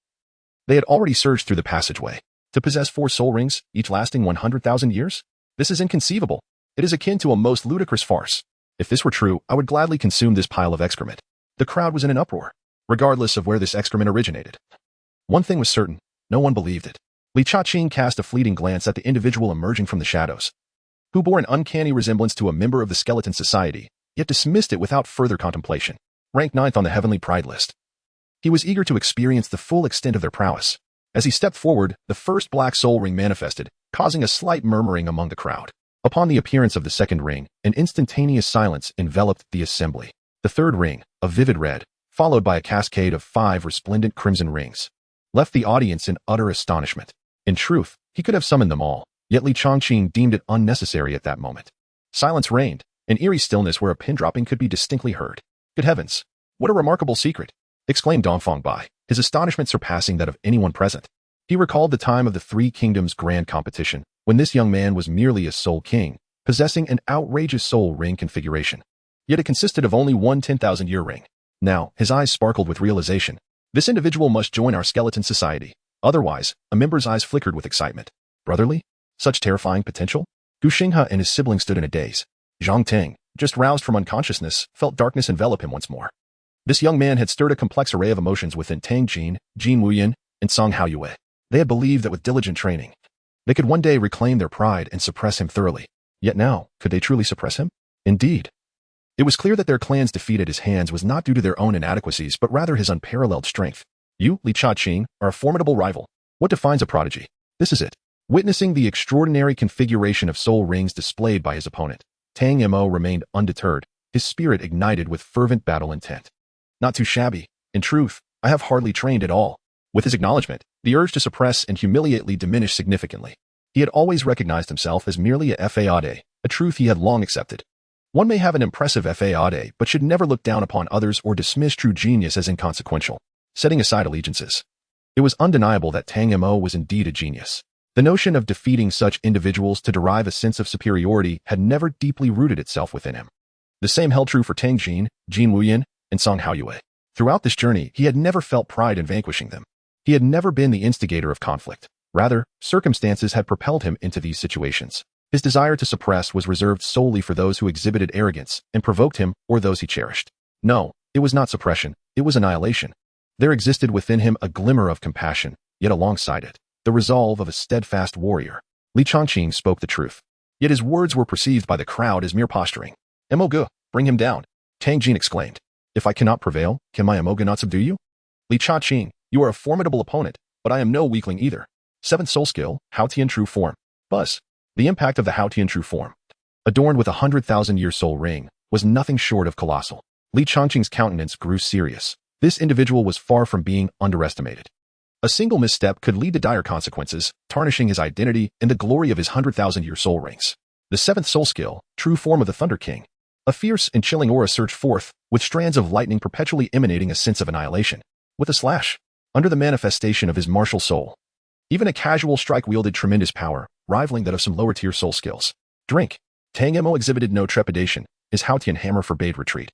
They had already surged through the passageway. To possess 4 soul rings, each lasting 100,000 years? This is inconceivable. It is akin to a most ludicrous farce. If this were true, I would gladly consume this pile of excrement. The crowd was in an uproar, regardless of where this excrement originated. One thing was certain, no one believed it. Li Changqing cast a fleeting glance at the individual emerging from the shadows, who bore an uncanny resemblance to a member of the Skeleton Society, yet dismissed it without further contemplation. Ranked 9th on the heavenly pride list, he was eager to experience the full extent of their prowess. As he stepped forward, the first black soul ring manifested, causing a slight murmuring among the crowd. Upon the appearance of the second ring, an instantaneous silence enveloped the assembly. The third ring, a vivid red, followed by a cascade of 5 resplendent crimson rings, left the audience in utter astonishment. In truth, he could have summoned them all, yet Li Changqing deemed it unnecessary at that moment. Silence reigned, an eerie stillness where a pin dropping could be distinctly heard. Good heavens! What a remarkable secret! Exclaimed Dongfang Bai, his astonishment surpassing that of anyone present. He recalled the time of the 3 Kingdoms Grand Competition, when this young man was merely a soul king, possessing an outrageous soul ring configuration. Yet it consisted of only one 10,000-year ring. Now, his eyes sparkled with realization. This individual must join our Skeleton Society. Otherwise, a member's eyes flickered with excitement. Brotherly? Such terrifying potential? Gu Xinghe and his sibling stood in a daze. Zhang Teng, just roused from unconsciousness, felt darkness envelop him once more. This young man had stirred a complex array of emotions within Tang Jin, Jin Wuyan, and Song Haoyue. They had believed that with diligent training, they could one day reclaim their pride and suppress him thoroughly. Yet now, could they truly suppress him? Indeed. It was clear that their clan's defeat at his hands was not due to their own inadequacies but rather his unparalleled strength. You, Li Changqing, are a formidable rival. What defines a prodigy? This is it. Witnessing the extraordinary configuration of soul rings displayed by his opponent, Tangmo remained undeterred, his spirit ignited with fervent battle intent. Not too shabby. In truth, I have hardly trained at all. With his acknowledgement, the urge to suppress and humiliate Li diminished significantly. He had always recognized himself as merely a fade, a truth he had long accepted. One may have an impressive fade, but should never look down upon others or dismiss true genius as inconsequential. Setting aside allegiances, it was undeniable that Tangmo was indeed a genius. The notion of defeating such individuals to derive a sense of superiority had never deeply rooted itself within him. The same held true for Tang Jin, Jin Wuyan, and Song Haoyue. Throughout this journey, he had never felt pride in vanquishing them. He had never been the instigator of conflict. Rather, circumstances had propelled him into these situations. His desire to suppress was reserved solely for those who exhibited arrogance and provoked him or those he cherished. No, it was not suppression, it was annihilation. There existed within him a glimmer of compassion, yet alongside it, the resolve of a steadfast warrior. Li Changqing spoke the truth. Yet his words were perceived by the crowd as mere posturing. Emoge, bring him down, Tang Jin exclaimed. If I cannot prevail, can my Emoge not subdue you? Li Changqing, you are a formidable opponent, but I am no weakling either. 7th soul skill, Haotian true form. Buzz. The impact of the Haotian true form, adorned with a 100,000-year soul ring, was nothing short of colossal. Li Changqing's countenance grew serious. This individual was far from being underestimated. A single misstep could lead to dire consequences, tarnishing his identity and the glory of his 100,000-year soul rings. The 7th soul skill, true form of the Thunder King. A fierce and chilling aura surged forth, with strands of lightning perpetually emanating a sense of annihilation. With a slash, under the manifestation of his martial soul, even a casual strike wielded tremendous power, rivaling that of some lower-tier soul skills. Drink. Tang Mo exhibited no trepidation. His Haotian hammer forbade retreat.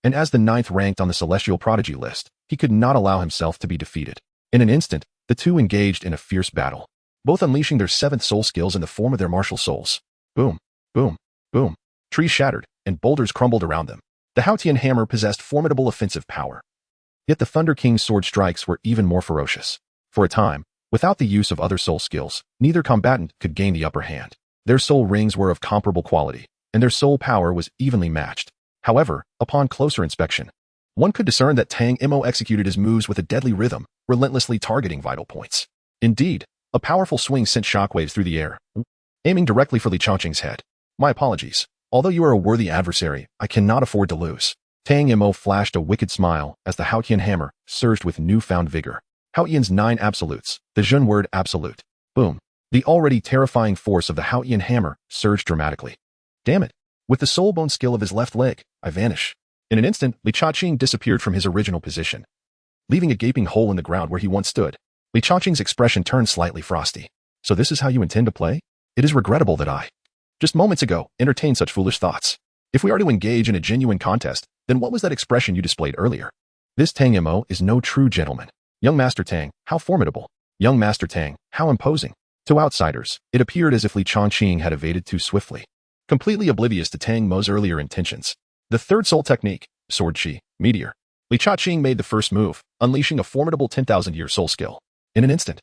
And as the 9th ranked on the celestial prodigy list, he could not allow himself to be defeated. In an instant, the two engaged in a fierce battle, both unleashing their 7th soul skills in the form of their martial souls. Boom, boom, boom. Trees shattered, and boulders crumbled around them. The Haotian hammer possessed formidable offensive power. Yet the Thunder King's sword strikes were even more ferocious. For a time, without the use of other soul skills, neither combatant could gain the upper hand. Their soul rings were of comparable quality, and their soul power was evenly matched. However, upon closer inspection, one could discern that Tang Mo executed his moves with a deadly rhythm, relentlessly targeting vital points. Indeed, a powerful swing sent shockwaves through the air, aiming directly for Li Changqing's head. My apologies. Although you are a worthy adversary, I cannot afford to lose. Tang Mo flashed a wicked smile as the Haotian hammer surged with newfound vigor. Haotian's 9 absolutes, the Zhun word absolute. Boom. The already terrifying force of the Haotian hammer surged dramatically. Damn it. With the soul bone skill of his left leg, I vanish. In an instant, Li Changqing disappeared from his original position, leaving a gaping hole in the ground where he once stood. Li Changqing's expression turned slightly frosty. So this is how you intend to play? It is regrettable that I, just moments ago, entertained such foolish thoughts. If we are to engage in a genuine contest, then what was that expression you displayed earlier? This Tang Mo is no true gentleman. Young Master Tang, how formidable. Young Master Tang, how imposing. To outsiders, it appeared as if Li Changqing had evaded too swiftly, completely oblivious to Tang Mo's earlier intentions. The 3rd soul technique, Sword Chi, Meteor. Li Changqing made the first move, unleashing a formidable 10,000-year soul skill. In an instant,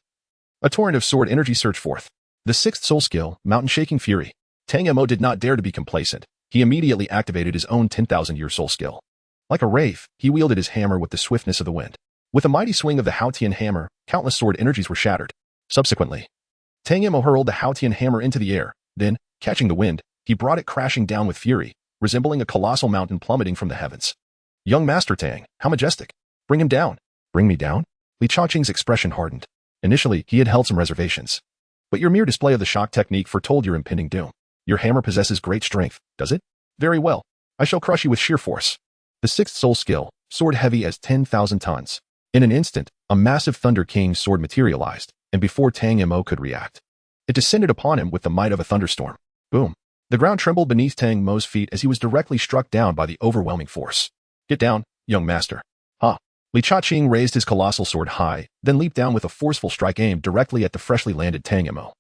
a torrent of sword energy surged forth. The 6th soul skill, Mountain Shaking Fury. Tang Mo did not dare to be complacent. He immediately activated his own 10,000-year soul skill. Like a wraith, he wielded his hammer with the swiftness of the wind. With a mighty swing of the Haotian hammer, countless sword energies were shattered. Subsequently, Tang Mo hurled the Haotian hammer into the air. Then, catching the wind, he brought it crashing down with fury, resembling a colossal mountain plummeting from the heavens. Young Master Tang, how majestic. Bring him down. Bring me down? Li Changqing's expression hardened. Initially, he had held some reservations. But your mere display of the shock technique foretold your impending doom. Your hammer possesses great strength, does it? Very well. I shall crush you with sheer force. The 6th soul skill, sword heavy as 10,000 tons. In an instant, a massive Thunder King sword materialized, and before Tang Mo could react, it descended upon him with the might of a thunderstorm. Boom. The ground trembled beneath Tang Mo's feet as he was directly struck down by the overwhelming force. Get down, young master. Ha. Li Changqing raised his colossal sword high, then leaped down with a forceful strike aimed directly at the freshly landed Tang Mo,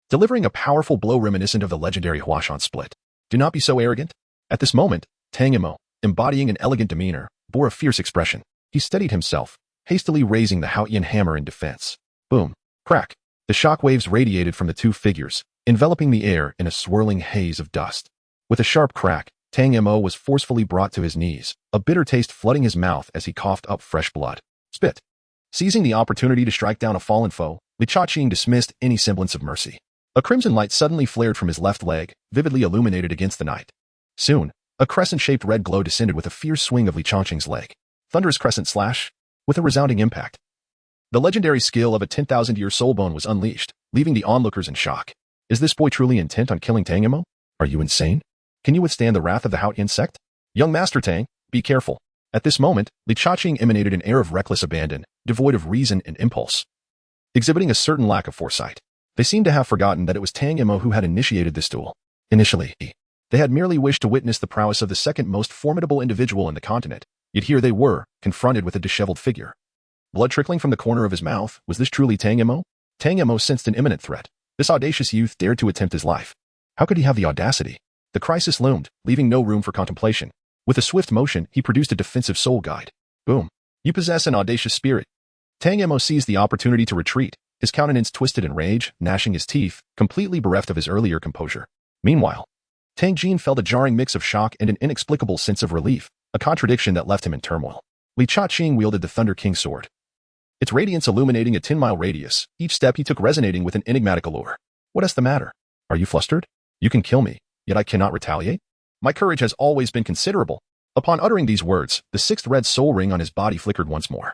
delivering a powerful blow reminiscent of the legendary Huashan split. Do not be so arrogant. At this moment, Tang Mo, embodying an elegant demeanor, bore a fierce expression. He steadied himself, hastily raising the Haotian hammer in defense. Boom. Crack. The shockwaves radiated from the two figures, enveloping the air in a swirling haze of dust. With a sharp crack, Tang Mo was forcefully brought to his knees, a bitter taste flooding his mouth as he coughed up fresh blood. Spit. Seizing the opportunity to strike down a fallen foe, Li Changqing dismissed any semblance of mercy. A crimson light suddenly flared from his left leg, vividly illuminated against the night. Soon, a crescent-shaped red glow descended with a fierce swing of Li Changqing's leg. Thunderous crescent slash, with a resounding impact. The legendary skill of a 10,000-year soul bone was unleashed, leaving the onlookers in shock. Is this boy truly intent on killing Tang Mo? Are you insane? Can you withstand the wrath of the Haotian sect? Young Master Tang, be careful. At this moment, Li Changqing emanated an air of reckless abandon, devoid of reason and impulse, exhibiting a certain lack of foresight. They seemed to have forgotten that it was Tang Imo who had initiated this duel. Initially, they had merely wished to witness the prowess of the second most formidable individual in the continent, yet here they were, confronted with a disheveled figure. Blood trickling from the corner of his mouth, was this truly Tang Imo? Tang Imo sensed an imminent threat. This audacious youth dared to attempt his life. How could he have the audacity? The crisis loomed, leaving no room for contemplation. With a swift motion, he produced a defensive soul guide. Boom. You possess an audacious spirit. Tang Imo seized the opportunity to retreat, his countenance twisted in rage, gnashing his teeth, completely bereft of his earlier composure. Meanwhile, Tang Jin felt a jarring mix of shock and an inexplicable sense of relief, a contradiction that left him in turmoil. Li Cha-Ching wielded the Thunder King sword, its radiance illuminating a 10-mile radius, each step he took resonating with an enigmatic allure. What is the matter? Are you flustered? You can kill me, yet I cannot retaliate? My courage has always been considerable. Upon uttering these words, the sixth red soul ring on his body flickered once more.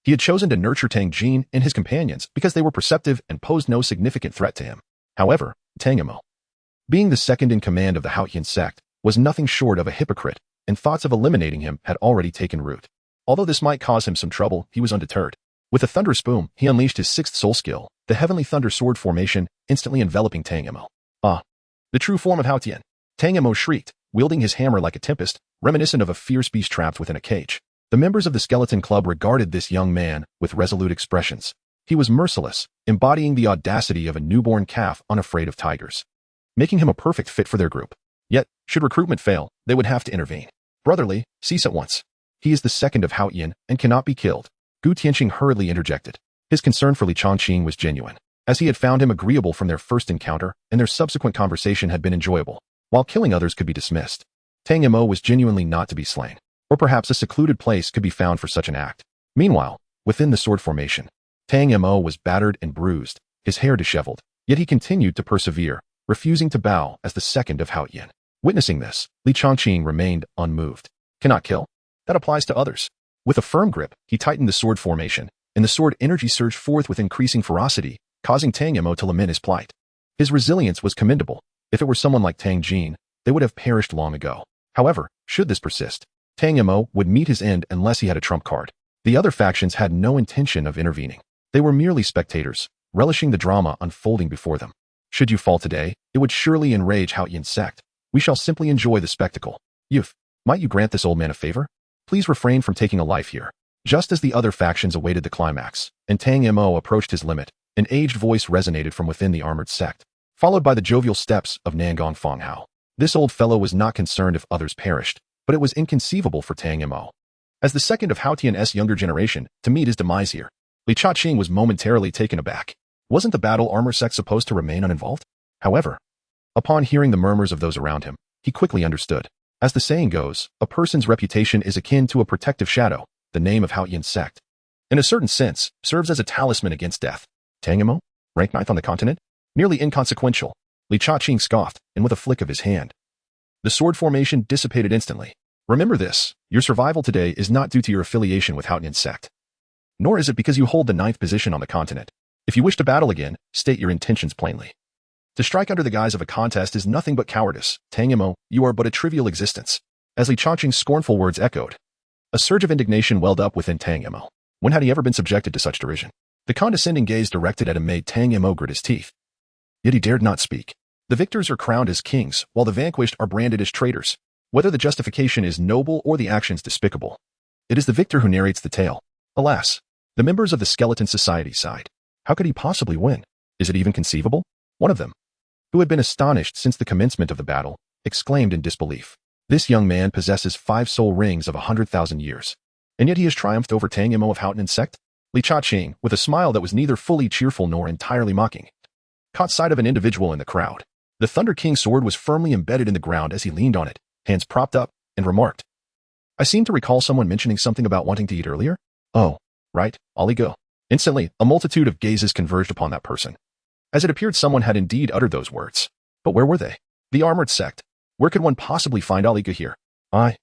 He had chosen to nurture Tang Jin and his companions because they were perceptive and posed no significant threat to him. However, Tang Imo, being the second in command of the Haotian sect, was nothing short of a hypocrite, and thoughts of eliminating him had already taken root. Although this might cause him some trouble, he was undeterred. With a thunderous boom, he unleashed his sixth soul skill, the Heavenly Thunder Sword formation, instantly enveloping Tang Imo. Ah, the true form of Haotian. Tang Imo shrieked, wielding his hammer like a tempest, reminiscent of a fierce beast trapped within a cage. The members of the Skeleton Club regarded this young man with resolute expressions. He was merciless, embodying the audacity of a newborn calf unafraid of tigers, making him a perfect fit for their group. Yet, should recruitment fail, they would have to intervene. Brotherly, cease at once. He is the second of Haotian and cannot be killed. Gu Tianqing hurriedly interjected. His concern for Li Changqing was genuine, as he had found him agreeable from their first encounter, and their subsequent conversation had been enjoyable, while killing others could be dismissed. Tang Imo was genuinely not to be slain, or perhaps a secluded place could be found for such an act. Meanwhile, within the sword formation, Tang Imo was battered and bruised, his hair disheveled, yet he continued to persevere, refusing to bow as the second of Haotian. Witnessing this, Li Changqing remained unmoved. Cannot kill? That applies to others. With a firm grip, he tightened the sword formation, and the sword energy surged forth with increasing ferocity, causing Tang Imo to lament his plight. His resilience was commendable. If it were someone like Tang Jin, they would have perished long ago. However, should this persist, Tang Imo would meet his end unless he had a trump card. The other factions had no intention of intervening. They were merely spectators, relishing the drama unfolding before them. Should you fall today, it would surely enrage Haotian sect. We shall simply enjoy the spectacle. Youth, might you grant this old man a favor? Please refrain from taking a life here. Just as the other factions awaited the climax, and Tang Imo approached his limit, an aged voice resonated from within the armored sect, followed by the jovial steps of Nangon Fonghao. This old fellow was not concerned if others perished, but it was inconceivable for Tang Imo, as the second of Haotian's younger generation, to meet his demise here. Li Cha-Ching was momentarily taken aback. Wasn't the battle armor sect supposed to remain uninvolved? However, upon hearing the murmurs of those around him, he quickly understood. As the saying goes, a person's reputation is akin to a protective shadow. The name of Haotian sect, in a certain sense, serves as a talisman against death. Tang Imo, ranked 9th on the continent? Nearly inconsequential. Li Cha-Ching scoffed, and with a flick of his hand, the sword formation dissipated instantly. Remember this, your survival today is not due to your affiliation with Haotian sect, nor is it because you hold the 9th position on the continent. If you wish to battle again, state your intentions plainly. To strike under the guise of a contest is nothing but cowardice. Tang Imo, you are but a trivial existence. As Li Cha-Ching's scornful words echoed, a surge of indignation welled up within Tang Imo. When had he ever been subjected to such derision? The condescending gaze directed at him made Tang Imo grit his teeth. Yet he dared not speak. The victors are crowned as kings, while the vanquished are branded as traitors. Whether the justification is noble or the actions despicable, it is the victor who narrates the tale. Alas, the members of the Skeleton Society sighed. How could he possibly win? Is it even conceivable? One of them, who had been astonished since the commencement of the battle, exclaimed in disbelief. This young man possesses 5 soul rings of 100,000 years, and yet he has triumphed over Tang Imo of Haotian sect? Li Cha-Ching, with a smile that was neither fully cheerful nor entirely mocking, caught sight of an individual in the crowd. The Thunder King's sword was firmly embedded in the ground as he leaned on it, hands propped up, and remarked, I seem to recall someone mentioning something about wanting to eat earlier. Oh, right, I'll go. Instantly, a multitude of gazes converged upon that person, as it appeared someone had indeed uttered those words. But where were they? The armored sect. Where could one possibly find Aliga here? I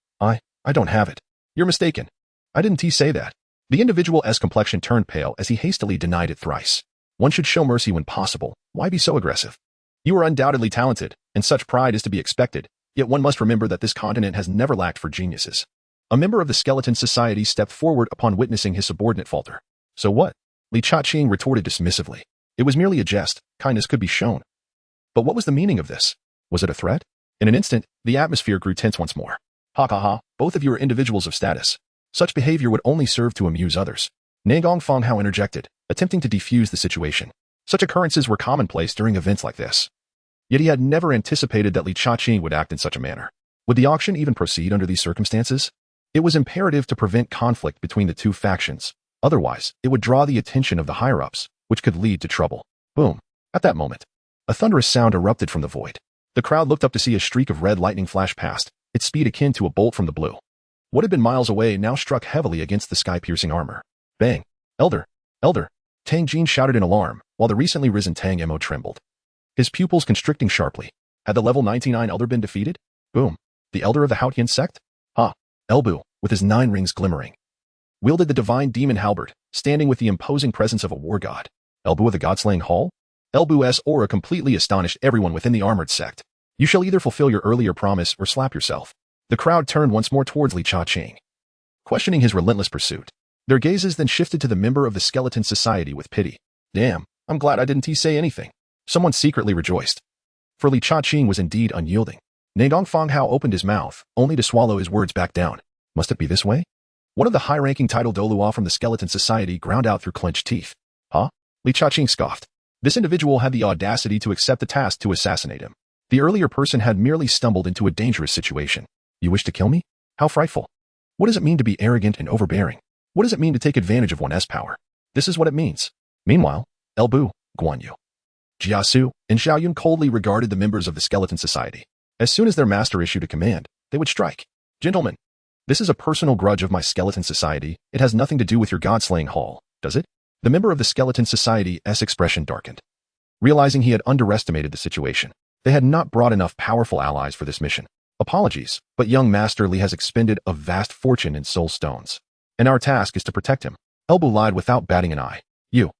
don't have it. You're mistaken. I didn't say that. The individual's complexion turned pale as he hastily denied it thrice. One should show mercy when possible. Why be so aggressive? You are undoubtedly talented, and such pride is to be expected, yet one must remember that this continent has never lacked for geniuses. A member of the Skeleton Society stepped forward upon witnessing his subordinate falter. So what? Li Cha-Ching retorted dismissively. It was merely a jest. Kindness could be shown. But what was the meaning of this? Was it a threat? In an instant, the atmosphere grew tense once more. Ha ha ha, both of you are individuals of status. Such behavior would only serve to amuse others. Nagong Fonghao interjected, attempting to defuse the situation. Such occurrences were commonplace during events like this. Yet he had never anticipated that Li Chaqing would act in such a manner. Would the auction even proceed under these circumstances? It was imperative to prevent conflict between the two factions. Otherwise, it would draw the attention of the higher-ups, which could lead to trouble. Boom. At that moment, a thunderous sound erupted from the void. The crowd looked up to see a streak of red lightning flash past, its speed akin to a bolt from the blue. What had been miles away now struck heavily against the sky-piercing armor. Bang! Elder! Elder! Tang Jin shouted in alarm, while the recently risen Tang Mo trembled. His pupils constricting sharply. Had the level 99 Elder been defeated? Boom. The Elder of the Haotian sect? Ha! Elbu, with his 9 rings glimmering, wielded the divine demon halberd, standing with the imposing presence of a war god. Elbu of the God-slaying hall? Elbu's aura completely astonished everyone within the armored sect. You shall either fulfill your earlier promise or slap yourself. The crowd turned once more towards Li Chaqing, questioning his relentless pursuit. Their gazes then shifted to the member of the Skeleton Society with pity. Damn, I'm glad I didn't say anything. Someone secretly rejoiced. For Li Chaqing was indeed unyielding. Nagong Fonghao opened his mouth, only to swallow his words back down. Must it be this way? One of the high-ranking title Douluo from the Skeleton Society ground out through clenched teeth. Huh? Li Chaqing scoffed. This individual had the audacity to accept the task to assassinate him. The earlier person had merely stumbled into a dangerous situation. You wish to kill me? How frightful. What does it mean to be arrogant and overbearing? What does it mean to take advantage of one's power? This is what it means. Meanwhile, Elbu, Guanyu, Jiasu, and Xiaoyun coldly regarded the members of the Skeleton Society. As soon as their master issued a command, they would strike. Gentlemen, this is a personal grudge of my Skeleton Society. It has nothing to do with your god-slaying hall, does it? The member of the Skeleton Society's expression darkened. Realizing he had underestimated the situation, they had not brought enough powerful allies for this mission. Apologies, but young Master Li has expended a vast fortune in soul stones, and our task is to protect him. Elbu lied without batting an eye. You.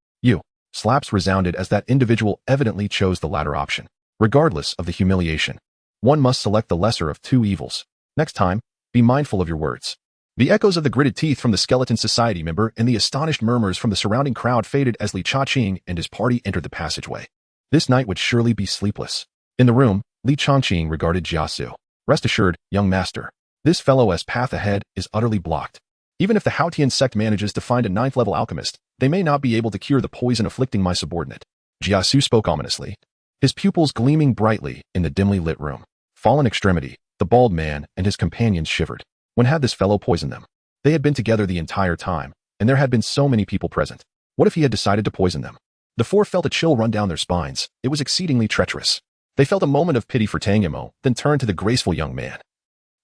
Slaps resounded as that individual evidently chose the latter option. Regardless of the humiliation, one must select the lesser of two evils. Next time, be mindful of your words. The echoes of the gritted teeth from the Skeleton Society member and the astonished murmurs from the surrounding crowd faded as Li Chaqing and his party entered the passageway. This night would surely be sleepless. In the room, Li Chaqing regarded Jiasu. Rest assured, young master, this fellow's path ahead is utterly blocked. Even if the Haotian sect manages to find a 9th-level alchemist, they may not be able to cure the poison afflicting my subordinate. Jiasu spoke ominously, his pupils gleaming brightly in the dimly lit room. Fallen extremity, the bald man and his companions shivered. When had this fellow poisoned them? They had been together the entire time, and there had been so many people present. What if he had decided to poison them? The four felt a chill run down their spines. It was exceedingly treacherous. They felt a moment of pity for Tang Mo, then turned to the graceful young man,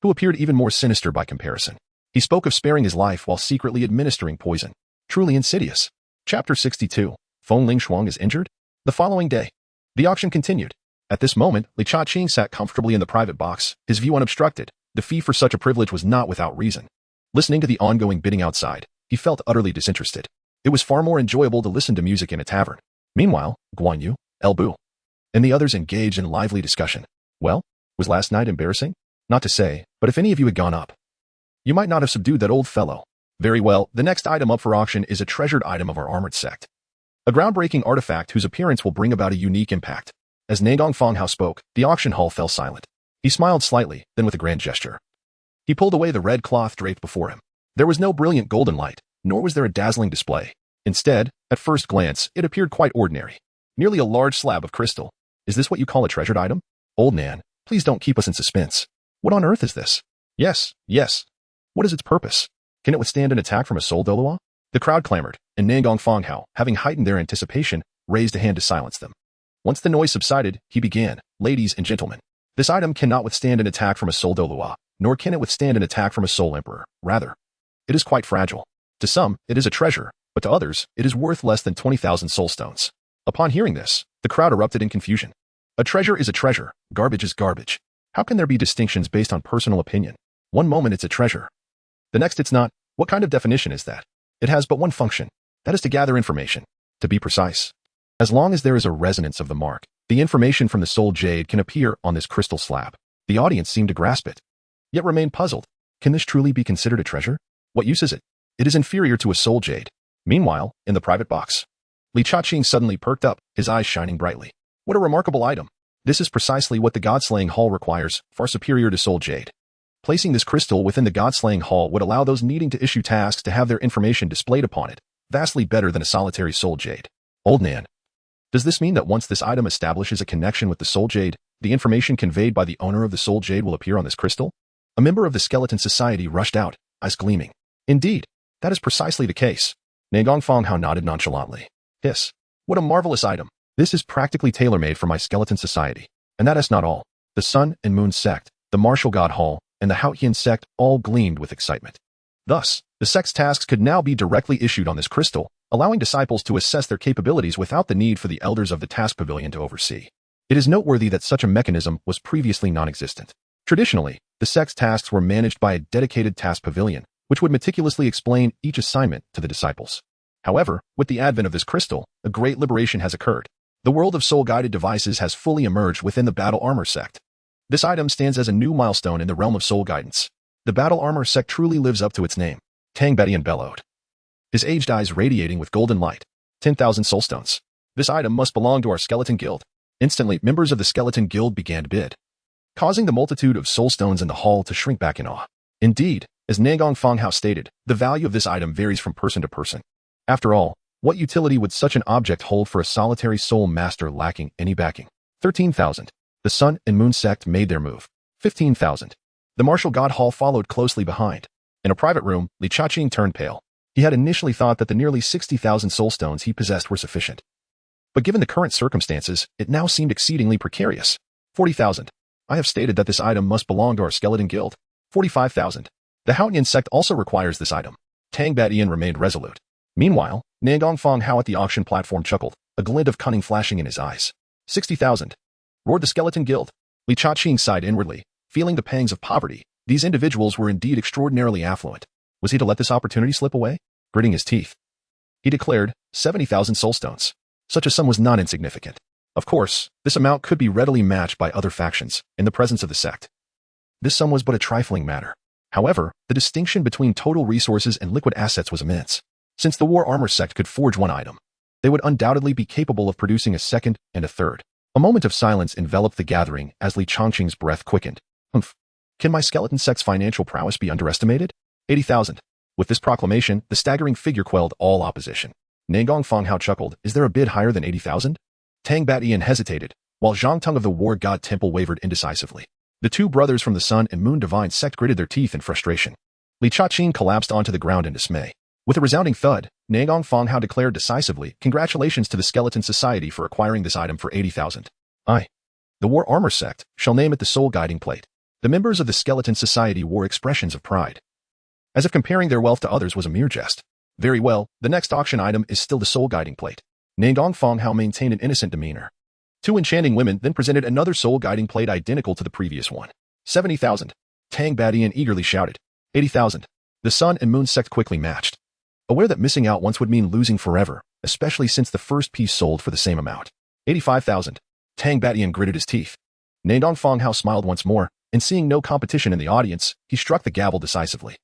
who appeared even more sinister by comparison. He spoke of sparing his life while secretly administering poison. Truly insidious. Chapter 62. Feng Lingshuang is injured? The following day, the auction continued. At this moment, Li Chaqing sat comfortably in the private box, his view unobstructed. The fee for such a privilege was not without reason. Listening to the ongoing bidding outside, he felt utterly disinterested. It was far more enjoyable to listen to music in a tavern. Meanwhile, Guanyu, Elbu, and the others engaged in lively discussion. Well, was last night embarrassing? Not to say, but if any of you had gone up, you might not have subdued that old fellow. Very well, the next item up for auction is a treasured item of our armored sect. A groundbreaking artifact whose appearance will bring about a unique impact. As Nagong Fonghao spoke, the auction hall fell silent. He smiled slightly, then with a grand gesture, he pulled away the red cloth draped before him. There was no brilliant golden light, nor was there a dazzling display. Instead, at first glance, it appeared quite ordinary. Merely a large slab of crystal. Is this what you call a treasured item? Old Nan, please don't keep us in suspense. What on earth is this? Yes. What is its purpose? Can it withstand an attack from a soul Douluo? The crowd clamored, and Nagong Fonghao, having heightened their anticipation, raised a hand to silence them. Once the noise subsided, he began, Ladies and gentlemen, this item cannot withstand an attack from a soul Douluo, nor can it withstand an attack from a soul emperor. Rather, it is quite fragile. To some, it is a treasure, but to others, it is worth less than 20,000 soul stones. Upon hearing this, the crowd erupted in confusion. A treasure is a treasure, garbage is garbage. How can there be distinctions based on personal opinion? One moment it's a treasure, the next it's not. What kind of definition is that? It has but one function. That is to gather information. To be precise, as long as there is a resonance of the mark, the information from the soul jade can appear on this crystal slab. The audience seemed to grasp it, yet remained puzzled. Can this truly be considered a treasure? What use is it? It is inferior to a soul jade. Meanwhile, in the private box, Li Chaqing suddenly perked up, his eyes shining brightly. What a remarkable item. This is precisely what the God-slaying hall requires, far superior to soul jade. Placing this crystal within the God-slaying hall would allow those needing to issue tasks to have their information displayed upon it, vastly better than a solitary soul jade. Old Nan. Does this mean that once this item establishes a connection with the soul jade, the information conveyed by the owner of the soul jade will appear on this crystal? A member of the Skeleton Society rushed out, eyes gleaming. Indeed, that is precisely the case. Nangong Fanghao nodded nonchalantly. Hiss. What a marvelous item. This is practically tailor-made for my Skeleton Society. And that is not all. The Sun and Moon sect, the Martial God Hall, and the Haotian sect all gleamed with excitement. Thus, the sect's tasks could now be directly issued on this crystal, allowing disciples to assess their capabilities without the need for the elders of the task pavilion to oversee. It is noteworthy that such a mechanism was previously non-existent. Traditionally, the sect's tasks were managed by a dedicated task pavilion, which would meticulously explain each assignment to the disciples. However, with the advent of this crystal, a great liberation has occurred. The world of soul-guided devices has fully emerged within the Battle Armor sect. This item stands as a new milestone in the realm of soul guidance. The Battle Armor sect truly lives up to its name. Tang Betian bellowed, his aged eyes radiating with golden light. 10,000 soulstones. This item must belong to our skeleton guild. Instantly, members of the skeleton guild began to bid, causing the multitude of soulstones in the hall to shrink back in awe. Indeed, as Nangong Fanghao stated, the value of this item varies from person to person. After all, what utility would such an object hold for a solitary soul master lacking any backing? 13,000. The Sun and Moon sect made their move. 15,000. The Martial God Hall followed closely behind. In a private room, Li Chaqing turned pale. He had initially thought that the nearly 60,000 soulstones he possessed were sufficient. But given the current circumstances, it now seemed exceedingly precarious. 40,000. I have stated that this item must belong to our skeleton guild. 45,000. The Haotian sect also requires this item. Tang Batian remained resolute. Meanwhile, Nangong Fanghao at the auction platform chuckled, a glint of cunning flashing in his eyes. 60,000. Roared the skeleton guild. Li Chaqing sighed inwardly, feeling the pangs of poverty. These individuals were indeed extraordinarily affluent. Was he to let this opportunity slip away? Gritting his teeth, he declared, 70,000 soulstones. Such a sum was not insignificant. Of course, this amount could be readily matched by other factions in the presence of the sect. This sum was but a trifling matter. However, the distinction between total resources and liquid assets was immense. Since the War Armor sect could forge one item, they would undoubtedly be capable of producing a second and a third. A moment of silence enveloped the gathering as Li Chaqing's breath quickened. Humph. Can my skeleton sect's financial prowess be underestimated? 80,000. With this proclamation, the staggering figure quelled all opposition. Nangong Fanghao chuckled, is there a bid higher than 80,000? Tang Batian hesitated, while Zhang Tung of the War God Temple wavered indecisively. The two brothers from the Sun and Moon Divine sect gritted their teeth in frustration. Li Chaqing collapsed onto the ground in dismay. With a resounding thud, Nangong Fanghao declared decisively, congratulations to the Skeleton Society for acquiring this item for 80,000. The War Armor sect, shall name it the Soul Guiding Plate. The members of the Skeleton Society wore expressions of pride, as if comparing their wealth to others was a mere jest. Very well, the next auction item is still the Soul Guiding Plate. Nangong Fanghao maintained an innocent demeanor. Two enchanting women then presented another Soul Guiding Plate identical to the previous one. 70,000. Tang Batian eagerly shouted. 80,000. The Sun and Moon sect quickly matched, aware that missing out once would mean losing forever, especially since the first piece sold for the same amount. 85,000. Tang Batian gritted his teeth. Nangong Fanghao smiled once more, and seeing no competition in the audience, he struck the gavel decisively.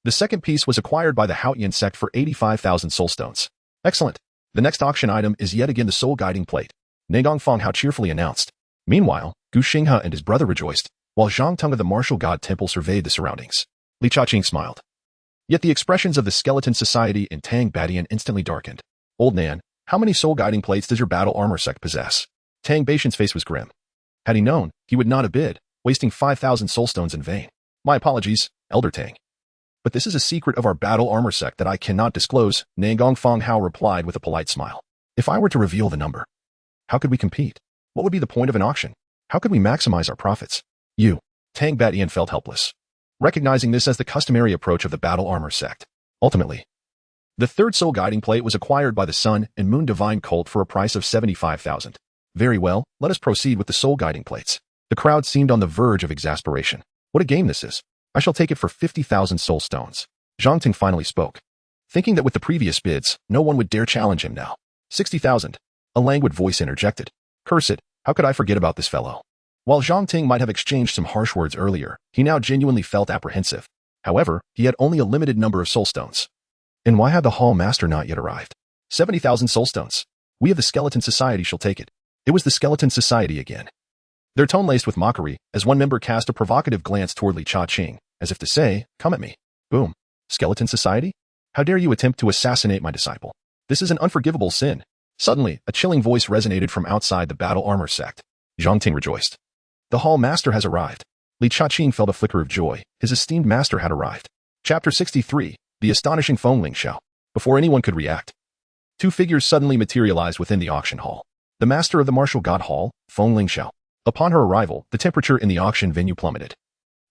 The second piece was acquired by the Haotian sect for 85,000 soulstones. Excellent. The next auction item is yet again the Soul Guiding Plate. Nangong Fanghao cheerfully announced. Meanwhile, Gu Xinghe and his brother rejoiced, while Zhang Tung of the Martial God Temple surveyed the surroundings. Li Chaqing smiled. Yet the expressions of the Skeleton Society and Tang Batian instantly darkened. Old Nan, how many Soul Guiding Plates does your Battle Armor sect possess? Tang Batian's face was grim. Had he known, he would not have bid, wasting 5,000 soulstones in vain. My apologies, Elder Tang. But this is a secret of our Battle Armor sect that I cannot disclose, Nangong Fanghao replied with a polite smile. If I were to reveal the number, how could we compete? What would be the point of an auction? How could we maximize our profits? Tang Batian felt helpless, recognizing this as the customary approach of the Battle Armor sect. Ultimately, the third Soul Guiding Plate was acquired by the Sun and Moon Divine cult for a price of 75,000. Very well, let us proceed with the Soul Guiding Plates. The crowd seemed on the verge of exasperation. What a game this is. I shall take it for 50,000 soul stones. Zhang Ting finally spoke, thinking that with the previous bids, no one would dare challenge him now. 60,000. A languid voice interjected. Curse it, how could I forget about this fellow? While Zhang Ting might have exchanged some harsh words earlier, he now genuinely felt apprehensive. However, he had only a limited number of soul stones. And why had the Hall Master not yet arrived? 70,000 soul stones. We of the Skeleton Society shall take it. It was the Skeleton Society again. Their tone laced with mockery as one member cast a provocative glance toward Li Cha-ching, as if to say, come at me. Boom. Skeleton Society? How dare you attempt to assassinate my disciple? This is an unforgivable sin. Suddenly, a chilling voice resonated from outside the battle armor sect. Zhang Ting rejoiced. The Hall Master has arrived. Li Cha-ching felt a flicker of joy. His esteemed master had arrived. Chapter 63, The Astonishing Feng Ling Xiao. Before anyone could react, two figures suddenly materialized within the auction hall. The master of the martial god hall, Feng Ling Xiao. Upon her arrival, the temperature in the auction venue plummeted.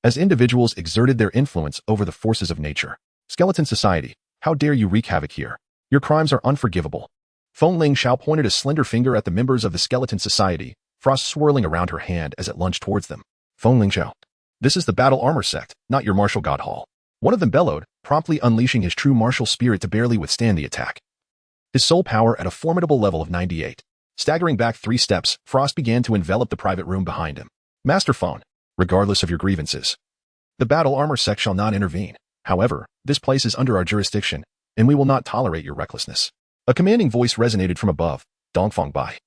As individuals exerted their influence over the forces of nature. Skeleton Society, how dare you wreak havoc here? Your crimes are unforgivable. Feng Ling Xiao pointed a slender finger at the members of the Skeleton Society, frost swirling around her hand as it lunged towards them. Feng Ling Xiao. This is the battle armor sect, not your martial god hall. One of them bellowed, promptly unleashing his true martial spirit to barely withstand the attack. His soul power at a formidable level of 98. Staggering back 3 steps, frost began to envelop the private room behind him. Master Feng, regardless of your grievances, the battle armor sect shall not intervene. However, this place is under our jurisdiction, and we will not tolerate your recklessness. A commanding voice resonated from above. Dongfang Bai,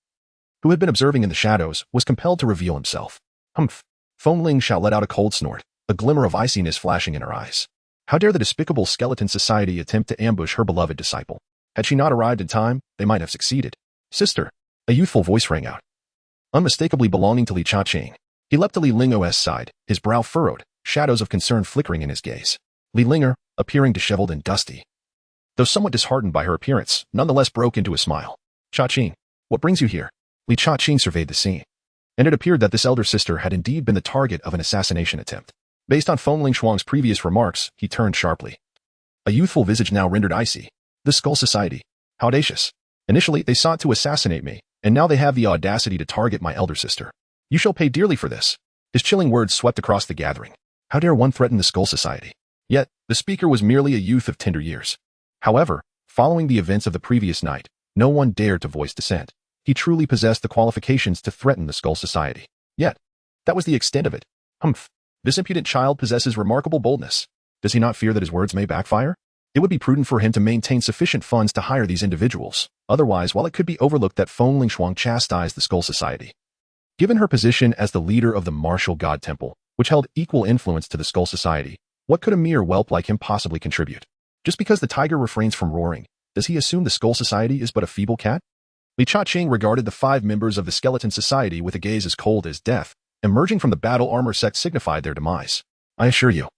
who had been observing in the shadows, was compelled to reveal himself. Humph. Feng Ling Xiao let out a cold snort, a glimmer of iciness flashing in her eyes. How dare the despicable Skeleton Society attempt to ambush her beloved disciple? Had she not arrived in time, they might have succeeded. Sister, a youthful voice rang out, unmistakably belonging to Li Cha-ching. He leapt to Li Linger's side, his brow furrowed, shadows of concern flickering in his gaze. Li Linger, appearing disheveled and dusty, though somewhat disheartened by her appearance, nonetheless broke into a smile. Cha-ching, what brings you here? Li Cha-ching surveyed the scene, and it appeared that this elder sister had indeed been the target of an assassination attempt. Based on Feng Ling Shuang's previous remarks, he turned sharply. A youthful visage now rendered icy. The Skull Society. How audacious. Initially, they sought to assassinate me, and now they have the audacity to target my elder sister. You shall pay dearly for this. His chilling words swept across the gathering. How dare one threaten the Skull Society? Yet, the speaker was merely a youth of tender years. However, following the events of the previous night, no one dared to voice dissent. He truly possessed the qualifications to threaten the Skull Society. Yet, that was the extent of it. Humph. This impudent child possesses remarkable boldness. Does he not fear that his words may backfire? It would be prudent for him to maintain sufficient funds to hire these individuals. Otherwise, while it could be overlooked that Feng Ling Shuang chastised the Skull Society, given her position as the leader of the martial god temple, which held equal influence to the Skull Society, what could a mere whelp like him possibly contribute? Just because the tiger refrains from roaring, does he assume the Skull Society is but a feeble cat? Li Cha-ching regarded the 5 members of the Skeleton Society with a gaze as cold as death. Emerging from the battle armor sect signified their demise. I assure you,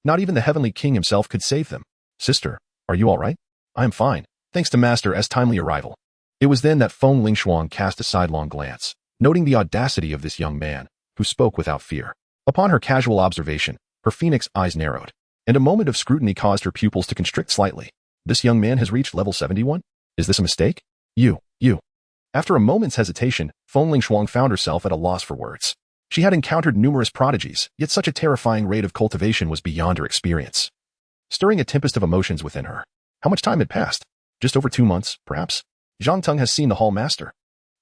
not even the Heavenly King himself could save them. Sister, are you all right? I am fine, thanks to Master S' timely arrival. It was then that Feng Ling Shuang cast a sidelong glance, noting the audacity of this young man, who spoke without fear. Upon her casual observation, her phoenix eyes narrowed, and a moment of scrutiny caused her pupils to constrict slightly. This young man has reached level 71? Is this a mistake? You. After a moment's hesitation, Feng Ling Shuang found herself at a loss for words. She had encountered numerous prodigies, yet such a terrifying rate of cultivation was beyond her experience, stirring a tempest of emotions within her. How much time had passed? Just over 2 months, perhaps? Zhang Teng has seen the Hall Master.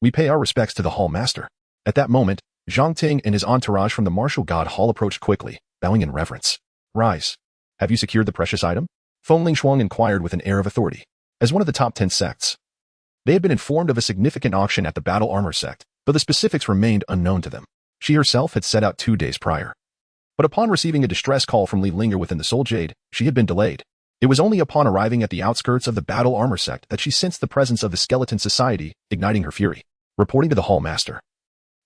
We pay our respects to the Hall Master. At that moment, Zhang Ting and his entourage from the Martial God Hall approached quickly, bowing in reverence. Rise. Have you secured the precious item? Feng Ling Shuang inquired with an air of authority. As one of the top 10 sects, they had been informed of a significant auction at the Battle Armor sect, though the specifics remained unknown to them. She herself had set out 2 days prior. But upon receiving a distress call from Linger within the Soul Jade, she had been delayed. It was only upon arriving at the outskirts of the Battle Armor sect that she sensed the presence of the Skeleton Society, igniting her fury. Reporting to the Hall Master.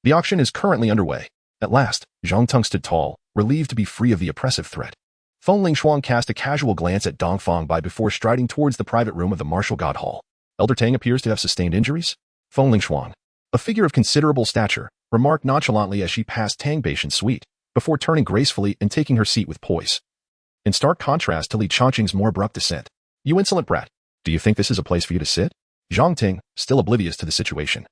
The auction is currently underway. At last, Zhang Teng stood tall, relieved to be free of the oppressive threat. Feng Ling Shuang cast a casual glance at Dongfang Bai before striding towards the private room of the Martial God Hall. Elder Tang appears to have sustained injuries? Feng Ling Shuang, a figure of considerable stature, remarked nonchalantly as she passed Tang Baishan's suite, before turning gracefully and taking her seat with poise. In stark contrast to Li Cha-ching's more abrupt descent. You insolent brat, do you think this is a place for you to sit? Zhang Ting, still oblivious to the situation,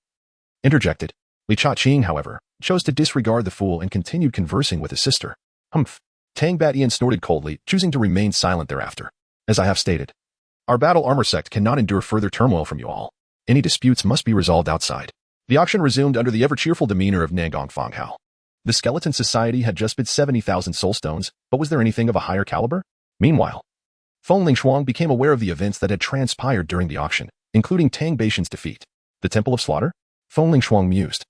interjected. Li Cha-ching, however, chose to disregard the fool and continued conversing with his sister. Humph. Tang Batian snorted coldly, choosing to remain silent thereafter. As I have stated, our battle armor sect cannot endure further turmoil from you all. Any disputes must be resolved outside. The auction resumed under the ever-cheerful demeanor of Nangong Fanghao. The Skeleton Society had just bid 70,000 soul stones, but was there anything of a higher caliber? Meanwhile, Feng Ling Shuang became aware of the events that had transpired during the auction, including Tang Baishan's defeat. The The Temple of Slaughter? Feng Lingshuang mused,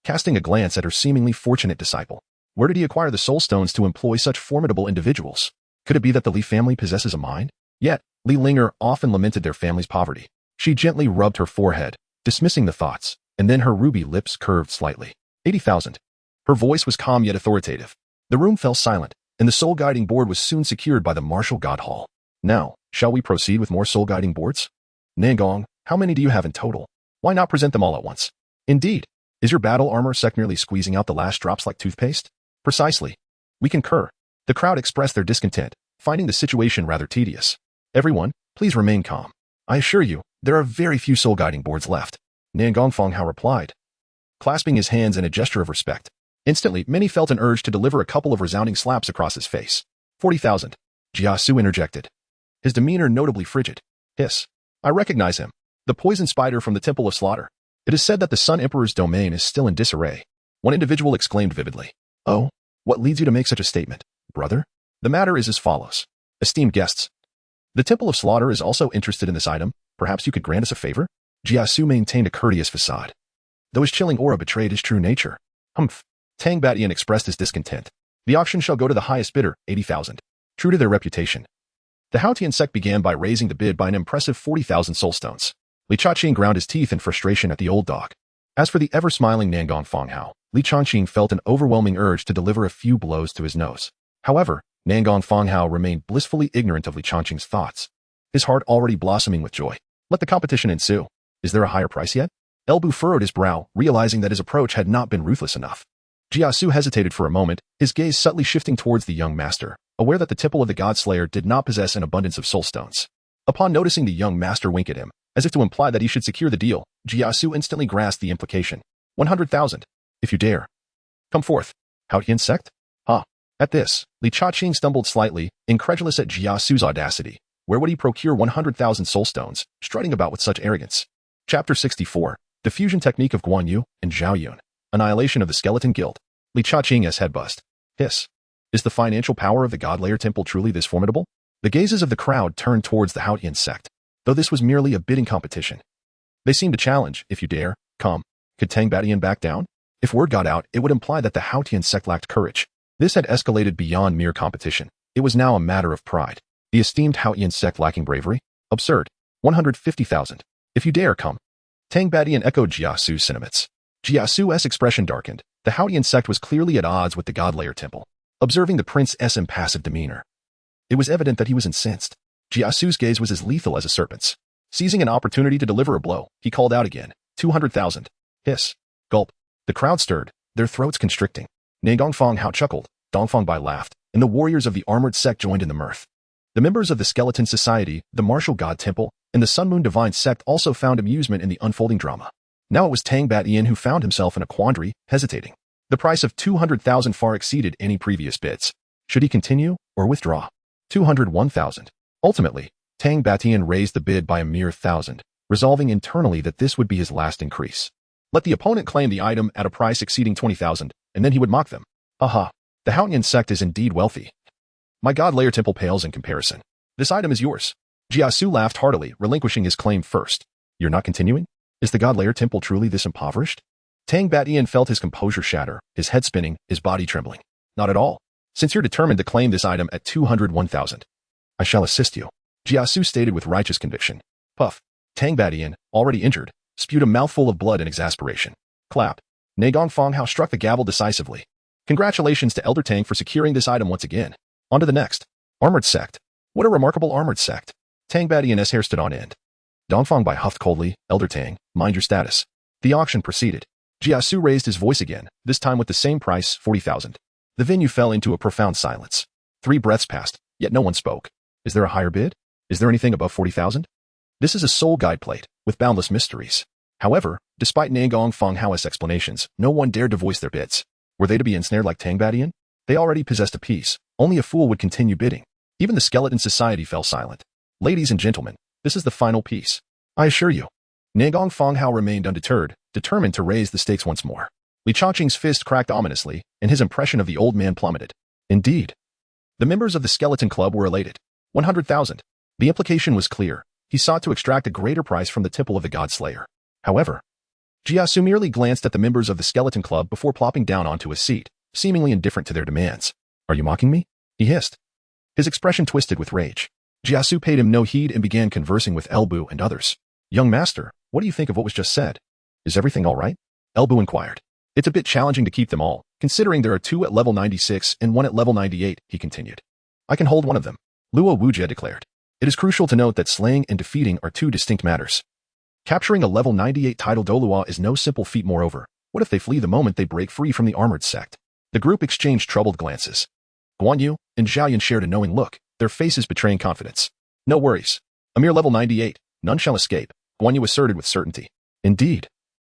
casting a glance at her seemingly fortunate disciple. Where did he acquire the soul stones to employ such formidable individuals? Could it be that the Li family possesses a mind? Yet, Li Linger often lamented their family's poverty. She gently rubbed her forehead, dismissing the thoughts, and then her ruby lips curved slightly. 80,000. Her voice was calm yet authoritative. The room fell silent, and the soul guiding board was soon secured by the martial god hall. Now, shall we proceed with more soul guiding boards? Nangong, how many do you have in total? Why not present them all at once? Indeed. Is your battle armor sect merely squeezing out the last drops like toothpaste? Precisely. We concur. The crowd expressed their discontent, finding the situation rather tedious. Everyone, please remain calm. I assure you, there are very few soul guiding boards left. Nangong Fonghao replied, clasping his hands in a gesture of respect. Instantly, many felt an urge to deliver a couple of resounding slaps across his face. 40,000. Jiasu interjected, his demeanor notably frigid. Hiss. I recognize him. The poison spider from the Temple of Slaughter. It is said that the Sun Emperor's domain is still in disarray. One individual exclaimed vividly. Oh, what leads you to make such a statement, brother? The matter is as follows. Esteemed guests, the Temple of Slaughter is also interested in this item. Perhaps you could grant us a favor? Jiasu maintained a courteous facade, though his chilling aura betrayed his true nature. Humph. Tang Batian expressed his discontent. The auction shall go to the highest bidder, 80,000. True to their reputation, the Haotian sect began by raising the bid by an impressive 40,000 soulstones. Li Chaqing ground his teeth in frustration at the old dog. As for the ever-smiling Nangong Fonghao, Li Chaqing felt an overwhelming urge to deliver a few blows to his nose. However, Nangong Fonghao remained blissfully ignorant of Li Chaqing's thoughts, his heart already blossoming with joy. Let the competition ensue. Is there a higher price yet? Elbu furrowed his brow, realizing that his approach had not been ruthless enough. Jiasu hesitated for a moment, his gaze subtly shifting towards the young master, aware that the Temple of the God Slayer did not possess an abundance of soul stones. Upon noticing the young master wink at him, as if to imply that he should secure the deal, Jiasu instantly grasped the implication. 100,000. If you dare. Come forth. Haotian sect? Ah. At this, Li Chaqing stumbled slightly, incredulous at Jiasu's audacity. Where would he procure 100,000 soul stones, striding about with such arrogance? Chapter 64. The Fusion Technique of Guan Yu and Zhao Yun. Annihilation of the Skeleton Guild. Li Chaqing's head bust. Hiss. Is the financial power of the God-Layer Temple truly this formidable? The gazes of the crowd turned towards the Haotian sect, though this was merely a bidding competition. They seemed to challenge, if you dare, come. Could Tang Batian back down? If word got out, it would imply that the Haotian sect lacked courage. This had escalated beyond mere competition. It was now a matter of pride. The esteemed Haotian sect lacking bravery? Absurd. 150,000. If you dare, come. Tang Batian echoed Jiasu's sentiments. Jiasu's expression darkened. The Haotian sect was clearly at odds with the God-Layer Temple. Observing the prince's impassive demeanor, it was evident that he was incensed. Jiasu's gaze was as lethal as a serpent's. Seizing an opportunity to deliver a blow, he called out again. 200,000. Hiss. Gulp. The crowd stirred, their throats constricting. Nangong Fonghao chuckled, Dongfang Bai laughed, and the warriors of the armored sect joined in the mirth. The members of the Skeleton Society, the Martial God Temple, and the Sun Moon Divine Sect also found amusement in the unfolding drama. Now it was Tang Batian who found himself in a quandary, hesitating. The price of 200,000 far exceeded any previous bids. Should he continue or withdraw? 201,000. Ultimately, Tang Batian raised the bid by a mere 1,000, resolving internally that this would be his last increase. Let the opponent claim the item at a price exceeding 20,000, and then he would mock them. Aha, the Haotian sect is indeed wealthy. My God-Layer Temple pales in comparison. This item is yours. Jiasu laughed heartily, relinquishing his claim first. You're not continuing? Is the God-Layer Temple truly this impoverished? Tang Batian felt his composure shatter, his head spinning, his body trembling. Not at all. Since you're determined to claim this item at 201,000, I shall assist you. Jiasu stated with righteous conviction. Puff. Tang Batian, already injured, spewed a mouthful of blood in exasperation. Clap. Nangong Fonghao struck the gavel decisively. Congratulations to Elder Tang for securing this item once again. On to the next. Armored Sect. What a remarkable armored sect. Tang Batian's hair stood on end. Dongfang Bai huffed coldly, Elder Tang, mind your status. The auction proceeded. Jiasu raised his voice again, this time with the same price, 40,000. The venue fell into a profound silence. 3 breaths passed, yet no one spoke. Is there a higher bid? Is there anything above 40,000? This is a soul guide plate, with boundless mysteries. However, despite Nangong Fonghao's explanations, no one dared to voice their bids. Were they to be ensnared like Tang Batian? They already possessed a piece. Only a fool would continue bidding. Even the Skeleton Society fell silent. Ladies and gentlemen, this is the final piece. I assure you. Nangong Fonghao remained undeterred, determined to raise the stakes once more. Li Chaqing's fist cracked ominously, and his impression of the old man plummeted. Indeed. The members of the Skeleton Club were elated. 100,000. The implication was clear. He sought to extract a greater price from the Temple of the God Slayer. However, Jiasu merely glanced at the members of the skeleton club before plopping down onto a seat, seemingly indifferent to their demands. Are you mocking me? He hissed. His expression twisted with rage. Jiasu paid him no heed and began conversing with Elbu and others. Young master, what do you think of what was just said? Is everything all right? Elbu inquired. It's a bit challenging to keep them all, considering there are 2 at level 96 and 1 at level 98, he continued. I can hold one of them, Luo Wujie declared. It is crucial to note that slaying and defeating are 2 distinct matters. Capturing a level 98 title Douluo is no simple feat. Moreover, what if they flee the moment they break free from the armored sect? The group exchanged troubled glances. Guan Yu and Zhao Yun shared a knowing look, their faces betraying confidence. No worries. A mere level 98, none shall escape, Guan Yu asserted with certainty. Indeed.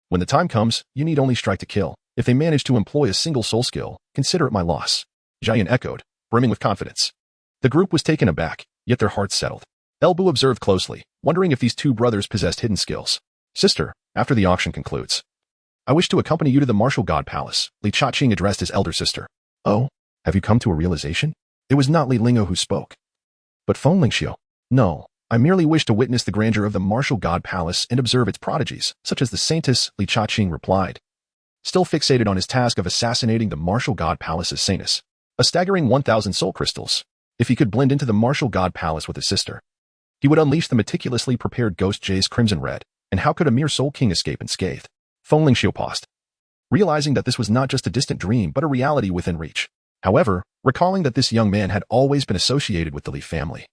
When the time comes, you need only strike to kill. If they manage to employ a single soul skill, consider it my loss. Zhao Yun echoed, brimming with confidence. The group was taken aback, yet their hearts settled. Elbu observed closely, wondering if these 2 brothers possessed hidden skills. Sister, after the auction concludes, I wish to accompany you to the Martial God Palace, Li Chaqing addressed his elder sister. Oh, have you come to a realization? It was not Li Lingo who spoke, but Feng Lingxiu. No, I merely wish to witness the grandeur of the Martial God Palace and observe its prodigies, such as the Saintess, Li Chaqing replied, still fixated on his task of assassinating the Martial God Palace's Saintess. A staggering 1,000 soul crystals. If he could blend into the Martial God Palace with his sister, he would unleash the meticulously prepared Ghost Jay's crimson red, and how could a mere soul king escape unscathed? Feng Lingxiu paused, realizing that this was not just a distant dream but a reality within reach. However, recalling that this young man had always been associated with the Li family,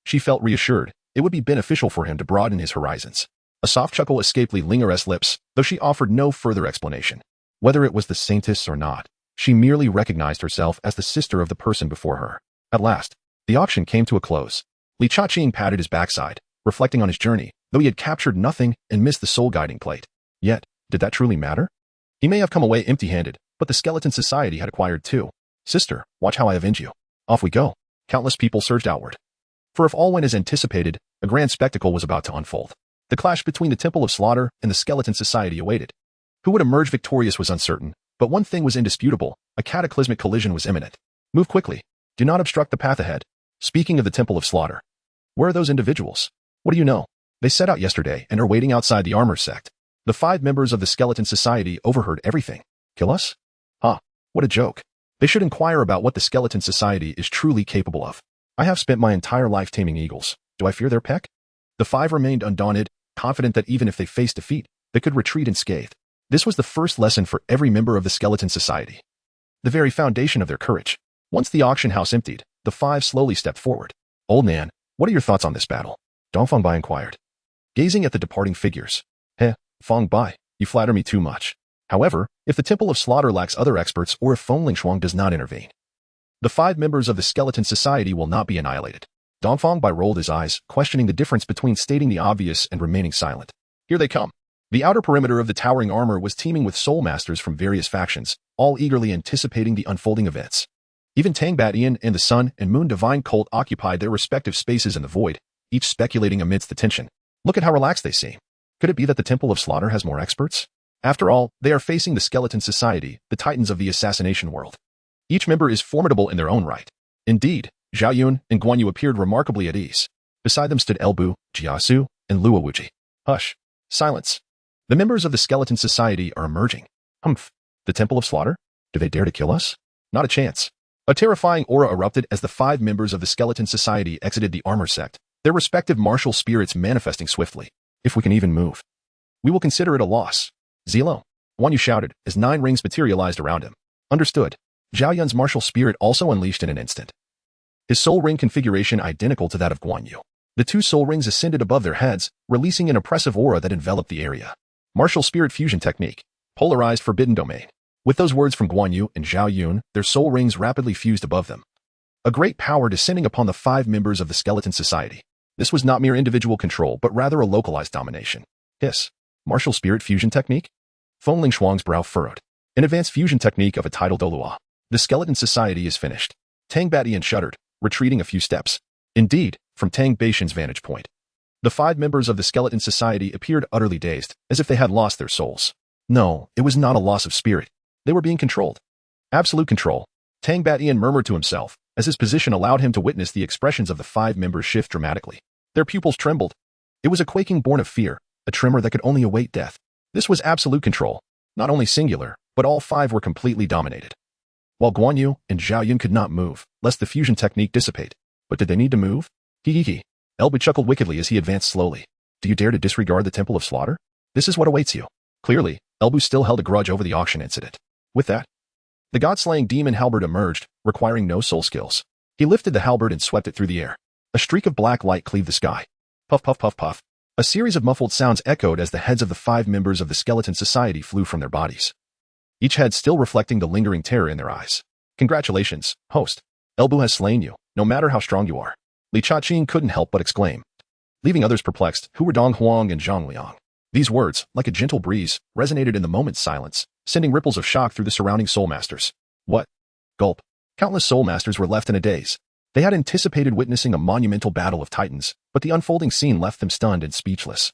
she felt reassured. It would be beneficial for him to broaden his horizons. A soft chuckle escaped Li Linger's lips, though she offered no further explanation. Whether it was the Saintess or not, she merely recognized herself as the sister of the person before her. At last, the auction came to a close. Li Chaqing patted his backside, reflecting on his journey, though he had captured nothing and missed the soul guiding plate. Yet, did that truly matter? He may have come away empty-handed, but the skeleton society had acquired 2. Sister, watch how I avenge you. Off we go. Countless people surged outward. For if all went as anticipated, a grand spectacle was about to unfold. The clash between the Temple of Slaughter and the skeleton society awaited. Who would emerge victorious was uncertain, but one thing was indisputable, a cataclysmic collision was imminent. Move quickly. Do not obstruct the path ahead. Speaking of the Temple of Slaughter, where are those individuals? What do you know? They set out yesterday and are waiting outside the armor sect. The 5 members of the skeleton society overheard everything. Kill us? What a joke. They should inquire about what the skeleton society is truly capable of. I have spent my entire life taming eagles. Do I fear their peck? The 5 remained undaunted, confident that even if they faced defeat, they could retreat unscathed. This was the first lesson for every member of the skeleton society, the very foundation of their courage. Once the auction house emptied, the 5 slowly stepped forward. Old man, what are your thoughts on this battle? Dongfeng Bai inquired, gazing at the departing figures. Feng Bai, you flatter me too much. However, if the Temple of Slaughter lacks other experts or if Feng Lingshuang does not intervene, the 5 members of the skeleton society will not be annihilated. Dongfeng Bai rolled his eyes, questioning the difference between stating the obvious and remaining silent. Here they come. The outer perimeter of the towering armor was teeming with soul masters from various factions, all eagerly anticipating the unfolding events. Even Tang Batian and the Sun and Moon Divine Cult occupied their respective spaces in the void, each speculating amidst the tension. Look at how relaxed they seem. Could it be that the Temple of Slaughter has more experts? After all, they are facing the Skeleton Society, the titans of the assassination world. Each member is formidable in their own right. Indeed, Zhao Yun and Guan Yu appeared remarkably at ease. Beside them stood Elbu, Jiasu, and Luo Wujie. Hush. Silence. The members of the Skeleton Society are emerging. Humph. The Temple of Slaughter? Do they dare to kill us? Not a chance. A terrifying aura erupted as the 5 members of the Skeleton Society exited the armor sect, their respective martial spirits manifesting swiftly. If we can even move, we will consider it a loss. Zilo, Guan Yu shouted as 9 rings materialized around him. Understood. Zhao Yun's martial spirit also unleashed in an instant. His soul ring configuration identical to that of Guan Yu. The 2 soul rings ascended above their heads, releasing an oppressive aura that enveloped the area. Martial spirit fusion technique. Polarized forbidden domain. With those words from Guan Yu and Zhao Yun, their soul rings rapidly fused above them. A great power descending upon the 5 members of the Skeleton Society. This was not mere individual control, but rather a localized domination. Hiss. Martial spirit fusion technique? Feng Lingshuang's brow furrowed. An advanced fusion technique of a title Douluo. The Skeleton Society is finished. Tang Batian shuddered, retreating a few steps. Indeed, from Tang Baishan's vantage point, the 5 members of the Skeleton Society appeared utterly dazed, as if they had lost their souls. No, it was not a loss of spirit. They were being controlled. Absolute control. Tang Batian murmured to himself, as his position allowed him to witness the expressions of the 5 members shift dramatically. Their pupils trembled. It was a quaking born of fear, a tremor that could only await death. This was absolute control, not only singular, but all five were completely dominated. While Guan Yu and Zhao Yun could not move, lest the fusion technique dissipate. But did they need to move? Hee. Elbu chuckled wickedly as he advanced slowly. Do you dare to disregard the Temple of Slaughter? This is what awaits you. Clearly, Elbu still held a grudge over the auction incident. With that, the god-slaying demon halberd emerged, requiring no soul skills. He lifted the halberd and swept it through the air. A streak of black light cleaved the sky. Puff, puff, puff, puff. A series of muffled sounds echoed as the heads of the 5 members of the Skeleton Society flew from their bodies, each head still reflecting the lingering terror in their eyes. Congratulations, host. Elbu has slain you, no matter how strong you are. Li Chaqing couldn't help but exclaim, leaving others perplexed, who were Dong Huang and Zhang Liang. These words, like a gentle breeze, resonated in the moment's silence, sending ripples of shock through the surrounding soul masters. What? Gulp. Countless soul masters were left in a daze. They had anticipated witnessing a monumental battle of titans, but the unfolding scene left them stunned and speechless.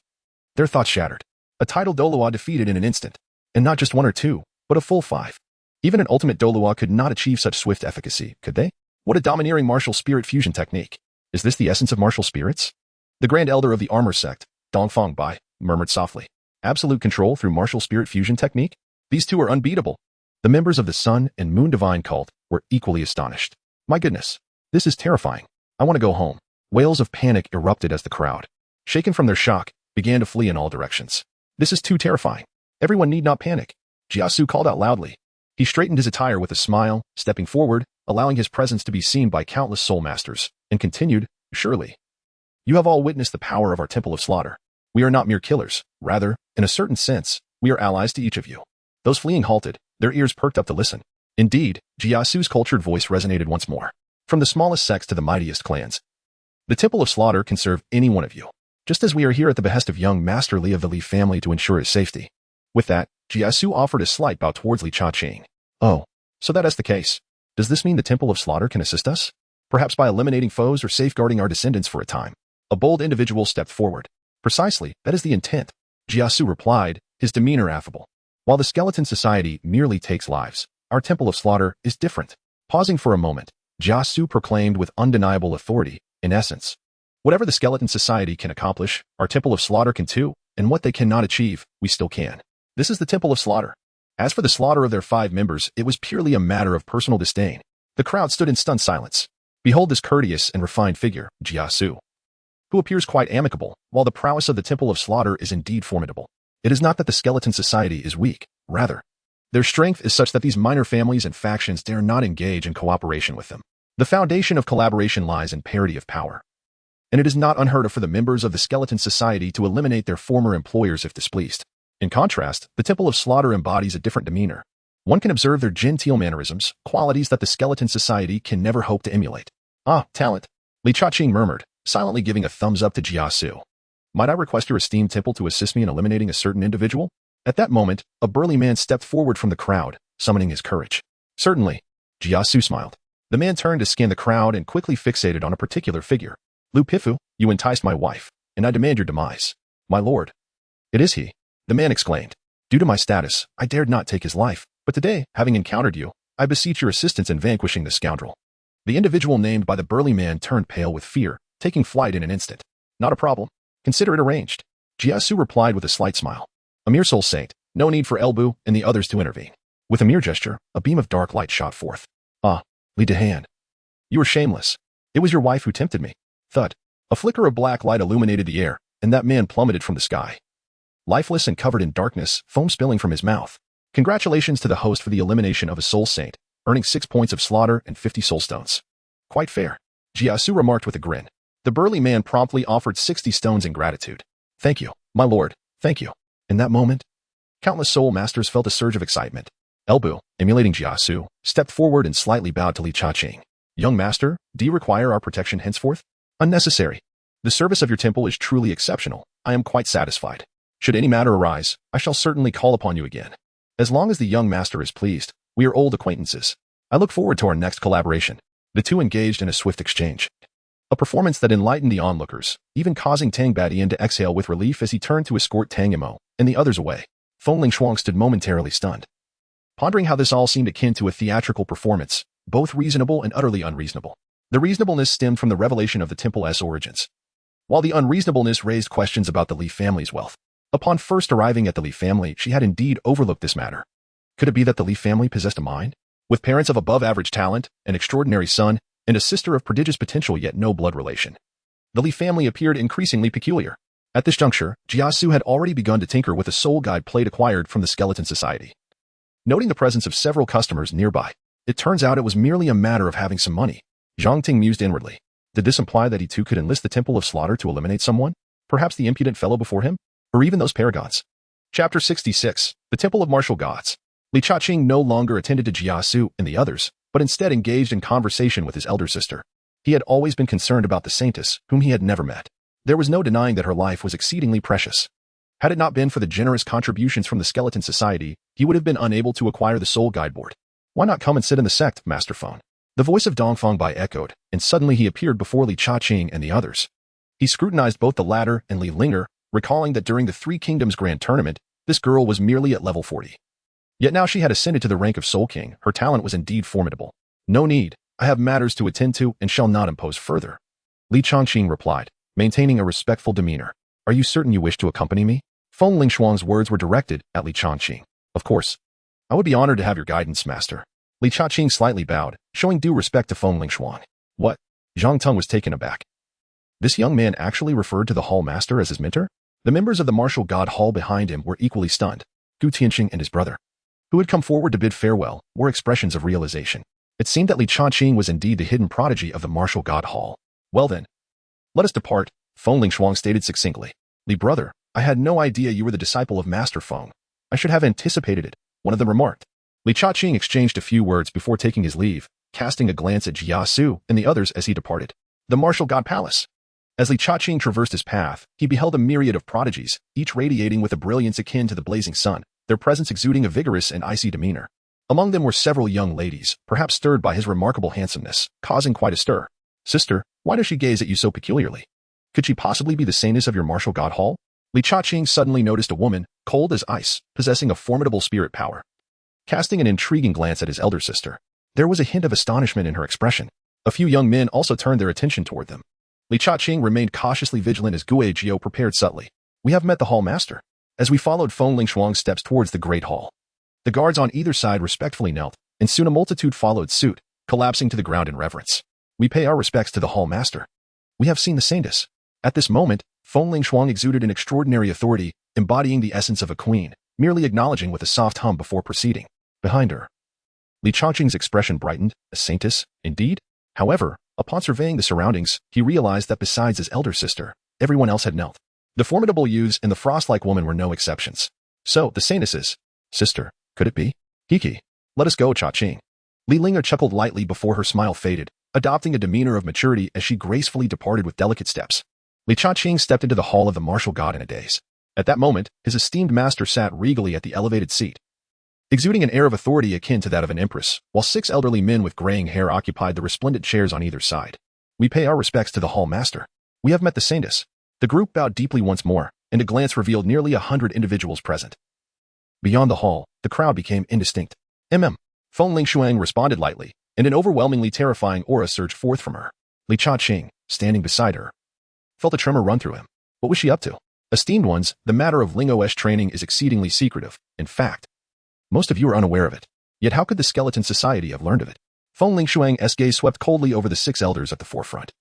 Their thoughts shattered. A title Douluo defeated in an instant. And not just 1 or 2, but a full 5. Even an ultimate Douluo could not achieve such swift efficacy, could they? What a domineering martial spirit fusion technique. Is this the essence of martial spirits? The Grand Elder of the Armor Sect, Dongfang Bai, murmured softly. Absolute control through martial spirit fusion technique? These two are unbeatable. The members of the Sun and Moon Divine cult were equally astonished. My goodness, this is terrifying. I want to go home. Wails of panic erupted as the crowd, shaken from their shock, began to flee in all directions. This is too terrifying. Everyone need not panic. Jiasu called out loudly. He straightened his attire with a smile, stepping forward, allowing his presence to be seen by countless soul masters, and continued, surely. You have all witnessed the power of our Temple of Slaughter. We are not mere killers. Rather, in a certain sense, we are allies to each of you. Those fleeing halted, their ears perked up to listen. Indeed, Jiasu's cultured voice resonated once more. From the smallest sects to the mightiest clans, the Temple of Slaughter can serve any one of you, just as we are here at the behest of young Master Li of the Li family to ensure his safety. With that, Jiasu offered a slight bow towards Li Chaqing. Oh, so that is the case. Does this mean the Temple of Slaughter can assist us? Perhaps by eliminating foes or safeguarding our descendants for a time. A bold individual stepped forward. Precisely, that is the intent. Jiasu replied, his demeanor affable. While the Skeleton Society merely takes lives, our Temple of Slaughter is different. Pausing for a moment, Jiasu proclaimed with undeniable authority, in essence, whatever the Skeleton Society can accomplish, our Temple of Slaughter can too, and what they cannot achieve, we still can. This is the Temple of Slaughter. As for the slaughter of their 5 members, it was purely a matter of personal disdain. The crowd stood in stunned silence. Behold this courteous and refined figure, Jiasu, who appears quite amicable, while the prowess of the Temple of Slaughter is indeed formidable. It is not that the Skeleton Society is weak, rather, their strength is such that these minor families and factions dare not engage in cooperation with them. The foundation of collaboration lies in parity of power. And it is not unheard of for the members of the Skeleton Society to eliminate their former employers if displeased. In contrast, the Temple of Slaughter embodies a different demeanor. One can observe their genteel mannerisms, qualities that the Skeleton Society can never hope to emulate. Ah, talent. Li Chaqing murmured, silently giving a thumbs up to Jiasu. Might I request your esteemed temple to assist me in eliminating a certain individual? At that moment, a burly man stepped forward from the crowd, summoning his courage. Certainly. Jiasu smiled. The man turned to scan the crowd and quickly fixated on a particular figure. Lu Pifu, you enticed my wife, and I demand your demise. My lord. It is he. The man exclaimed. Due to my status, I dared not take his life, but today, having encountered you, I beseech your assistance in vanquishing this scoundrel. The individual named by the burly man turned pale with fear, taking flight in an instant. Not a problem. Consider it arranged. Jiasu replied with a slight smile. A mere soul saint, no need for Elbu and the others to intervene. With a mere gesture, a beam of dark light shot forth. Ah, Li Dehan. You were shameless. It was your wife who tempted me. Thud. A flicker of black light illuminated the air, and that man plummeted from the sky. Lifeless and covered in darkness, foam spilling from his mouth. Congratulations to the host for the elimination of a soul saint, earning 6 points of slaughter and 50 soul stones. Quite fair. Jiasu remarked with a grin. The burly man promptly offered 60 stones in gratitude. Thank you, my lord, thank you. In that moment, countless soul masters felt a surge of excitement. Elbu, emulating Jiasu, stepped forward and slightly bowed to Li Chaqing. Young master, do you require our protection henceforth? Unnecessary. The service of your temple is truly exceptional. I am quite satisfied. Should any matter arise, I shall certainly call upon you again. As long as the young master is pleased, we are old acquaintances. I look forward to our next collaboration. The two engaged in a swift exchange. A performance that enlightened the onlookers, even causing Tang Badian to exhale with relief as he turned to escort Tang Imo and the others away. Feng Lingshuang stood momentarily stunned, pondering how this all seemed akin to a theatrical performance, both reasonable and utterly unreasonable. The reasonableness stemmed from the revelation of the Temple's origins, while the unreasonableness raised questions about the Li family's wealth. Upon first arriving at the Li family, she had indeed overlooked this matter. Could it be that the Li family possessed a mind? With parents of above-average talent, an extraordinary son, and a sister of prodigious potential yet no blood relation. The Li family appeared increasingly peculiar. At this juncture, Jiasu had already begun to tinker with a soul guide plate acquired from the Skeleton Society. Noting the presence of several customers nearby, it turns out it was merely a matter of having some money. Zhang Ting mused inwardly. Did this imply that he too could enlist the Temple of Slaughter to eliminate someone? Perhaps the impudent fellow before him? Or even those paragons? Chapter 66, The Temple of Martial Gods. Li Chaqing no longer attended to Jiasu and the others, but instead engaged in conversation with his elder sister. He had always been concerned about the saintess, whom he had never met. There was no denying that her life was exceedingly precious. Had it not been for the generous contributions from the Skeleton Society, he would have been unable to acquire the Soul Guide Board. Why not come and sit in the sect, Master Phone? The voice of Dongfang Bai echoed, and suddenly he appeared before Li Chaqing and the others. He scrutinized both the latter and Li Linger, recalling that during the Three Kingdoms Grand Tournament, this girl was merely at level 40. Yet now she had ascended to the rank of Soul King. Her talent was indeed formidable. No need. I have matters to attend to and shall not impose further. Li Changqing replied, maintaining a respectful demeanor. Are you certain you wish to accompany me? Feng Lingshuang's words were directed at Li Changqing. Of course. I would be honored to have your guidance, master. Li Chaqing slightly bowed, showing due respect to Feng Lingshuang. What? Zhang Teng was taken aback. This young man actually referred to the Hall Master as his mentor? The members of the Martial God Hall behind him were equally stunned. Gu Tianqing and his brother, who had come forward to bid farewell, were expressions of realization. It seemed that Li Chaqing was indeed the hidden prodigy of the Martial God Hall. Well then, let us depart, Feng Lingshuang stated succinctly. Li brother, I had no idea you were the disciple of Master Feng. I should have anticipated it, one of them remarked. Li Chaqing exchanged a few words before taking his leave, casting a glance at Jiasu and the others as he departed. The Martial God Palace. As Li Chaqing traversed his path, he beheld a myriad of prodigies, each radiating with a brilliance akin to the blazing sun, their presence exuding a vigorous and icy demeanor. Among them were several young ladies, perhaps stirred by his remarkable handsomeness, causing quite a stir. Sister, why does she gaze at you so peculiarly? Could she possibly be the saintess of your Martial God Hall? Li Chaqing suddenly noticed a woman, cold as ice, possessing a formidable spirit power. Casting an intriguing glance at his elder sister, there was a hint of astonishment in her expression. A few young men also turned their attention toward them. Li Chaqing remained cautiously vigilant as Gue Jiao prepared subtly. We have met the Hall Master. As we followed Feng Lingshuang's steps towards the Great Hall, the guards on either side respectfully knelt, and soon a multitude followed suit, collapsing to the ground in reverence. We pay our respects to the Hall Master. We have seen the saintess. At this moment, Feng Lingshuang exuded an extraordinary authority, embodying the essence of a queen, merely acknowledging with a soft hum before proceeding. Behind her, Li Chaqing's expression brightened. A saintess, indeed? However, upon surveying the surroundings, he realized that besides his elder sister, everyone else had knelt. The formidable youths and the frost-like woman were no exceptions. So, the saintesses. Sister, could it be? Kiki. Let us go, Chaqing. Li Linger chuckled lightly before her smile faded, adopting a demeanor of maturity as she gracefully departed with delicate steps. Li Chaqing stepped into the hall of the martial god in a daze. At that moment, his esteemed master sat regally at the elevated seat, exuding an air of authority akin to that of an empress, while 6 elderly men with graying hair occupied the resplendent chairs on either side. We pay our respects to the Hall Master. We have met the saintess. The group bowed deeply once more, and a glance revealed nearly 100 individuals present. Beyond the hall, the crowd became indistinct. Feng Lingshuang responded lightly, and an overwhelmingly terrifying aura surged forth from her. Li Chaqing, standing beside her, felt a tremor run through him. What was she up to? Esteemed ones, the matter of Lingo's training is exceedingly secretive. In fact, most of you are unaware of it. Yet how could the Skeleton Society have learned of it? Feng Lingshuang's gaze swept coldly over the 6 elders at the forefront,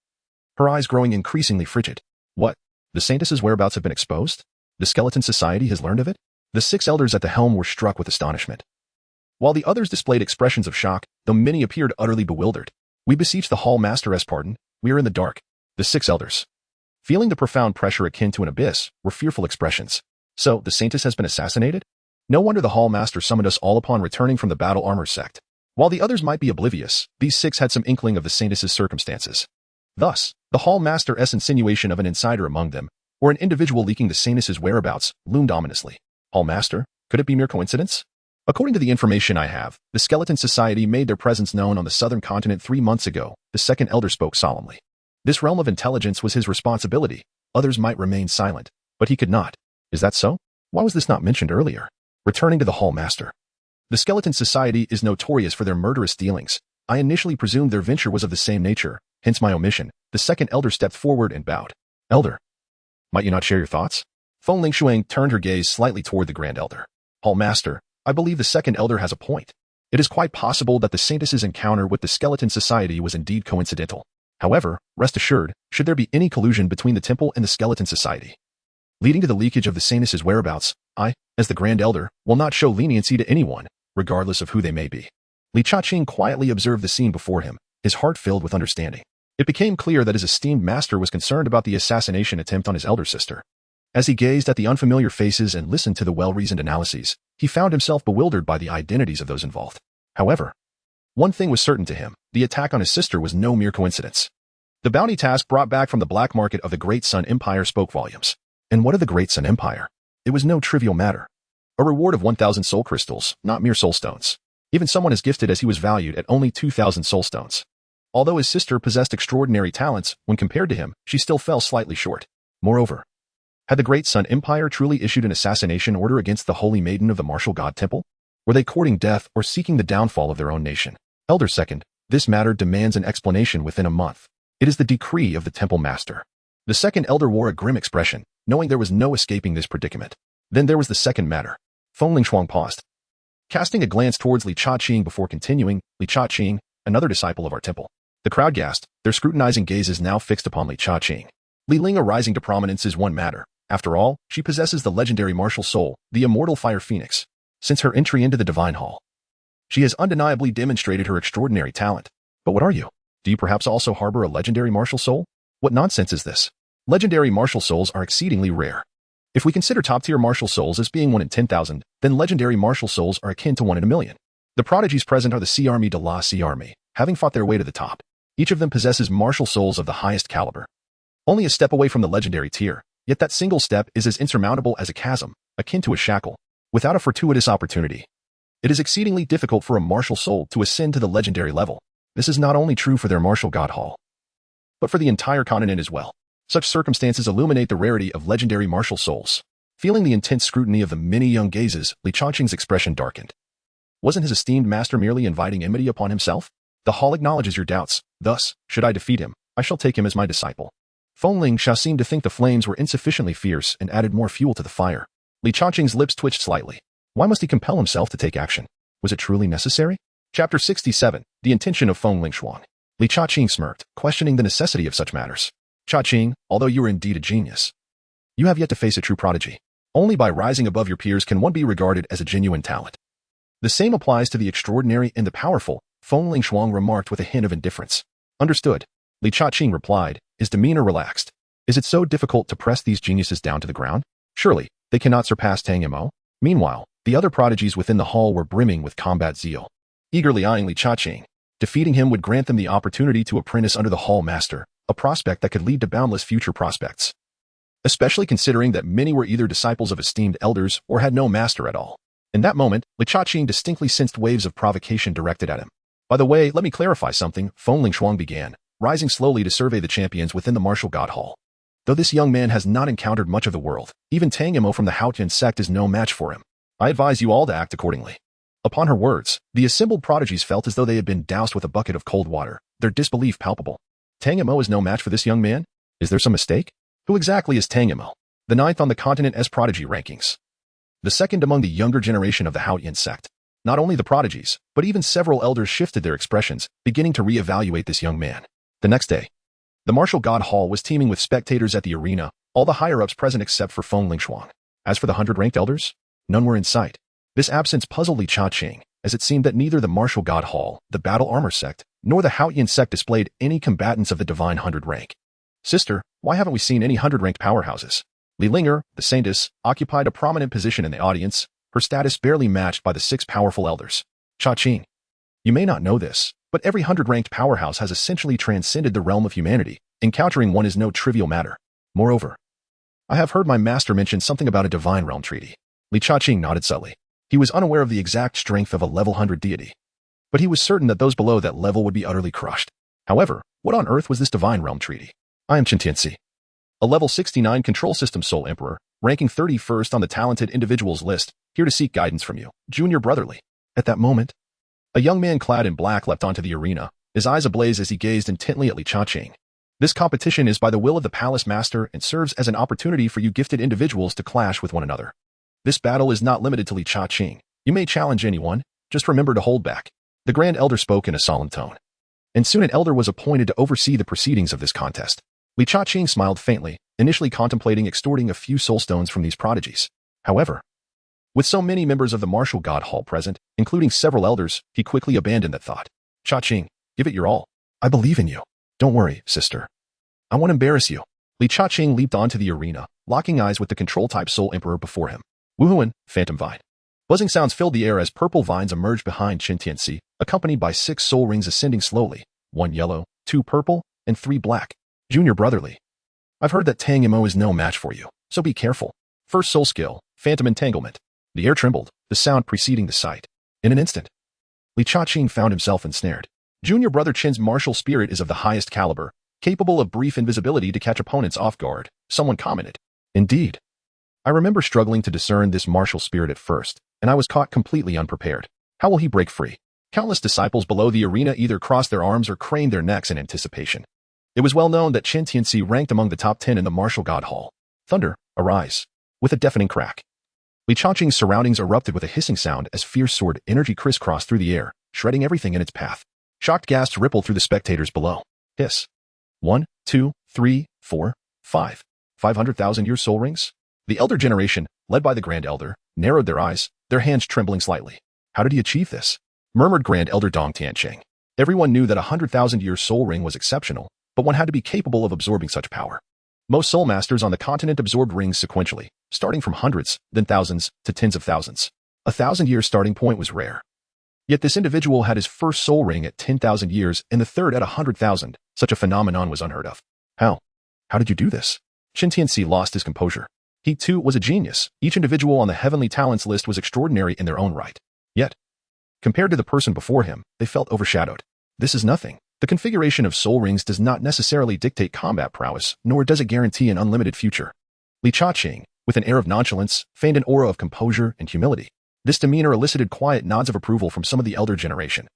her eyes growing increasingly frigid. What? The saintess's whereabouts have been exposed? The Skeleton Society has learned of it? The 6 elders at the helm were struck with astonishment, while the others displayed expressions of shock, though many appeared utterly bewildered. We beseech the Hall Master's pardon, we are in the dark. The 6 elders, feeling the profound pressure akin to an abyss, were fearful expressions. So, the saintess has been assassinated? No wonder the Hall Master summoned us all upon returning from the Battle Armor sect. While the others might be oblivious, these 6 had some inkling of the saintess's circumstances. Thus, the Hall Master's insinuation of an insider among them, or an individual leaking the saintess's whereabouts, loomed ominously. Hall Master? Could it be mere coincidence? According to the information I have, the Skeleton Society made their presence known on the southern continent 3 months ago. The second elder spoke solemnly. This realm of intelligence was his responsibility. Others might remain silent, but he could not. Is that so? Why was this not mentioned earlier? Returning to the Hall Master. The Skeleton Society is notorious for their murderous dealings. I initially presumed their venture was of the same nature, hence my omission. The second elder stepped forward and bowed. Elder, might you not share your thoughts? Feng Lingshuang turned her gaze slightly toward the Grand Elder. Hall Master, I believe the second Elder has a point. It is quite possible that the Saintess's encounter with the Skeleton Society was indeed coincidental. However, rest assured, should there be any collusion between the Temple and the Skeleton Society, leading to the leakage of the Saintess's whereabouts, I, as the Grand Elder, will not show leniency to anyone, regardless of who they may be. Li Chaqing quietly observed the scene before him, his heart filled with understanding. It became clear that his esteemed master was concerned about the assassination attempt on his elder sister. As he gazed at the unfamiliar faces and listened to the well-reasoned analyses, he found himself bewildered by the identities of those involved. However, one thing was certain to him, the attack on his sister was no mere coincidence. The bounty task brought back from the black market of the Great Sun Empire spoke volumes. And what of the Great Sun Empire? It was no trivial matter. A reward of 1,000 soul crystals, not mere soul stones. Even someone as gifted as he was valued at only 2,000 soul stones. Although his sister possessed extraordinary talents, when compared to him, she still fell slightly short. Moreover, had the Great Sun Empire truly issued an assassination order against the Holy Maiden of the Martial God Temple? Were they courting death or seeking the downfall of their own nation? Elder Second, this matter demands an explanation within a month. It is the decree of the Temple Master. The second Elder wore a grim expression, knowing there was no escaping this predicament. Then there was the second matter. Feng Lingshuang paused, casting a glance towards Li Chaqing before continuing, Li Chaqing, another disciple of our temple. The crowd gasped, their scrutinizing gazes now fixed upon Li Chaqing. Li Linger rising to prominence is one matter. After all, she possesses the legendary martial soul, the immortal fire phoenix. Since her entry into the Divine Hall, she has undeniably demonstrated her extraordinary talent. But what are you? Do you perhaps also harbor a legendary martial soul? What nonsense is this? Legendary martial souls are exceedingly rare. If we consider top-tier martial souls as being 1 in 10,000, then legendary martial souls are akin to 1 in a million. The prodigies present are the Sea Army de la Sea Army, having fought their way to the top. Each of them possesses martial souls of the highest caliber. Only a step away from the legendary tier, yet that single step is as insurmountable as a chasm, akin to a shackle. Without a fortuitous opportunity, it is exceedingly difficult for a martial soul to ascend to the legendary level. This is not only true for their martial god hall, but for the entire continent as well. Such circumstances illuminate the rarity of legendary martial souls. Feeling the intense scrutiny of the many young gazes, Li Chaqing's expression darkened. Wasn't his esteemed master merely inviting enmity upon himself? The hall acknowledges your doubts. Thus, should I defeat him, I shall take him as my disciple. Feng Lingshuang seemed to think the flames were insufficiently fierce and added more fuel to the fire. Li Chaqing's lips twitched slightly. Why must he compel himself to take action? Was it truly necessary? Chapter 67, The Intention of Feng Lingshuang. Li Chaqing smirked, questioning the necessity of such matters. Chaqing, although you are indeed a genius, you have yet to face a true prodigy. Only by rising above your peers can one be regarded as a genuine talent. The same applies to the extraordinary and the powerful, Feng Lingshuang remarked with a hint of indifference. Understood. Li Chaqing replied, his demeanor relaxed. Is it so difficult to press these geniuses down to the ground? Surely, they cannot surpass Tang Mo. Meanwhile, the other prodigies within the hall were brimming with combat zeal, eagerly eyeing Li Chaqing. Defeating him would grant them the opportunity to apprentice under the hall master, a prospect that could lead to boundless future prospects. Especially considering that many were either disciples of esteemed elders or had no master at all. In that moment, Li Chaqing distinctly sensed waves of provocation directed at him. By the way, let me clarify something, Feng Lingshuang began, rising slowly to survey the champions within the martial god hall. Though this young man has not encountered much of the world, even Tang Mo from the Haotian sect is no match for him. I advise you all to act accordingly. Upon her words, the assembled prodigies felt as though they had been doused with a bucket of cold water, their disbelief palpable. Tang Mo is no match for this young man? Is there some mistake? Who exactly is Tang Mo? The ninth on the continent as prodigy rankings. The second among the younger generation of the Haotian sect. Not only the prodigies, but even several elders shifted their expressions, beginning to re-evaluate this young man. The next day, the martial god hall was teeming with spectators at the arena, all the higher-ups present except for Feng Lingshuang. As for the 100 ranked elders, none were in sight. This absence puzzled Li Chaqing, as it seemed that neither the martial god hall, the battle armor sect, nor the Haotian sect displayed any combatants of the divine 100 rank. Sister, why haven't we seen any 100 ranked powerhouses? Li Linger, the saintess, occupied a prominent position in the audience, her status barely matched by the 6 powerful elders. Chaqing, you may not know this, but every 100 ranked powerhouse has essentially transcended the realm of humanity. Encountering one is no trivial matter. Moreover, I have heard my master mention something about a divine realm treaty. Li Chaqing nodded subtly. He was unaware of the exact strength of a level 100 deity, but he was certain that those below that level would be utterly crushed. However, what on earth was this divine realm treaty? I am Chintianzi, a level 69 control system soul emperor, ranking 31st on the talented individuals list, here to seek guidance from you, Junior Brotherly. At that moment, a young man clad in black leapt onto the arena, his eyes ablaze as he gazed intently at Li Chaqing. This competition is by the will of the Palace Master and serves as an opportunity for you gifted individuals to clash with one another. This battle is not limited to Li Cha-ching. You may challenge anyone, just remember to hold back. The Grand Elder spoke in a solemn tone. And soon an elder was appointed to oversee the proceedings of this contest. Li Cha-ching smiled faintly, initially contemplating extorting a few soul stones from these prodigies. However, with so many members of the martial god hall present, including several elders, he quickly abandoned that thought. Cha-ching, give it your all. I believe in you. Don't worry, sister. I won't embarrass you. Li Cha-ching leaped onto the arena, locking eyes with the control-type Soul Emperor before him. Woohooing, Phantom Vine. Buzzing sounds filled the air as purple vines emerged behind Chen Tianxi, accompanied by 6 soul rings ascending slowly, 1 yellow, 2 purple, and 3 black. Junior brotherly. I've heard that Tang Mo is no match for you, so be careful. First soul skill, Phantom Entanglement. The air trembled, the sound preceding the sight. In an instant, Li Cha-ching found himself ensnared. Junior brother Chen's martial spirit is of the highest caliber, capable of brief invisibility to catch opponents off guard, someone commented. Indeed. I remember struggling to discern this martial spirit at first, and I was caught completely unprepared. How will he break free? Countless disciples below the arena either crossed their arms or craned their necks in anticipation. It was well known that Chen Tianxi ranked among the top 10 in the martial god hall. Thunder, arise. With a deafening crack. Li Cha-ching's surroundings erupted with a hissing sound as fierce sword energy crisscrossed through the air, shredding everything in its path. Shocked gasps rippled through the spectators below. Hiss. 1, 2, 3, 4, 5. 500,000 year soul rings? The elder generation, led by the Grand Elder, narrowed their eyes, their hands trembling slightly. How did he achieve this? Murmured Grand Elder Dong Tiancheng. Everyone knew that 100,000 year soul ring was exceptional, but one had to be capable of absorbing such power. Most soul masters on the continent absorbed rings sequentially, starting from hundreds, then thousands, to tens of thousands. 1,000-year starting point was rare. Yet this individual had his first soul ring at 10,000 years and the third at 100,000. Such a phenomenon was unheard of. How? How did you do this? Chen Tianxi lost his composure. He too was a genius. Each individual on the heavenly talents list was extraordinary in their own right. Yet, compared to the person before him, they felt overshadowed. This is nothing. The configuration of soul rings does not necessarily dictate combat prowess, nor does it guarantee an unlimited future. Li Cha-ching, with an air of nonchalance, feigned an aura of composure and humility. This demeanor elicited quiet nods of approval from some of the elder generation.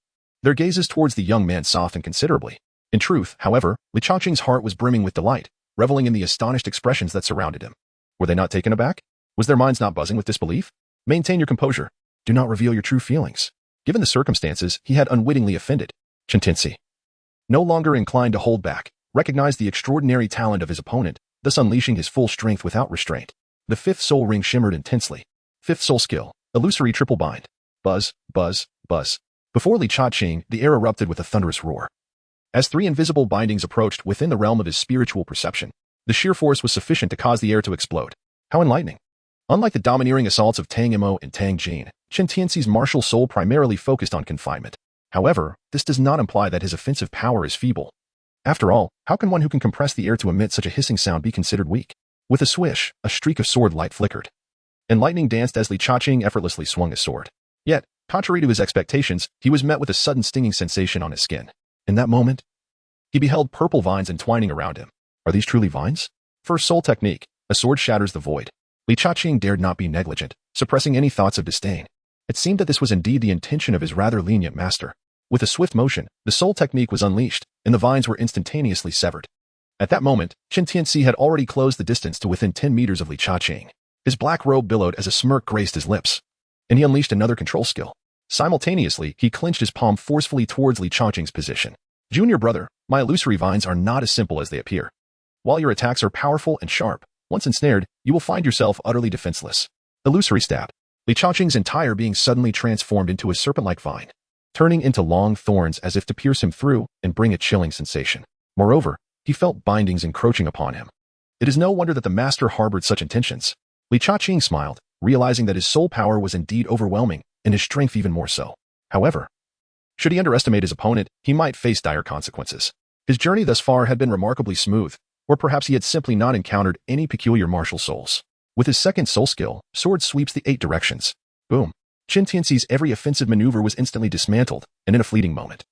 Their gazes towards the young man softened considerably. In truth, however, Li Cha-ching's heart was brimming with delight, reveling in the astonished expressions that surrounded him. Were they not taken aback? Was their minds not buzzing with disbelief? Maintain your composure. Do not reveal your true feelings. Given the circumstances, he had unwittingly offended. Chen Tianxi, no longer inclined to hold back, recognized the extraordinary talent of his opponent, thus unleashing his full strength without restraint. The 5th soul ring shimmered intensely. 5th soul skill, illusory triple bind. Buzz, buzz, buzz. Before Li Cha-ching, the air erupted with a thunderous roar. As 3 invisible bindings approached within the realm of his spiritual perception, the sheer force was sufficient to cause the air to explode. How enlightening. Unlike the domineering assaults of Tang Mo and Tang Jin, Chen Tianxi's martial soul primarily focused on confinement. However, this does not imply that his offensive power is feeble. After all, how can one who can compress the air to emit such a hissing sound be considered weak? With a swish, a streak of sword light flickered. And lightning danced as Li Cha-ching effortlessly swung his sword. Yet, contrary to his expectations, he was met with a sudden stinging sensation on his skin. In that moment, he beheld purple vines entwining around him. Are these truly vines? First soul technique, a sword shatters the void. Li Cha-ching dared not be negligent, suppressing any thoughts of disdain. It seemed that this was indeed the intention of his rather lenient master. With a swift motion, the soul technique was unleashed, and the vines were instantaneously severed. At that moment, Chen Tianxi had already closed the distance to within 10 meters of Li Cha-ching. His black robe billowed as a smirk graced his lips, and he unleashed another control skill. Simultaneously, he clenched his palm forcefully towards Li Cha-ching's position. Junior brother, my illusory vines are not as simple as they appear. While your attacks are powerful and sharp, once ensnared, you will find yourself utterly defenseless. Illusory stab. Li Cha-ching's entire being suddenly transformed into a serpent-like vine, turning into long thorns as if to pierce him through and bring a chilling sensation. Moreover, he felt bindings encroaching upon him. It is no wonder that the master harbored such intentions. Li Cha-ching smiled, realizing that his soul power was indeed overwhelming, and his strength even more so. However, should he underestimate his opponent, he might face dire consequences. His journey thus far had been remarkably smooth, or perhaps he had simply not encountered any peculiar martial souls. With his second soul skill, sword sweeps the 8 directions. Boom. Chen Tianxi's every offensive maneuver was instantly dismantled, and in a fleeting moment,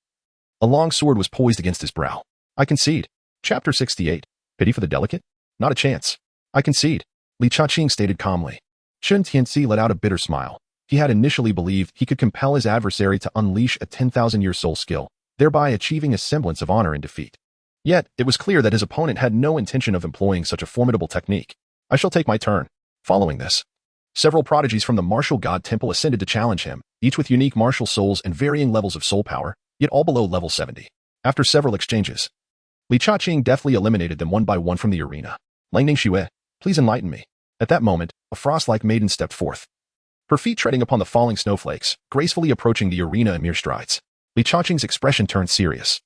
a long sword was poised against his brow. I concede. Chapter 68. Pity for the delicate? Not a chance. I concede. Li Cha-ching stated calmly. Chen Tianxi let out a bitter smile. He had initially believed he could compel his adversary to unleash a 10,000-year soul skill, thereby achieving a semblance of honor in defeat. Yet, it was clear that his opponent had no intention of employing such a formidable technique. I shall take my turn. Following this, several prodigies from the martial god temple ascended to challenge him, each with unique martial souls and varying levels of soul power, yet all below level 70. After several exchanges, Li Chaqing deftly eliminated them one by one from the arena. Langning Xue, please enlighten me. At that moment, a frost-like maiden stepped forth, her feet treading upon the falling snowflakes, gracefully approaching the arena in mere strides. Li Chaqing's expression turned serious.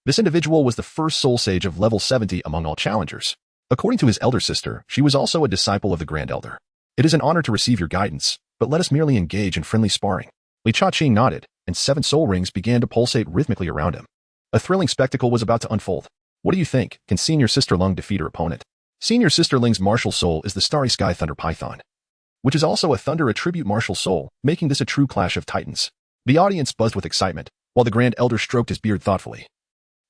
This individual was the first soul sage of level 70 among all challengers. According to his elder sister, she was also a disciple of the Grand Elder. It is an honor to receive your guidance, but let us merely engage in friendly sparring. Li Chaqing nodded, and 7 soul rings began to pulsate rhythmically around him. A thrilling spectacle was about to unfold. What do you think? Can Senior Sister Lung defeat her opponent? Senior Sister Ling's martial soul is the Starry Sky Thunder Python, which is also a Thunder Attribute martial soul, making this a true clash of titans. The audience buzzed with excitement, while the Grand Elder stroked his beard thoughtfully,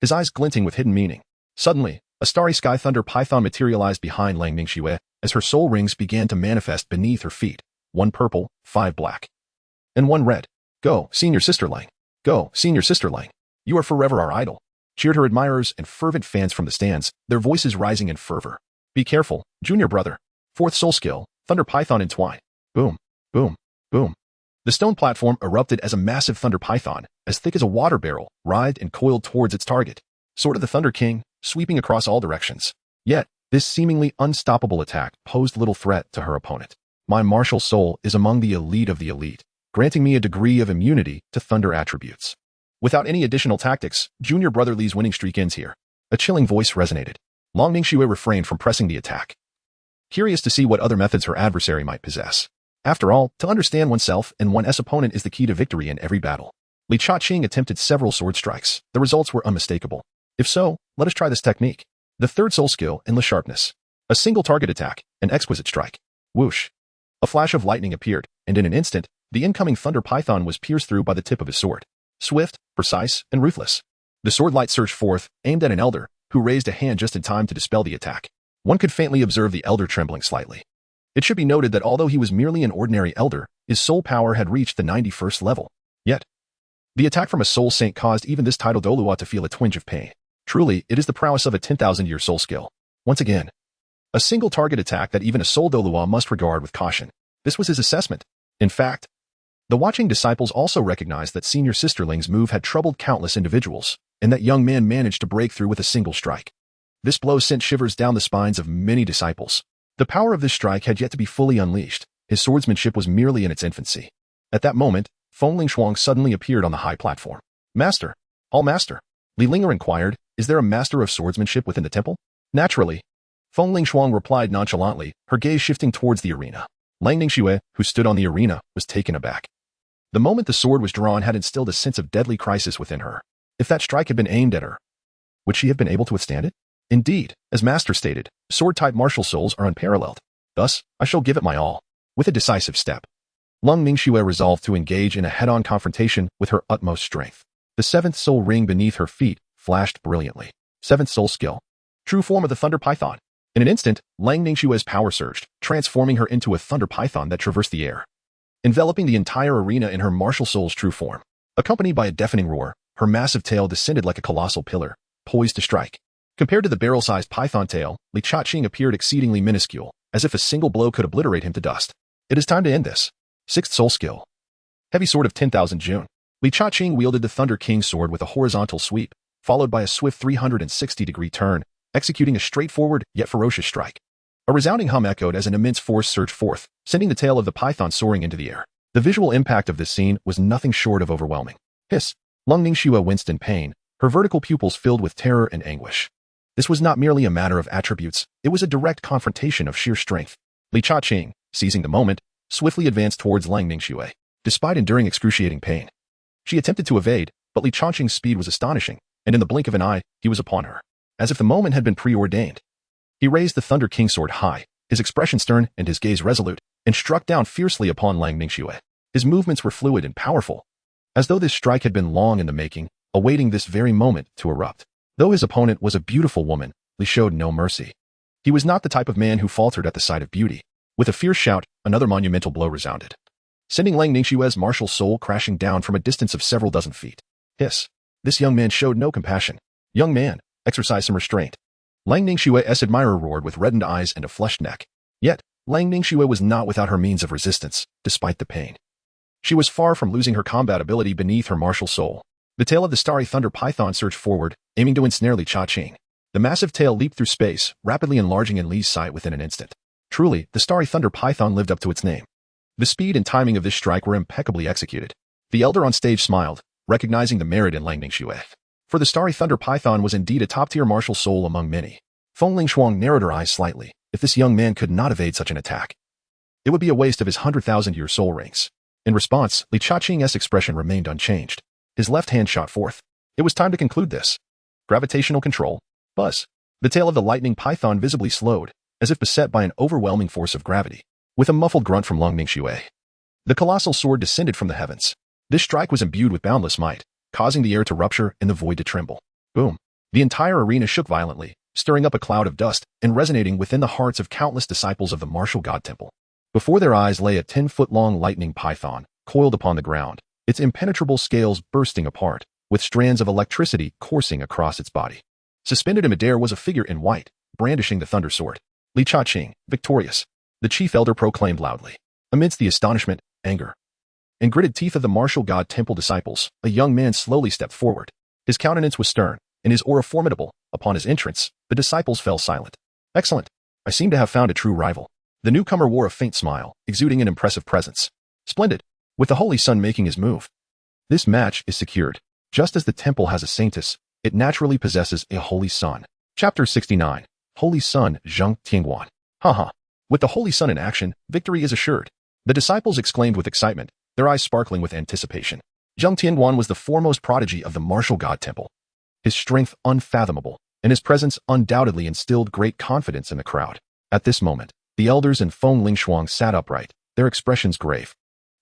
his eyes glinting with hidden meaning. Suddenly, a Starry Sky Thunder Python materialized behind Langning Xue as her soul rings began to manifest beneath her feet. 1 purple, 5 black, and 1 red. Go, Senior Sister Lang. Go, Senior Sister Lang. You are forever our idol, cheered her admirers and fervent fans from the stands, their voices rising in fervor. Be careful, junior brother. 4th soul skill, Thunder Python Entwine. Boom, boom, boom. The stone platform erupted as a massive thunder python, as thick as a water barrel, writhed and coiled towards its target. Sword of the Thunder King, sweeping across all directions. Yet, this seemingly unstoppable attack posed little threat to her opponent. My martial soul is among the elite of the elite, granting me a degree of immunity to thunder attributes. Without any additional tactics, junior brother Li's winning streak ends here. A chilling voice resonated. Langning Xue refrained from pressing the attack, curious to see what other methods her adversary might possess. After all, to understand oneself and one's opponent is the key to victory in every battle. Li Chaqing attempted several sword strikes. The results were unmistakable. If so, let us try this technique. The 3rd soul skill, Endless Sharpness. A single target attack, an exquisite strike. Whoosh. A flash of lightning appeared, and in an instant, the incoming thunder python was pierced through by the tip of his sword. Swift, precise, and ruthless. The sword light surged forth, aimed at an elder, who raised a hand just in time to dispel the attack. One could faintly observe the elder trembling slightly. It should be noted that although he was merely an ordinary elder, his soul power had reached the 91st level. Yet, the attack from a soul saint caused even this title Douluo to feel a twinge of pain. Truly, it is the prowess of a 10,000-year soul skill. Once again, a single target attack that even a soul Douluo must regard with caution. This was his assessment. In fact, the watching disciples also recognized that Senior Sisterling's move had troubled countless individuals, and that young man managed to break through with a single strike. This blow sent shivers down the spines of many disciples. The power of this strike had yet to be fully unleashed. His swordsmanship was merely in its infancy. At that moment, Fengling Shuang suddenly appeared on the high platform. Master, all master. Linger inquired, is there a master of swordsmanship within the temple? Naturally. Fengling Shuang replied nonchalantly, her gaze shifting towards the arena. Langning Xue, who stood on the arena, was taken aback. The moment the sword was drawn had instilled a sense of deadly crisis within her. If that strike had been aimed at her, would she have been able to withstand it? Indeed, as Master stated, sword-type martial souls are unparalleled. Thus, I shall give it my all. With a decisive step, Langning Xue resolved to engage in a head-on confrontation with her utmost strength. The 7th soul ring beneath her feet flashed brilliantly. 7th soul skill. True form of the Thunder Python. In an instant, Langning Xue's power surged, transforming her into a Thunder Python that traversed the air, enveloping the entire arena in her martial soul's true form. Accompanied by a deafening roar, her massive tail descended like a colossal pillar, poised to strike. Compared to the barrel-sized python tail, Li Chaqing appeared exceedingly minuscule, as if a single blow could obliterate him to dust. It is time to end this. 6th soul skill. Heavy Sword of 10,000 June. Li Chaqing wielded the Thunder King's sword with a horizontal sweep, followed by a swift 360-degree turn, executing a straightforward yet ferocious strike. A resounding hum echoed as an immense force surged forth, sending the tail of the python soaring into the air. The visual impact of this scene was nothing short of overwhelming. Hiss! Langning Xue winced in pain, her vertical pupils filled with terror and anguish. This was not merely a matter of attributes, it was a direct confrontation of sheer strength. Li Chaqing, seizing the moment, swiftly advanced towards Langning Xue. Despite enduring excruciating pain, she attempted to evade, but Li Chaqing's speed was astonishing, and in the blink of an eye, he was upon her. As if the moment had been preordained, he raised the Thunder King sword high, his expression stern and his gaze resolute, and struck down fiercely upon Langning Xue. His movements were fluid and powerful, as though this strike had been long in the making, awaiting this very moment to erupt. Though his opponent was a beautiful woman, Li showed no mercy. He was not the type of man who faltered at the sight of beauty. With a fierce shout, another monumental blow resounded, sending Langning Xue's martial soul crashing down from a distance of several dozen feet. Hiss! This young man showed no compassion. Young man, Exercise some restraint. Lang Ningshue's admirer roared with reddened eyes and a flushed neck. Yet, Lang Ningxue was not without her means of resistance, despite the pain. She was far from losing her combat ability beneath her martial soul. The tail of the starry thunder python surged forward, aiming to ensnare Li Cha-Ching. The massive tail leaped through space, rapidly enlarging in Li's sight within an instant. Truly, the starry thunder python lived up to its name. The speed and timing of this strike were impeccably executed. The elder on stage smiled, recognizing the merit in Lang Ningxue. For the starry thunder python was indeed a top-tier martial soul among many. Feng Lingshuang narrowed her eyes slightly. If this young man could not evade such an attack, it would be a waste of his 100,000-year soul rings. In response, Li Cha-Ching's expression remained unchanged. His left hand shot forth. It was time to conclude this. Gravitational control. Buzz. The tail of the lightning python visibly slowed, as if beset by an overwhelming force of gravity. With a muffled grunt from Lang Ningxue, the colossal sword descended from the heavens. This strike was imbued with boundless might, causing the air to rupture and the void to tremble. Boom. The entire arena shook violently, stirring up a cloud of dust and resonating within the hearts of countless disciples of the martial god temple. Before their eyes lay a 10-foot-long lightning python, coiled upon the ground, its impenetrable scales bursting apart, with strands of electricity coursing across its body. Suspended in midair was a figure in white, brandishing the thunder sword. Li Cha-Ching, victorious, the chief elder proclaimed loudly. Amidst the astonishment, anger, and gritted teeth of the martial god temple disciples, a young man slowly stepped forward. His countenance was stern, and his aura formidable. Upon his entrance, the disciples fell silent. Excellent. I seem to have found a true rival. The newcomer wore a faint smile, exuding an impressive presence. Splendid. With the Holy Sun making his move. This match is secured. Just as the temple has a saintess, it naturally possesses a Holy Sun. Chapter 69. Holy Sun, Zheng Tianguan. Haha. With the Holy Sun in action, victory is assured. The disciples exclaimed with excitement, their eyes sparkling with anticipation. Zheng Tianguan was the foremost prodigy of the martial god temple. His strength unfathomable, and his presence undoubtedly instilled great confidence in the crowd. At this moment, the elders and Feng Lingshuang sat upright, their expressions grave.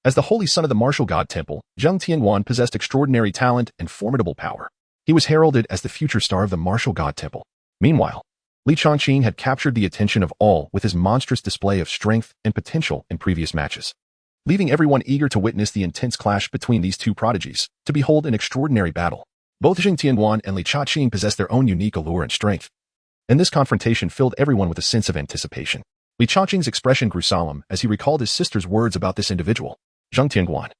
As the holy son of the martial god temple, Zheng Tianguan possessed extraordinary talent and formidable power. He was heralded as the future star of the martial god temple. Meanwhile, Li Cha-Ching had captured the attention of all with his monstrous display of strength and potential in previous matches, leaving everyone eager to witness the intense clash between these two prodigies, to behold an extraordinary battle. Both Zheng Tianguan and Li Cha-Ching possessed their own unique allure and strength, and this confrontation filled everyone with a sense of anticipation. Li Cha-Ching's expression grew solemn as he recalled his sister's words about this individual, Zheng Tianguan,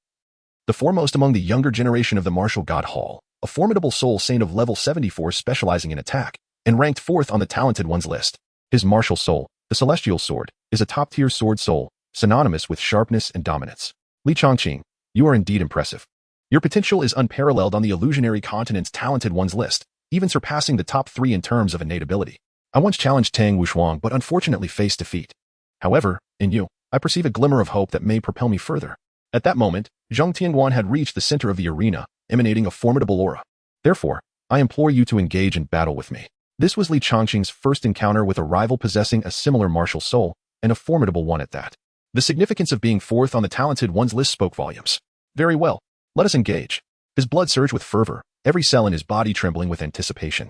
the foremost among the younger generation of the martial god hall, a formidable soul saint of level 74 specializing in attack, and ranked fourth on the talented ones list. His martial soul, the celestial sword, is a top-tier sword soul, synonymous with sharpness and dominance. Li Cha-Ching, you are indeed impressive. Your potential is unparalleled on the illusionary continent's talented ones list, even surpassing the top 3 in terms of innate ability. I once challenged Tang Wushuang but unfortunately faced defeat. However, in you, I perceive a glimmer of hope that may propel me further. At that moment, Zheng Tianguan had reached the center of the arena, emanating a formidable aura. Therefore, I implore you to engage in battle with me. This was Li Cha-Ching's first encounter with a rival possessing a similar martial soul, and a formidable one at that. The significance of being fourth on the talented ones list spoke volumes. Very well, let us engage. His blood surged with fervor, every cell in his body trembling with anticipation.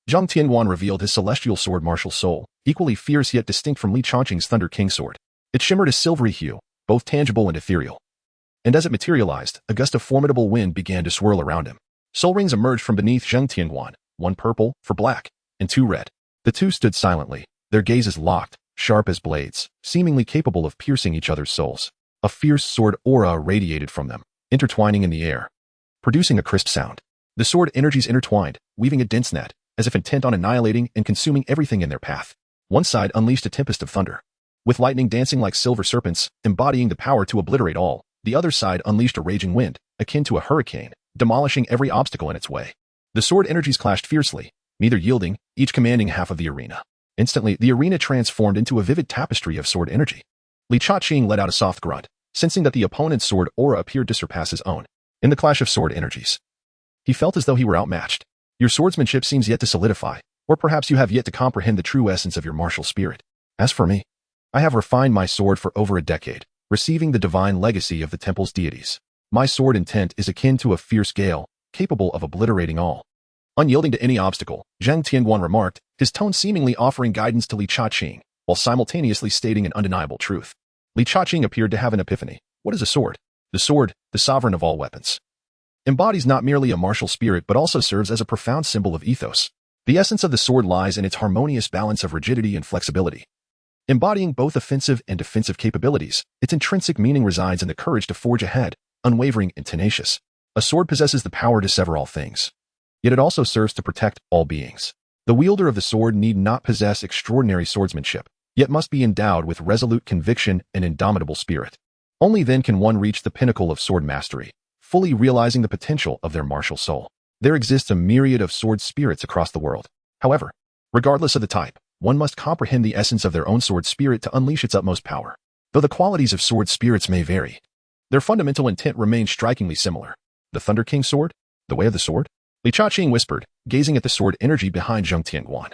Zheng Tianguan revealed his celestial sword martial soul, equally fierce yet distinct from Li Cha-Ching's Thunder King sword. It shimmered a silvery hue, both tangible and ethereal. And as it materialized, a gust of formidable wind began to swirl around him. Soul rings emerged from beneath Zheng Tianguan, 1 purple, for black, and 2 red. The two stood silently, their gazes locked, sharp as blades, seemingly capable of piercing each other's souls. A fierce sword aura radiated from them, intertwining in the air, producing a crisp sound. The sword energies intertwined, weaving a dense net, as if intent on annihilating and consuming everything in their path. One side unleashed a tempest of thunder, with lightning dancing like silver serpents, embodying the power to obliterate all. The other side unleashed a raging wind, akin to a hurricane, demolishing every obstacle in its way. The sword energies clashed fiercely, neither yielding, each commanding half of the arena. Instantly, the arena transformed into a vivid tapestry of sword energy. Li Cha-Ching let out a soft grunt, sensing that the opponent's sword aura appeared to surpass his own. In the clash of sword energies, he felt as though he were outmatched. Your swordsmanship seems yet to solidify, or perhaps you have yet to comprehend the true essence of your martial spirit. As for me, I have refined my sword for over a decade, receiving the divine legacy of the temple's deities. My sword intent is akin to a fierce gale, capable of obliterating all. Unyielding to any obstacle, Zheng Tianguan remarked, his tone seemingly offering guidance to Li Cha-Ching, while simultaneously stating an undeniable truth. Li Cha-Ching appeared to have an epiphany. What is a sword? The sword, the sovereign of all weapons, embodies not merely a martial spirit but also serves as a profound symbol of ethos. The essence of the sword lies in its harmonious balance of rigidity and flexibility. Embodying both offensive and defensive capabilities, its intrinsic meaning resides in the courage to forge ahead, unwavering and tenacious. A sword possesses the power to sever all things. Yet it also serves to protect all beings. The wielder of the sword need not possess extraordinary swordsmanship, yet must be endowed with resolute conviction and indomitable spirit. Only then can one reach the pinnacle of sword mastery, fully realizing the potential of their martial soul. There exists a myriad of sword spirits across the world. However, regardless of the type, one must comprehend the essence of their own sword spirit to unleash its utmost power. Though the qualities of sword spirits may vary, their fundamental intent remains strikingly similar. The Thunder King sword? The way of the sword? Li Chaqing whispered, gazing at the sword energy behind Zheng Tianguan,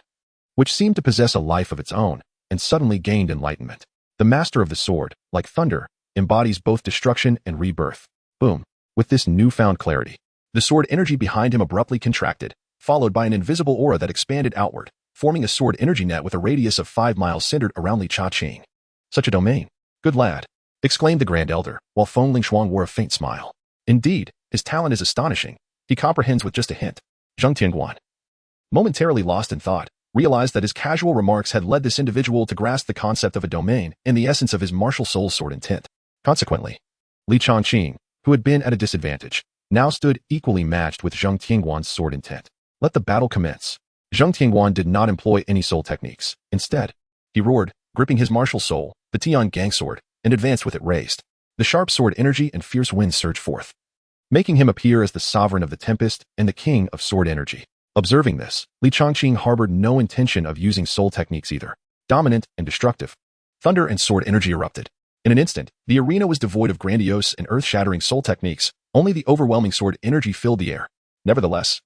which seemed to possess a life of its own, and suddenly gained enlightenment. The master of the sword, like thunder, embodies both destruction and rebirth. Boom. With this newfound clarity, the sword energy behind him abruptly contracted, followed by an invisible aura that expanded outward, forming a sword energy net with a radius of 5 miles centered around Li Chaqing. Such a domain. Good lad, exclaimed the Grand Elder, while Feng Lingshuang wore a faint smile. Indeed, his talent is astonishing. He comprehends with just a hint. Zheng Tianguan, momentarily lost in thought, realized that his casual remarks had led this individual to grasp the concept of a domain and the essence of his martial soul's sword intent. Consequently, Li Chaqing, who had been at a disadvantage, now stood equally matched with Zheng Tianguan's sword intent. Let the battle commence. Zheng Tianguan did not employ any soul techniques. Instead, he roared, gripping his martial soul, the Tian Gang sword, and advanced with it raised. The sharp sword energy and fierce winds surged forth, making him appear as the sovereign of the tempest and the king of sword energy. Observing this, Li Chaqing harbored no intention of using soul techniques either. Dominant and destructive, thunder and sword energy erupted. In an instant, the arena was devoid of grandiose and earth-shattering soul techniques. Only the overwhelming sword energy filled the air. Nevertheless,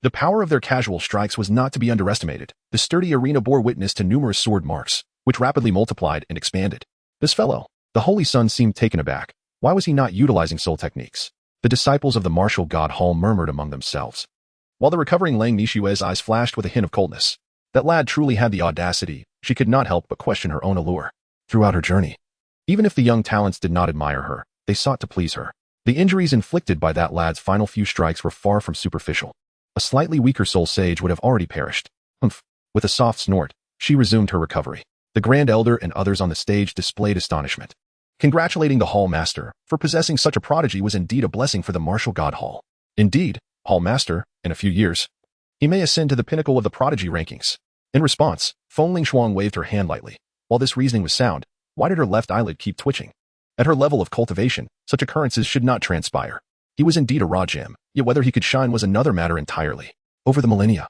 the power of their casual strikes was not to be underestimated. The sturdy arena bore witness to numerous sword marks, which rapidly multiplied and expanded. This fellow, the Holy Sun, seemed taken aback. Why was he not utilizing soul techniques? The disciples of the martial god Hall murmured among themselves, while the recovering Lang Nishue's eyes flashed with a hint of coldness. That lad truly had the audacity. She could not help but question her own allure. Throughout her journey, even if the young talents did not admire her, they sought to please her. The injuries inflicted by that lad's final few strikes were far from superficial. A slightly weaker soul sage would have already perished. Humph. With a soft snort, she resumed her recovery. The Grand Elder and others on the stage displayed astonishment, congratulating the Hall Master for possessing such a prodigy was indeed a blessing for the martial god Hall. Indeed, Hall Master, in a few years, he may ascend to the pinnacle of the prodigy rankings. In response, Feng Lingshuang waved her hand lightly. While this reasoning was sound, why did her left eyelid keep twitching? At her level of cultivation, such occurrences should not transpire. He was indeed a raw gem, yet whether he could shine was another matter entirely. Over the millennia,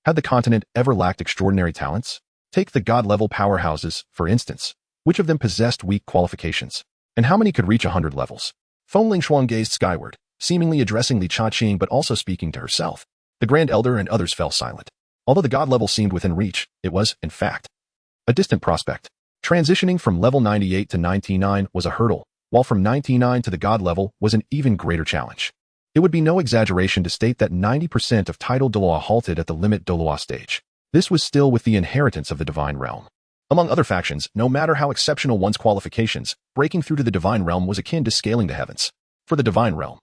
had the continent ever lacked extraordinary talents? Take the god-level powerhouses, for instance. Which of them possessed weak qualifications? And how many could reach 100 levels? Feng Lingshuang gazed skyward, seemingly addressing Li Chaqing but also speaking to herself. The Grand Elder and others fell silent. Although the god level seemed within reach, it was, in fact, a distant prospect. Transitioning from level 98 to 99 was a hurdle, while from 99 to the god level was an even greater challenge. It would be no exaggeration to state that 90% of titled Douluo halted at the limit Douluo stage. This was still with the inheritance of the divine realm. Among other factions, no matter how exceptional one's qualifications, breaking through to the divine realm was akin to scaling the heavens. For the divine realm,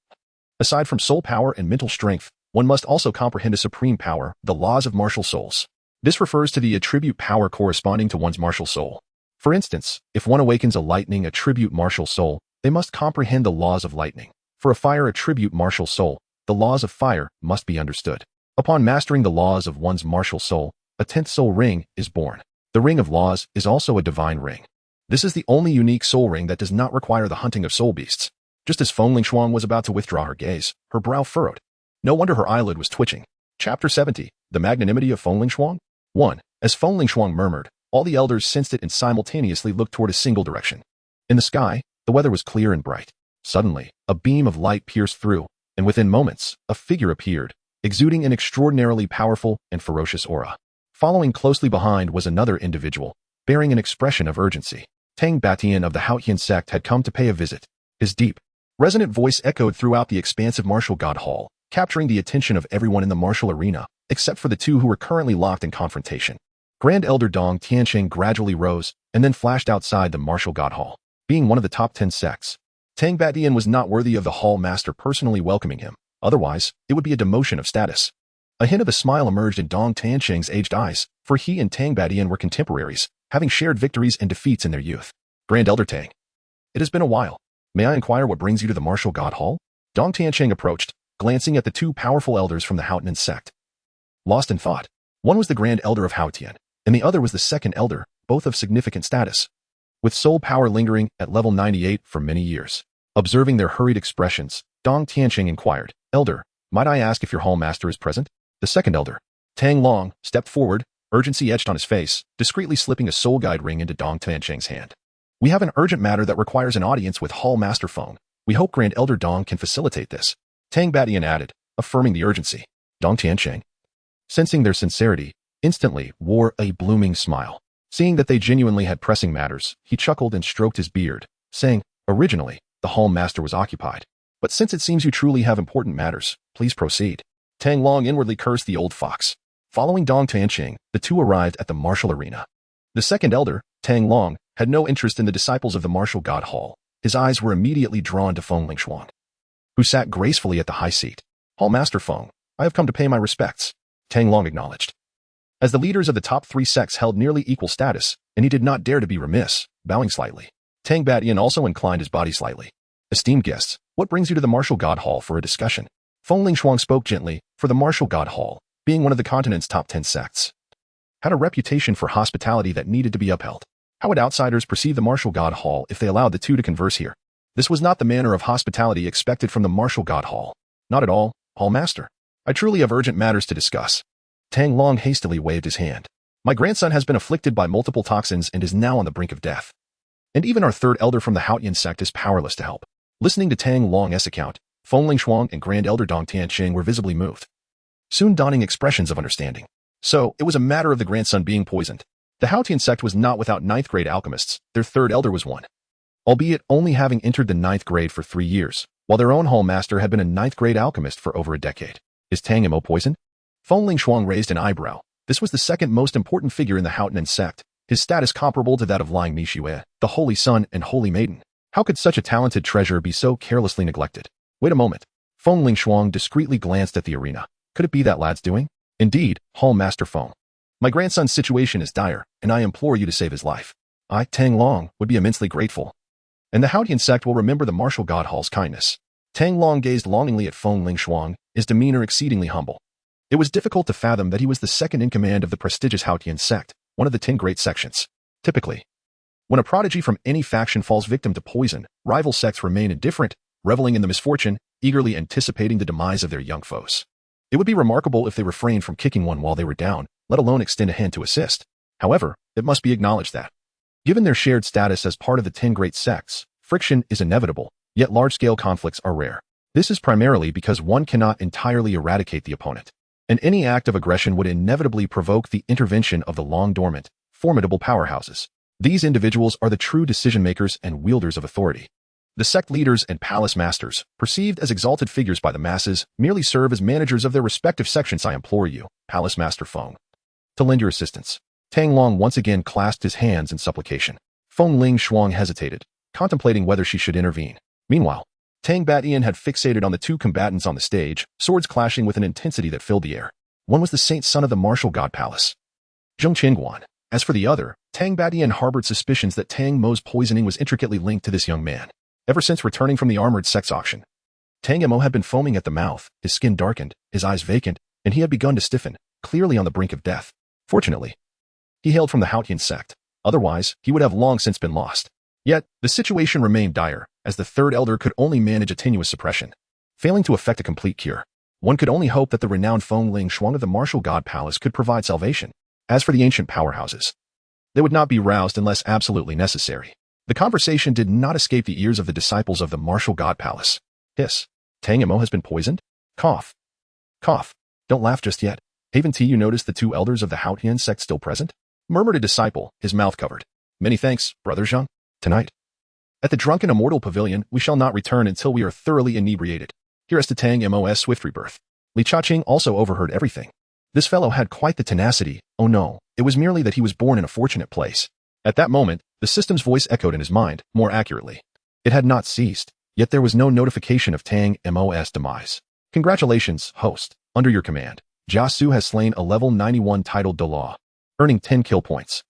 aside from soul power and mental strength, one must also comprehend a supreme power, the laws of martial souls. This refers to the attribute power corresponding to one's martial soul. For instance, if one awakens a lightning attribute martial soul, they must comprehend the laws of lightning. For a fire attribute martial soul, the laws of fire must be understood. Upon mastering the laws of one's martial soul, a 10th soul ring is born. The ring of laws is also a divine ring. This is the only unique soul ring that does not require the hunting of soul beasts. Just as Feng Lingshuang was about to withdraw her gaze, her brow furrowed. No wonder her eyelid was twitching. Chapter 70, The Magnanimity of Feng Lingshuang? 1. As Feng Lingshuang murmured, all the elders sensed it and simultaneously looked toward a single direction. In the sky, the weather was clear and bright. Suddenly, a beam of light pierced through, and within moments, a figure appeared, exuding an extraordinarily powerful and ferocious aura. Following closely behind was another individual, bearing an expression of urgency. Tang Batian of the Haotian sect had come to pay a visit. His deep, resonant voice echoed throughout the expansive martial god hall, capturing the attention of everyone in the martial arena, except for the two who were currently locked in confrontation. Grand Elder Dong Tiansheng gradually rose, and then flashed outside the martial god hall. Being one of the top 10 sects, Tang Batian was not worthy of the hall master personally welcoming him. Otherwise, it would be a demotion of status. A hint of a smile emerged in Dong Tianqing's aged eyes, for he and Tang Badian were contemporaries, having shared victories and defeats in their youth. Grand Elder Tang. It has been a while. May I inquire what brings you to the Martial God Hall? Dong Tianqing approached, glancing at the two powerful elders from the Haotian sect. Lost in thought. One was the Grand Elder of Haotian, and the other was the second elder, both of significant status, with soul power lingering at level 98 for many years. Observing their hurried expressions, Dong Tianqing inquired, Elder, might I ask if your hall master is present? The second elder, Tang Long, stepped forward, urgency etched on his face, discreetly slipping a soul guide ring into Dong Tianqing's hand. We have an urgent matter that requires an audience with Hall Master Feng. We hope Grand Elder Dong can facilitate this. Tang Badian added, affirming the urgency. Dong Tianqing, sensing their sincerity, instantly wore a blooming smile. Seeing that they genuinely had pressing matters, he chuckled and stroked his beard, saying, originally, the Hall Master was occupied. But since it seems you truly have important matters, please proceed. Tang Long inwardly cursed the old fox. Following Dong Tianqing, the two arrived at the martial arena. The second elder, Tang Long, had no interest in the disciples of the Martial God Hall. His eyes were immediately drawn to Feng Lingshuang, who sat gracefully at the high seat. Hall Master Feng, I have come to pay my respects, Tang Long acknowledged. As the leaders of the top three sects held nearly equal status, and he did not dare to be remiss, bowing slightly. Tang Badian also inclined his body slightly. Esteemed guests, what brings you to the Martial God Hall for a discussion? Feng Lingshuang spoke gently, for the Martial God Hall, being one of the continent's top 10 sects, had a reputation for hospitality that needed to be upheld. How would outsiders perceive the Martial God Hall if they allowed the two to converse here? This was not the manner of hospitality expected from the Martial God Hall. Not at all, Hall Master. I truly have urgent matters to discuss. Tang Long hastily waved his hand. My grandson has been afflicted by multiple toxins and is now on the brink of death. And even our third elder from the Haotian sect is powerless to help. Listening to Tang Long's account, Feng Lingshuang and Grand Elder Dong Tianqing were visibly moved, soon donning expressions of understanding. So, it was a matter of the grandson being poisoned. The Haotian sect was not without ninth-grade alchemists. Their third elder was one, albeit only having entered the ninth grade for 3 years, while their own hall master had been a ninth-grade alchemist for over a decade. Is Tang Mo poisoned? Feng Lingshuang raised an eyebrow. This was the second most important figure in the Haotian sect, his status comparable to that of Liang Nishue, the Holy Son and Holy Maiden. How could such a talented treasure be so carelessly neglected? Wait a moment. Feng Lingshuang discreetly glanced at the arena. Could it be that lad's doing? Indeed, Hall Master Feng. My grandson's situation is dire, and I implore you to save his life. I, Tang Long, would be immensely grateful. And the Haotian sect will remember the Martial God Hall's kindness. Tang Long gazed longingly at Feng Lingshuang, his demeanor exceedingly humble. It was difficult to fathom that he was the second in command of the prestigious Haotian sect, one of the 10 great sections. Typically, when a prodigy from any faction falls victim to poison, rival sects remain indifferent, reveling in the misfortune, eagerly anticipating the demise of their young foes. It would be remarkable if they refrained from kicking one while they were down, let alone extend a hand to assist. However, it must be acknowledged that, given their shared status as part of the 10 great sects, friction is inevitable, yet large-scale conflicts are rare. This is primarily because one cannot entirely eradicate the opponent, and any act of aggression would inevitably provoke the intervention of the long-dormant, formidable powerhouses. These individuals are the true decision-makers and wielders of authority. The sect leaders and palace masters, perceived as exalted figures by the masses, merely serve as managers of their respective sections. I implore you, Palace Master Feng, to lend your assistance. Tang Long once again clasped his hands in supplication. Feng Lingshuang hesitated, contemplating whether she should intervene. Meanwhile, Tang Badian had fixated on the two combatants on the stage, swords clashing with an intensity that filled the air. One was the saint son of the Martial God Palace, Zheng Qingguan. As for the other, Tang Badian harbored suspicions that Tang Mo's poisoning was intricately linked to this young man. Ever since returning from the armored sex auction, Tang Mo had been foaming at the mouth, his skin darkened, his eyes vacant, and he had begun to stiffen, clearly on the brink of death. Fortunately, he hailed from the Haotian sect. Otherwise, he would have long since been lost. Yet, the situation remained dire, as the third elder could only manage a tenuous suppression. Failing to effect a complete cure, one could only hope that the renowned Feng Lingshuang of the Martial God Palace could provide salvation. As for the ancient powerhouses, they would not be roused unless absolutely necessary. The conversation did not escape the ears of the disciples of the Martial God Palace. Hiss. Tang Mo has been poisoned? Cough. Cough. Don't laugh just yet. Haven't you noticed the two elders of the Haotian sect still present? Murmured a disciple, his mouth covered. Many thanks, Brother Zhang. Tonight, at the drunken immortal pavilion, we shall not return until we are thoroughly inebriated. Here's to Tang Mo's swift rebirth. Li Chaqing also overheard everything. This fellow had quite the tenacity. Oh no, it was merely that he was born in a fortunate place. At that moment, the system's voice echoed in his mind, more accurately. It had not ceased, yet there was no notification of Tang Mo's demise. Congratulations, host. Under your command, Jiasu has slain a level 91 titled Douluo, earning 10 kill points.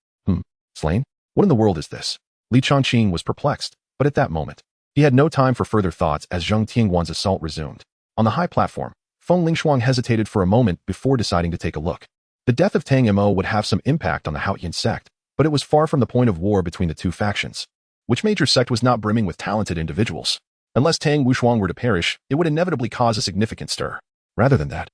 Slain? What in the world is this? Li Changqing was perplexed, but at that moment, he had no time for further thoughts as Zheng Tianguan's assault resumed. On the high platform, Feng Lingshuang hesitated for a moment before deciding to take a look. The death of Tang Mo would have some impact on the Haotian sect, but it was far from the point of war between the two factions. Which major sect was not brimming with talented individuals? Unless Tang Wushuang were to perish, it would inevitably cause a significant stir. Rather than that,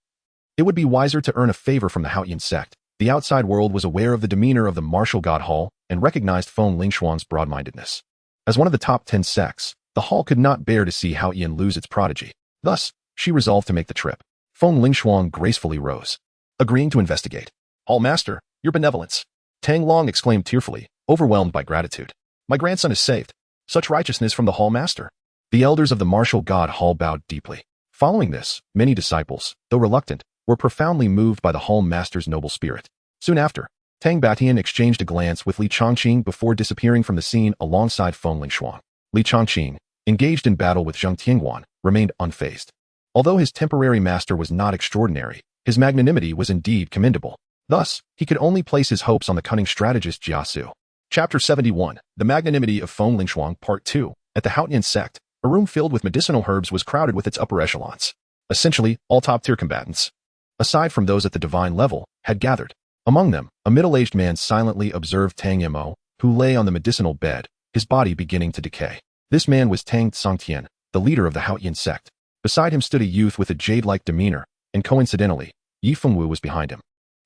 it would be wiser to earn a favor from the Haotian sect. The outside world was aware of the demeanor of the martial god Hall and recognized Feng Lingshuang's broad-mindedness. As one of the top 10 sects, the Hall could not bear to see Haotian lose its prodigy. Thus, she resolved to make the trip. Feng Lingshuang gracefully rose, agreeing to investigate. Hall Master, your benevolence. Tang Long exclaimed tearfully, overwhelmed by gratitude. My grandson is saved. Such righteousness from the Hall Master. The elders of the martial god Hall bowed deeply. Following this, many disciples, though reluctant, were profoundly moved by the Hall Master's noble spirit. Soon after, Tang Batian exchanged a glance with Li Changqing before disappearing from the scene alongside Feng Lingshuang. Li Changqing, engaged in battle with Zheng Tianguan, remained unfazed. Although his temporary master was not extraordinary, his magnanimity was indeed commendable. Thus, he could only place his hopes on the cunning strategist Jiasu. Chapter 71, The Magnanimity of Feng Lingshuang, Part 2. At the Haotian sect, a room filled with medicinal herbs was crowded with its upper echelons. Essentially, all top-tier combatants, aside from those at the divine level, had gathered. Among them, a middle-aged man silently observed Tang Mo, who lay on the medicinal bed, his body beginning to decay. This man was Tang Tsongtian, the leader of the Haotian sect. Beside him stood a youth with a jade-like demeanor, and coincidentally, Yi Fengwu was behind him.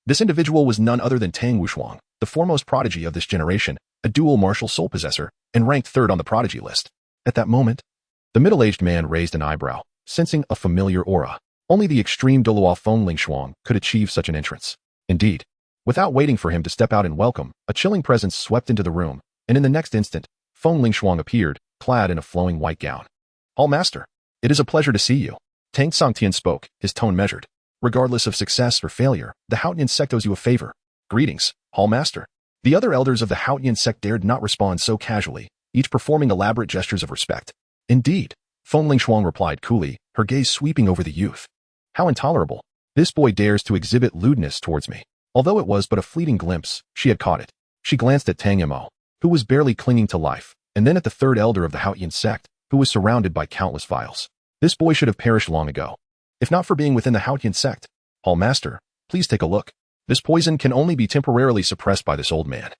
This individual was none other than Tang Wushuang, the foremost prodigy of this generation, a dual martial soul possessor, and ranked third on the prodigy list. At that moment, the middle-aged man raised an eyebrow, sensing a familiar aura. Only the extreme Douluo Feng Lingshuang could achieve such an entrance. Indeed, without waiting for him to step out and welcome, a chilling presence swept into the room, and in the next instant, Feng Lingshuang appeared, clad in a flowing white gown. Hall Master, it is a pleasure to see you. Tang Tsongtian spoke, his tone measured. Regardless of success or failure, the Haotian sect owes you a favor. Greetings, Hall Master. The other elders of the Haotian sect dared not respond so casually, each performing elaborate gestures of respect. Indeed, Feng Lingshuang replied coolly, her gaze sweeping over the youth. How intolerable. This boy dares to exhibit lewdness towards me. Although it was but a fleeting glimpse, she had caught it. She glanced at Tang Mo, who was barely clinging to life, and then at the third elder of the Haotian sect, who was surrounded by countless vials. This boy should have perished long ago. If not for being within the Haotian sect. Hall Master, please take a look. This poison can only be temporarily suppressed by this old man.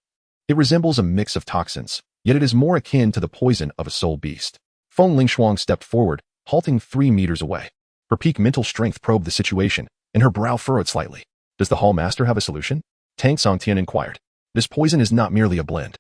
It resembles a mix of toxins, yet it is more akin to the poison of a soul beast. Feng Lingshuang stepped forward, halting 3 meters away. Her peak mental strength probed the situation, and her brow furrowed slightly. Does the Hall Master have a solution? Tang Tsongtian inquired. This poison is not merely a blend.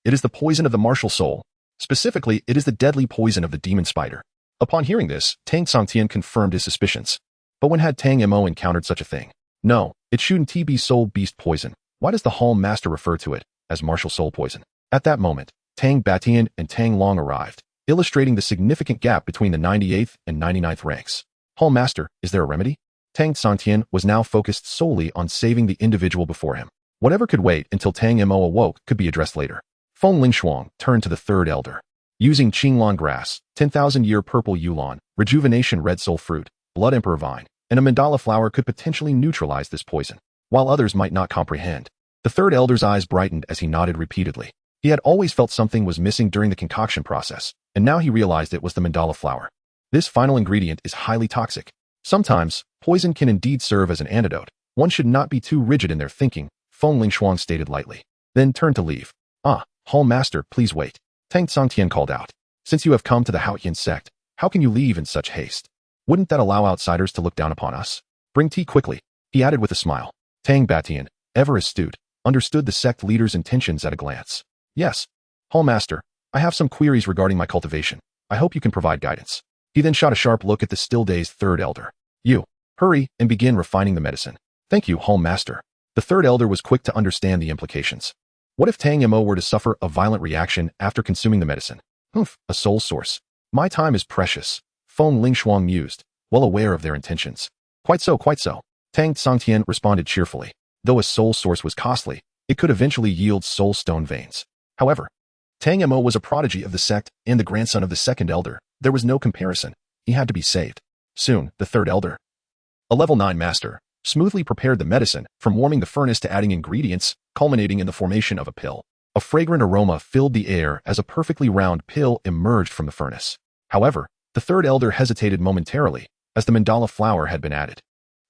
It is the poison of the martial soul. Specifically, it is the deadly poison of the demon spider. Upon hearing this, Tang Tsongtian confirmed his suspicions. But when had Tang Mo encountered such a thing? No, it shouldn't be soul beast poison. Why does the Hall Master refer to it as martial soul poison? At that moment, Tang Batian and Tang Long arrived, illustrating the significant gap between the 98th and 99th ranks. Hall Master, is there a remedy? Tang Tsongtian was now focused solely on saving the individual before him. Whatever could wait until Tang Mo awoke could be addressed later. Feng Lingshuang turned to the third elder. Using Qinglong grass, 10,000-year purple yulon, rejuvenation red soul fruit, blood emperor vine, and a mandala flower could potentially neutralize this poison, while others might not comprehend. The third elder's eyes brightened as he nodded repeatedly. He had always felt something was missing during the concoction process, and now he realized it was the mandala flower. This final ingredient is highly toxic. Sometimes, poison can indeed serve as an antidote. One should not be too rigid in their thinking, Feng Lingshuang stated lightly. Then turned to leave. Hall Master, please wait. Tang Tsongtian called out. Since you have come to the Haotian sect, how can you leave in such haste? Wouldn't that allow outsiders to look down upon us? Bring tea quickly, he added with a smile. Tang Batian, ever astute, understood the sect leader's intentions at a glance. Yes, Hall Master, I have some queries regarding my cultivation. I hope you can provide guidance. He then shot a sharp look at the still-dazed third elder. You, hurry and begin refining the medicine. Thank you, Hall Master. The third elder was quick to understand the implications. What if Tang Mo were to suffer a violent reaction after consuming the medicine? A soul source. My time is precious, Feng Lingshuang mused, well aware of their intentions. Quite so, quite so. Tang Tsongtian responded cheerfully. Though a soul source was costly, it could eventually yield soul stone veins. However, Tang Mo was a prodigy of the sect and the grandson of the second elder. There was no comparison. He had to be saved. Soon, the third elder, a level 9 master, smoothly prepared the medicine, from warming the furnace to adding ingredients, culminating in the formation of a pill. A fragrant aroma filled the air as a perfectly round pill emerged from the furnace. However, the third elder hesitated momentarily, as the mandala flower had been added.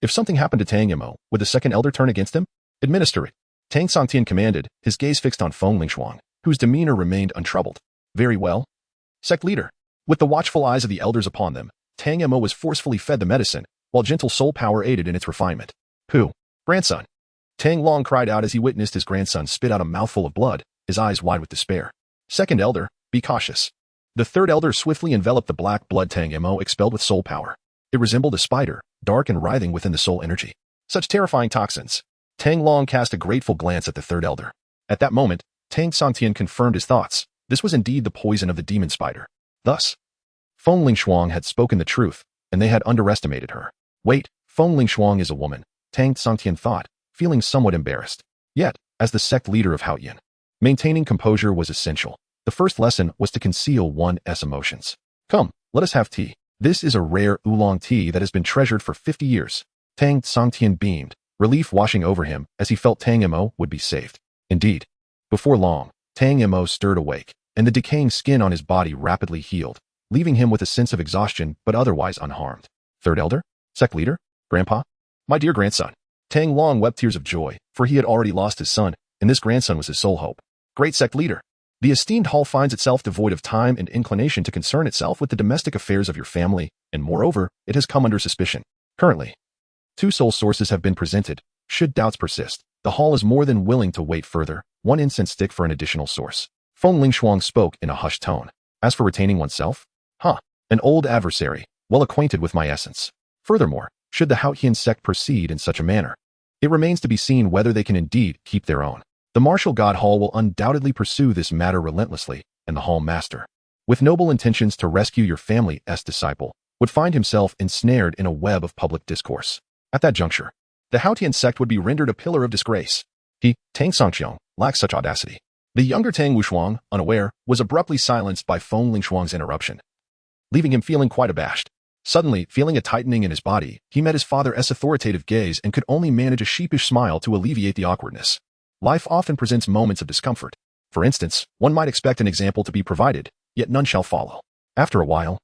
If something happened to Tang Yamo, would the second elder turn against him? Administer it. Tang Songtian commanded, his gaze fixed on Feng Lingshuang, whose demeanor remained untroubled. Very well. Sect leader. With the watchful eyes of the elders upon them, Tang Yamo was forcefully fed the medicine, while gentle soul power aided in its refinement. Who? Grandson. Tang Long cried out as he witnessed his grandson spit out a mouthful of blood, his eyes wide with despair. Second elder, be cautious. The third elder swiftly enveloped the black blood Tang Yamo expelled with soul power. It resembled a spider, dark and writhing within the soul energy. Such terrifying toxins. Tang Long cast a grateful glance at the third elder. At that moment, Tang Songtian confirmed his thoughts. This was indeed the poison of the demon spider. Thus, Feng Lingshuang had spoken the truth, and they had underestimated her. Wait, Feng Lingshuang is a woman, Tang Songtian thought, feeling somewhat embarrassed. Yet, as the sect leader of Haoyan, maintaining composure was essential. The first lesson was to conceal one's emotions. Come, let us have tea. This is a rare oolong tea that has been treasured for 50 years. Tang Songtian beamed, relief washing over him as he felt Tang Mo would be saved. Indeed. Before long, Tang Mo stirred awake, and the decaying skin on his body rapidly healed, leaving him with a sense of exhaustion but otherwise unharmed. Third elder? Sect leader? Grandpa? My dear grandson. Tang Long wept tears of joy, for he had already lost his son, and this grandson was his sole hope. Great sect leader. The esteemed hall finds itself devoid of time and inclination to concern itself with the domestic affairs of your family, and moreover, it has come under suspicion. Currently, 2 soul sources have been presented. Should doubts persist, the hall is more than willing to wait further, 1 incense stick for an additional source. Feng Lingshuang spoke in a hushed tone. As for retaining oneself? An old adversary, well acquainted with my essence. Furthermore, should the Haoyan sect proceed in such a manner, it remains to be seen whether they can indeed keep their own. The martial god hall will undoubtedly pursue this matter relentlessly, and the hall master, with noble intentions to rescue your family's disciple, would find himself ensnared in a web of public discourse. At that juncture, the Haoyan sect would be rendered a pillar of disgrace. He, Tang Songqiang, lacked such audacity. The younger Tang Wushuang, unaware, was abruptly silenced by Feng Lingshuang's interruption, leaving him feeling quite abashed. Suddenly, feeling a tightening in his body, he met his father's authoritative gaze and could only manage a sheepish smile to alleviate the awkwardness. Life often presents moments of discomfort. For instance, one might expect an example to be provided, yet none shall follow. After a while,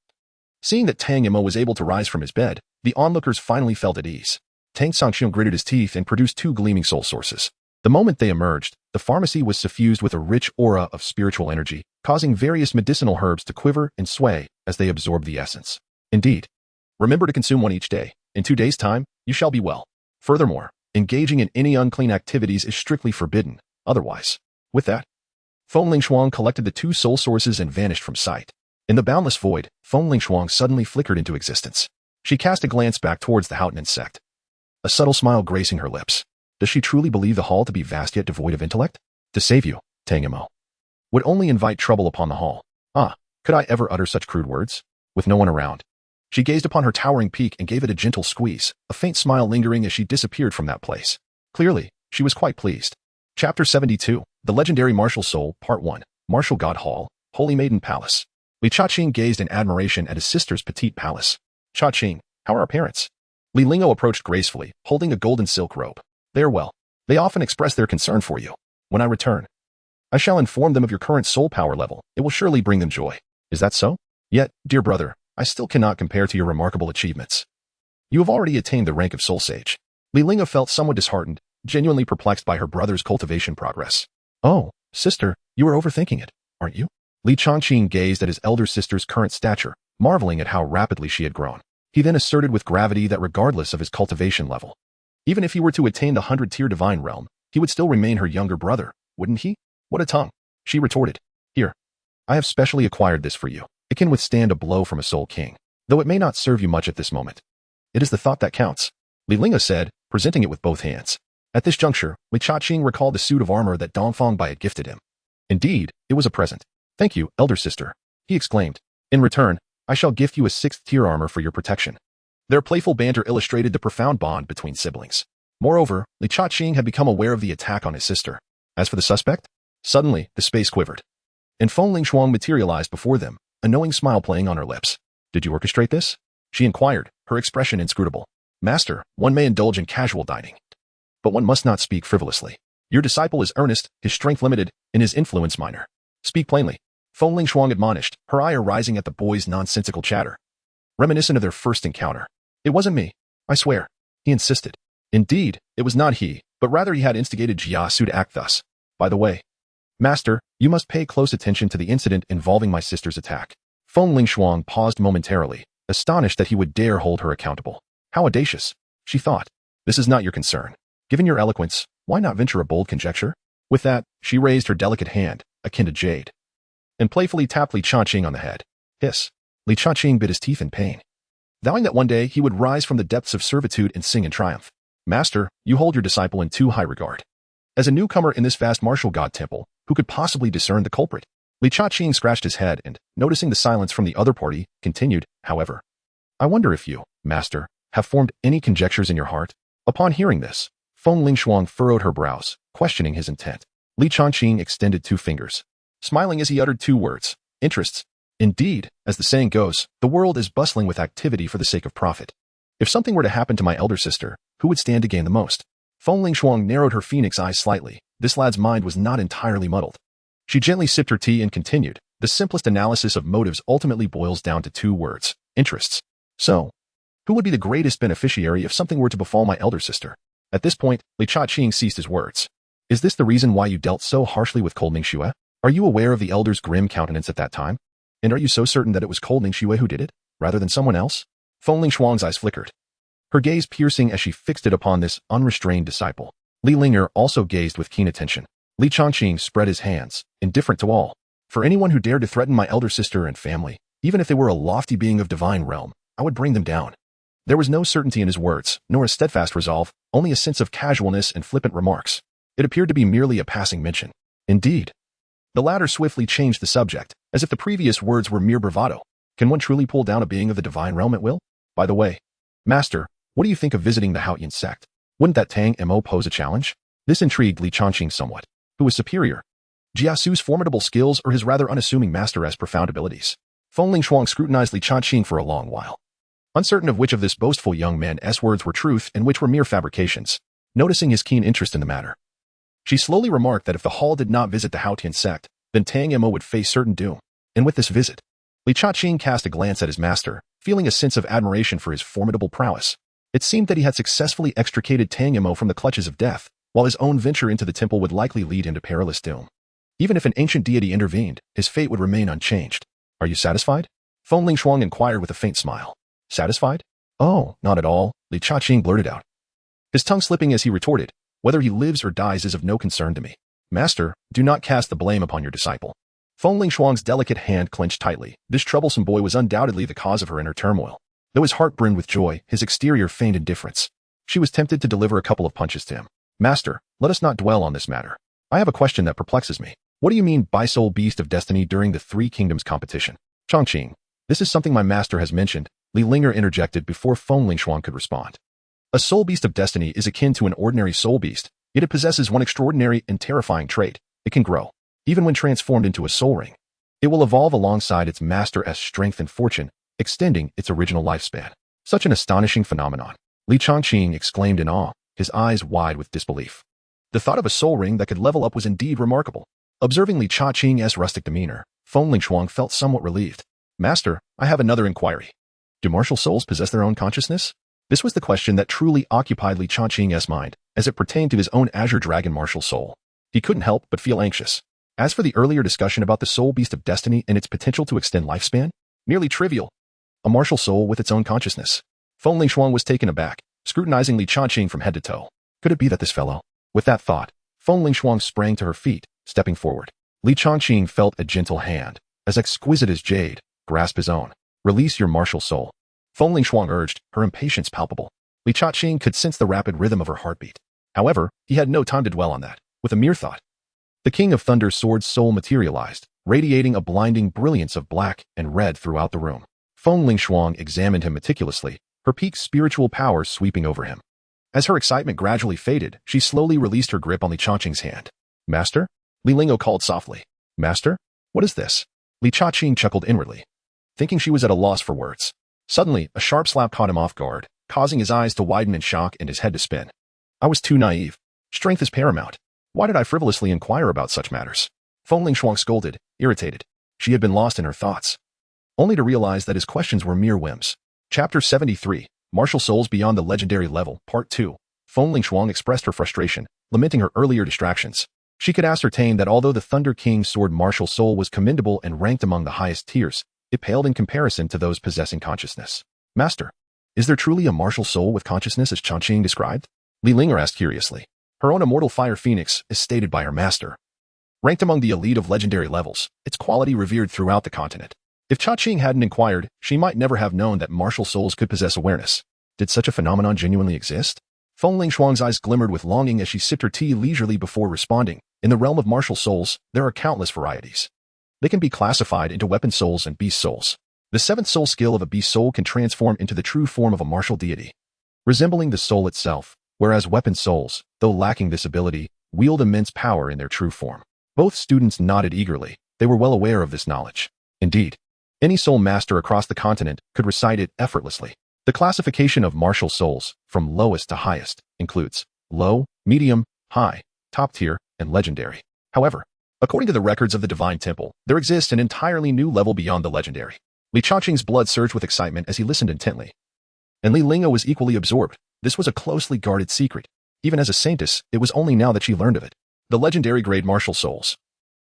seeing that Tang Yamo was able to rise from his bed, the onlookers finally felt at ease. Tang Songqiang gritted his teeth and produced 2 gleaming soul sources. The moment they emerged, the pharmacy was suffused with a rich aura of spiritual energy, causing various medicinal herbs to quiver and sway as they absorbed the essence. Indeed, remember to consume 1 each day. In 2 days' time, you shall be well. Furthermore, engaging in any unclean activities is strictly forbidden. Otherwise, with that, Feng Lingshuang collected the 2 soul sources and vanished from sight. In the boundless void, Feng Lingshuang suddenly flickered into existence. She cast a glance back towards the Haoyan sect, a subtle smile gracing her lips. Does she truly believe the hall to be vast yet devoid of intellect? To save you, Tang Mo, would only invite trouble upon the hall. Could I ever utter such crude words? With no one around, she gazed upon her towering peak and gave it a gentle squeeze, a faint smile lingering as she disappeared from that place. Clearly, she was quite pleased. Chapter 72, The Legendary Martial Soul, Part 1, Martial God Hall, Holy Maiden Palace. Li Chaqing gazed in admiration at his sister's petite palace. Chaqing, how are our parents? Li Lingo approached gracefully, holding a golden silk robe. They are well. They often express their concern for you. When I return, I shall inform them of your current soul power level. It will surely bring them joy. Is that so? Yet, dear brother, I still cannot compare to your remarkable achievements. You have already attained the rank of soul sage. Li Lingo felt somewhat disheartened, genuinely perplexed by her brother's cultivation progress. Oh, sister, you are overthinking it, aren't you? Li Changqing gazed at his elder sister's current stature, marveling at how rapidly she had grown. He then asserted with gravity that regardless of his cultivation level, even if he were to attain the 100-tier divine realm, he would still remain her younger brother, wouldn't he? What a tongue. She retorted. Here, I have specially acquired this for you. It can withstand a blow from a soul king, though it may not serve you much at this moment. It is the thought that counts, Li Linga said, presenting it with both hands. At this juncture, Li Chaqing recalled the suit of armor that Dongfang Bai had gifted him. Indeed, it was a present. Thank you, elder sister, he exclaimed. In return, I shall gift you a 6th-tier armor for your protection. Their playful banter illustrated the profound bond between siblings. Moreover, Li Chaqing had become aware of the attack on his sister. As for the suspect, suddenly, the space quivered, and Feng Lingshuang materialized before them, a knowing smile playing on her lips. Did you orchestrate this? She inquired, her expression inscrutable. Master, one may indulge in casual dining, but one must not speak frivolously. Your disciple is earnest, his strength limited, and his influence minor. Speak plainly. Feng Lingshuang admonished, her ire rising at the boy's nonsensical chatter. Reminiscent of their first encounter. It wasn't me, I swear, he insisted. Indeed, it was not he, but rather he had instigated Jiasu to act thus. By the way, Master, you must pay close attention to the incident involving my sister's attack. Feng Lingshuang paused momentarily, astonished that he would dare hold her accountable. How audacious, she thought. This is not your concern. Given your eloquence, why not venture a bold conjecture? With that, she raised her delicate hand, akin to jade, and playfully tapped Li Changqing on the head. Hiss. Li Changqing bit his teeth in pain, vowing that one day he would rise from the depths of servitude and sing in triumph. Master, you hold your disciple in too high regard. As a newcomer in this vast martial god temple, who could possibly discern the culprit? Li Changqing scratched his head and, noticing the silence from the other party, continued, however. I wonder if you, Master, have formed any conjectures in your heart? Upon hearing this, Feng Lingshuang furrowed her brows, questioning his intent. Li Changqing extended 2 fingers, smiling as he uttered 2 words. Interests. Indeed, as the saying goes, the world is bustling with activity for the sake of profit. If something were to happen to my elder sister, who would stand to gain the most? Feng Lingshuang narrowed her phoenix eyes slightly. This lad's mind was not entirely muddled. She gently sipped her tea and continued. The simplest analysis of motives ultimately boils down to 2 words. Interests. So, who would be the greatest beneficiary if something were to befall my elder sister? At this point, Li Changqing ceased his words. Is this the reason why you dealt so harshly with Cold Mingxue? Are you aware of the elder's grim countenance at that time? And are you so certain that it was Cold Mingxue who did it, rather than someone else? Feng Lingshuang's eyes flickered, her gaze piercing as she fixed it upon this unrestrained disciple. Li Linger also gazed with keen attention. Li Changqing spread his hands, indifferent to all. For anyone who dared to threaten my elder sister and family, even if they were a lofty being of divine realm, I would bring them down. There was no certainty in his words, nor a steadfast resolve, only a sense of casualness and flippant remarks. It appeared to be merely a passing mention. Indeed. The latter swiftly changed the subject, as if the previous words were mere bravado. Can one truly pull down a being of the divine realm at will? By the way, Master, what do you think of visiting the Haotian sect? Wouldn't that Tang Mo pose a challenge? This intrigued Li Changqing somewhat. Who was superior? Jiasu's formidable skills or his rather unassuming master's profound abilities? Feng Lingshuang scrutinized Li Changqing for a long while, uncertain of which of this boastful young man's words were truth and which were mere fabrications. Noticing his keen interest in the matter, she slowly remarked that if the hall did not visit the Haotian sect, then Tang Mo would face certain doom. And with this visit, Li Changqing cast a glance at his master, feeling a sense of admiration for his formidable prowess. It seemed that he had successfully extricated Tang Mo from the clutches of death, while his own venture into the temple would likely lead him to perilous doom. Even if an ancient deity intervened, his fate would remain unchanged. Are you satisfied? Feng Lingshuang inquired with a faint smile. Satisfied? Oh, not at all, Li Changqing blurted out, his tongue slipping as he retorted. Whether he lives or dies is of no concern to me. Master, do not cast the blame upon your disciple. Feng Lingshuang's delicate hand clenched tightly. This troublesome boy was undoubtedly the cause of her inner turmoil. Though his heart brimmed with joy, his exterior feigned indifference. She was tempted to deliver a couple of punches to him. Master, let us not dwell on this matter. I have a question that perplexes me. What do you mean by soul beast of destiny during the 3 kingdoms competition? Changqing, this is something my master has mentioned, Li Linger interjected before Feng Lingshuang could respond. A soul beast of destiny is akin to an ordinary soul beast, yet it possesses one extraordinary and terrifying trait. It can grow. Even when transformed into a soul ring, it will evolve alongside its master's strength and fortune, extending its original lifespan. Such an astonishing phenomenon. Li Changqing exclaimed in awe, his eyes wide with disbelief. The thought of a soul ring that could level up was indeed remarkable. Observing Li Changqing's rustic demeanor, Feng Lingshuang felt somewhat relieved. Master, I have another inquiry. Do martial souls possess their own consciousness? This was the question that truly occupied Li Changqing's mind, as it pertained to his own Azure Dragon martial soul. He couldn't help but feel anxious. As for the earlier discussion about the soul beast of destiny and its potential to extend lifespan, merely trivial. A martial soul with its own consciousness. Feng Lingshuang was taken aback, scrutinizing Li Changqing from head to toe. Could it be that this fellow? With that thought, Feng Lingshuang sprang to her feet, stepping forward. Li Changqing felt a gentle hand, as exquisite as jade, grasp his own. Release your martial soul. Feng Lingshuang urged, her impatience palpable. Li Changqing could sense the rapid rhythm of her heartbeat. However, he had no time to dwell on that. With a mere thought, the King of Thunder's sword's soul materialized, radiating a blinding brilliance of black and red throughout the room. Feng Lingshuang examined him meticulously, her peak spiritual powers sweeping over him. As her excitement gradually faded, she slowly released her grip on Li Changqing's hand. Master? Li Lingo called softly. Master? What is this? Li Changqing chuckled inwardly, thinking she was at a loss for words. Suddenly, a sharp slap caught him off guard, causing his eyes to widen in shock and his head to spin. I was too naive. Strength is paramount. Why did I frivolously inquire about such matters? Feng Lingshuang scolded, irritated. She had been lost in her thoughts, only to realize that his questions were mere whims. Chapter 73, Martial Souls Beyond the Legendary Level, Part 2. Feng Lingshuang expressed her frustration, lamenting her earlier distractions. She could ascertain that although the Thunder King's sword martial soul was commendable and ranked among the highest tiers, it paled in comparison to those possessing consciousness. Master, is there truly a martial soul with consciousness as Changqing described? Linger asked curiously. Her own immortal fire phoenix is stated by her master. Ranked among the elite of legendary levels, its quality revered throughout the continent. If Changqing hadn't inquired, she might never have known that martial souls could possess awareness. Did such a phenomenon genuinely exist? Feng Lingshuang's eyes glimmered with longing as she sipped her tea leisurely before responding. In the realm of martial souls, there are countless varieties. They can be classified into weapon souls and beast souls. The seventh soul skill of a beast soul can transform into the true form of a martial deity, resembling the soul itself, whereas weapon souls, though lacking this ability, wield immense power in their true form. Both students nodded eagerly. They were well aware of this knowledge. Indeed, any soul master across the continent could recite it effortlessly. The classification of martial souls, from lowest to highest, includes low, medium, high, top tier, and legendary. However, according to the records of the Divine Temple, there exists an entirely new level beyond the legendary. Li Changqing's blood surged with excitement as he listened intently. And Li Linga was equally absorbed. This was a closely guarded secret. Even as a saintess, it was only now that she learned of it. The legendary grade martial souls,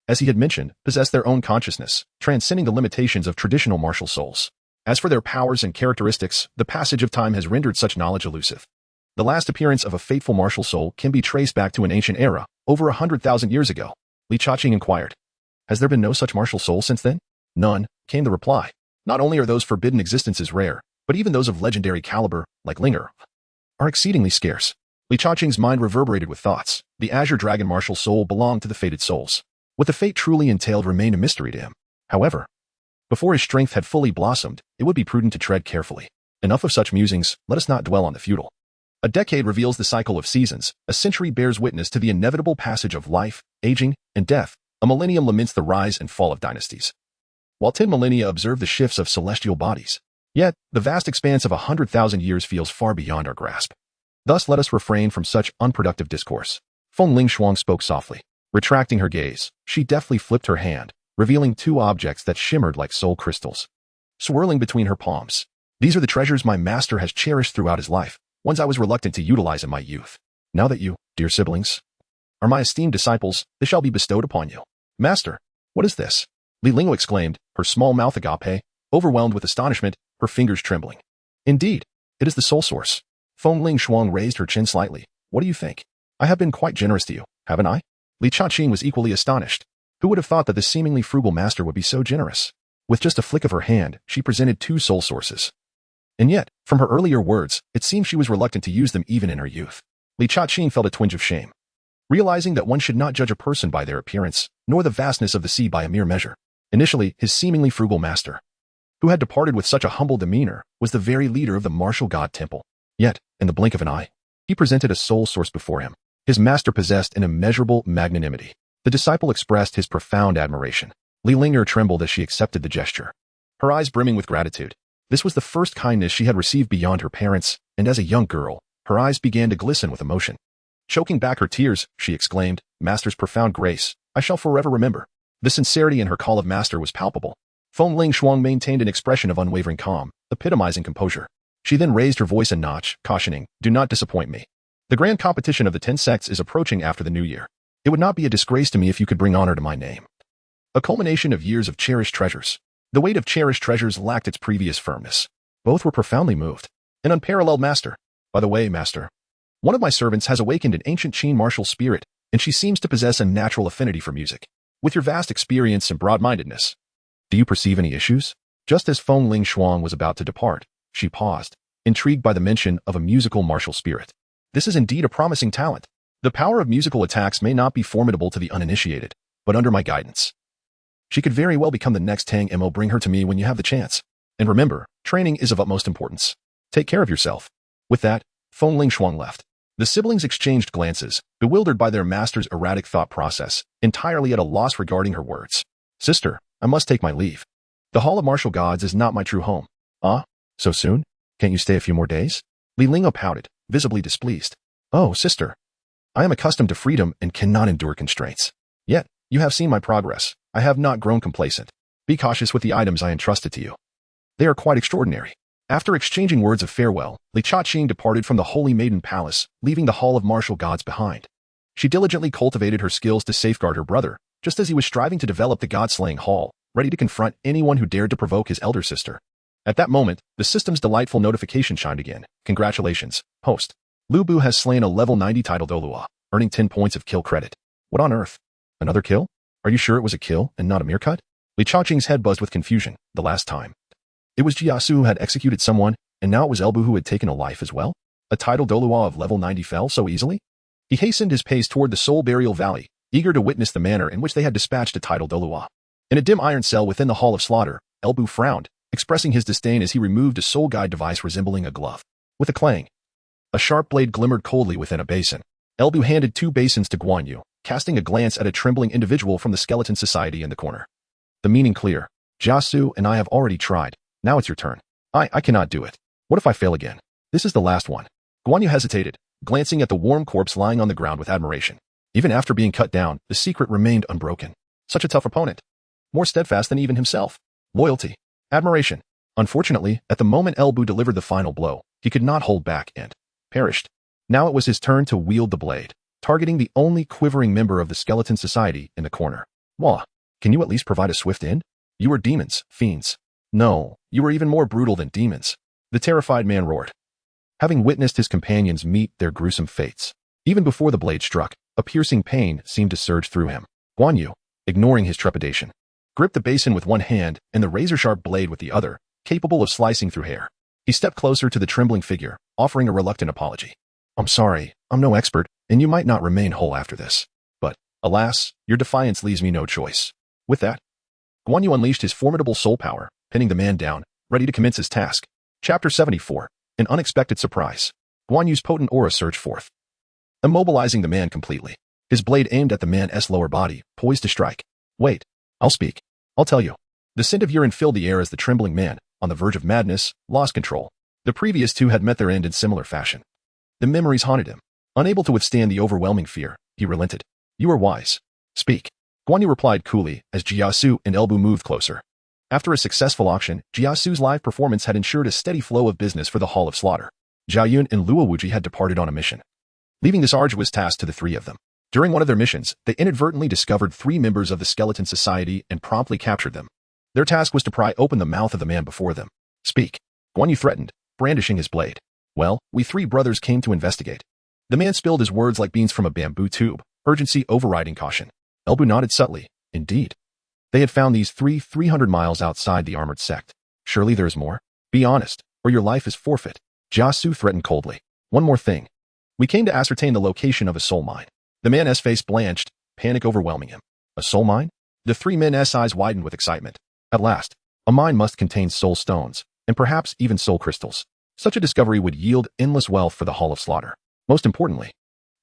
as he had mentioned, possess their own consciousness, transcending the limitations of traditional martial souls. As for their powers and characteristics, the passage of time has rendered such knowledge elusive. The last appearance of a fateful martial soul can be traced back to an ancient era, over 100,000 years ago. Li Changqing inquired. Has there been no such martial soul since then? None, came the reply. Not only are those forbidden existences rare, but even those of legendary caliber, like Linger, are exceedingly scarce. Li Changqing's mind reverberated with thoughts. The Azure Dragon martial soul belonged to the fated souls. What the fate truly entailed remained a mystery to him. However, before his strength had fully blossomed, it would be prudent to tread carefully. Enough of such musings, let us not dwell on the futile. A decade reveals the cycle of seasons, a century bears witness to the inevitable passage of life, aging, and death, a millennium laments the rise and fall of dynasties, while 10 millennia observe the shifts of celestial bodies. Yet, the vast expanse of 100,000 years feels far beyond our grasp. Thus let us refrain from such unproductive discourse. Feng Lingshuang spoke softly. Retracting her gaze, she deftly flipped her hand, revealing two objects that shimmered like soul crystals, swirling between her palms. These are the treasures my master has cherished throughout his life, ones I was reluctant to utilize in my youth. Now that you, dear siblings, are my esteemed disciples, they shall be bestowed upon you. Master, what is this? Li Lingo exclaimed, her small mouth agape, overwhelmed with astonishment, her fingers trembling. Indeed, it is the soul source. Feng Lingshuang raised her chin slightly. What do you think? I have been quite generous to you, haven't I? Li Changqing was equally astonished. Who would have thought that the seemingly frugal master would be so generous? With just a flick of her hand, she presented two soul sources. And yet, from her earlier words, it seemed she was reluctant to use them even in her youth. Li Changqing felt a twinge of shame, realizing that one should not judge a person by their appearance, nor the vastness of the sea by a mere measure. Initially, his seemingly frugal master, who had departed with such a humble demeanor, was the very leader of the martial god temple. Yet, in the blink of an eye, he presented a soul source before him. His master possessed an immeasurable magnanimity. The disciple expressed his profound admiration. Li Linger trembled as she accepted the gesture, her eyes brimming with gratitude. This was the first kindness she had received beyond her parents, and as a young girl, her eyes began to glisten with emotion. Choking back her tears, she exclaimed, Master's profound grace, I shall forever remember. The sincerity in her call of master was palpable. Feng Lingshuang maintained an expression of unwavering calm, epitomizing composure. She then raised her voice a notch, cautioning, Do not disappoint me. The grand competition of the 10 sects is approaching after the new year. It would not be a disgrace to me if you could bring honor to my name. A culmination of years of cherished treasures. The weight of cherished treasures lacked its previous firmness. Both were profoundly moved. An unparalleled master. By the way, master, one of my servants has awakened an ancient Qin martial spirit, and she seems to possess a natural affinity for music. With your vast experience and broad-mindedness, do you perceive any issues? Just as Feng Lingshuang was about to depart, she paused, intrigued by the mention of a musical martial spirit. This is indeed a promising talent. The power of musical attacks may not be formidable to the uninitiated, but under my guidance, she could very well become the next Tang Mo. Bring her to me when you have the chance. And remember, training is of utmost importance. Take care of yourself. With that, Feng Lingshuang left. The siblings exchanged glances, bewildered by their master's erratic thought process, entirely at a loss regarding her words. Sister, I must take my leave. The Hall of Martial Gods is not my true home. Ah, so soon? Can't you stay a few more days? Linger pouted, visibly displeased. Oh, sister. I am accustomed to freedom and cannot endure constraints. Yet, you have seen my progress. I have not grown complacent. Be cautious with the items I entrusted to you. They are quite extraordinary. After exchanging words of farewell, Li Chaqing departed from the Holy Maiden Palace, leaving the Hall of Martial Gods behind. She diligently cultivated her skills to safeguard her brother, just as he was striving to develop the God-slaying hall, ready to confront anyone who dared to provoke his elder sister. At that moment, the system's delightful notification chimed again. Congratulations, host. Lu Bu has slain a level 90 title Douluo, earning 10 points of kill credit. What on earth? Another kill? Are you sure it was a kill and not a mere cut? Li Chaqing's head buzzed with confusion, the last time. It was Jiasu who had executed someone, and now it was Elbu who had taken a life as well? A title Douluo of level 90 fell so easily? He hastened his pace toward the Soul Burial Valley, eager to witness the manner in which they had dispatched a title Douluo. In a dim iron cell within the Hall of Slaughter, Elbu frowned, expressing his disdain as he removed a soul guide device resembling a glove. With a clang, a sharp blade glimmered coldly within a basin. Elbu handed 2 basins to Guan Yu, casting a glance at a trembling individual from the Skeleton Society in the corner. The meaning clear. Jiasu and I have already tried. Now it's your turn. I cannot do it. What if I fail again? This is the last one. Guan Yu hesitated, glancing at the warm corpse lying on the ground with admiration. Even after being cut down, the secret remained unbroken. Such a tough opponent. More steadfast than even himself. Loyalty. Admiration. Unfortunately, at the moment Elbu delivered the final blow, he could not hold back and perished. Now it was his turn to wield the blade, targeting the only quivering member of the Skeleton Society in the corner. Wah, can you at least provide a swift end? You are demons, fiends. No, you are even more brutal than demons. The terrified man roared, having witnessed his companions meet their gruesome fates. Even before the blade struck, a piercing pain seemed to surge through him. Guan Yu, ignoring his trepidation, gripped the basin with one hand and the razor-sharp blade with the other, capable of slicing through hair. He stepped closer to the trembling figure, offering a reluctant apology. I'm sorry, I'm no expert, and you might not remain whole after this. But, alas, your defiance leaves me no choice. With that, Guan Yu unleashed his formidable soul power, pinning the man down, ready to commence his task. Chapter 74. An unexpected surprise. Guan Yu's potent aura surged forth, immobilizing the man completely. His blade aimed at the man's lower body, poised to strike. Wait, I'll speak. I'll tell you. The scent of urine filled the air as the trembling man, on the verge of madness, lost control. The previous 2 had met their end in similar fashion. The memories haunted him. Unable to withstand the overwhelming fear, he relented. You are wise. Speak. Guan Yu replied coolly as Jiasu and Elbu moved closer. After a successful auction, Jiasu's live performance had ensured a steady flow of business for the Hall of Slaughter. Jiayun and Luowuji had departed on a mission, leaving this arduous task to the 3 of them. During one of their missions, they inadvertently discovered 3 members of the Skeleton Society and promptly captured them. Their task was to pry open the mouth of the man before them. Speak. Guan Yu threatened, brandishing his blade. Well, we 3 brothers came to investigate. The man spilled his words like beans from a bamboo tube, urgency overriding caution. Elbu nodded subtly. Indeed. They had found these 300 miles outside the armored sect. Surely there is more? Be honest, or your life is forfeit. Jiasu threatened coldly. One more thing. We came to ascertain the location of a soul mine. The man's face blanched, panic overwhelming him. A soul mine? The 3 men's eyes widened with excitement. At last, a mine must contain soul stones, and perhaps even soul crystals. Such a discovery would yield endless wealth for the Hall of Slaughter. Most importantly,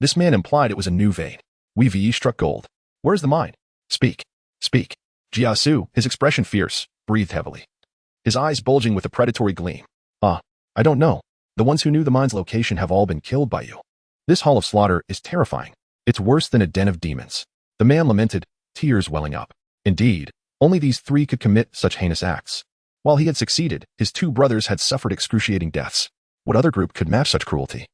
this man implied it was a new vein. We VE struck gold. Where's the mine? Speak. Speak. Jiasu, his expression fierce, breathed heavily, his eyes bulging with a predatory gleam. I don't know. The ones who knew the mine's location have all been killed by you. This Hall of Slaughter is terrifying. It's worse than a den of demons. The man lamented, tears welling up. Indeed, only these 3 could commit such heinous acts. While he had succeeded, his 2 brothers had suffered excruciating deaths. What other group could match such cruelty?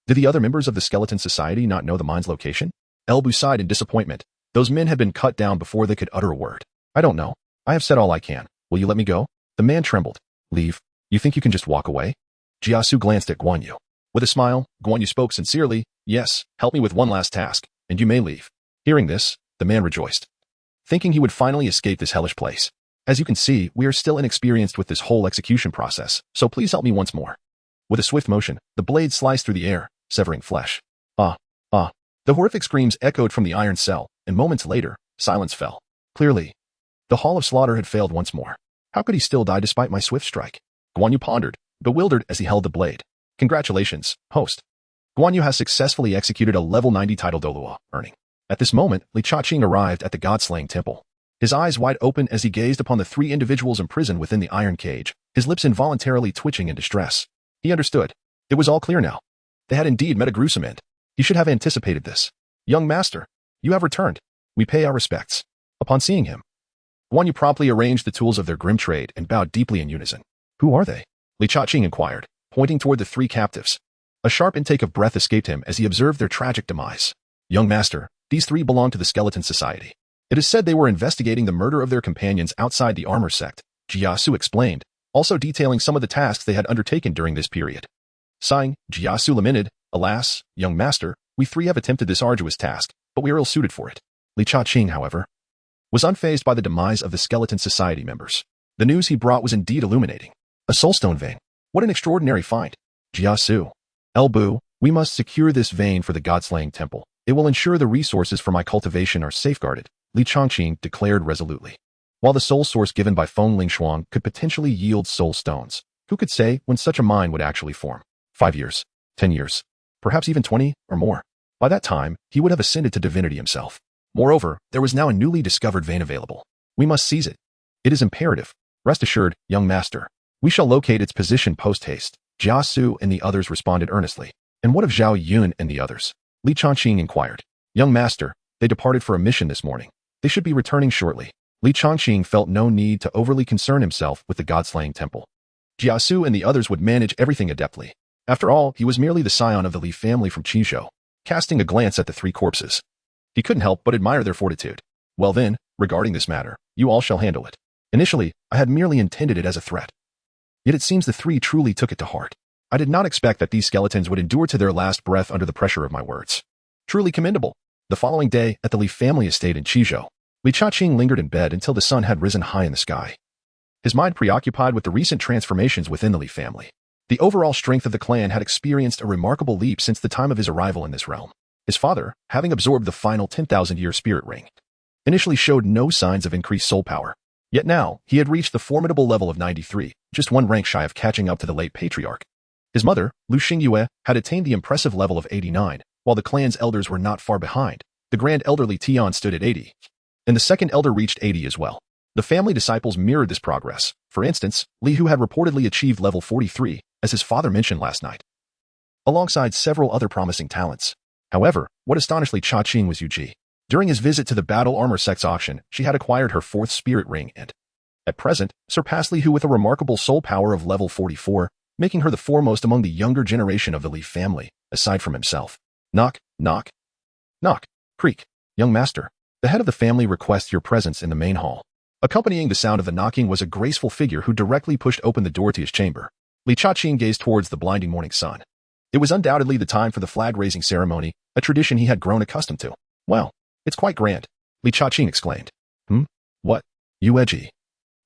Did the other members of the Skeleton Society not know the mine's location? Elbu sighed in disappointment. Those men had been cut down before they could utter a word. I don't know. I have said all I can. Will you let me go? The man trembled. Leave? You think you can just walk away? Jiasu glanced at Guan Yu. With a smile, Guan Yu spoke sincerely. Yes, help me with one last task, and you may leave. Hearing this, the man rejoiced, thinking he would finally escape this hellish place. As you can see, we are still inexperienced with this whole execution process, so please help me once more. With a swift motion, the blade sliced through the air, severing flesh. The horrific screams echoed from the iron cell, and moments later, silence fell. Clearly, the Hall of Slaughter had failed once more. How could he still die despite my swift strike? Guan Yu pondered, bewildered as he held the blade. Congratulations, host. Guan Yu has successfully executed a level 90 title Douluo, earning. At this moment, Li Chaqing arrived at the God-slaying temple. His eyes wide open as he gazed upon the 3 individuals imprisoned within the iron cage, his lips involuntarily twitching in distress. He understood. It was all clear now. They had indeed met a gruesome end. He should have anticipated this. Young master, you have returned. We pay our respects. Upon seeing him, Guan Yu promptly arranged the tools of their grim trade and bowed deeply in unison. Who are they? Li Chaqing inquired, pointing toward the three captives. A sharp intake of breath escaped him as he observed their tragic demise. Young master, these three belong to the Skeleton Society. It is said they were investigating the murder of their companions outside the armor sect, Jiasu explained, also detailing some of the tasks they had undertaken during this period. Sighing, Jiasu lamented, alas, young master, we three have attempted this arduous task, but we are ill-suited for it. Li Chaqing, however, was unfazed by the demise of the Skeleton Society members. The news he brought was indeed illuminating. A soulstone vein. What an extraordinary find. Jiasu. Elbu, we must secure this vein for the God-slaying temple. It will ensure the resources for my cultivation are safeguarded, Li Chaqing declared resolutely. While the soul source given by Feng Lingshuang could potentially yield soul stones, who could say when such a mine would actually form? 5 years, 10 years, perhaps even 20 or more. By that time, he would have ascended to divinity himself. Moreover, there was now a newly discovered vein available. We must seize it. It is imperative. Rest assured, young master. We shall locate its position post-haste. Jiasu and the others responded earnestly. And what of Zhao Yun and the others? Li Chaqing inquired. Young master, they departed for a mission this morning. They should be returning shortly. Li Chaqing felt no need to overly concern himself with the God-slaying temple. Jiasu and the others would manage everything adeptly. After all, he was merely the scion of the Li family from Qizhou. Casting a glance at the three corpses, he couldn't help but admire their fortitude. Well then, regarding this matter, you all shall handle it. Initially, I had merely intended it as a threat. Yet it seems the three truly took it to heart. I did not expect that these skeletons would endure to their last breath under the pressure of my words. Truly commendable. The following day, at the Li family estate in Qizhou, Li Chaqing lingered in bed until the sun had risen high in the sky. His mind preoccupied with the recent transformations within the Li family. The overall strength of the clan had experienced a remarkable leap since the time of his arrival in this realm. His father, having absorbed the final 10,000-year spirit ring, initially showed no signs of increased soul power. Yet now, he had reached the formidable level of 93, just one rank shy of catching up to the late patriarch. His mother, Lu Xingyue, had attained the impressive level of 89, while the clan's elders were not far behind. The grand elder Li Tian stood at 80, and the second elder reached 80 as well. The family disciples mirrored this progress. For instance, Li Hu had reportedly achieved level 43, as his father mentioned last night, alongside several other promising talents. However, what astonished Li Chaqing was Yu Ji. During his visit to the Battle Armor Sects auction, she had acquired her 4th spirit ring and, at present, surpassed Li Hu with a remarkable soul power of level 44, making her the foremost among the younger generation of the Li family, aside from himself. Knock, knock, knock, creak. Young master, the head of the family requests your presence in the main hall. Accompanying the sound of the knocking was a graceful figure who directly pushed open the door to his chamber. Li Chaqing gazed towards the blinding morning sun. It was undoubtedly the time for the flag-raising ceremony, a tradition he had grown accustomed to. Well, it's quite grand, Li Chaqing exclaimed. What? Yue Ji,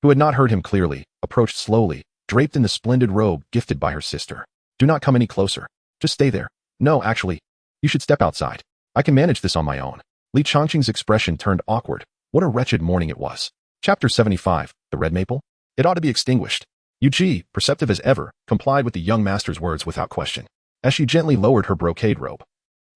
who had not heard him clearly, approached slowly, draped in the splendid robe gifted by her sister. Do not come any closer. Just stay there. No, actually, you should step outside. I can manage this on my own. Li Chaqing's expression turned awkward. What a wretched morning it was. Chapter 75, The Red Maple? It ought to be extinguished. Yu Ji, perceptive as ever, complied with the young master's words without question, as she gently lowered her brocade robe.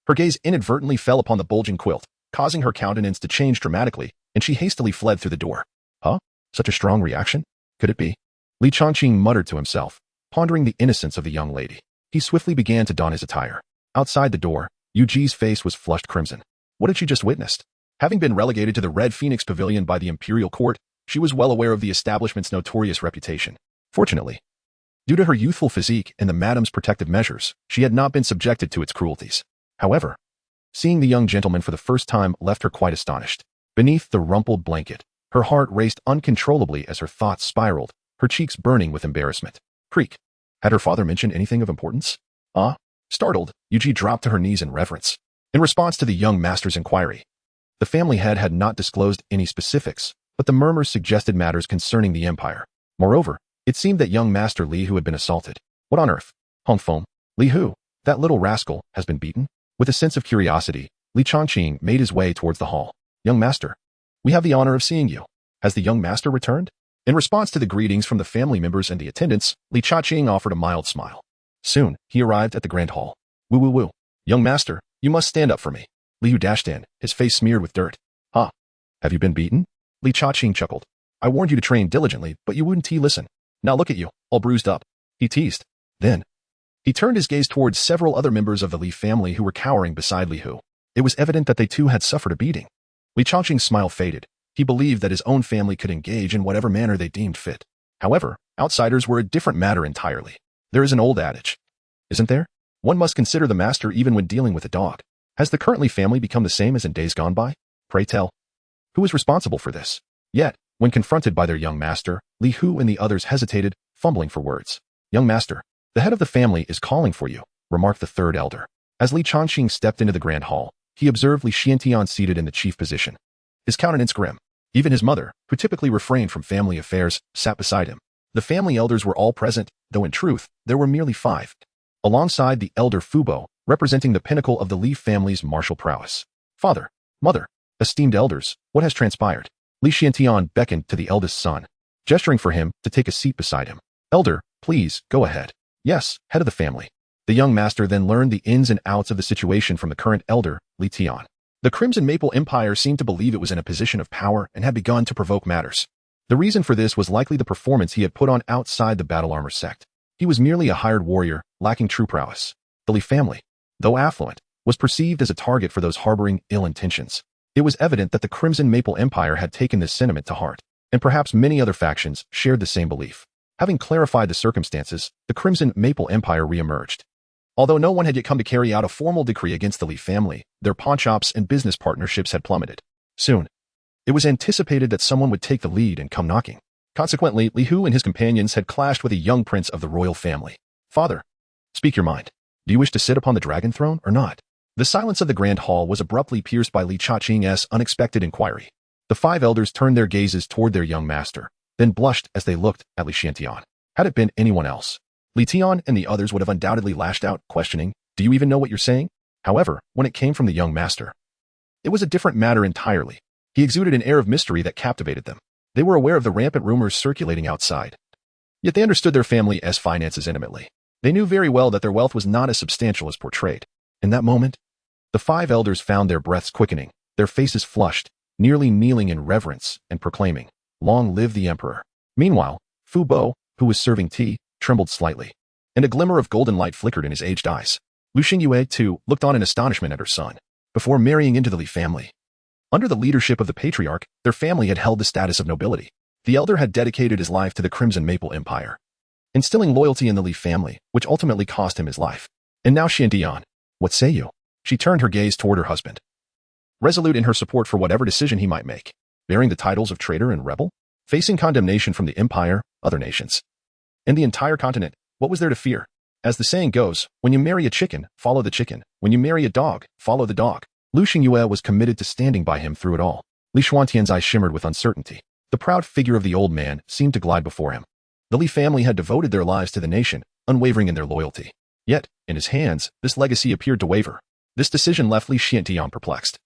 Her gaze inadvertently fell upon the bulging quilt, causing her countenance to change dramatically, and she hastily fled through the door. Huh? Such a strong reaction? Could it be? Li Chaqing muttered to himself, pondering the innocence of the young lady. He swiftly began to don his attire. Outside the door, Yu Ji's face was flushed crimson. What had she just witnessed? Having been relegated to the Red Phoenix Pavilion by the Imperial Court, she was well aware of the establishment's notorious reputation. Fortunately, due to her youthful physique and the madam's protective measures, she had not been subjected to its cruelties. However, seeing the young gentleman for the first time left her quite astonished. Beneath the rumpled blanket, her heart raced uncontrollably as her thoughts spiraled, her cheeks burning with embarrassment. Creak. Had her father mentioned anything of importance? Startled, Yu Ji dropped to her knees in reverence. In response to the young master's inquiry, the family head had not disclosed any specifics, but the murmurs suggested matters concerning the empire. Moreover, it seemed that young Master Li Hu had been assaulted. What on earth? Hong Feng, Li Hu, that little rascal, has been beaten? With a sense of curiosity, Li Chaqing made his way towards the hall. Young master, we have the honor of seeing you. Has the young master returned? In response to the greetings from the family members and the attendants, Li Chaqing offered a mild smile. Soon, he arrived at the grand hall. Woo woo woo. Young master, you must stand up for me. Li Hu dashed in, his face smeared with dirt. Have you been beaten? Li Chaqing chuckled. I warned you to train diligently, but you wouldn't listen. Now look at you, all bruised up. He teased. Then, He turned his gaze towards several other members of the Li family who were cowering beside Li Hu. It was evident that they too had suffered a beating. Li Chongqing's smile faded. He believed that his own family could engage in whatever manner they deemed fit. However, outsiders were a different matter entirely. There is an old adage, isn't there? One must consider the master even when dealing with a dog. Has the current Li family become the same as in days gone by? Pray tell. Who is responsible for this? Yet, when confronted by their young master, Li Hu and the others hesitated, fumbling for words. Young master, the head of the family is calling for you, remarked the third elder. As Li Chongqing stepped into the grand hall, he observed Li Xiantian seated in the chief position. His countenance grim. Even his mother, who typically refrained from family affairs, sat beside him. The family elders were all present, though in truth, there were merely 5. Alongside the elder Fubo, representing the pinnacle of the Li family's martial prowess. Father, mother, esteemed elders, what has transpired? Li Xiantian beckoned to the eldest son, gesturing for him to take a seat beside him. Elder, please, go ahead. Yes, head of the family. The young master then learned the ins and outs of the situation from the current elder, Li Tian. The Crimson Maple Empire seemed to believe it was in a position of power and had begun to provoke matters. The reason for this was likely the performance he had put on outside the battle armor sect. He was merely a hired warrior, lacking true prowess. The Li family, though affluent, was perceived as a target for those harboring ill intentions. It was evident that the Crimson Maple Empire had taken this sentiment to heart, and perhaps many other factions shared the same belief. Having clarified the circumstances, the Crimson Maple Empire re-emerged. Although no one had yet come to carry out a formal decree against the Li family, their pawnshops and business partnerships had plummeted. Soon, it was anticipated that someone would take the lead and come knocking. Consequently, Li Hu and his companions had clashed with a young prince of the royal family. Father, speak your mind. Do you wish to sit upon the dragon throne or not? The silence of the grand hall was abruptly pierced by Li Chongqing's unexpected inquiry. The 5 elders turned their gazes toward their young master, then blushed as they looked at Li Xiantian. Had it been anyone else, Li Tian and the others would have undoubtedly lashed out, questioning, do you even know what you're saying? However, when it came from the young master, it was a different matter entirely. He exuded an air of mystery that captivated them. They were aware of the rampant rumors circulating outside. Yet they understood their family's finances intimately. They knew very well that their wealth was not as substantial as portrayed. In that moment, the 5 elders found their breaths quickening, their faces flushed, nearly kneeling in reverence and proclaiming, long live the emperor. Meanwhile, Fu Bo, who was serving tea, trembled slightly, and a glimmer of golden light flickered in his aged eyes. Lu Xingyue, too, looked on in astonishment at her son. Before marrying into the Li family, under the leadership of the patriarch, their family had held the status of nobility. The elder had dedicated his life to the Crimson Maple Empire, instilling loyalty in the Li family, which ultimately cost him his life. And now Xiantian, what say you? She turned her gaze toward her husband, resolute in her support for whatever decision he might make, bearing the titles of traitor and rebel, facing condemnation from the empire, other nations, and the entire continent. What was there to fear? As the saying goes, when you marry a chicken, follow the chicken. When you marry a dog, follow the dog. Lu Xingyue was committed to standing by him through it all. Li Xuantian's eyes shimmered with uncertainty. The proud figure of the old man seemed to glide before him. The Li family had devoted their lives to the nation, unwavering in their loyalty. Yet, in his hands, this legacy appeared to waver. This decision left Li Xiantian perplexed.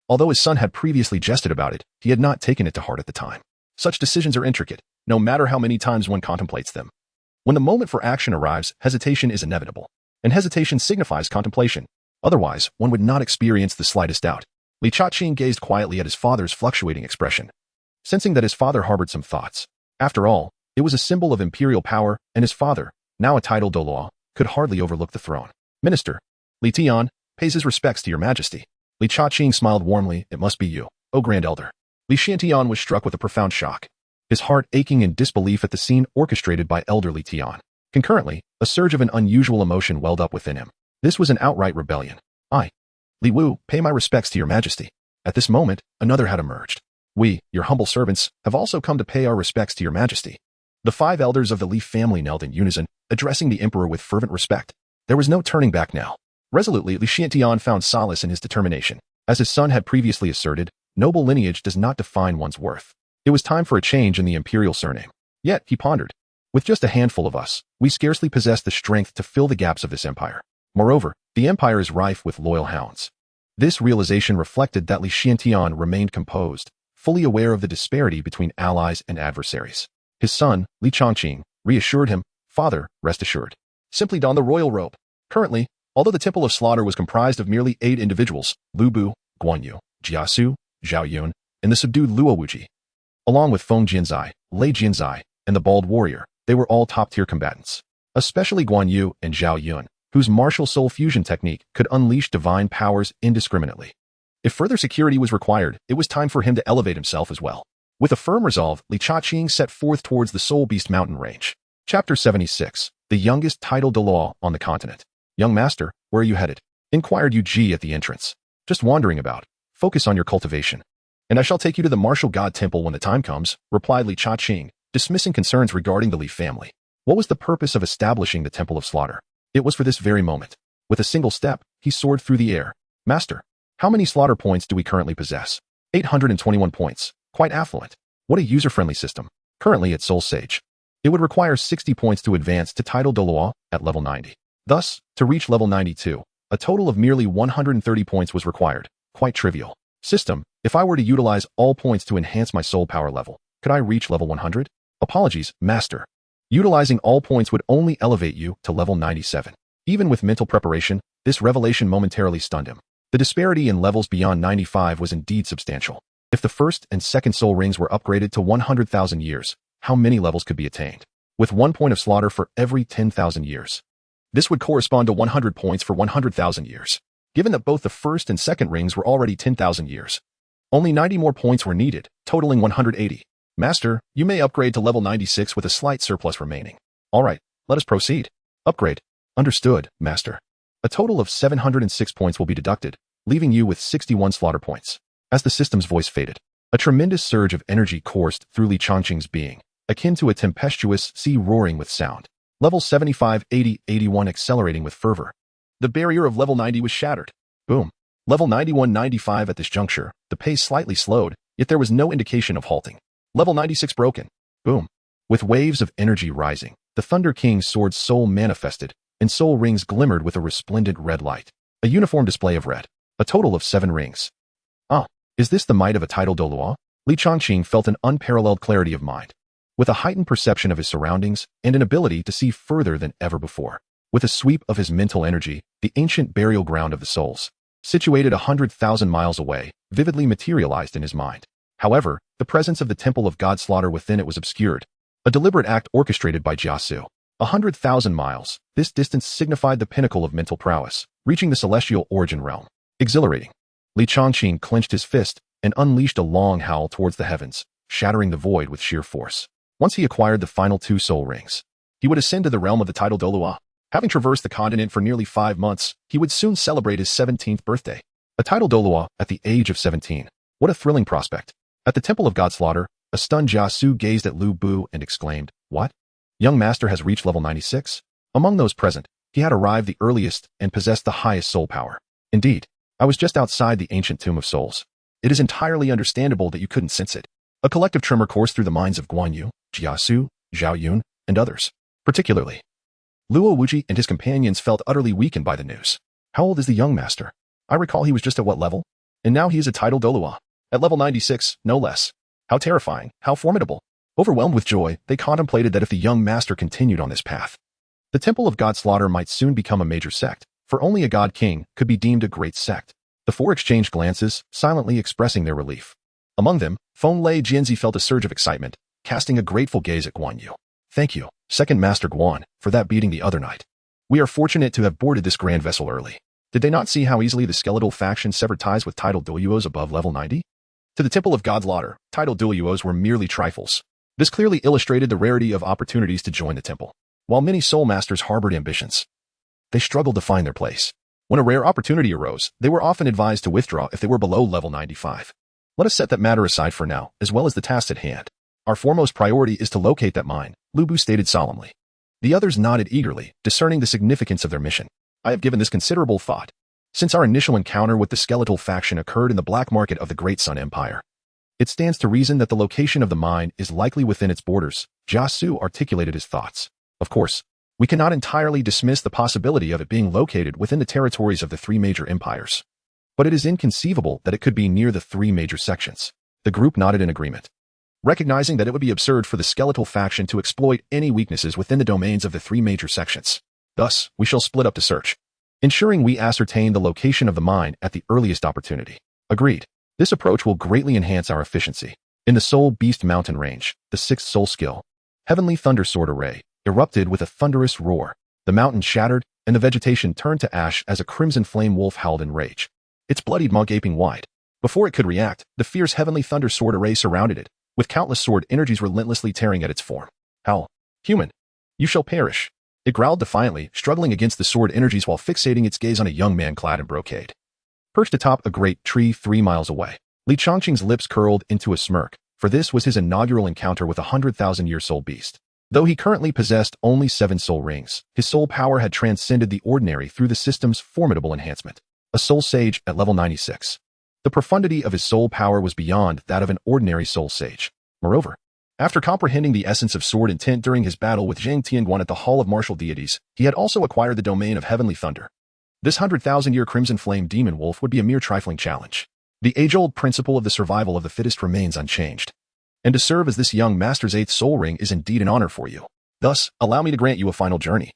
Although his son had previously jested about it, he had not taken it to heart at the time. Such decisions are intricate, no matter how many times one contemplates them. When the moment for action arrives, hesitation is inevitable, and hesitation signifies contemplation. Otherwise, one would not experience the slightest doubt. Li Chongqing gazed quietly at his father's fluctuating expression, sensing that his father harbored some thoughts. After all, it was a symbol of imperial power, and his father, now a titled Douluo, could hardly overlook the throne. Minister, Li Tian, pays his respects to your majesty. Li Chongqing smiled warmly. It must be you, O Grand Elder. Li Xiantian was struck with a profound shock, his heart aching in disbelief at the scene orchestrated by Elder Li Tian. Concurrently, a surge of an unusual emotion welled up within him. This was an outright rebellion. I, Li Wu, pay my respects to your majesty. At this moment, another had emerged. We, your humble servants, have also come to pay our respects to your majesty. The 5 elders of the Li family knelt in unison, addressing the emperor with fervent respect. There was no turning back now. Resolutely, Li Xiantian found solace in his determination. As his son had previously asserted, noble lineage does not define one's worth. It was time for a change in the imperial surname. Yet, he pondered, with just a handful of us, we scarcely possess the strength to fill the gaps of this empire. Moreover, the empire is rife with loyal hounds. This realization reflected that Li Xiantian remained composed, fully aware of the disparity between allies and adversaries. His son, Li Chongqing, reassured him, Father, rest assured. Simply don the royal robe. Currently, although the Temple of Slaughter was comprised of merely 8 individuals, Lu Bu, Guan Yu, Jiasu, Zhao Yun, and the subdued Luo Wuji, along with Feng Jianzai, Lei Jianzai, and the bald warrior, they were all top-tier combatants. especially Guan Yu and Zhao Yun, whose martial soul fusion technique could unleash divine powers indiscriminately. If further security was required, it was time for him to elevate himself as well. With a firm resolve, Li Chaqing set forth towards the Soul Beast mountain range. Chapter 76. The youngest title Douluo on the continent. Young master, where are you headed? Inquired Yu Ji at the entrance. Just wandering about. Focus on your cultivation. And I shall take you to the martial god temple when the time comes, replied Li Chaqing, dismissing concerns regarding the Li family. What was the purpose of establishing the Temple of Slaughter? It was for this very moment. With a single step, he soared through the air. Master, how many slaughter points do we currently possess? 821 points. Quite affluent. What a user-friendly system. Currently at Soul Sage. It would require 60 points to advance to title Douluo at level 90. Thus, to reach level 92, a total of merely 130 points was required. Quite trivial. System, if I were to utilize all points to enhance my soul power level, could I reach level 100? Apologies, Master. Utilizing all points would only elevate you to level 97. Even with mental preparation, this revelation momentarily stunned him. The disparity in levels beyond 95 was indeed substantial. If the first and second soul rings were upgraded to 100,000 years, how many levels could be attained? With 1 point of slaughter for every 10,000 years. This would correspond to 100 points for 100,000 years. Given that both the first and second rings were already 10,000 years. Only 90 more points were needed, totaling 180. Master, you may upgrade to level 96 with a slight surplus remaining. Alright, let us proceed. Upgrade. Understood, Master. A total of 706 points will be deducted, leaving you with 61 slaughter points. As the system's voice faded, a tremendous surge of energy coursed through Li Chaqing's being, akin to a tempestuous sea roaring with sound. Level 75, 80, 81 accelerating with fervor. The barrier of level 90 was shattered. Boom. Level 91, 95 at this juncture, the pace slightly slowed, yet there was no indication of halting. Level 96 broken. Boom. With waves of energy rising, the Thunder King's sword soul manifested, and soul rings glimmered with a resplendent red light. A uniform display of red. A total of 7 rings. Is this the might of a title Douluo? Li Chaqing felt an unparalleled clarity of mind, with a heightened perception of his surroundings and an ability to see further than ever before. With a sweep of his mental energy, the ancient burial ground of the souls, situated 100,000 miles away, vividly materialized in his mind. However, the presence of the temple of God Slaughter within it was obscured, a deliberate act orchestrated by Jiasu. 100,000 miles, this distance signified the pinnacle of mental prowess, reaching the celestial origin realm. Exhilarating. Li Chaqing clenched his fist and unleashed a long howl towards the heavens, shattering the void with sheer force. Once he acquired the final 2 soul rings, he would ascend to the realm of the title Douluo. Having traversed the continent for nearly 5 months, he would soon celebrate his 17th birthday. A title Douluo at the age of 17. What a thrilling prospect. At the Temple of God Slaughter, a stunned Jiasu gazed at Lu Bu and exclaimed, "What? Young master has reached level 96? Among those present, he had arrived the earliest and possessed the highest soul power. Indeed, I was just outside the ancient Tomb of Souls. It is entirely understandable that you couldn't sense it." A collective tremor coursed through the minds of Guan Yu, Jiasu, Zhao Yun, and others. Particularly, Luo Wuji and his companions felt utterly weakened by the news. How old is the young master? I recall he was just at what level? And now he is a title Douluo. At level 96, no less. How terrifying, how formidable. Overwhelmed with joy, they contemplated that if the young master continued on this path, the Temple of God Slaughter might soon become a major sect, for only a god king could be deemed a great sect. The 4 exchanged glances, silently expressing their relief. Among them, Feng Lei Jianzi felt a surge of excitement, casting a grateful gaze at Guan Yu. Thank you, Second Master Guan, for that beating the other night. We are fortunate to have boarded this grand vessel early. Did they not see how easily the skeletal faction severed ties with title Douluos above level 90? To the Temple of God Slaughter, title Douluos were merely trifles. This clearly illustrated the rarity of opportunities to join the temple. While many soul masters harbored ambitions, they struggled to find their place. When a rare opportunity arose, they were often advised to withdraw if they were below level 95. Let us set that matter aside for now, as well as the task at hand. Our foremost priority is to locate that mine, Lu Bu stated solemnly. The others nodded eagerly, discerning the significance of their mission. I have given this considerable thought. Since our initial encounter with the skeletal faction occurred in the black market of the Great Sun Empire, it stands to reason that the location of the mine is likely within its borders. Jiasu articulated his thoughts. Of course, we cannot entirely dismiss the possibility of it being located within the territories of the 3 major empires. But it is inconceivable that it could be near the 3 major sections. The group nodded in agreement, recognizing that it would be absurd for the skeletal faction to exploit any weaknesses within the domains of the 3 major sections. Thus, we shall split up to search, ensuring we ascertain the location of the mine at the earliest opportunity. Agreed. This approach will greatly enhance our efficiency. In the Soul Beast Mountain Range, the 6th Soul Skill, Heavenly Thunder Sword Array, erupted with a thunderous roar. The mountain shattered, and the vegetation turned to ash as a crimson flame wolf howled in rage. Its bloodied maw gaping wide. Before it could react, the fierce heavenly thunder sword array surrounded it, with countless sword energies relentlessly tearing at its form. Howl. Human. You shall perish. It growled defiantly, struggling against the sword energies while fixating its gaze on a young man clad in brocade. Perched atop a great tree 3 miles away, Li Chongqing's lips curled into a smirk, for this was his inaugural encounter with a 100,000-year soul beast. Though he currently possessed only 7 soul rings, his soul power had transcended the ordinary through the system's formidable enhancement. A soul sage at level 96. The profundity of his soul power was beyond that of an ordinary soul sage. Moreover, after comprehending the essence of sword intent during his battle with Zhang Tianguan at the Hall of Martial Deities, he had also acquired the domain of heavenly thunder. This 100,000-year crimson flame demon wolf would be a mere trifling challenge. The age-old principle of the survival of the fittest remains unchanged. And to serve as this young master's 8th soul ring is indeed an honor for you. Thus, allow me to grant you a final journey.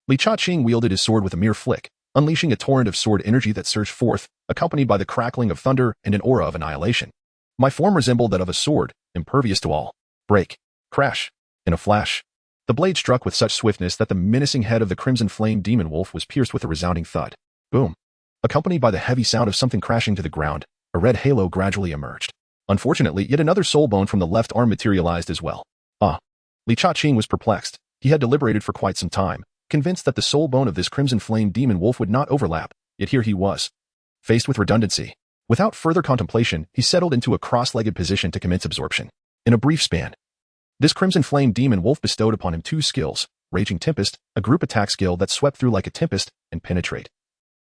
Li Chongqing wielded his sword with a mere flick, unleashing a torrent of sword energy that surged forth, accompanied by the crackling of thunder and an aura of annihilation. My form resembled that of a sword, impervious to all. Break. Crash. In a flash. The blade struck with such swiftness that the menacing head of the crimson flame demon wolf was pierced with a resounding thud. Boom. Accompanied by the heavy sound of something crashing to the ground, a red halo gradually emerged. Unfortunately, yet another soul bone from the left arm materialized as well. Li Chongqing was perplexed. He had deliberated for quite some time, convinced that the soul bone of this crimson flame demon wolf would not overlap, yet here he was, faced with redundancy. Without further contemplation, he settled into a cross-legged position to commence absorption. In a brief span, this crimson flame demon wolf bestowed upon him 2 skills, Raging Tempest, a group attack skill that swept through like a tempest, and Penetrate,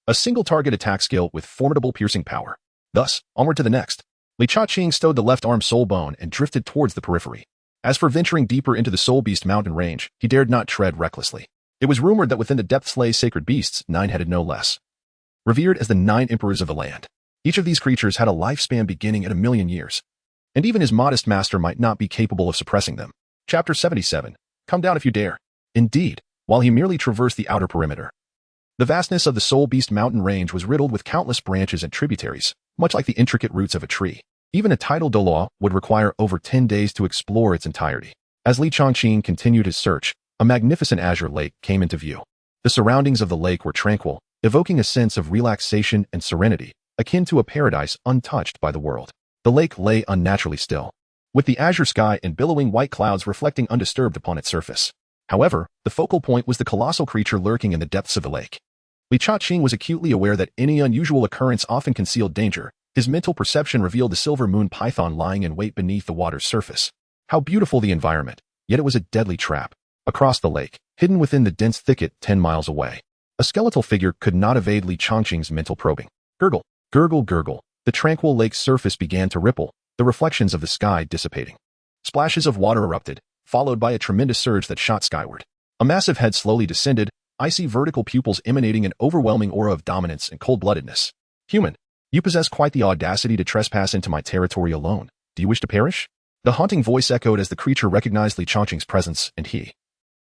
a single target attack skill with formidable piercing power. Thus, onward to the next. Li Chongqing stowed the left arm soul bone and drifted towards the periphery. As for venturing deeper into the Soul Beast mountain range, he dared not tread recklessly. It was rumored that within the depths lay sacred beasts, 9-headed no less, revered as the 9 emperors of the land. Each of these creatures had a lifespan beginning at 1,000,000 years, and even his modest master might not be capable of suppressing them. Chapter 77. Come down if you dare. Indeed, while he merely traversed the outer perimeter, the vastness of the Soul Beast mountain range was riddled with countless branches and tributaries, much like the intricate roots of a tree. Even a tidal Douluo would require over 10 days to explore its entirety. As Li Chongqing continued his search, a magnificent azure lake came into view. The surroundings of the lake were tranquil, evoking a sense of relaxation and serenity, akin to a paradise untouched by the world. The lake lay unnaturally still, with the azure sky and billowing white clouds reflecting undisturbed upon its surface. However, the focal point was the colossal creature lurking in the depths of the lake. Li Chongqing was acutely aware that any unusual occurrence often concealed danger. His mental perception revealed the silver moon python lying in wait beneath the water's surface. How beautiful the environment, yet it was a deadly trap. Across the lake, hidden within the dense thicket 10 miles away, a skeletal figure could not evade Li Chongqing's mental probing. Gurgle, gurgle, gurgle. The tranquil lake's surface began to ripple, the reflections of the sky dissipating. Splashes of water erupted, followed by a tremendous surge that shot skyward. A massive head slowly descended, icy vertical pupils emanating an overwhelming aura of dominance and cold-bloodedness. Human, you possess quite the audacity to trespass into my territory alone. Do you wish to perish? The haunting voice echoed as the creature recognized Li Chongqing's presence, and he,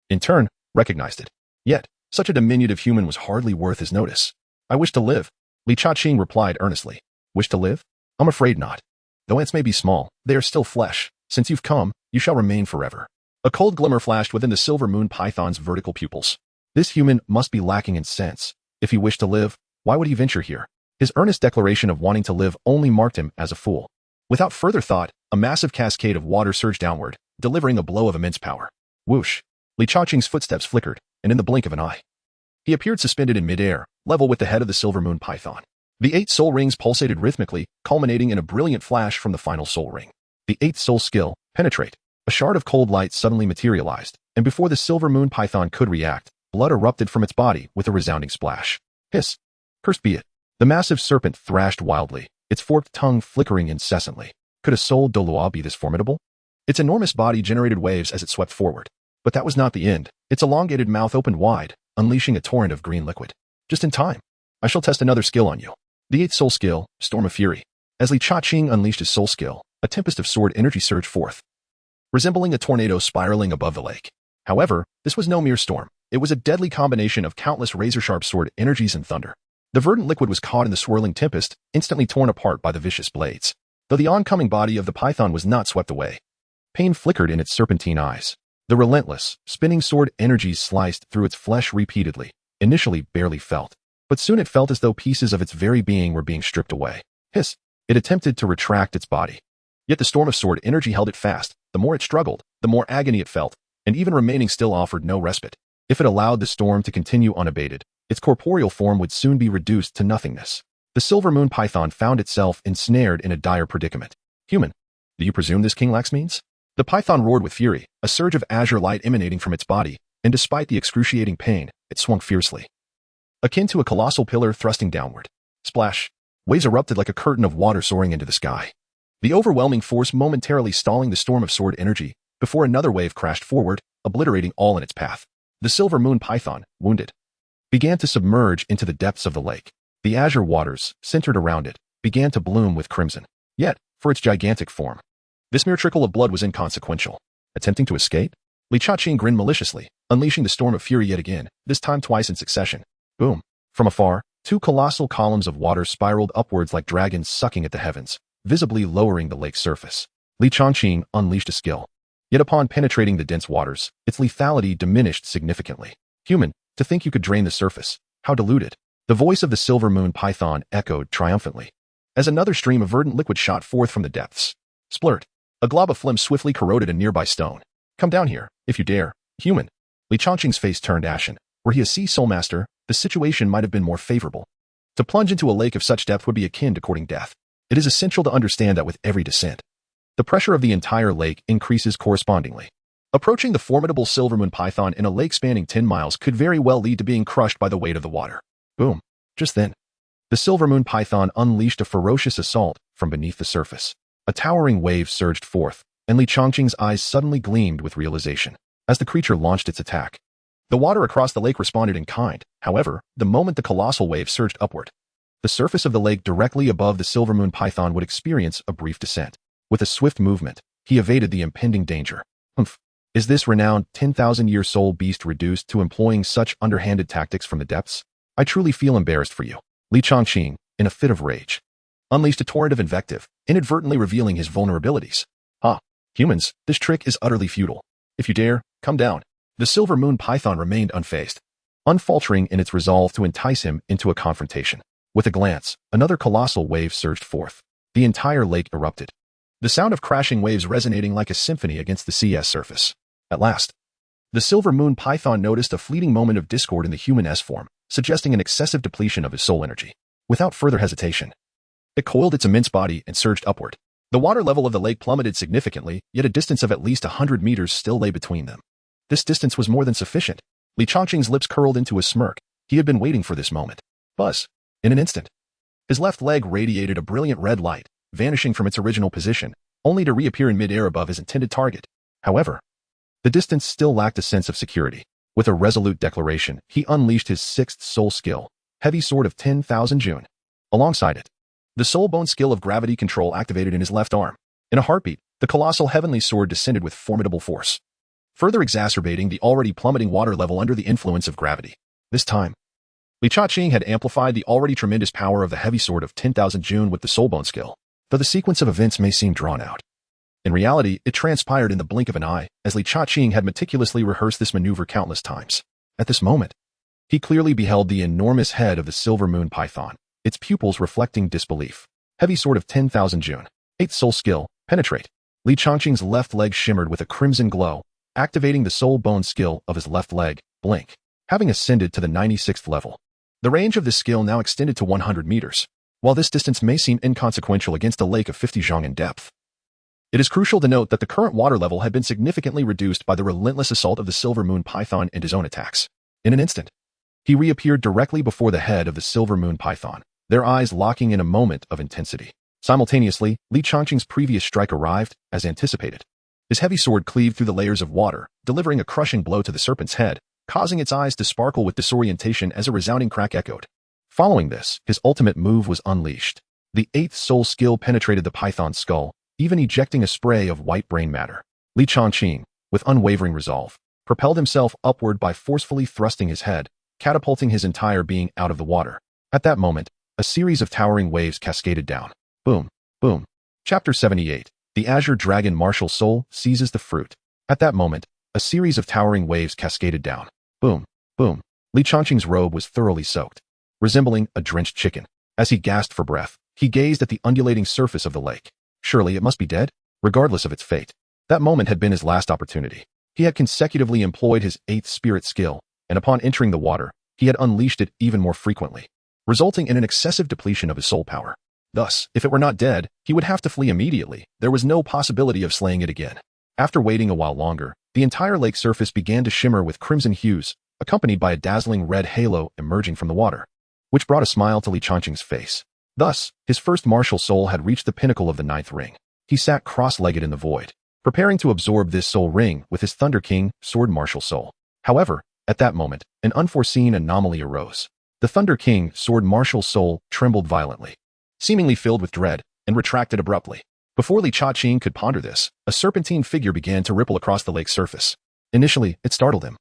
in turn, recognized it. Yet, such a diminutive human was hardly worth his notice. I wish to live, Li Chongqing replied earnestly. Wish to live? I'm afraid not. Though ants may be small, they are still flesh. Since you've come, you shall remain forever. A cold glimmer flashed within the silver moon python's vertical pupils. This human must be lacking in sense. If he wished to live, why would he venture here? His earnest declaration of wanting to live only marked him as a fool. Without further thought, a massive cascade of water surged downward, delivering a blow of immense power. Whoosh! Li Chongqing's footsteps flickered, and in the blink of an eye, he appeared suspended in midair, level with the head of the silver moon python. The 8 soul rings pulsated rhythmically, culminating in a brilliant flash from the final soul ring. The 8th soul skill, Penetrate. A shard of cold light suddenly materialized, and before the silver moon python could react, blood erupted from its body with a resounding splash. Hiss! Cursed be it! The massive serpent thrashed wildly, its forked tongue flickering incessantly. Could a soul Douluo be this formidable? Its enormous body generated waves as it swept forward. But that was not the end. Its elongated mouth opened wide, unleashing a torrent of green liquid. Just in time. I shall test another skill on you. The 8th soul skill, Storm of Fury. As Li Chongqing unleashed his soul skill, a tempest of sword energy surged forth, resembling a tornado spiraling above the lake. However, this was no mere storm. It was a deadly combination of countless razor-sharp sword energies and thunder. The verdant liquid was caught in the swirling tempest, instantly torn apart by the vicious blades. Though the oncoming body of the python was not swept away, pain flickered in its serpentine eyes. The relentless, spinning sword energies sliced through its flesh repeatedly, initially barely felt, but soon it felt as though pieces of its very being were being stripped away. Hiss! It attempted to retract its body. Yet the storm of sword energy held it fast. The more it struggled, the more agony it felt, and even remaining still offered no respite. If it allowed the storm to continue unabated, its corporeal form would soon be reduced to nothingness. The silver moon python found itself ensnared in a dire predicament. Human, do you presume this King Lax means? The python roared with fury, a surge of azure light emanating from its body, and despite the excruciating pain, it swung fiercely. Akin to a colossal pillar thrusting downward. Splash! Waves erupted like a curtain of water soaring into the sky. The overwhelming force momentarily stalling the storm of sword energy, before another wave crashed forward, obliterating all in its path. The silver moon python, wounded, began to submerge into the depths of the lake. The azure waters, centered around it, began to bloom with crimson. Yet, for its gigantic form, this mere trickle of blood was inconsequential. Attempting to escape? Li Chaqing grinned maliciously, unleashing the storm of fury yet again, this time twice in succession. Boom! From afar, two colossal columns of water spiraled upwards like dragons sucking at the heavens, visibly lowering the lake's surface. Li Chaqing unleashed a skill. Yet upon penetrating the dense waters, its lethality diminished significantly. Human, to think you could drain the surface. How deluded. The voice of the silver moon python echoed triumphantly, as another stream of verdant liquid shot forth from the depths. Splurt. A glob of phlegm swiftly corroded a nearby stone. Come down here, if you dare, human. Li Chaqing's face turned ashen. Were he a sea soul master, the situation might have been more favorable. To plunge into a lake of such depth would be akin to courting death. It is essential to understand that with every descent, the pressure of the entire lake increases correspondingly. Approaching the formidable silver moon python in a lake spanning 10 miles could very well lead to being crushed by the weight of the water. Boom. Just then, the silver moon python unleashed a ferocious assault from beneath the surface. A towering wave surged forth, and Li Chaqing's eyes suddenly gleamed with realization as the creature launched its attack. The water across the lake responded in kind. However, the moment the colossal wave surged upward, the surface of the lake directly above the silver moon python would experience a brief descent. With a swift movement, he evaded the impending danger. Humph! Is this renowned 10,000-year soul beast reduced to employing such underhanded tactics from the depths? I truly feel embarrassed for you. Li Chaqing, in a fit of rage, unleashed a torrent of invective, inadvertently revealing his vulnerabilities. Humans, this trick is utterly futile. If you dare, come down. The silver moon python remained unfazed, unfaltering in its resolve to entice him into a confrontation. With a glance, another colossal wave surged forth. The entire lake erupted, the sound of crashing waves resonating like a symphony against the sea's surface. At last, the silver moon python noticed a fleeting moment of discord in the human S form, suggesting an excessive depletion of his soul energy. Without further hesitation, it coiled its immense body and surged upward. The water level of the lake plummeted significantly, yet a distance of at least 100 meters still lay between them. This distance was more than sufficient. Li Chaqing's lips curled into a smirk. He had been waiting for this moment. Buzz. In an instant, his left leg radiated a brilliant red light, vanishing from its original position, only to reappear in midair above his intended target. However, the distance still lacked a sense of security. With a resolute declaration, he unleashed his sixth soul skill, Heavy Sword of 10,000 June. Alongside it, the soul bone skill of gravity control activated in his left arm. In a heartbeat, the colossal heavenly sword descended with formidable force, further exacerbating the already plummeting water level under the influence of gravity. This time, Li Chaqing had amplified the already tremendous power of the Heavy Sword of 10,000 June with the soul bone skill, though the sequence of events may seem drawn out. In reality, it transpired in the blink of an eye, as Li Chaqing had meticulously rehearsed this maneuver countless times. At this moment, he clearly beheld the enormous head of the silver moon python, its pupils reflecting disbelief. Heavy Sword of 10,000 June. 8th soul skill, Penetrate. Li Chaqing's left leg shimmered with a crimson glow, activating the soul bone skill of his left leg, Blink. Having ascended to the 96th level, the range of this skill now extended to 100 meters. While this distance may seem inconsequential against a lake of 50 zhang in depth, it is crucial to note that the current water level had been significantly reduced by the relentless assault of the silver moon python and his own attacks. In an instant, he reappeared directly before the head of the silver moon python, their eyes locking in a moment of intensity. Simultaneously, Li Chaqing's previous strike arrived, as anticipated. His heavy sword cleaved through the layers of water, delivering a crushing blow to the serpent's head, causing its eyes to sparkle with disorientation as a resounding crack echoed. Following this, his ultimate move was unleashed. The 8th soul skill penetrated the python's skull, even ejecting a spray of white brain matter. Li Chaqing, with unwavering resolve, propelled himself upward by forcefully thrusting his head, catapulting his entire being out of the water. At that moment, a series of towering waves cascaded down. Boom, boom. Chapter 78. The Azure Dragon Martial Soul seizes the fruit. At that moment, a series of towering waves cascaded down. Boom, boom. Li Changqing's robe was thoroughly soaked, resembling a drenched chicken. As he gasped for breath, he gazed at the undulating surface of the lake. Surely it must be dead, regardless of its fate. That moment had been his last opportunity. He had consecutively employed his 8th spirit skill, and upon entering the water, he had unleashed it even more frequently, resulting in an excessive depletion of his soul power. Thus, if it were not dead, he would have to flee immediately. There was no possibility of slaying it again. After waiting a while longer, the entire lake surface began to shimmer with crimson hues, accompanied by a dazzling red halo emerging from the water, which brought a smile to Li Changqing's face. Thus, his first martial soul had reached the pinnacle of the 9th ring. He sat cross-legged in the void, preparing to absorb this soul ring with his Thunder King sword martial soul. However, at that moment, an unforeseen anomaly arose. The Thunder King sword martial soul trembled violently, seemingly filled with dread, and retracted abruptly. Before Li Changqing could ponder this, a serpentine figure began to ripple across the lake's surface. Initially, it startled him,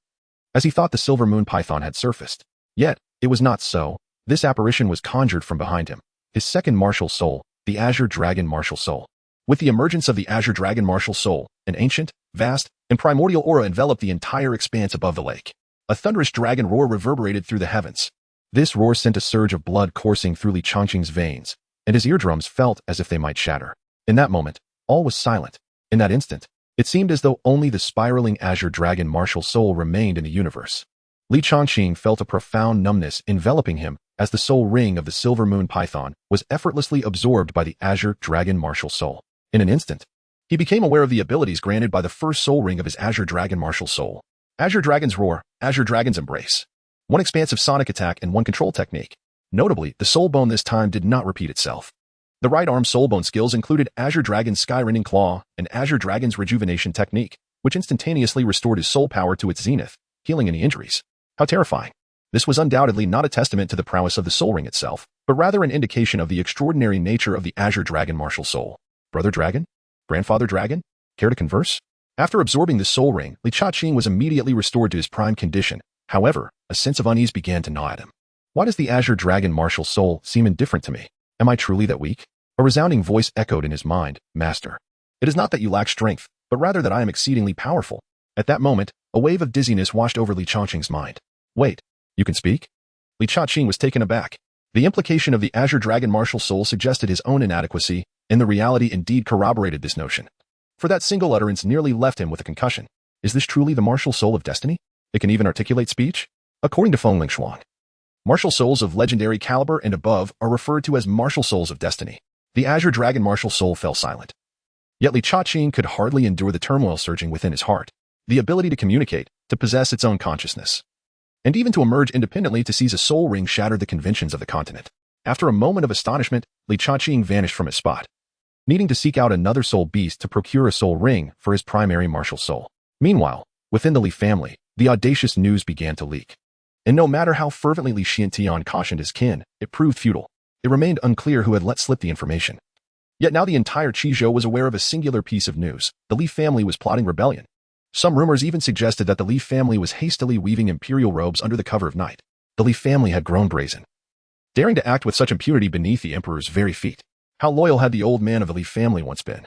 as he thought the silver moon python had surfaced. Yet, it was not so. This apparition was conjured from behind him, his second martial soul, the Azure Dragon martial soul. With the emergence of the Azure Dragon martial soul, an ancient, vast, and primordial aura enveloped the entire expanse above the lake. A thunderous dragon roar reverberated through the heavens. This roar sent a surge of blood coursing through Li Changqing's veins, and his eardrums felt as if they might shatter. In that moment, all was silent. In that instant, it seemed as though only the spiraling Azure Dragon martial soul remained in the universe. Li Changqing felt a profound numbness enveloping him as the soul ring of the silver moon python was effortlessly absorbed by the Azure Dragon martial soul. In an instant, he became aware of the abilities granted by the first soul ring of his Azure Dragon martial soul. Azure Dragon's Roar, Azure Dragon's Embrace. One expansive sonic attack and one control technique. Notably, the soul bone this time did not repeat itself. The right arm soul bone skills included Azure Dragon's Skyrending Claw and Azure Dragon's Rejuvenation technique, which instantaneously restored his soul power to its zenith, healing any injuries. How terrifying. This was undoubtedly not a testament to the prowess of the soul ring itself, but rather an indication of the extraordinary nature of the Azure Dragon martial soul. Brother Dragon? Grandfather Dragon? Care to converse? After absorbing the soul ring, Li Changqing was immediately restored to his prime condition. However, a sense of unease began to gnaw at him. Why does the Azure Dragon martial soul seem indifferent to me? Am I truly that weak? A resounding voice echoed in his mind, Master. It is not that you lack strength, but rather that I am exceedingly powerful. At that moment, a wave of dizziness washed over Li Changqing's mind. Wait, you can speak? Li Changqing was taken aback. The implication of the Azure Dragon martial soul suggested his own inadequacy, and the reality indeed corroborated this notion. For that single utterance nearly left him with a concussion. Is this truly the martial soul of destiny? It can even articulate speech? According to Feng Lingshuang, martial souls of legendary caliber and above are referred to as martial souls of destiny. The Azure Dragon martial soul fell silent. Yet Li Changqing could hardly endure the turmoil surging within his heart, the ability to communicate, to possess its own consciousness, and even to emerge independently to seize a soul ring shattered the conventions of the continent. After a moment of astonishment, Li Changqing vanished from his spot, needing to seek out another soul beast to procure a soul ring for his primary martial soul. Meanwhile, within the Li family, the audacious news began to leak. And no matter how fervently Li Xiantian cautioned his kin, it proved futile. It remained unclear who had let slip the information. Yet now the entire Qizhou was aware of a singular piece of news. The Li family was plotting rebellion. Some rumors even suggested that the Li family was hastily weaving imperial robes under the cover of night. The Li family had grown brazen, daring to act with such impunity beneath the emperor's very feet. How loyal had the old man of the Li family once been?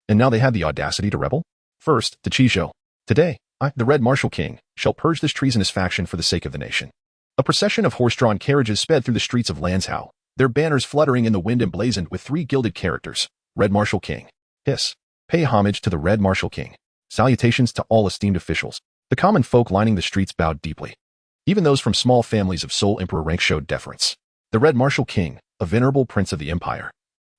And now they had the audacity to rebel? First, to Qizhou. Today, I, the Red Martial King, shall purge this treasonous faction for the sake of the nation. A procession of horse-drawn carriages sped through the streets of Lanzhou, their banners fluttering in the wind emblazoned with 3 gilded characters. Red Martial King. Hiss. Pay homage to the Red Martial King. Salutations to all esteemed officials. The common folk lining the streets bowed deeply. Even those from small families of sole emperor rank showed deference. The Red Martial King, a venerable prince of the empire,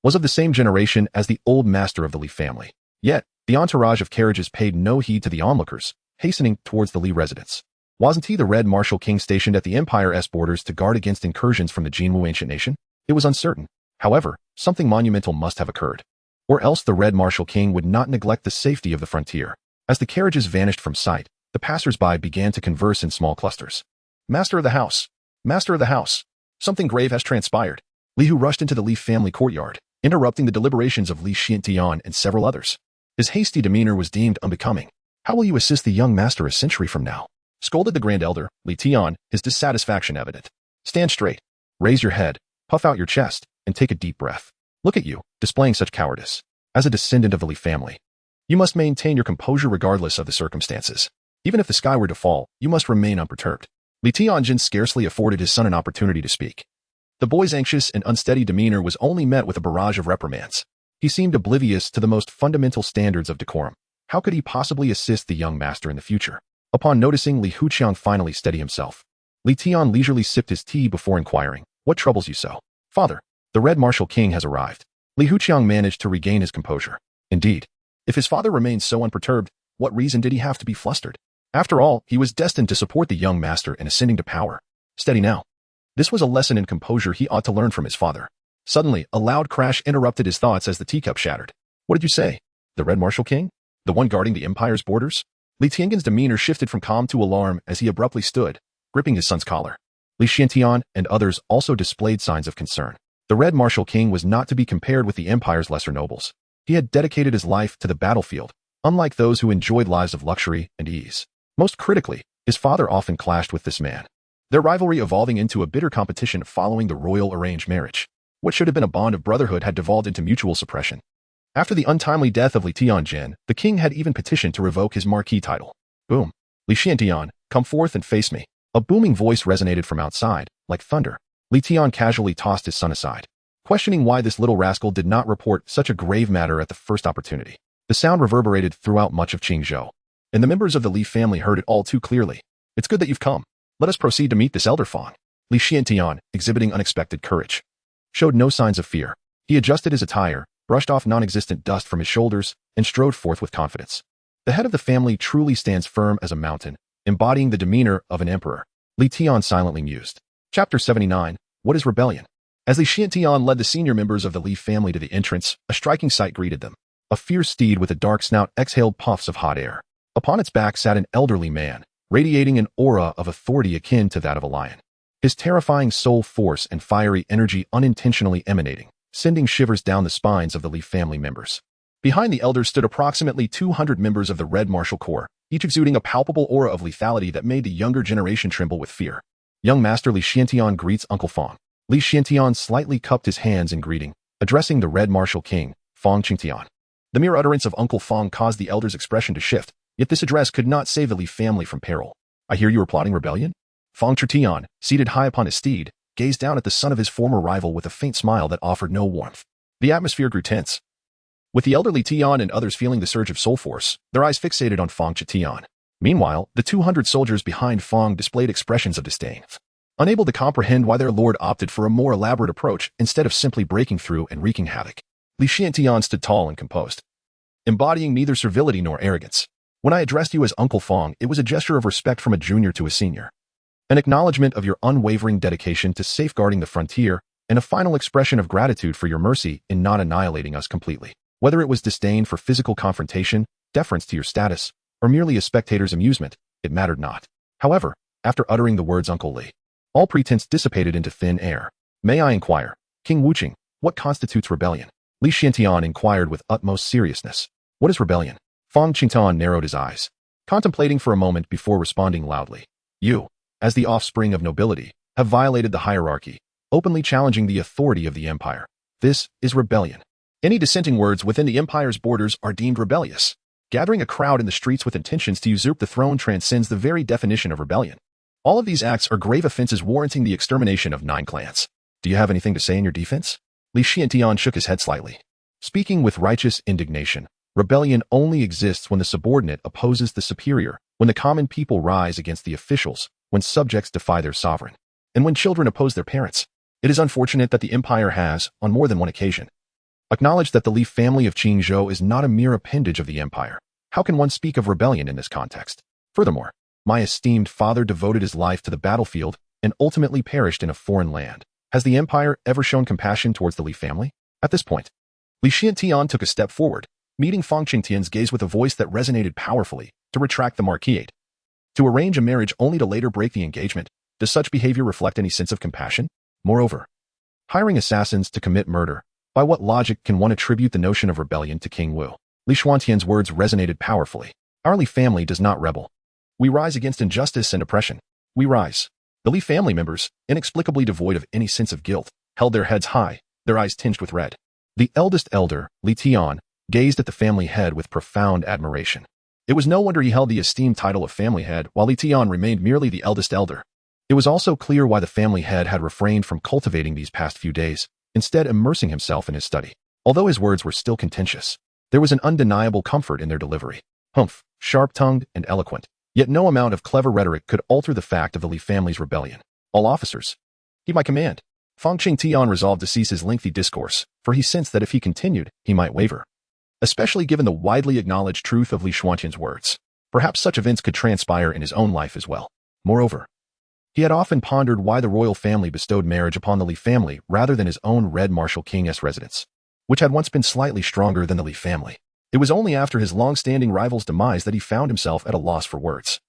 was of the same generation as the old master of the Li family. Yet, the entourage of carriages paid no heed to the onlookers, hastening towards the Li residence. Wasn't he the Red Martial King stationed at the Empire's borders to guard against incursions from the Jinwu ancient nation? It was uncertain. However, something monumental must have occurred, or else the Red Martial King would not neglect the safety of the frontier. As the carriages vanished from sight, the passers-by began to converse in small clusters. Master of the house! Master of the house! Something grave has transpired. Li Hu rushed into the Li family courtyard, interrupting the deliberations of Li Xiantian and several others. His hasty demeanor was deemed unbecoming. How will you assist the young master a century from now? Scolded the grand elder, Li Tian, his dissatisfaction evident. Stand straight, raise your head, puff out your chest, and take a deep breath. Look at you, displaying such cowardice. As a descendant of the Li family, you must maintain your composure regardless of the circumstances. Even if the sky were to fall, you must remain unperturbed. Li Tianjin scarcely afforded his son an opportunity to speak. The boy's anxious and unsteady demeanor was only met with a barrage of reprimands. He seemed oblivious to the most fundamental standards of decorum. How could he possibly assist the young master in the future? Upon noticing Li Huqiang finally steady himself, Li Tian leisurely sipped his tea before inquiring, "What troubles you so?" "Father, the Red Martial King has arrived." Li Huqiang managed to regain his composure. Indeed, if his father remained so unperturbed, what reason did he have to be flustered? After all, he was destined to support the young master in ascending to power. Steady now. This was a lesson in composure he ought to learn from his father. Suddenly, a loud crash interrupted his thoughts as the teacup shattered. "What did you say? The Red Martial King? The one guarding the Empire's borders?" Li Tiangen's demeanor shifted from calm to alarm as he abruptly stood, gripping his son's collar. Li Xiantian and others also displayed signs of concern. The Red Martial King was not to be compared with the Empire's lesser nobles. He had dedicated his life to the battlefield, unlike those who enjoyed lives of luxury and ease. Most critically, his father often clashed with this man, their rivalry evolving into a bitter competition following the royal arranged marriage. What should have been a bond of brotherhood had devolved into mutual suppression. After the untimely death of Li Tianjin, the king had even petitioned to revoke his marquis title. Boom. "Li Xiantian, come forth and face me." A booming voice resonated from outside, like thunder. Li Tian casually tossed his son aside, questioning why this little rascal did not report such a grave matter at the first opportunity. The sound reverberated throughout much of Qingzhou, and the members of the Li family heard it all too clearly. "It's good that you've come. Let us proceed to meet this elder Fang." Li Xiantian, exhibiting unexpected courage, showed no signs of fear. He adjusted his attire, brushed off non-existent dust from his shoulders, and strode forth with confidence. The head of the family truly stands firm as a mountain, embodying the demeanor of an emperor. Li Tian silently mused. Chapter 79, What is Rebellion? As Li Xiantian led the senior members of the Li family to the entrance, a striking sight greeted them. A fierce steed with a dark snout exhaled puffs of hot air. Upon its back sat an elderly man, radiating an aura of authority akin to that of a lion. His terrifying soul force and fiery energy unintentionally emanating, sending shivers down the spines of the Li family members. Behind the elders stood approximately 200 members of the Red Martial Corps, each exuding a palpable aura of lethality that made the younger generation tremble with fear. Young Master Li Xiantian greets Uncle Fang. Li Xiantian slightly cupped his hands in greeting, addressing the Red Martial King, Fang Qingtian. The mere utterance of Uncle Fang caused the elder's expression to shift, yet this address could not save the Li family from peril. "I hear you are plotting rebellion?" Fang Qingtian, seated high upon his steed, gazed down at the son of his former rival with a faint smile that offered no warmth. The atmosphere grew tense, with the elderly Tian and others feeling the surge of soul force, their eyes fixated on Fang Qingtian. Meanwhile, the 200 soldiers behind Fang displayed expressions of disdain, unable to comprehend why their lord opted for a more elaborate approach instead of simply breaking through and wreaking havoc. Li Xiantian stood tall and composed, embodying neither servility nor arrogance. "When I addressed you as Uncle Fang, it was a gesture of respect from a junior to a senior, an acknowledgement of your unwavering dedication to safeguarding the frontier, and a final expression of gratitude for your mercy in not annihilating us completely. Whether it was disdain for physical confrontation, deference to your status, or merely a spectator's amusement, it mattered not. However, after uttering the words Uncle Li, all pretense dissipated into thin air. May I inquire, King Wuqing, what constitutes rebellion?" Li Xiantian inquired with utmost seriousness. "What is rebellion?" Fang Qingtian narrowed his eyes, contemplating for a moment before responding loudly. "You, as the offspring of nobility, have violated the hierarchy, openly challenging the authority of the empire. This is rebellion. Any dissenting words within the empire's borders are deemed rebellious. Gathering a crowd in the streets with intentions to usurp the throne transcends the very definition of rebellion. All of these acts are grave offenses warranting the extermination of 9 clans. Do you have anything to say in your defense?" Li Xiantian shook his head slightly, speaking with righteous indignation. "Rebellion only exists when the subordinate opposes the superior, when the common people rise against the officials, when subjects defy their sovereign, and when children oppose their parents. It is unfortunate that the empire has, on more than one occasion, acknowledged that the Li family of Qingzhou is not a mere appendage of the empire. How can one speak of rebellion in this context? Furthermore, my esteemed father devoted his life to the battlefield and ultimately perished in a foreign land. Has the empire ever shown compassion towards the Li family?" At this point, Li Xiantian took a step forward, meeting Fang Qingtian's gaze with a voice that resonated powerfully, to retract the marquisate. To arrange a marriage only to later break the engagement, does such behavior reflect any sense of compassion? Moreover, hiring assassins to commit murder, by what logic can one attribute the notion of rebellion to King Wu? Li Xuantian's words resonated powerfully. "Our Li family does not rebel. We rise against injustice and oppression. We rise." The Li family members, inexplicably devoid of any sense of guilt, held their heads high, their eyes tinged with red. The eldest elder, Li Tian, gazed at the family head with profound admiration. It was no wonder he held the esteemed title of family head, while Li Tian remained merely the eldest elder. It was also clear why the family head had refrained from cultivating these past few days, instead immersing himself in his study. Although his words were still contentious, there was an undeniable comfort in their delivery. Sharp-tongued and eloquent, yet no amount of clever rhetoric could alter the fact of the Li family's rebellion. All officers, heed my command. Fang Qingtian resolved to cease his lengthy discourse, for he sensed that if he continued, he might waver. Especially given the widely acknowledged truth of Li Xuanqian's words. Perhaps such events could transpire in his own life as well. Moreover, he had often pondered why the royal family bestowed marriage upon the Li family rather than his own Red Martial King's residence, which had once been slightly stronger than the Li family. It was only after his long-standing rival's demise that he found himself at a loss for words.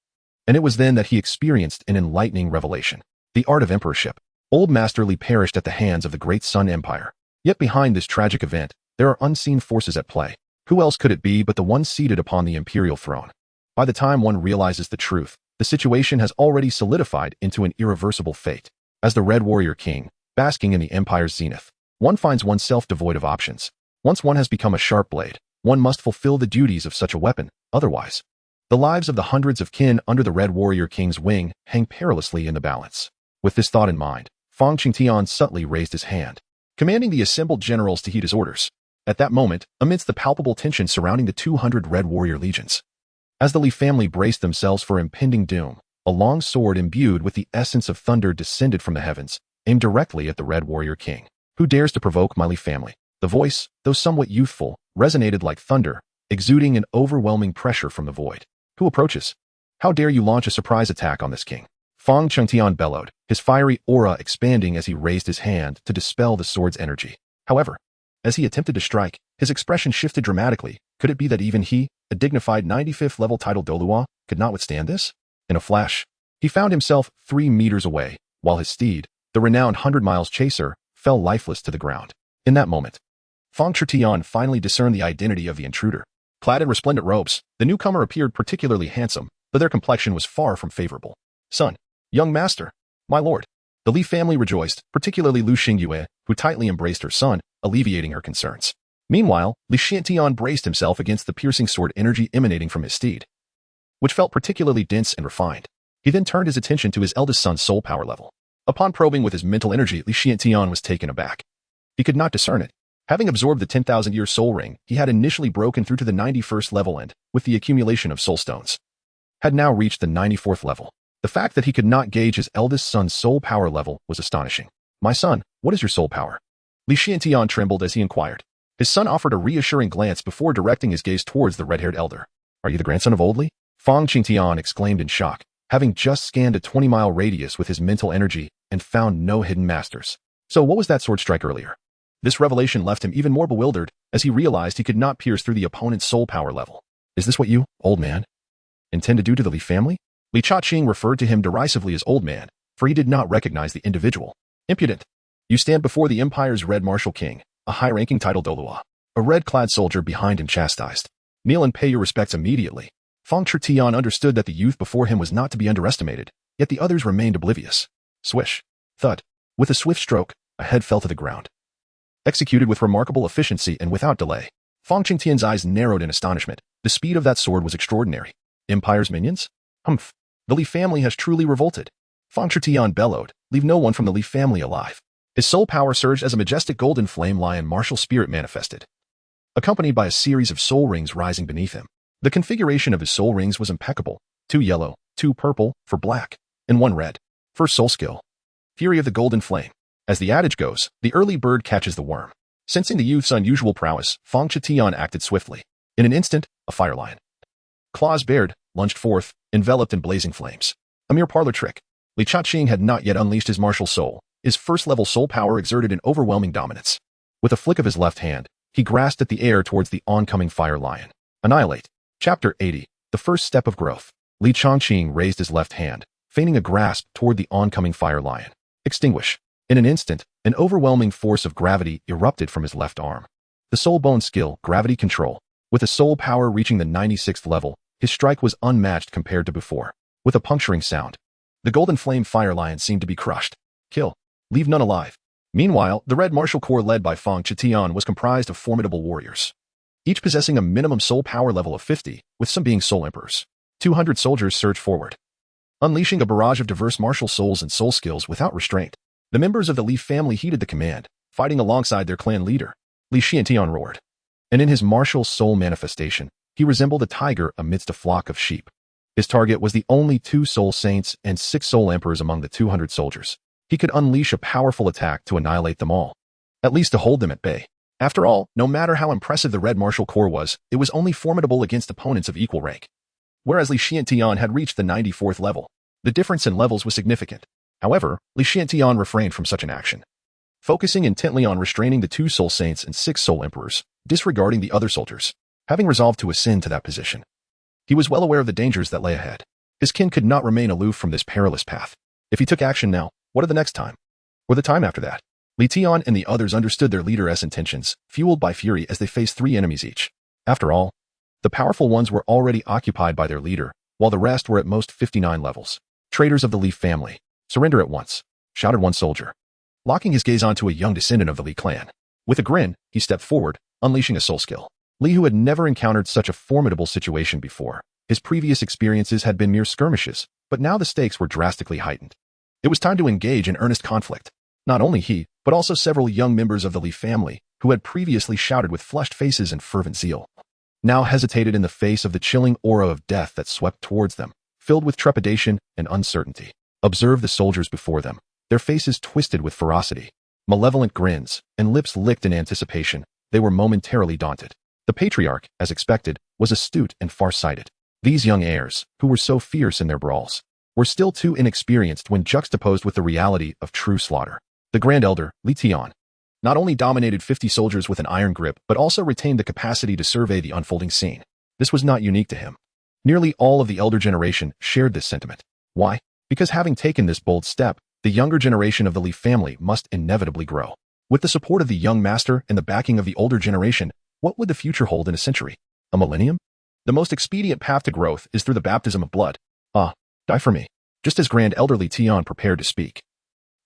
And it was then that he experienced an enlightening revelation. The art of emperorship. Old Master Li perished at the hands of the Great Sun Empire. Yet behind this tragic event, there are unseen forces at play. Who else could it be but the one seated upon the imperial throne? By the time one realizes the truth, the situation has already solidified into an irreversible fate. As the Red Warrior King, basking in the empire's zenith, one finds oneself devoid of options. Once one has become a sharp blade, one must fulfill the duties of such a weapon, otherwise, the lives of the hundreds of kin under the Red Warrior King's wing hang perilously in the balance. With this thought in mind, Fang Qingtian subtly raised his hand, commanding the assembled generals to heed his orders. At that moment, amidst the palpable tension surrounding the 200 Red Warrior legions, as the Li family braced themselves for impending doom, a long sword imbued with the essence of thunder descended from the heavens, aimed directly at the Red Warrior King. Who dares to provoke my Li family? The voice, though somewhat youthful, resonated like thunder, exuding an overwhelming pressure from the void. Who approaches? How dare you launch a surprise attack on this king? Fang Qingtian bellowed, his fiery aura expanding as he raised his hand to dispel the sword's energy. However, as he attempted to strike, his expression shifted dramatically. Could it be that even he, a dignified 95th level title Douluo, could not withstand this? In a flash, he found himself 3 meters away, while his steed, the renowned 100 miles chaser, fell lifeless to the ground. In that moment, Fang Qingtian finally discerned the identity of the intruder. Clad in resplendent robes, the newcomer appeared particularly handsome, though their complexion was far from favorable. Son, young master, my lord. The Li family rejoiced, particularly Lu Xingyue, who tightly embraced her son, alleviating her concerns. Meanwhile, Li Xiantian braced himself against the piercing sword energy emanating from his steed, which felt particularly dense and refined. He then turned his attention to his eldest son's soul power level. Upon probing with his mental energy, Li Xiantian was taken aback. He could not discern it. Having absorbed the 10,000-year soul ring, he had initially broken through to the 91st level and, with the accumulation of soul stones, had now reached the 94th level. The fact that he could not gauge his eldest son's soul power level was astonishing. My son, what is your soul power? Li Xiantian trembled as he inquired. His son offered a reassuring glance before directing his gaze towards the red-haired elder. Are you the grandson of Old Li? Fang Qingtian exclaimed in shock, having just scanned a 20-mile radius with his mental energy and found no hidden masters. So what was that sword strike earlier? This revelation left him even more bewildered as he realized he could not pierce through the opponent's soul power level. Is this what you, old man, intend to do to the Li family? Li Chaqing referred to him derisively as old man, for he did not recognize the individual. Impudent. You stand before the Empire's Red Martial King, a high-ranking title Douluo. A red-clad soldier behind him chastised. Kneel and pay your respects immediately. Fang Qingtian understood that the youth before him was not to be underestimated, yet the others remained oblivious. Swish. Thud. With a swift stroke, a head fell to the ground. Executed with remarkable efficiency and without delay, Fang Qingtian's eyes narrowed in astonishment. The speed of that sword was extraordinary. Empire's minions? Humph. The Li family has truly revolted. Fang Qingtian bellowed, leave no one from the Li family alive. His soul power surged as a majestic golden flame lion martial spirit manifested, accompanied by a series of soul rings rising beneath him. The configuration of his soul rings was impeccable. 2 yellow, 2 purple, for black, and 1 red. First soul skill. Fury of the golden flame. As the adage goes, the early bird catches the worm. Sensing the youth's unusual prowess, Fang Qingtian acted swiftly. In an instant, a fire lion, claws bared, lunged forth, enveloped in blazing flames. A mere parlor trick. Li Chaqing had not yet unleashed his martial soul. His first-level soul power exerted an overwhelming dominance. With a flick of his left hand, he grasped at the air towards the oncoming fire lion. Annihilate. Chapter 80. The first step of growth. Li Chaqing raised his left hand, feigning a grasp toward the oncoming fire lion. Extinguish. In an instant, an overwhelming force of gravity erupted from his left arm. The soul bone skill, gravity control. With a soul power reaching the 96th level, his strike was unmatched compared to before. With a puncturing sound, the golden flame fire lion seemed to be crushed. Kill. Leave none alive. Meanwhile, the Red Martial Corps led by Fang Qingtian was comprised of formidable warriors. each possessing a minimum soul power level of 50, with some being soul emperors. 200 soldiers surged forward, unleashing a barrage of diverse martial souls and soul skills without restraint. The members of the Li family heeded the command, fighting alongside their clan leader. Li Xiantian roared, and in his martial soul manifestation, he resembled a tiger amidst a flock of sheep. His target was the only 2 soul saints and 6 soul emperors among the 200 soldiers. He could unleash a powerful attack to annihilate them all, at least to hold them at bay. After all, no matter how impressive the Red Martial Corps was, it was only formidable against opponents of equal rank. Whereas Li Xiantian had reached the 94th level, the difference in levels was significant. However, Li Xiantian refrained from such an action, focusing intently on restraining the 2 soul saints and 6 soul emperors, disregarding the other soldiers. Having resolved to ascend to that position, he was well aware of the dangers that lay ahead. His kin could not remain aloof from this perilous path. If he took action now, what of the next time? Or the time after that? Li Tian and the others understood their leader's intentions, fueled by fury as they faced 3 enemies each. After all, the powerful ones were already occupied by their leader, while the rest were at most 59 levels. Traitors of the Li family, surrender at once, shouted one soldier, locking his gaze onto a young descendant of the Li clan. With a grin, he stepped forward, unleashing a soul skill. Li, who had never encountered such a formidable situation before, his previous experiences had been mere skirmishes, but now the stakes were drastically heightened. It was time to engage in earnest conflict. Not only he, but also several young members of the Li family, who had previously shouted with flushed faces and fervent zeal, now hesitated in the face of the chilling aura of death that swept towards them, filled with trepidation and uncertainty. Observe the soldiers before them, their faces twisted with ferocity, malevolent grins, and lips licked in anticipation. They were momentarily daunted. The patriarch, as expected, was astute and far-sighted. These young heirs, who were so fierce in their brawls, were still too inexperienced when juxtaposed with the reality of true slaughter. The Grand Elder, Li Tian, not only dominated 50 soldiers with an iron grip, but also retained the capacity to survey the unfolding scene. This was not unique to him. Nearly all of the elder generation shared this sentiment. Why? Because having taken this bold step, the younger generation of the Li family must inevitably grow. With the support of the young master and the backing of the older generation, what would the future hold in a century? A millennium? The most expedient path to growth is through the baptism of blood. Ah, die for me. Just as Grand Elder Li Tian prepared to speak,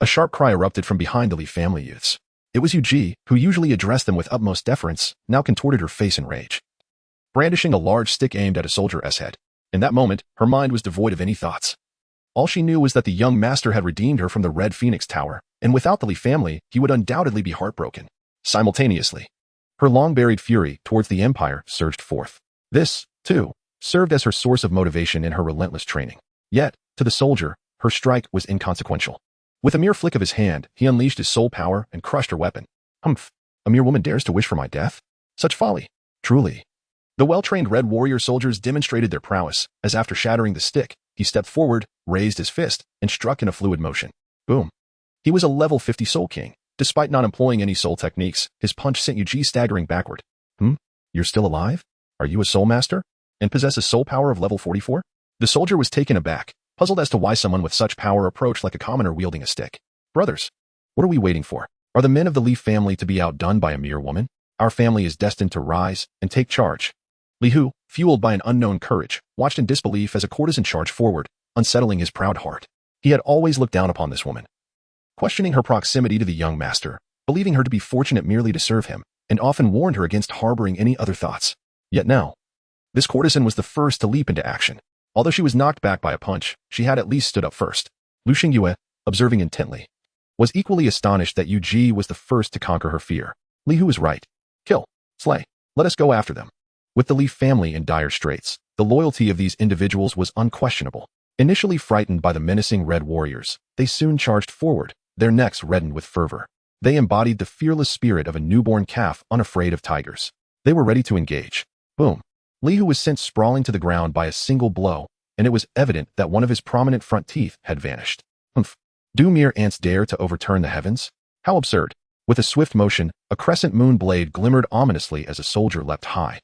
a sharp cry erupted from behind the Li family youths. It was Yu Ji, who usually addressed them with utmost deference, now contorted her face in rage, brandishing a large stick aimed at a soldier's head. In that moment, her mind was devoid of any thoughts. All she knew was that the young master had redeemed her from the Red Phoenix Tower, and without the Li family, he would undoubtedly be heartbroken. Simultaneously, her long-buried fury towards the Empire surged forth. This, too, served as her source of motivation in her relentless training. Yet, to the soldier, her strike was inconsequential. With a mere flick of his hand, he unleashed his soul power and crushed her weapon. Humph! A mere woman dares to wish for my death? Such folly! Truly. The well-trained Red Warrior soldiers demonstrated their prowess, as after shattering the stick, he stepped forward, raised his fist, and struck in a fluid motion. Boom! He was a level 50 Soul King. Despite not employing any soul techniques, his punch sent Yu Ji staggering backward. You're still alive? Are you a soul master? And possess a soul power of level 44? The soldier was taken aback, puzzled as to why someone with such power approached like a commoner wielding a stick. Brothers, what are we waiting for? Are the men of the Li family to be outdone by a mere woman? Our family is destined to rise and take charge. Li Hu, fueled by an unknown courage, watched in disbelief as a courtesan charged forward, unsettling his proud heart. He had always looked down upon this woman, questioning her proximity to the young master, believing her to be fortunate merely to serve him, and often warned her against harboring any other thoughts. Yet now, this courtesan was the first to leap into action. Although she was knocked back by a punch, she had at least stood up first. Lu Xingyue, observing intently, was equally astonished that Yu Ji was the first to conquer her fear. Li Hu was right. Kill, slay, let us go after them. With the Li family in dire straits, the loyalty of these individuals was unquestionable. Initially frightened by the menacing Red Warriors, they soon charged forward, their necks reddened with fervor. They embodied the fearless spirit of a newborn calf unafraid of tigers. They were ready to engage. Boom. Li Hu was sent sprawling to the ground by a single blow, and it was evident that one of his prominent front teeth had vanished. Humph. Do mere ants dare to overturn the heavens? How absurd. With a swift motion, a crescent moon blade glimmered ominously as a soldier leapt high,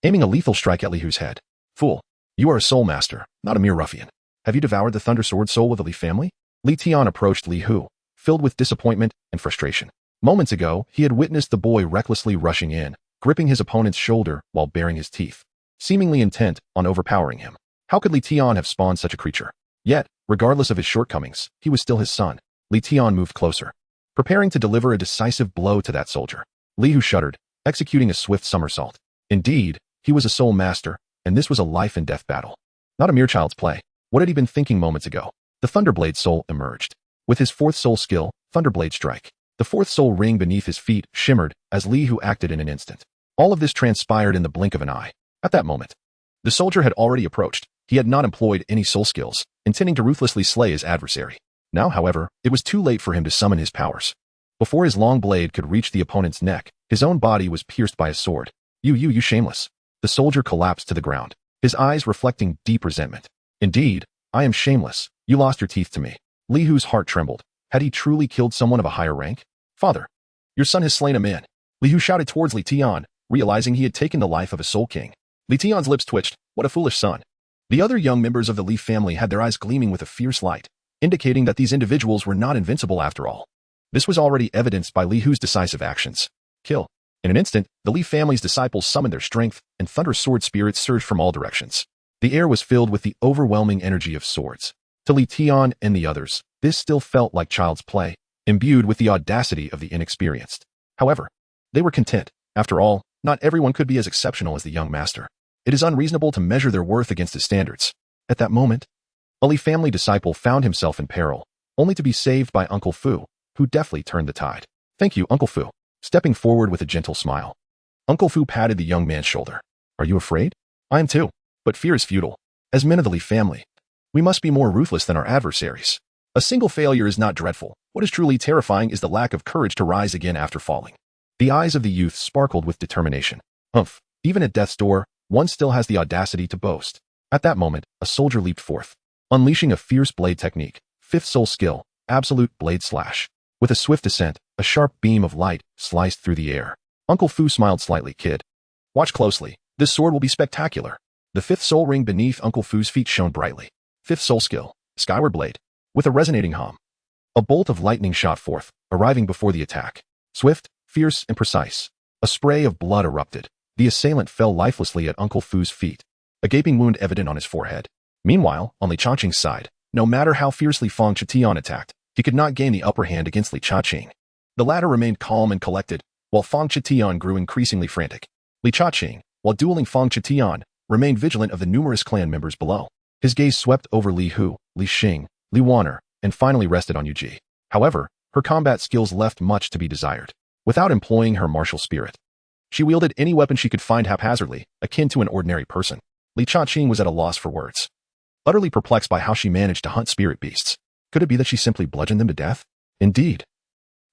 aiming a lethal strike at Li Hu's head. Fool. You are a soul master, not a mere ruffian. Have you devoured the Thunder Sword soul of the Li family? Li Tian approached Li Hu, filled with disappointment and frustration. Moments ago, he had witnessed the boy recklessly rushing in, gripping his opponent's shoulder while baring his teeth, seemingly intent on overpowering him. How could Li Tian have spawned such a creature? Yet, regardless of his shortcomings, he was still his son. Li Tian moved closer, preparing to deliver a decisive blow to that soldier. Li Hu shuddered, executing a swift somersault. Indeed, he was a soul master, and this was a life and death battle. Not a mere child's play. What had he been thinking moments ago? The Thunderblade soul emerged. With his fourth soul skill, Thunderblade Strike. The fourth soul ring beneath his feet shimmered as Li Hu acted in an instant. All of this transpired in the blink of an eye. At that moment, the soldier had already approached. He had not employed any soul skills, intending to ruthlessly slay his adversary. Now, however, it was too late for him to summon his powers. Before his long blade could reach the opponent's neck, his own body was pierced by a sword. You shameless. The soldier collapsed to the ground, his eyes reflecting deep resentment. Indeed, I am shameless. You lost your teeth to me. Li Hu's heart trembled. Had he truly killed someone of a higher rank? Father, your son has slain a man. Li Hu shouted towards Li Tian, realizing he had taken the life of a soul king. Li Tian's lips twitched. What a foolish son. The other young members of the Li family had their eyes gleaming with a fierce light, indicating that these individuals were not invincible after all. This was already evidenced by Li Hu's decisive actions. Kill. In an instant, the Li family's disciples summoned their strength, and thunderous sword spirits surged from all directions. The air was filled with the overwhelming energy of swords. To Li Tian and the others, this still felt like child's play, imbued with the audacity of the inexperienced. However, they were content. After all, not everyone could be as exceptional as the young master. It is unreasonable to measure their worth against his standards. At that moment, a Li family disciple found himself in peril, only to be saved by Uncle Fu, who deftly turned the tide. Thank you, Uncle Fu. Stepping forward with a gentle smile, Uncle Fu patted the young man's shoulder. Are you afraid? I am too, but fear is futile. As men of the Li family, we must be more ruthless than our adversaries. A single failure is not dreadful. What is truly terrifying is the lack of courage to rise again after falling. The eyes of the youth sparkled with determination. Humph, even at death's door, one still has the audacity to boast. At that moment, a soldier leaped forth, unleashing a fierce blade technique, fifth soul skill, absolute blade slash. With a swift descent, a sharp beam of light sliced through the air. Uncle Fu smiled slightly. Kid, watch closely. This sword will be spectacular. The fifth soul ring beneath Uncle Fu's feet shone brightly. Fifth soul skill, skyward blade. With a resonating hum, a bolt of lightning shot forth, arriving before the attack. Swift, fierce, and precise. A spray of blood erupted. The assailant fell lifelessly at Uncle Fu's feet, a gaping wound evident on his forehead. Meanwhile, on Li Changqing's side, no matter how fiercely Fang Chitian attacked, he could not gain the upper hand against Li Changqing. The latter remained calm and collected, while Fang Chitian grew increasingly frantic. Li Changqing, while dueling Fang Chitian, remained vigilant of the numerous clan members below. His gaze swept over Li Hu, Li Xing, Li Wan'er, and finally rested on Yu Ji. However, her combat skills left much to be desired. Without employing her martial spirit, she wielded any weapon she could find haphazardly, akin to an ordinary person. Li Changqing was at a loss for words, utterly perplexed by how she managed to hunt spirit beasts. Could it be that she simply bludgeoned them to death? Indeed.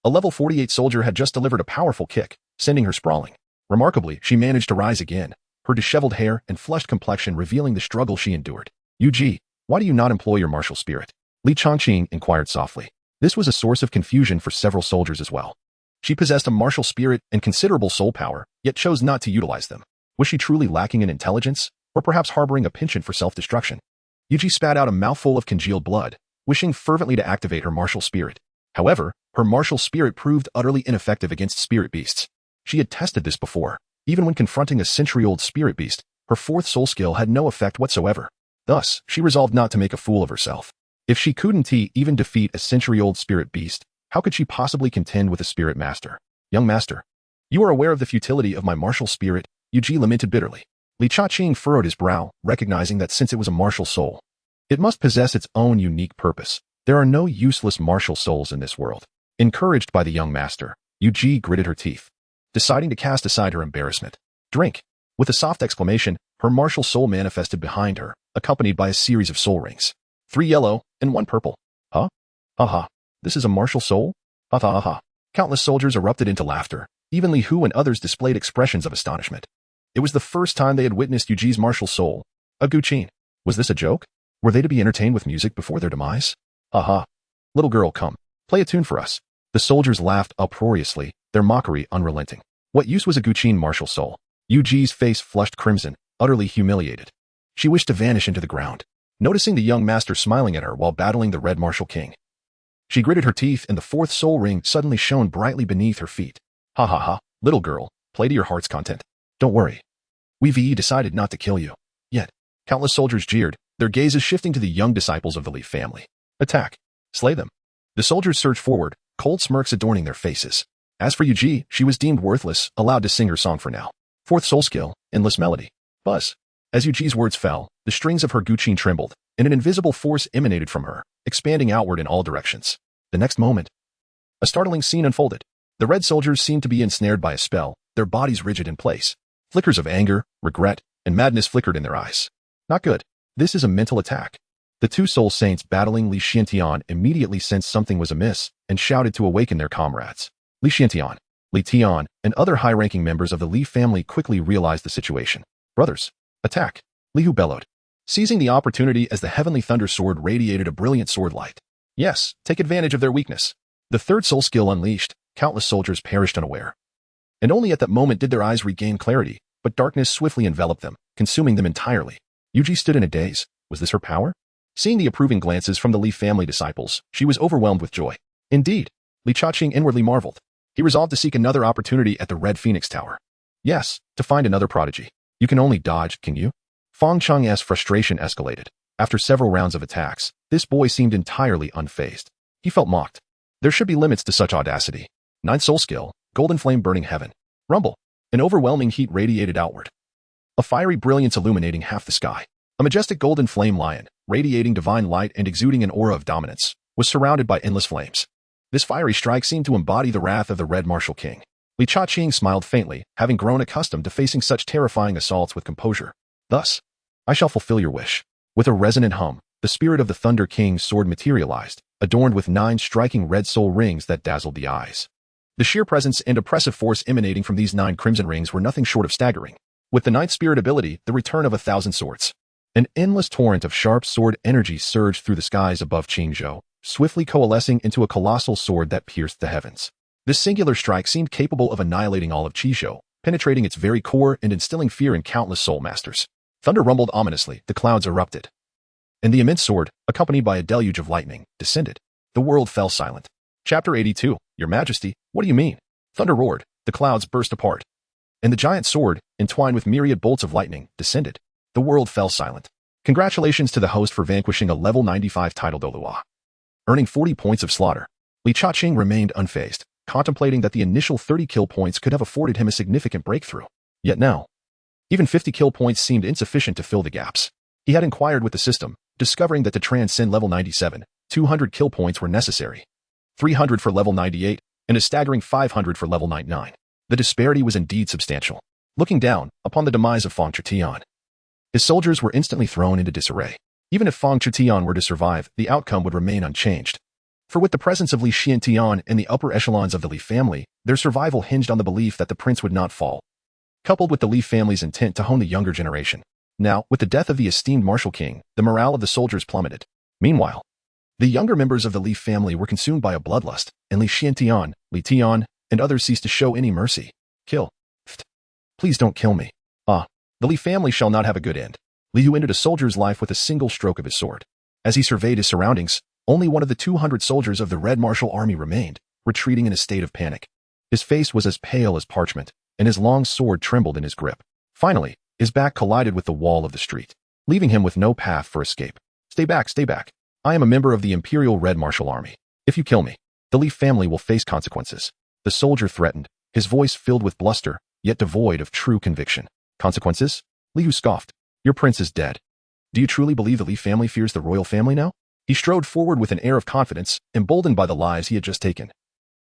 A level 48 soldier had just delivered a powerful kick, sending her sprawling. Remarkably, she managed to rise again, her disheveled hair and flushed complexion revealing the struggle she endured. Yu Ji, why do you not employ your martial spirit? Li Changqing inquired softly. This was a source of confusion for several soldiers as well. She possessed a martial spirit and considerable soul power, yet chose not to utilize them. Was she truly lacking in intelligence, or perhaps harboring a penchant for self-destruction? Yu Ji spat out a mouthful of congealed blood, wishing fervently to activate her martial spirit. However, her martial spirit proved utterly ineffective against spirit beasts. She had tested this before. Even when confronting a century-old spirit beast, her fourth soul skill had no effect whatsoever. Thus, she resolved not to make a fool of herself. If she couldn't even defeat a century-old spirit beast, how could she possibly contend with a spirit master? Young master, you are aware of the futility of my martial spirit, Yu Ji lamented bitterly. Li Changqing furrowed his brow, recognizing that since it was a martial soul, it must possess its own unique purpose. There are no useless martial souls in this world. Encouraged by the young master, Yu Ji gritted her teeth, deciding to cast aside her embarrassment. Drink. With a soft exclamation, her martial soul manifested behind her, accompanied by a series of soul rings. 3 yellow and 1 purple. Huh? Ha. This is a martial soul? Ha. Countless soldiers erupted into laughter. Even Li Hu and others displayed expressions of astonishment. It was the first time they had witnessed Yu Ji's martial soul. A Guqin. Was this a joke? Were they to be entertained with music before their demise? Ha. Little girl, come. Play a tune for us. The soldiers laughed uproariously, their mockery unrelenting. What use was a Guqin martial soul? Yu Ji's face flushed crimson, utterly humiliated. She wished to vanish into the ground. Noticing the young master smiling at her while battling the Red Martial King, she gritted her teeth and the fourth soul ring suddenly shone brightly beneath her feet. Ha. Little girl, play to your heart's content. Don't worry. We've decided not to kill you. Yet, countless soldiers jeered, their gazes shifting to the young disciples of the Li family. Attack. Slay them. The soldiers surged forward, cold smirks adorning their faces. As for Yu Ji, she was deemed worthless, allowed to sing her song for now. Fourth soul skill, endless melody. Buzz. As Yuji's words fell, the strings of her guqin trembled, and an invisible force emanated from her, expanding outward in all directions. The next moment, a startling scene unfolded. The red soldiers seemed to be ensnared by a spell, their bodies rigid in place. Flickers of anger, regret, and madness flickered in their eyes. Not good. This is a mental attack. The two soul saints battling Li Xiantian immediately sensed something was amiss and shouted to awaken their comrades. Li Xiantian, Li Tian, and other high-ranking members of the Li family quickly realized the situation. Brothers, attack! Li Hu bellowed, seizing the opportunity as the heavenly thunder sword radiated a brilliant sword light. Yes, take advantage of their weakness. The third soul skill unleashed, countless soldiers perished unaware. And only at that moment did their eyes regain clarity, but darkness swiftly enveloped them, consuming them entirely. Yuji stood in a daze. Was this her power? Seeing the approving glances from the Li family disciples, she was overwhelmed with joy. Indeed, Li Chaqing inwardly marveled. He resolved to seek another opportunity at the Red Phoenix Tower. Yes, to find another prodigy. You can only dodge, can you? Fang Chang's frustration escalated. After several rounds of attacks, this boy seemed entirely unfazed. He felt mocked. There should be limits to such audacity. 9th soul skill, golden flame burning heaven. Rumble. An overwhelming heat radiated outward. A fiery brilliance illuminating half the sky. A majestic golden flame lion, radiating divine light and exuding an aura of dominance, was surrounded by endless flames. This fiery strike seemed to embody the wrath of the Red Martial King. Li Chaqing smiled faintly, having grown accustomed to facing such terrifying assaults with composure. Thus, I shall fulfill your wish. With a resonant hum, the spirit of the Thunder King's sword materialized, adorned with 9 striking red soul rings that dazzled the eyes. The sheer presence and oppressive force emanating from these 9 crimson rings were nothing short of staggering. With the 9th spirit ability, the return of 1,000 swords. An endless torrent of sharp sword energy surged through the skies above Qingzhou, swiftly coalescing into a colossal sword that pierced the heavens. This singular strike seemed capable of annihilating all of Qizhou, penetrating its very core and instilling fear in countless soul masters. Thunder rumbled ominously, the clouds erupted. And the immense sword, accompanied by a deluge of lightning, descended. The world fell silent. Chapter 82, Your Majesty, what do you mean? Thunder roared, the clouds burst apart. And the giant sword, entwined with myriad bolts of lightning, descended. The world fell silent. Congratulations to the host for vanquishing a level 95 title Douluo. Earning 40 points of slaughter. Li Chaqing remained unfazed, contemplating that the initial 30 kill points could have afforded him a significant breakthrough. Yet now, even 50 kill points seemed insufficient to fill the gaps. He had inquired with the system, discovering that to transcend level 97, 200 kill points were necessary. 300 for level 98, and a staggering 500 for level 99. The disparity was indeed substantial. Looking down upon the demise of Fang Chutian, his soldiers were instantly thrown into disarray. Even if Fang Chutian were to survive, the outcome would remain unchanged. For with the presence of Li Xiantian and the upper echelons of the Li family, their survival hinged on the belief that the prince would not fall. Coupled with the Li family's intent to hone the younger generation. Now, with the death of the esteemed martial king, the morale of the soldiers plummeted. Meanwhile, the younger members of the Li family were consumed by a bloodlust, and Li Xiantian, Li Tian, and others ceased to show any mercy. Kill. Pfft. Please don't kill me. The Li family shall not have a good end. Li Hu ended a soldier's life with a single stroke of his sword. As he surveyed his surroundings, only one of the 200 soldiers of the Red Martial Army remained, retreating in a state of panic. His face was as pale as parchment, and his long sword trembled in his grip. Finally, his back collided with the wall of the street, leaving him with no path for escape. Stay back, stay back. I am a member of the Imperial Red Martial Army. If you kill me, the Li family will face consequences. The soldier threatened, his voice filled with bluster, yet devoid of true conviction. Consequences? Li Hu scoffed. Your prince is dead. Do you truly believe the Li family fears the royal family now? He strode forward with an air of confidence, emboldened by the lives he had just taken.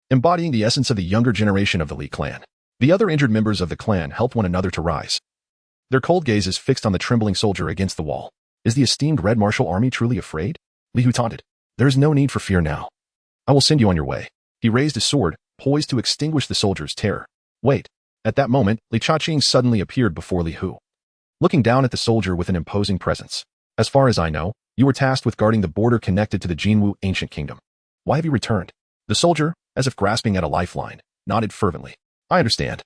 Embodying the essence of the younger generation of the Li clan. The other injured members of the clan helped one another to rise. Their cold gazes fixed on the trembling soldier against the wall. Is the esteemed Red Martial Army truly afraid? Li Hu taunted. There is no need for fear now. I will send you on your way. He raised his sword, poised to extinguish the soldier's terror. Wait. At that moment, Li Chaqing suddenly appeared before Li Hu, looking down at the soldier with an imposing presence. As far as I know, you were tasked with guarding the border connected to the Jinwu ancient kingdom. Why have you returned? The soldier, as if grasping at a lifeline, nodded fervently. I understand.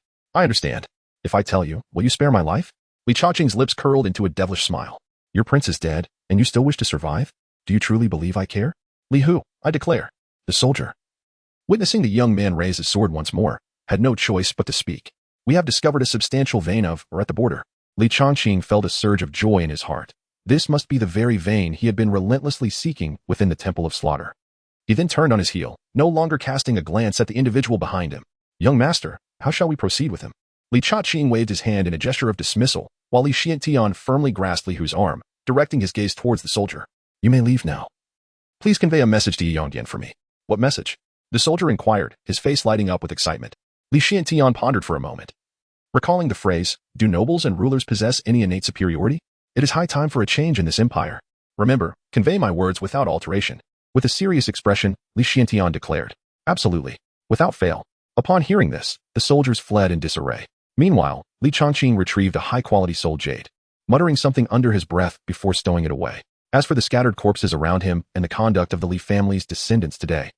If I tell you, will you spare my life? Li Chaqing's lips curled into a devilish smile. Your prince is dead, and you still wish to survive? Do you truly believe I care? Li Hu, I declare. The soldier, witnessing the young man raise his sword once more, had no choice but to speak. We have discovered a substantial vein of, or at the border. Li Chaqing felt a surge of joy in his heart. This must be the very vein he had been relentlessly seeking within the Temple of Slaughter. He then turned on his heel, no longer casting a glance at the individual behind him. Young master, how shall we proceed with him? Li Chaqing waved his hand in a gesture of dismissal, while Li Xiantian firmly grasped Li Hu's arm, directing his gaze towards the soldier. You may leave now. Please convey a message to Yongdian for me. What message? The soldier inquired, his face lighting up with excitement. Li Xiantian pondered for a moment. Recalling the phrase, do nobles and rulers possess any innate superiority? It is high time for a change in this empire. Remember, convey my words without alteration. With a serious expression, Li Xiantian declared. Absolutely. Without fail. Upon hearing this, the soldiers fled in disarray. Meanwhile, Li Changqing retrieved a high-quality soul jade, muttering something under his breath before stowing it away. As for the scattered corpses around him and the conduct of the Li family's descendants today,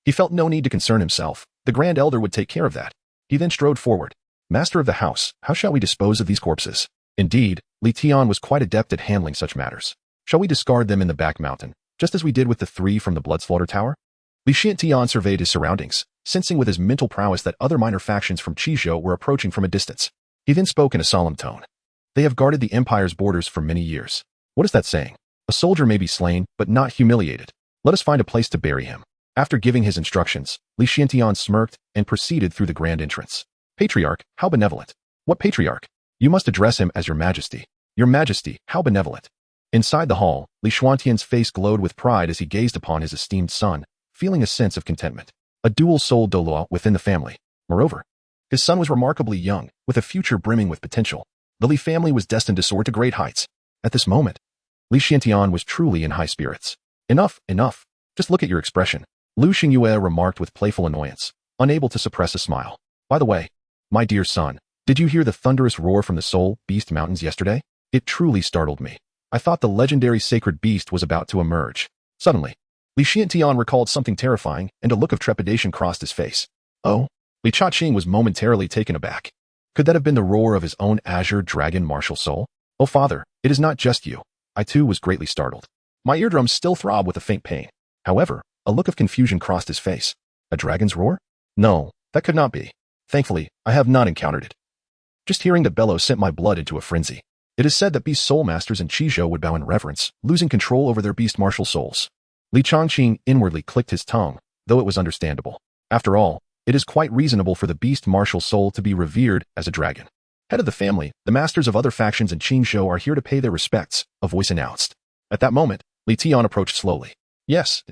he felt no need to concern himself. The Grand Elder would take care of that. He then strode forward. Master of the house, how shall we dispose of these corpses? Indeed, Li Tian was quite adept at handling such matters. Shall we discard them in the back mountain, just as we did with the 3 from the Bloodslaughter Tower? Li Xiantian surveyed his surroundings, sensing with his mental prowess that other minor factions from Qizhou were approaching from a distance. He then spoke in a solemn tone. They have guarded the empire's borders for many years. What is that saying? A soldier may be slain, but not humiliated. Let us find a place to bury him. After giving his instructions, Li Xiantian smirked and proceeded through the grand entrance. Patriarch, how benevolent. What patriarch? You must address him as your majesty. Your majesty, how benevolent. Inside the hall, Li Xuantian's face glowed with pride as he gazed upon his esteemed son, feeling a sense of contentment. A dual-souled Douluo within the family. Moreover, his son was remarkably young, with a future brimming with potential. The Li family was destined to soar to great heights. At this moment, Li Xiantian was truly in high spirits. Enough, enough. Just look at your expression. Lu Xingyue remarked with playful annoyance, unable to suppress a smile. By the way, my dear son, did you hear the thunderous roar from the Soul Beast Mountains yesterday? It truly startled me. I thought the legendary sacred beast was about to emerge. Suddenly, Li Xiantian recalled something terrifying, and a look of trepidation crossed his face. Oh? Li Chaqing was momentarily taken aback. Could that have been the roar of his own azure dragon martial soul? Oh father, it is not just you. I too was greatly startled. My eardrums still throb with a faint pain. However, a look of confusion crossed his face. A dragon's roar? No, that could not be. Thankfully, I have not encountered it. Just hearing the bellow sent my blood into a frenzy. It is said that beast soul masters in Qizhou would bow in reverence, losing control over their beast martial souls. Li Changqing inwardly clicked his tongue, though it was understandable. After all, it is quite reasonable for the beast martial soul to be revered as a dragon. Head of the family, the masters of other factions in Qingzhou are here to pay their respects, a voice announced. At that moment, Li Tian approached slowly. Yes.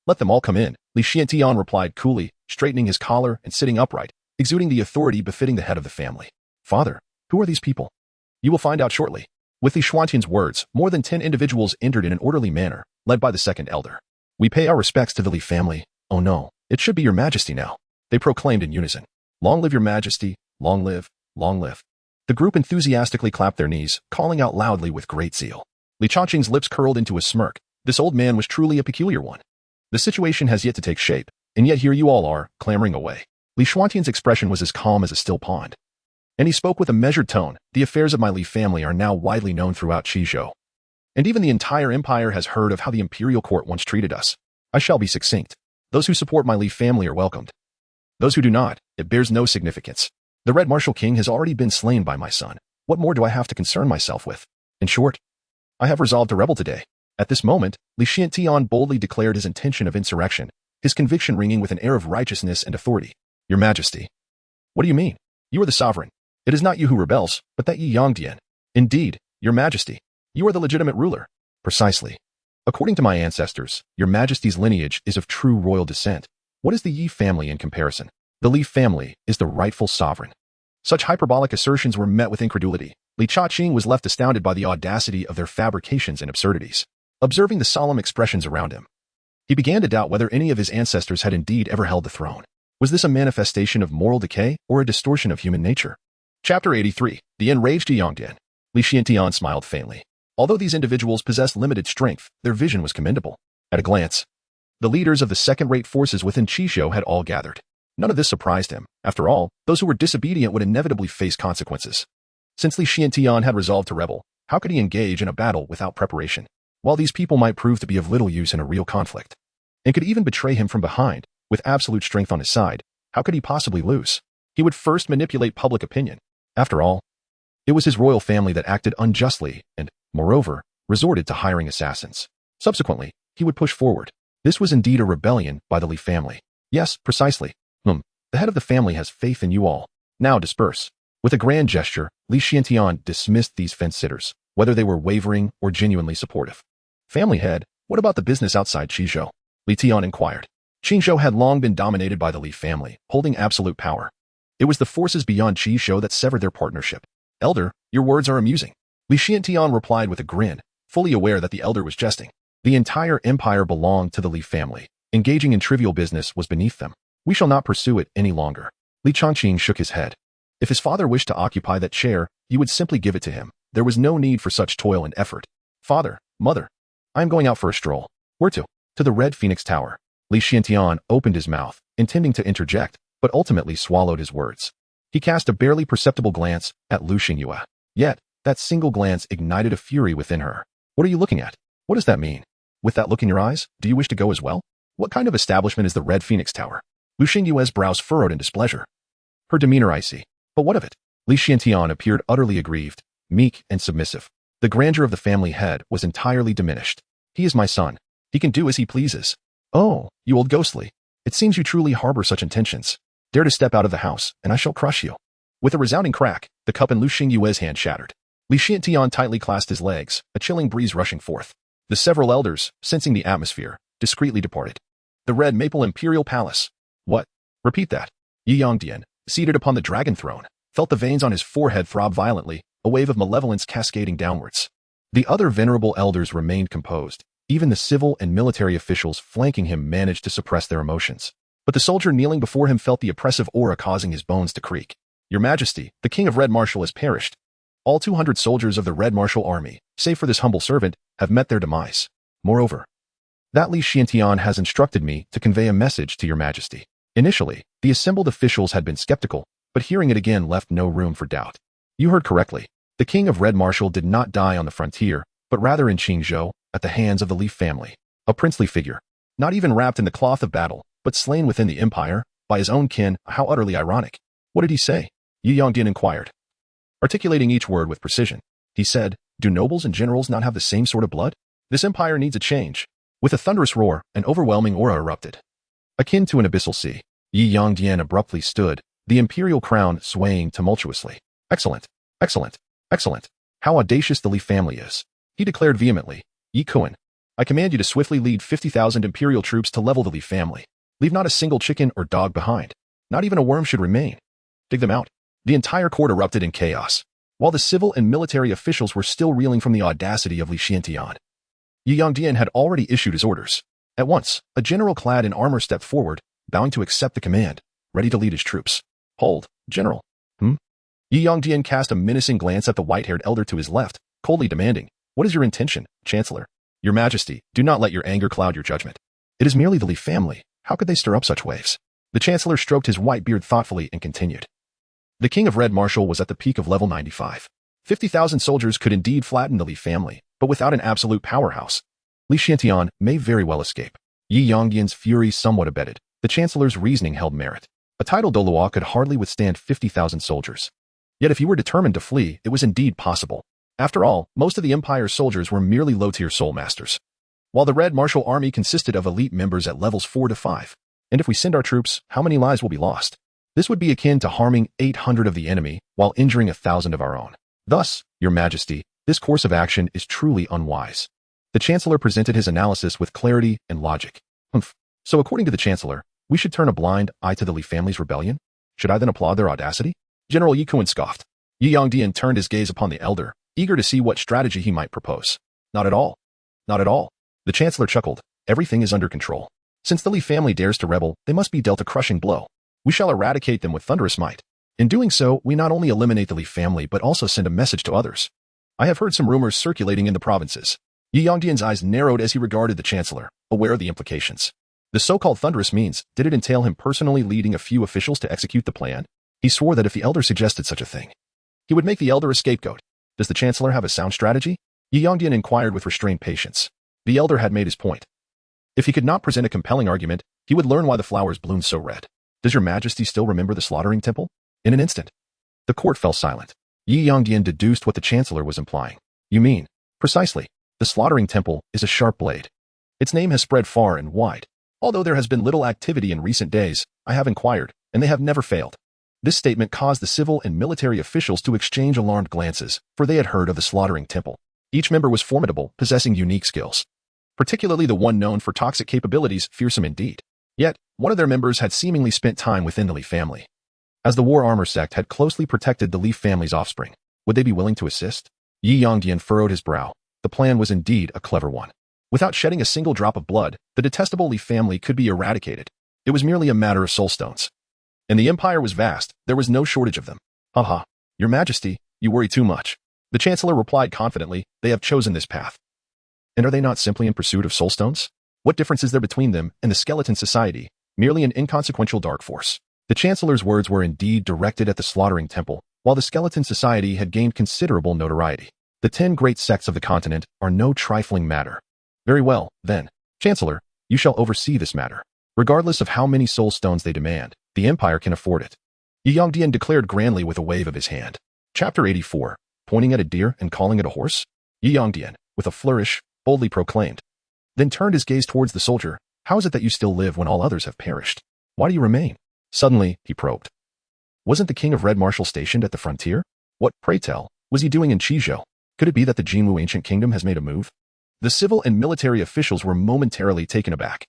Let them all come in, Li Xiantian replied coolly, straightening his collar and sitting upright, exuding the authority befitting the head of the family. Father, who are these people? You will find out shortly. With Li Xuantian's words, more than 10 individuals entered in an orderly manner, led by the second elder. We pay our respects to the Li family. Oh no, it should be your majesty now. They proclaimed in unison. Long live your majesty, long live, long live. The group enthusiastically clapped their knees, calling out loudly with great zeal. Li Changqing's lips curled into a smirk. This old man was truly a peculiar one. The situation has yet to take shape, and yet here you all are, clamoring away. Li Xuantian's expression was as calm as a still pond. And he spoke with a measured tone. The affairs of my Li family are now widely known throughout Qizhou. And even the entire empire has heard of how the imperial court once treated us. I shall be succinct. Those who support my Li family are welcomed. Those who do not, it bears no significance. The Red Martial King has already been slain by my son. What more do I have to concern myself with? In short, I have resolved to rebel today. At this moment, Li Xiantian boldly declared his intention of insurrection, his conviction ringing with an air of righteousness and authority. Your Majesty. What do you mean? You are the sovereign. It is not you who rebels, but that Yi Yongdian. Indeed, Your Majesty. You are the legitimate ruler. Precisely. According to my ancestors, Your Majesty's lineage is of true royal descent. What is the Yi family in comparison? The Li family is the rightful sovereign. Such hyperbolic assertions were met with incredulity. Li Chaqing was left astounded by the audacity of their fabrications and absurdities. Observing the solemn expressions around him, he began to doubt whether any of his ancestors had indeed ever held the throne. Was this a manifestation of moral decay or a distortion of human nature? Chapter 83. The Enraged Yongdian. Li Xiantian smiled faintly. Although these individuals possessed limited strength, their vision was commendable. At a glance, the leaders of the second-rate forces within Qizhou had all gathered. None of this surprised him. After all, those who were disobedient would inevitably face consequences. Since Li Xiantian had resolved to rebel, how could he engage in a battle without preparation? While these people might prove to be of little use in a real conflict, and could even betray him from behind, with absolute strength on his side, how could he possibly lose? He would first manipulate public opinion. After all, it was his royal family that acted unjustly and, moreover, resorted to hiring assassins. Subsequently, he would push forward. This was indeed a rebellion by the Li family. Yes, precisely. The head of the family has faith in you all. Now disperse. With a grand gesture, Li Xiantian dismissed these fence-sitters, whether they were wavering or genuinely supportive. Family head, what about the business outside Qizhou? Li Tian inquired. Qizhou had long been dominated by the Li family, holding absolute power. It was the forces beyond Qizhou that severed their partnership. Elder, your words are amusing. Li Xiantian replied with a grin, fully aware that the elder was jesting. The entire empire belonged to the Li family. Engaging in trivial business was beneath them. We shall not pursue it any longer. Li Chongqing shook his head. If his father wished to occupy that chair, you would simply give it to him. There was no need for such toil and effort. Father, mother, I am going out for a stroll. Where to? To the Red Phoenix Tower. Li Xiantian opened his mouth, intending to interject, but ultimately swallowed his words. He cast a barely perceptible glance at Lu Xingyue. Yet, that single glance ignited a fury within her. What are you looking at? What does that mean? With that look in your eyes, do you wish to go as well? What kind of establishment is the Red Phoenix Tower? Lu Xingyue's brows furrowed in displeasure. Her demeanor icy. But what of it? Li Xiantian appeared utterly aggrieved, meek and submissive. The grandeur of the family head was entirely diminished. He is my son. He can do as he pleases. Oh, you old ghostly. It seems you truly harbor such intentions. Dare to step out of the house, and I shall crush you. With a resounding crack, the cup in Lu Xingyue's hand shattered. Li Xiantian tightly clasped his legs, a chilling breeze rushing forth. The several elders, sensing the atmosphere, discreetly departed. The Red Maple Imperial Palace. What? Repeat that. Yi Yongdian, seated upon the dragon throne, felt the veins on his forehead throb violently, a wave of malevolence cascading downwards. The other venerable elders remained composed. Even the civil and military officials flanking him managed to suppress their emotions. But the soldier kneeling before him felt the oppressive aura causing his bones to creak. Your Majesty, the King of Red Marshal has perished. All 200 soldiers of the Red Marshal army, save for this humble servant, have met their demise. Moreover, that Li Xiantian has instructed me to convey a message to your Majesty. Initially, the assembled officials had been skeptical, but hearing it again left no room for doubt. You heard correctly. The King of Red Marshal did not die on the frontier, but rather in Qingzhou, at the hands of the Li family. A princely figure, not even wrapped in the cloth of battle, but slain within the empire, by his own kin. How utterly ironic. What did he say? Yi Yongdian inquired. Articulating each word with precision, he said, do nobles and generals not have the same sort of blood? This empire needs a change. With a thunderous roar, an overwhelming aura erupted. Akin to an abyssal sea, Yi Yongdian abruptly stood, the imperial crown swaying tumultuously. Excellent, excellent, excellent. How audacious the Li family is. He declared vehemently. Yi Kuan, I command you to swiftly lead 50,000 imperial troops to level the Li family. Leave not a single chicken or dog behind. Not even a worm should remain. Dig them out. The entire court erupted in chaos, while the civil and military officials were still reeling from the audacity of Li Xiantian. Yi Yongdian had already issued his orders. At once, a general clad in armor stepped forward, bowing to accept the command, ready to lead his troops. Hold, General. Yi Yongdian cast a menacing glance at the white-haired elder to his left, coldly demanding, what is your intention, Chancellor? Your Majesty, do not let your anger cloud your judgment. It is merely the Li family. How could they stir up such waves? The Chancellor stroked his white beard thoughtfully and continued. The King of Red Marshal was at the peak of level 95. 50,000 soldiers could indeed flatten the Li family, but without an absolute powerhouse, Li Xiantian may very well escape. Yi Yongdian's fury somewhat abated. The Chancellor's reasoning held merit. A titled Douluo could hardly withstand 50,000 soldiers. Yet if he were determined to flee, it was indeed possible. After all, most of the Empire's soldiers were merely low-tier soul masters, while the Red Marshal army consisted of elite members at levels 4 to 5. And if we send our troops, how many lives will be lost? This would be akin to harming 800 of the enemy while injuring 1,000 of our own. Thus, Your Majesty, this course of action is truly unwise. The Chancellor presented his analysis with clarity and logic. So according to the Chancellor, we should turn a blind eye to the Li family's rebellion? Should I then applaud their audacity? General Yi Kuan scoffed. Yi Yongdian turned his gaze upon the elder, eager to see what strategy he might propose. Not at all. Not at all. The Chancellor chuckled. Everything is under control. Since the Li family dares to rebel, they must be dealt a crushing blow. We shall eradicate them with thunderous might. In doing so, we not only eliminate the Li family but also send a message to others. I have heard some rumors circulating in the provinces. Yi Yongdian's eyes narrowed as he regarded the Chancellor, aware of the implications. The so-called thunderous means, did it entail him personally leading a few officials to execute the plan? He swore that if the elder suggested such a thing, he would make the elder a scapegoat. Does the Chancellor have a sound strategy? Yi Yongdian inquired with restrained patience. The elder had made his point. If he could not present a compelling argument, he would learn why the flowers bloomed so red. Does Your Majesty still remember the slaughtering temple? In an instant, the court fell silent. Yi Yongdian deduced what the Chancellor was implying. You mean? Precisely. The slaughtering temple is a sharp blade. Its name has spread far and wide. Although there has been little activity in recent days, I have inquired, and they have never failed. This statement caused the civil and military officials to exchange alarmed glances, for they had heard of the slaughtering temple. Each member was formidable, possessing unique skills. Particularly the one known for toxic capabilities, fearsome indeed. Yet, one of their members had seemingly spent time within the Li family. As the War Armor sect had closely protected the Li family's offspring, would they be willing to assist? Yi Yongdian furrowed his brow. The plan was indeed a clever one. Without shedding a single drop of blood, the detestable Li family could be eradicated. It was merely a matter of soul stones. And the empire was vast, there was no shortage of them. Haha, Your Majesty, you worry too much. The Chancellor replied confidently, they have chosen this path. And are they not simply in pursuit of soul stones? What difference is there between them and the Skeleton Society? Merely an inconsequential dark force. The Chancellor's words were indeed directed at the slaughtering temple, while the Skeleton Society had gained considerable notoriety. The 10 great sects of the continent are no trifling matter. Very well, then, Chancellor, you shall oversee this matter. Regardless of how many soul stones they demand, the Empire can afford it. Yi Yongdian declared grandly with a wave of his hand. Chapter 84, pointing at a deer and calling it a horse? Yi Yongdian, with a flourish, boldly proclaimed. Then turned his gaze towards the soldier. How is it that you still live when all others have perished? Why do you remain? Suddenly, he probed. Wasn't the King of Red Marshal stationed at the frontier? What, pray tell, was he doing in Chizhou? Could it be that the Jinwu ancient kingdom has made a move? The civil and military officials were momentarily taken aback,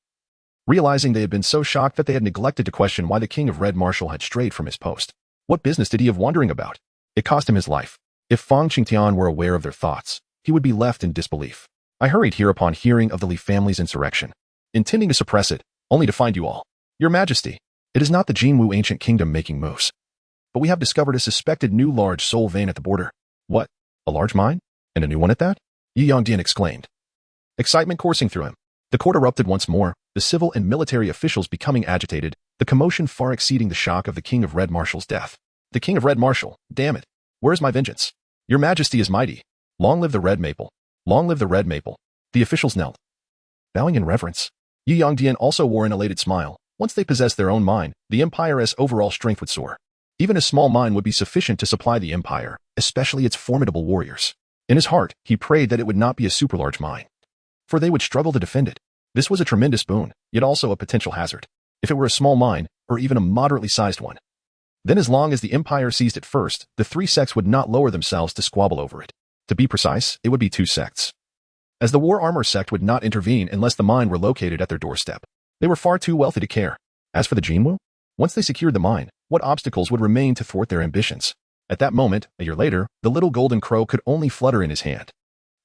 realizing they had been so shocked that they had neglected to question why the King of Red Marshal had strayed from his post. What business did he have wandering about? It cost him his life. If Fang Qingtian were aware of their thoughts, he would be left in disbelief. I hurried here upon hearing of the Li family's insurrection, intending to suppress it, only to find you all. Your Majesty, it is not the Jinwu ancient kingdom making moves. But we have discovered a suspected new large soul vein at the border. What? A large mine? And a new one at that? Yi Yongdian exclaimed. Excitement coursing through him. The court erupted once more, the civil and military officials becoming agitated, the commotion far exceeding the shock of the King of Red Marshal's death. The King of Red Marshal, damn it. Where is my vengeance? Your Majesty is mighty. Long live the Red Maple. Long live the Red Maple. The officials knelt, bowing in reverence. Yi Yongdian also wore an elated smile. Once they possessed their own mine, the Empire's overall strength would soar. Even a small mine would be sufficient to supply the Empire, especially its formidable warriors. In his heart, he prayed that it would not be a super-large mine, for they would struggle to defend it. This was a tremendous boon, yet also a potential hazard. If it were a small mine, or even a moderately sized one, then as long as the Empire seized it first, the 3 sects would not lower themselves to squabble over it. To be precise, it would be 2 sects, as the War Armor sect would not intervene unless the mine were located at their doorstep. They were far too wealthy to care. As for the Jinwu, once they secured the mine, what obstacles would remain to thwart their ambitions? At that moment, a year later, the little golden crow could only flutter in his hand.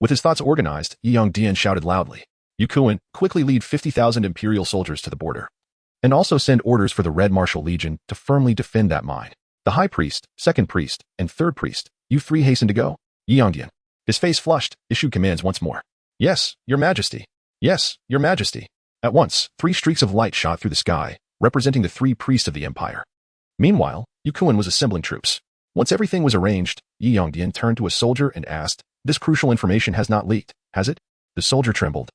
With his thoughts organized, Yi Yongdian shouted loudly, "You Kuan, quickly lead 50,000 Imperial soldiers to the border, and also send orders for the Red Marshal Legion to firmly defend that mine. The High Priest, Second Priest, and Third Priest, you 3 hasten to go." Yi Yongdian, his face flushed, issued commands once more. "Yes, Your Majesty. Yes, Your Majesty." At once, 3 streaks of light shot through the sky, representing the 3 priests of the Empire. Meanwhile, Yu Kuan was assembling troops. Once everything was arranged, Yi Yongdian turned to a soldier and asked, "This crucial information has not leaked, has it?" The soldier trembled,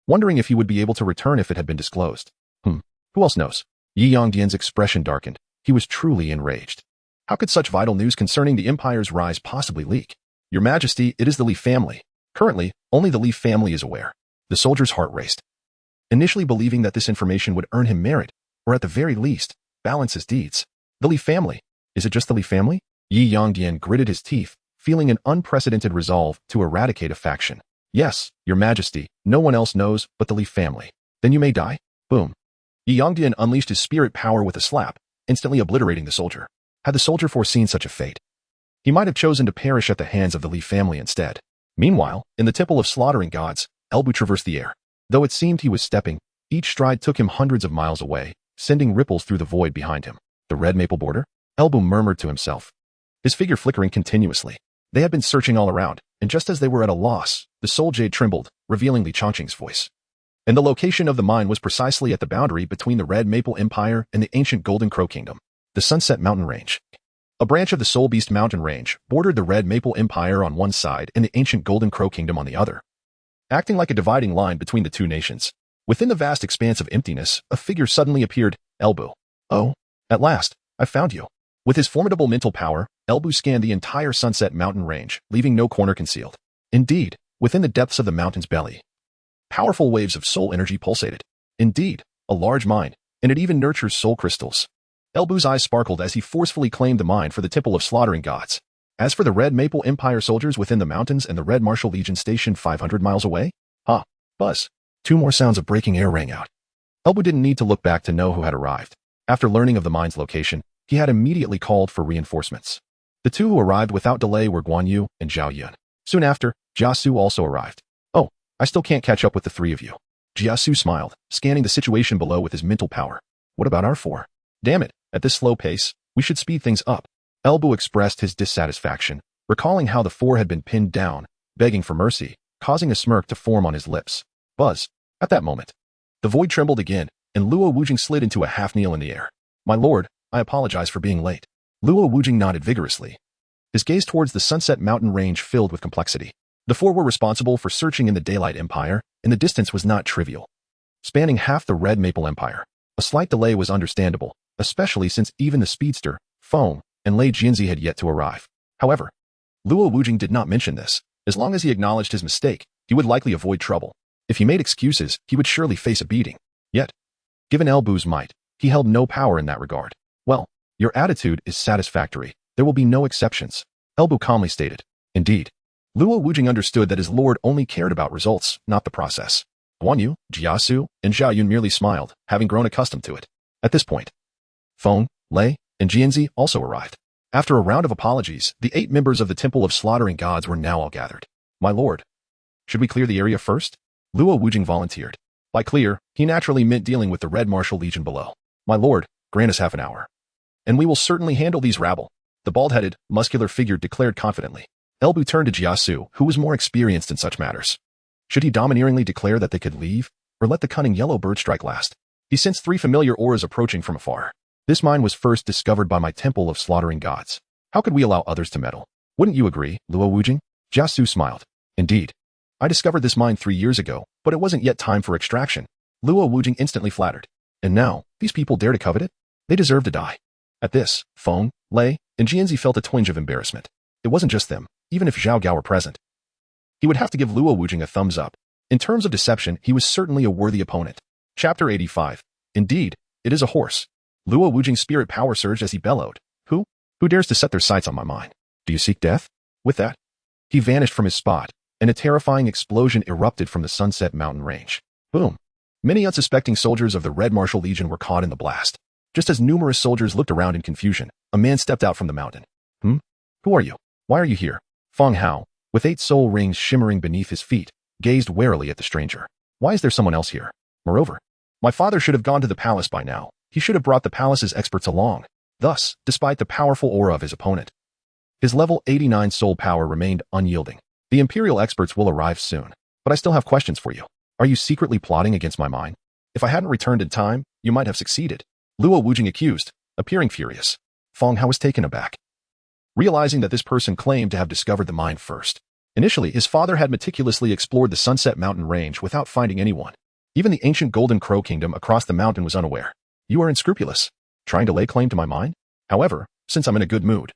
wondering if he would be able to return if it had been disclosed. Who else knows? Yi Yongdian's expression darkened. He was truly enraged. How could such vital news concerning the Empire's rise possibly leak? "Your Majesty, it is the Li family. Currently, only the Li family is aware." The soldier's heart raced, initially believing that this information would earn him merit, or at the very least, balance his deeds. The Li family? Is it just the Li family? Yi Yongdian gritted his teeth, feeling an unprecedented resolve to eradicate a faction. "Yes, Your Majesty, no one else knows but the Li family." "Then you may die." Boom. Yi Yongdian unleashed his spirit power with a slap, instantly obliterating the soldier. Had the soldier foreseen such a fate, he might have chosen to perish at the hands of the Li family instead. Meanwhile, in the Temple of Slaughtering Gods, Elbu traversed the air. Though it seemed he was stepping, each stride took him hundreds of miles away, sending ripples through the void behind him. The red maple border? Elbu murmured to himself, his figure flickering continuously. They had been searching all around, and just as they were at a loss, the soul jade trembled, revealing Li Chongqing's voice. And the location of the mine was precisely at the boundary between the Red Maple Empire and the ancient Golden Crow Kingdom. The Sunset Mountain Range, a branch of the Soul Beast Mountain Range, bordered the Red Maple Empire on one side and the ancient Golden Crow Kingdom on the other, acting like a dividing line between the 2 nations. Within the vast expanse of emptiness, a figure suddenly appeared. Elbu. "Oh, at last, I've found you." With his formidable mental power, Elbu scanned the entire Sunset Mountain Range, leaving no corner concealed. Indeed, within the depths of the mountain's belly, powerful waves of soul energy pulsated. Indeed, a large mine, and it even nurtures soul crystals. Elbu's eyes sparkled as he forcefully claimed the mine for the Temple of Slaughtering Gods. As for the Red Maple Empire soldiers within the mountains and the Red Martial Legion stationed 500 miles away? Buzz. 2 more sounds of breaking air rang out. Elbu didn't need to look back to know who had arrived. After learning of the mine's location, he had immediately called for reinforcements. The 2 who arrived without delay were Guan Yu and Zhao Yun. Soon after, Jiasu also arrived. Oh, I still can't catch up with the 3 of you. Jiasu smiled, scanning the situation below with his mental power. What about our 4? Damn it, at this slow pace, we should speed things up. Elbu expressed his dissatisfaction, recalling how the 4 had been pinned down, begging for mercy, causing a smirk to form on his lips. Buzz. At that moment, the void trembled again, and Luo Wujing slid into a half-kneel in the air. My lord, I apologize for being late. Luo Wujing nodded vigorously. His gaze towards the Sunset Mountain range filled with complexity. The 4 were responsible for searching in the Daylight Empire, and the distance was not trivial. Spanning half the Red Maple Empire, a slight delay was understandable, especially since even the speedster, Feng, and Lei Jianzi had yet to arrive. However, Luo Wujing did not mention this. As long as he acknowledged his mistake, he would likely avoid trouble. If he made excuses, he would surely face a beating. Yet, given Elbu's might, he held no power in that regard. Well, your attitude is satisfactory. There will be no exceptions, Elbu calmly stated. Indeed, Luo Wujing understood that his lord only cared about results, not the process. Guan Yu, Jiasu, and Zhao Yun merely smiled, having grown accustomed to it. At this point, Feng, Lei, and Jianzi also arrived. After a round of apologies, the 8 members of the Temple of Slaughtering Gods were now all gathered. My lord, should we clear the area first? Luo Wujing volunteered. By clear, he naturally meant dealing with the Red Martial Legion below. My lord, grant us half an hour, and we will certainly handle these rabble, the bald-headed, muscular figure declared confidently. Elbu turned to Jiasu, who was more experienced in such matters. Should he domineeringly declare that they could leave, or let the cunning yellow bird strike last? He sensed 3 familiar auras approaching from afar. This mine was first discovered by my Temple of Slaughtering Gods. How could we allow others to meddle? Wouldn't you agree, Luo Wujing? Jiasu smiled. Indeed. I discovered this mine 3 years ago, but it wasn't yet time for extraction. Luo Wujing instantly flattered. And now, these people dare to covet it? They deserve to die. At this, Feng, Lei, and Jianzi felt a twinge of embarrassment. It wasn't just them, even if Zhao Gao were present. He would have to give Luo Wujing a thumbs up. In terms of deception, he was certainly a worthy opponent. Chapter 85. Indeed, it is a horse. Luo Wujing's spirit power surged as he bellowed. Who dares to set their sights on my mine? Do you seek death? With that, he vanished from his spot, and a terrifying explosion erupted from the Sunset Mountain range. Boom. Many unsuspecting soldiers of the Red Martial Legion were caught in the blast. Just as numerous soldiers looked around in confusion, a man stepped out from the mountain. Who are you? Why are you here? Feng Hao, with 8 soul rings shimmering beneath his feet, gazed warily at the stranger. Why is there someone else here? Moreover, my father should have gone to the palace by now. He should have brought the palace's experts along. Thus, despite the powerful aura of his opponent, his level 89 soul power remained unyielding. The Imperial experts will arrive soon, but I still have questions for you. Are you secretly plotting against my mine? If I hadn't returned in time, you might have succeeded. Luo Wujing accused, appearing furious. Feng Hao was taken aback, realizing that this person claimed to have discovered the mine first. Initially, his father had meticulously explored the Sunset Mountain range without finding anyone. Even the ancient Golden Crow Kingdom across the mountain was unaware. You are unscrupulous, trying to lay claim to my mine? However, since I'm in a good mood,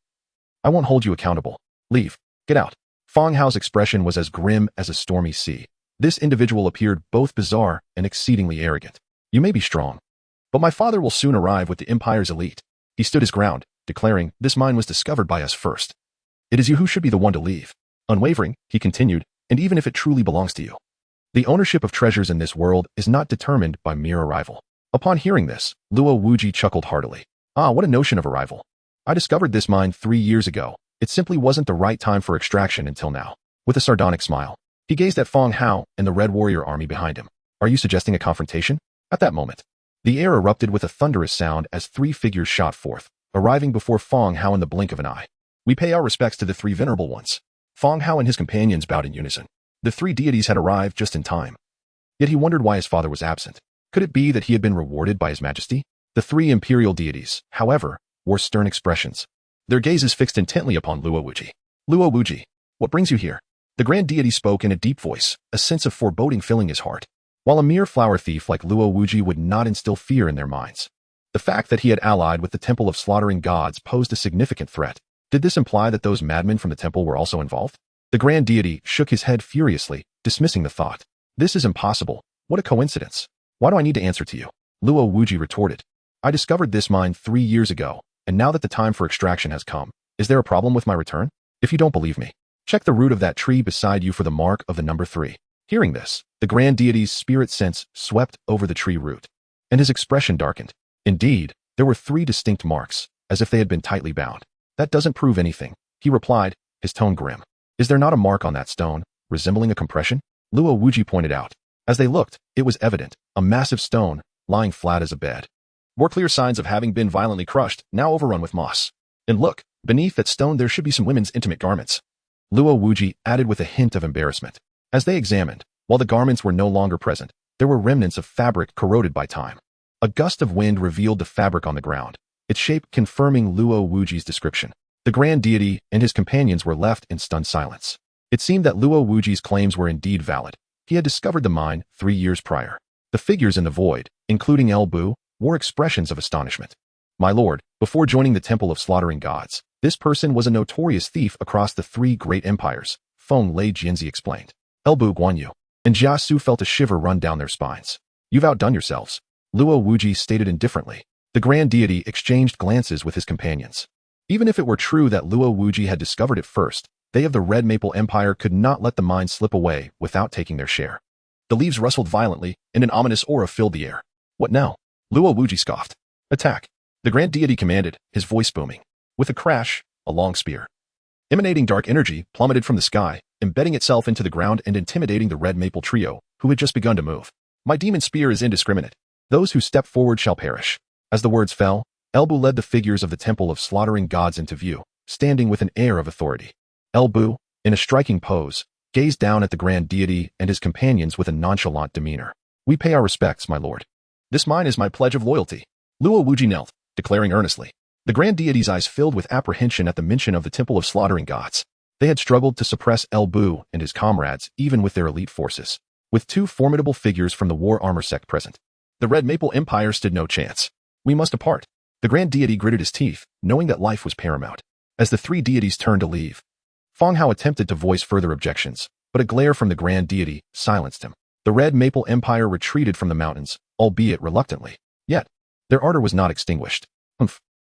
I won't hold you accountable. Leave. Get out. Feng Hao's expression was as grim as a stormy sea. This individual appeared both bizarre and exceedingly arrogant. You may be strong, but my father will soon arrive with the Empire's elite. He stood his ground, declaring, this mine was discovered by us first. It is you who should be the one to leave. Unwavering, he continued, and even if it truly belongs to you. The ownership of treasures in this world is not determined by mere arrival. Upon hearing this, Luo Wujing chuckled heartily. Ah, what a notion of arrival. I discovered this mine 3 years ago. It simply wasn't the right time for extraction until now. With a sardonic smile, he gazed at Feng Hao and the Red Warrior army behind him. Are you suggesting a confrontation? At that moment, the air erupted with a thunderous sound as 3 figures shot forth, arriving before Feng Hao in the blink of an eye. We pay our respects to the 3 venerable ones. Feng Hao and his companions bowed in unison. The 3 deities had arrived just in time. Yet he wondered why his father was absent. Could it be that he had been rewarded by his majesty? The 3 imperial deities, however, wore stern expressions. Their gazes fixed intently upon Luo Wujing. Luo Wujing, what brings you here? The grand deity spoke in a deep voice, a sense of foreboding filling his heart. While a mere flower thief like Luo Wujing would not instill fear in their minds, the fact that he had allied with the Temple of Slaughtering Gods posed a significant threat. Did this imply that those madmen from the temple were also involved? The grand deity shook his head furiously, dismissing the thought. This is impossible. What a coincidence. Why do I need to answer to you? Luo Wujing retorted. I discovered this mine 3 years ago, and now that the time for extraction has come, is there a problem with my return? If you don't believe me, check the root of that tree beside you for the mark of the number 3. Hearing this, the grand deity's spirit sense swept over the tree root, and his expression darkened. Indeed, there were 3 distinct marks, as if they had been tightly bound. That doesn't prove anything, he replied, his tone grim. Is there not a mark on that stone, resembling a compression? Luo Wuji pointed out. As they looked, it was evident, a massive stone, lying flat as a bed. More clear signs of having been violently crushed, now overrun with moss. And look, beneath that stone there should be some women's intimate garments. Luo Wuji added with a hint of embarrassment. As they examined, while the garments were no longer present, there were remnants of fabric corroded by time. A gust of wind revealed the fabric on the ground, its shape confirming Luo Wuji's description. The grand deity and his companions were left in stunned silence. It seemed that Luo Wuji's claims were indeed valid. He had discovered the mine 3 years prior. The figures in the void, including El Bu, wore expressions of astonishment. My lord, before joining the Temple of Slaughtering Gods, this person was a notorious thief across the 3 great empires, Feng Lei Jianzi explained. El Bu Guanyu and Jia Su felt a shiver run down their spines. You've outdone yourselves, Luo Wuji stated indifferently. The grand deity exchanged glances with his companions. Even if it were true that Luo Wuji had discovered it first, they of the Red Maple Empire could not let the mine slip away without taking their share. The leaves rustled violently, and an ominous aura filled the air. What now? Luo Wuji scoffed. Attack. The grand deity commanded, his voice booming. With a crash, a long spear, emanating dark energy, plummeted from the sky, embedding itself into the ground and intimidating the Red Maple trio, who had just begun to move. My demon spear is indiscriminate. Those who step forward shall perish. As the words fell, El Bu led the figures of the Temple of Slaughtering Gods into view, standing with an air of authority. El Bu, in a striking pose, gazed down at the grand deity and his companions with a nonchalant demeanor. We pay our respects, my lord. This mine is my pledge of loyalty. Luo Wuji knelt, declaring earnestly. The grand deity's eyes filled with apprehension at the mention of the Temple of Slaughtering Gods. They had struggled to suppress El Bu and his comrades even with their elite forces, with 2 formidable figures from the War Armor sect present. The Red Maple Empire stood no chance. We must depart. The grand deity gritted his teeth, knowing that life was paramount. As the 3 deities turned to leave, Feng Hao attempted to voice further objections, but a glare from the grand deity silenced him. The Red Maple Empire retreated from the mountains, albeit reluctantly. Yet, their ardor was not extinguished.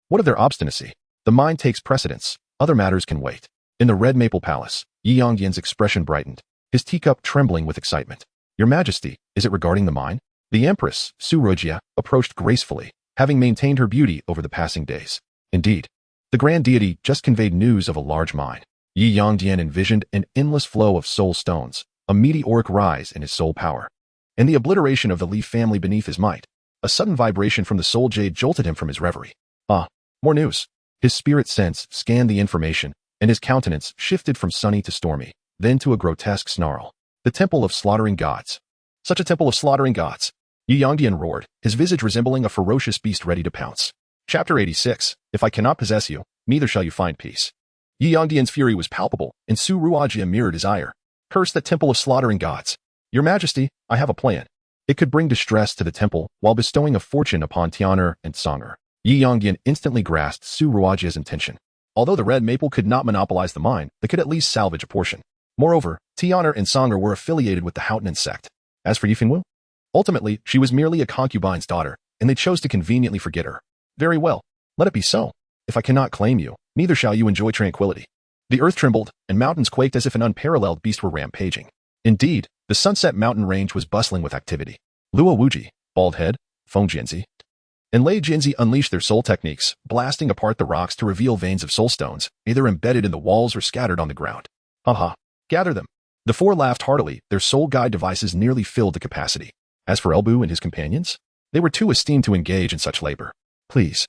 What of their obstinacy? The mine takes precedence. Other matters can wait. In the Red Maple Palace, Yi Yongyan's expression brightened, his teacup trembling with excitement. Your Majesty, is it regarding the mine? The Empress, Su Rojia, approached gracefully, having maintained her beauty over the passing days. Indeed, the grand deity just conveyed news of a large mine. Yi Yongdian envisioned an endless flow of soul stones, a meteoric rise in his soul power, and the obliteration of the Li family beneath his might. A sudden vibration from the soul jade jolted him from his reverie. More news. His spirit sense scanned the information, and his countenance shifted from sunny to stormy, then to a grotesque snarl. The Temple of Slaughtering Gods. Such a Temple of Slaughtering Gods. Yi Yongdian roared, his visage resembling a ferocious beast ready to pounce. Chapter 86. If I cannot possess you, neither shall you find peace. Yi Yongdian's fury was palpable, and Su Ruojia mirrored his ire. Curse that Temple of Slaughtering Gods. Your Majesty, I have a plan. It could bring distress to the temple while bestowing a fortune upon Tian'er and Song'er. Yi Yongdian instantly grasped Su Ruojia's intention. Although the Red Maple could not monopolize the mine, they could at least salvage a portion. Moreover, Tian'er and Song'er were affiliated with the Houghton sect. As for Yifengwu, ultimately, she was merely a concubine's daughter, and they chose to conveniently forget her. Very well, let it be so. If I cannot claim you, neither shall you enjoy tranquility. The earth trembled, and mountains quaked as if an unparalleled beast were rampaging. Indeed, the Sunset Mountain range was bustling with activity. Luo Wuji, Bald Head, Feng Jianzi, and Lei Jianzi unleashed their soul techniques, blasting apart the rocks to reveal veins of soul stones, either embedded in the walls or scattered on the ground. Haha, gather them. The 4 laughed heartily, their soul guide devices nearly filled to capacity. As for El Bu and his companions, they were too esteemed to engage in such labor. Please,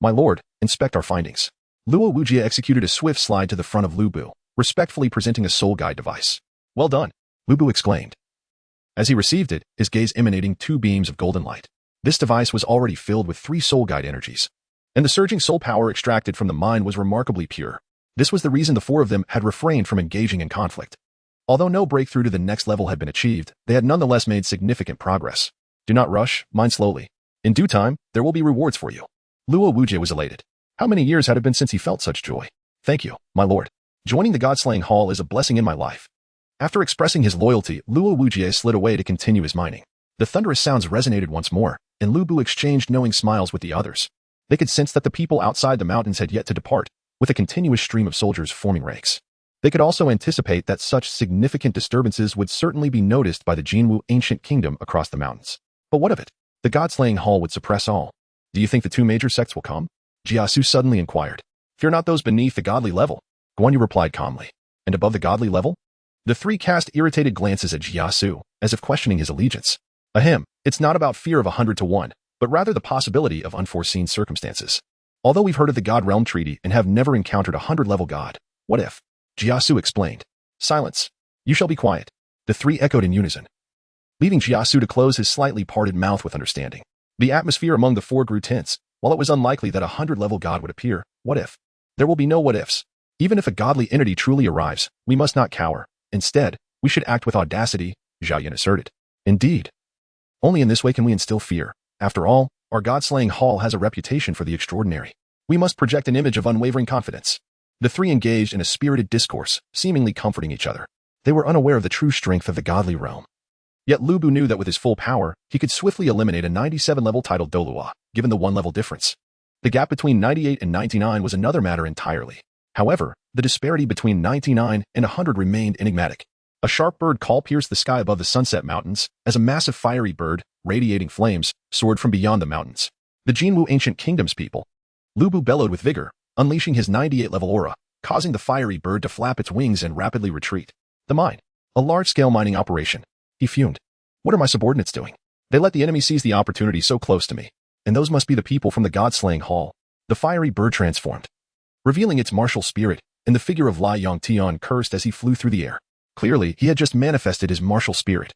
my lord, inspect our findings. Luo Wujia executed a swift slide to the front of Lu Bu, respectfully presenting a soul guide device. Well done, Lu Bu exclaimed. As he received it, his gaze emanating 2 beams of golden light. This device was already filled with 3 soul guide energies, and the surging soul power extracted from the mine was remarkably pure. This was the reason the 4 of them had refrained from engaging in conflict. Although no breakthrough to the next level had been achieved, they had nonetheless made significant progress. Do not rush, mine slowly. In due time, there will be rewards for you. Luo Wujie was elated. How many years had it been since he felt such joy? Thank you, my lord. Joining the God-slaying hall is a blessing in my life. After expressing his loyalty, Luo Wujie slid away to continue his mining. The thunderous sounds resonated once more, and Lu Bu exchanged knowing smiles with the others. They could sense that the people outside the mountains had yet to depart, with a continuous stream of soldiers forming ranks. They could also anticipate that such significant disturbances would certainly be noticed by the Jinwu ancient kingdom across the mountains. But what of it? The god-slaying hall would suppress all. Do you think the two major sects will come? Jiasu suddenly inquired. Fear not those beneath the godly level, Guan Yu replied calmly. And above the godly level? The three cast irritated glances at Jiasu, as if questioning his allegiance. Ahem, it's not about fear of 100 to 1, but rather the possibility of unforeseen circumstances. Although we've heard of the God Realm Treaty and have never encountered a 100-level god, what if? Jiasu explained. Silence. You shall be quiet. The three echoed in unison, leaving Jiasu to close his slightly parted mouth with understanding. The atmosphere among the four grew tense. While it was unlikely that a 100-level god would appear, what if? There will be no what ifs. Even if a godly entity truly arrives, we must not cower. Instead, we should act with audacity, Zhao Yan asserted. Indeed. Only in this way can we instill fear. After all, our god-slaying hall has a reputation for the extraordinary. We must project an image of unwavering confidence. The three engaged in a spirited discourse, seemingly comforting each other. They were unaware of the true strength of the godly realm. Yet Lu Bu knew that with his full power, he could swiftly eliminate a 97-level titled Douluo, given the one-level difference. The gap between 98 and 99 was another matter entirely. However, the disparity between 99 and 100 remained enigmatic. A sharp bird call pierced the sky above the Sunset Mountains, as a massive fiery bird, radiating flames, soared from beyond the mountains. The Jinwu ancient kingdom's people. Lu Bu bellowed with vigor, unleashing his 98-level aura, causing the fiery bird to flap its wings and rapidly retreat. The mine. A large-scale mining operation. He fumed. What are my subordinates doing? They let the enemy seize the opportunity so close to me. And those must be the people from the god-slaying hall. The fiery bird transformed, revealing its martial spirit, and the figure of Lai Yongtian cursed as he flew through the air. Clearly, he had just manifested his martial spirit.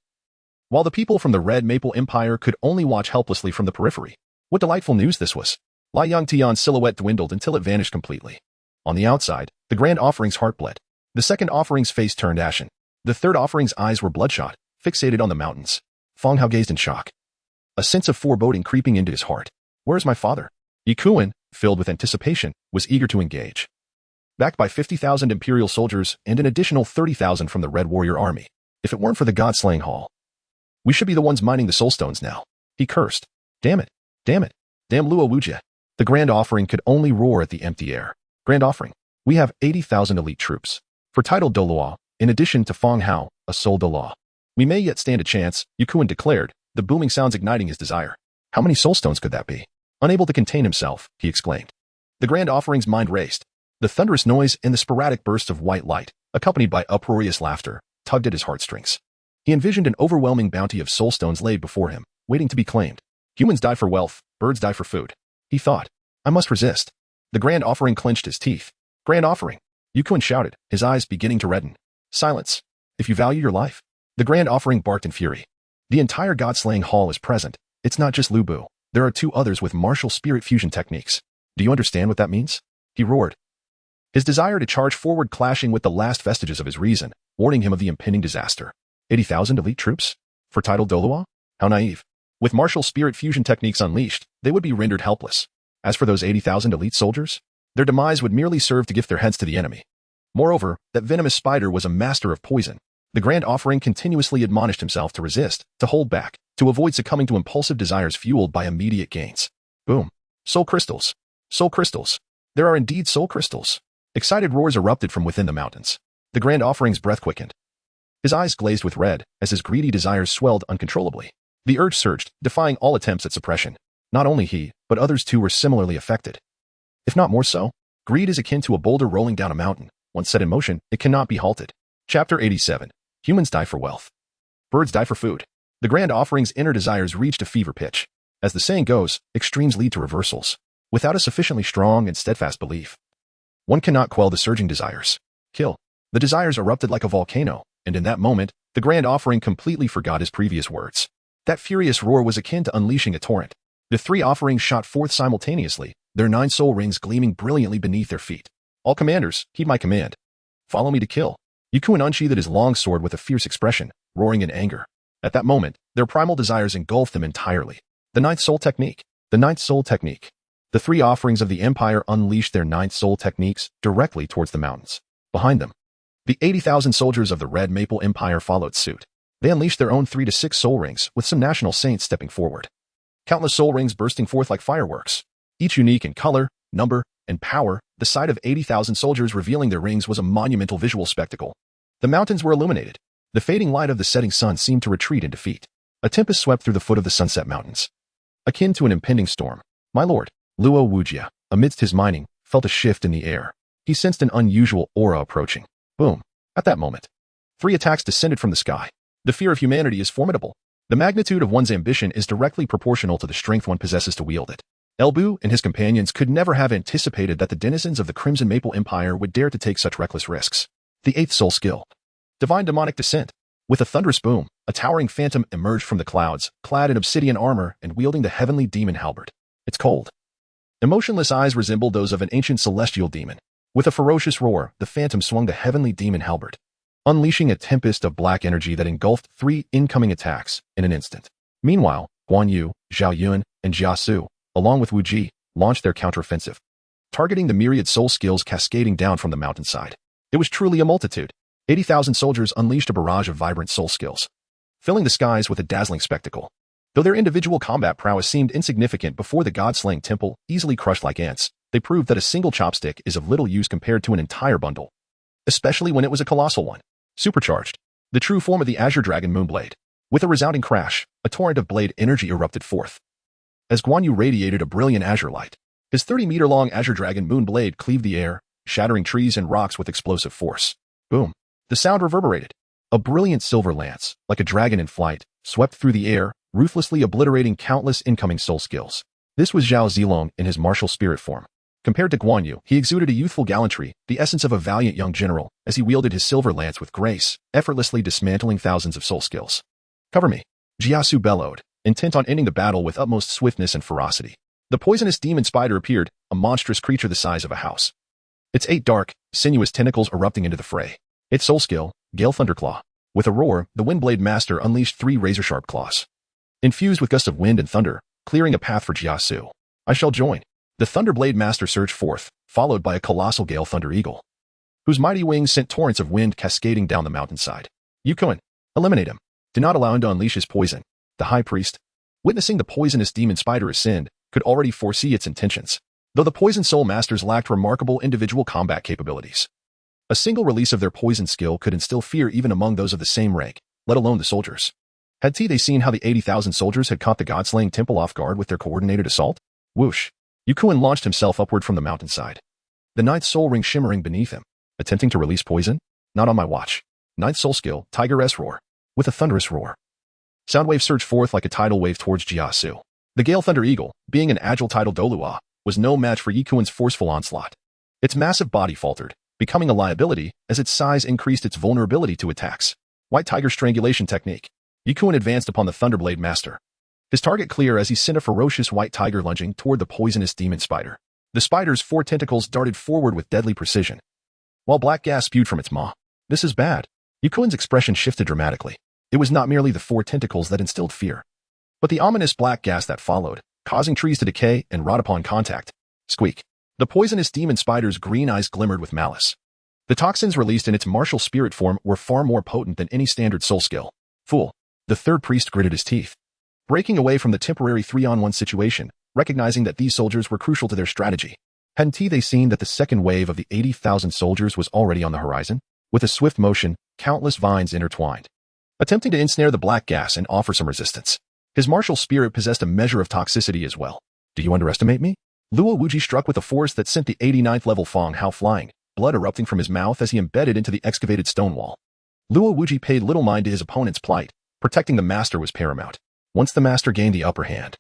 While the people from the Red Maple Empire could only watch helplessly from the periphery. What delightful news this was. Lai Yongtian's silhouette dwindled until it vanished completely. On the outside, the grand offering's heart bled. The second offering's face turned ashen. The third offering's eyes were bloodshot, fixated on the mountains. Feng Hao gazed in shock, a sense of foreboding creeping into his heart. Where is my father? Yi Kuan, filled with anticipation, was eager to engage. Backed by 50,000 imperial soldiers and an additional 30,000 from the Red Warrior Army. If it weren't for the god-slaying hall, we should be the ones mining the soulstones now. He cursed. Damn it. Damn it. Damn Luo Wujie. The grand offering could only roar at the empty air. Grand offering. We have 80,000 elite troops. For titled Douluo, in addition to Feng Hao, a soul Douluo. We may yet stand a chance, Yi Kuan declared, the booming sounds igniting his desire. How many soulstones could that be? Unable to contain himself, he exclaimed. The grand offering's mind raced. The thunderous noise and the sporadic bursts of white light, accompanied by uproarious laughter, tugged at his heartstrings. He envisioned an overwhelming bounty of soulstones laid before him, waiting to be claimed. Humans die for wealth, birds die for food. He thought, I must resist. The grand offering clenched his teeth. Grand offering. Yi Kuan shouted, his eyes beginning to redden. Silence. If you value your life. The grand offering barked in fury. The entire god-slaying hall is present. It's not just Lu Bu. There are two others with martial spirit fusion techniques. Do you understand what that means? He roared. His desire to charge forward clashing with the last vestiges of his reason, warning him of the impending disaster. 80,000 elite troops? For titled Douluo? How naive. With martial spirit fusion techniques unleashed, they would be rendered helpless. As for those 80,000 elite soldiers, their demise would merely serve to gift their heads to the enemy. Moreover, that venomous spider was a master of poison. The grand offering continuously admonished himself to resist, to hold back, to avoid succumbing to impulsive desires fueled by immediate gains. Boom. Soul crystals. Soul crystals. There are indeed soul crystals. Excited roars erupted from within the mountains. The grand offering's breath quickened. His eyes glazed with red as his greedy desires swelled uncontrollably. The urge surged, defying all attempts at suppression. Not only he, but others too were similarly affected. If not more so, greed is akin to a boulder rolling down a mountain. Once set in motion, it cannot be halted. Chapter 87. Humans die for wealth. Birds die for food. The grand offering's inner desires reached a fever pitch. As the saying goes, extremes lead to reversals. Without a sufficiently strong and steadfast belief, one cannot quell the surging desires. Kill. The desires erupted like a volcano, and in that moment, the grand offering completely forgot his previous words. That furious roar was akin to unleashing a torrent. The three offerings shot forth simultaneously, their 9 soul rings gleaming brilliantly beneath their feet. All commanders, heed my command. Follow me to kill. Yi Kuan unsheathed his long sword with a fierce expression, roaring in anger. At that moment, their primal desires engulfed them entirely. The 9th soul technique. The 9th soul technique. The three offerings of the Empire unleashed their 9th soul techniques directly towards the mountains. Behind them, the 80,000 soldiers of the Red Maple Empire followed suit. They unleashed their own 3 to 6 soul rings, with some national saints stepping forward. countless soul rings bursting forth like fireworks. Each unique in color, number, and power, the sight of 80,000 soldiers revealing their rings was a monumental visual spectacle. The mountains were illuminated. The fading light of the setting sun seemed to retreat in defeat. A tempest swept through the foot of the sunset mountains, akin to an impending storm. My lord, Luo Wujia, amidst his mining, felt a shift in the air. He sensed an unusual aura approaching. Boom. At that moment, 3 attacks descended from the sky. The fear of humanity is formidable. The magnitude of one's ambition is directly proportional to the strength one possesses to wield it. Elbu and his companions could never have anticipated that the denizens of the Crimson Maple Empire would dare to take such reckless risks. The 8th soul skill. Divine Demonic Descent. With a thunderous boom, a towering phantom emerged from the clouds, clad in obsidian armor and wielding the heavenly demon halberd. Its cold, emotionless eyes resembled those of an ancient celestial demon. With a ferocious roar, the phantom swung the heavenly demon halberd, unleashing a tempest of black energy that engulfed 3 incoming attacks in an instant. Meanwhile, Guan Yu, Zhao Yun, and Jia Su, along with Wu Ji, launched their counteroffensive, targeting the myriad soul skills cascading down from the mountainside. It was truly a multitude. 80,000 soldiers unleashed a barrage of vibrant soul skills, filling the skies with a dazzling spectacle. Though their individual combat prowess seemed insignificant before the god-slaying temple, easily crushed like ants, they proved that a single chopstick is of little use compared to an entire bundle, especially when it was a colossal one. Supercharged, the true form of the Azure Dragon Moonblade. With a resounding crash, a torrent of blade energy erupted forth. As Guan Yu radiated a brilliant azure light, his 30-meter-long Azure Dragon Moonblade cleaved the air, shattering trees and rocks with explosive force. Boom. The sound reverberated. A brilliant silver lance, like a dragon in flight, swept through the air, ruthlessly obliterating countless incoming soul skills. This was Zhao Zilong in his martial spirit form. Compared to Guan Yu, he exuded a youthful gallantry, the essence of a valiant young general, as he wielded his silver lance with grace, effortlessly dismantling thousands of soul skills. Cover me. Jiasu bellowed, intent on ending the battle with utmost swiftness and ferocity. The poisonous demon spider appeared, a monstrous creature the size of a house. Its 8 dark, sinuous tentacles erupting into the fray. Its soul skill, Gale Thunderclaw. With a roar, the Windblade Master unleashed 3 razor-sharp claws, infused with gusts of wind and thunder, clearing a path for Jiasu. I shall join. The Thunderblade Master surged forth, followed by a colossal Gale Thunder Eagle, whose mighty wings sent torrents of wind cascading down the mountainside. Yukoin, eliminate him. Do not allow him to unleash his poison. The High Priest, witnessing the poisonous demon spider ascend, could already foresee its intentions, though the Poison Soul Masters lacked remarkable individual combat capabilities. A single release of their poison skill could instill fear even among those of the same rank, let alone the soldiers. Had they seen how the 80,000 soldiers had caught the god-slaying temple off guard with their coordinated assault? Whoosh! Yukuin launched himself upward from the mountainside, the 9th soul ring shimmering beneath him, attempting to release poison? Not on my watch. 9th soul skill, Tiger S Roar. With a thunderous roar, Soundwave surged forth like a tidal wave towards Jiasu. The Gale Thunder Eagle, being an agile tidal Douluo, was no match for Yukuin's forceful onslaught. Its massive body faltered, becoming a liability as its size increased its vulnerability to attacks. White Tiger Strangulation Technique. Yukuin advanced upon the Thunderblade Master, his target clear as he sent a ferocious white tiger lunging toward the poisonous demon spider. The spider's 4 tentacles darted forward with deadly precision, while black gas spewed from its maw. This is bad. Yukuin's expression shifted dramatically. It was not merely the 4 tentacles that instilled fear, but the ominous black gas that followed, causing trees to decay and rot upon contact. Squeak. The poisonous demon spider's green eyes glimmered with malice. The toxins released in its martial spirit form were far more potent than any standard soul skill. Fool. The 3rd priest gritted his teeth, breaking away from the temporary 3-on-1 situation, recognizing that these soldiers were crucial to their strategy. Hadn't they seen that the second wave of the 80,000 soldiers was already on the horizon? With a swift motion, countless vines intertwined, attempting to ensnare the black gas and offer some resistance. His martial spirit possessed a measure of toxicity as well. Do you underestimate me? Luo Wuji struck with a force that sent the 89th level Fong Hao flying, blood erupting from his mouth as he embedded into the excavated stone wall. Luo Wuji paid little mind to his opponent's plight. Protecting the master was paramount. Once the master gained the upper hand,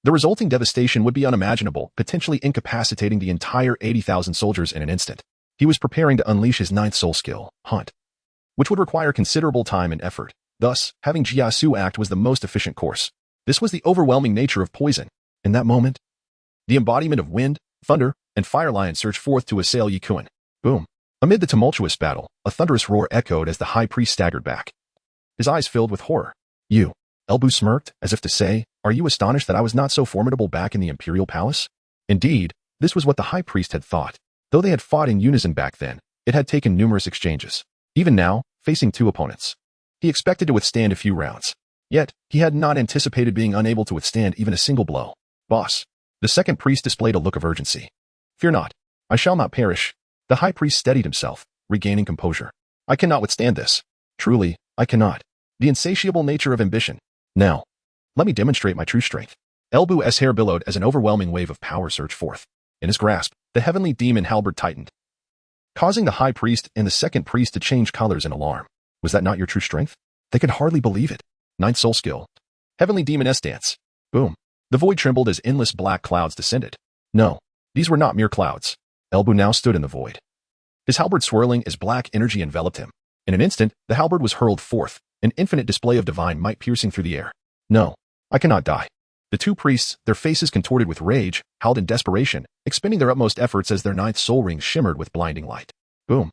the resulting devastation would be unimaginable, potentially incapacitating the entire 80,000 soldiers in an instant. He was preparing to unleash his 9th soul skill, Hunt, which would require considerable time and effort. Thus, having Jiasu act was the most efficient course. This was the overwhelming nature of poison. In that moment, the embodiment of wind, thunder, and fire lion surged forth to assail Yukuin. Boom. Amid the tumultuous battle, a thunderous roar echoed as the high priest staggered back, his eyes filled with horror. You. Elbu smirked, as if to say, are you astonished that I was not so formidable back in the imperial palace? Indeed, this was what the high priest had thought. Though they had fought in unison back then, it had taken numerous exchanges. Even now, facing 2 opponents, he expected to withstand a few rounds. Yet, he had not anticipated being unable to withstand even a single blow. Boss. The second priest displayed a look of urgency. Fear not. I shall not perish. The high priest steadied himself, regaining composure. I cannot withstand this. Truly, I cannot. The insatiable nature of ambition. Now, let me demonstrate my true strength. Elbu's hair billowed as an overwhelming wave of power surged forth. In his grasp, the heavenly demon halberd tightened, causing the high priest and the second priest to change colors in alarm. Was that not your true strength? They could hardly believe it. Ninth soul skill. Heavenly demon S-dance. Boom. The void trembled as endless black clouds descended. No, these were not mere clouds. Elbu now stood in the void, his halberd swirling as black energy enveloped him. In an instant, the halberd was hurled forth, an infinite display of divine might piercing through the air. No, I cannot die. The two priests, their faces contorted with rage, howled in desperation, expending their utmost efforts as their ninth soul ring shimmered with blinding light. Boom.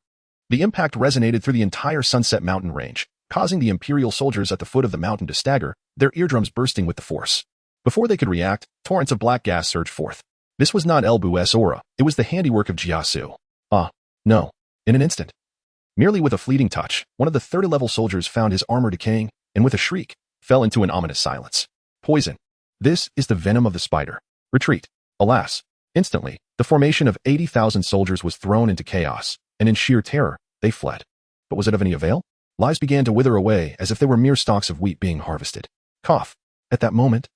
The impact resonated through the entire Sunset Mountain range, causing the Imperial soldiers at the foot of the mountain to stagger, their eardrums bursting with the force. Before they could react, torrents of black gas surged forth. This was not Elbu's aura, it was the handiwork of Jiasu. No. In an instant. Merely with a fleeting touch, one of the third-level soldiers found his armor decaying, and with a shriek, fell into an ominous silence. Poison. This is the venom of the spider. Retreat. Alas. Instantly, the formation of 80,000 soldiers was thrown into chaos, and in sheer terror, they fled. But was it of any avail? Lives began to wither away as if they were mere stalks of wheat being harvested. Cough. At that moment,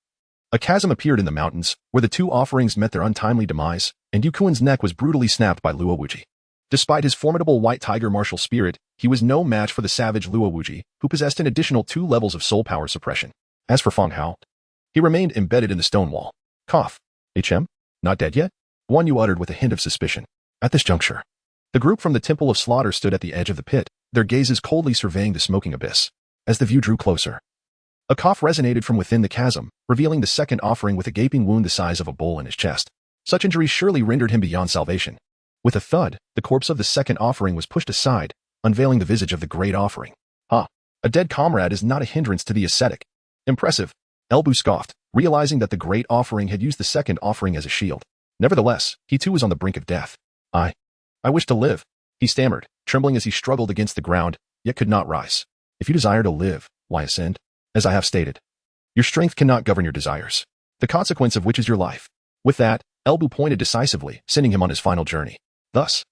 a chasm appeared in the mountains, where the two offerings met their untimely demise, and Yukuin's neck was brutally snapped by Luo Wuji. Despite his formidable white tiger martial spirit, he was no match for the savage Luo Wuji, who possessed an additional 2 levels of soul power suppression. As for Feng Hao, he remained embedded in the stone wall. Cough. HM? Not dead yet? One Yu uttered with a hint of suspicion. At this juncture, the group from the Temple of Slaughter stood at the edge of the pit, their gazes coldly surveying the smoking abyss. As the view drew closer, a cough resonated from within the chasm, revealing the second offering with a gaping wound the size of a bull in his chest. Such injuries surely rendered him beyond salvation. With a thud, the corpse of the second offering was pushed aside, unveiling the visage of the great offering. A dead comrade is not a hindrance to the ascetic. Impressive. Elbu scoffed, realizing that the great offering had used the second offering as a shield. Nevertheless, he too was on the brink of death. I wish to live, he stammered, trembling as he struggled against the ground, yet could not rise. If you desire to live, why ascend? As I have stated, your strength cannot govern your desires, the consequence of which is your life. With that, Elbu pointed decisively, sending him on his final journey. Thus,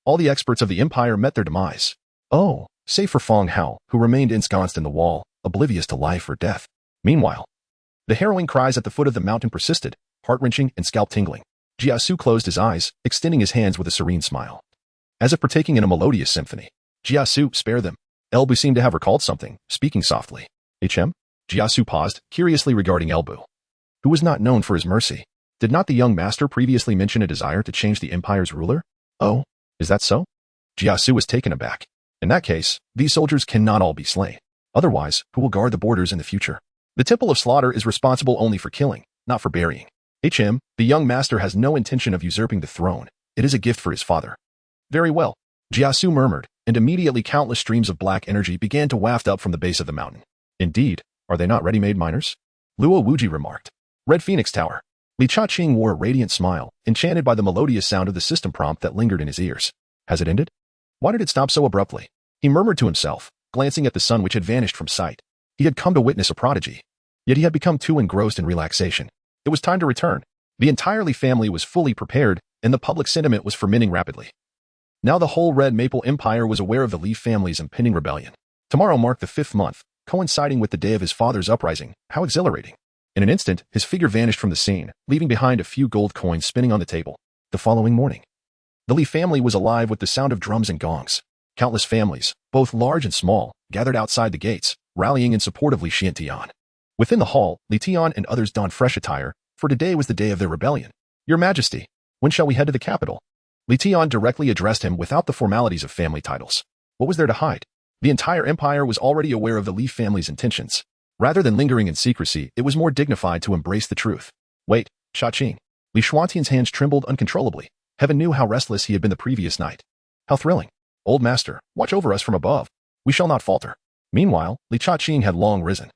all the experts of the Empire met their demise. Oh, save for Feng Hao, who remained ensconced in the wall, oblivious to life or death. Meanwhile, the harrowing cries at the foot of the mountain persisted, heart-wrenching and scalp-tingling. Jiasu closed his eyes, extending his hands with a serene smile. As if partaking in a melodious symphony. Jiasu, spare them. Elbu seemed to have recalled something, speaking softly. HM? Jiasu paused, curiously regarding Elbu, who was not known for his mercy. Did not the young master previously mention a desire to change the Empire's ruler? Oh, is that so? Jiasu was taken aback. In that case, these soldiers cannot all be slain. Otherwise, who will guard the borders in the future? The Temple of Slaughter is responsible only for killing, not for burying. HM, the young master has no intention of usurping the throne. It is a gift for his father. Very well. Jiasu murmured, and immediately countless streams of black energy began to waft up from the base of the mountain. Indeed, are they not ready-made miners? Luo Wuji remarked. Red Phoenix Tower. Li Cha-Ching wore a radiant smile, enchanted by the melodious sound of the system prompt that lingered in his ears. Has it ended? Why did it stop so abruptly? He murmured to himself, glancing at the sun which had vanished from sight. He had come to witness a prodigy. Yet he had become too engrossed in relaxation. It was time to return. The entire Li family was fully prepared, and the public sentiment was fermenting rapidly. Now the whole Red Maple Empire was aware of the Li family's impending rebellion. Tomorrow marked the 5th month, coinciding with the day of his father's uprising. How exhilarating. In an instant, his figure vanished from the scene, leaving behind a few gold coins spinning on the table. The following morning, the Li family was alive with the sound of drums and gongs. Countless families, both large and small, gathered outside the gates, rallying in support of Li Xiantian. Within the hall, Li Tian and others donned fresh attire, for today was the day of their rebellion. Your Majesty, when shall we head to the capital? Li Tian directly addressed him without the formalities of family titles. What was there to hide? The entire empire was already aware of the Li family's intentions. Rather than lingering in secrecy, it was more dignified to embrace the truth. Wait, Cha-Ching. Li Xuantian's hands trembled uncontrollably. Heaven knew how restless he had been the previous night. How thrilling. Old master, watch over us from above. We shall not falter. Meanwhile, Li Cha-Ching had long risen.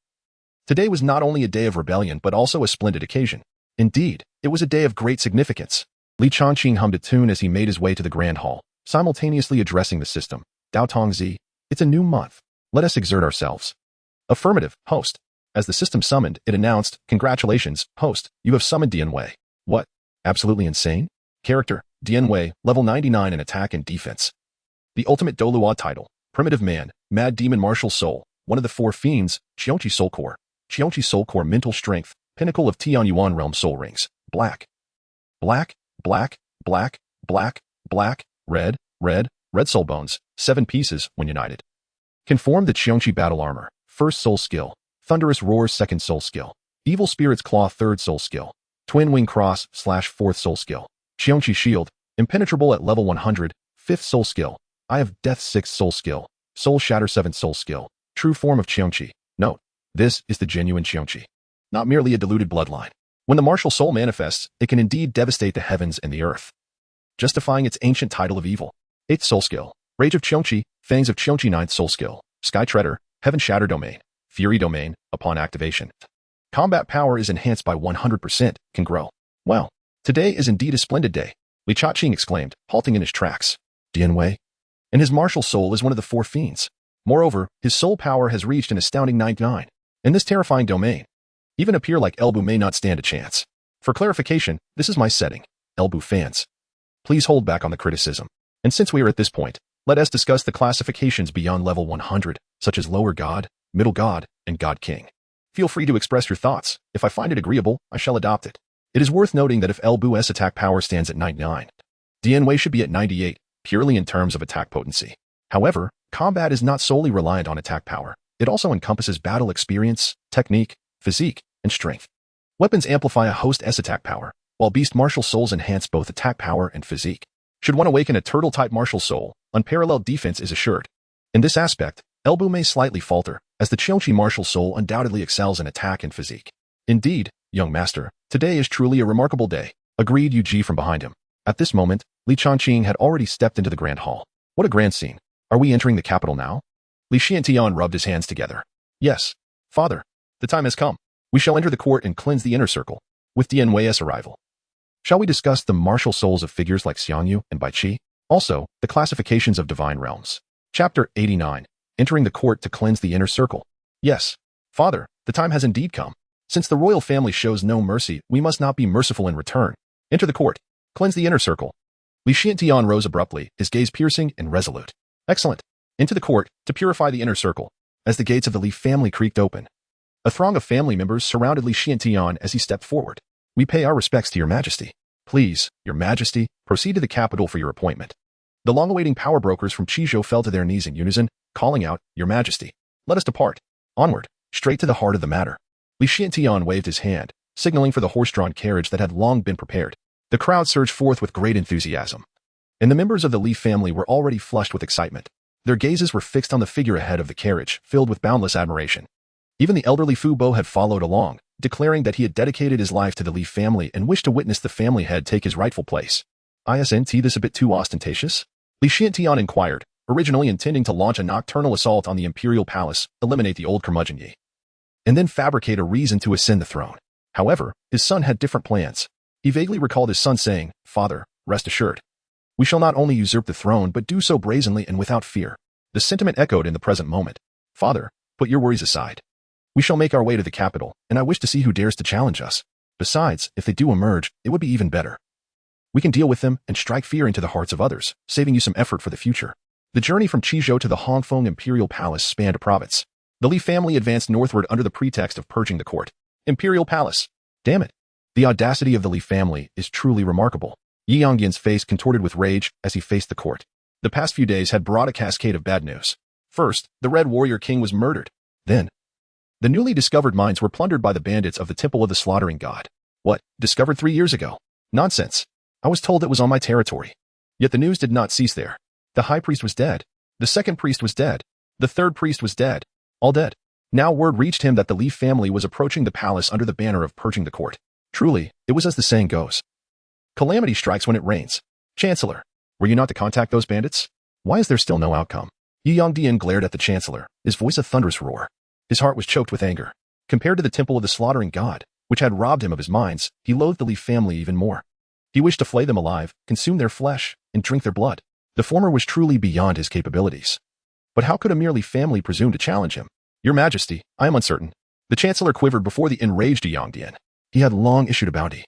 Today was not only a day of rebellion but also a splendid occasion. Indeed, it was a day of great significance. Li Cha-Ching hummed a tune as he made his way to the grand hall, simultaneously addressing the system. Dao Tong Zi, it's a new month. Let us exert ourselves. Affirmative, host. As the system summoned, it announced, "Congratulations, host, you have summoned Dian Wei." What? Absolutely insane? Character, Dian Wei, level 99 in attack and defense. The ultimate Douluo title, Primitive Man, Mad Demon Martial Soul, one of the four fiends, Qiongqi Soul Core. Qiongqi Soul Core Mental Strength, Pinnacle of Tian Yuan Realm Soul Rings. Black. Black, black, black, black, black, red, red, red soul bones, 7 pieces when united. Conform the Qiongqi Battle Armor, first soul skill. Thunderous Roars, second soul skill. Evil Spirit's Claw, third soul skill. Twin Wing Cross / fourth soul skill. Qiongqi Shield, impenetrable at level 100, fifth soul skill. Eye of Death, sixth soul skill. Soul Shatter, seventh soul skill. True form of Qiongqi. Note, this is the genuine Qiongqi, not merely a diluted bloodline. When the martial soul manifests, it can indeed devastate the heavens and the earth, justifying its ancient title of evil. 8th soul skill. Rage of Qiongqi, Fangs of Qiongqi, 9th soul skill. Sky Treader, Heaven Shatter Domain, Fury Domain, upon activation. Combat power is enhanced by 100%, can grow. Well, today is indeed a splendid day, Li Chaqing exclaimed, halting in his tracks. Dian Wei? And his martial soul is one of the 4 fiends. Moreover, his soul power has reached an astounding 99. In this terrifying domain, even a peer like Elbu may not stand a chance. For clarification, this is my setting. Elbu fans, please hold back on the criticism. And since we are at this point, let us discuss the classifications beyond level 100, such as Lower God, Middle God, and God King. Feel free to express your thoughts. If I find it agreeable, I shall adopt it. It is worth noting that if Elbu's attack power stands at 99, Dian Wei should be at 98, purely in terms of attack potency. However, combat is not solely reliant on attack power. It also encompasses battle experience, technique, physique, and strength. Weapons amplify a host's attack power, while beast martial souls enhance both attack power and physique. Should one awaken a turtle-type martial soul, unparalleled defense is assured. In this aspect, Elbu may slightly falter, as the Qiongqi martial soul undoubtedly excels in attack and physique. Indeed, young master, today is truly a remarkable day, agreed Yu Ji from behind him. At this moment, Li Chaqing had already stepped into the grand hall. What a grand scene. Are we entering the capital now? Li Xiantian rubbed his hands together. Yes, father, the time has come. We shall enter the court and cleanse the inner circle, with Dian Wei's arrival. Shall we discuss the martial souls of figures like Xiangyu and Bai Qi? Also, the classifications of divine realms. Chapter 89. Entering the court to cleanse the inner circle. Yes, father, the time has indeed come. Since the royal family shows no mercy, we must not be merciful in return. Enter the court. Cleanse the inner circle. Li Xiantian rose abruptly, his gaze piercing and resolute. Excellent. Into the court, to purify the inner circle. As the gates of the Li family creaked open, a throng of family members surrounded Li Xiantian as he stepped forward. We pay our respects to your majesty. Please, your majesty, proceed to the capital for your appointment. The long-awaiting power brokers from Qizhou fell to their knees in unison, calling out, Your majesty. Let us depart. Onward, straight to the heart of the matter. Li Xiantian waved his hand, signaling for the horse-drawn carriage that had long been prepared. The crowd surged forth with great enthusiasm, and the members of the Li family were already flushed with excitement. Their gazes were fixed on the figure ahead of the carriage, filled with boundless admiration. Even the elderly Fu Bo had followed along, declaring that he had dedicated his life to the Li family and wished to witness the family head take his rightful place. Isn't this a bit too ostentatious? Li Xiantian inquired, originally intending to launch a nocturnal assault on the imperial palace, eliminate the old curmudgeon Yi, and then fabricate a reason to ascend the throne. However, his son had different plans. He vaguely recalled his son saying, Father, rest assured. We shall not only usurp the throne but do so brazenly and without fear. The sentiment echoed in the present moment. Father, put your worries aside. We shall make our way to the capital, and I wish to see who dares to challenge us. Besides, if they do emerge, it would be even better. We can deal with them and strike fear into the hearts of others, saving you some effort for the future. The journey from Qizhou to the Hongfeng Imperial Palace spanned a province. The Li family advanced northward under the pretext of purging the court. Imperial Palace. Damn it. The audacity of the Li family is truly remarkable. Yi Yongyan's face contorted with rage as he faced the court. The past few days had brought a cascade of bad news. First, the Red Warrior King was murdered. Then, the newly discovered mines were plundered by the bandits of the Temple of the Slaughtering God. What, discovered 3 years ago? Nonsense. I was told it was on my territory. Yet the news did not cease there. The high priest was dead. The second priest was dead. The third priest was dead. All dead. Now word reached him that the Li family was approaching the palace under the banner of purging the court. Truly, it was as the saying goes. Calamity strikes when it rains. Chancellor, were you not to contact those bandits? Why is there still no outcome? Yi Yongdian glared at the Chancellor, his voice a thunderous roar. His heart was choked with anger. Compared to the Temple of the Slaughtering God, which had robbed him of his mines, he loathed the Li family even more. He wished to flay them alive, consume their flesh, and drink their blood. The former was truly beyond his capabilities. But how could a mere Li family presume to challenge him? Your Majesty, I am uncertain. The Chancellor quivered before the enraged Yangdian. He had long issued a bounty.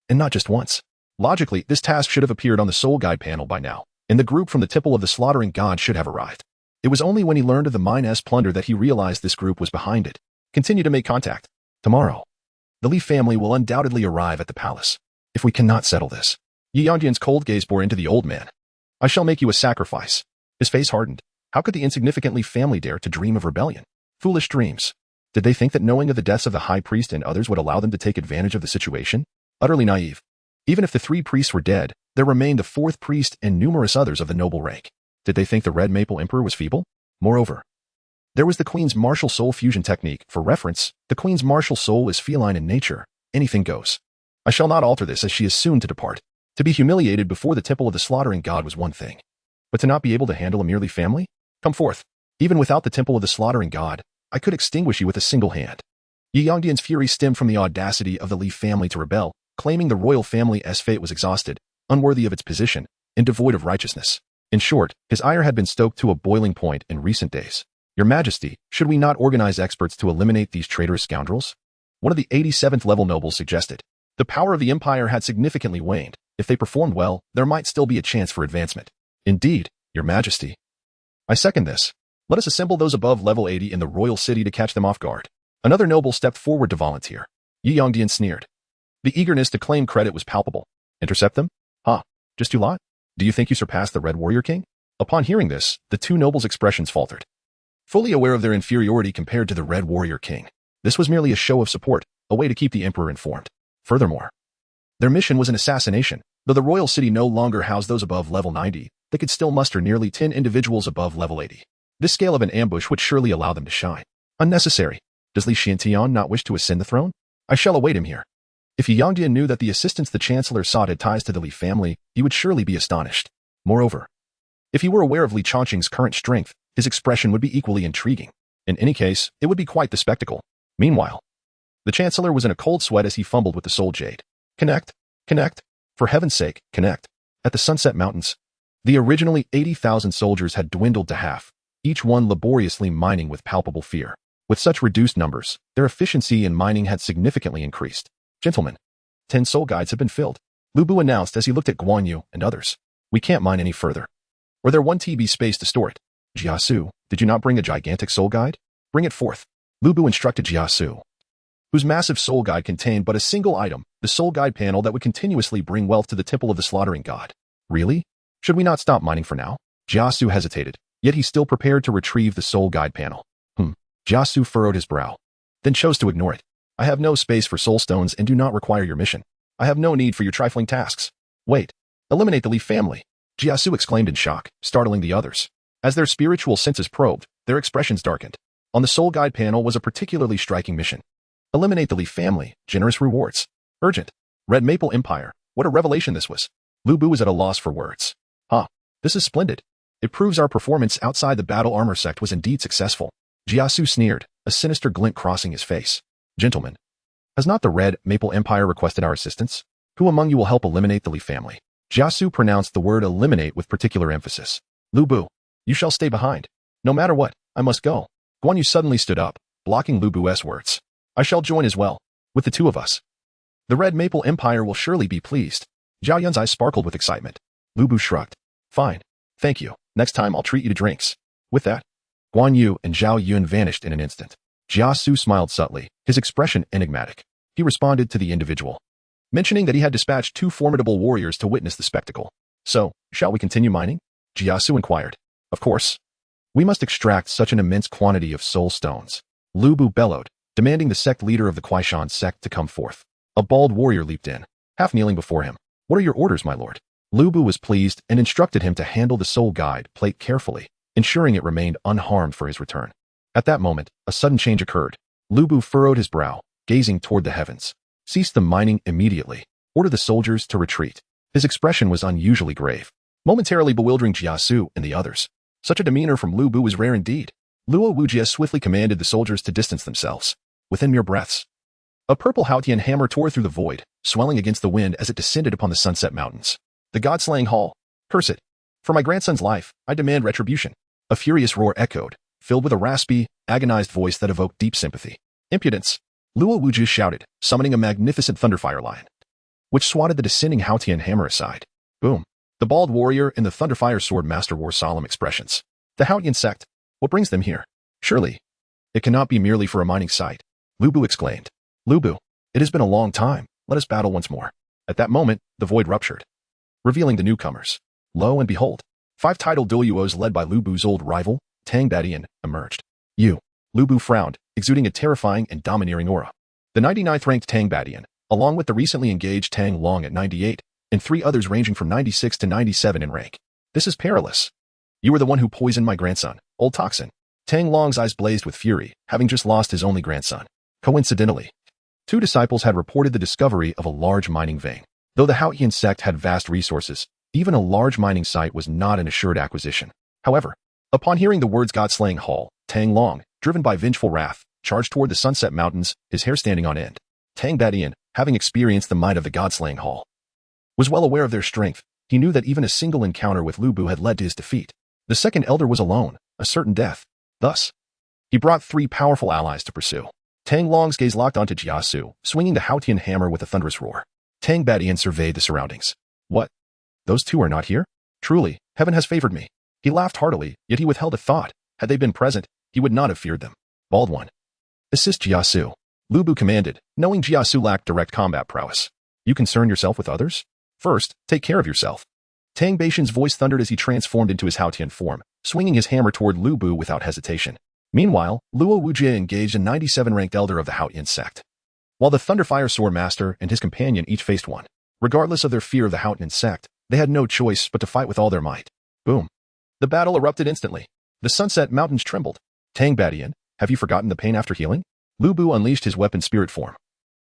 And not just once. Logically, this task should have appeared on the Soul Guide panel by now, and the group from the Temple of the Slaughtering God should have arrived. It was only when he learned of the Mine's plunder that he realized this group was behind it. Continue to make contact. Tomorrow, the Li family will undoubtedly arrive at the palace. If we cannot settle this. Yi Yangdian's cold gaze bore into the old man. I shall make you a sacrifice. His face hardened. How could the insignificant Li family dare to dream of rebellion? Foolish dreams. Did they think that knowing of the deaths of the high priest and others would allow them to take advantage of the situation? Utterly naive. Even if the 3 priests were dead, there remained the 4th priest and numerous others of the noble rank. Did they think the Red Maple Emperor was feeble? Moreover, there was the Queen's martial soul fusion technique. For reference, the Queen's martial soul is feline in nature. Anything goes. I shall not alter this as she is soon to depart. To be humiliated before the Temple of the Slaughtering God was one thing. But to not be able to handle a merely family? Come forth. Even without the Temple of the Slaughtering God, I could extinguish you with a single hand. Yi Yangdian's fury stemmed from the audacity of the Li family to rebel, claiming the royal family's fate was exhausted, unworthy of its position, and devoid of righteousness. In short, his ire had been stoked to a boiling point in recent days. Your Majesty, should we not organize experts to eliminate these traitorous scoundrels? One of the 87th level nobles suggested. The power of the Empire had significantly waned. If they performed well, there might still be a chance for advancement. Indeed, Your Majesty. I second this. Let us assemble those above level 80 in the royal city to catch them off guard. Another noble stepped forward to volunteer. Yi Yangdian sneered. The eagerness to claim credit was palpable. Intercept them? Just you lot? Do you think you surpassed the Red Warrior King? Upon hearing this, the 2 nobles' expressions faltered. Fully aware of their inferiority compared to the Red Warrior King, this was merely a show of support, a way to keep the Emperor informed. Furthermore, their mission was an assassination. Though the royal city no longer housed those above level 90, they could still muster nearly 10 individuals above level 80. This scale of an ambush would surely allow them to shine. Unnecessary. Does Li Xiantian not wish to ascend the throne? I shall await him here. If Yi Yangdian knew that the assistance the Chancellor sought had ties to the Li family, he would surely be astonished. Moreover, if he were aware of Li Chongqing's current strength, his expression would be equally intriguing. In any case, it would be quite the spectacle. Meanwhile, the Chancellor was in a cold sweat as he fumbled with the soul jade. Connect. Connect. For heaven's sake, connect. At the Sunset Mountains, the originally 80,000 soldiers had dwindled to half, each one laboriously mining with palpable fear. With such reduced numbers, their efficiency in mining had significantly increased. Gentlemen, 10 soul guides have been filled, Lu Bu announced as he looked at Guan Yu and others. We can't mine any further. Were there 1 TB space to store it? Jiasu, did you not bring a gigantic soul guide? Bring it forth. Lu Bu instructed Jiasu, whose massive soul guide contained but a single item, the soul guide panel that would continuously bring wealth to the Temple of the Slaughtering God. Really? Should we not stop mining for now? Jiasu hesitated, yet he still prepared to retrieve the soul guide panel. Jiasu furrowed his brow, then chose to ignore it. I have no space for soul stones and do not require your mission. I have no need for your trifling tasks. Wait. Eliminate the Li family. Jiasu exclaimed in shock, startling the others. As their spiritual senses probed, their expressions darkened. On the soul guide panel was a particularly striking mission. Eliminate the Li family, generous rewards. Urgent. Red Maple Empire. What a revelation this was. Lu Bu was at a loss for words. This is splendid. It proves our performance outside the battle armor sect was indeed successful. Jiasu sneered, a sinister glint crossing his face. Gentlemen, has not the Red Maple Empire requested our assistance? Who among you will help eliminate the Li family? Jiasu pronounced the word eliminate with particular emphasis. Lu Bu, you shall stay behind. No matter what, I must go. Guan Yu suddenly stood up, blocking Lu Bu's words. I shall join as well. With the 2 of us. The Red Maple Empire will surely be pleased. Zhao Yun's eyes sparkled with excitement. Lu Bu shrugged. Fine. Thank you. Next time I'll treat you to drinks. With that, Guan Yu and Zhao Yun vanished in an instant. Jiasu smiled subtly, his expression enigmatic. He responded to the individual, mentioning that he had dispatched 2 formidable warriors to witness the spectacle. So, shall we continue mining? Jiasu inquired. Of course. We must extract such an immense quantity of soul stones. Lu Bu bellowed, demanding the sect leader of the Kuaishan sect to come forth. A bald warrior leaped in, half kneeling before him. What are your orders, my lord? Lu Bu was pleased and instructed him to handle the soul guide plate carefully, ensuring it remained unharmed for his return. At that moment, a sudden change occurred. Lu Bu furrowed his brow, gazing toward the heavens. Cease the mining immediately. Order the soldiers to retreat. His expression was unusually grave, momentarily bewildering Jiasu and the others. Such a demeanor from Lu Bu was rare indeed. Luo Wujia swiftly commanded the soldiers to distance themselves. Within mere breaths, a purple Haotian hammer tore through the void, swelling against the wind as it descended upon the Sunset Mountains. The God-slaying Hall. Curse it. For my grandson's life, I demand retribution. A furious roar echoed, filled with a raspy, agonized voice that evoked deep sympathy. Impudence! Luo Wuju shouted, summoning a magnificent thunderfire line, which swatted the descending Haotian hammer aside. Boom! The bald warrior and the thunderfire sword master wore solemn expressions. The Haotian sect? What brings them here? Surely, it cannot be merely for a mining site. Lubu exclaimed. Lubu, it has been a long time. Let us battle once more. At that moment, the void ruptured, revealing the newcomers. Lo and behold, 5 titled Douluos led by Lubu's old rival, Transmigrated, emerged. Lubu frowned, exuding a terrifying and domineering aura. The 99th ranked Transmigrated, along with the recently engaged Tang Long at 98, and 3 others ranging from 96 to 97 in rank. This is perilous. You were the one who poisoned my grandson, old Toxin. Tang Long's eyes blazed with fury, having just lost his only grandson. Coincidentally, 2 disciples had reported the discovery of a large mining vein. Though the Haotian sect had vast resources, even a large mining site was not an assured acquisition. However, upon hearing the words God-slaying Hall, Tang Long, driven by vengeful wrath, charged toward the Sunset Mountains, his hair standing on end. Transmigrated, having experienced the might of the God-slaying Hall, was well aware of their strength. He knew that even a single encounter with Lubu had led to his defeat. The second elder was alone, a certain death. Thus, he brought 3 powerful allies to pursue. Tang Long's gaze locked onto Jiasu, swinging the Haotian hammer with a thunderous roar. Transmigrated surveyed the surroundings. What? Those 2 are not here? Truly, heaven has favored me. He laughed heartily, yet he withheld a thought. Had they been present, he would not have feared them. Bald One, assist Jiasu. Lubu commanded, knowing Jiasu lacked direct combat prowess. You concern yourself with others? First, take care of yourself. Transmigration's voice thundered as he transformed into his Haotian form, swinging his hammer toward Lubu without hesitation. Meanwhile, Luo Wuju engaged a 97-ranked elder of the Haotian sect, while the Thunderfire Sword Master and his companion each faced one. Regardless of their fear of the Haotian sect, they had no choice but to fight with all their might. Boom! The battle erupted instantly. The Sunset Mountains trembled. Transmigrated, have you forgotten the pain after healing? Lubu unleashed his weapon spirit form,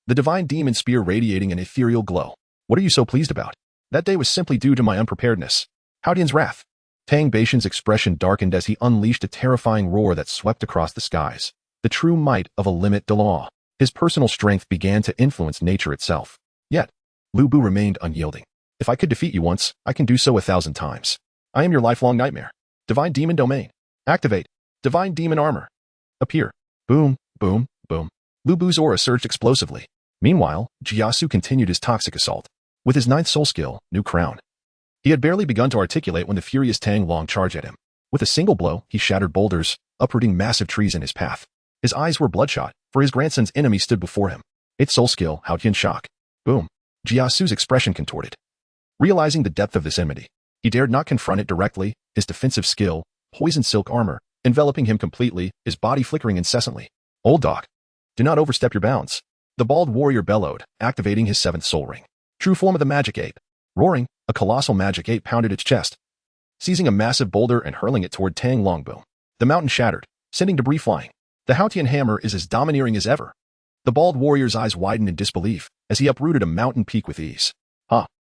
the divine demon spear radiating an ethereal glow. What are you so pleased about? That day was simply due to my unpreparedness. Haotian's wrath. Transmigration's expression darkened as he unleashed a terrifying roar that swept across the skies. The true might of a limit de law. His personal strength began to influence nature itself. Yet, Lubu remained unyielding. If I could defeat you once, I can do so 1,000 times. I am your lifelong nightmare. Divine Demon Domain. Activate. Divine Demon Armor. Appear. Boom, boom, boom. Lubu's aura surged explosively. Meanwhile, Jiasu continued his toxic assault. With his 9th soul skill, New Crown, he had barely begun to articulate when the furious Tang Long charged at him. With a single blow, he shattered boulders, uprooting massive trees in his path. His eyes were bloodshot, for his grandson's enemy stood before him. 8th soul skill, Haotian Shock. Boom. Jiasu's expression contorted. Realizing the depth of this enmity, he dared not confront it directly. His defensive skill, Poison Silk Armor, enveloping him completely, his body flickering incessantly. Old dog, do not overstep your bounds. The bald warrior bellowed, activating his 7th soul ring. True form of the magic ape. Roaring, a colossal magic ape pounded its chest, seizing a massive boulder and hurling it toward Tang Long. Boom. The mountain shattered, sending debris flying. The Haotian hammer is as domineering as ever. The bald warrior's eyes widened in disbelief as he uprooted a mountain peak with ease.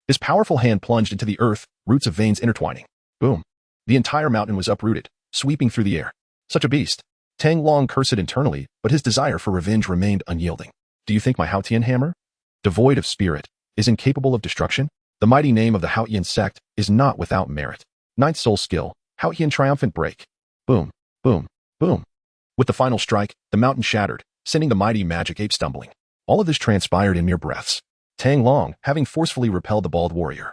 His powerful hand plunged into the earth, roots of veins intertwining. Boom. The entire mountain was uprooted, sweeping through the air. Such a beast. Tang Long cursed internally, but his desire for revenge remained unyielding. Do you think my Haotian hammer, devoid of spirit, is incapable of destruction? The mighty name of the Haotian sect is not without merit. 9th soul skill, Haotian Triumphant Break. Boom, boom, boom. With the final strike, the mountain shattered, sending the mighty magic ape stumbling. All of this transpired in mere breaths. Tang Long, having forcefully repelled the bald warrior,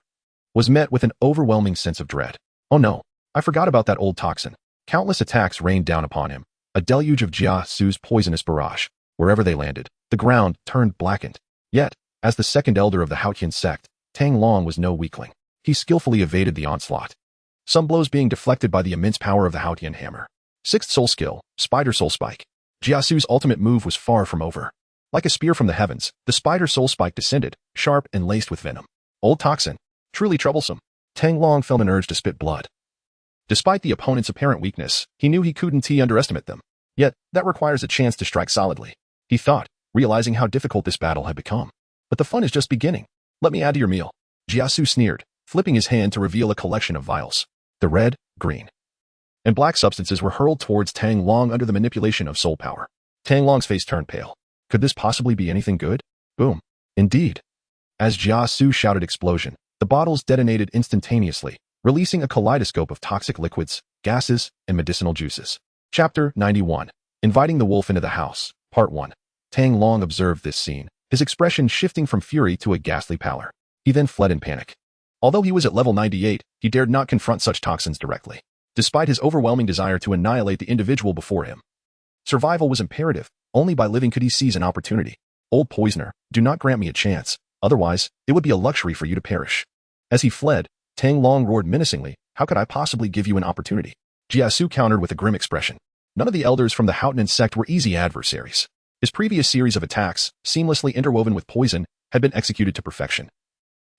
was met with an overwhelming sense of dread. Oh no, I forgot about that old Toxin. Countless attacks rained down upon him, a deluge of Jiasu's poisonous barrage. Wherever they landed, the ground turned blackened. Yet, as the 2nd elder of the Haotian sect, Tang Long was no weakling. He skillfully evaded the onslaught, some blows being deflected by the immense power of the Haotian hammer. 6th soul skill, Spider Soul Spike. Jiasu's ultimate move was far from over. Like a spear from the heavens, the Spider Soul Spike descended, sharp and laced with venom. Old Toxin, truly troublesome. Tang Long felt an urge to spit blood. Despite the opponent's apparent weakness, he knew he couldn't underestimate them. Yet, that requires a chance to strike solidly, he thought, realizing how difficult this battle had become. But the fun is just beginning. Let me add to your meal. Jiasu sneered, flipping his hand to reveal a collection of vials. The red, green, and black substances were hurled towards Tang Long under the manipulation of soul power. Tang Long's face turned pale. Could this possibly be anything good? Boom. Indeed. As Jiasu shouted explosion, the bottles detonated instantaneously, releasing a kaleidoscope of toxic liquids, gases, and medicinal juices. Chapter 91. Inviting the Wolf into the House. Part 1. Tang Long observed this scene, his expression shifting from fury to a ghastly pallor. He then fled in panic. Although he was at level 98, he dared not confront such toxins directly, despite his overwhelming desire to annihilate the individual before him. Survival was imperative. Only by living could he seize an opportunity. Old poisoner, do not grant me a chance, otherwise, it would be a luxury for you to perish. As he fled, Tang Long roared menacingly, how could I possibly give you an opportunity? Jiasu countered with a grim expression. None of the elders from the Haotian sect were easy adversaries. His previous series of attacks, seamlessly interwoven with poison, had been executed to perfection.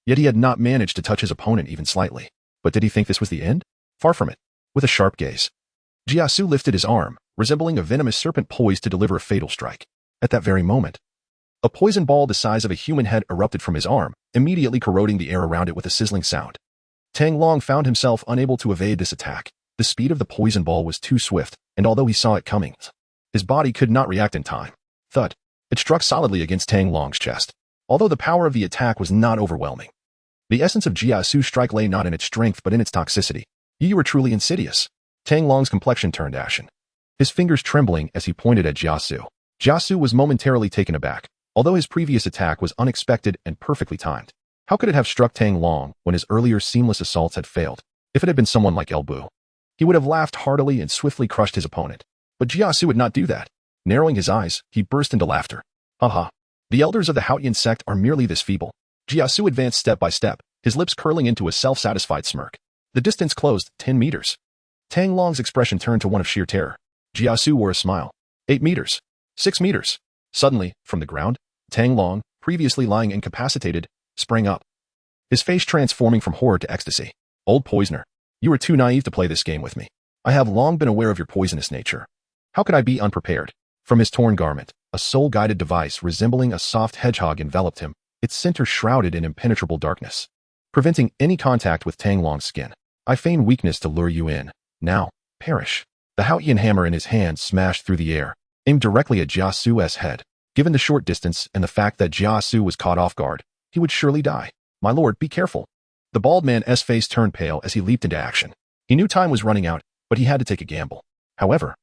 Yet he had not managed to touch his opponent even slightly. But did he think this was the end? Far from it. With a sharp gaze, Jiasu lifted his arm, resembling a venomous serpent poised to deliver a fatal strike. At that very moment, a poison ball the size of a human head erupted from his arm, immediately corroding the air around it with a sizzling sound. Tang Long found himself unable to evade this attack. The speed of the poison ball was too swift, and although he saw it coming, his body could not react in time. Thud. It struck solidly against Tang Long's chest. Although the power of the attack was not overwhelming, the essence of Jiasu's strike lay not in its strength but in its toxicity. You were truly insidious. Tang Long's complexion turned ashen, his fingers trembling as he pointed at Jiasu. Jiasu was momentarily taken aback, although his previous attack was unexpected and perfectly timed. How could it have struck Tang Long when his earlier seamless assaults had failed? If it had been someone like Elbu, he would have laughed heartily and swiftly crushed his opponent. But Jiasu would not do that. Narrowing his eyes, he burst into laughter. Haha. The elders of the Haotian sect are merely this feeble. Jiasu advanced step by step, his lips curling into a self-satisfied smirk. The distance closed 10 meters. Tang Long's expression turned to one of sheer terror. Jiasu wore a smile. 8 meters. 6 meters. Suddenly, from the ground, Tang Long, previously lying incapacitated, sprang up, his face transforming from horror to ecstasy. Old poisoner, you are too naive to play this game with me. I have long been aware of your poisonous nature. How could I be unprepared? From his torn garment, a soul-guided device resembling a soft hedgehog enveloped him, its center shrouded in impenetrable darkness, preventing any contact with Tang Long's skin. I feign weakness to lure you in. Now, perish. The Haotian hammer in his hand smashed through the air, aimed directly at Jiasu's head. Given the short distance and the fact that Jiasu was caught off guard, he would surely die. My lord, be careful. The bald man's face turned pale as he leaped into action. He knew time was running out, but he had to take a gamble. However,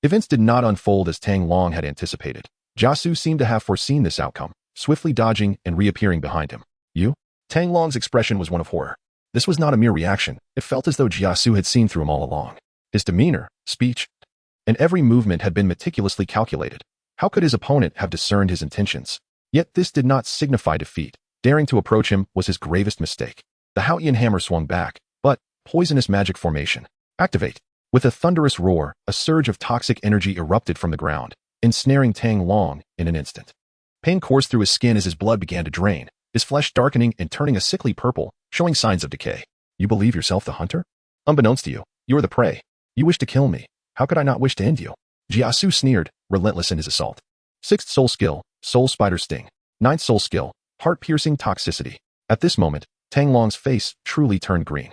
events did not unfold as Tang Long had anticipated. Jiasu seemed to have foreseen this outcome, swiftly dodging and reappearing behind him. You? Tang Long's expression was one of horror. This was not a mere reaction. It felt as though Jiasu had seen through him all along. His demeanor, speech, and every movement had been meticulously calculated. How could his opponent have discerned his intentions? Yet this did not signify defeat. Daring to approach him was his gravest mistake. The Haotian hammer swung back, but poisonous magic formation. Activate. With a thunderous roar, a surge of toxic energy erupted from the ground, ensnaring Tang Long in an instant. Pain coursed through his skin as his blood began to drain, his flesh darkening and turning a sickly purple, showing signs of decay. You believe yourself the hunter? Unbeknownst to you, you are the prey. You wish to kill me. How could I not wish to end you? Jiasu sneered, relentless in his assault. 6th soul skill, soul spider sting. 9th soul skill, heart-piercing toxicity. At this moment, Tang Long's face truly turned green.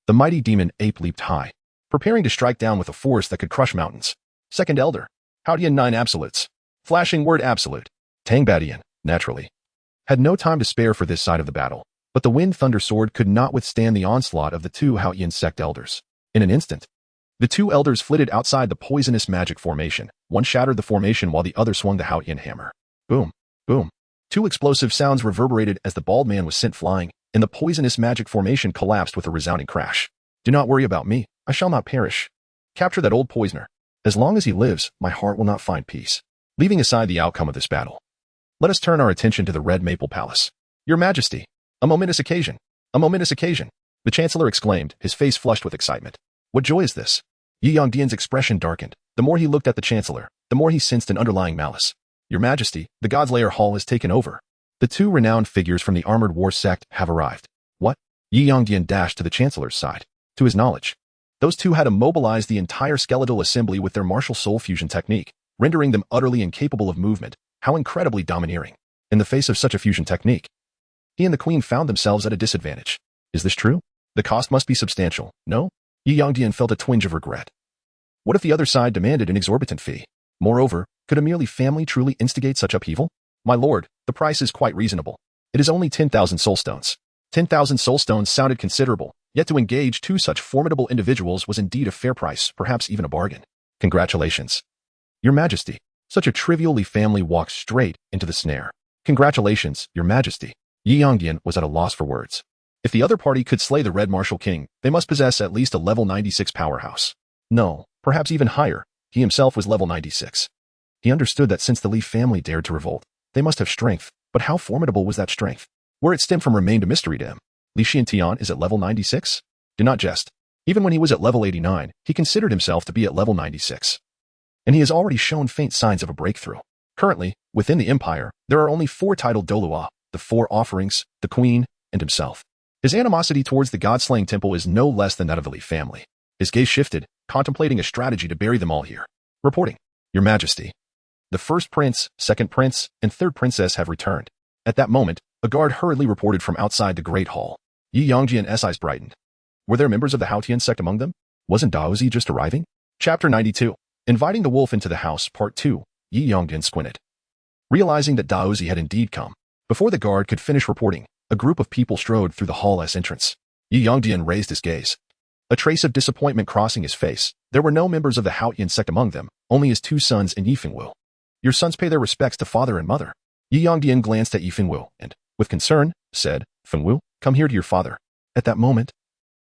The mighty demon ape leaped high, preparing to strike down with a force that could crush mountains. Second elder. Haotian 9 absolutes. Flashing word absolute. Tang Badian, naturally, had no time to spare for this side of the battle, but the Wind Thunder Sword could not withstand the onslaught of the 2 Haotian sect elders. In an instant, the 2 elders flitted outside the poisonous magic formation. One shattered the formation while the other swung the Haotian hammer. Boom, boom. 2 explosive sounds reverberated as the bald man was sent flying, and the poisonous magic formation collapsed with a resounding crash. Do not worry about me. I shall not perish. Capture that old poisoner. As long as he lives, my heart will not find peace. Leaving aside the outcome of this battle, let us turn our attention to the Red Maple Palace. Your Majesty, a momentous occasion. A momentous occasion. The Chancellor exclaimed, his face flushed with excitement. What joy is this? Yi Yongdian's expression darkened. The more he looked at the Chancellor, the more he sensed an underlying malice. Your Majesty, the God's Lair Hall has taken over. The 2 renowned figures from the Armored War sect have arrived. What? Yi Yongdian dashed to the Chancellor's side. To his knowledge, those 2 had immobilized the entire skeletal assembly with their martial soul fusion technique, rendering them utterly incapable of movement. How incredibly domineering. In the face of such a fusion technique, he and the Queen found themselves at a disadvantage. Is this true? The cost must be substantial, no? Yi Yongdian felt a twinge of regret. What if the other side demanded an exorbitant fee? Moreover, could a merely family truly instigate such upheaval? My lord, the price is quite reasonable. It is only 10,000 soulstones. 10,000 soulstones sounded considerable, yet to engage 2 such formidable individuals was indeed a fair price, perhaps even a bargain. Congratulations. Your Majesty, Such a trivial Li family walked straight into the snare. Congratulations, Your Majesty. Yi Yongdian was at a loss for words. If the other party could slay the Red Martial King, they must possess at least a level 96 powerhouse. No, perhaps even higher. He himself was level 96. He understood that since the Li family dared to revolt, they must have strength, but how formidable was that strength? Where it stemmed from remained a mystery to him. Li Xiantian is at level 96? Do not jest. Even when he was at level 89, he considered himself to be at level 96. And he has already shown faint signs of a breakthrough. Currently, within the Empire, there are only 4 titled Douluo, the 4 offerings, the Queen, and himself. His animosity towards the god-slaying temple is no less than that of the Li family. His gaze shifted, contemplating a strategy to bury them all here. Reporting. Your Majesty. The first prince, second prince, and third princess have returned. At that moment, a guard hurriedly reported from outside the Great Hall. Yi Yongjian's eyes brightened. Were there members of the Haotian sect among them? Wasn't Daozi just arriving? Chapter 92. Inviting the wolf into the house, Part 2. Yi Yongdian squinted. Realizing that Daozi had indeed come, before the guard could finish reporting, a group of people strode through the hall's entrance. Yi Yongdian raised his gaze. A trace of disappointment crossing his face. There were no members of the Haotian sect among them, only his 2 sons and Yi Fengwu. Your sons pay their respects to father and mother. Yi Yongdian glanced at Yi Fengwu and, with concern, said, Fengwu, come here to your father. At that moment,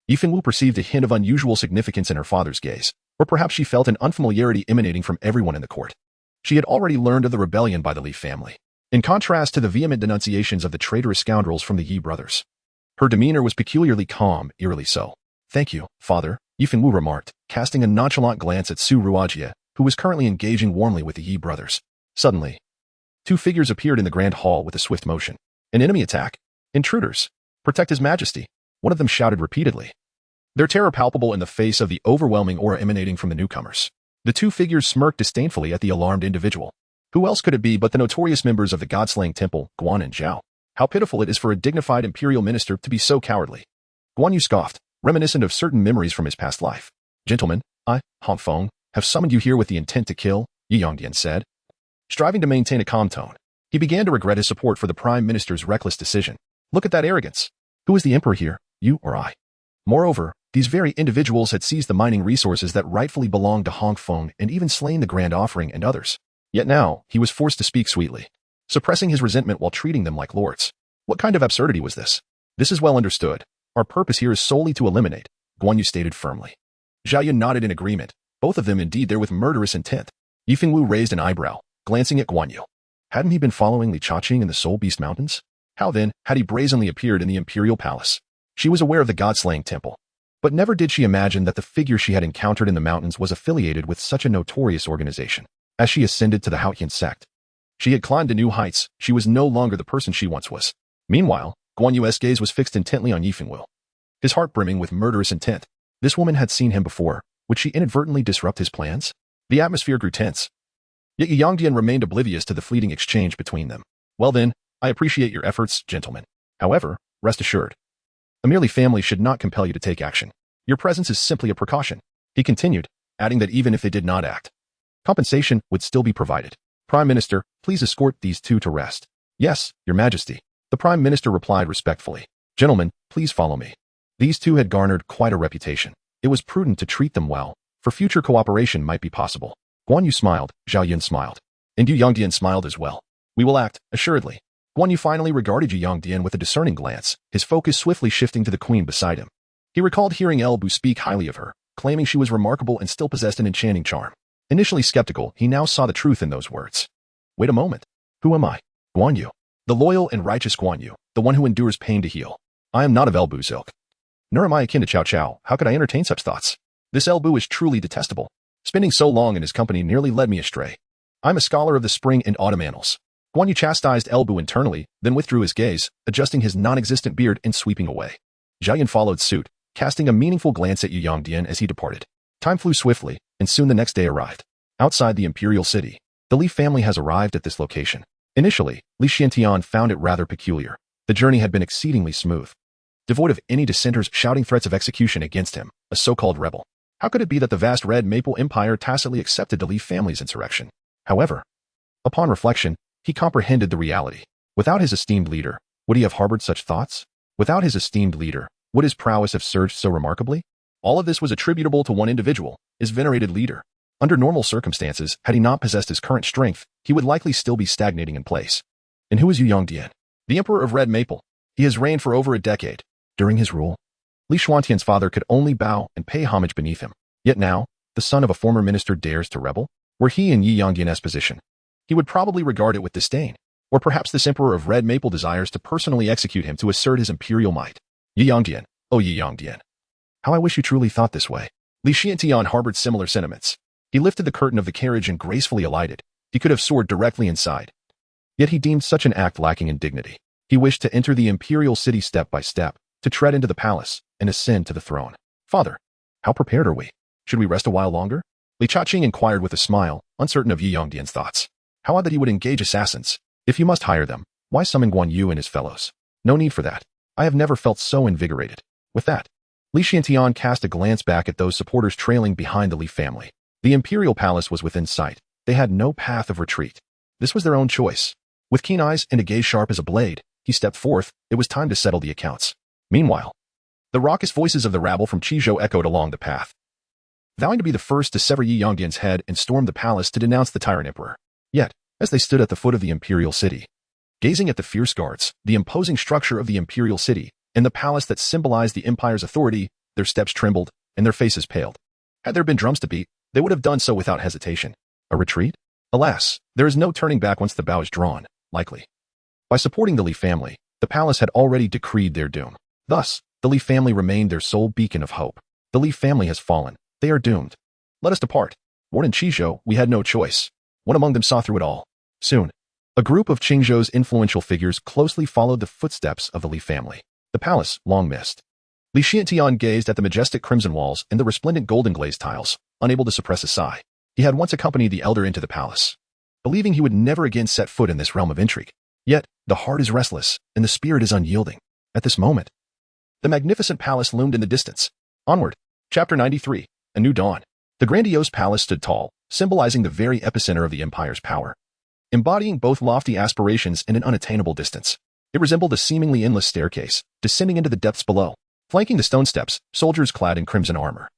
Yi Fengwu perceived a hint of unusual significance in her father's gaze, or perhaps she felt an unfamiliarity emanating from everyone in the court. She had already learned of the rebellion by the Li family, in contrast to the vehement denunciations of the traitorous scoundrels from the Yi brothers. Her demeanor was peculiarly calm, eerily so. Thank you, father, Yi Fengwu remarked, casting a nonchalant glance at Su Ruojie, who was currently engaging warmly with the Yi brothers. Suddenly, 2 figures appeared in the grand hall with a swift motion. An enemy attack. Intruders. Protect His Majesty. One of them shouted repeatedly. Their terror palpable in the face of the overwhelming aura emanating from the newcomers. The 2 figures smirked disdainfully at the alarmed individual. Who else could it be but the notorious members of the god-slaying temple, Guan and Zhao? How pitiful it is for a dignified imperial minister to be so cowardly. Guan Yu scoffed, reminiscent of certain memories from his past life. Gentlemen, I, Hong Feng, have summoned you here with the intent to kill, Yi Yongdian said. Striving to maintain a calm tone, he began to regret his support for the Prime Minister's reckless decision. Look at that arrogance. Who is the emperor here, you or I? Moreover, these very individuals had seized the mining resources that rightfully belonged to Hong Feng and even slain the Grand Offering and others. Yet now, he was forced to speak sweetly, suppressing his resentment while treating them like lords. What kind of absurdity was this? This is well understood. Our purpose here is solely to eliminate, Guan Yu stated firmly. Zhao Yun nodded in agreement, both of them indeed there with murderous intent. Yi Fengwu raised an eyebrow, glancing at Guan Yu. Hadn't he been following Li Chaqing in the Soul Beast Mountains? How then had he brazenly appeared in the imperial palace? She was aware of the god-slaying temple, but never did she imagine that the figure she had encountered in the mountains was affiliated with such a notorious organization. As she ascended to the Haotian sect, she had climbed to new heights. She was no longer the person she once was. Meanwhile, Guan Yu's gaze was fixed intently on Yi Fengwu, his heart brimming with murderous intent. This woman had seen him before. Would she inadvertently disrupt his plans? The atmosphere grew tense. Yet Yi Yongdian remained oblivious to the fleeting exchange between them. Well then, I appreciate your efforts, gentlemen. However, rest assured, a merely family should not compel you to take action. Your presence is simply a precaution. He continued, adding that even if they did not act, compensation would still be provided. Prime Minister, please escort these 2 to rest. Yes, Your Majesty. The Prime Minister replied respectfully. Gentlemen, please follow me. These 2 had garnered quite a reputation. It was prudent to treat them well, for future cooperation might be possible. Guan Yu smiled, Zhao Yun smiled, and Yu Yongdian smiled as well. We will act, assuredly. Guan Yu finally regarded Yu Yongdian with a discerning glance, his focus swiftly shifting to the queen beside him. He recalled hearing El Bu speak highly of her, claiming she was remarkable and still possessed an enchanting charm. Initially skeptical, he now saw the truth in those words. Wait a moment. Who am I? Guan Yu. The loyal and righteous Guan Yu, the one who endures pain to heal. I am not of El Bu's ilk. Nor am I akin to Cao Cao. How could I entertain such thoughts? This El Bu is truly detestable. Spending so long in his company nearly led me astray. I'm a scholar of the spring and autumn annals. Guan Yu chastised El Bu internally, then withdrew his gaze, adjusting his non-existent beard and sweeping away. Zhao Yun followed suit, casting a meaningful glance at Yu Yongdian as he departed. Time flew swiftly, and soon the next day arrived. Outside the imperial city, the Li family has arrived at this location. Initially, Li Xiantian found it rather peculiar. The journey had been exceedingly smooth, devoid of any dissenters shouting threats of execution against him, a so-called rebel. How could it be that the vast Red Maple Empire tacitly accepted the Li family's insurrection? However, upon reflection, he comprehended the reality. Without his esteemed leader, would he have harbored such thoughts? Without his esteemed leader, would his prowess have surged so remarkably? All of this was attributable to one individual, his venerated leader. Under normal circumstances, had he not possessed his current strength, he would likely still be stagnating in place. And who is Yu Yongdian? The Emperor of Red Maple. He has reigned for over a decade. During his rule, Li Xuantian's father could only bow and pay homage beneath him. Yet now, the son of a former minister dares to rebel? Were he in Yi Yongdian's position, he would probably regard it with disdain. Or perhaps this Emperor of Red Maple desires to personally execute him to assert his imperial might. Yi Yongdian, oh Yi Yongdian. How I wish you truly thought this way. Li Xuantian harbored similar sentiments. He lifted the curtain of the carriage and gracefully alighted. He could have soared directly inside. Yet he deemed such an act lacking in dignity. He wished to enter the imperial city step by step, to tread into the palace and ascend to the throne. Father, how prepared are we? Should we rest a while longer? Li Chaqing inquired with a smile, uncertain of Yi Yongdian's thoughts. How odd that he would engage assassins. If you must hire them, why summon Guan Yu and his fellows? No need for that. I have never felt so invigorated. With that, Li Xuantian cast a glance back at those supporters trailing behind the Li family. The imperial palace was within sight. They had no path of retreat. This was their own choice. With keen eyes and a gaze sharp as a blade, he stepped forth. It was time to settle the accounts. Meanwhile, the raucous voices of the rabble from Qizhou echoed along the path, vowing to be the first to sever Yi Yongdian's head and storm the palace to denounce the tyrant emperor. Yet, as they stood at the foot of the imperial city, gazing at the fierce guards, the imposing structure of the imperial city, and the palace that symbolized the empire's authority, their steps trembled and their faces paled. Had there been drums to beat, they would have done so without hesitation. A retreat? Alas, there is no turning back once the bow is drawn, likely. By supporting the Li family, the palace had already decreed their doom. Thus, the Li family remained their sole beacon of hope. The Li family has fallen. They are doomed. Let us depart. Born in Qizhou, we had no choice. One among them saw through it all. Soon, a group of Qingzhou's influential figures closely followed the footsteps of the Li family. The palace, long missed. Li Xuantian gazed at the majestic crimson walls and the resplendent golden glazed tiles, unable to suppress a sigh. He had once accompanied the elder into the palace, believing he would never again set foot in this realm of intrigue. Yet, the heart is restless, and the spirit is unyielding. At this moment, the magnificent palace loomed in the distance. Onward. Chapter 93. A New Dawn. The grandiose palace stood tall, symbolizing the very epicenter of the empire's power, embodying both lofty aspirations and an unattainable distance. It resembled a seemingly endless staircase, descending into the depths below. Flanking the stone steps, soldiers clad in crimson armor,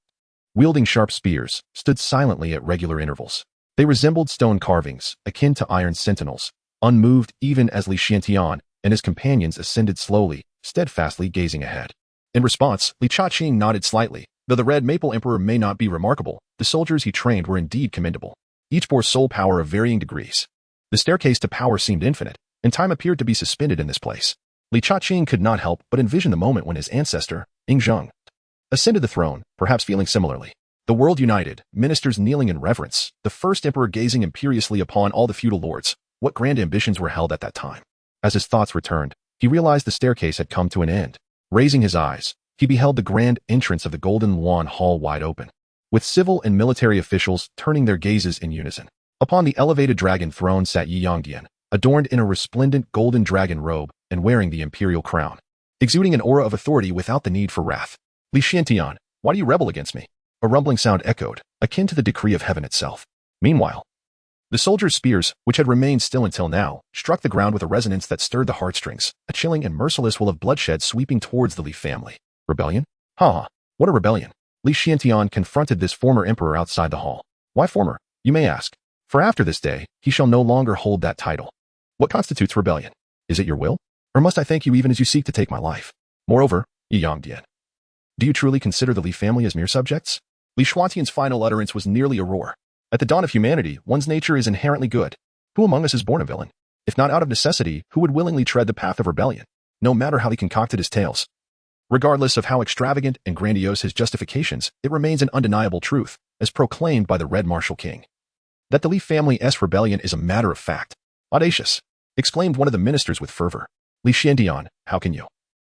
wielding sharp spears, stood silently at regular intervals. They resembled stone carvings, akin to iron sentinels, unmoved even as Li Xuantian and his companions ascended slowly, steadfastly gazing ahead. In response, Li Chaqing nodded slightly. Though the Red Maple Emperor may not be remarkable, the soldiers he trained were indeed commendable. Each bore soul power of varying degrees. The staircase to power seemed infinite, and time appeared to be suspended in this place. Li Chaqing could not help but envision the moment when his ancestor, Ing Zheng, ascended the throne, perhaps feeling similarly. The world united, ministers kneeling in reverence, the first emperor gazing imperiously upon all the feudal lords. What grand ambitions were held at that time? As his thoughts returned, he realized the staircase had come to an end. Raising his eyes, he beheld the grand entrance of the Golden Luan Hall wide open, with civil and military officials turning their gazes in unison. Upon the elevated dragon throne sat Yi Yongdian, adorned in a resplendent golden dragon robe and wearing the imperial crown, exuding an aura of authority without the need for wrath. Li Xuantian, why do you rebel against me? A rumbling sound echoed, akin to the decree of heaven itself. Meanwhile, the soldiers' spears, which had remained still until now, struck the ground with a resonance that stirred the heartstrings, a chilling and merciless will of bloodshed sweeping towards the Li family. Rebellion? Ha! What a rebellion! Li Xuantian confronted this former emperor outside the hall. Why former, you may ask? For after this day, he shall no longer hold that title. What constitutes rebellion? Is it your will? Or must I thank you even as you seek to take my life? Moreover, Yi Yongdian, do you truly consider the Li family as mere subjects? Li Xuantian's final utterance was nearly a roar. At the dawn of humanity, one's nature is inherently good. Who among us is born a villain? If not out of necessity, who would willingly tread the path of rebellion, no matter how he concocted his tales? Regardless of how extravagant and grandiose his justifications, it remains an undeniable truth, as proclaimed by the Red Martial King, that the Li family's rebellion is a matter of fact. Audacious, exclaimed one of the ministers with fervor. Li Xuantian, how can you,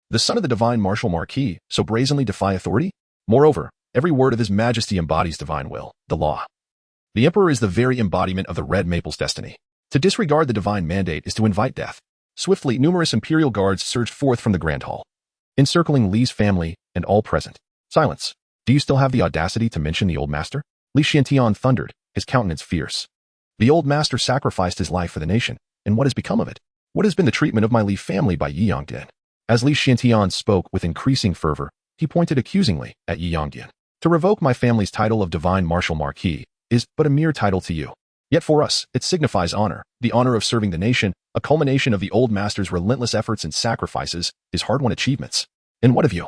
the son of the divine martial marquis, so brazenly defy authority? Moreover, every word of his majesty embodies divine will, the law. The emperor is the very embodiment of the Red Maple's destiny. To disregard the divine mandate is to invite death. Swiftly, numerous imperial guards surged forth from the grand hall, encircling Li's family and all present. Silence. Do you still have the audacity to mention the old master? Li Xuantian thundered, his countenance fierce. The old master sacrificed his life for the nation, and what has become of it? What has been the treatment of my Li family by Yi Yongdian? As Li Xuantian spoke with increasing fervor, he pointed accusingly at Yi Yongdian. To revoke my family's title of divine martial marquis, is but a mere title to you. Yet for us, it signifies honor, the honor of serving the nation, a culmination of the old master's relentless efforts and sacrifices, his hard-won achievements. And what of you?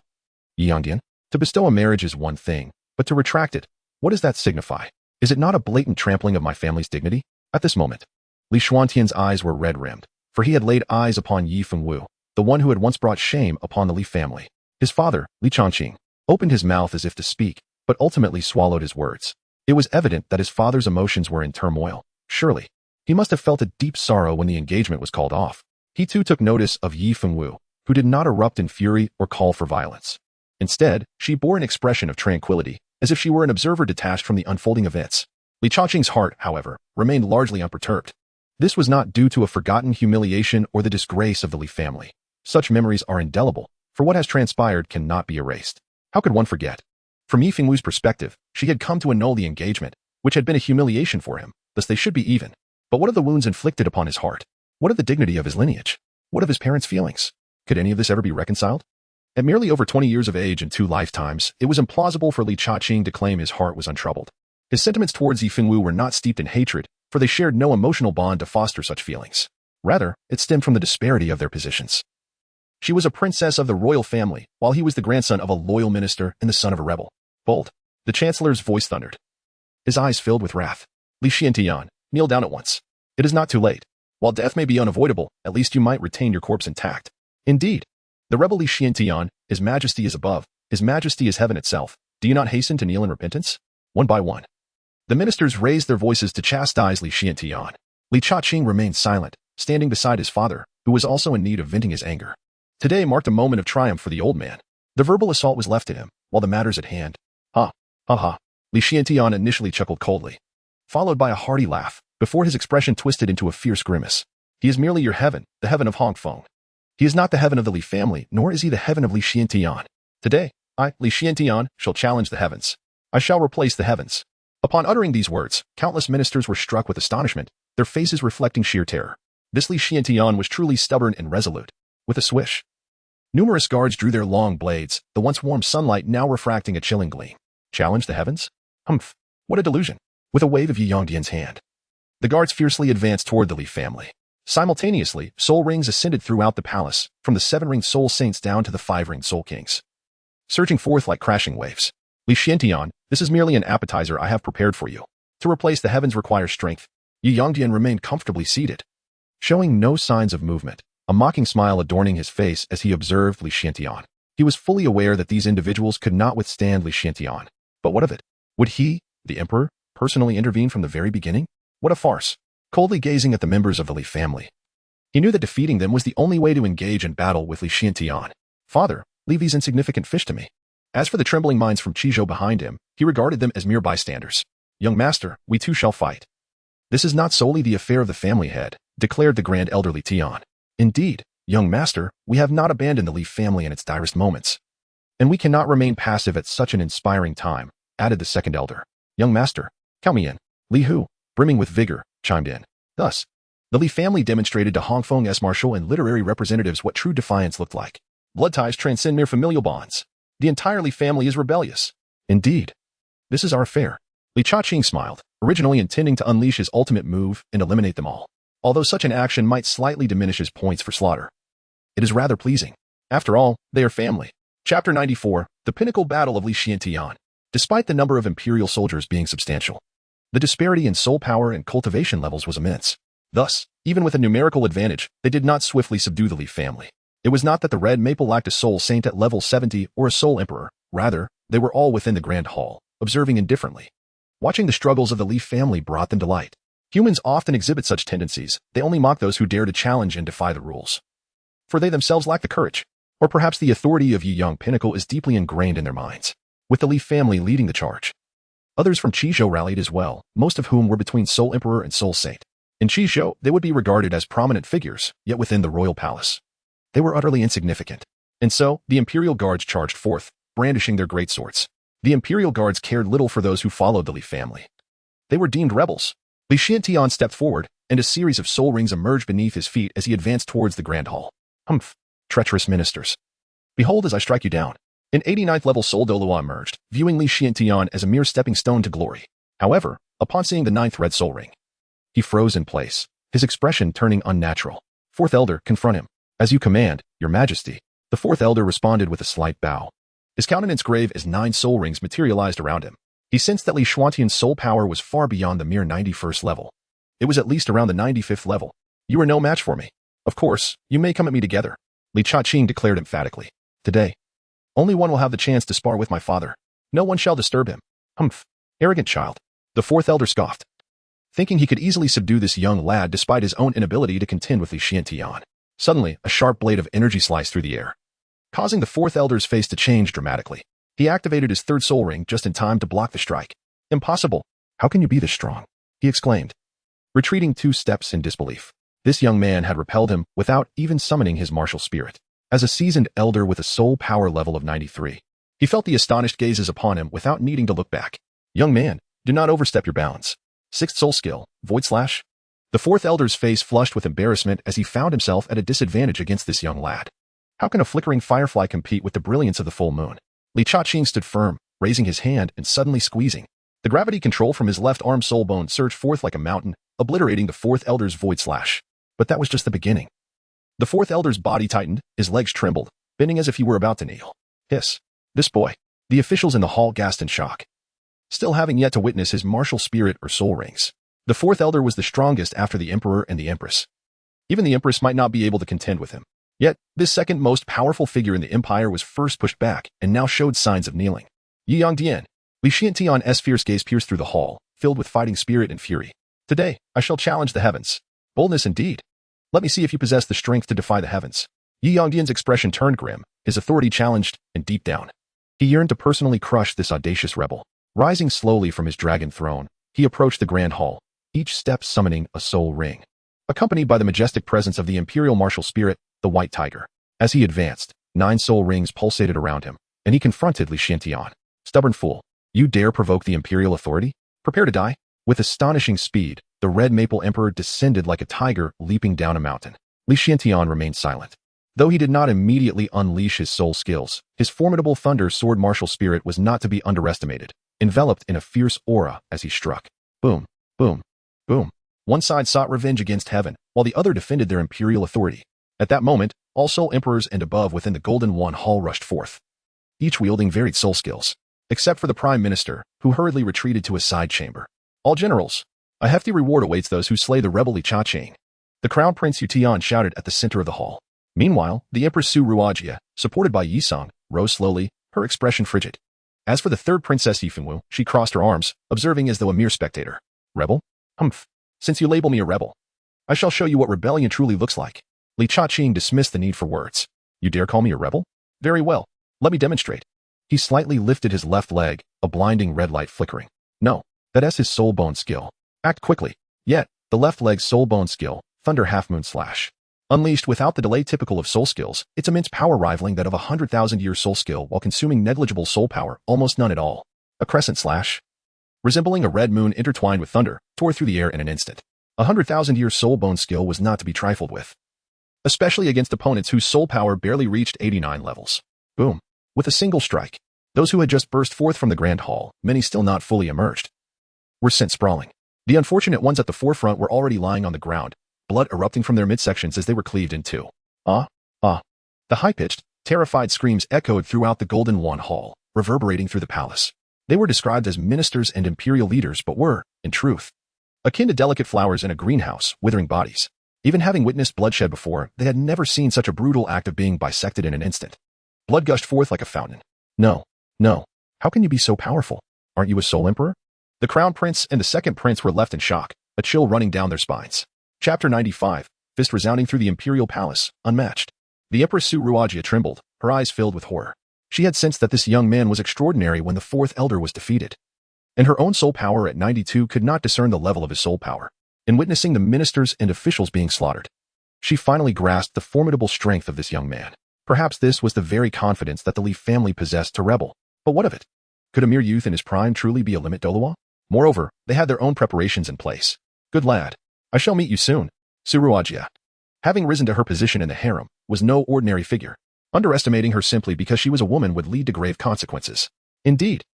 Yi Yongdian? To bestow a marriage is one thing, but to retract it, what does that signify? Is it not a blatant trampling of my family's dignity? At this moment, Li Xuantian's eyes were red-rimmed, for he had laid eyes upon Yi Fengwu, the one who had once brought shame upon the Li family. His father, Li Changqing, opened his mouth as if to speak, but ultimately swallowed his words. It was evident that his father's emotions were in turmoil. Surely, he must have felt a deep sorrow when the engagement was called off. He too took notice of Yi Fengwu, who did not erupt in fury or call for violence. Instead, she bore an expression of tranquility, as if she were an observer detached from the unfolding events. Li Changqing's heart, however, remained largely unperturbed. This was not due to a forgotten humiliation or the disgrace of the Li family. Such memories are indelible, for what has transpired cannot be erased. How could one forget? From Yi Fengwu's perspective, she had come to annul the engagement, which had been a humiliation for him, thus they should be even. But what of the wounds inflicted upon his heart? What of the dignity of his lineage? What of his parents' feelings? Could any of this ever be reconciled? At merely over 20 years of age and 2 lifetimes, it was implausible for Li Changqing to claim his heart was untroubled. His sentiments towards Yi Fengwu were not steeped in hatred, for they shared no emotional bond to foster such feelings. Rather, it stemmed from the disparity of their positions. She was a princess of the royal family, while he was the grandson of a loyal minister and the son of a rebel. Bold. The chancellor's voice thundered. His eyes filled with wrath. Li Xiantian, kneel down at once. It is not too late. While death may be unavoidable, at least you might retain your corpse intact. Indeed. The rebel Li Xiantian, His Majesty is above, His Majesty is heaven itself. Do you not hasten to kneel in repentance? One by one. The ministers raised their voices to chastise Li Xiantian. Li Changqing remained silent, standing beside his father, who was also in need of venting his anger. Today marked a moment of triumph for the old man. The verbal assault was left to him, while the matters at hand. Ha, ha ha. Li Xiantian initially chuckled coldly, followed by a hearty laugh, before his expression twisted into a fierce grimace. He is merely your heaven, the heaven of Hongfeng. He is not the heaven of the Li family, nor is he the heaven of Li Xiantian. Today, I, Li Xiantian, shall challenge the heavens. I shall replace the heavens. Upon uttering these words, countless ministers were struck with astonishment, their faces reflecting sheer terror. This Li Xiantian was truly stubborn and resolute. With a swish, numerous guards drew their long blades, the once warm sunlight now refracting a chilling gleam. Challenge the heavens? Humph, what a delusion. With a wave of Yi Yongdian's hand, the guards fiercely advanced toward the Li family. Simultaneously, soul rings ascended throughout the palace, from the 7-ringed soul saints down to the 5-ringed soul kings, surging forth like crashing waves. Li Xiantian, this is merely an appetizer I have prepared for you. To replace the heavens requires strength. Yi Yongdian remained comfortably seated, showing no signs of movement, a mocking smile adorning his face as he observed Li Xiantian. He was fully aware that these individuals could not withstand Li Xiantian. But what of it? Would he, the emperor, personally intervene from the very beginning? What a farce. Coldly gazing at the members of the Li family, he knew that defeating them was the only way to engage in battle with Li Xiantian. Father, leave these insignificant fish to me. As for the trembling minds from Qizhou behind him, he regarded them as mere bystanders. Young master, we too shall fight. This is not solely the affair of the family head, declared the grand elderly Tian. Indeed, young master, we have not abandoned the Li family in its direst moments. And we cannot remain passive at such an inspiring time, added the second elder. Young master, count me in. Li Hu, brimming with vigor, chimed in. Thus, the Li family demonstrated to Hongfeng's martial and literary representatives what true defiance looked like. Blood ties transcend mere familial bonds. The entire Li family is rebellious. Indeed. This is our affair. Li Changqing smiled, originally intending to unleash his ultimate move and eliminate them all. Although such an action might slightly diminish his points for slaughter, it is rather pleasing. After all, they are family. Chapter 94, The Pinnacle Battle of Li Xiantian. Despite the number of imperial soldiers being substantial, the disparity in soul power and cultivation levels was immense. Thus, even with a numerical advantage, they did not swiftly subdue the Li family. It was not that the Red Maple lacked a soul saint at level 70 or a soul emperor. Rather, they were all within the grand hall, observing indifferently. Watching the struggles of the Li family brought them delight. Humans often exhibit such tendencies. They only mock those who dare to challenge and defy the rules, for they themselves lack the courage. Or perhaps the authority of Yi Yang Pinnacle is deeply ingrained in their minds, with the Li family leading the charge. Others from Qizhou rallied as well, most of whom were between Soul Emperor and Soul Saint. In Qizhou, they would be regarded as prominent figures, yet within the royal palace, they were utterly insignificant. And so, the imperial guards charged forth, brandishing their great swords. The imperial guards cared little for those who followed the Li family. They were deemed rebels. Li Xiantian stepped forward, and a series of soul rings emerged beneath his feet as he advanced towards the grand hall. Humph! Treacherous ministers. Behold as I strike you down. An 89th level Soul Douluo emerged, viewing Li Xiantian as a mere stepping stone to glory. However, Upon seeing the ninth red soul ring, he froze in place, his expression turning unnatural. Fourth elder, confront him. As you command, your majesty. The fourth elder responded with a slight bow. His countenance grave as 9 soul rings materialized around him. He sensed that Li Shuantian's soul power was far beyond the mere 91st level. It was at least around the 95th level. You are no match for me. Of course, you may come at me together, Li Chaqing declared emphatically. Today, only one will have the chance to spar with my father. No one shall disturb him. Humph. Arrogant child. The fourth elder scoffed, thinking he could easily subdue this young lad despite his own inability to contend with Li Shuantian. Suddenly, a sharp blade of energy sliced through the air, causing the fourth elder's face to change dramatically. He activated his third soul ring just in time to block the strike. Impossible. How can you be this strong? He exclaimed, retreating 2 steps in disbelief. This young man had repelled him without even summoning his martial spirit. As a seasoned elder with a soul power level of 93, he felt the astonished gazes upon him without needing to look back. Young man, do not overstep your bounds. 6th soul skill, Void Slash. The fourth elder's face flushed with embarrassment as he found himself at a disadvantage against this young lad. How can a flickering firefly compete with the brilliance of the full moon? Li Chaqing stood firm, raising his hand and suddenly squeezing. The gravity control from his left arm soul bone surged forth like a mountain, obliterating the fourth elder's Void Slash. But that was just the beginning. The fourth elder's body tightened, his legs trembled, bending as if he were about to kneel. Hiss. This boy. The officials in the hall gasped in shock, still having yet to witness his martial spirit or soul rings. The fourth elder was the strongest after the emperor and the empress. Even the empress might not be able to contend with him. Yet, this second most powerful figure in the empire was first pushed back and now showed signs of kneeling. Yi Yongdian. Li Shuantian's fierce gaze pierced through the hall, filled with fighting spirit and fury. Today, I shall challenge the heavens. Boldness indeed. Let me see if you possess the strength to defy the heavens. Yi Yongdian's expression turned grim, his authority challenged, and deep down, he yearned to personally crush this audacious rebel. Rising slowly from his dragon throne, he approached the grand hall, each step summoning a soul ring, accompanied by the majestic presence of the imperial martial spirit, the white tiger. As he advanced, 9 soul rings pulsated around him, and he confronted Li Shuantian. Stubborn fool, you dare provoke the imperial authority? Prepare to die. With astonishing speed, the red maple emperor descended like a tiger leaping down a mountain. Li Shuantian remained silent. Though he did not immediately unleash his soul skills, his formidable thunder sword martial spirit was not to be underestimated, enveloped in a fierce aura as he struck. Boom, boom, boom. One side sought revenge against heaven, while the other defended their imperial authority. At that moment, all soul emperors and above within the Golden One hall rushed forth, each wielding varied soul skills, except for the prime minister, who hurriedly retreated to his side chamber. All generals, a hefty reward awaits those who slay the rebel Li Chaqing. The crown prince Yutian shouted at the center of the hall. Meanwhile, the Empress Su Ruajia, supported by Yisong, rose slowly, her expression frigid. As for the third princess Yifinwu, she crossed her arms, observing as though a mere spectator. Rebel? Humph. Since you label me a rebel, I shall show you what rebellion truly looks like. Li Chaqing dismissed the need for words. You dare call me a rebel? Very well. Let me demonstrate. He slightly lifted his left leg, a blinding red light flickering. No, that's his soul bone skill. Act quickly. Yet, the left leg's soul bone skill, Thunder Half Moon Slash. Unleashed without the delay typical of soul skills, its immense power rivaling that of 100,000-year soul skill while consuming negligible soul power, almost none at all. A crescent slash, resembling a red moon intertwined with thunder, tore through the air in an instant. 100,000-year soul bone skill was not to be trifled with, especially against opponents whose soul power barely reached 89 levels. Boom. With a single strike, those who had just burst forth from the grand hall, many still not fully emerged, were sent sprawling. The unfortunate ones at the forefront were already lying on the ground, blood erupting from their midsections as they were cleaved in two. Ah, ah. The high-pitched, terrified screams echoed throughout the Golden One hall, reverberating through the palace. They were described as ministers and imperial leaders but were, in truth, akin to delicate flowers in a greenhouse, withering bodies. Even having witnessed bloodshed before, they had never seen such a brutal act of being bisected in an instant. Blood gushed forth like a fountain. No, no. How can you be so powerful? Aren't you a soul emperor? The crown prince and the second prince were left in shock, a chill running down their spines. Chapter 95, fist resounding through the imperial palace, unmatched. The Empress Su Ruajia trembled, her eyes filled with horror. She had sensed that this young man was extraordinary when the fourth elder was defeated, and her own soul power at 92 could not discern the level of his soul power. In witnessing the ministers and officials being slaughtered, she finally grasped the formidable strength of this young man. Perhaps this was the very confidence that the Li family possessed to rebel. But what of it? Could a mere youth in his prime truly be a limit, Douluo? Moreover, they had their own preparations in place. Good lad. I shall meet you soon. Su Ruajia, having risen to her position in the harem, was no ordinary figure. Underestimating her simply because she was a woman would lead to grave consequences. Indeed,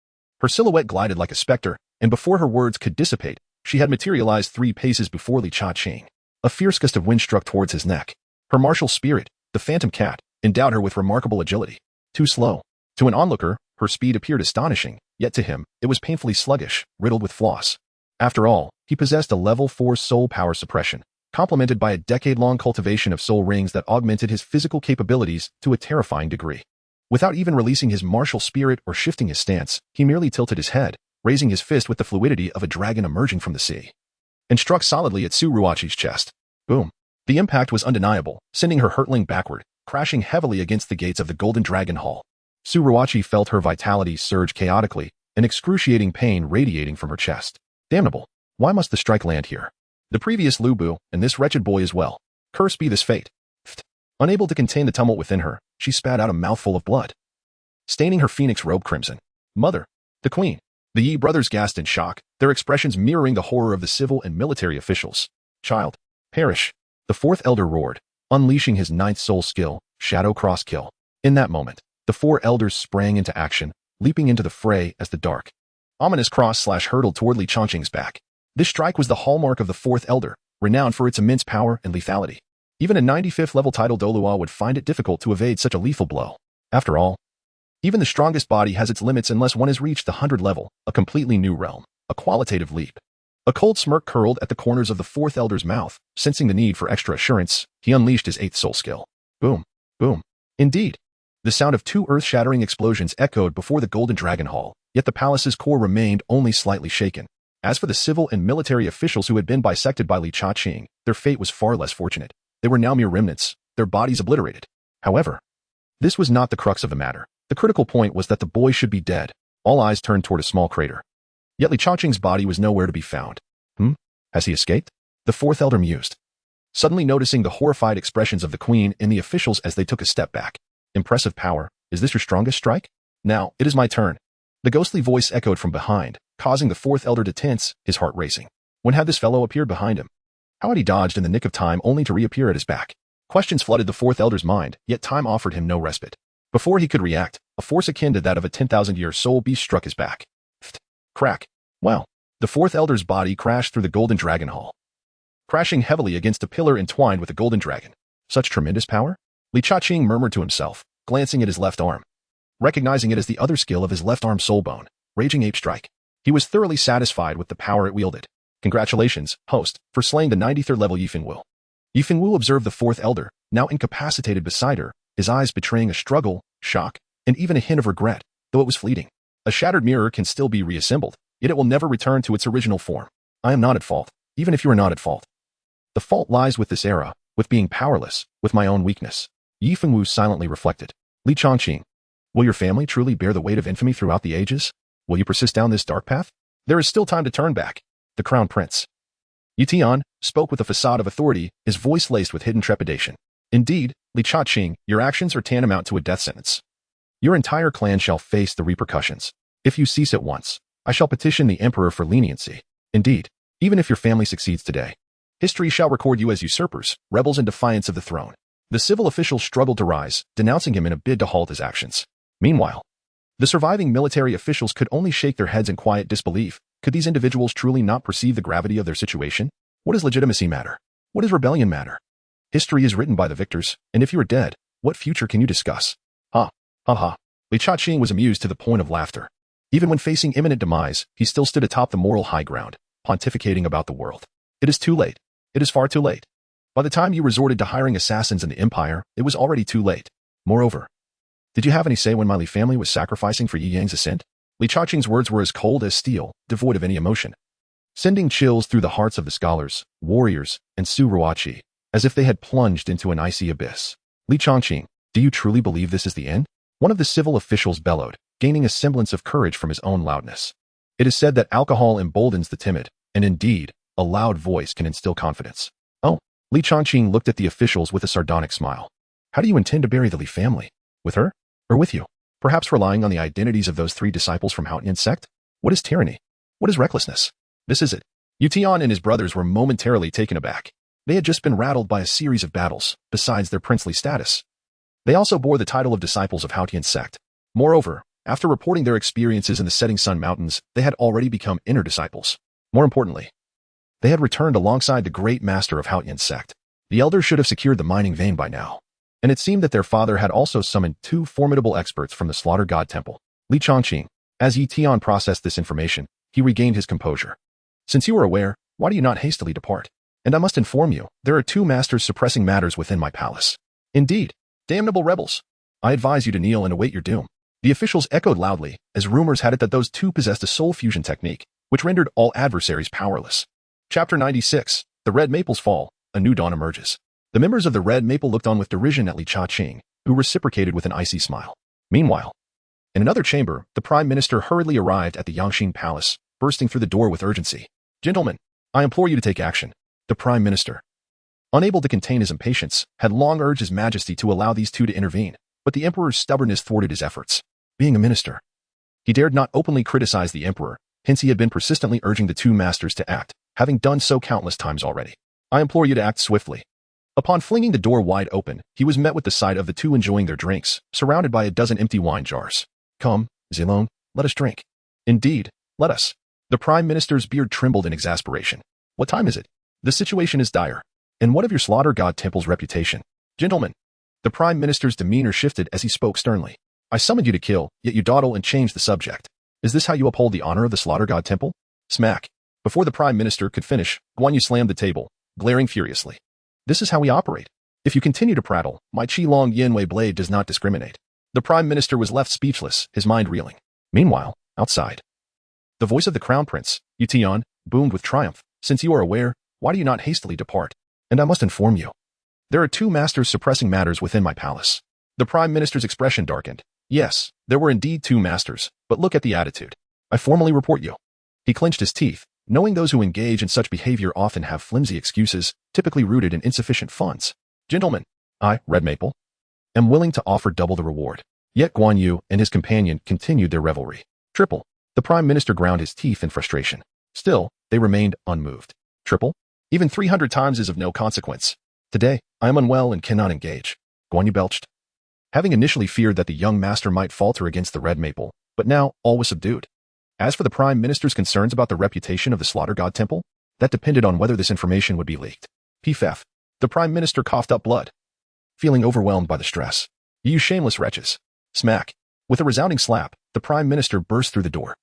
her silhouette glided like a specter, and before her words could dissipate, she had materialized 3 paces before Li Cha-ching. A fierce gust of wind struck towards his neck. Her martial spirit, the phantom cat, endowed her with remarkable agility. Too slow. To an onlooker, her speed appeared astonishing, yet to him, it was painfully sluggish, riddled with flaws. After all, he possessed a level 4 soul power suppression, complemented by a decade-long cultivation of soul rings that augmented his physical capabilities to a terrifying degree. Without even releasing his martial spirit or shifting his stance, he merely tilted his head, raising his fist with the fluidity of a dragon emerging from the sea, and struck solidly at Su Ruochi's chest. Boom. The impact was undeniable, sending her hurtling backward, crashing heavily against the gates of the Golden Dragon Hall. Su Ruochi felt her vitality surge chaotically, an excruciating pain radiating from her chest. Damnable. Why must the strike land here? The previous Lu Bu, and this wretched boy as well. Curse be this fate. Unable to contain the tumult within her, she spat out a mouthful of blood, staining her phoenix robe crimson. Mother. The queen. The Yi brothers gasped in shock, their expressions mirroring the horror of the civil and military officials. Child. Perish. The 4th elder roared, unleashing his 9th soul skill, Shadow Cross Kill. In that moment, the 4 elders sprang into action, leaping into the fray as the dark, ominous cross-slash hurtled toward Li Cha-ching's back. This strike was the hallmark of the 4th elder, renowned for its immense power and lethality. Even a 95th level title Douluo would find it difficult to evade such a lethal blow. After all, even the strongest body has its limits unless one has reached the 100 level, a completely new realm, a qualitative leap. A cold smirk curled at the corners of the 4th elder's mouth. Sensing the need for extra assurance, he unleashed his 8th soul skill. Boom. Boom. Indeed. The sound of 2 earth-shattering explosions echoed before the Golden Dragon Hall, yet the palace's core remained only slightly shaken. As for the civil and military officials who had been bisected by Li Cha-ching, their fate was far less fortunate. They were now mere remnants, their bodies obliterated. However, this was not the crux of the matter. The critical point was that the boy should be dead. All eyes turned toward a small crater. Yet Li Cha-ching's body was nowhere to be found. Has he escaped? The 4th elder mused, suddenly noticing the horrified expressions of the queen and the officials as they took a step back. Impressive power. Is this your strongest strike? Now, it is my turn. The ghostly voice echoed from behind, causing the 4th elder to tense, his heart racing. When had this fellow appeared behind him? How had he dodged in the nick of time only to reappear at his back? Questions flooded the 4th elder's mind, yet time offered him no respite. Before he could react, a force akin to that of a 10,000-year soul beast struck his back. Crack. Well, the 4th elder's body crashed through the Golden Dragon Hall, crashing heavily against a pillar entwined with a golden dragon. Such tremendous power? Li Cha-ching murmured to himself, glancing at his left arm, recognizing it as the other skill of his left arm soul bone, Raging Ape Strike. He was thoroughly satisfied with the power it wielded. Congratulations, host, for slaying the 93rd level Yifeng-Wu. Yifeng-Wu observed the 4th elder, now incapacitated beside her, his eyes betraying a struggle, shock, and even a hint of regret, though it was fleeting. A shattered mirror can still be reassembled, yet it will never return to its original form. I am not at fault, even if you are not at fault. The fault lies with this era, with being powerless, with my own weakness. Yifeng-Wu silently reflected. Li Cha-ching, will your family truly bear the weight of infamy throughout the ages? Will you persist down this dark path? There is still time to turn back. The Crown Prince, Yi Tian, spoke with a facade of authority, his voice laced with hidden trepidation. Indeed, Li Cha-ching, your actions are tantamount to a death sentence. Your entire clan shall face the repercussions. If you cease at once, I shall petition the emperor for leniency. Indeed, even if your family succeeds today, history shall record you as usurpers, rebels in defiance of the throne. The civil officials struggled to rise, denouncing him in a bid to halt his actions. Meanwhile, the surviving military officials could only shake their heads in quiet disbelief. Could these individuals truly not perceive the gravity of their situation? What does legitimacy matter? What does rebellion matter? History is written by the victors, and if you are dead, what future can you discuss? Ha, ha ha. Li Cha-ching was amused to the point of laughter. Even when facing imminent demise, he still stood atop the moral high ground, pontificating about the world. It is too late. It is far too late. By the time you resorted to hiring assassins in the Empire, it was already too late. Moreover, did you have any say when my Li family was sacrificing for Yi Yang's ascent? Li Cha-ching's words were as cold as steel, devoid of any emotion, sending chills through the hearts of the scholars, warriors, and Su Ruochi, as if they had plunged into an icy abyss. Li Cha-ching, do you truly believe this is the end? One of the civil officials bellowed, gaining a semblance of courage from his own loudness. It is said that alcohol emboldens the timid, and indeed, a loud voice can instill confidence. Oh, Li Cha-ching looked at the officials with a sardonic smile. How do you intend to bury the Li family? With her? Or with you? Perhaps relying on the identities of those 3 disciples from Haotian's sect? What is tyranny? What is recklessness? This is it. Yu Tian and his brothers were momentarily taken aback. They had just been rattled by a series of battles, besides their princely status. They also bore the title of disciples of Haotian's sect. Moreover, After reporting their experiences in the Setting Sun Mountains, they had already become inner disciples. More importantly, they had returned alongside the great master of Haotian's sect. The elders should have secured the mining vein by now. And it seemed that their father had also summoned two formidable experts from the Slaughter God Temple. Li Chongqing. As Yi Tian processed this information, he regained his composure. Since you are aware, why do you not hastily depart? And I must inform you, there are two masters suppressing matters within my palace. Indeed, damnable rebels. I advise you to kneel and await your doom. The officials echoed loudly, as rumors had it that those two possessed a soul fusion technique, which rendered all adversaries powerless. Chapter 96. The Red Maples Fall. A new dawn emerges. The members of the Red Maple looked on with derision at Li Chongqing, who reciprocated with an icy smile. Meanwhile, in another chamber, the Prime Minister hurriedly arrived at the Yangxin Palace, bursting through the door with urgency. Gentlemen, I implore you to take action. The Prime Minister, unable to contain his impatience, had long urged His Majesty to allow these two to intervene, but the Emperor's stubbornness thwarted his efforts. Being a minister, he dared not openly criticize the Emperor, hence he had been persistently urging the two masters to act, having done so countless times already. I implore you to act swiftly. Upon flinging the door wide open, he was met with the sight of the two enjoying their drinks, surrounded by a dozen empty wine jars. Come, Zilong, let us drink. Indeed, let us. The Prime Minister's beard trembled in exasperation. What time is it? The situation is dire. And what of your Slaughter God Temple's reputation? Gentlemen, the Prime Minister's demeanor shifted as he spoke sternly. I summoned you to kill, yet you dawdle and change the subject. Is this how you uphold the honor of the Slaughter God Temple? Smack. Before the Prime Minister could finish, Guan Yu slammed the table, glaring furiously. This is how we operate. If you continue to prattle, my Qilong Yanwei blade does not discriminate. The Prime Minister was left speechless, his mind reeling. Meanwhile, outside, the voice of the Crown Prince, Yu Tian, boomed with triumph. Since you are aware, why do you not hastily depart? And I must inform you, there are two masters suppressing matters within my palace. The Prime Minister's expression darkened. Yes, there were indeed two masters, but look at the attitude. I formally report you. He clenched his teeth, knowing those who engage in such behavior often have flimsy excuses, typically rooted in insufficient funds. Gentlemen, I, Red Maple, am willing to offer double the reward. Yet Guan Yu and his companion continued their revelry. Triple. The Prime Minister ground his teeth in frustration. Still, they remained unmoved. Triple? Even 300 times is of no consequence. Today, I am unwell and cannot engage. Guan Yu belched. Having initially feared that the young master might falter against the Red Maple, but now all was subdued. As for the Prime Minister's concerns about the reputation of the Slaughter God Temple, that depended on whether this information would be leaked. PFF. The Prime Minister coughed up blood, feeling overwhelmed by the stress. You shameless wretches. Smack. With a resounding slap, the Prime Minister burst through the door,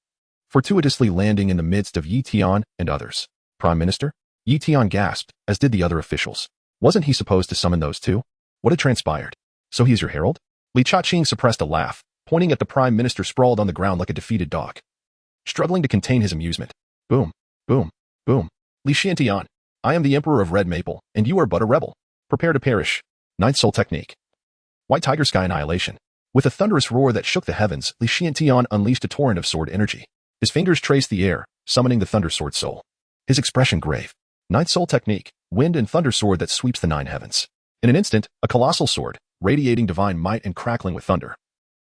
fortuitously landing in the midst of Yi Tian and others. Prime Minister? Yi Tian gasped, as did the other officials. Wasn't he supposed to summon those two? What had transpired? So he is your herald? Li Chongqing suppressed a laugh, pointing at the Prime Minister sprawled on the ground like a defeated dog, struggling to contain his amusement. Boom, boom, boom. Li Xiantian, I am the Emperor of Red Maple, and you are but a rebel. Prepare to perish. Ninth Soul Technique. White Tiger Sky Annihilation. With a thunderous roar that shook the heavens, Li Xiantian unleashed a torrent of sword energy. His fingers traced the air, summoning the Thunder Sword Soul. His expression grave. Ninth Soul Technique, wind and thunder sword that sweeps the nine heavens. In an instant, a colossal sword, radiating divine might and crackling with thunder,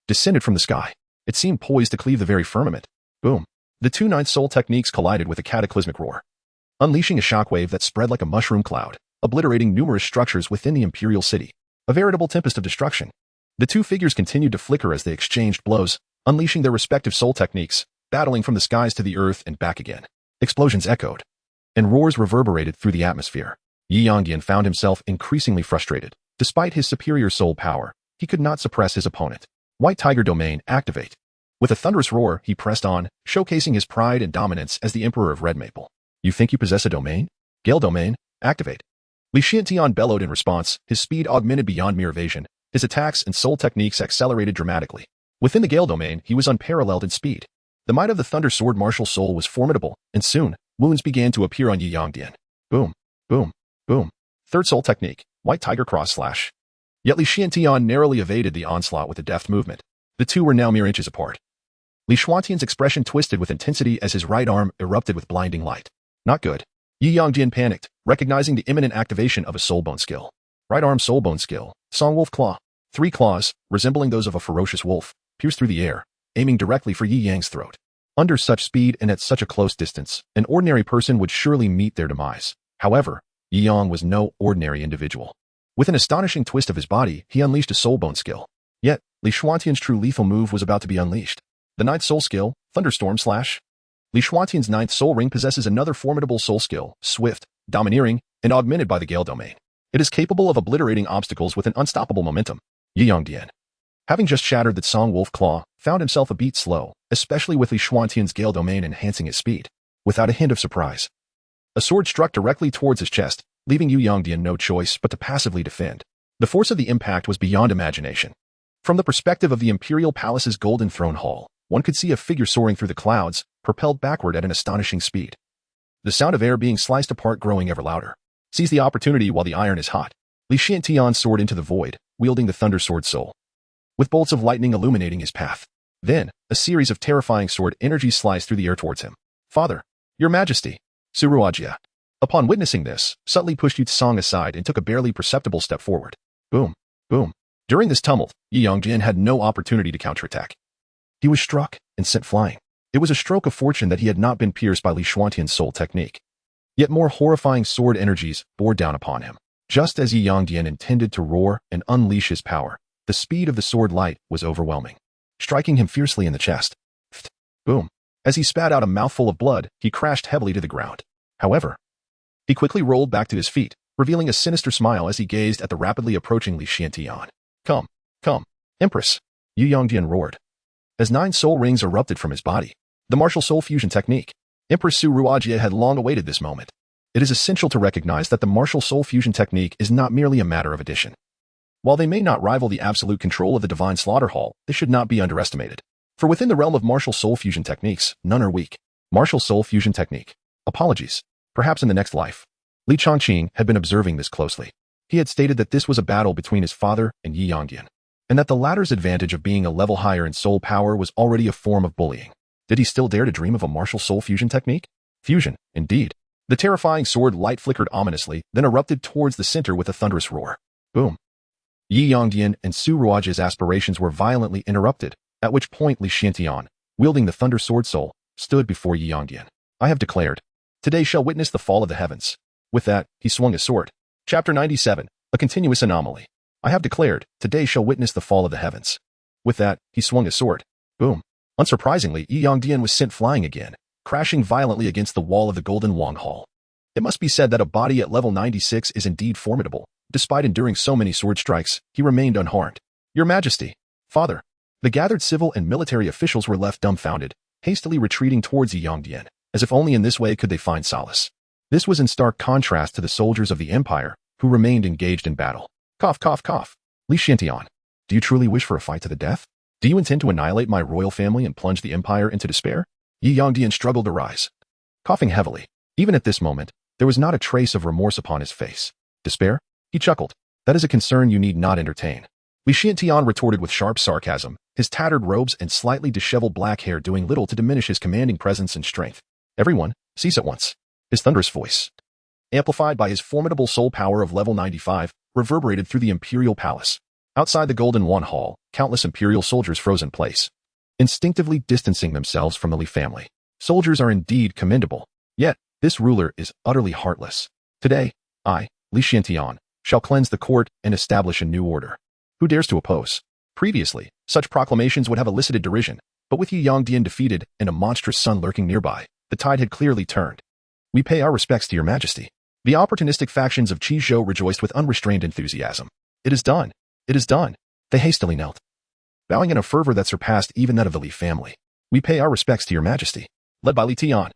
descended from the sky. It seemed poised to cleave the very firmament. Boom. The two Ninth Soul Techniques collided with a cataclysmic roar, unleashing a shockwave that spread like a mushroom cloud, obliterating numerous structures within the Imperial City. A veritable tempest of destruction. The two figures continued to flicker as they exchanged blows, unleashing their respective soul techniques, battling from the skies to the earth and back again. Explosions echoed, and roars reverberated through the atmosphere. Yi Yongdian found himself increasingly frustrated. Despite his superior soul power, he could not suppress his opponent. White Tiger Domain, activate. With a thunderous roar, he pressed on, showcasing his pride and dominance as the Emperor of Red Maple. You think you possess a domain? Gale Domain, activate. Li Xiantian bellowed in response, his speed augmented beyond mere evasion. His attacks and soul techniques accelerated dramatically. Within the Gale Domain, he was unparalleled in speed. The might of the Thunder Sword Martial Soul was formidable, and soon, wounds began to appear on Yi Yongdian. Boom, boom, boom. Third Soul Technique, White Tiger Cross Slash. Yet Li Xiantian narrowly evaded the onslaught with a deft movement. The two were now mere inches apart. Li Xuantian's expression twisted with intensity as his right arm erupted with blinding light. Not good. Yi Yongdian panicked, recognizing the imminent activation of a soulbone skill. Right arm soulbone skill, Song Wolf Claw. 3 claws, resembling those of a ferocious wolf, pierced through the air, aiming directly for Yi Yang's throat. Under such speed and at such a close distance, an ordinary person would surely meet their demise. However, Yi Yang was no ordinary individual. With an astonishing twist of his body, he unleashed a soulbone skill. Yet, Li Xuantian's true lethal move was about to be unleashed. The ninth soul skill, Thunderstorm Slash. Li Xuantian's ninth soul ring possesses another formidable soul skill, swift, domineering, and augmented by the Gale domain. It is capable of obliterating obstacles with an unstoppable momentum. Yi Yongdian, having just shattered the Song Wolf Claw, found himself a beat slow, especially with Li Xuantian's Gale domain enhancing his speed. Without a hint of surprise, a sword struck directly towards his chest, leaving Yu Yongdian no choice but to passively defend. The force of the impact was beyond imagination. From the perspective of the Imperial Palace's Golden Throne Hall, one could see a figure soaring through the clouds, propelled backward at an astonishing speed. The sound of air being sliced apart growing ever louder. Seize the opportunity while the iron is hot. Li Xiantian soared into the void, wielding the Thunder Sword Soul, with bolts of lightning illuminating his path. Then, a series of terrifying sword energies sliced through the air towards him. Father, Your Majesty, Suruajia. Upon witnessing this, subtly pushed Yu Tsang aside and took a barely perceptible step forward. Boom, boom. During this tumult, Yi Yongdian had no opportunity to counterattack. He was struck and sent flying. It was a stroke of fortune that he had not been pierced by Li Xuantian's soul technique. Yet more horrifying sword energies bore down upon him. Just as Yi Yongdian intended to roar and unleash his power, the speed of the sword light was overwhelming, striking him fiercely in the chest. Boom. As he spat out a mouthful of blood, he crashed heavily to the ground. However, he quickly rolled back to his feet, revealing a sinister smile as he gazed at the rapidly approaching Li Xiantian. Come, come, Empress, Yu Yongdian roared. As 9 soul rings erupted from his body, the martial soul fusion technique. Empress Su Ruajie had long awaited this moment. It is essential to recognize that the martial soul fusion technique is not merely a matter of addition. While they may not rival the absolute control of the Divine Slaughter Hall, they should not be underestimated. For within the realm of martial soul fusion techniques, none are weak. Martial soul fusion technique. Apologies. Perhaps in the next life. Li Chongqing had been observing this closely. He had stated that this was a battle between his father and Yi Yongdian, and that the latter's advantage of being a level higher in soul power was already a form of bullying. Did he still dare to dream of a martial soul fusion technique? Fusion, indeed. The terrifying sword light flickered ominously, then erupted towards the center with a thunderous roar. Boom. Yi Yongdian and Su Ruajie's aspirations were violently interrupted, at which point Li Xiantian, wielding the Thunder Sword Soul, stood before Yi Yongdian. I have declared, today shall witness the fall of the heavens. With that, he swung his sword. Chapter 97, A Continuous Anomaly. I have declared, today shall witness the fall of the heavens. With that, he swung his sword. Boom. Unsurprisingly, Yi Yongdian was sent flying again, crashing violently against the wall of the Golden Wang Hall. It must be said that a body at level 96 is indeed formidable. Despite enduring so many sword strikes, he remained unharmed. Your Majesty, Father. The gathered civil and military officials were left dumbfounded, hastily retreating towards Yi Yongdian, as if only in this way could they find solace. This was in stark contrast to the soldiers of the Empire, who remained engaged in battle. Cough, cough, cough. Li Xiantian, do you truly wish for a fight to the death? Do you intend to annihilate my royal family and plunge the Empire into despair? Yi Yongdian struggled to rise, coughing heavily. Even at this moment, there was not a trace of remorse upon his face. Despair? He chuckled. That is a concern you need not entertain. Li Xiantian retorted with sharp sarcasm, his tattered robes and slightly disheveled black hair doing little to diminish his commanding presence and strength. Everyone, cease at once. His thunderous voice, amplified by his formidable soul power of level 95, reverberated through the Imperial Palace. Outside the Golden Wang Hall, countless Imperial soldiers froze in place, instinctively distancing themselves from the Li family. Soldiers are indeed commendable. Yet, this ruler is utterly heartless. Today, I, Li Xiantian, shall cleanse the court and establish a new order. Who dares to oppose? Previously, such proclamations would have elicited derision, but with Yi Yongdian defeated and a monstrous sun lurking nearby, the tide had clearly turned. We pay our respects to your majesty. The opportunistic factions of Qizhou rejoiced with unrestrained enthusiasm. It is done. It is done. They hastily knelt, bowing in a fervor that surpassed even that of the Li family. We pay our respects to your majesty. Led by Li Tian.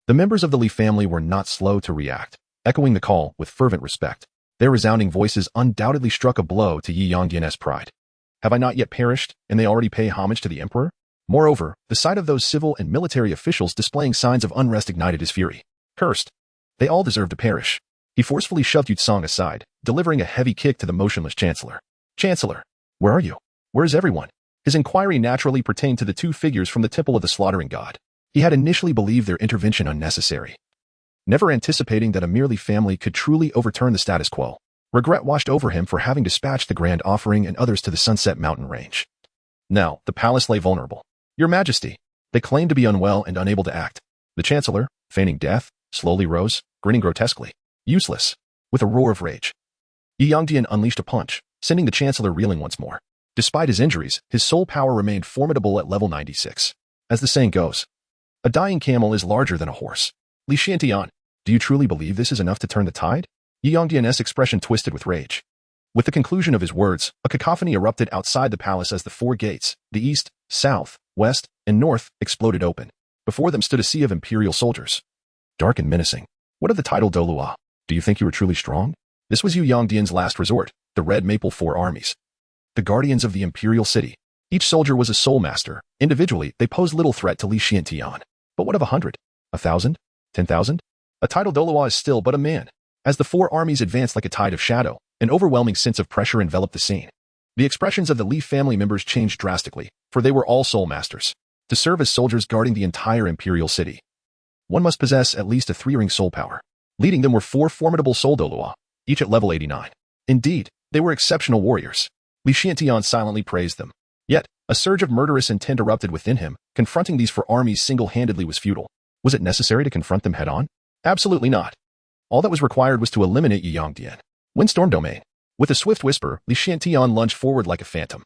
The members of the Li family were not slow to react, echoing the call with fervent respect. Their resounding voices undoubtedly struck a blow to Yi Yongdian's pride. Have I not yet perished, and they already pay homage to the emperor? Moreover, the sight of those civil and military officials displaying signs of unrest ignited his fury. Cursed. They all deserve to perish. He forcefully shoved Yu Tsang aside, delivering a heavy kick to the motionless chancellor. Chancellor, where are you? Where is everyone? His inquiry naturally pertained to the 2 figures from the temple of the slaughtering god. He had initially believed their intervention unnecessary, never anticipating that a merely family could truly overturn the status quo. Regret washed over him for having dispatched the grand offering and others to the Sunset Mountain range. Now, the palace lay vulnerable. Your Majesty, they claimed to be unwell and unable to act. The chancellor, feigning death, slowly rose, grinning grotesquely. Useless. With a roar of rage, Yi Yongdian unleashed a punch, sending the chancellor reeling once more. Despite his injuries, his soul power remained formidable at level 96. As the saying goes, a dying camel is larger than a horse. Li Xiantian, do you truly believe this is enough to turn the tide? Yi Yongdian's expression twisted with rage. With the conclusion of his words, a cacophony erupted outside the palace as the four gates, the east, south, west, and north, exploded open. Before them stood a sea of imperial soldiers. Dark and menacing. What of the title Douluo? Do you think you were truly strong? This was Yu Yongdian's last resort, the Red Maple Four Armies. The guardians of the imperial city. Each soldier was a soul master. Individually, they posed little threat to Li Xiantian. But what of 100? 1,000? 10,000? A title Douluo is still but a man. As the four armies advanced like a tide of shadow, an overwhelming sense of pressure enveloped the scene. The expressions of the Li family members changed drastically, for they were all soul masters. To serve as soldiers guarding the entire imperial city, one must possess at least a 3-ring soul power. Leading them were 4 formidable soul Douluo, each at level 89. Indeed, they were exceptional warriors. Li Xiantian silently praised them. Yet, a surge of murderous intent erupted within him. Confronting these 4 armies single-handedly was futile. Was it necessary to confront them head-on? Absolutely not. All that was required was to eliminate Yi Yongdian. Windstorm Domain. With a swift whisper, Li Xiantian lunged forward like a phantom.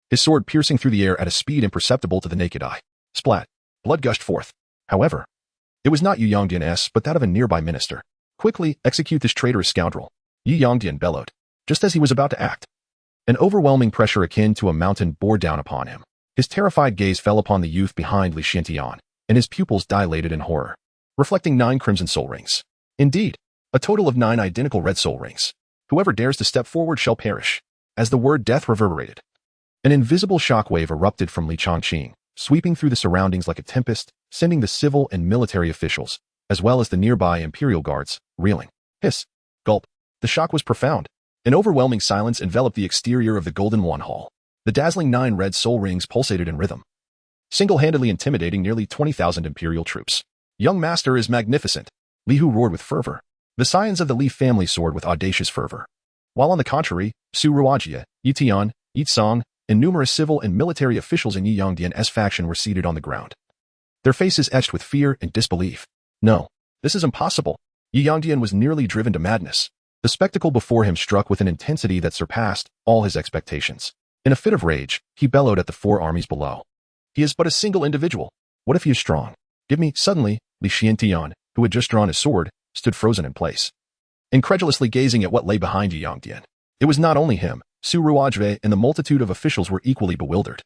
His sword piercing through the air at a speed imperceptible to the naked eye. Splat. Blood gushed forth. However, it was not Yi Yongdian's, but that of a nearby minister. Quickly, execute this traitorous scoundrel. Yi Yongdian bellowed. Just as he was about to act, an overwhelming pressure akin to a mountain bore down upon him. His terrified gaze fell upon the youth behind Li Xiantian, and his pupils dilated in horror, reflecting 9 crimson soul rings. Indeed, a total of 9 identical red soul rings. Whoever dares to step forward shall perish. As the word death reverberated, an invisible shockwave erupted from Li Chongqing, sweeping through the surroundings like a tempest, sending the civil and military officials, as well as the nearby imperial guards, reeling. Hiss. Gulp. The shock was profound. An overwhelming silence enveloped the exterior of the Golden One Hall. The dazzling 9 red soul rings pulsated in rhythm, single-handedly intimidating nearly 20,000 imperial troops. Young master is magnificent. Li Hu roared with fervor. The scions of the Li family soared with audacious fervor. While on the contrary, Su Ruojie, Yi Tian, Yi Tsong, and numerous civil and military officials in Yi Yongdian's faction were seated on the ground, their faces etched with fear and disbelief. No, this is impossible. Yi Yongdian was nearly driven to madness. The spectacle before him struck with an intensity that surpassed all his expectations. In a fit of rage, he bellowed at the 4 armies below. He is but a single individual. What if he is strong? Give me, suddenly, Li Xiantian, who had just drawn his sword, stood frozen in place, incredulously gazing at what lay behind Yi Yongdian. It was not only him. Su Ruojie and the multitude of officials were equally bewildered,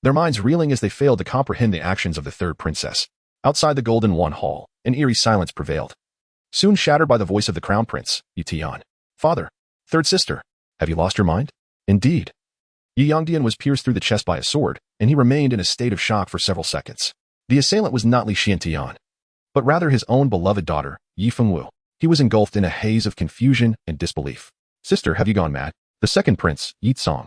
their minds reeling as they failed to comprehend the actions of the 3rd princess. Outside the Golden One Hall, an eerie silence prevailed, soon shattered by the voice of the crown prince, Yi Tian. Father, 3rd sister, have you lost your mind? Indeed. Yi Yongdian was pierced through the chest by a sword, and he remained in a state of shock for several seconds. The assailant was not Li Xiantian, but rather his own beloved daughter, Yi Fengwu. He was engulfed in a haze of confusion and disbelief. Sister, have you gone mad? The 2nd prince, Yi Tsong,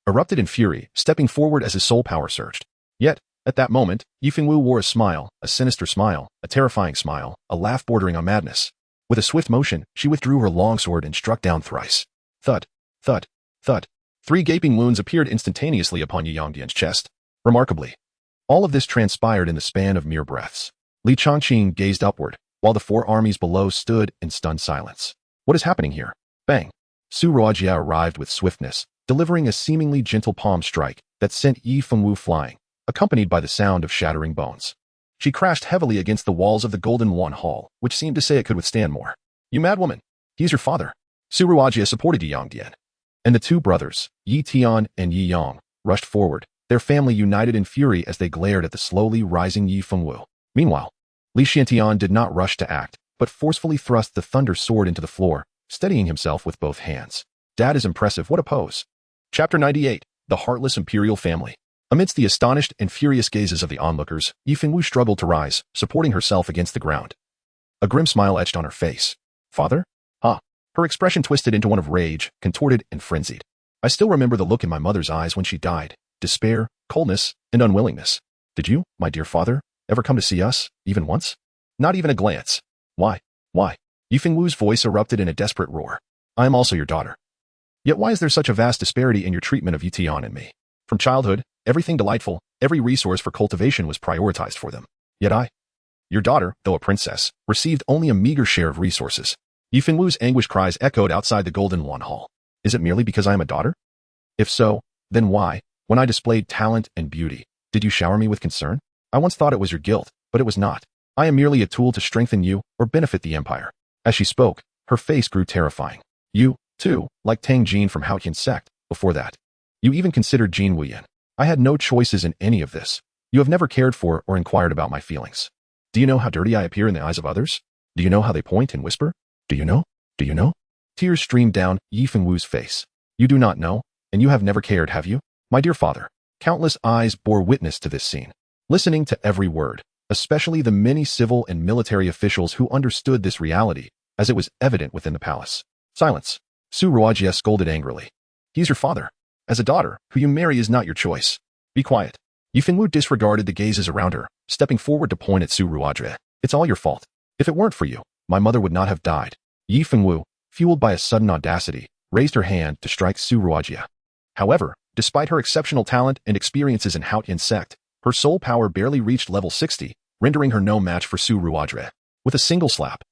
erupted in fury, stepping forward as his soul power surged. Yet, at that moment, Yi Fengwu wore a smile, a sinister smile, a terrifying smile, a laugh bordering on madness. With a swift motion, she withdrew her longsword and struck down thrice. Thud, thud, thud. 3 gaping wounds appeared instantaneously upon Yi Yongdian's chest. Remarkably, all of this transpired in the span of mere breaths. Li Chongqing gazed upward, while the 4 armies below stood in stunned silence. What is happening here? Bang! Su Ruojie arrived with swiftness, delivering a seemingly gentle palm strike that sent Yi Fengwu flying, accompanied by the sound of shattering bones. She crashed heavily against the walls of the Golden One Hall, which seemed to say it could withstand more. You mad woman! He's your father. Su Ruojie supported Yi Yongdian, and the 2 brothers, Yi Tian and Yi Yong, rushed forward, their family united in fury as they glared at the slowly rising Yi Fengwu. Meanwhile, Li Xiantian did not rush to act, but forcefully thrust the thunder sword into the floor, steadying himself with both hands. Dad is impressive, what a pose. Chapter 98, The Heartless Imperial Family. Amidst the astonished and furious gazes of the onlookers, Yi Fengwu struggled to rise, supporting herself against the ground. A grim smile etched on her face. Father? Ah. Her expression twisted into one of rage, contorted and frenzied. I still remember the look in my mother's eyes when she died. Despair, coldness, and unwillingness. Did you, my dear father, ever come to see us, even once? Not even a glance. Why? Why? Yi Fengwu's voice erupted in a desperate roar. I am also your daughter. Yet why is there such a vast disparity in your treatment of Yi Tian and me? From childhood, everything delightful, every resource for cultivation was prioritized for them. Yet I, your daughter, though a princess, received only a meager share of resources. Yi Fengwu's anguish cries echoed outside the Golden One Hall. Is it merely because I am a daughter? If so, Then why, when I displayed talent and beauty, did you shower me with concern? I once thought it was your guilt, but it was not. I am merely a tool to strengthen you or benefit the Empire. As she spoke, her face grew terrifying. You, too, like Tang Jin from Haotian sect, before that. You even considered Jin Wuyan. I had no choices in any of this. You have never cared for or inquired about my feelings. Do you know how dirty I appear in the eyes of others? Do you know how they point and whisper? Do you know? Do you know? Tears streamed down Yi Fengwu's face. You do not know, and you have never cared, have you? My dear father. Countless eyes bore witness to this scene, listening to every word, especially the many civil and military officials who understood this reality, as it was evident within the palace. Silence. Su Ruojie scolded angrily. He is your father. As a daughter, who you marry is not your choice. Be quiet. Yi Fengwu disregarded the gazes around her, stepping forward to point at Su Ruojie. It's all your fault. If it weren't for you, my mother would not have died. Yi Fengwu, fueled by a sudden audacity, raised her hand to strike Su Ruojie. However, despite her exceptional talent and experiences in Haotian sect, her soul power barely reached level 60, rendering her no match for Su Ruojie. With a single slap,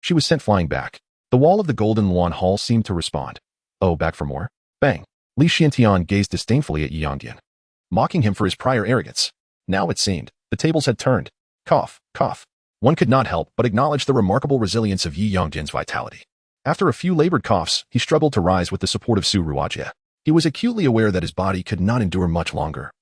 she was sent flying back. The wall of the Golden Luan Hall seemed to respond. Oh, back for more? Bang. Li Xiantian gazed disdainfully at Yi Yongdian, mocking him for his prior arrogance. Now it seemed, the tables had turned. Cough, cough. One could not help but acknowledge the remarkable resilience of Yi Yongdian's vitality. After a few labored coughs, he struggled to rise with the support of Su Ruojie. He was acutely aware that his body could not endure much longer.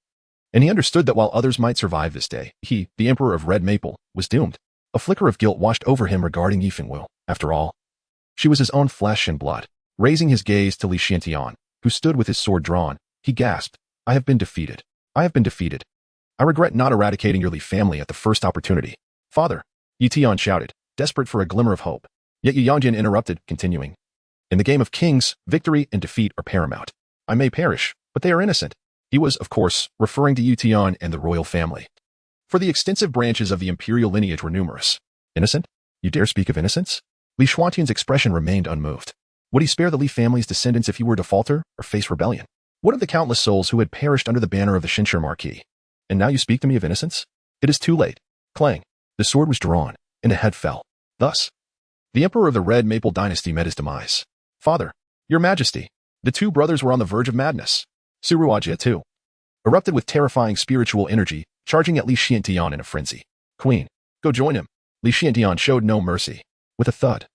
And he understood that while others might survive this day, he, the Emperor of Red Maple, was doomed. A flicker of guilt washed over him regarding Yi Fengwu. After all, she was his own flesh and blood. Raising his gaze to Li Xiantian, who stood with his sword drawn, he gasped, I have been defeated. I have been defeated. I regret not eradicating your Li family at the first opportunity. Father, Yi Tian shouted, desperate for a glimmer of hope. Yet Yi Yongdian interrupted, continuing. In the game of kings, victory and defeat are paramount. I may perish, but they are innocent. He was, of course, referring to Yi Tian and the royal family. For the extensive branches of the imperial lineage were numerous. Innocent? You dare speak of innocence? Li Xuantian's expression remained unmoved. Would he spare the Li family's descendants if he were to falter or face rebellion? What of the countless souls who had perished under the banner of the Shinshire Marquis? And now you speak to me of innocence? It is too late. Clang. The sword was drawn, and a head fell. Thus, the Emperor of the Red Maple Dynasty met his demise. Father, your Majesty. The two brothers were on the verge of madness. Su Ruojie, too, erupted with terrifying spiritual energy, charging at Li Xiantian in a frenzy. Queen, go join him. Li Xiantian showed no mercy. With a thud,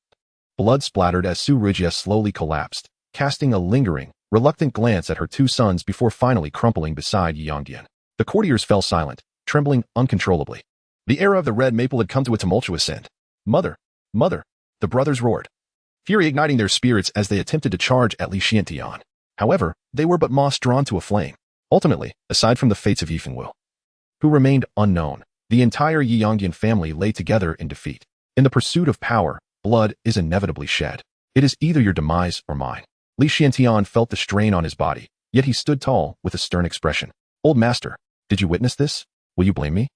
blood splattered as Su Ruojie slowly collapsed, casting a lingering, reluctant glance at her two sons before finally crumpling beside Yi Yongdian. The courtiers fell silent, trembling uncontrollably. The era of the Red Maple had come to a tumultuous end. Mother, mother, the brothers roared, fury igniting their spirits as they attempted to charge at Li Xiantian. However, they were but moss drawn to a flame. Ultimately, aside from the fates of Yi Fengwu, who remained unknown, the entire Yi Yongdian family lay together in defeat. In the pursuit of power, blood is inevitably shed. It is either your demise or mine. Li Xiantian felt the strain on his body, yet he stood tall with a stern expression. Old master, did you witness this? Will you blame me?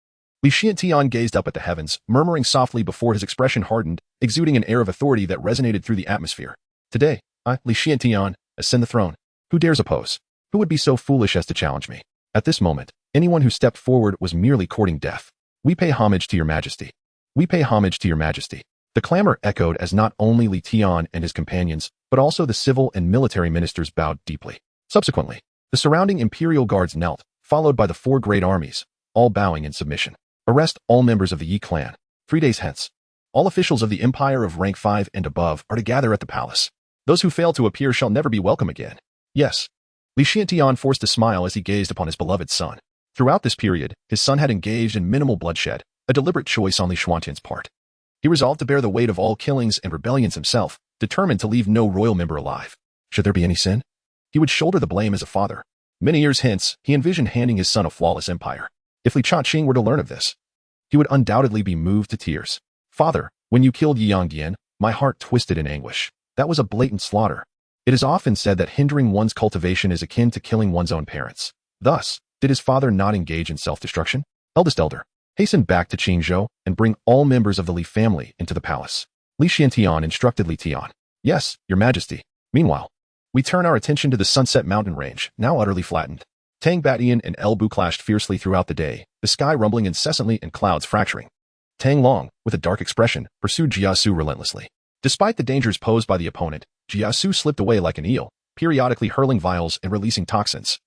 Li Xiantian gazed up at the heavens, murmuring softly before his expression hardened, exuding an air of authority that resonated through the atmosphere. Today, I, Li Xiantian, ascend the throne. Who dares oppose? Who would be so foolish as to challenge me? At this moment, anyone who stepped forward was merely courting death. We pay homage to your majesty. We pay homage to your majesty. The clamor echoed as not only Li Tian and his companions, but also the civil and military ministers bowed deeply. Subsequently, the surrounding imperial guards knelt, followed by the four great armies, all bowing in submission. Arrest all members of the Yi clan. 3 days hence, all officials of the Empire of rank 5 and above are to gather at the palace. Those who fail to appear shall never be welcome again. Yes. Li Xiantian forced a smile as he gazed upon his beloved son. Throughout this period, his son had engaged in minimal bloodshed, a deliberate choice on Li Xuantian's part. He resolved to bear the weight of all killings and rebellions himself, determined to leave no royal member alive. Should there be any sin, he would shoulder the blame as a father. Many years hence, he envisioned handing his son a flawless empire. If Li Chaqing were to learn of this, he would undoubtedly be moved to tears. Father, when you killed Yi Yongdian, my heart twisted in anguish. That was a blatant slaughter. It is often said that hindering one's cultivation is akin to killing one's own parents. Thus, did his father not engage in self-destruction? Eldest elder, hasten back to Qingzhou and bring all members of the Li family into the palace. Li Xiantian instructed Li Tian. Yes, your majesty. Meanwhile, we turn our attention to the Sunset Mountain Range, now utterly flattened. Tang Batian and El Bu clashed fiercely throughout the day, the sky rumbling incessantly and clouds fracturing. Tang Long, with a dark expression, pursued Jiasu relentlessly. Despite the dangers posed by the opponent, Jiasu slipped away like an eel, periodically hurling vials and releasing toxins.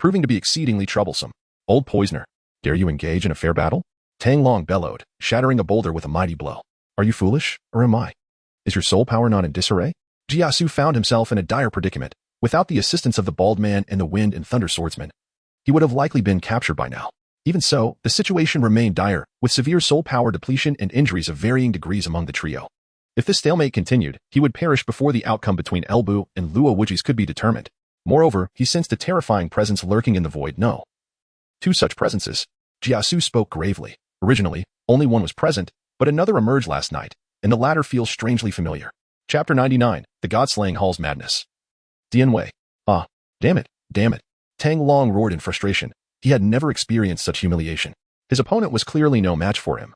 proving to be exceedingly troublesome. Old poisoner, dare you engage in a fair battle? Tang Long bellowed, shattering a boulder with a mighty blow. Are you foolish, or am I? Is your soul power not in disarray? Jiasu found himself in a dire predicament. Without the assistance of the bald man and the wind and thunder swordsman, he would have likely been captured by now. Even so, the situation remained dire, with severe soul power depletion and injuries of varying degrees among the trio. If this stalemate continued, he would perish before the outcome between Elbu and Luo Wujis could be determined. Moreover, he sensed a terrifying presence lurking in the void. No. Two such presences. Jiasu spoke gravely. Originally, only one was present, but another emerged last night, and the latter feels strangely familiar. Chapter 99, The God-Slaying Hall's Madness. Dianwei. Ah, damn it, damn it. Tang Long roared in frustration. He had never experienced such humiliation. His opponent was clearly no match for him.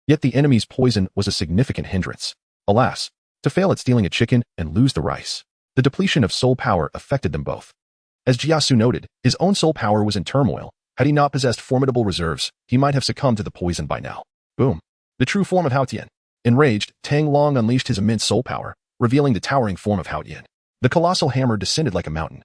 Yet the enemy's poison was a significant hindrance. Alas, to fail at stealing a chicken and lose the rice. The depletion of soul power affected them both. As Jiasu noted, his own soul power was in turmoil. Had he not possessed formidable reserves, he might have succumbed to the poison by now. Boom. The true form of Hao Tian. Enraged, Tang Long unleashed his immense soul power, revealing the towering form of Hao Tian. The colossal hammer descended like a mountain,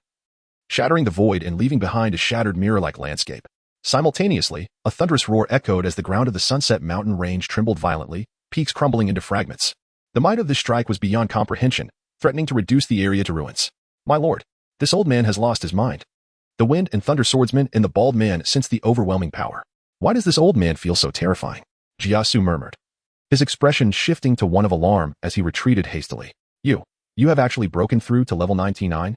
shattering the void and leaving behind a shattered mirror-like landscape. Simultaneously, a thunderous roar echoed as the ground of the Sunset Mountain range trembled violently, peaks crumbling into fragments. The might of this strike was beyond comprehension, threatening to reduce the area to ruins. My lord, this old man has lost his mind. The wind and thunder swordsman and the bald man sensed the overwhelming power. Why does this old man feel so terrifying? Jiasu murmured, his expression shifting to one of alarm as he retreated hastily. You have actually broken through to level 99?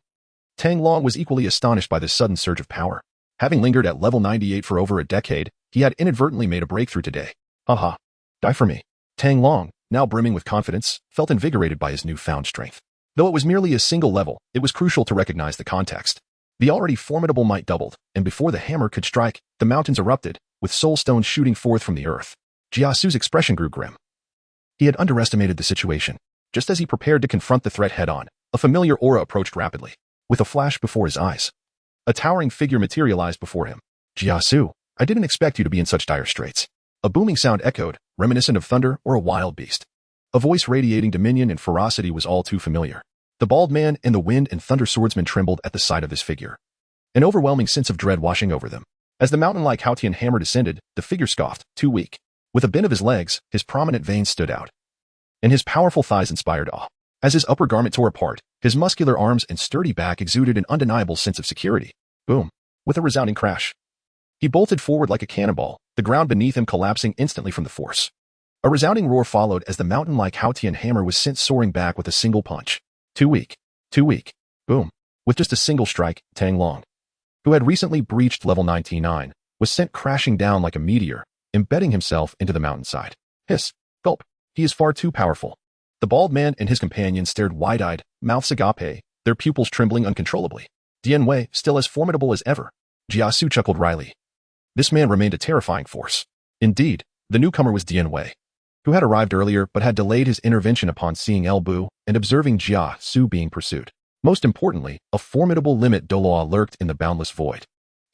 Tang Long was equally astonished by this sudden surge of power. Having lingered at level 98 for over a decade, he had inadvertently made a breakthrough today. Haha. Die for me. Tang Long, now brimming with confidence, felt invigorated by his newfound strength. Though it was merely a single level, it was crucial to recognize the context. The already formidable might doubled, and before the hammer could strike, the mountains erupted, with soul stones shooting forth from the earth. Jiasu's expression grew grim. He had underestimated the situation. Just as he prepared to confront the threat head-on, a familiar aura approached rapidly. With a flash before his eyes, a towering figure materialized before him. Jiasu, I didn't expect you to be in such dire straits. A booming sound echoed, reminiscent of thunder or a wild beast. A voice radiating dominion and ferocity was all too familiar. The bald man and the wind and thunder swordsman trembled at the sight of this figure. An overwhelming sense of dread washing over them. As the mountain-like Hao Tian hammer descended, the figure scoffed, too weak. With a bend of his legs, his prominent veins stood out, and his powerful thighs inspired awe. As his upper garment tore apart, his muscular arms and sturdy back exuded an undeniable sense of security. Boom. With a resounding crash, he bolted forward like a cannonball, the ground beneath him collapsing instantly from the force. A resounding roar followed as the mountain-like Hao Tian hammer was sent soaring back with a single punch. Too weak. Too weak. Boom. With just a single strike, Tang Long, who had recently breached level 99, was sent crashing down like a meteor, embedding himself into the mountainside. Hiss. Gulp. He is far too powerful. The bald man and his companion stared wide-eyed, mouths agape, their pupils trembling uncontrollably. Dianwei, still as formidable as ever. Jiasu chuckled wryly. This man remained a terrifying force. Indeed, the newcomer was Dianwei, who had arrived earlier but had delayed his intervention upon seeing Elbu and observing Jiasu being pursued. Most importantly, a formidable limit Douluo lurked in the boundless void.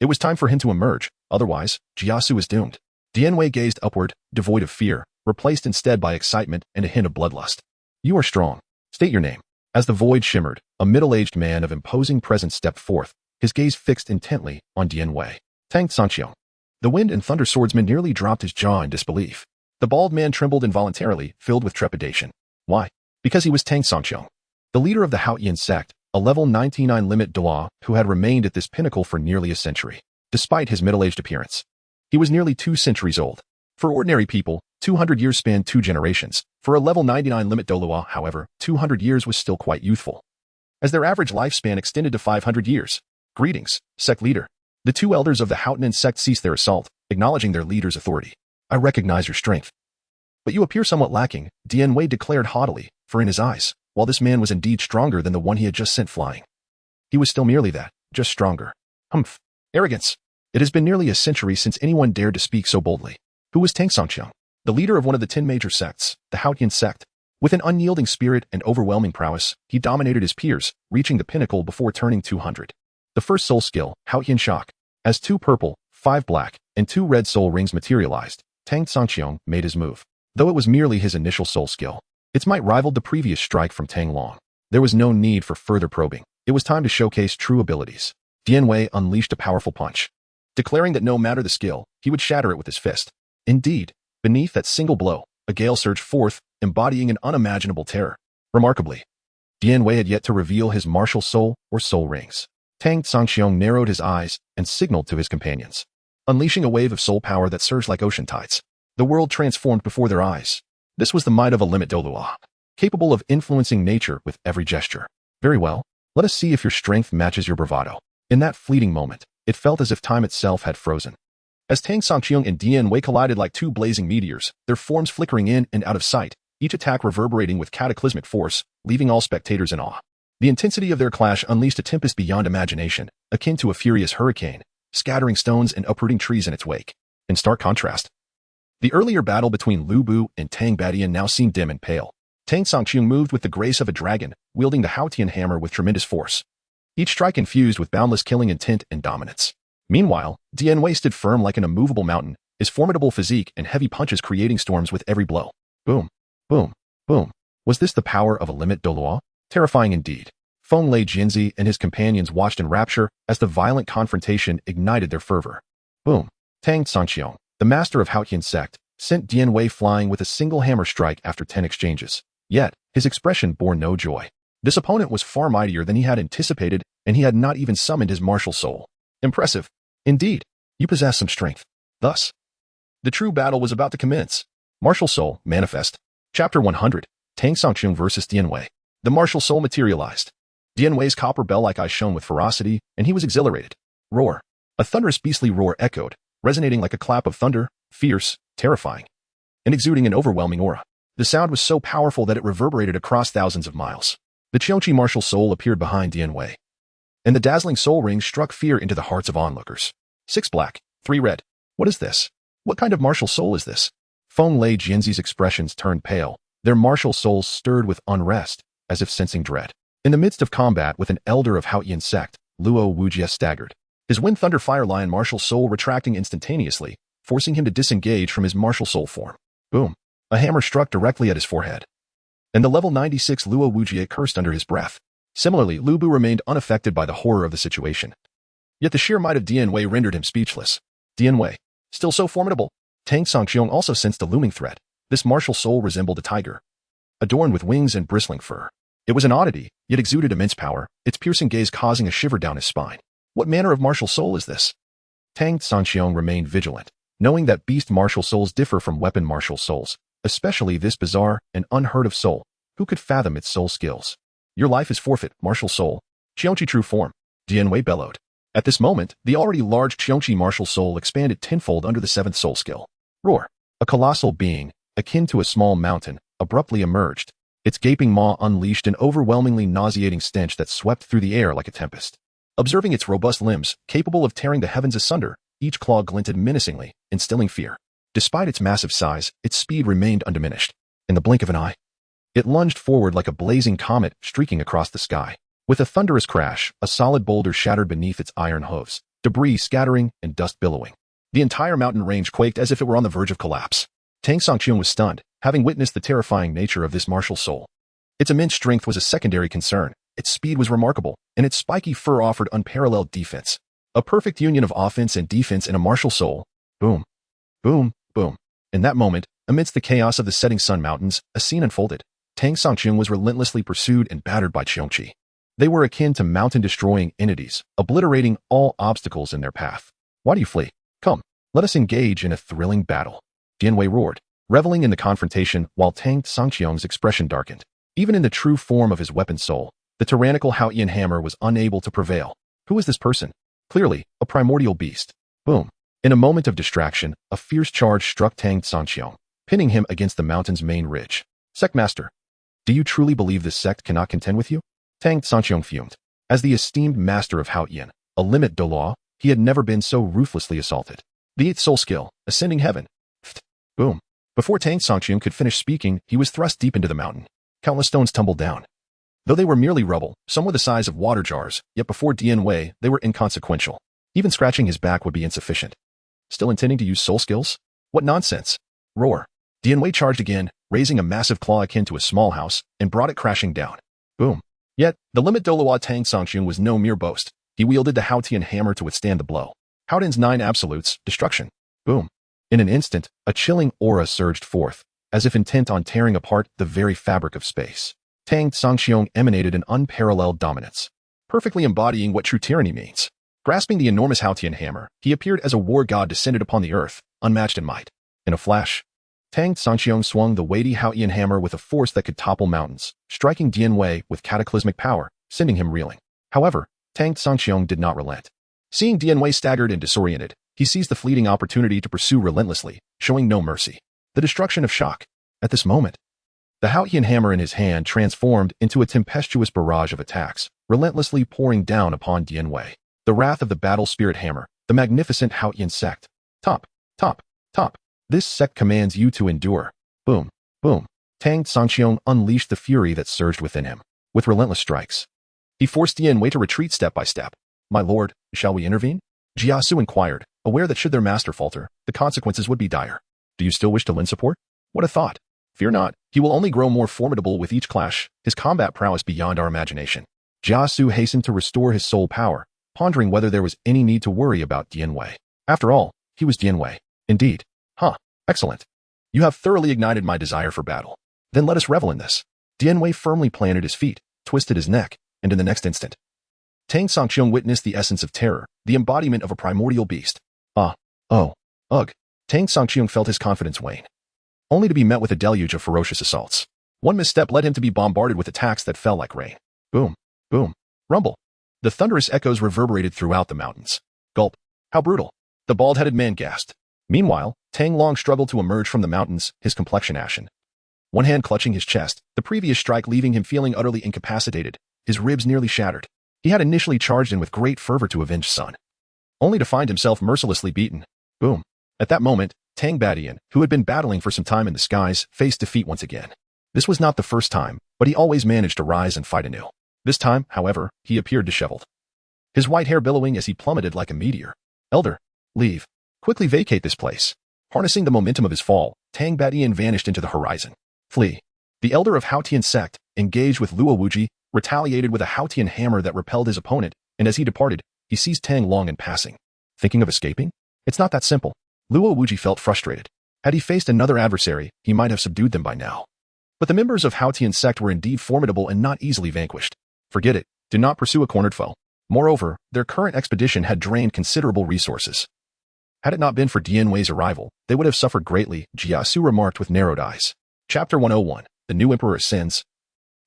It was time for him to emerge, otherwise, Jiasu was doomed. Dianwei gazed upward, devoid of fear, replaced instead by excitement and a hint of bloodlust. You are strong. State your name. As the void shimmered, a middle-aged man of imposing presence stepped forth, his gaze fixed intently on Dianwei. Tang Sanqiong. The wind and thunder swordsman nearly dropped his jaw in disbelief. The bald man trembled involuntarily, filled with trepidation. Why? Because he was Tang Sanqiong, the leader of the Hao Tian sect, a level 99 limit Douluo who had remained at this pinnacle for nearly a century. Despite his middle-aged appearance, he was nearly 2 centuries old. For ordinary people, 200 years spanned 2 generations. For a level 99 limit Douluo, however, 200 years was still quite youthful, as their average lifespan extended to 500 years. Greetings, sect leader. The 2 elders of the Hao Tian sect ceased their assault, acknowledging their leader's authority. I recognize your strength, but you appear somewhat lacking, Dianwei declared haughtily, for in his eyes, while this man was indeed stronger than the one he had just sent flying, he was still merely that, just stronger. Humph. Arrogance. It has been nearly a century since anyone dared to speak so boldly. Who was Tang Sanqiong? The leader of one of the 10 major sects, the Hao Tian sect. With an unyielding spirit and overwhelming prowess, he dominated his peers, reaching the pinnacle before turning 200. The first soul skill, Hao Tian Shock. As 2 purple, 5 black, and 2 red soul rings materialized, Tang Sanqiong made his move. Though it was merely his initial soul skill, its might rivaled the previous strike from Tang Long. There was no need for further probing. It was time to showcase true abilities. Dian Wei unleashed a powerful punch, declaring that no matter the skill, he would shatter it with his fist. Indeed, beneath that single blow, a gale surged forth, embodying an unimaginable terror. Remarkably, Dian Wei had yet to reveal his martial soul or soul rings. Tang Sangxiong narrowed his eyes and signaled to his companions, unleashing a wave of soul power that surged like ocean tides. The world transformed before their eyes. This was the might of a limit Douluo, capable of influencing nature with every gesture. Very well, let us see if your strength matches your bravado. In that fleeting moment, it felt as if time itself had frozen. As Tang Sangxiong and Dian Wei collided like two blazing meteors, their forms flickering in and out of sight, each attack reverberating with cataclysmic force, leaving all spectators in awe. The intensity of their clash unleashed a tempest beyond imagination, akin to a furious hurricane, scattering stones and uprooting trees in its wake. In stark contrast, the earlier battle between Lu Bu and Tang Badian now seemed dim and pale. Tang Sangxiong moved with the grace of a dragon, wielding the Haotian hammer with tremendous force, each strike infused with boundless killing intent and dominance. Meanwhile, Dian Wei stood firm like an immovable mountain, his formidable physique and heavy punches creating storms with every blow. Boom, boom, boom. Was this the power of a limit Douluo? Terrifying indeed. Feng Lei Jinzi and his companions watched in rapture as the violent confrontation ignited their fervor. Boom. Tang Sangxiong, the master of Haotian sect, sent Dian Wei flying with a single hammer strike after 10 exchanges. Yet, his expression bore no joy. This opponent was far mightier than he had anticipated, and he had not even summoned his martial soul. Impressive. Indeed, you possess some strength. Thus, the true battle was about to commence. Martial Soul, Manifest. Chapter 100, Tang Sangxiong vs. Dian Wei. The martial soul materialized. Dian Wei's copper bell-like eyes shone with ferocity, and he was exhilarated. Roar. A thunderous beastly roar echoed, resonating like a clap of thunder, fierce, terrifying, and exuding an overwhelming aura. The sound was so powerful that it reverberated across thousands of miles. The Qiongqi martial soul appeared behind Dian Wei, and the dazzling soul rings struck fear into the hearts of onlookers. 6 black, 3 red. What is this? What kind of martial soul is this? Feng Lei Jinzi's expressions turned pale, their martial souls stirred with unrest, as if sensing dread. In the midst of combat with an elder of Haotian sect, Luo Wujie staggered, his Wind Thunder Fire Lion martial soul retracting instantaneously, forcing him to disengage from his martial soul form. Boom. A hammer struck directly at his forehead, and the level 96 Luo Wujie cursed under his breath. Similarly, Lu Bu remained unaffected by the horror of the situation. Yet the sheer might of Dian Wei rendered him speechless. Dian Wei, still so formidable. Tang Sangxiong also sensed a looming threat. This martial soul resembled a tiger, adorned with wings and bristling fur. It was an oddity, yet exuded immense power, its piercing gaze causing a shiver down his spine. What manner of martial soul is this? Tang Sangxiong remained vigilant, knowing that beast martial souls differ from weapon martial souls, especially this bizarre and unheard-of soul. Who could fathom its soul skills? Your life is forfeit, martial soul. Qiongqi true form. Dian Wei bellowed. At this moment, the already large Qiongqi martial soul expanded tenfold under the 7th soul skill. Roar. A colossal being, akin to a small mountain, abruptly emerged. Its gaping maw unleashed an overwhelmingly nauseating stench that swept through the air like a tempest. Observing its robust limbs, capable of tearing the heavens asunder, each claw glinted menacingly, instilling fear. Despite its massive size, its speed remained undiminished. In the blink of an eye, it lunged forward like a blazing comet streaking across the sky. With a thunderous crash, a solid boulder shattered beneath its iron hooves, debris scattering and dust billowing. The entire mountain range quaked as if it were on the verge of collapse. Tang Sangxiong was stunned, having witnessed the terrifying nature of this martial soul. Its immense strength was a secondary concern. Its speed was remarkable, and its spiky fur offered unparalleled defense. A perfect union of offense and defense in a martial soul. Boom. Boom. Boom. In that moment, amidst the chaos of the setting sun mountains, a scene unfolded. Tang Sangxiong was relentlessly pursued and battered by Qiongqi. They were akin to mountain-destroying entities, obliterating all obstacles in their path. Why do you flee? Come, let us engage in a thrilling battle. Dian Wei roared, reveling in the confrontation while Tang Sangxiong's expression darkened. Even in the true form of his weapon soul, the tyrannical Haotian hammer was unable to prevail. Who is this person? Clearly, a primordial beast. Boom. In a moment of distraction, a fierce charge struck Tang Sangxiong, pinning him against the mountain's main ridge. Sect Master, do you truly believe this sect cannot contend with you? Tang Sangxiong fumed. As the esteemed master of Haotian, a limit Douluo, he had never been so ruthlessly assaulted. The 8th soul skill, Ascending Heaven. Boom. Before Tang Sangxiong could finish speaking, he was thrust deep into the mountain. Countless stones tumbled down. Though they were merely rubble, some were the size of water jars, yet before Dian Wei, they were inconsequential. Even scratching his back would be insufficient. Still intending to use soul skills? What nonsense. Roar. Dian Wei charged again, raising a massive claw akin to a small house, and brought it crashing down. Boom. Yet, the limit Douluo Tang Sangxiong was no mere boast. He wielded the Haotian hammer to withstand the blow. Howden's 9 absolutes, destruction. Boom. In an instant, a chilling aura surged forth, as if intent on tearing apart the very fabric of space. Tang Sangxiong emanated an unparalleled dominance, perfectly embodying what true tyranny means. Grasping the enormous Haotian hammer, he appeared as a war god descended upon the earth, unmatched in might. In a flash, Tang Sangxiong swung the weighty Haotian hammer with a force that could topple mountains, striking Dian Wei with cataclysmic power, sending him reeling. However, Tang Sangxiong did not relent. Seeing Dian Wei staggered and disoriented, he seized the fleeting opportunity to pursue relentlessly, showing no mercy. The destruction of shock. At this moment, the Haotian hammer in his hand transformed into a tempestuous barrage of attacks, relentlessly pouring down upon Dian Wei. The wrath of the battle spirit hammer, the magnificent Haotian sect. Top, top, top. This sect commands you to endure. Boom, boom. Tang Sangxiong unleashed the fury that surged within him. With relentless strikes, he forced Dian Wei to retreat step by step. My lord, shall we intervene? Jiasu inquired, aware that should their master falter, the consequences would be dire. Do you still wish to lend support? What a thought. Fear not, he will only grow more formidable with each clash, his combat prowess beyond our imagination. Jiasu hastened to restore his soul power, pondering whether there was any need to worry about Dian Wei. After all, he was Dian Wei. Indeed. Huh. Excellent. You have thoroughly ignited my desire for battle. Then let us revel in this. Dian Wei firmly planted his feet, twisted his neck, and in the next instant, Tang Sangxiong witnessed the essence of terror, the embodiment of a primordial beast. Ugh. Tang Sangxiong felt his confidence wane, only to be met with a deluge of ferocious assaults. One misstep led him to be bombarded with attacks that fell like rain. Boom, boom, rumble. The thunderous echoes reverberated throughout the mountains. Gulp. How brutal. The bald-headed man gasped. Meanwhile, Tang Long struggled to emerge from the mountains, his complexion ashen. One hand clutching his chest, the previous strike leaving him feeling utterly incapacitated, his ribs nearly shattered. He had initially charged in with great fervor to avenge Sun, only to find himself mercilessly beaten. Boom. At that moment, Tang Badian, who had been battling for some time in the skies, faced defeat once again. This was not the first time, but he always managed to rise and fight anew. This time, however, he appeared disheveled, his white hair billowing as he plummeted like a meteor. Elder, leave. Quickly vacate this place. Harnessing the momentum of his fall, Tang Badian vanished into the horizon. Flee. The elder of Haotian sect, engaged with Luo Wuji, retaliated with a Haotian hammer that repelled his opponent, and as he departed, he seized Tang Long in passing. Thinking of escaping? It's not that simple. Luo Wuji felt frustrated. Had he faced another adversary, he might have subdued them by now. But the members of Haotian sect were indeed formidable and not easily vanquished. Forget it. Do not pursue a cornered foe. Moreover, their current expedition had drained considerable resources. Had it not been for Dian Wei's arrival, they would have suffered greatly, Jiasu remarked with narrowed eyes. Chapter 101. The new emperor ascends.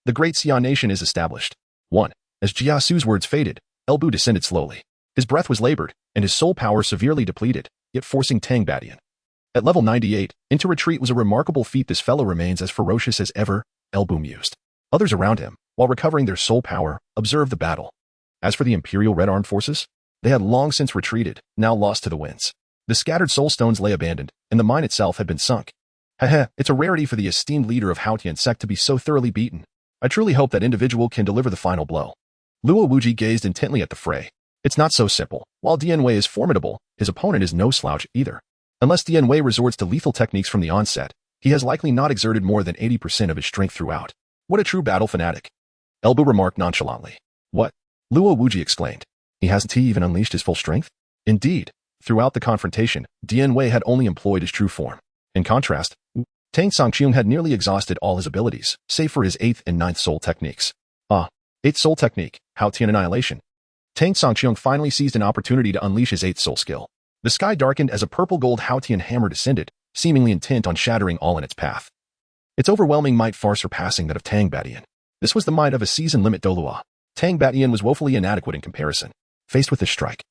The great Xian nation is established. 1. As Jiasu's words faded, Elbu descended slowly. His breath was labored, and his soul power severely depleted, yet forcing Tang Badian. At level 98, into retreat was a remarkable feat. This fellow remains as ferocious as ever, Elbu mused. Others around him, while recovering their soul power, observed the battle. As for the Imperial Red Armed Forces, they had long since retreated, now lost to the winds. The scattered soul stones lay abandoned, and the mine itself had been sunk. It's a rarity for the esteemed leader of Haotian sect to be so thoroughly beaten. I truly hope that individual can deliver the final blow. Luo Wuji gazed intently at the fray. It's not so simple. While Dian Wei is formidable, his opponent is no slouch either. Unless Dian Wei resorts to lethal techniques from the onset, he has likely not exerted more than 80% of his strength throughout. What a true battle fanatic. Elbu remarked nonchalantly. What? Luo Wuji exclaimed. He hasn't even unleashed his full strength? Indeed. Throughout the confrontation, Dian Wei had only employed his true form. In contrast, Tang Sangxiong had nearly exhausted all his abilities, save for his 8th and 9th soul techniques. 8th soul technique, Haotian annihilation. Tang Sangxiong finally seized an opportunity to unleash his 8th soul skill. The sky darkened as a purple-gold Haotian hammer descended, seemingly intent on shattering all in its path. Its overwhelming might far surpassing that of Tang Badian. This was the might of a season-limit Douluo. Tang Badian was woefully inadequate in comparison. Faced with this strike,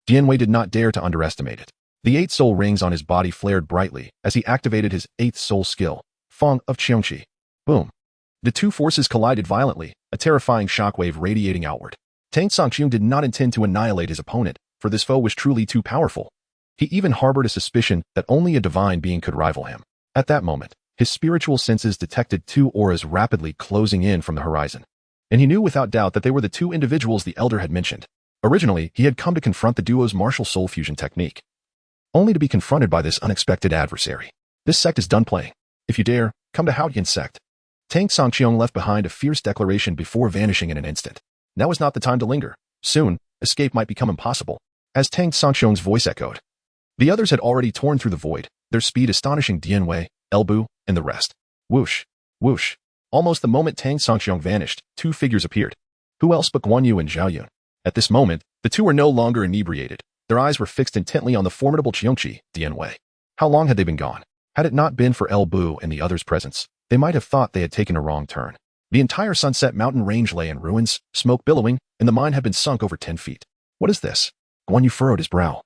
Dian Wei did not dare to underestimate it. The 8 soul rings on his body flared brightly as he activated his 8th soul skill, Feng of Qiongqi. Boom. The two forces collided violently, a terrifying shockwave radiating outward. Tang Sangxiong did not intend to annihilate his opponent, for this foe was truly too powerful. He even harbored a suspicion that only a divine being could rival him. At that moment, his spiritual senses detected 2 auras rapidly closing in from the horizon. And he knew without doubt that they were the 2 individuals the elder had mentioned. Originally, he had come to confront the duo's martial soul fusion technique, only to be confronted by this unexpected adversary. This sect is done playing. If you dare, come to Haotian sect. Tang Sangxiong left behind a fierce declaration before vanishing in an instant. Now is not the time to linger. Soon, escape might become impossible, as Tang Songxiong's voice echoed. The others had already torn through the void, their speed astonishing Dianwei, Elbu, and the rest. Whoosh, whoosh. Almost the moment Tang Songxiong vanished, two figures appeared. Who else but Guan Yu and Zhao Yun? At this moment, the two were no longer inebriated. Their eyes were fixed intently on the formidable Qiongqi, Dianwei. How long had they been gone? Had it not been for Elbu and the others' presence, they might have thought they had taken a wrong turn. The entire Sunset Mountain range lay in ruins, smoke billowing, and the mine had been sunk over 10 feet. What is this? Guan Yu furrowed his brow.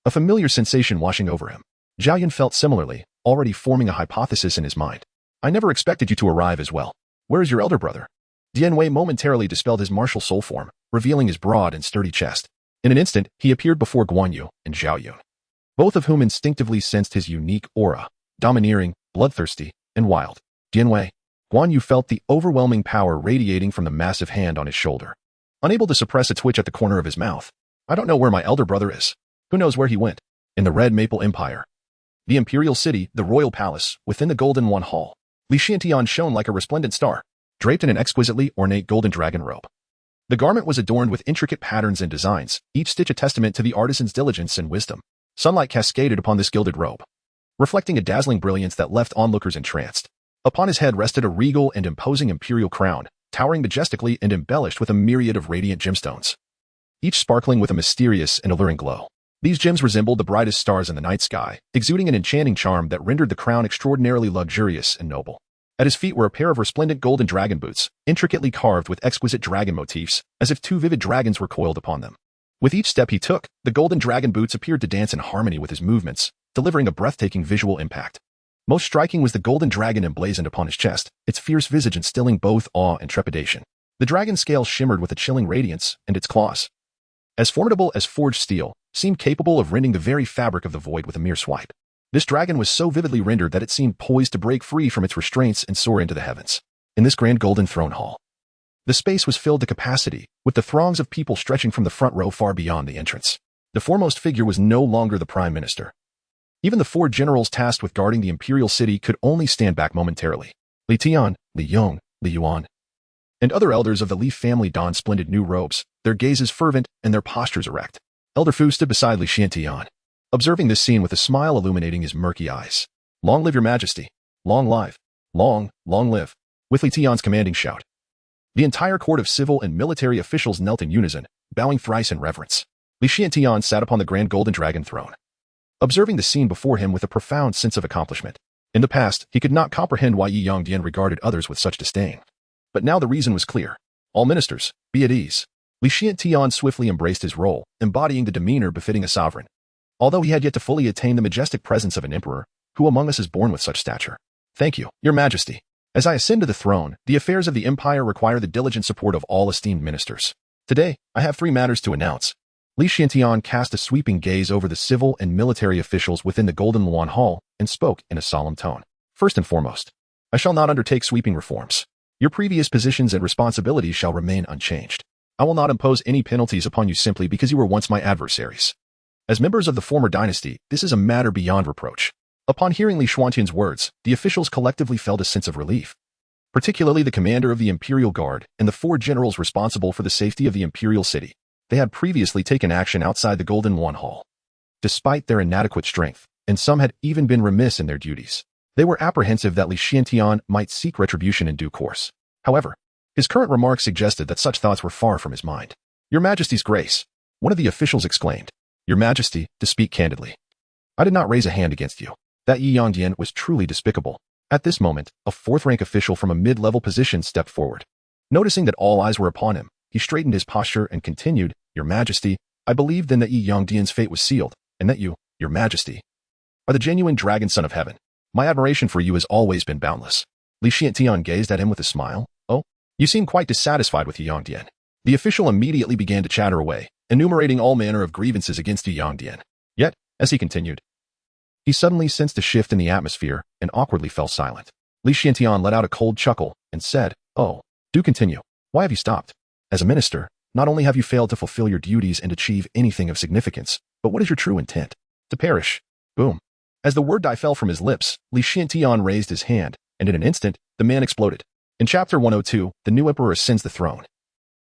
A familiar sensation washing over him. Zhao Yun felt similarly, already forming a hypothesis in his mind. I never expected you to arrive as well. Where is your elder brother? Dianwei momentarily dispelled his martial soul form, revealing his broad and sturdy chest. In an instant, he appeared before Guan Yu and Zhao Yun, both of whom instinctively sensed his unique aura, domineering, bloodthirsty, and wild. Dianwei. Guan Yu felt the overwhelming power radiating from the massive hand on his shoulder. Unable to suppress a twitch at the corner of his mouth. I don't know where my elder brother is. Who knows where he went? In the Red Maple Empire. The Imperial City, the Royal Palace, within the Golden One Hall. Li Xiantian shone like a resplendent star, draped in an exquisitely ornate golden dragon robe. The garment was adorned with intricate patterns and designs, each stitch a testament to the artisan's diligence and wisdom. Sunlight cascaded upon this gilded robe, reflecting a dazzling brilliance that left onlookers entranced. Upon his head rested a regal and imposing imperial crown, towering majestically and embellished with a myriad of radiant gemstones, each sparkling with a mysterious and alluring glow. These gems resembled the brightest stars in the night sky, exuding an enchanting charm that rendered the crown extraordinarily luxurious and noble. At his feet were a pair of resplendent golden dragon boots, intricately carved with exquisite dragon motifs, as if two vivid dragons were coiled upon them. With each step he took, the golden dragon boots appeared to dance in harmony with his movements, delivering a breathtaking visual impact. Most striking was the golden dragon emblazoned upon his chest, its fierce visage instilling both awe and trepidation. The dragon's scales shimmered with a chilling radiance, and its claws, as formidable as forged steel, seemed capable of rending the very fabric of the void with a mere swipe. This dragon was so vividly rendered that it seemed poised to break free from its restraints and soar into the heavens. In this grand golden throne hall, the space was filled to capacity, with the throngs of people stretching from the front row far beyond the entrance. The foremost figure was no longer the prime minister. Even the four generals tasked with guarding the imperial city could only stand back momentarily. Li Tian, Li Yong, Li Yuan, and other elders of the Li family donned splendid new robes, their gazes fervent and their postures erect. Elder Fu stood beside Li Xiantian, observing this scene with a smile illuminating his murky eyes. Long live your majesty. Long live. Long live. With Li Tian's commanding shout, the entire court of civil and military officials knelt in unison, bowing thrice in reverence. Li Xiantian sat upon the grand golden dragon throne, observing the scene before him with a profound sense of accomplishment. In the past, he could not comprehend why Yi Yongdian regarded others with such disdain. But now the reason was clear. All ministers, be at ease. Li Xiantian swiftly embraced his role, embodying the demeanor befitting a sovereign. Although he had yet to fully attain the majestic presence of an emperor, who among us is born with such stature? Thank you, your majesty. As I ascend to the throne, the affairs of the empire require the diligent support of all esteemed ministers. Today, I have 3 matters to announce. Li Xiantian cast a sweeping gaze over the civil and military officials within the Golden Luan Hall and spoke in a solemn tone. First and foremost, I shall not undertake sweeping reforms. Your previous positions and responsibilities shall remain unchanged. I will not impose any penalties upon you simply because you were once my adversaries. As members of the former dynasty, this is a matter beyond reproach. Upon hearing Li Xuantian's words, the officials collectively felt a sense of relief. Particularly the commander of the Imperial Guard and the 4 generals responsible for the safety of the Imperial City. They had previously taken action outside the Golden Luan Hall. Despite their inadequate strength, and some had even been remiss in their duties, they were apprehensive that Li Xiantian might seek retribution in due course. However, his current remarks suggested that such thoughts were far from his mind. Your Majesty's Grace, one of the officials exclaimed. Your Majesty, to speak candidly, I did not raise a hand against you. That Yi Yongdian was truly despicable. At this moment, a 4th-rank official from a mid-level position stepped forward. Noticing that all eyes were upon him, he straightened his posture and continued, Your Majesty, I believe then that Yi Yongdian's fate was sealed, and that you, Your Majesty, are the genuine dragon son of heaven. My admiration for you has always been boundless. Li Xiantian gazed at him with a smile. Oh, you seem quite dissatisfied with Yi Yongdian. The official immediately began to chatter away, enumerating all manner of grievances against Yi Yongdian. Yet, as he continued, he suddenly sensed a shift in the atmosphere and awkwardly fell silent. Li Xiantian let out a cold chuckle and said, Oh, do continue. Why have you stopped? As a minister, not only have you failed to fulfill your duties and achieve anything of significance, but what is your true intent? To perish. Boom. As the word die fell from his lips, Li Xiantian raised his hand, and in an instant, the man exploded. In Chapter 102, the new emperor ascends the throne.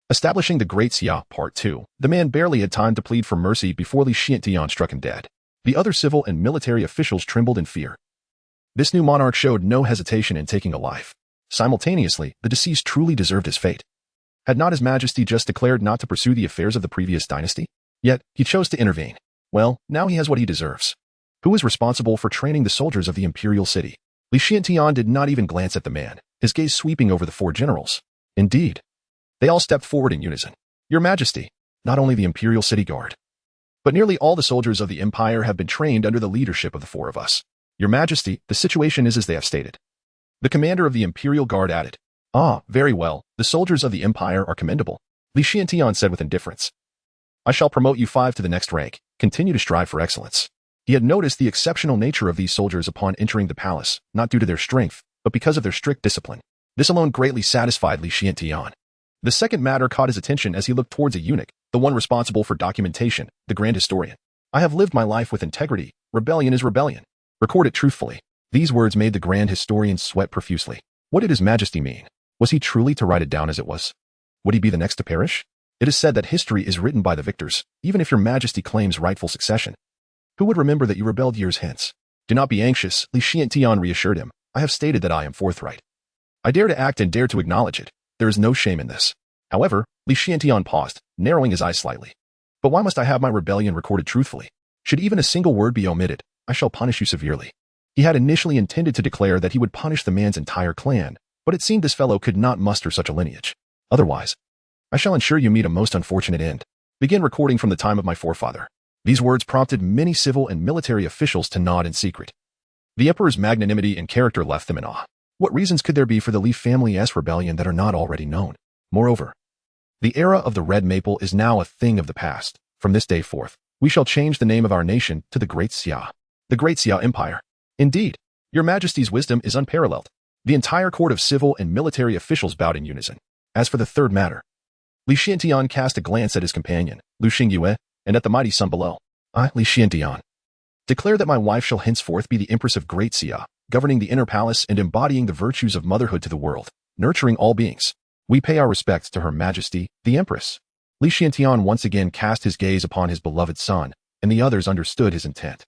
Establishing the Great Xia, Part 2. The man barely had time to plead for mercy before Li Xiantian struck him dead. The other civil and military officials trembled in fear. This new monarch showed no hesitation in taking a life. Simultaneously, the deceased truly deserved his fate. Had not His Majesty just declared not to pursue the affairs of the previous dynasty? Yet, he chose to intervene. Well, now he has what he deserves. Who is responsible for training the soldiers of the imperial city? Li Xiantian did not even glance at the man, his gaze sweeping over the four generals. Indeed. They all stepped forward in unison. Your Majesty, not only the imperial city guard, but nearly all the soldiers of the empire have been trained under the leadership of the four of us. Your Majesty, the situation is as they have stated. The commander of the imperial guard added. Ah, very well, the soldiers of the empire are commendable, Li Xiantian said with indifference. I shall promote you 5 to the next rank. Continue to strive for excellence. He had noticed the exceptional nature of these soldiers upon entering the palace, not due to their strength, but because of their strict discipline. This alone greatly satisfied Li Xiantian. The second matter caught his attention as he looked towards a eunuch, the one responsible for documentation, the grand historian. I have lived my life with integrity. Rebellion is rebellion. Record it truthfully. These words made the grand historian sweat profusely. What did His Majesty mean? Was he truly to write it down as it was? Would he be the next to perish? It is said that history is written by the victors, even if your Majesty claims rightful succession. Who would remember that you rebelled years hence? Do not be anxious, Li Xiantian reassured him. I have stated that I am forthright. I dare to act and dare to acknowledge it. There is no shame in this. However, Li Xiantian paused, narrowing his eyes slightly. But why must I have my rebellion recorded truthfully? Should even a single word be omitted, I shall punish you severely. He had initially intended to declare that he would punish the man's entire clan, but it seemed this fellow could not muster such a lineage. Otherwise, I shall ensure you meet a most unfortunate end. Begin recording from the time of my forefather. These words prompted many civil and military officials to nod in secret. The emperor's magnanimity and character left them in awe. What reasons could there be for the Li family's rebellion that are not already known? Moreover, the era of the red maple is now a thing of the past. From this day forth, we shall change the name of our nation to the Great Xia. The Great Xia Empire. Indeed, Your Majesty's wisdom is unparalleled. The entire court of civil and military officials bowed in unison. As for the third matter, Li Xiantian cast a glance at his companion, Lu Xingyue, and at the mighty sun below. I, Li Xiantian, declare that my wife shall henceforth be the Empress of Great Xia, governing the inner palace and embodying the virtues of motherhood to the world, nurturing all beings. We pay our respects to Her Majesty, the Empress. Li Xiantian once again cast his gaze upon his beloved son, and the others understood his intent.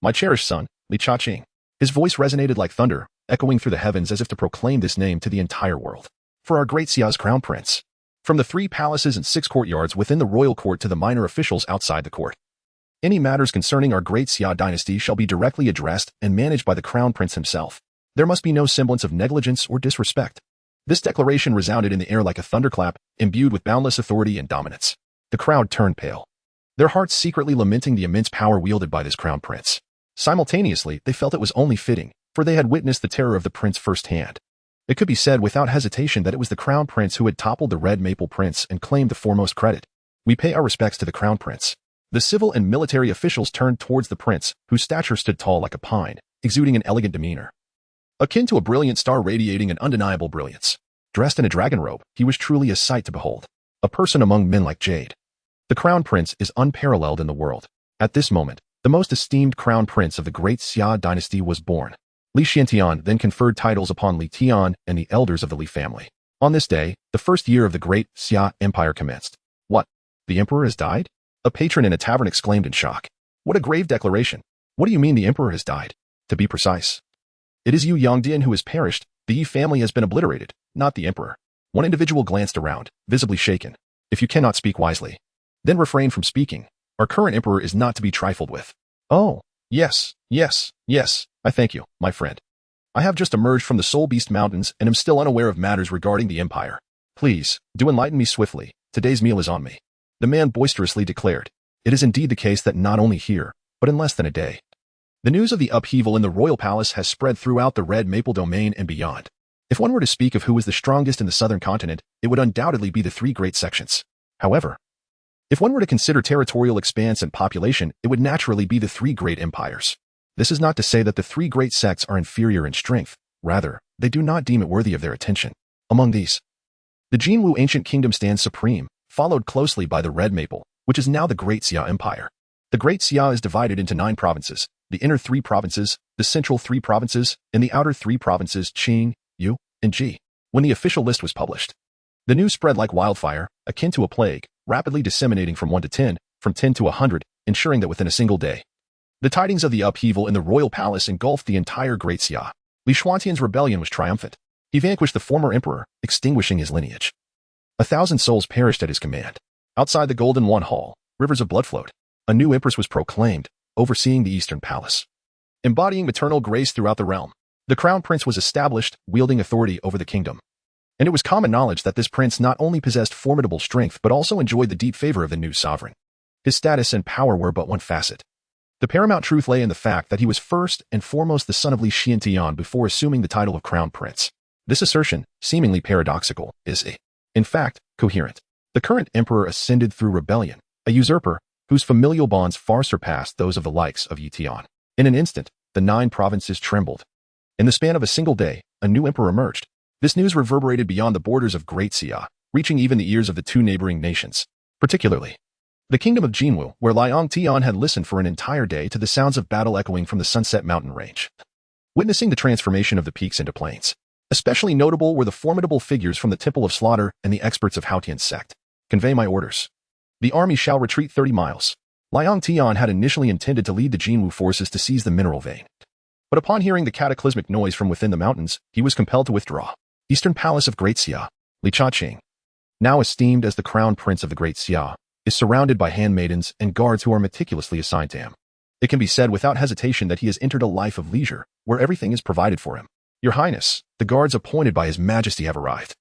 My cherished son, Li Chaqing. His voice resonated like thunder, echoing through the heavens as if to proclaim this name to the entire world. For our Great Xia's crown prince. From the 3 palaces and 6 courtyards within the royal court to the minor officials outside the court. Any matters concerning our Great Xia dynasty shall be directly addressed and managed by the crown prince himself. There must be no semblance of negligence or disrespect. This declaration resounded in the air like a thunderclap, imbued with boundless authority and dominance. The crowd turned pale, their hearts secretly lamenting the immense power wielded by this crown prince. Simultaneously, they felt it was only fitting, for they had witnessed the terror of the prince firsthand. It could be said without hesitation that it was the crown prince who had toppled the red maple prince and claimed the foremost credit. We pay our respects to the crown prince. The civil and military officials turned towards the prince, whose stature stood tall like a pine, exuding an elegant demeanor, akin to a brilliant star radiating an undeniable brilliance. Dressed in a dragon robe, he was truly a sight to behold, a person among men like jade. The crown prince is unparalleled in the world. At this moment, the most esteemed crown prince of the Great Xia dynasty was born. Li Xiantian then conferred titles upon Li Tian and the elders of the Li family. On this day, the first year of the Great Xia Empire commenced. What? The emperor has died? A patron in a tavern exclaimed in shock. What a grave declaration. What do you mean the emperor has died? To be precise, it is Yu Yongdian who has perished. The Yi family has been obliterated, not the emperor. One individual glanced around, visibly shaken. If you cannot speak wisely, then refrain from speaking. Our current emperor is not to be trifled with. Oh, yes, I thank you, my friend. I have just emerged from the Soul Beast Mountains and am still unaware of matters regarding the empire. Please, do enlighten me swiftly. Today's meal is on me. The man boisterously declared. It is indeed the case that not only here, but in less than a day, the news of the upheaval in the royal palace has spread throughout the Red Maple domain and beyond. If one were to speak of who is the strongest in the southern continent, it would undoubtedly be the 3 great sections. However, if one were to consider territorial expanse and population, it would naturally be the 3 great empires. This is not to say that the 3 great sects are inferior in strength. Rather, they do not deem it worthy of their attention. Among these, the Jinwu ancient kingdom stands supreme, followed closely by the Red Maple, which is now the Great Xia Empire. The Great Xia is divided into 9 provinces, the inner 3 provinces, the central 3 provinces, and the outer 3 provinces Qing, Yu, and Ji. When the official list was published, The news spread like wildfire, akin to a plague, rapidly disseminating from 1 to 10, from 10 to 100, ensuring that within a single day, the tidings of the upheaval in the royal palace engulfed the entire Great Xia. Li Shuantian's rebellion was triumphant. He vanquished the former emperor, extinguishing his lineage. 1,000 souls perished at his command. Outside the Golden One Hall, rivers of blood flowed. A new empress was proclaimed, overseeing the Eastern Palace. Embodying maternal grace throughout the realm, the crown prince was established, wielding authority over the kingdom. And it was common knowledge that this prince not only possessed formidable strength but also enjoyed the deep favor of the new sovereign. His status and power were but one facet. The paramount truth lay in the fact that he was first and foremost the son of Li Xiantian before assuming the title of crown prince. This assertion, seemingly paradoxical, is, in fact, coherent. The current emperor ascended through rebellion, a usurper whose familial bonds far surpassed those of the likes of Yi Tian. In an instant, the 9 provinces trembled. In the span of a single day, a new emperor emerged. This news reverberated beyond the borders of Great Xia, reaching even the ears of the 2 neighboring nations, particularly the kingdom of Jinwu, where Liang Tian had listened for an entire day to the sounds of battle echoing from the Sunset Mountain range, witnessing the transformation of the peaks into plains. Especially notable were the formidable figures from the Temple of Slaughter and the experts of Haotian's sect. Convey my orders. The army shall retreat 30 miles. Liang Tian had initially intended to lead the Jinwu forces to seize the mineral vein. But upon hearing the cataclysmic noise from within the mountains, he was compelled to withdraw. Eastern Palace of Great Xia, Li Chaqing, now esteemed as the crown prince of the Great Xia, is surrounded by handmaidens and guards who are meticulously assigned to him. It can be said without hesitation that he has entered a life of leisure, where everything is provided for him. Your Highness, the guards appointed by His Majesty have arrived,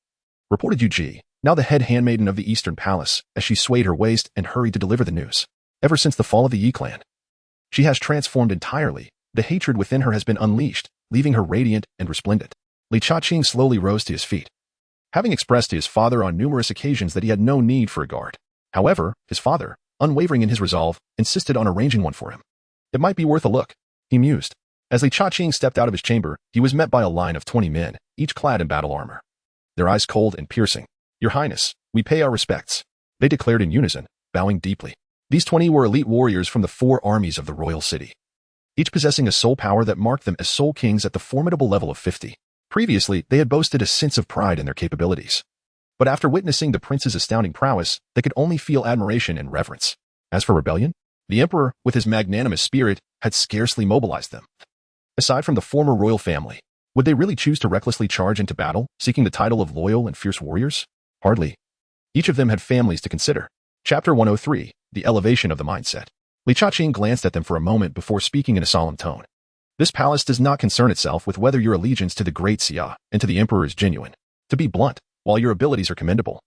reported Yu Ji, now the head handmaiden of the Eastern Palace, as she swayed her waist and hurried to deliver the news. Ever since the fall of the Yi clan, she has transformed entirely. The hatred within her has been unleashed, leaving her radiant and resplendent. Li Chaqing slowly rose to his feet, having expressed to his father on numerous occasions that he had no need for a guard. However, his father, unwavering in his resolve, insisted on arranging one for him. It might be worth a look, he mused. As Li Chaqing stepped out of his chamber, he was met by a line of 20 men, each clad in battle armor. Their eyes cold and piercing. Your Highness, we pay our respects, they declared in unison, bowing deeply. These 20 were elite warriors from the 4 armies of the royal city, each possessing a soul power that marked them as soul kings at the formidable level of 50. Previously, they had boasted a sense of pride in their capabilities. But after witnessing the prince's astounding prowess, they could only feel admiration and reverence. As for rebellion, the emperor, with his magnanimous spirit, had scarcely mobilized them. Aside from the former royal family, would they really choose to recklessly charge into battle, seeking the title of loyal and fierce warriors? Hardly. Each of them had families to consider. Chapter 103, The Elevation of the Mindset. Li Chaqing glanced at them for a moment before speaking in a solemn tone. This palace does not concern itself with whether your allegiance to the Great Xia and to the emperor is genuine. To be blunt, while your abilities are commendable,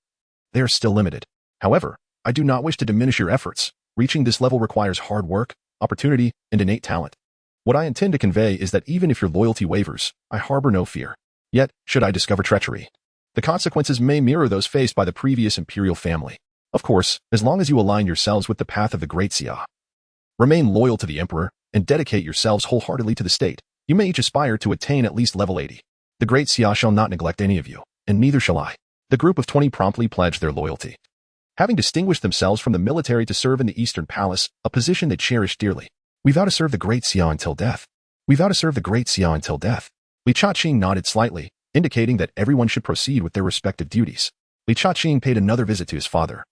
they are still limited. However, I do not wish to diminish your efforts. Reaching this level requires hard work, opportunity, and innate talent. What I intend to convey is that even if your loyalty wavers, I harbor no fear. Yet, should I discover treachery, the consequences may mirror those faced by the previous imperial family. Of course, as long as you align yourselves with the path of the Great Xia, remain loyal to the emperor, and dedicate yourselves wholeheartedly to the state, you may each aspire to attain at least level 80. The Great Xia shall not neglect any of you, and neither shall I. The group of 20 promptly pledged their loyalty, having distinguished themselves from the military to serve in the Eastern Palace, a position they cherished dearly. We vow to serve the Great Xia until death. We vow to serve the Great Xia until death. Li Chaqing nodded slightly, indicating that everyone should proceed with their respective duties. Li Chaqing paid another visit to his father,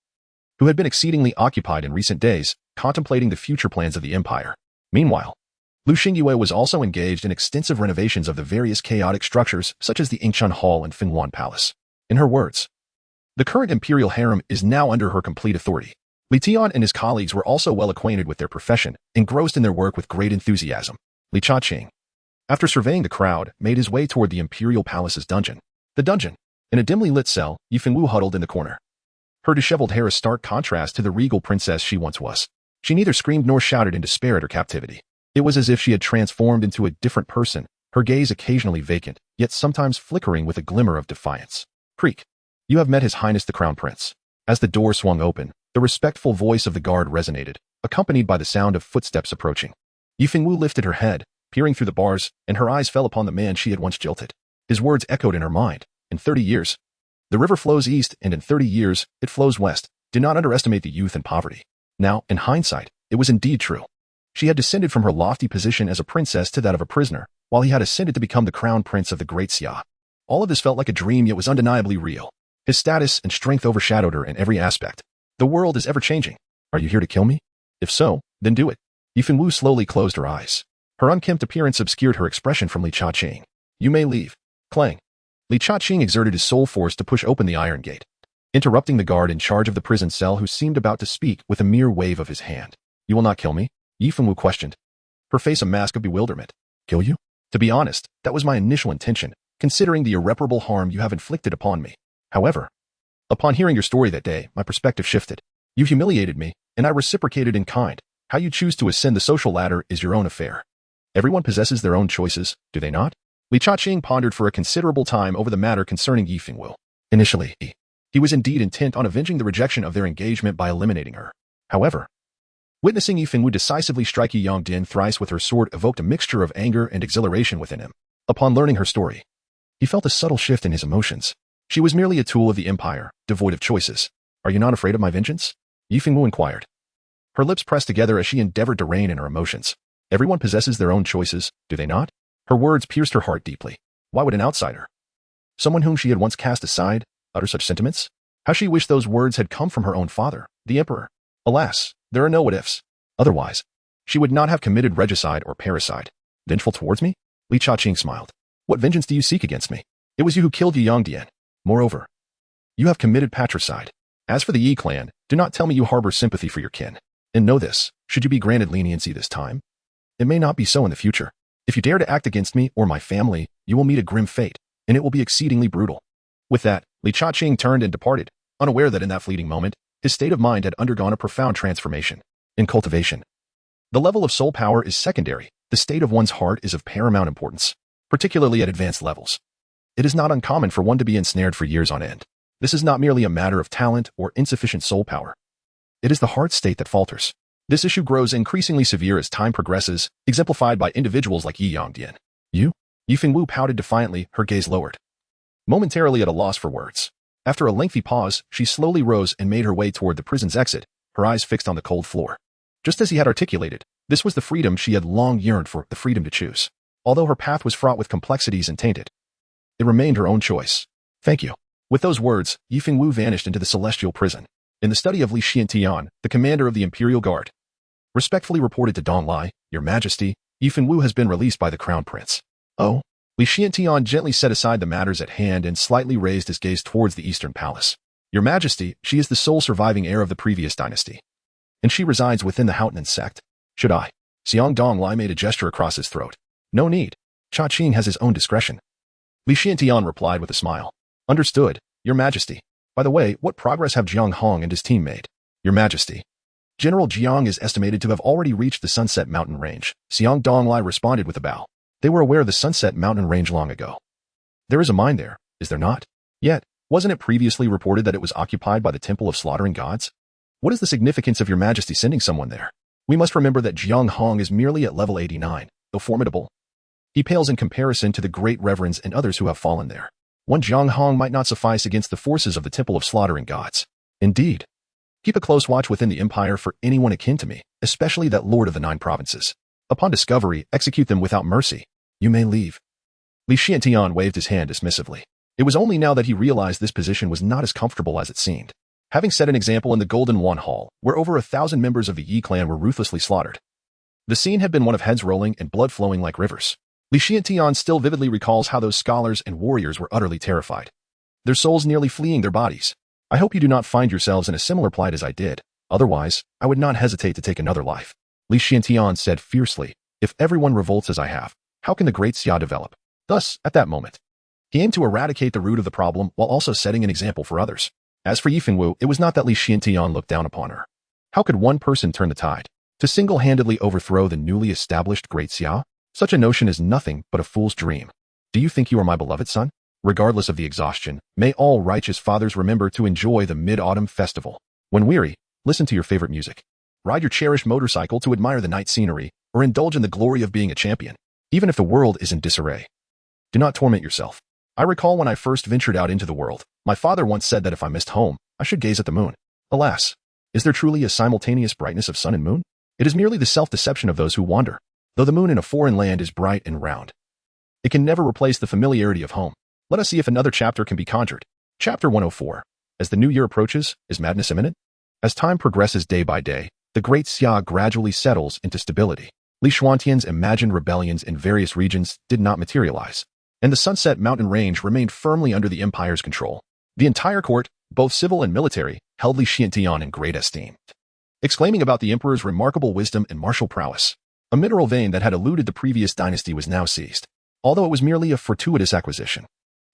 who had been exceedingly occupied in recent days, contemplating the future plans of the empire. Meanwhile, Lu Xingyue was also engaged in extensive renovations of the various chaotic structures such as the Ingchun Hall and Fenghuan Palace. In her words, the current imperial harem is now under her complete authority. Li Tian and his colleagues were also well acquainted with their profession, engrossed in their work with great enthusiasm. Li Chaqing, after surveying the crowd, made his way toward the imperial palace's dungeon. The dungeon, in a dimly lit cell, Yi Fengwu huddled in the corner. Her disheveled hair a stark contrast to the regal princess she once was. She neither screamed nor shouted in despair at her captivity. It was as if she had transformed into a different person, her gaze occasionally vacant, yet sometimes flickering with a glimmer of defiance. Creak. You have met His Highness the Crown Prince. As the door swung open, the respectful voice of the guard resonated, accompanied by the sound of footsteps approaching. Yi Fengwu lifted her head, peering through the bars, and her eyes fell upon the man she had once jilted. His words echoed in her mind. In 30 years, the river flows east, and in 30 years, it flows west. Do not underestimate the youth and poverty. Now, in hindsight, it was indeed true. She had descended from her lofty position as a princess to that of a prisoner, while he had ascended to become the crown prince of the Great Xia. All of this felt like a dream, yet was undeniably real. His status and strength overshadowed her in every aspect. The world is ever-changing. Are you here to kill me? If so, then do it. Yifeng Wu slowly closed her eyes. Her unkempt appearance obscured her expression from Li Cha-ching. You may leave. Clang. Li Cha-ching exerted his soul force to push open the iron gate, interrupting the guard in charge of the prison cell who seemed about to speak with a mere wave of his hand. You will not kill me? Yifeng Wu questioned, her face a mask of bewilderment. Kill you? To be honest, that was my initial intention, considering the irreparable harm you have inflicted upon me. However, upon hearing your story that day, my perspective shifted. You humiliated me, and I reciprocated in kind. How you choose to ascend the social ladder is your own affair. Everyone possesses their own choices, do they not? Li Cha-ching pondered for a considerable time over the matter concerning Yifeng Wu. Initially, he was indeed intent on avenging the rejection of their engagement by eliminating her. However, witnessing Yifeng Wu decisively strike Yi Yongdian thrice with her sword evoked a mixture of anger and exhilaration within him. Upon learning her story, he felt a subtle shift in his emotions. She was merely a tool of the Empire, devoid of choices. Are you not afraid of my vengeance? Yifeng Wu inquired. Her lips pressed together as she endeavored to rein in her emotions. Everyone possesses their own choices, do they not? Her words pierced her heart deeply. Why would an outsider, someone whom she had once cast aside, utter such sentiments? How she wished those words had come from her own father, the Emperor. Alas, there are no what-ifs. Otherwise, she would not have committed regicide or parricide. Vengeful towards me? Li Cha-ching smiled. What vengeance do you seek against me? It was you who killed Yi Yongdian. Moreover, you have committed patricide. As for the Yi clan, do not tell me you harbor sympathy for your kin. And know this, should you be granted leniency this time, it may not be so in the future. If you dare to act against me or my family, you will meet a grim fate, and it will be exceedingly brutal. With that, Li Cha-ching turned and departed, unaware that in that fleeting moment, his state of mind had undergone a profound transformation. In cultivation, the level of soul power is secondary. The state of one's heart is of paramount importance, particularly at advanced levels. It is not uncommon for one to be ensnared for years on end. This is not merely a matter of talent or insufficient soul power. It is the heart state that falters. This issue grows increasingly severe as time progresses, exemplified by individuals like Yi Yongdian. You? Yifeng Wu pouted defiantly, her gaze lowered, momentarily at a loss for words. After a lengthy pause, she slowly rose and made her way toward the prison's exit, her eyes fixed on the cold floor. Just as he had articulated, this was the freedom she had long yearned for, the freedom to choose. Although her path was fraught with complexities and tainted, it remained her own choice. Thank you. With those words, Yifeng Wu vanished into the celestial prison. In the study of Li Xiantian, the commander of the Imperial Guard, respectfully reported to Dong Lai, Your Majesty, Yifeng Wu has been released by the Crown Prince. Oh? Li Xiantian gently set aside the matters at hand and slightly raised his gaze towards the Eastern Palace. Your Majesty, she is the sole surviving heir of the previous dynasty, and she resides within the Houghton sect. Should I? Xiang Dong Lai made a gesture across his throat. No need. Cha-ching has his own discretion. Li Xiantian replied with a smile. Understood, Your Majesty. By the way, what progress have Jiang Hong and his team made? Your Majesty. General Jiang is estimated to have already reached the Sunset Mountain Range. Xiang Donglai responded with a bow. They were aware of the Sunset Mountain Range long ago. There is a mine there, is there not? Yet, wasn't it previously reported that it was occupied by the Temple of Slaughtering Gods? What is the significance of Your Majesty sending someone there? We must remember that Jiang Hong is merely at level 89, though formidable. He pales in comparison to the great reverends and others who have fallen there. One Jiang Hong might not suffice against the forces of the Temple of Slaughtering Gods. Indeed. Keep a close watch within the Empire for anyone akin to me, especially that Lord of the 9 Provinces. Upon discovery, execute them without mercy. You may leave. Li Xiantian waved his hand dismissively. It was only now that he realized this position was not as comfortable as it seemed. Having set an example in the Golden Wan Hall, where over 1,000 members of the Yi clan were ruthlessly slaughtered, the scene had been one of heads rolling and blood flowing like rivers. Li Xiantian still vividly recalls how those scholars and warriors were utterly terrified, their souls nearly fleeing their bodies. I hope you do not find yourselves in a similar plight as I did. Otherwise, I would not hesitate to take another life. Li Xiantian said fiercely, if everyone revolts as I have, how can the great Xia develop? Thus, at that moment, he aimed to eradicate the root of the problem while also setting an example for others. As for Yifeng Wu, it was not that Li Xiantian looked down upon her. How could one person turn the tide? To single-handedly overthrow the newly established great Xia? Such a notion is nothing but a fool's dream. Do you think you are my beloved son? Regardless of the exhaustion, may all righteous fathers remember to enjoy the Mid-Autumn Festival. When weary, listen to your favorite music. Ride your cherished motorcycle to admire the night scenery, or indulge in the glory of being a champion. Even if the world is in disarray, do not torment yourself. I recall when I first ventured out into the world, my father once said that if I missed home, I should gaze at the moon. Alas, is there truly a simultaneous brightness of sun and moon? It is merely the self-deception of those who wander. Though the moon in a foreign land is bright and round, it can never replace the familiarity of home. Let us see if another chapter can be conjured. Chapter 104. As the new year approaches, is madness imminent? As time progresses day by day, the Great Xia gradually settles into stability. Li Xuantian's imagined rebellions in various regions did not materialize, and the Sunset Mountain Range remained firmly under the Empire's control. The entire court, both civil and military, held Li Xuantian in great esteem, exclaiming about the emperor's remarkable wisdom and martial prowess. A mineral vein that had eluded the previous dynasty was now seized, although it was merely a fortuitous acquisition.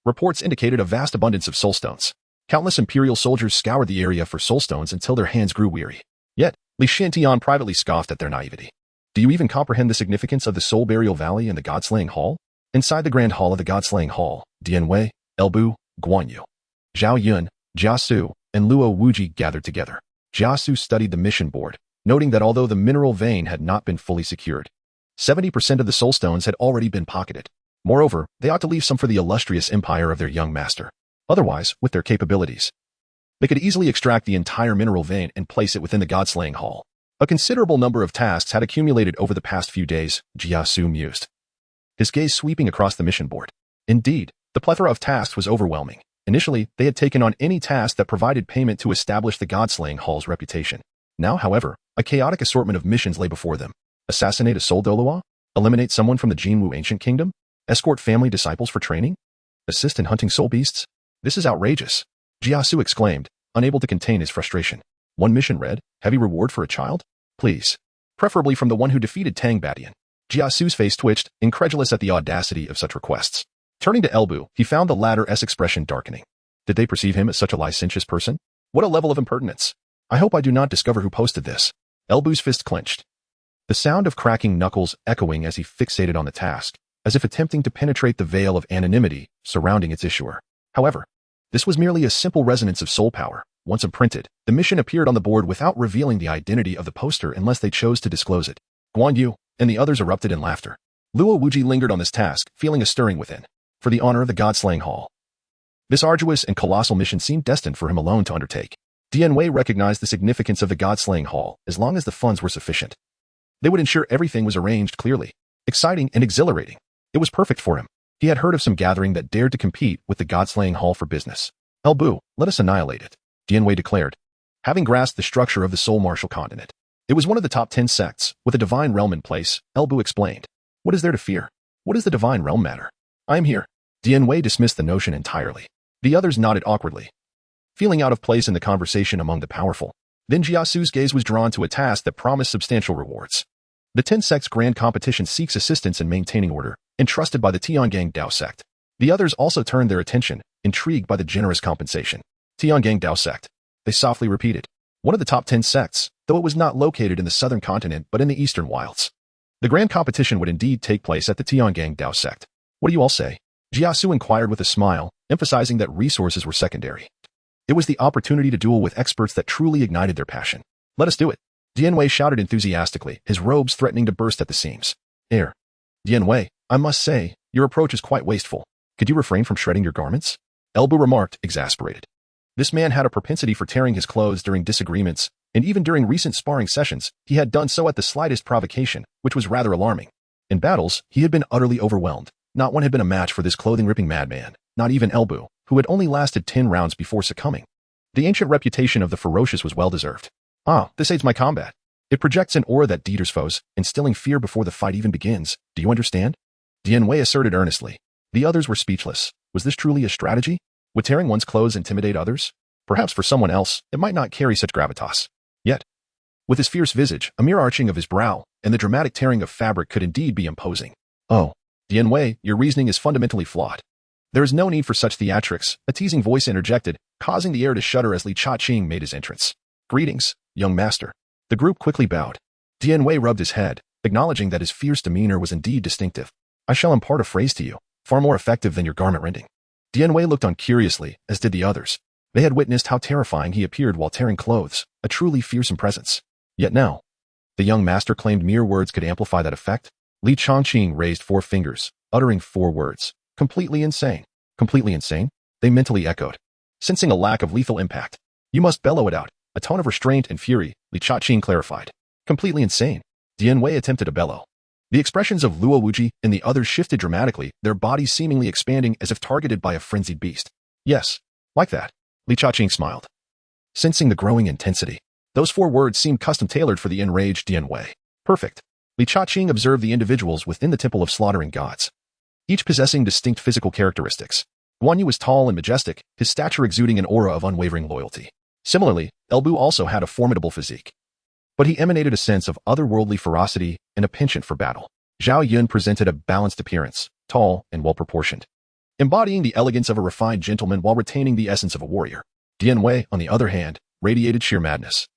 Reports indicated a vast abundance of soulstones. Countless imperial soldiers scoured the area for soulstones until their hands grew weary. Yet, Li Xuantian privately scoffed at their naivety. Do you even comprehend the significance of the Soul Burial Valley and the God-Slaying Hall? Inside the Grand Hall of the God-Slaying Hall, Dian Wei, Elbu, Guan Yu, Zhao Yun, Jia Su, and Luo Wuji gathered together. Jia Su studied the mission board, noting that although the mineral vein had not been fully secured, 70% of the soulstones had already been pocketed. Moreover, they ought to leave some for the illustrious empire of their young master. Otherwise, with their capabilities, they could easily extract the entire mineral vein and place it within the God-Slaying Hall. A considerable number of tasks had accumulated over the past few days, Jia Su mused, his gaze sweeping across the mission board. Indeed, the plethora of tasks was overwhelming. Initially, they had taken on any task that provided payment to establish the God-Slaying Hall's reputation. Now, however, a chaotic assortment of missions lay before them. Assassinate a Soul Douluo? Eliminate someone from the Jinwu Ancient Kingdom? Escort family disciples for training? Assist in hunting soul beasts? This is outrageous, Jia Su exclaimed, unable to contain his frustration. One mission read, heavy reward for a child? Please. Preferably from the one who defeated Tang Badian. Jia Su's face twitched, incredulous at the audacity of such requests. Turning to Elbu, he found the latter's expression darkening. Did they perceive him as such a licentious person? What a level of impertinence. I hope I do not discover who posted this. Elbu's fist clenched, the sound of cracking knuckles echoing as he fixated on the task, as if attempting to penetrate the veil of anonymity surrounding its issuer. However, this was merely a simple resonance of soul power. Once imprinted, the mission appeared on the board without revealing the identity of the poster unless they chose to disclose it. Guan Yu and the others erupted in laughter. Luo Wuji lingered on this task, feeling a stirring within. For the honor of the God-Slaying Hall, this arduous and colossal mission seemed destined for him alone to undertake. Dian Wei recognized the significance of the God-Slaying Hall as long as the funds were sufficient. They would ensure everything was arranged clearly, exciting and exhilarating. It was perfect for him. He had heard of some gathering that dared to compete with the God-Slaying Hall for business. Elbu, let us annihilate it, Dian Wei declared, having grasped the structure of the Soul Martial Continent. It was one of the top 10 sects, with a divine realm in place, Elbu explained. What is there to fear? What does the divine realm matter? I am here. Dian Wei dismissed the notion entirely. The others nodded awkwardly, feeling out of place in the conversation among the powerful. Then Jia Su's gaze was drawn to a task that promised substantial rewards. The 10 sects grand competition seeks assistance in maintaining order, entrusted by the Tiangang Dao sect. The others also turned their attention, intrigued by the generous compensation. Tiangang Dao sect, they softly repeated. One of the top 10 sects, though it was not located in the southern continent but in the eastern wilds. The grand competition would indeed take place at the Tiangang Dao sect. What do you all say? Jia Su inquired with a smile, emphasizing that resources were secondary. It was the opportunity to duel with experts that truly ignited their passion. Let us do it. Dian Wei shouted enthusiastically, his robes threatening to burst at the seams. Dian Wei, I must say, your approach is quite wasteful. Could you refrain from shredding your garments? Elbu remarked, exasperated. This man had a propensity for tearing his clothes during disagreements, and even during recent sparring sessions, he had done so at the slightest provocation, which was rather alarming. In battles, he had been utterly overwhelmed. Not one had been a match for this clothing-ripping madman, not even Elbu, who had only lasted 10 rounds before succumbing. The ancient reputation of the ferocious was well-deserved. This aids my combat. It projects an aura that deters foes, instilling fear before the fight even begins. Do you understand? Dian Wei asserted earnestly. The others were speechless. Was this truly a strategy? Would tearing one's clothes intimidate others? Perhaps for someone else, it might not carry such gravitas. Yet, with his fierce visage, a mere arching of his brow, and the dramatic tearing of fabric could indeed be imposing. Oh, Dian Wei, your reasoning is fundamentally flawed. There is no need for such theatrics, a teasing voice interjected, causing the air to shudder as Li Cha-Ching made his entrance. Greetings, young master. The group quickly bowed. Dian Wei rubbed his head, acknowledging that his fierce demeanor was indeed distinctive. I shall impart a phrase to you, far more effective than your garment rending. Dian Wei looked on curiously, as did the others. They had witnessed how terrifying he appeared while tearing clothes, a truly fearsome presence. Yet now, the young master claimed mere words could amplify that effect. Li Changqing raised 4 fingers, uttering 4 words. Completely insane. Completely insane? They mentally echoed, sensing a lack of lethal impact. You must bellow it out. A tone of restraint and fury, Li Cha-Ching clarified. Completely insane. Dian Wei attempted a bellow. The expressions of Luo Wuji and the others shifted dramatically, their bodies seemingly expanding as if targeted by a frenzied beast. Yes, Like that. Li Chaqing smiled, sensing the growing intensity. Those 4 words seemed custom-tailored for the enraged Dian Wei. Perfect. Li Chaqing observed the individuals within the Temple of Slaughtering Gods, each possessing distinct physical characteristics. Guan Yu was tall and majestic, his stature exuding an aura of unwavering loyalty. Similarly, Elbu also had a formidable physique, but he emanated a sense of otherworldly ferocity and a penchant for battle. Zhao Yun presented a balanced appearance, tall and well-proportioned, embodying the elegance of a refined gentleman while retaining the essence of a warrior. Dian Wei, on the other hand, radiated sheer madness.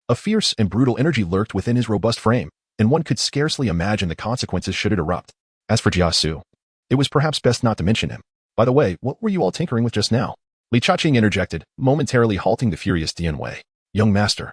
A fierce and brutal energy lurked within his robust frame, and one could scarcely imagine the consequences should it erupt. As for Jia Su, it was perhaps best not to mention him. By the way, what were you all tinkering with just now? Li Chaqing interjected, momentarily halting the furious Dian Wei. Young master,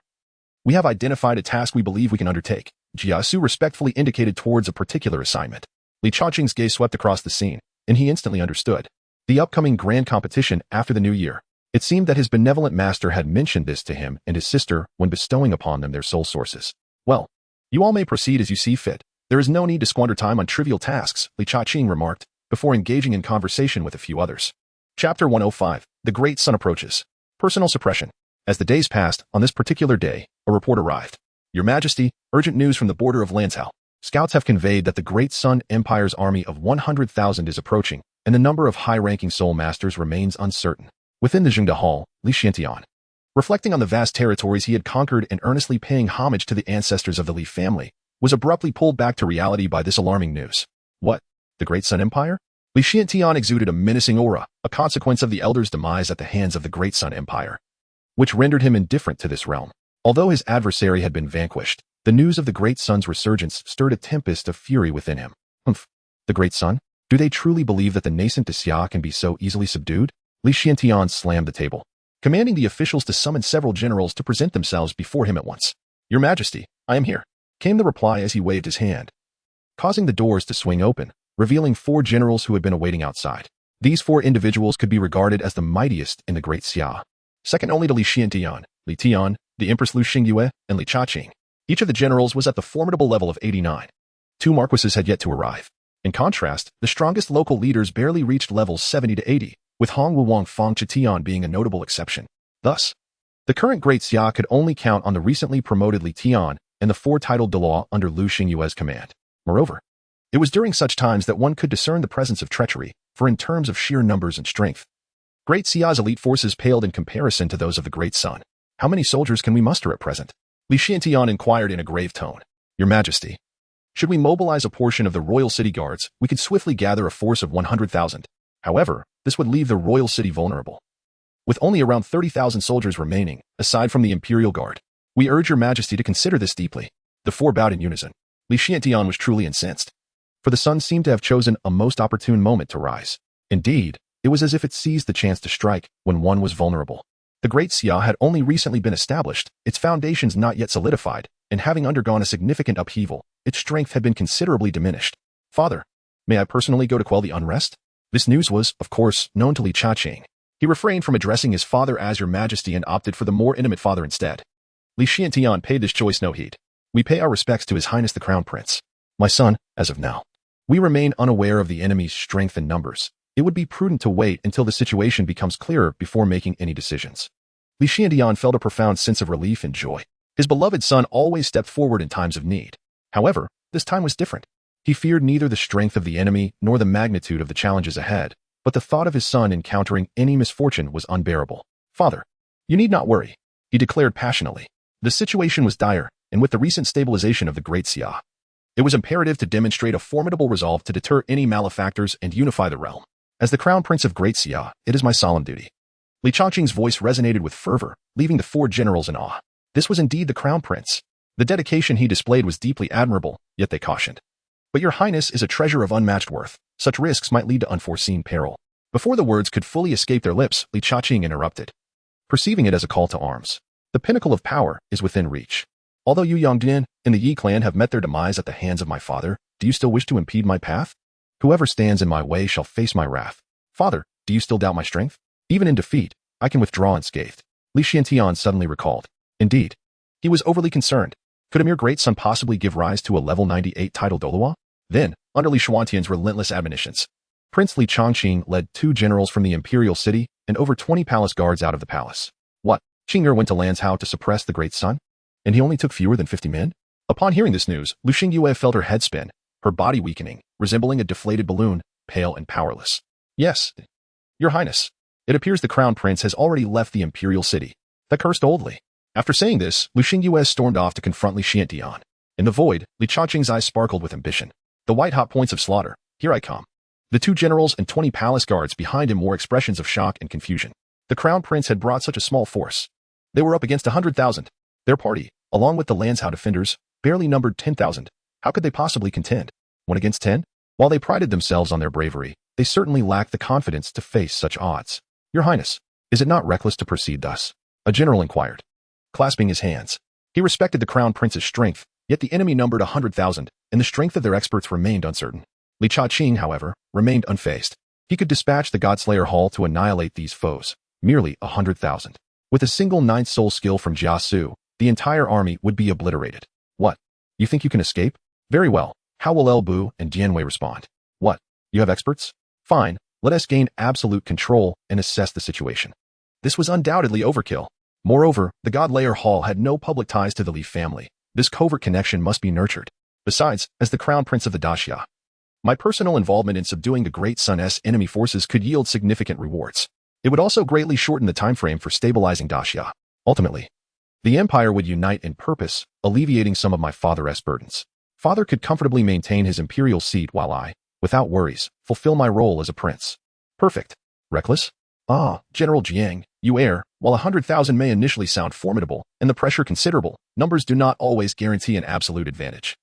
we have identified a task we believe we can undertake. Jia Su respectfully indicated towards a particular assignment. Li Chaqing's gaze swept across the scene, and he instantly understood. The upcoming grand competition after the new year. It seemed that his benevolent master had mentioned this to him and his sister when bestowing upon them their sole sources. Well, you all may proceed as you see fit. There is no need to squander time on trivial tasks, Li Chaqing remarked, before engaging in conversation with a few others. Chapter 105. The Great Sun Approaches. Personal Suppression. As the days passed, on this particular day, a report arrived. Your Majesty, urgent news from the border of Lanzhou. Scouts have conveyed that the Great Sun Empire's army of 100,000 is approaching, and the number of high-ranking soul masters remains uncertain. Within the Zhengde Hall, Li Xiantian, reflecting on the vast territories he had conquered and earnestly paying homage to the ancestors of the Li family, was abruptly pulled back to reality by this alarming news. What? The Great Sun Empire? Li Xiantian exuded a menacing aura, a consequence of the Elder's demise at the hands of the Great Sun Empire, which rendered him indifferent to this realm. Although his adversary had been vanquished, the news of the Great Sun's resurgence stirred a tempest of fury within him. Humph. The Great Sun? Do they truly believe that the nascent Xia can be so easily subdued? Li Xiantian slammed the table, commanding the officials to summon several generals to present themselves before him at once. Your Majesty, I am here, came the reply as he waved his hand, causing the doors to swing open, revealing 4 generals who had been awaiting outside. These 4 individuals could be regarded as the mightiest in the Great Xia, second only to Li Xiantian, Li Tian, the Empress Lu Xingyue, and Li Chaqing. Each of the generals was at the formidable level of 89. 2 marquises had yet to arrive. In contrast, the strongest local leaders barely reached levels 70 to 80, with Hong Wuwang Fang Chitian being a notable exception. Thus, the current Great Xia could only count on the recently promoted Li Tian and the 4 titled Douluo under Lu Xingyue's command. Moreover, it was during such times that one could discern the presence of treachery, for in terms of sheer numbers and strength, Great Xia's elite forces paled in comparison to those of the Great Sun. How many soldiers can we muster at present? Li Xiantian inquired in a grave tone. Your Majesty, should we mobilize a portion of the royal city guards, we could swiftly gather a force of 100,000. However, this would leave the royal city vulnerable, with only around 30,000 soldiers remaining, aside from the Imperial Guard. We urge your Majesty to consider this deeply. The 4 bowed in unison. Li Xiantian was truly incensed, for the sun seemed to have chosen a most opportune moment to rise. Indeed, it was as if it seized the chance to strike when one was vulnerable. The Great Xia had only recently been established, its foundations not yet solidified, and having undergone a significant upheaval, its strength had been considerably diminished. Father, may I personally go to quell the unrest? This news was, of course, known to Li Chaqing. He refrained from addressing his father as Your Majesty and opted for the more intimate father instead. Li Xiantian paid this choice no heed. We pay our respects to His Highness the Crown Prince. My son, as of now, we remain unaware of the enemy's strength and numbers. It would be prudent to wait until the situation becomes clearer before making any decisions. Li Xiantian felt a profound sense of relief and joy. His beloved son always stepped forward in times of need. However, this time was different. He feared neither the strength of the enemy nor the magnitude of the challenges ahead, but the thought of his son encountering any misfortune was unbearable. Father, you need not worry, he declared passionately. The situation was dire, and with the recent stabilization of the Great Xia, it was imperative to demonstrate a formidable resolve to deter any malefactors and unify the realm. As the Crown Prince of Great Xia, it is my solemn duty. Li Chaqing's voice resonated with fervor, leaving the 4 generals in awe. This was indeed the Crown Prince. The dedication he displayed was deeply admirable, yet they cautioned. But Your Highness is a treasure of unmatched worth. Such risks might lead to unforeseen peril. Before the words could fully escape their lips, Li Chaqing interrupted, perceiving it as a call to arms. The pinnacle of power is within reach. Although you Yongdian and the Yi clan have met their demise at the hands of my father, do you still wish to impede my path? Whoever stands in my way shall face my wrath. Father, do you still doubt my strength? Even in defeat, I can withdraw unscathed. Li Xiantian suddenly recalled. Indeed, he was overly concerned. Could a mere great son possibly give rise to a level 98 title Douluo? Then, under Li Xiantian's relentless admonitions, Prince Li Chongqing led 2 generals from the imperial city and over 20 palace guards out of the palace. What? Qinger went to Lanzhou to suppress the Great Sun? And he only took fewer than 50 men? Upon hearing this news, Lu Xingyue felt her head spin, her body weakening, resembling a deflated balloon, pale and powerless. Yes, Your Highness. It appears the crown prince has already left the imperial city. The cursed old Li. After saying this, Lu Xingyue stormed off to confront Li Xiantian. In the void, Li Chongqing's eyes sparkled with ambition. The white-hot points of slaughter. Here I come. The 2 generals and 20 palace guards behind him wore expressions of shock and confusion. The crown prince had brought such a small force. They were up against 100,000. Their party, along with the Lanzhou defenders, barely numbered 10,000. How could they possibly contend? 1 against 10? While they prided themselves on their bravery, they certainly lacked the confidence to face such odds. Your Highness, is it not reckless to proceed thus? A general inquired, clasping his hands. He respected the crown prince's strength, yet the enemy numbered 100,000, and the strength of their experts remained uncertain. Li Chongqing, however, remained unfazed. He could dispatch the Godslayer Hall to annihilate these foes, merely 100,000. With a single 9th soul skill from Jiasu, the entire army would be obliterated. What? You think you can escape? Very well. How will El Bu and Jianwei respond? What? You have experts? Fine, let us gain absolute control and assess the situation. This was undoubtedly overkill. Moreover, the Godslayer Hall had no public ties to the Li family. This covert connection must be nurtured. Besides, as the crown prince of the Daxia, my personal involvement in subduing the Great Sun's enemy forces could yield significant rewards. It would also greatly shorten the time frame for stabilizing Daxia. Ultimately, the empire would unite in purpose, alleviating some of my father's burdens. Father could comfortably maintain his imperial seat while I, without worries, fulfill my role as a prince. Perfect. Reckless? Ah, General Jiang, you err. While 100,000 may initially sound formidable, and the pressure considerable, numbers do not always guarantee an absolute advantage.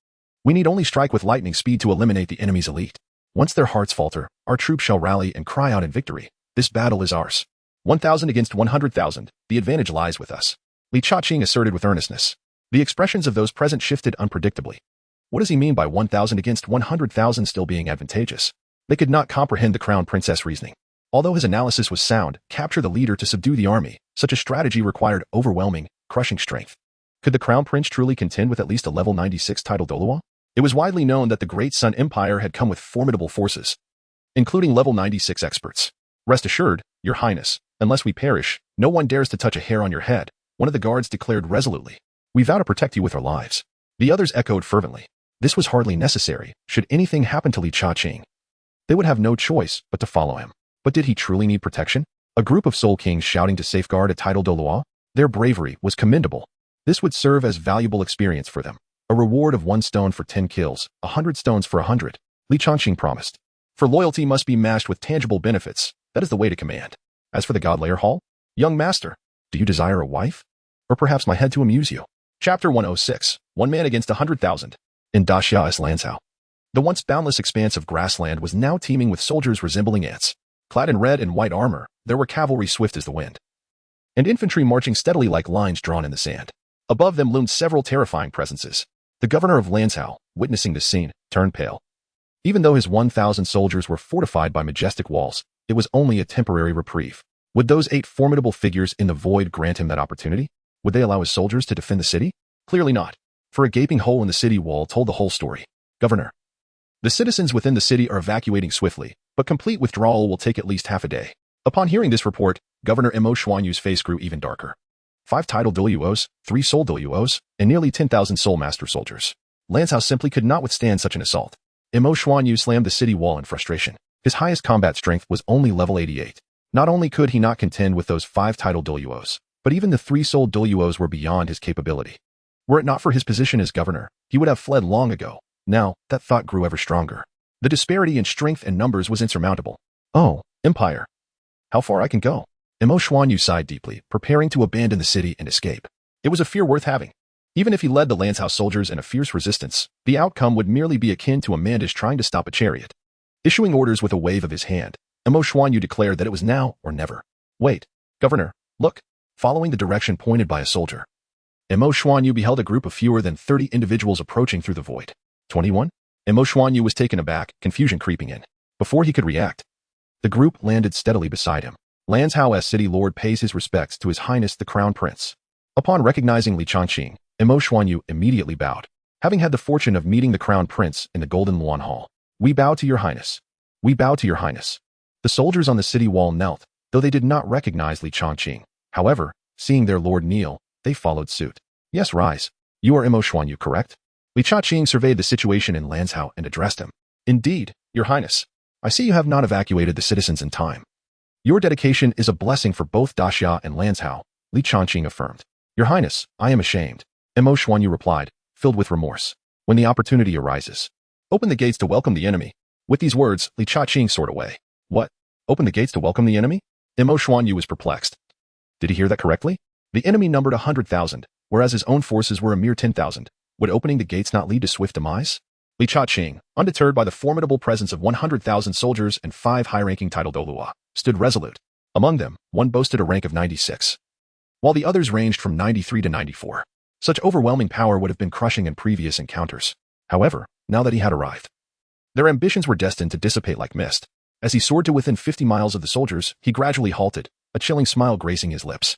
We need only strike with lightning speed to eliminate the enemy's elite. Once their hearts falter, our troops shall rally and cry out in victory. This battle is ours. 1,000 against 100,000, the advantage lies with us. Li Chongqing asserted with earnestness. The expressions of those present shifted unpredictably. What does he mean by 1,000 against 100,000 still being advantageous? They could not comprehend the crown princess' reasoning. Although his analysis was sound, capture the leader to subdue the army, such a strategy required overwhelming, crushing strength. Could the crown prince truly contend with at least a level 96 title Douluo? It was widely known that the Great Sun Empire had come with formidable forces, including level 96 experts. Rest assured, Your Highness, unless we perish, no one dares to touch a hair on your head, one of the guards declared resolutely. We vow to protect you with our lives. The others echoed fervently. This was hardly necessary. Should anything happen to Li Chongqing, they would have no choice but to follow him. But did he truly need protection? A group of Soul Kings shouting to safeguard a title Douluo? Their bravery was commendable. This would serve as valuable experience for them. A reward of 1 stone for 10 kills, 100 stones for 100. Li Chongqing promised. For loyalty must be matched with tangible benefits. That is the way to command. As for the Godslayer Hall, young master, do you desire a wife? Or perhaps my head to amuse you? Chapter 106, 1 man against 100,000. In Daxia's Lanzhou. The once boundless expanse of grassland was now teeming with soldiers resembling ants. Clad in red and white armor, there were cavalry swift as the wind, and infantry marching steadily like lines drawn in the sand. Above them loomed several terrifying presences. The governor of Lanzhou, witnessing the scene, turned pale. Even though his 1,000 soldiers were fortified by majestic walls, it was only a temporary reprieve. Would those 8 formidable figures in the void grant him that opportunity? Would they allow his soldiers to defend the city? Clearly not, for a gaping hole in the city wall told the whole story. Governor, the citizens within the city are evacuating swiftly, but complete withdrawal will take at least half a day. Upon hearing this report, Governor Mo Xuanyu's face grew even darker. 5 title Douluos, 3 soul Douluos, and nearly 10,000 soul master soldiers. Lanzhou simply could not withstand such an assault. Mo Xuanyu slammed the city wall in frustration. His highest combat strength was only level 88. Not only could he not contend with those 5 title Douluos, but even the 3 soul Douluos were beyond his capability. Were it not for his position as governor, he would have fled long ago. Now, that thought grew ever stronger. The disparity in strength and numbers was insurmountable. Oh, Empire. How far I can go? Mo Xuanyu sighed deeply, preparing to abandon the city and escape. It was a fear worth having. Even if he led the Lanzhou soldiers in a fierce resistance, the outcome would merely be akin to a mandish trying to stop a chariot. Issuing orders with a wave of his hand, Mo Xuanyu declared that it was now or never. Wait, Governor, look. Following the direction pointed by a soldier, Mo Xuanyu beheld a group of fewer than 30 individuals approaching through the void. 21? Mo Xuanyu was taken aback, confusion creeping in. Before he could react, the group landed steadily beside him. Lanzhou's city lord pays his respects to His Highness the Crown Prince. Upon recognizing Li Chongqing, Mo Xuanyu immediately bowed. Having had the fortune of meeting the Crown Prince in the Golden Luan Hall, we bow to Your Highness. We bow to your highness. The soldiers on the city wall knelt, though they did not recognize Li Changqing. However, seeing their lord kneel, they followed suit. Yes, rise. You are Imo Xuanyu, correct? Li Changqing surveyed the situation in Lanzhou and addressed him. Indeed, your highness. I see you have not evacuated the citizens in time. Your dedication is a blessing for both Daxia and Lanzhou, Li Changqing affirmed. Your highness, I am ashamed. Imo Xuanyu replied, filled with remorse. When the opportunity arises, open the gates to welcome the enemy. With these words, Li Changqing soared away. What? Open the gates to welcome the enemy? Imo Xuanyu was perplexed. Did he hear that correctly? The enemy numbered 100,000, whereas his own forces were a mere 10,000. Would opening the gates not lead to swift demise? Li Changqing, undeterred by the formidable presence of 100,000 soldiers and 5 high-ranking titled Douluo, stood resolute. Among them, one boasted a rank of 96, while the others ranged from 93 to 94. Such overwhelming power would have been crushing in previous encounters. However, now that he had arrived, their ambitions were destined to dissipate like mist. As he soared to within 50 miles of the soldiers, he gradually halted, a chilling smile gracing his lips.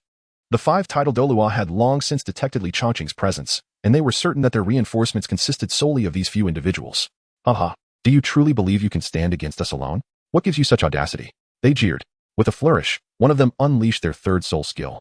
The 5 titled Douluo had long since detected Li Changqing's presence, and they were certain that their reinforcements consisted solely of these few individuals. Haha, do you truly believe you can stand against us alone? What gives you such audacity? They jeered. With a flourish, one of them unleashed their third soul skill.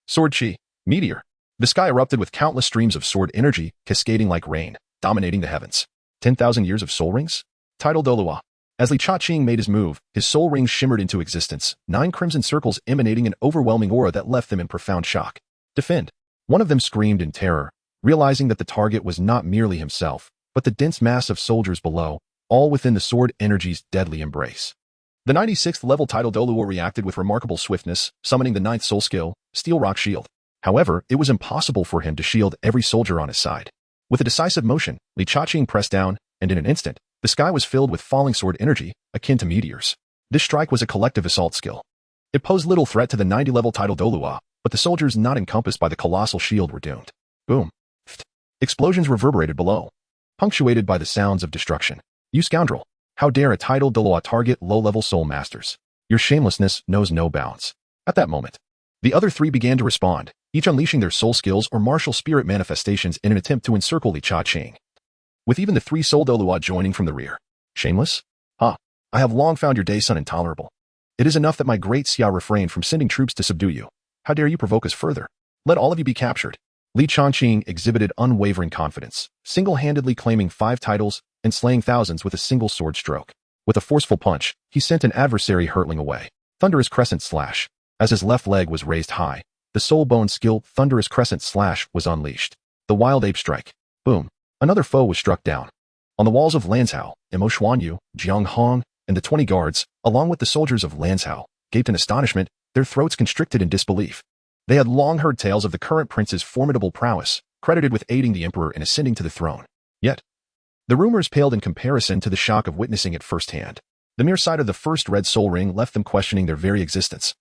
Sword Chi, Meteor. The sky erupted with countless streams of sword energy, cascading like rain, dominating the heavens. 10,000 years of soul rings? Titled Douluo. As Li Changqing made his move, his soul rings shimmered into existence, 9 crimson circles emanating an overwhelming aura that left them in profound shock. Defend. One of them screamed in terror, realizing that the target was not merely himself, but the dense mass of soldiers below, all within the sword energy's deadly embrace. The 96th level titled Douluo reacted with remarkable swiftness, summoning the 9th soul skill, Steel Rock Shield. However, it was impossible for him to shield every soldier on his side. With a decisive motion, Li Changqing pressed down, and in an instant, the sky was filled with falling sword energy, akin to meteors. This strike was a collective assault skill. It posed little threat to the 90-level titled Douluo, but the soldiers not encompassed by the colossal shield were doomed. Boom. Explosions reverberated below, punctuated by the sounds of destruction. You scoundrel! How dare a titled Douluo target low-level soul masters? Your shamelessness knows no bounds. At that moment, the other 3 began to respond, each unleashing their soul skills or martial spirit manifestations in an attempt to encircle Li Changqing, with even the 3 soul Douluo joining from the rear. Shameless? Ha! I have long found your Day-Sun intolerable. It is enough that my great Xia refrained from sending troops to subdue you. How dare you provoke us further? Let all of you be captured. Li Changqing exhibited unwavering confidence, single-handedly claiming 5 titles and slaying thousands with a single sword stroke. With a forceful punch, he sent an adversary hurtling away. Thunderous Crescent Slash. As his left leg was raised high, the soul bone skill Thunderous Crescent Slash was unleashed. The Wild Ape Strike. Boom. Another foe was struck down. On the walls of Lanzhou, Imo Xuanyu, Jiang Hong, and the 20 guards, along with the soldiers of Lanzhou, gaped in astonishment, their throats constricted in disbelief. They had long heard tales of the current prince's formidable prowess, credited with aiding the emperor in ascending to the throne. Yet, the rumors paled in comparison to the shock of witnessing it firsthand. The mere sight of the first red soul ring left them questioning their very existence.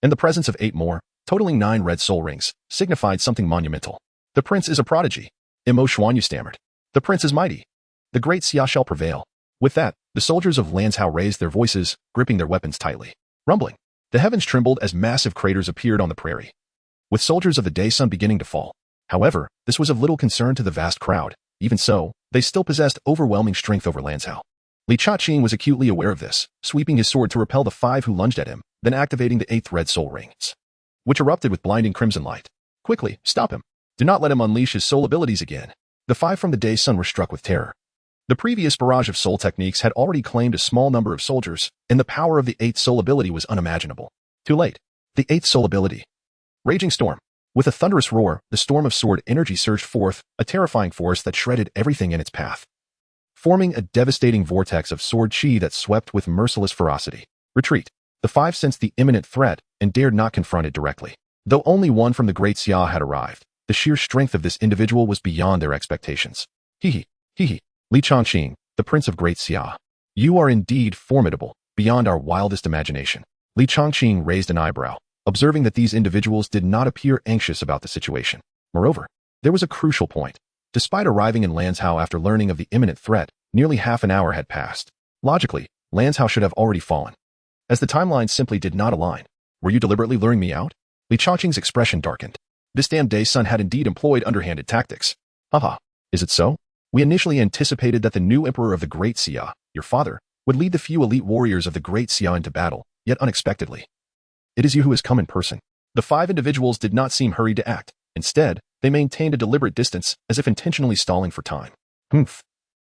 And the presence of 8 more, totaling 9 red soul rings, signified something monumental. The prince is a prodigy. Imo Xuanyu stammered. The prince is mighty. The great Xia shall prevail. With that, the soldiers of Lanzhou raised their voices, gripping their weapons tightly. Rumbling. The heavens trembled as massive craters appeared on the prairie, with soldiers of the Day-Sun beginning to fall. However, this was of little concern to the vast crowd. Even so, they still possessed overwhelming strength over Lanzhou. Li Changqing was acutely aware of this, sweeping his sword to repel the 5 who lunged at him, then activating the 8th red soul rings, which erupted with blinding crimson light. Quickly, stop him. Do not let him unleash his soul abilities again. The 5 from the Day-Sun were struck with terror. The previous barrage of soul techniques had already claimed a small number of soldiers, and the power of the 8th soul ability was unimaginable. Too late. The 8th soul ability. Raging Storm. With a thunderous roar, the storm of sword energy surged forth, a terrifying force that shredded everything in its path, forming a devastating vortex of sword chi that swept with merciless ferocity. Retreat. The 5 sensed the imminent threat and dared not confront it directly. Though only one from the great Xia had arrived, the sheer strength of this individual was beyond their expectations. Hee hee. Li Changqing, the prince of great Xia. You are indeed formidable, beyond our wildest imagination. Li Changqing raised an eyebrow, observing that these individuals did not appear anxious about the situation. Moreover, there was a crucial point. Despite arriving in Lanzhou after learning of the imminent threat, nearly half an hour had passed. Logically, Lanzhou should have already fallen, as the timeline simply did not align. Were you deliberately luring me out? Li Changqing's expression darkened. This damn Day-Sun had indeed employed underhanded tactics. Haha, is it so? We initially anticipated that the new emperor of the great Xia, your father, would lead the few elite warriors of the Great Xia into battle, yet unexpectedly. It is you who has come in person. The 5 individuals did not seem hurried to act. Instead, they maintained a deliberate distance, as if intentionally stalling for time. Humph.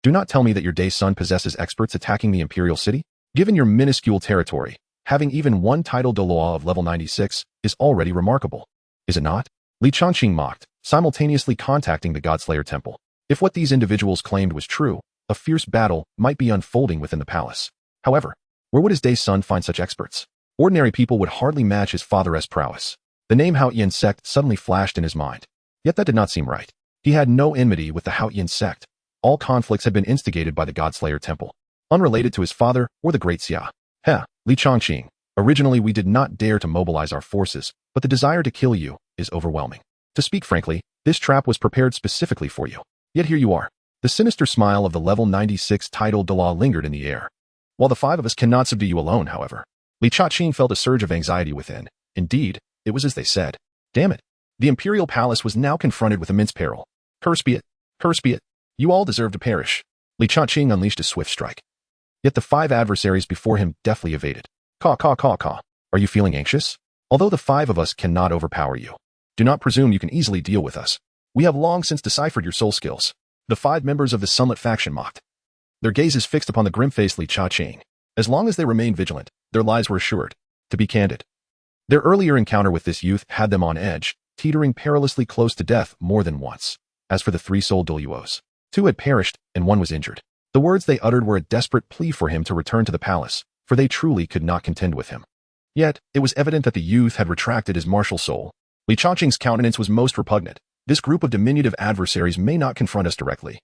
Do not tell me that your Day's son possesses experts attacking the Imperial City? Given your minuscule territory, having even one title Douluo of level 96 is already remarkable. Is it not? Li Changqing mocked, simultaneously contacting the Godslayer Temple. If what these individuals claimed was true, a fierce battle might be unfolding within the palace. However, where would his Day's son find such experts? Ordinary people would hardly match his father's prowess. The name Haotian sect suddenly flashed in his mind. Yet that did not seem right. He had no enmity with the Haotian sect. All conflicts had been instigated by the Godslayer Temple, unrelated to his father or the Great Xia. Li Changqing. Originally we did not dare to mobilize our forces, but the desire to kill you is overwhelming. To speak frankly, this trap was prepared specifically for you. Yet here you are. The sinister smile of the level 96 title Douluo lingered in the air. While the 5 of us cannot subdue you alone, however, Li Changqing felt a surge of anxiety within. Indeed, it was as they said. Damn it. The Imperial Palace was now confronted with immense peril. Curse be it. Curse be it. You all deserve to perish. Li Changqing unleashed a swift strike. Yet the 5 adversaries before him deftly evaded. Caw, caw, caw, caw. Are you feeling anxious? Although the 5 of us cannot overpower you, do not presume you can easily deal with us. We have long since deciphered your soul skills. The 5 members of the Sunlit faction mocked. Their gazes fixed upon the grim-faced Li Changqing. As long as they remained vigilant, their lives were assured. To be candid, their earlier encounter with this youth had them on edge, teetering perilously close to death more than once. As for the 3 soul Douluos, 2 had perished and 1 was injured. The words they uttered were a desperate plea for him to return to the palace, for they truly could not contend with him. Yet, it was evident that the youth had retracted his martial soul. Li Changqing's countenance was most repugnant. This group of diminutive adversaries may not confront us directly,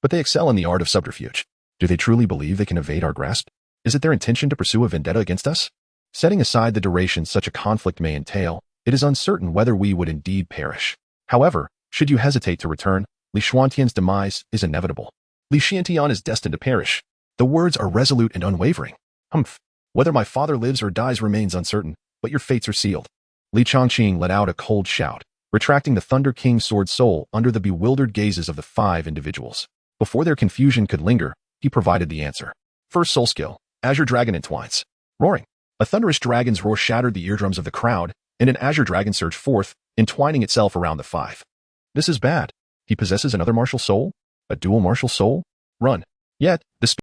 but they excel in the art of subterfuge. Do they truly believe they can evade our grasp? Is it their intention to pursue a vendetta against us? Setting aside the duration such a conflict may entail, it is uncertain whether we would indeed perish. However, should you hesitate to return, Li Xuantian's demise is inevitable. Li Xiantian is destined to perish. The words are resolute and unwavering. Humph. Whether my father lives or dies remains uncertain, but your fates are sealed. Li Changqing let out a cold shout, retracting the Thunder King's sword soul under the bewildered gazes of the 5 individuals. Before their confusion could linger, he provided the answer. First soul skill, Azure Dragon entwines. Roaring. A thunderous dragon's roar shattered the eardrums of the crowd, and an Azure Dragon surged forth, entwining itself around the 5. This is bad. He possesses another martial soul? A dual martial soul? Run. Yet, the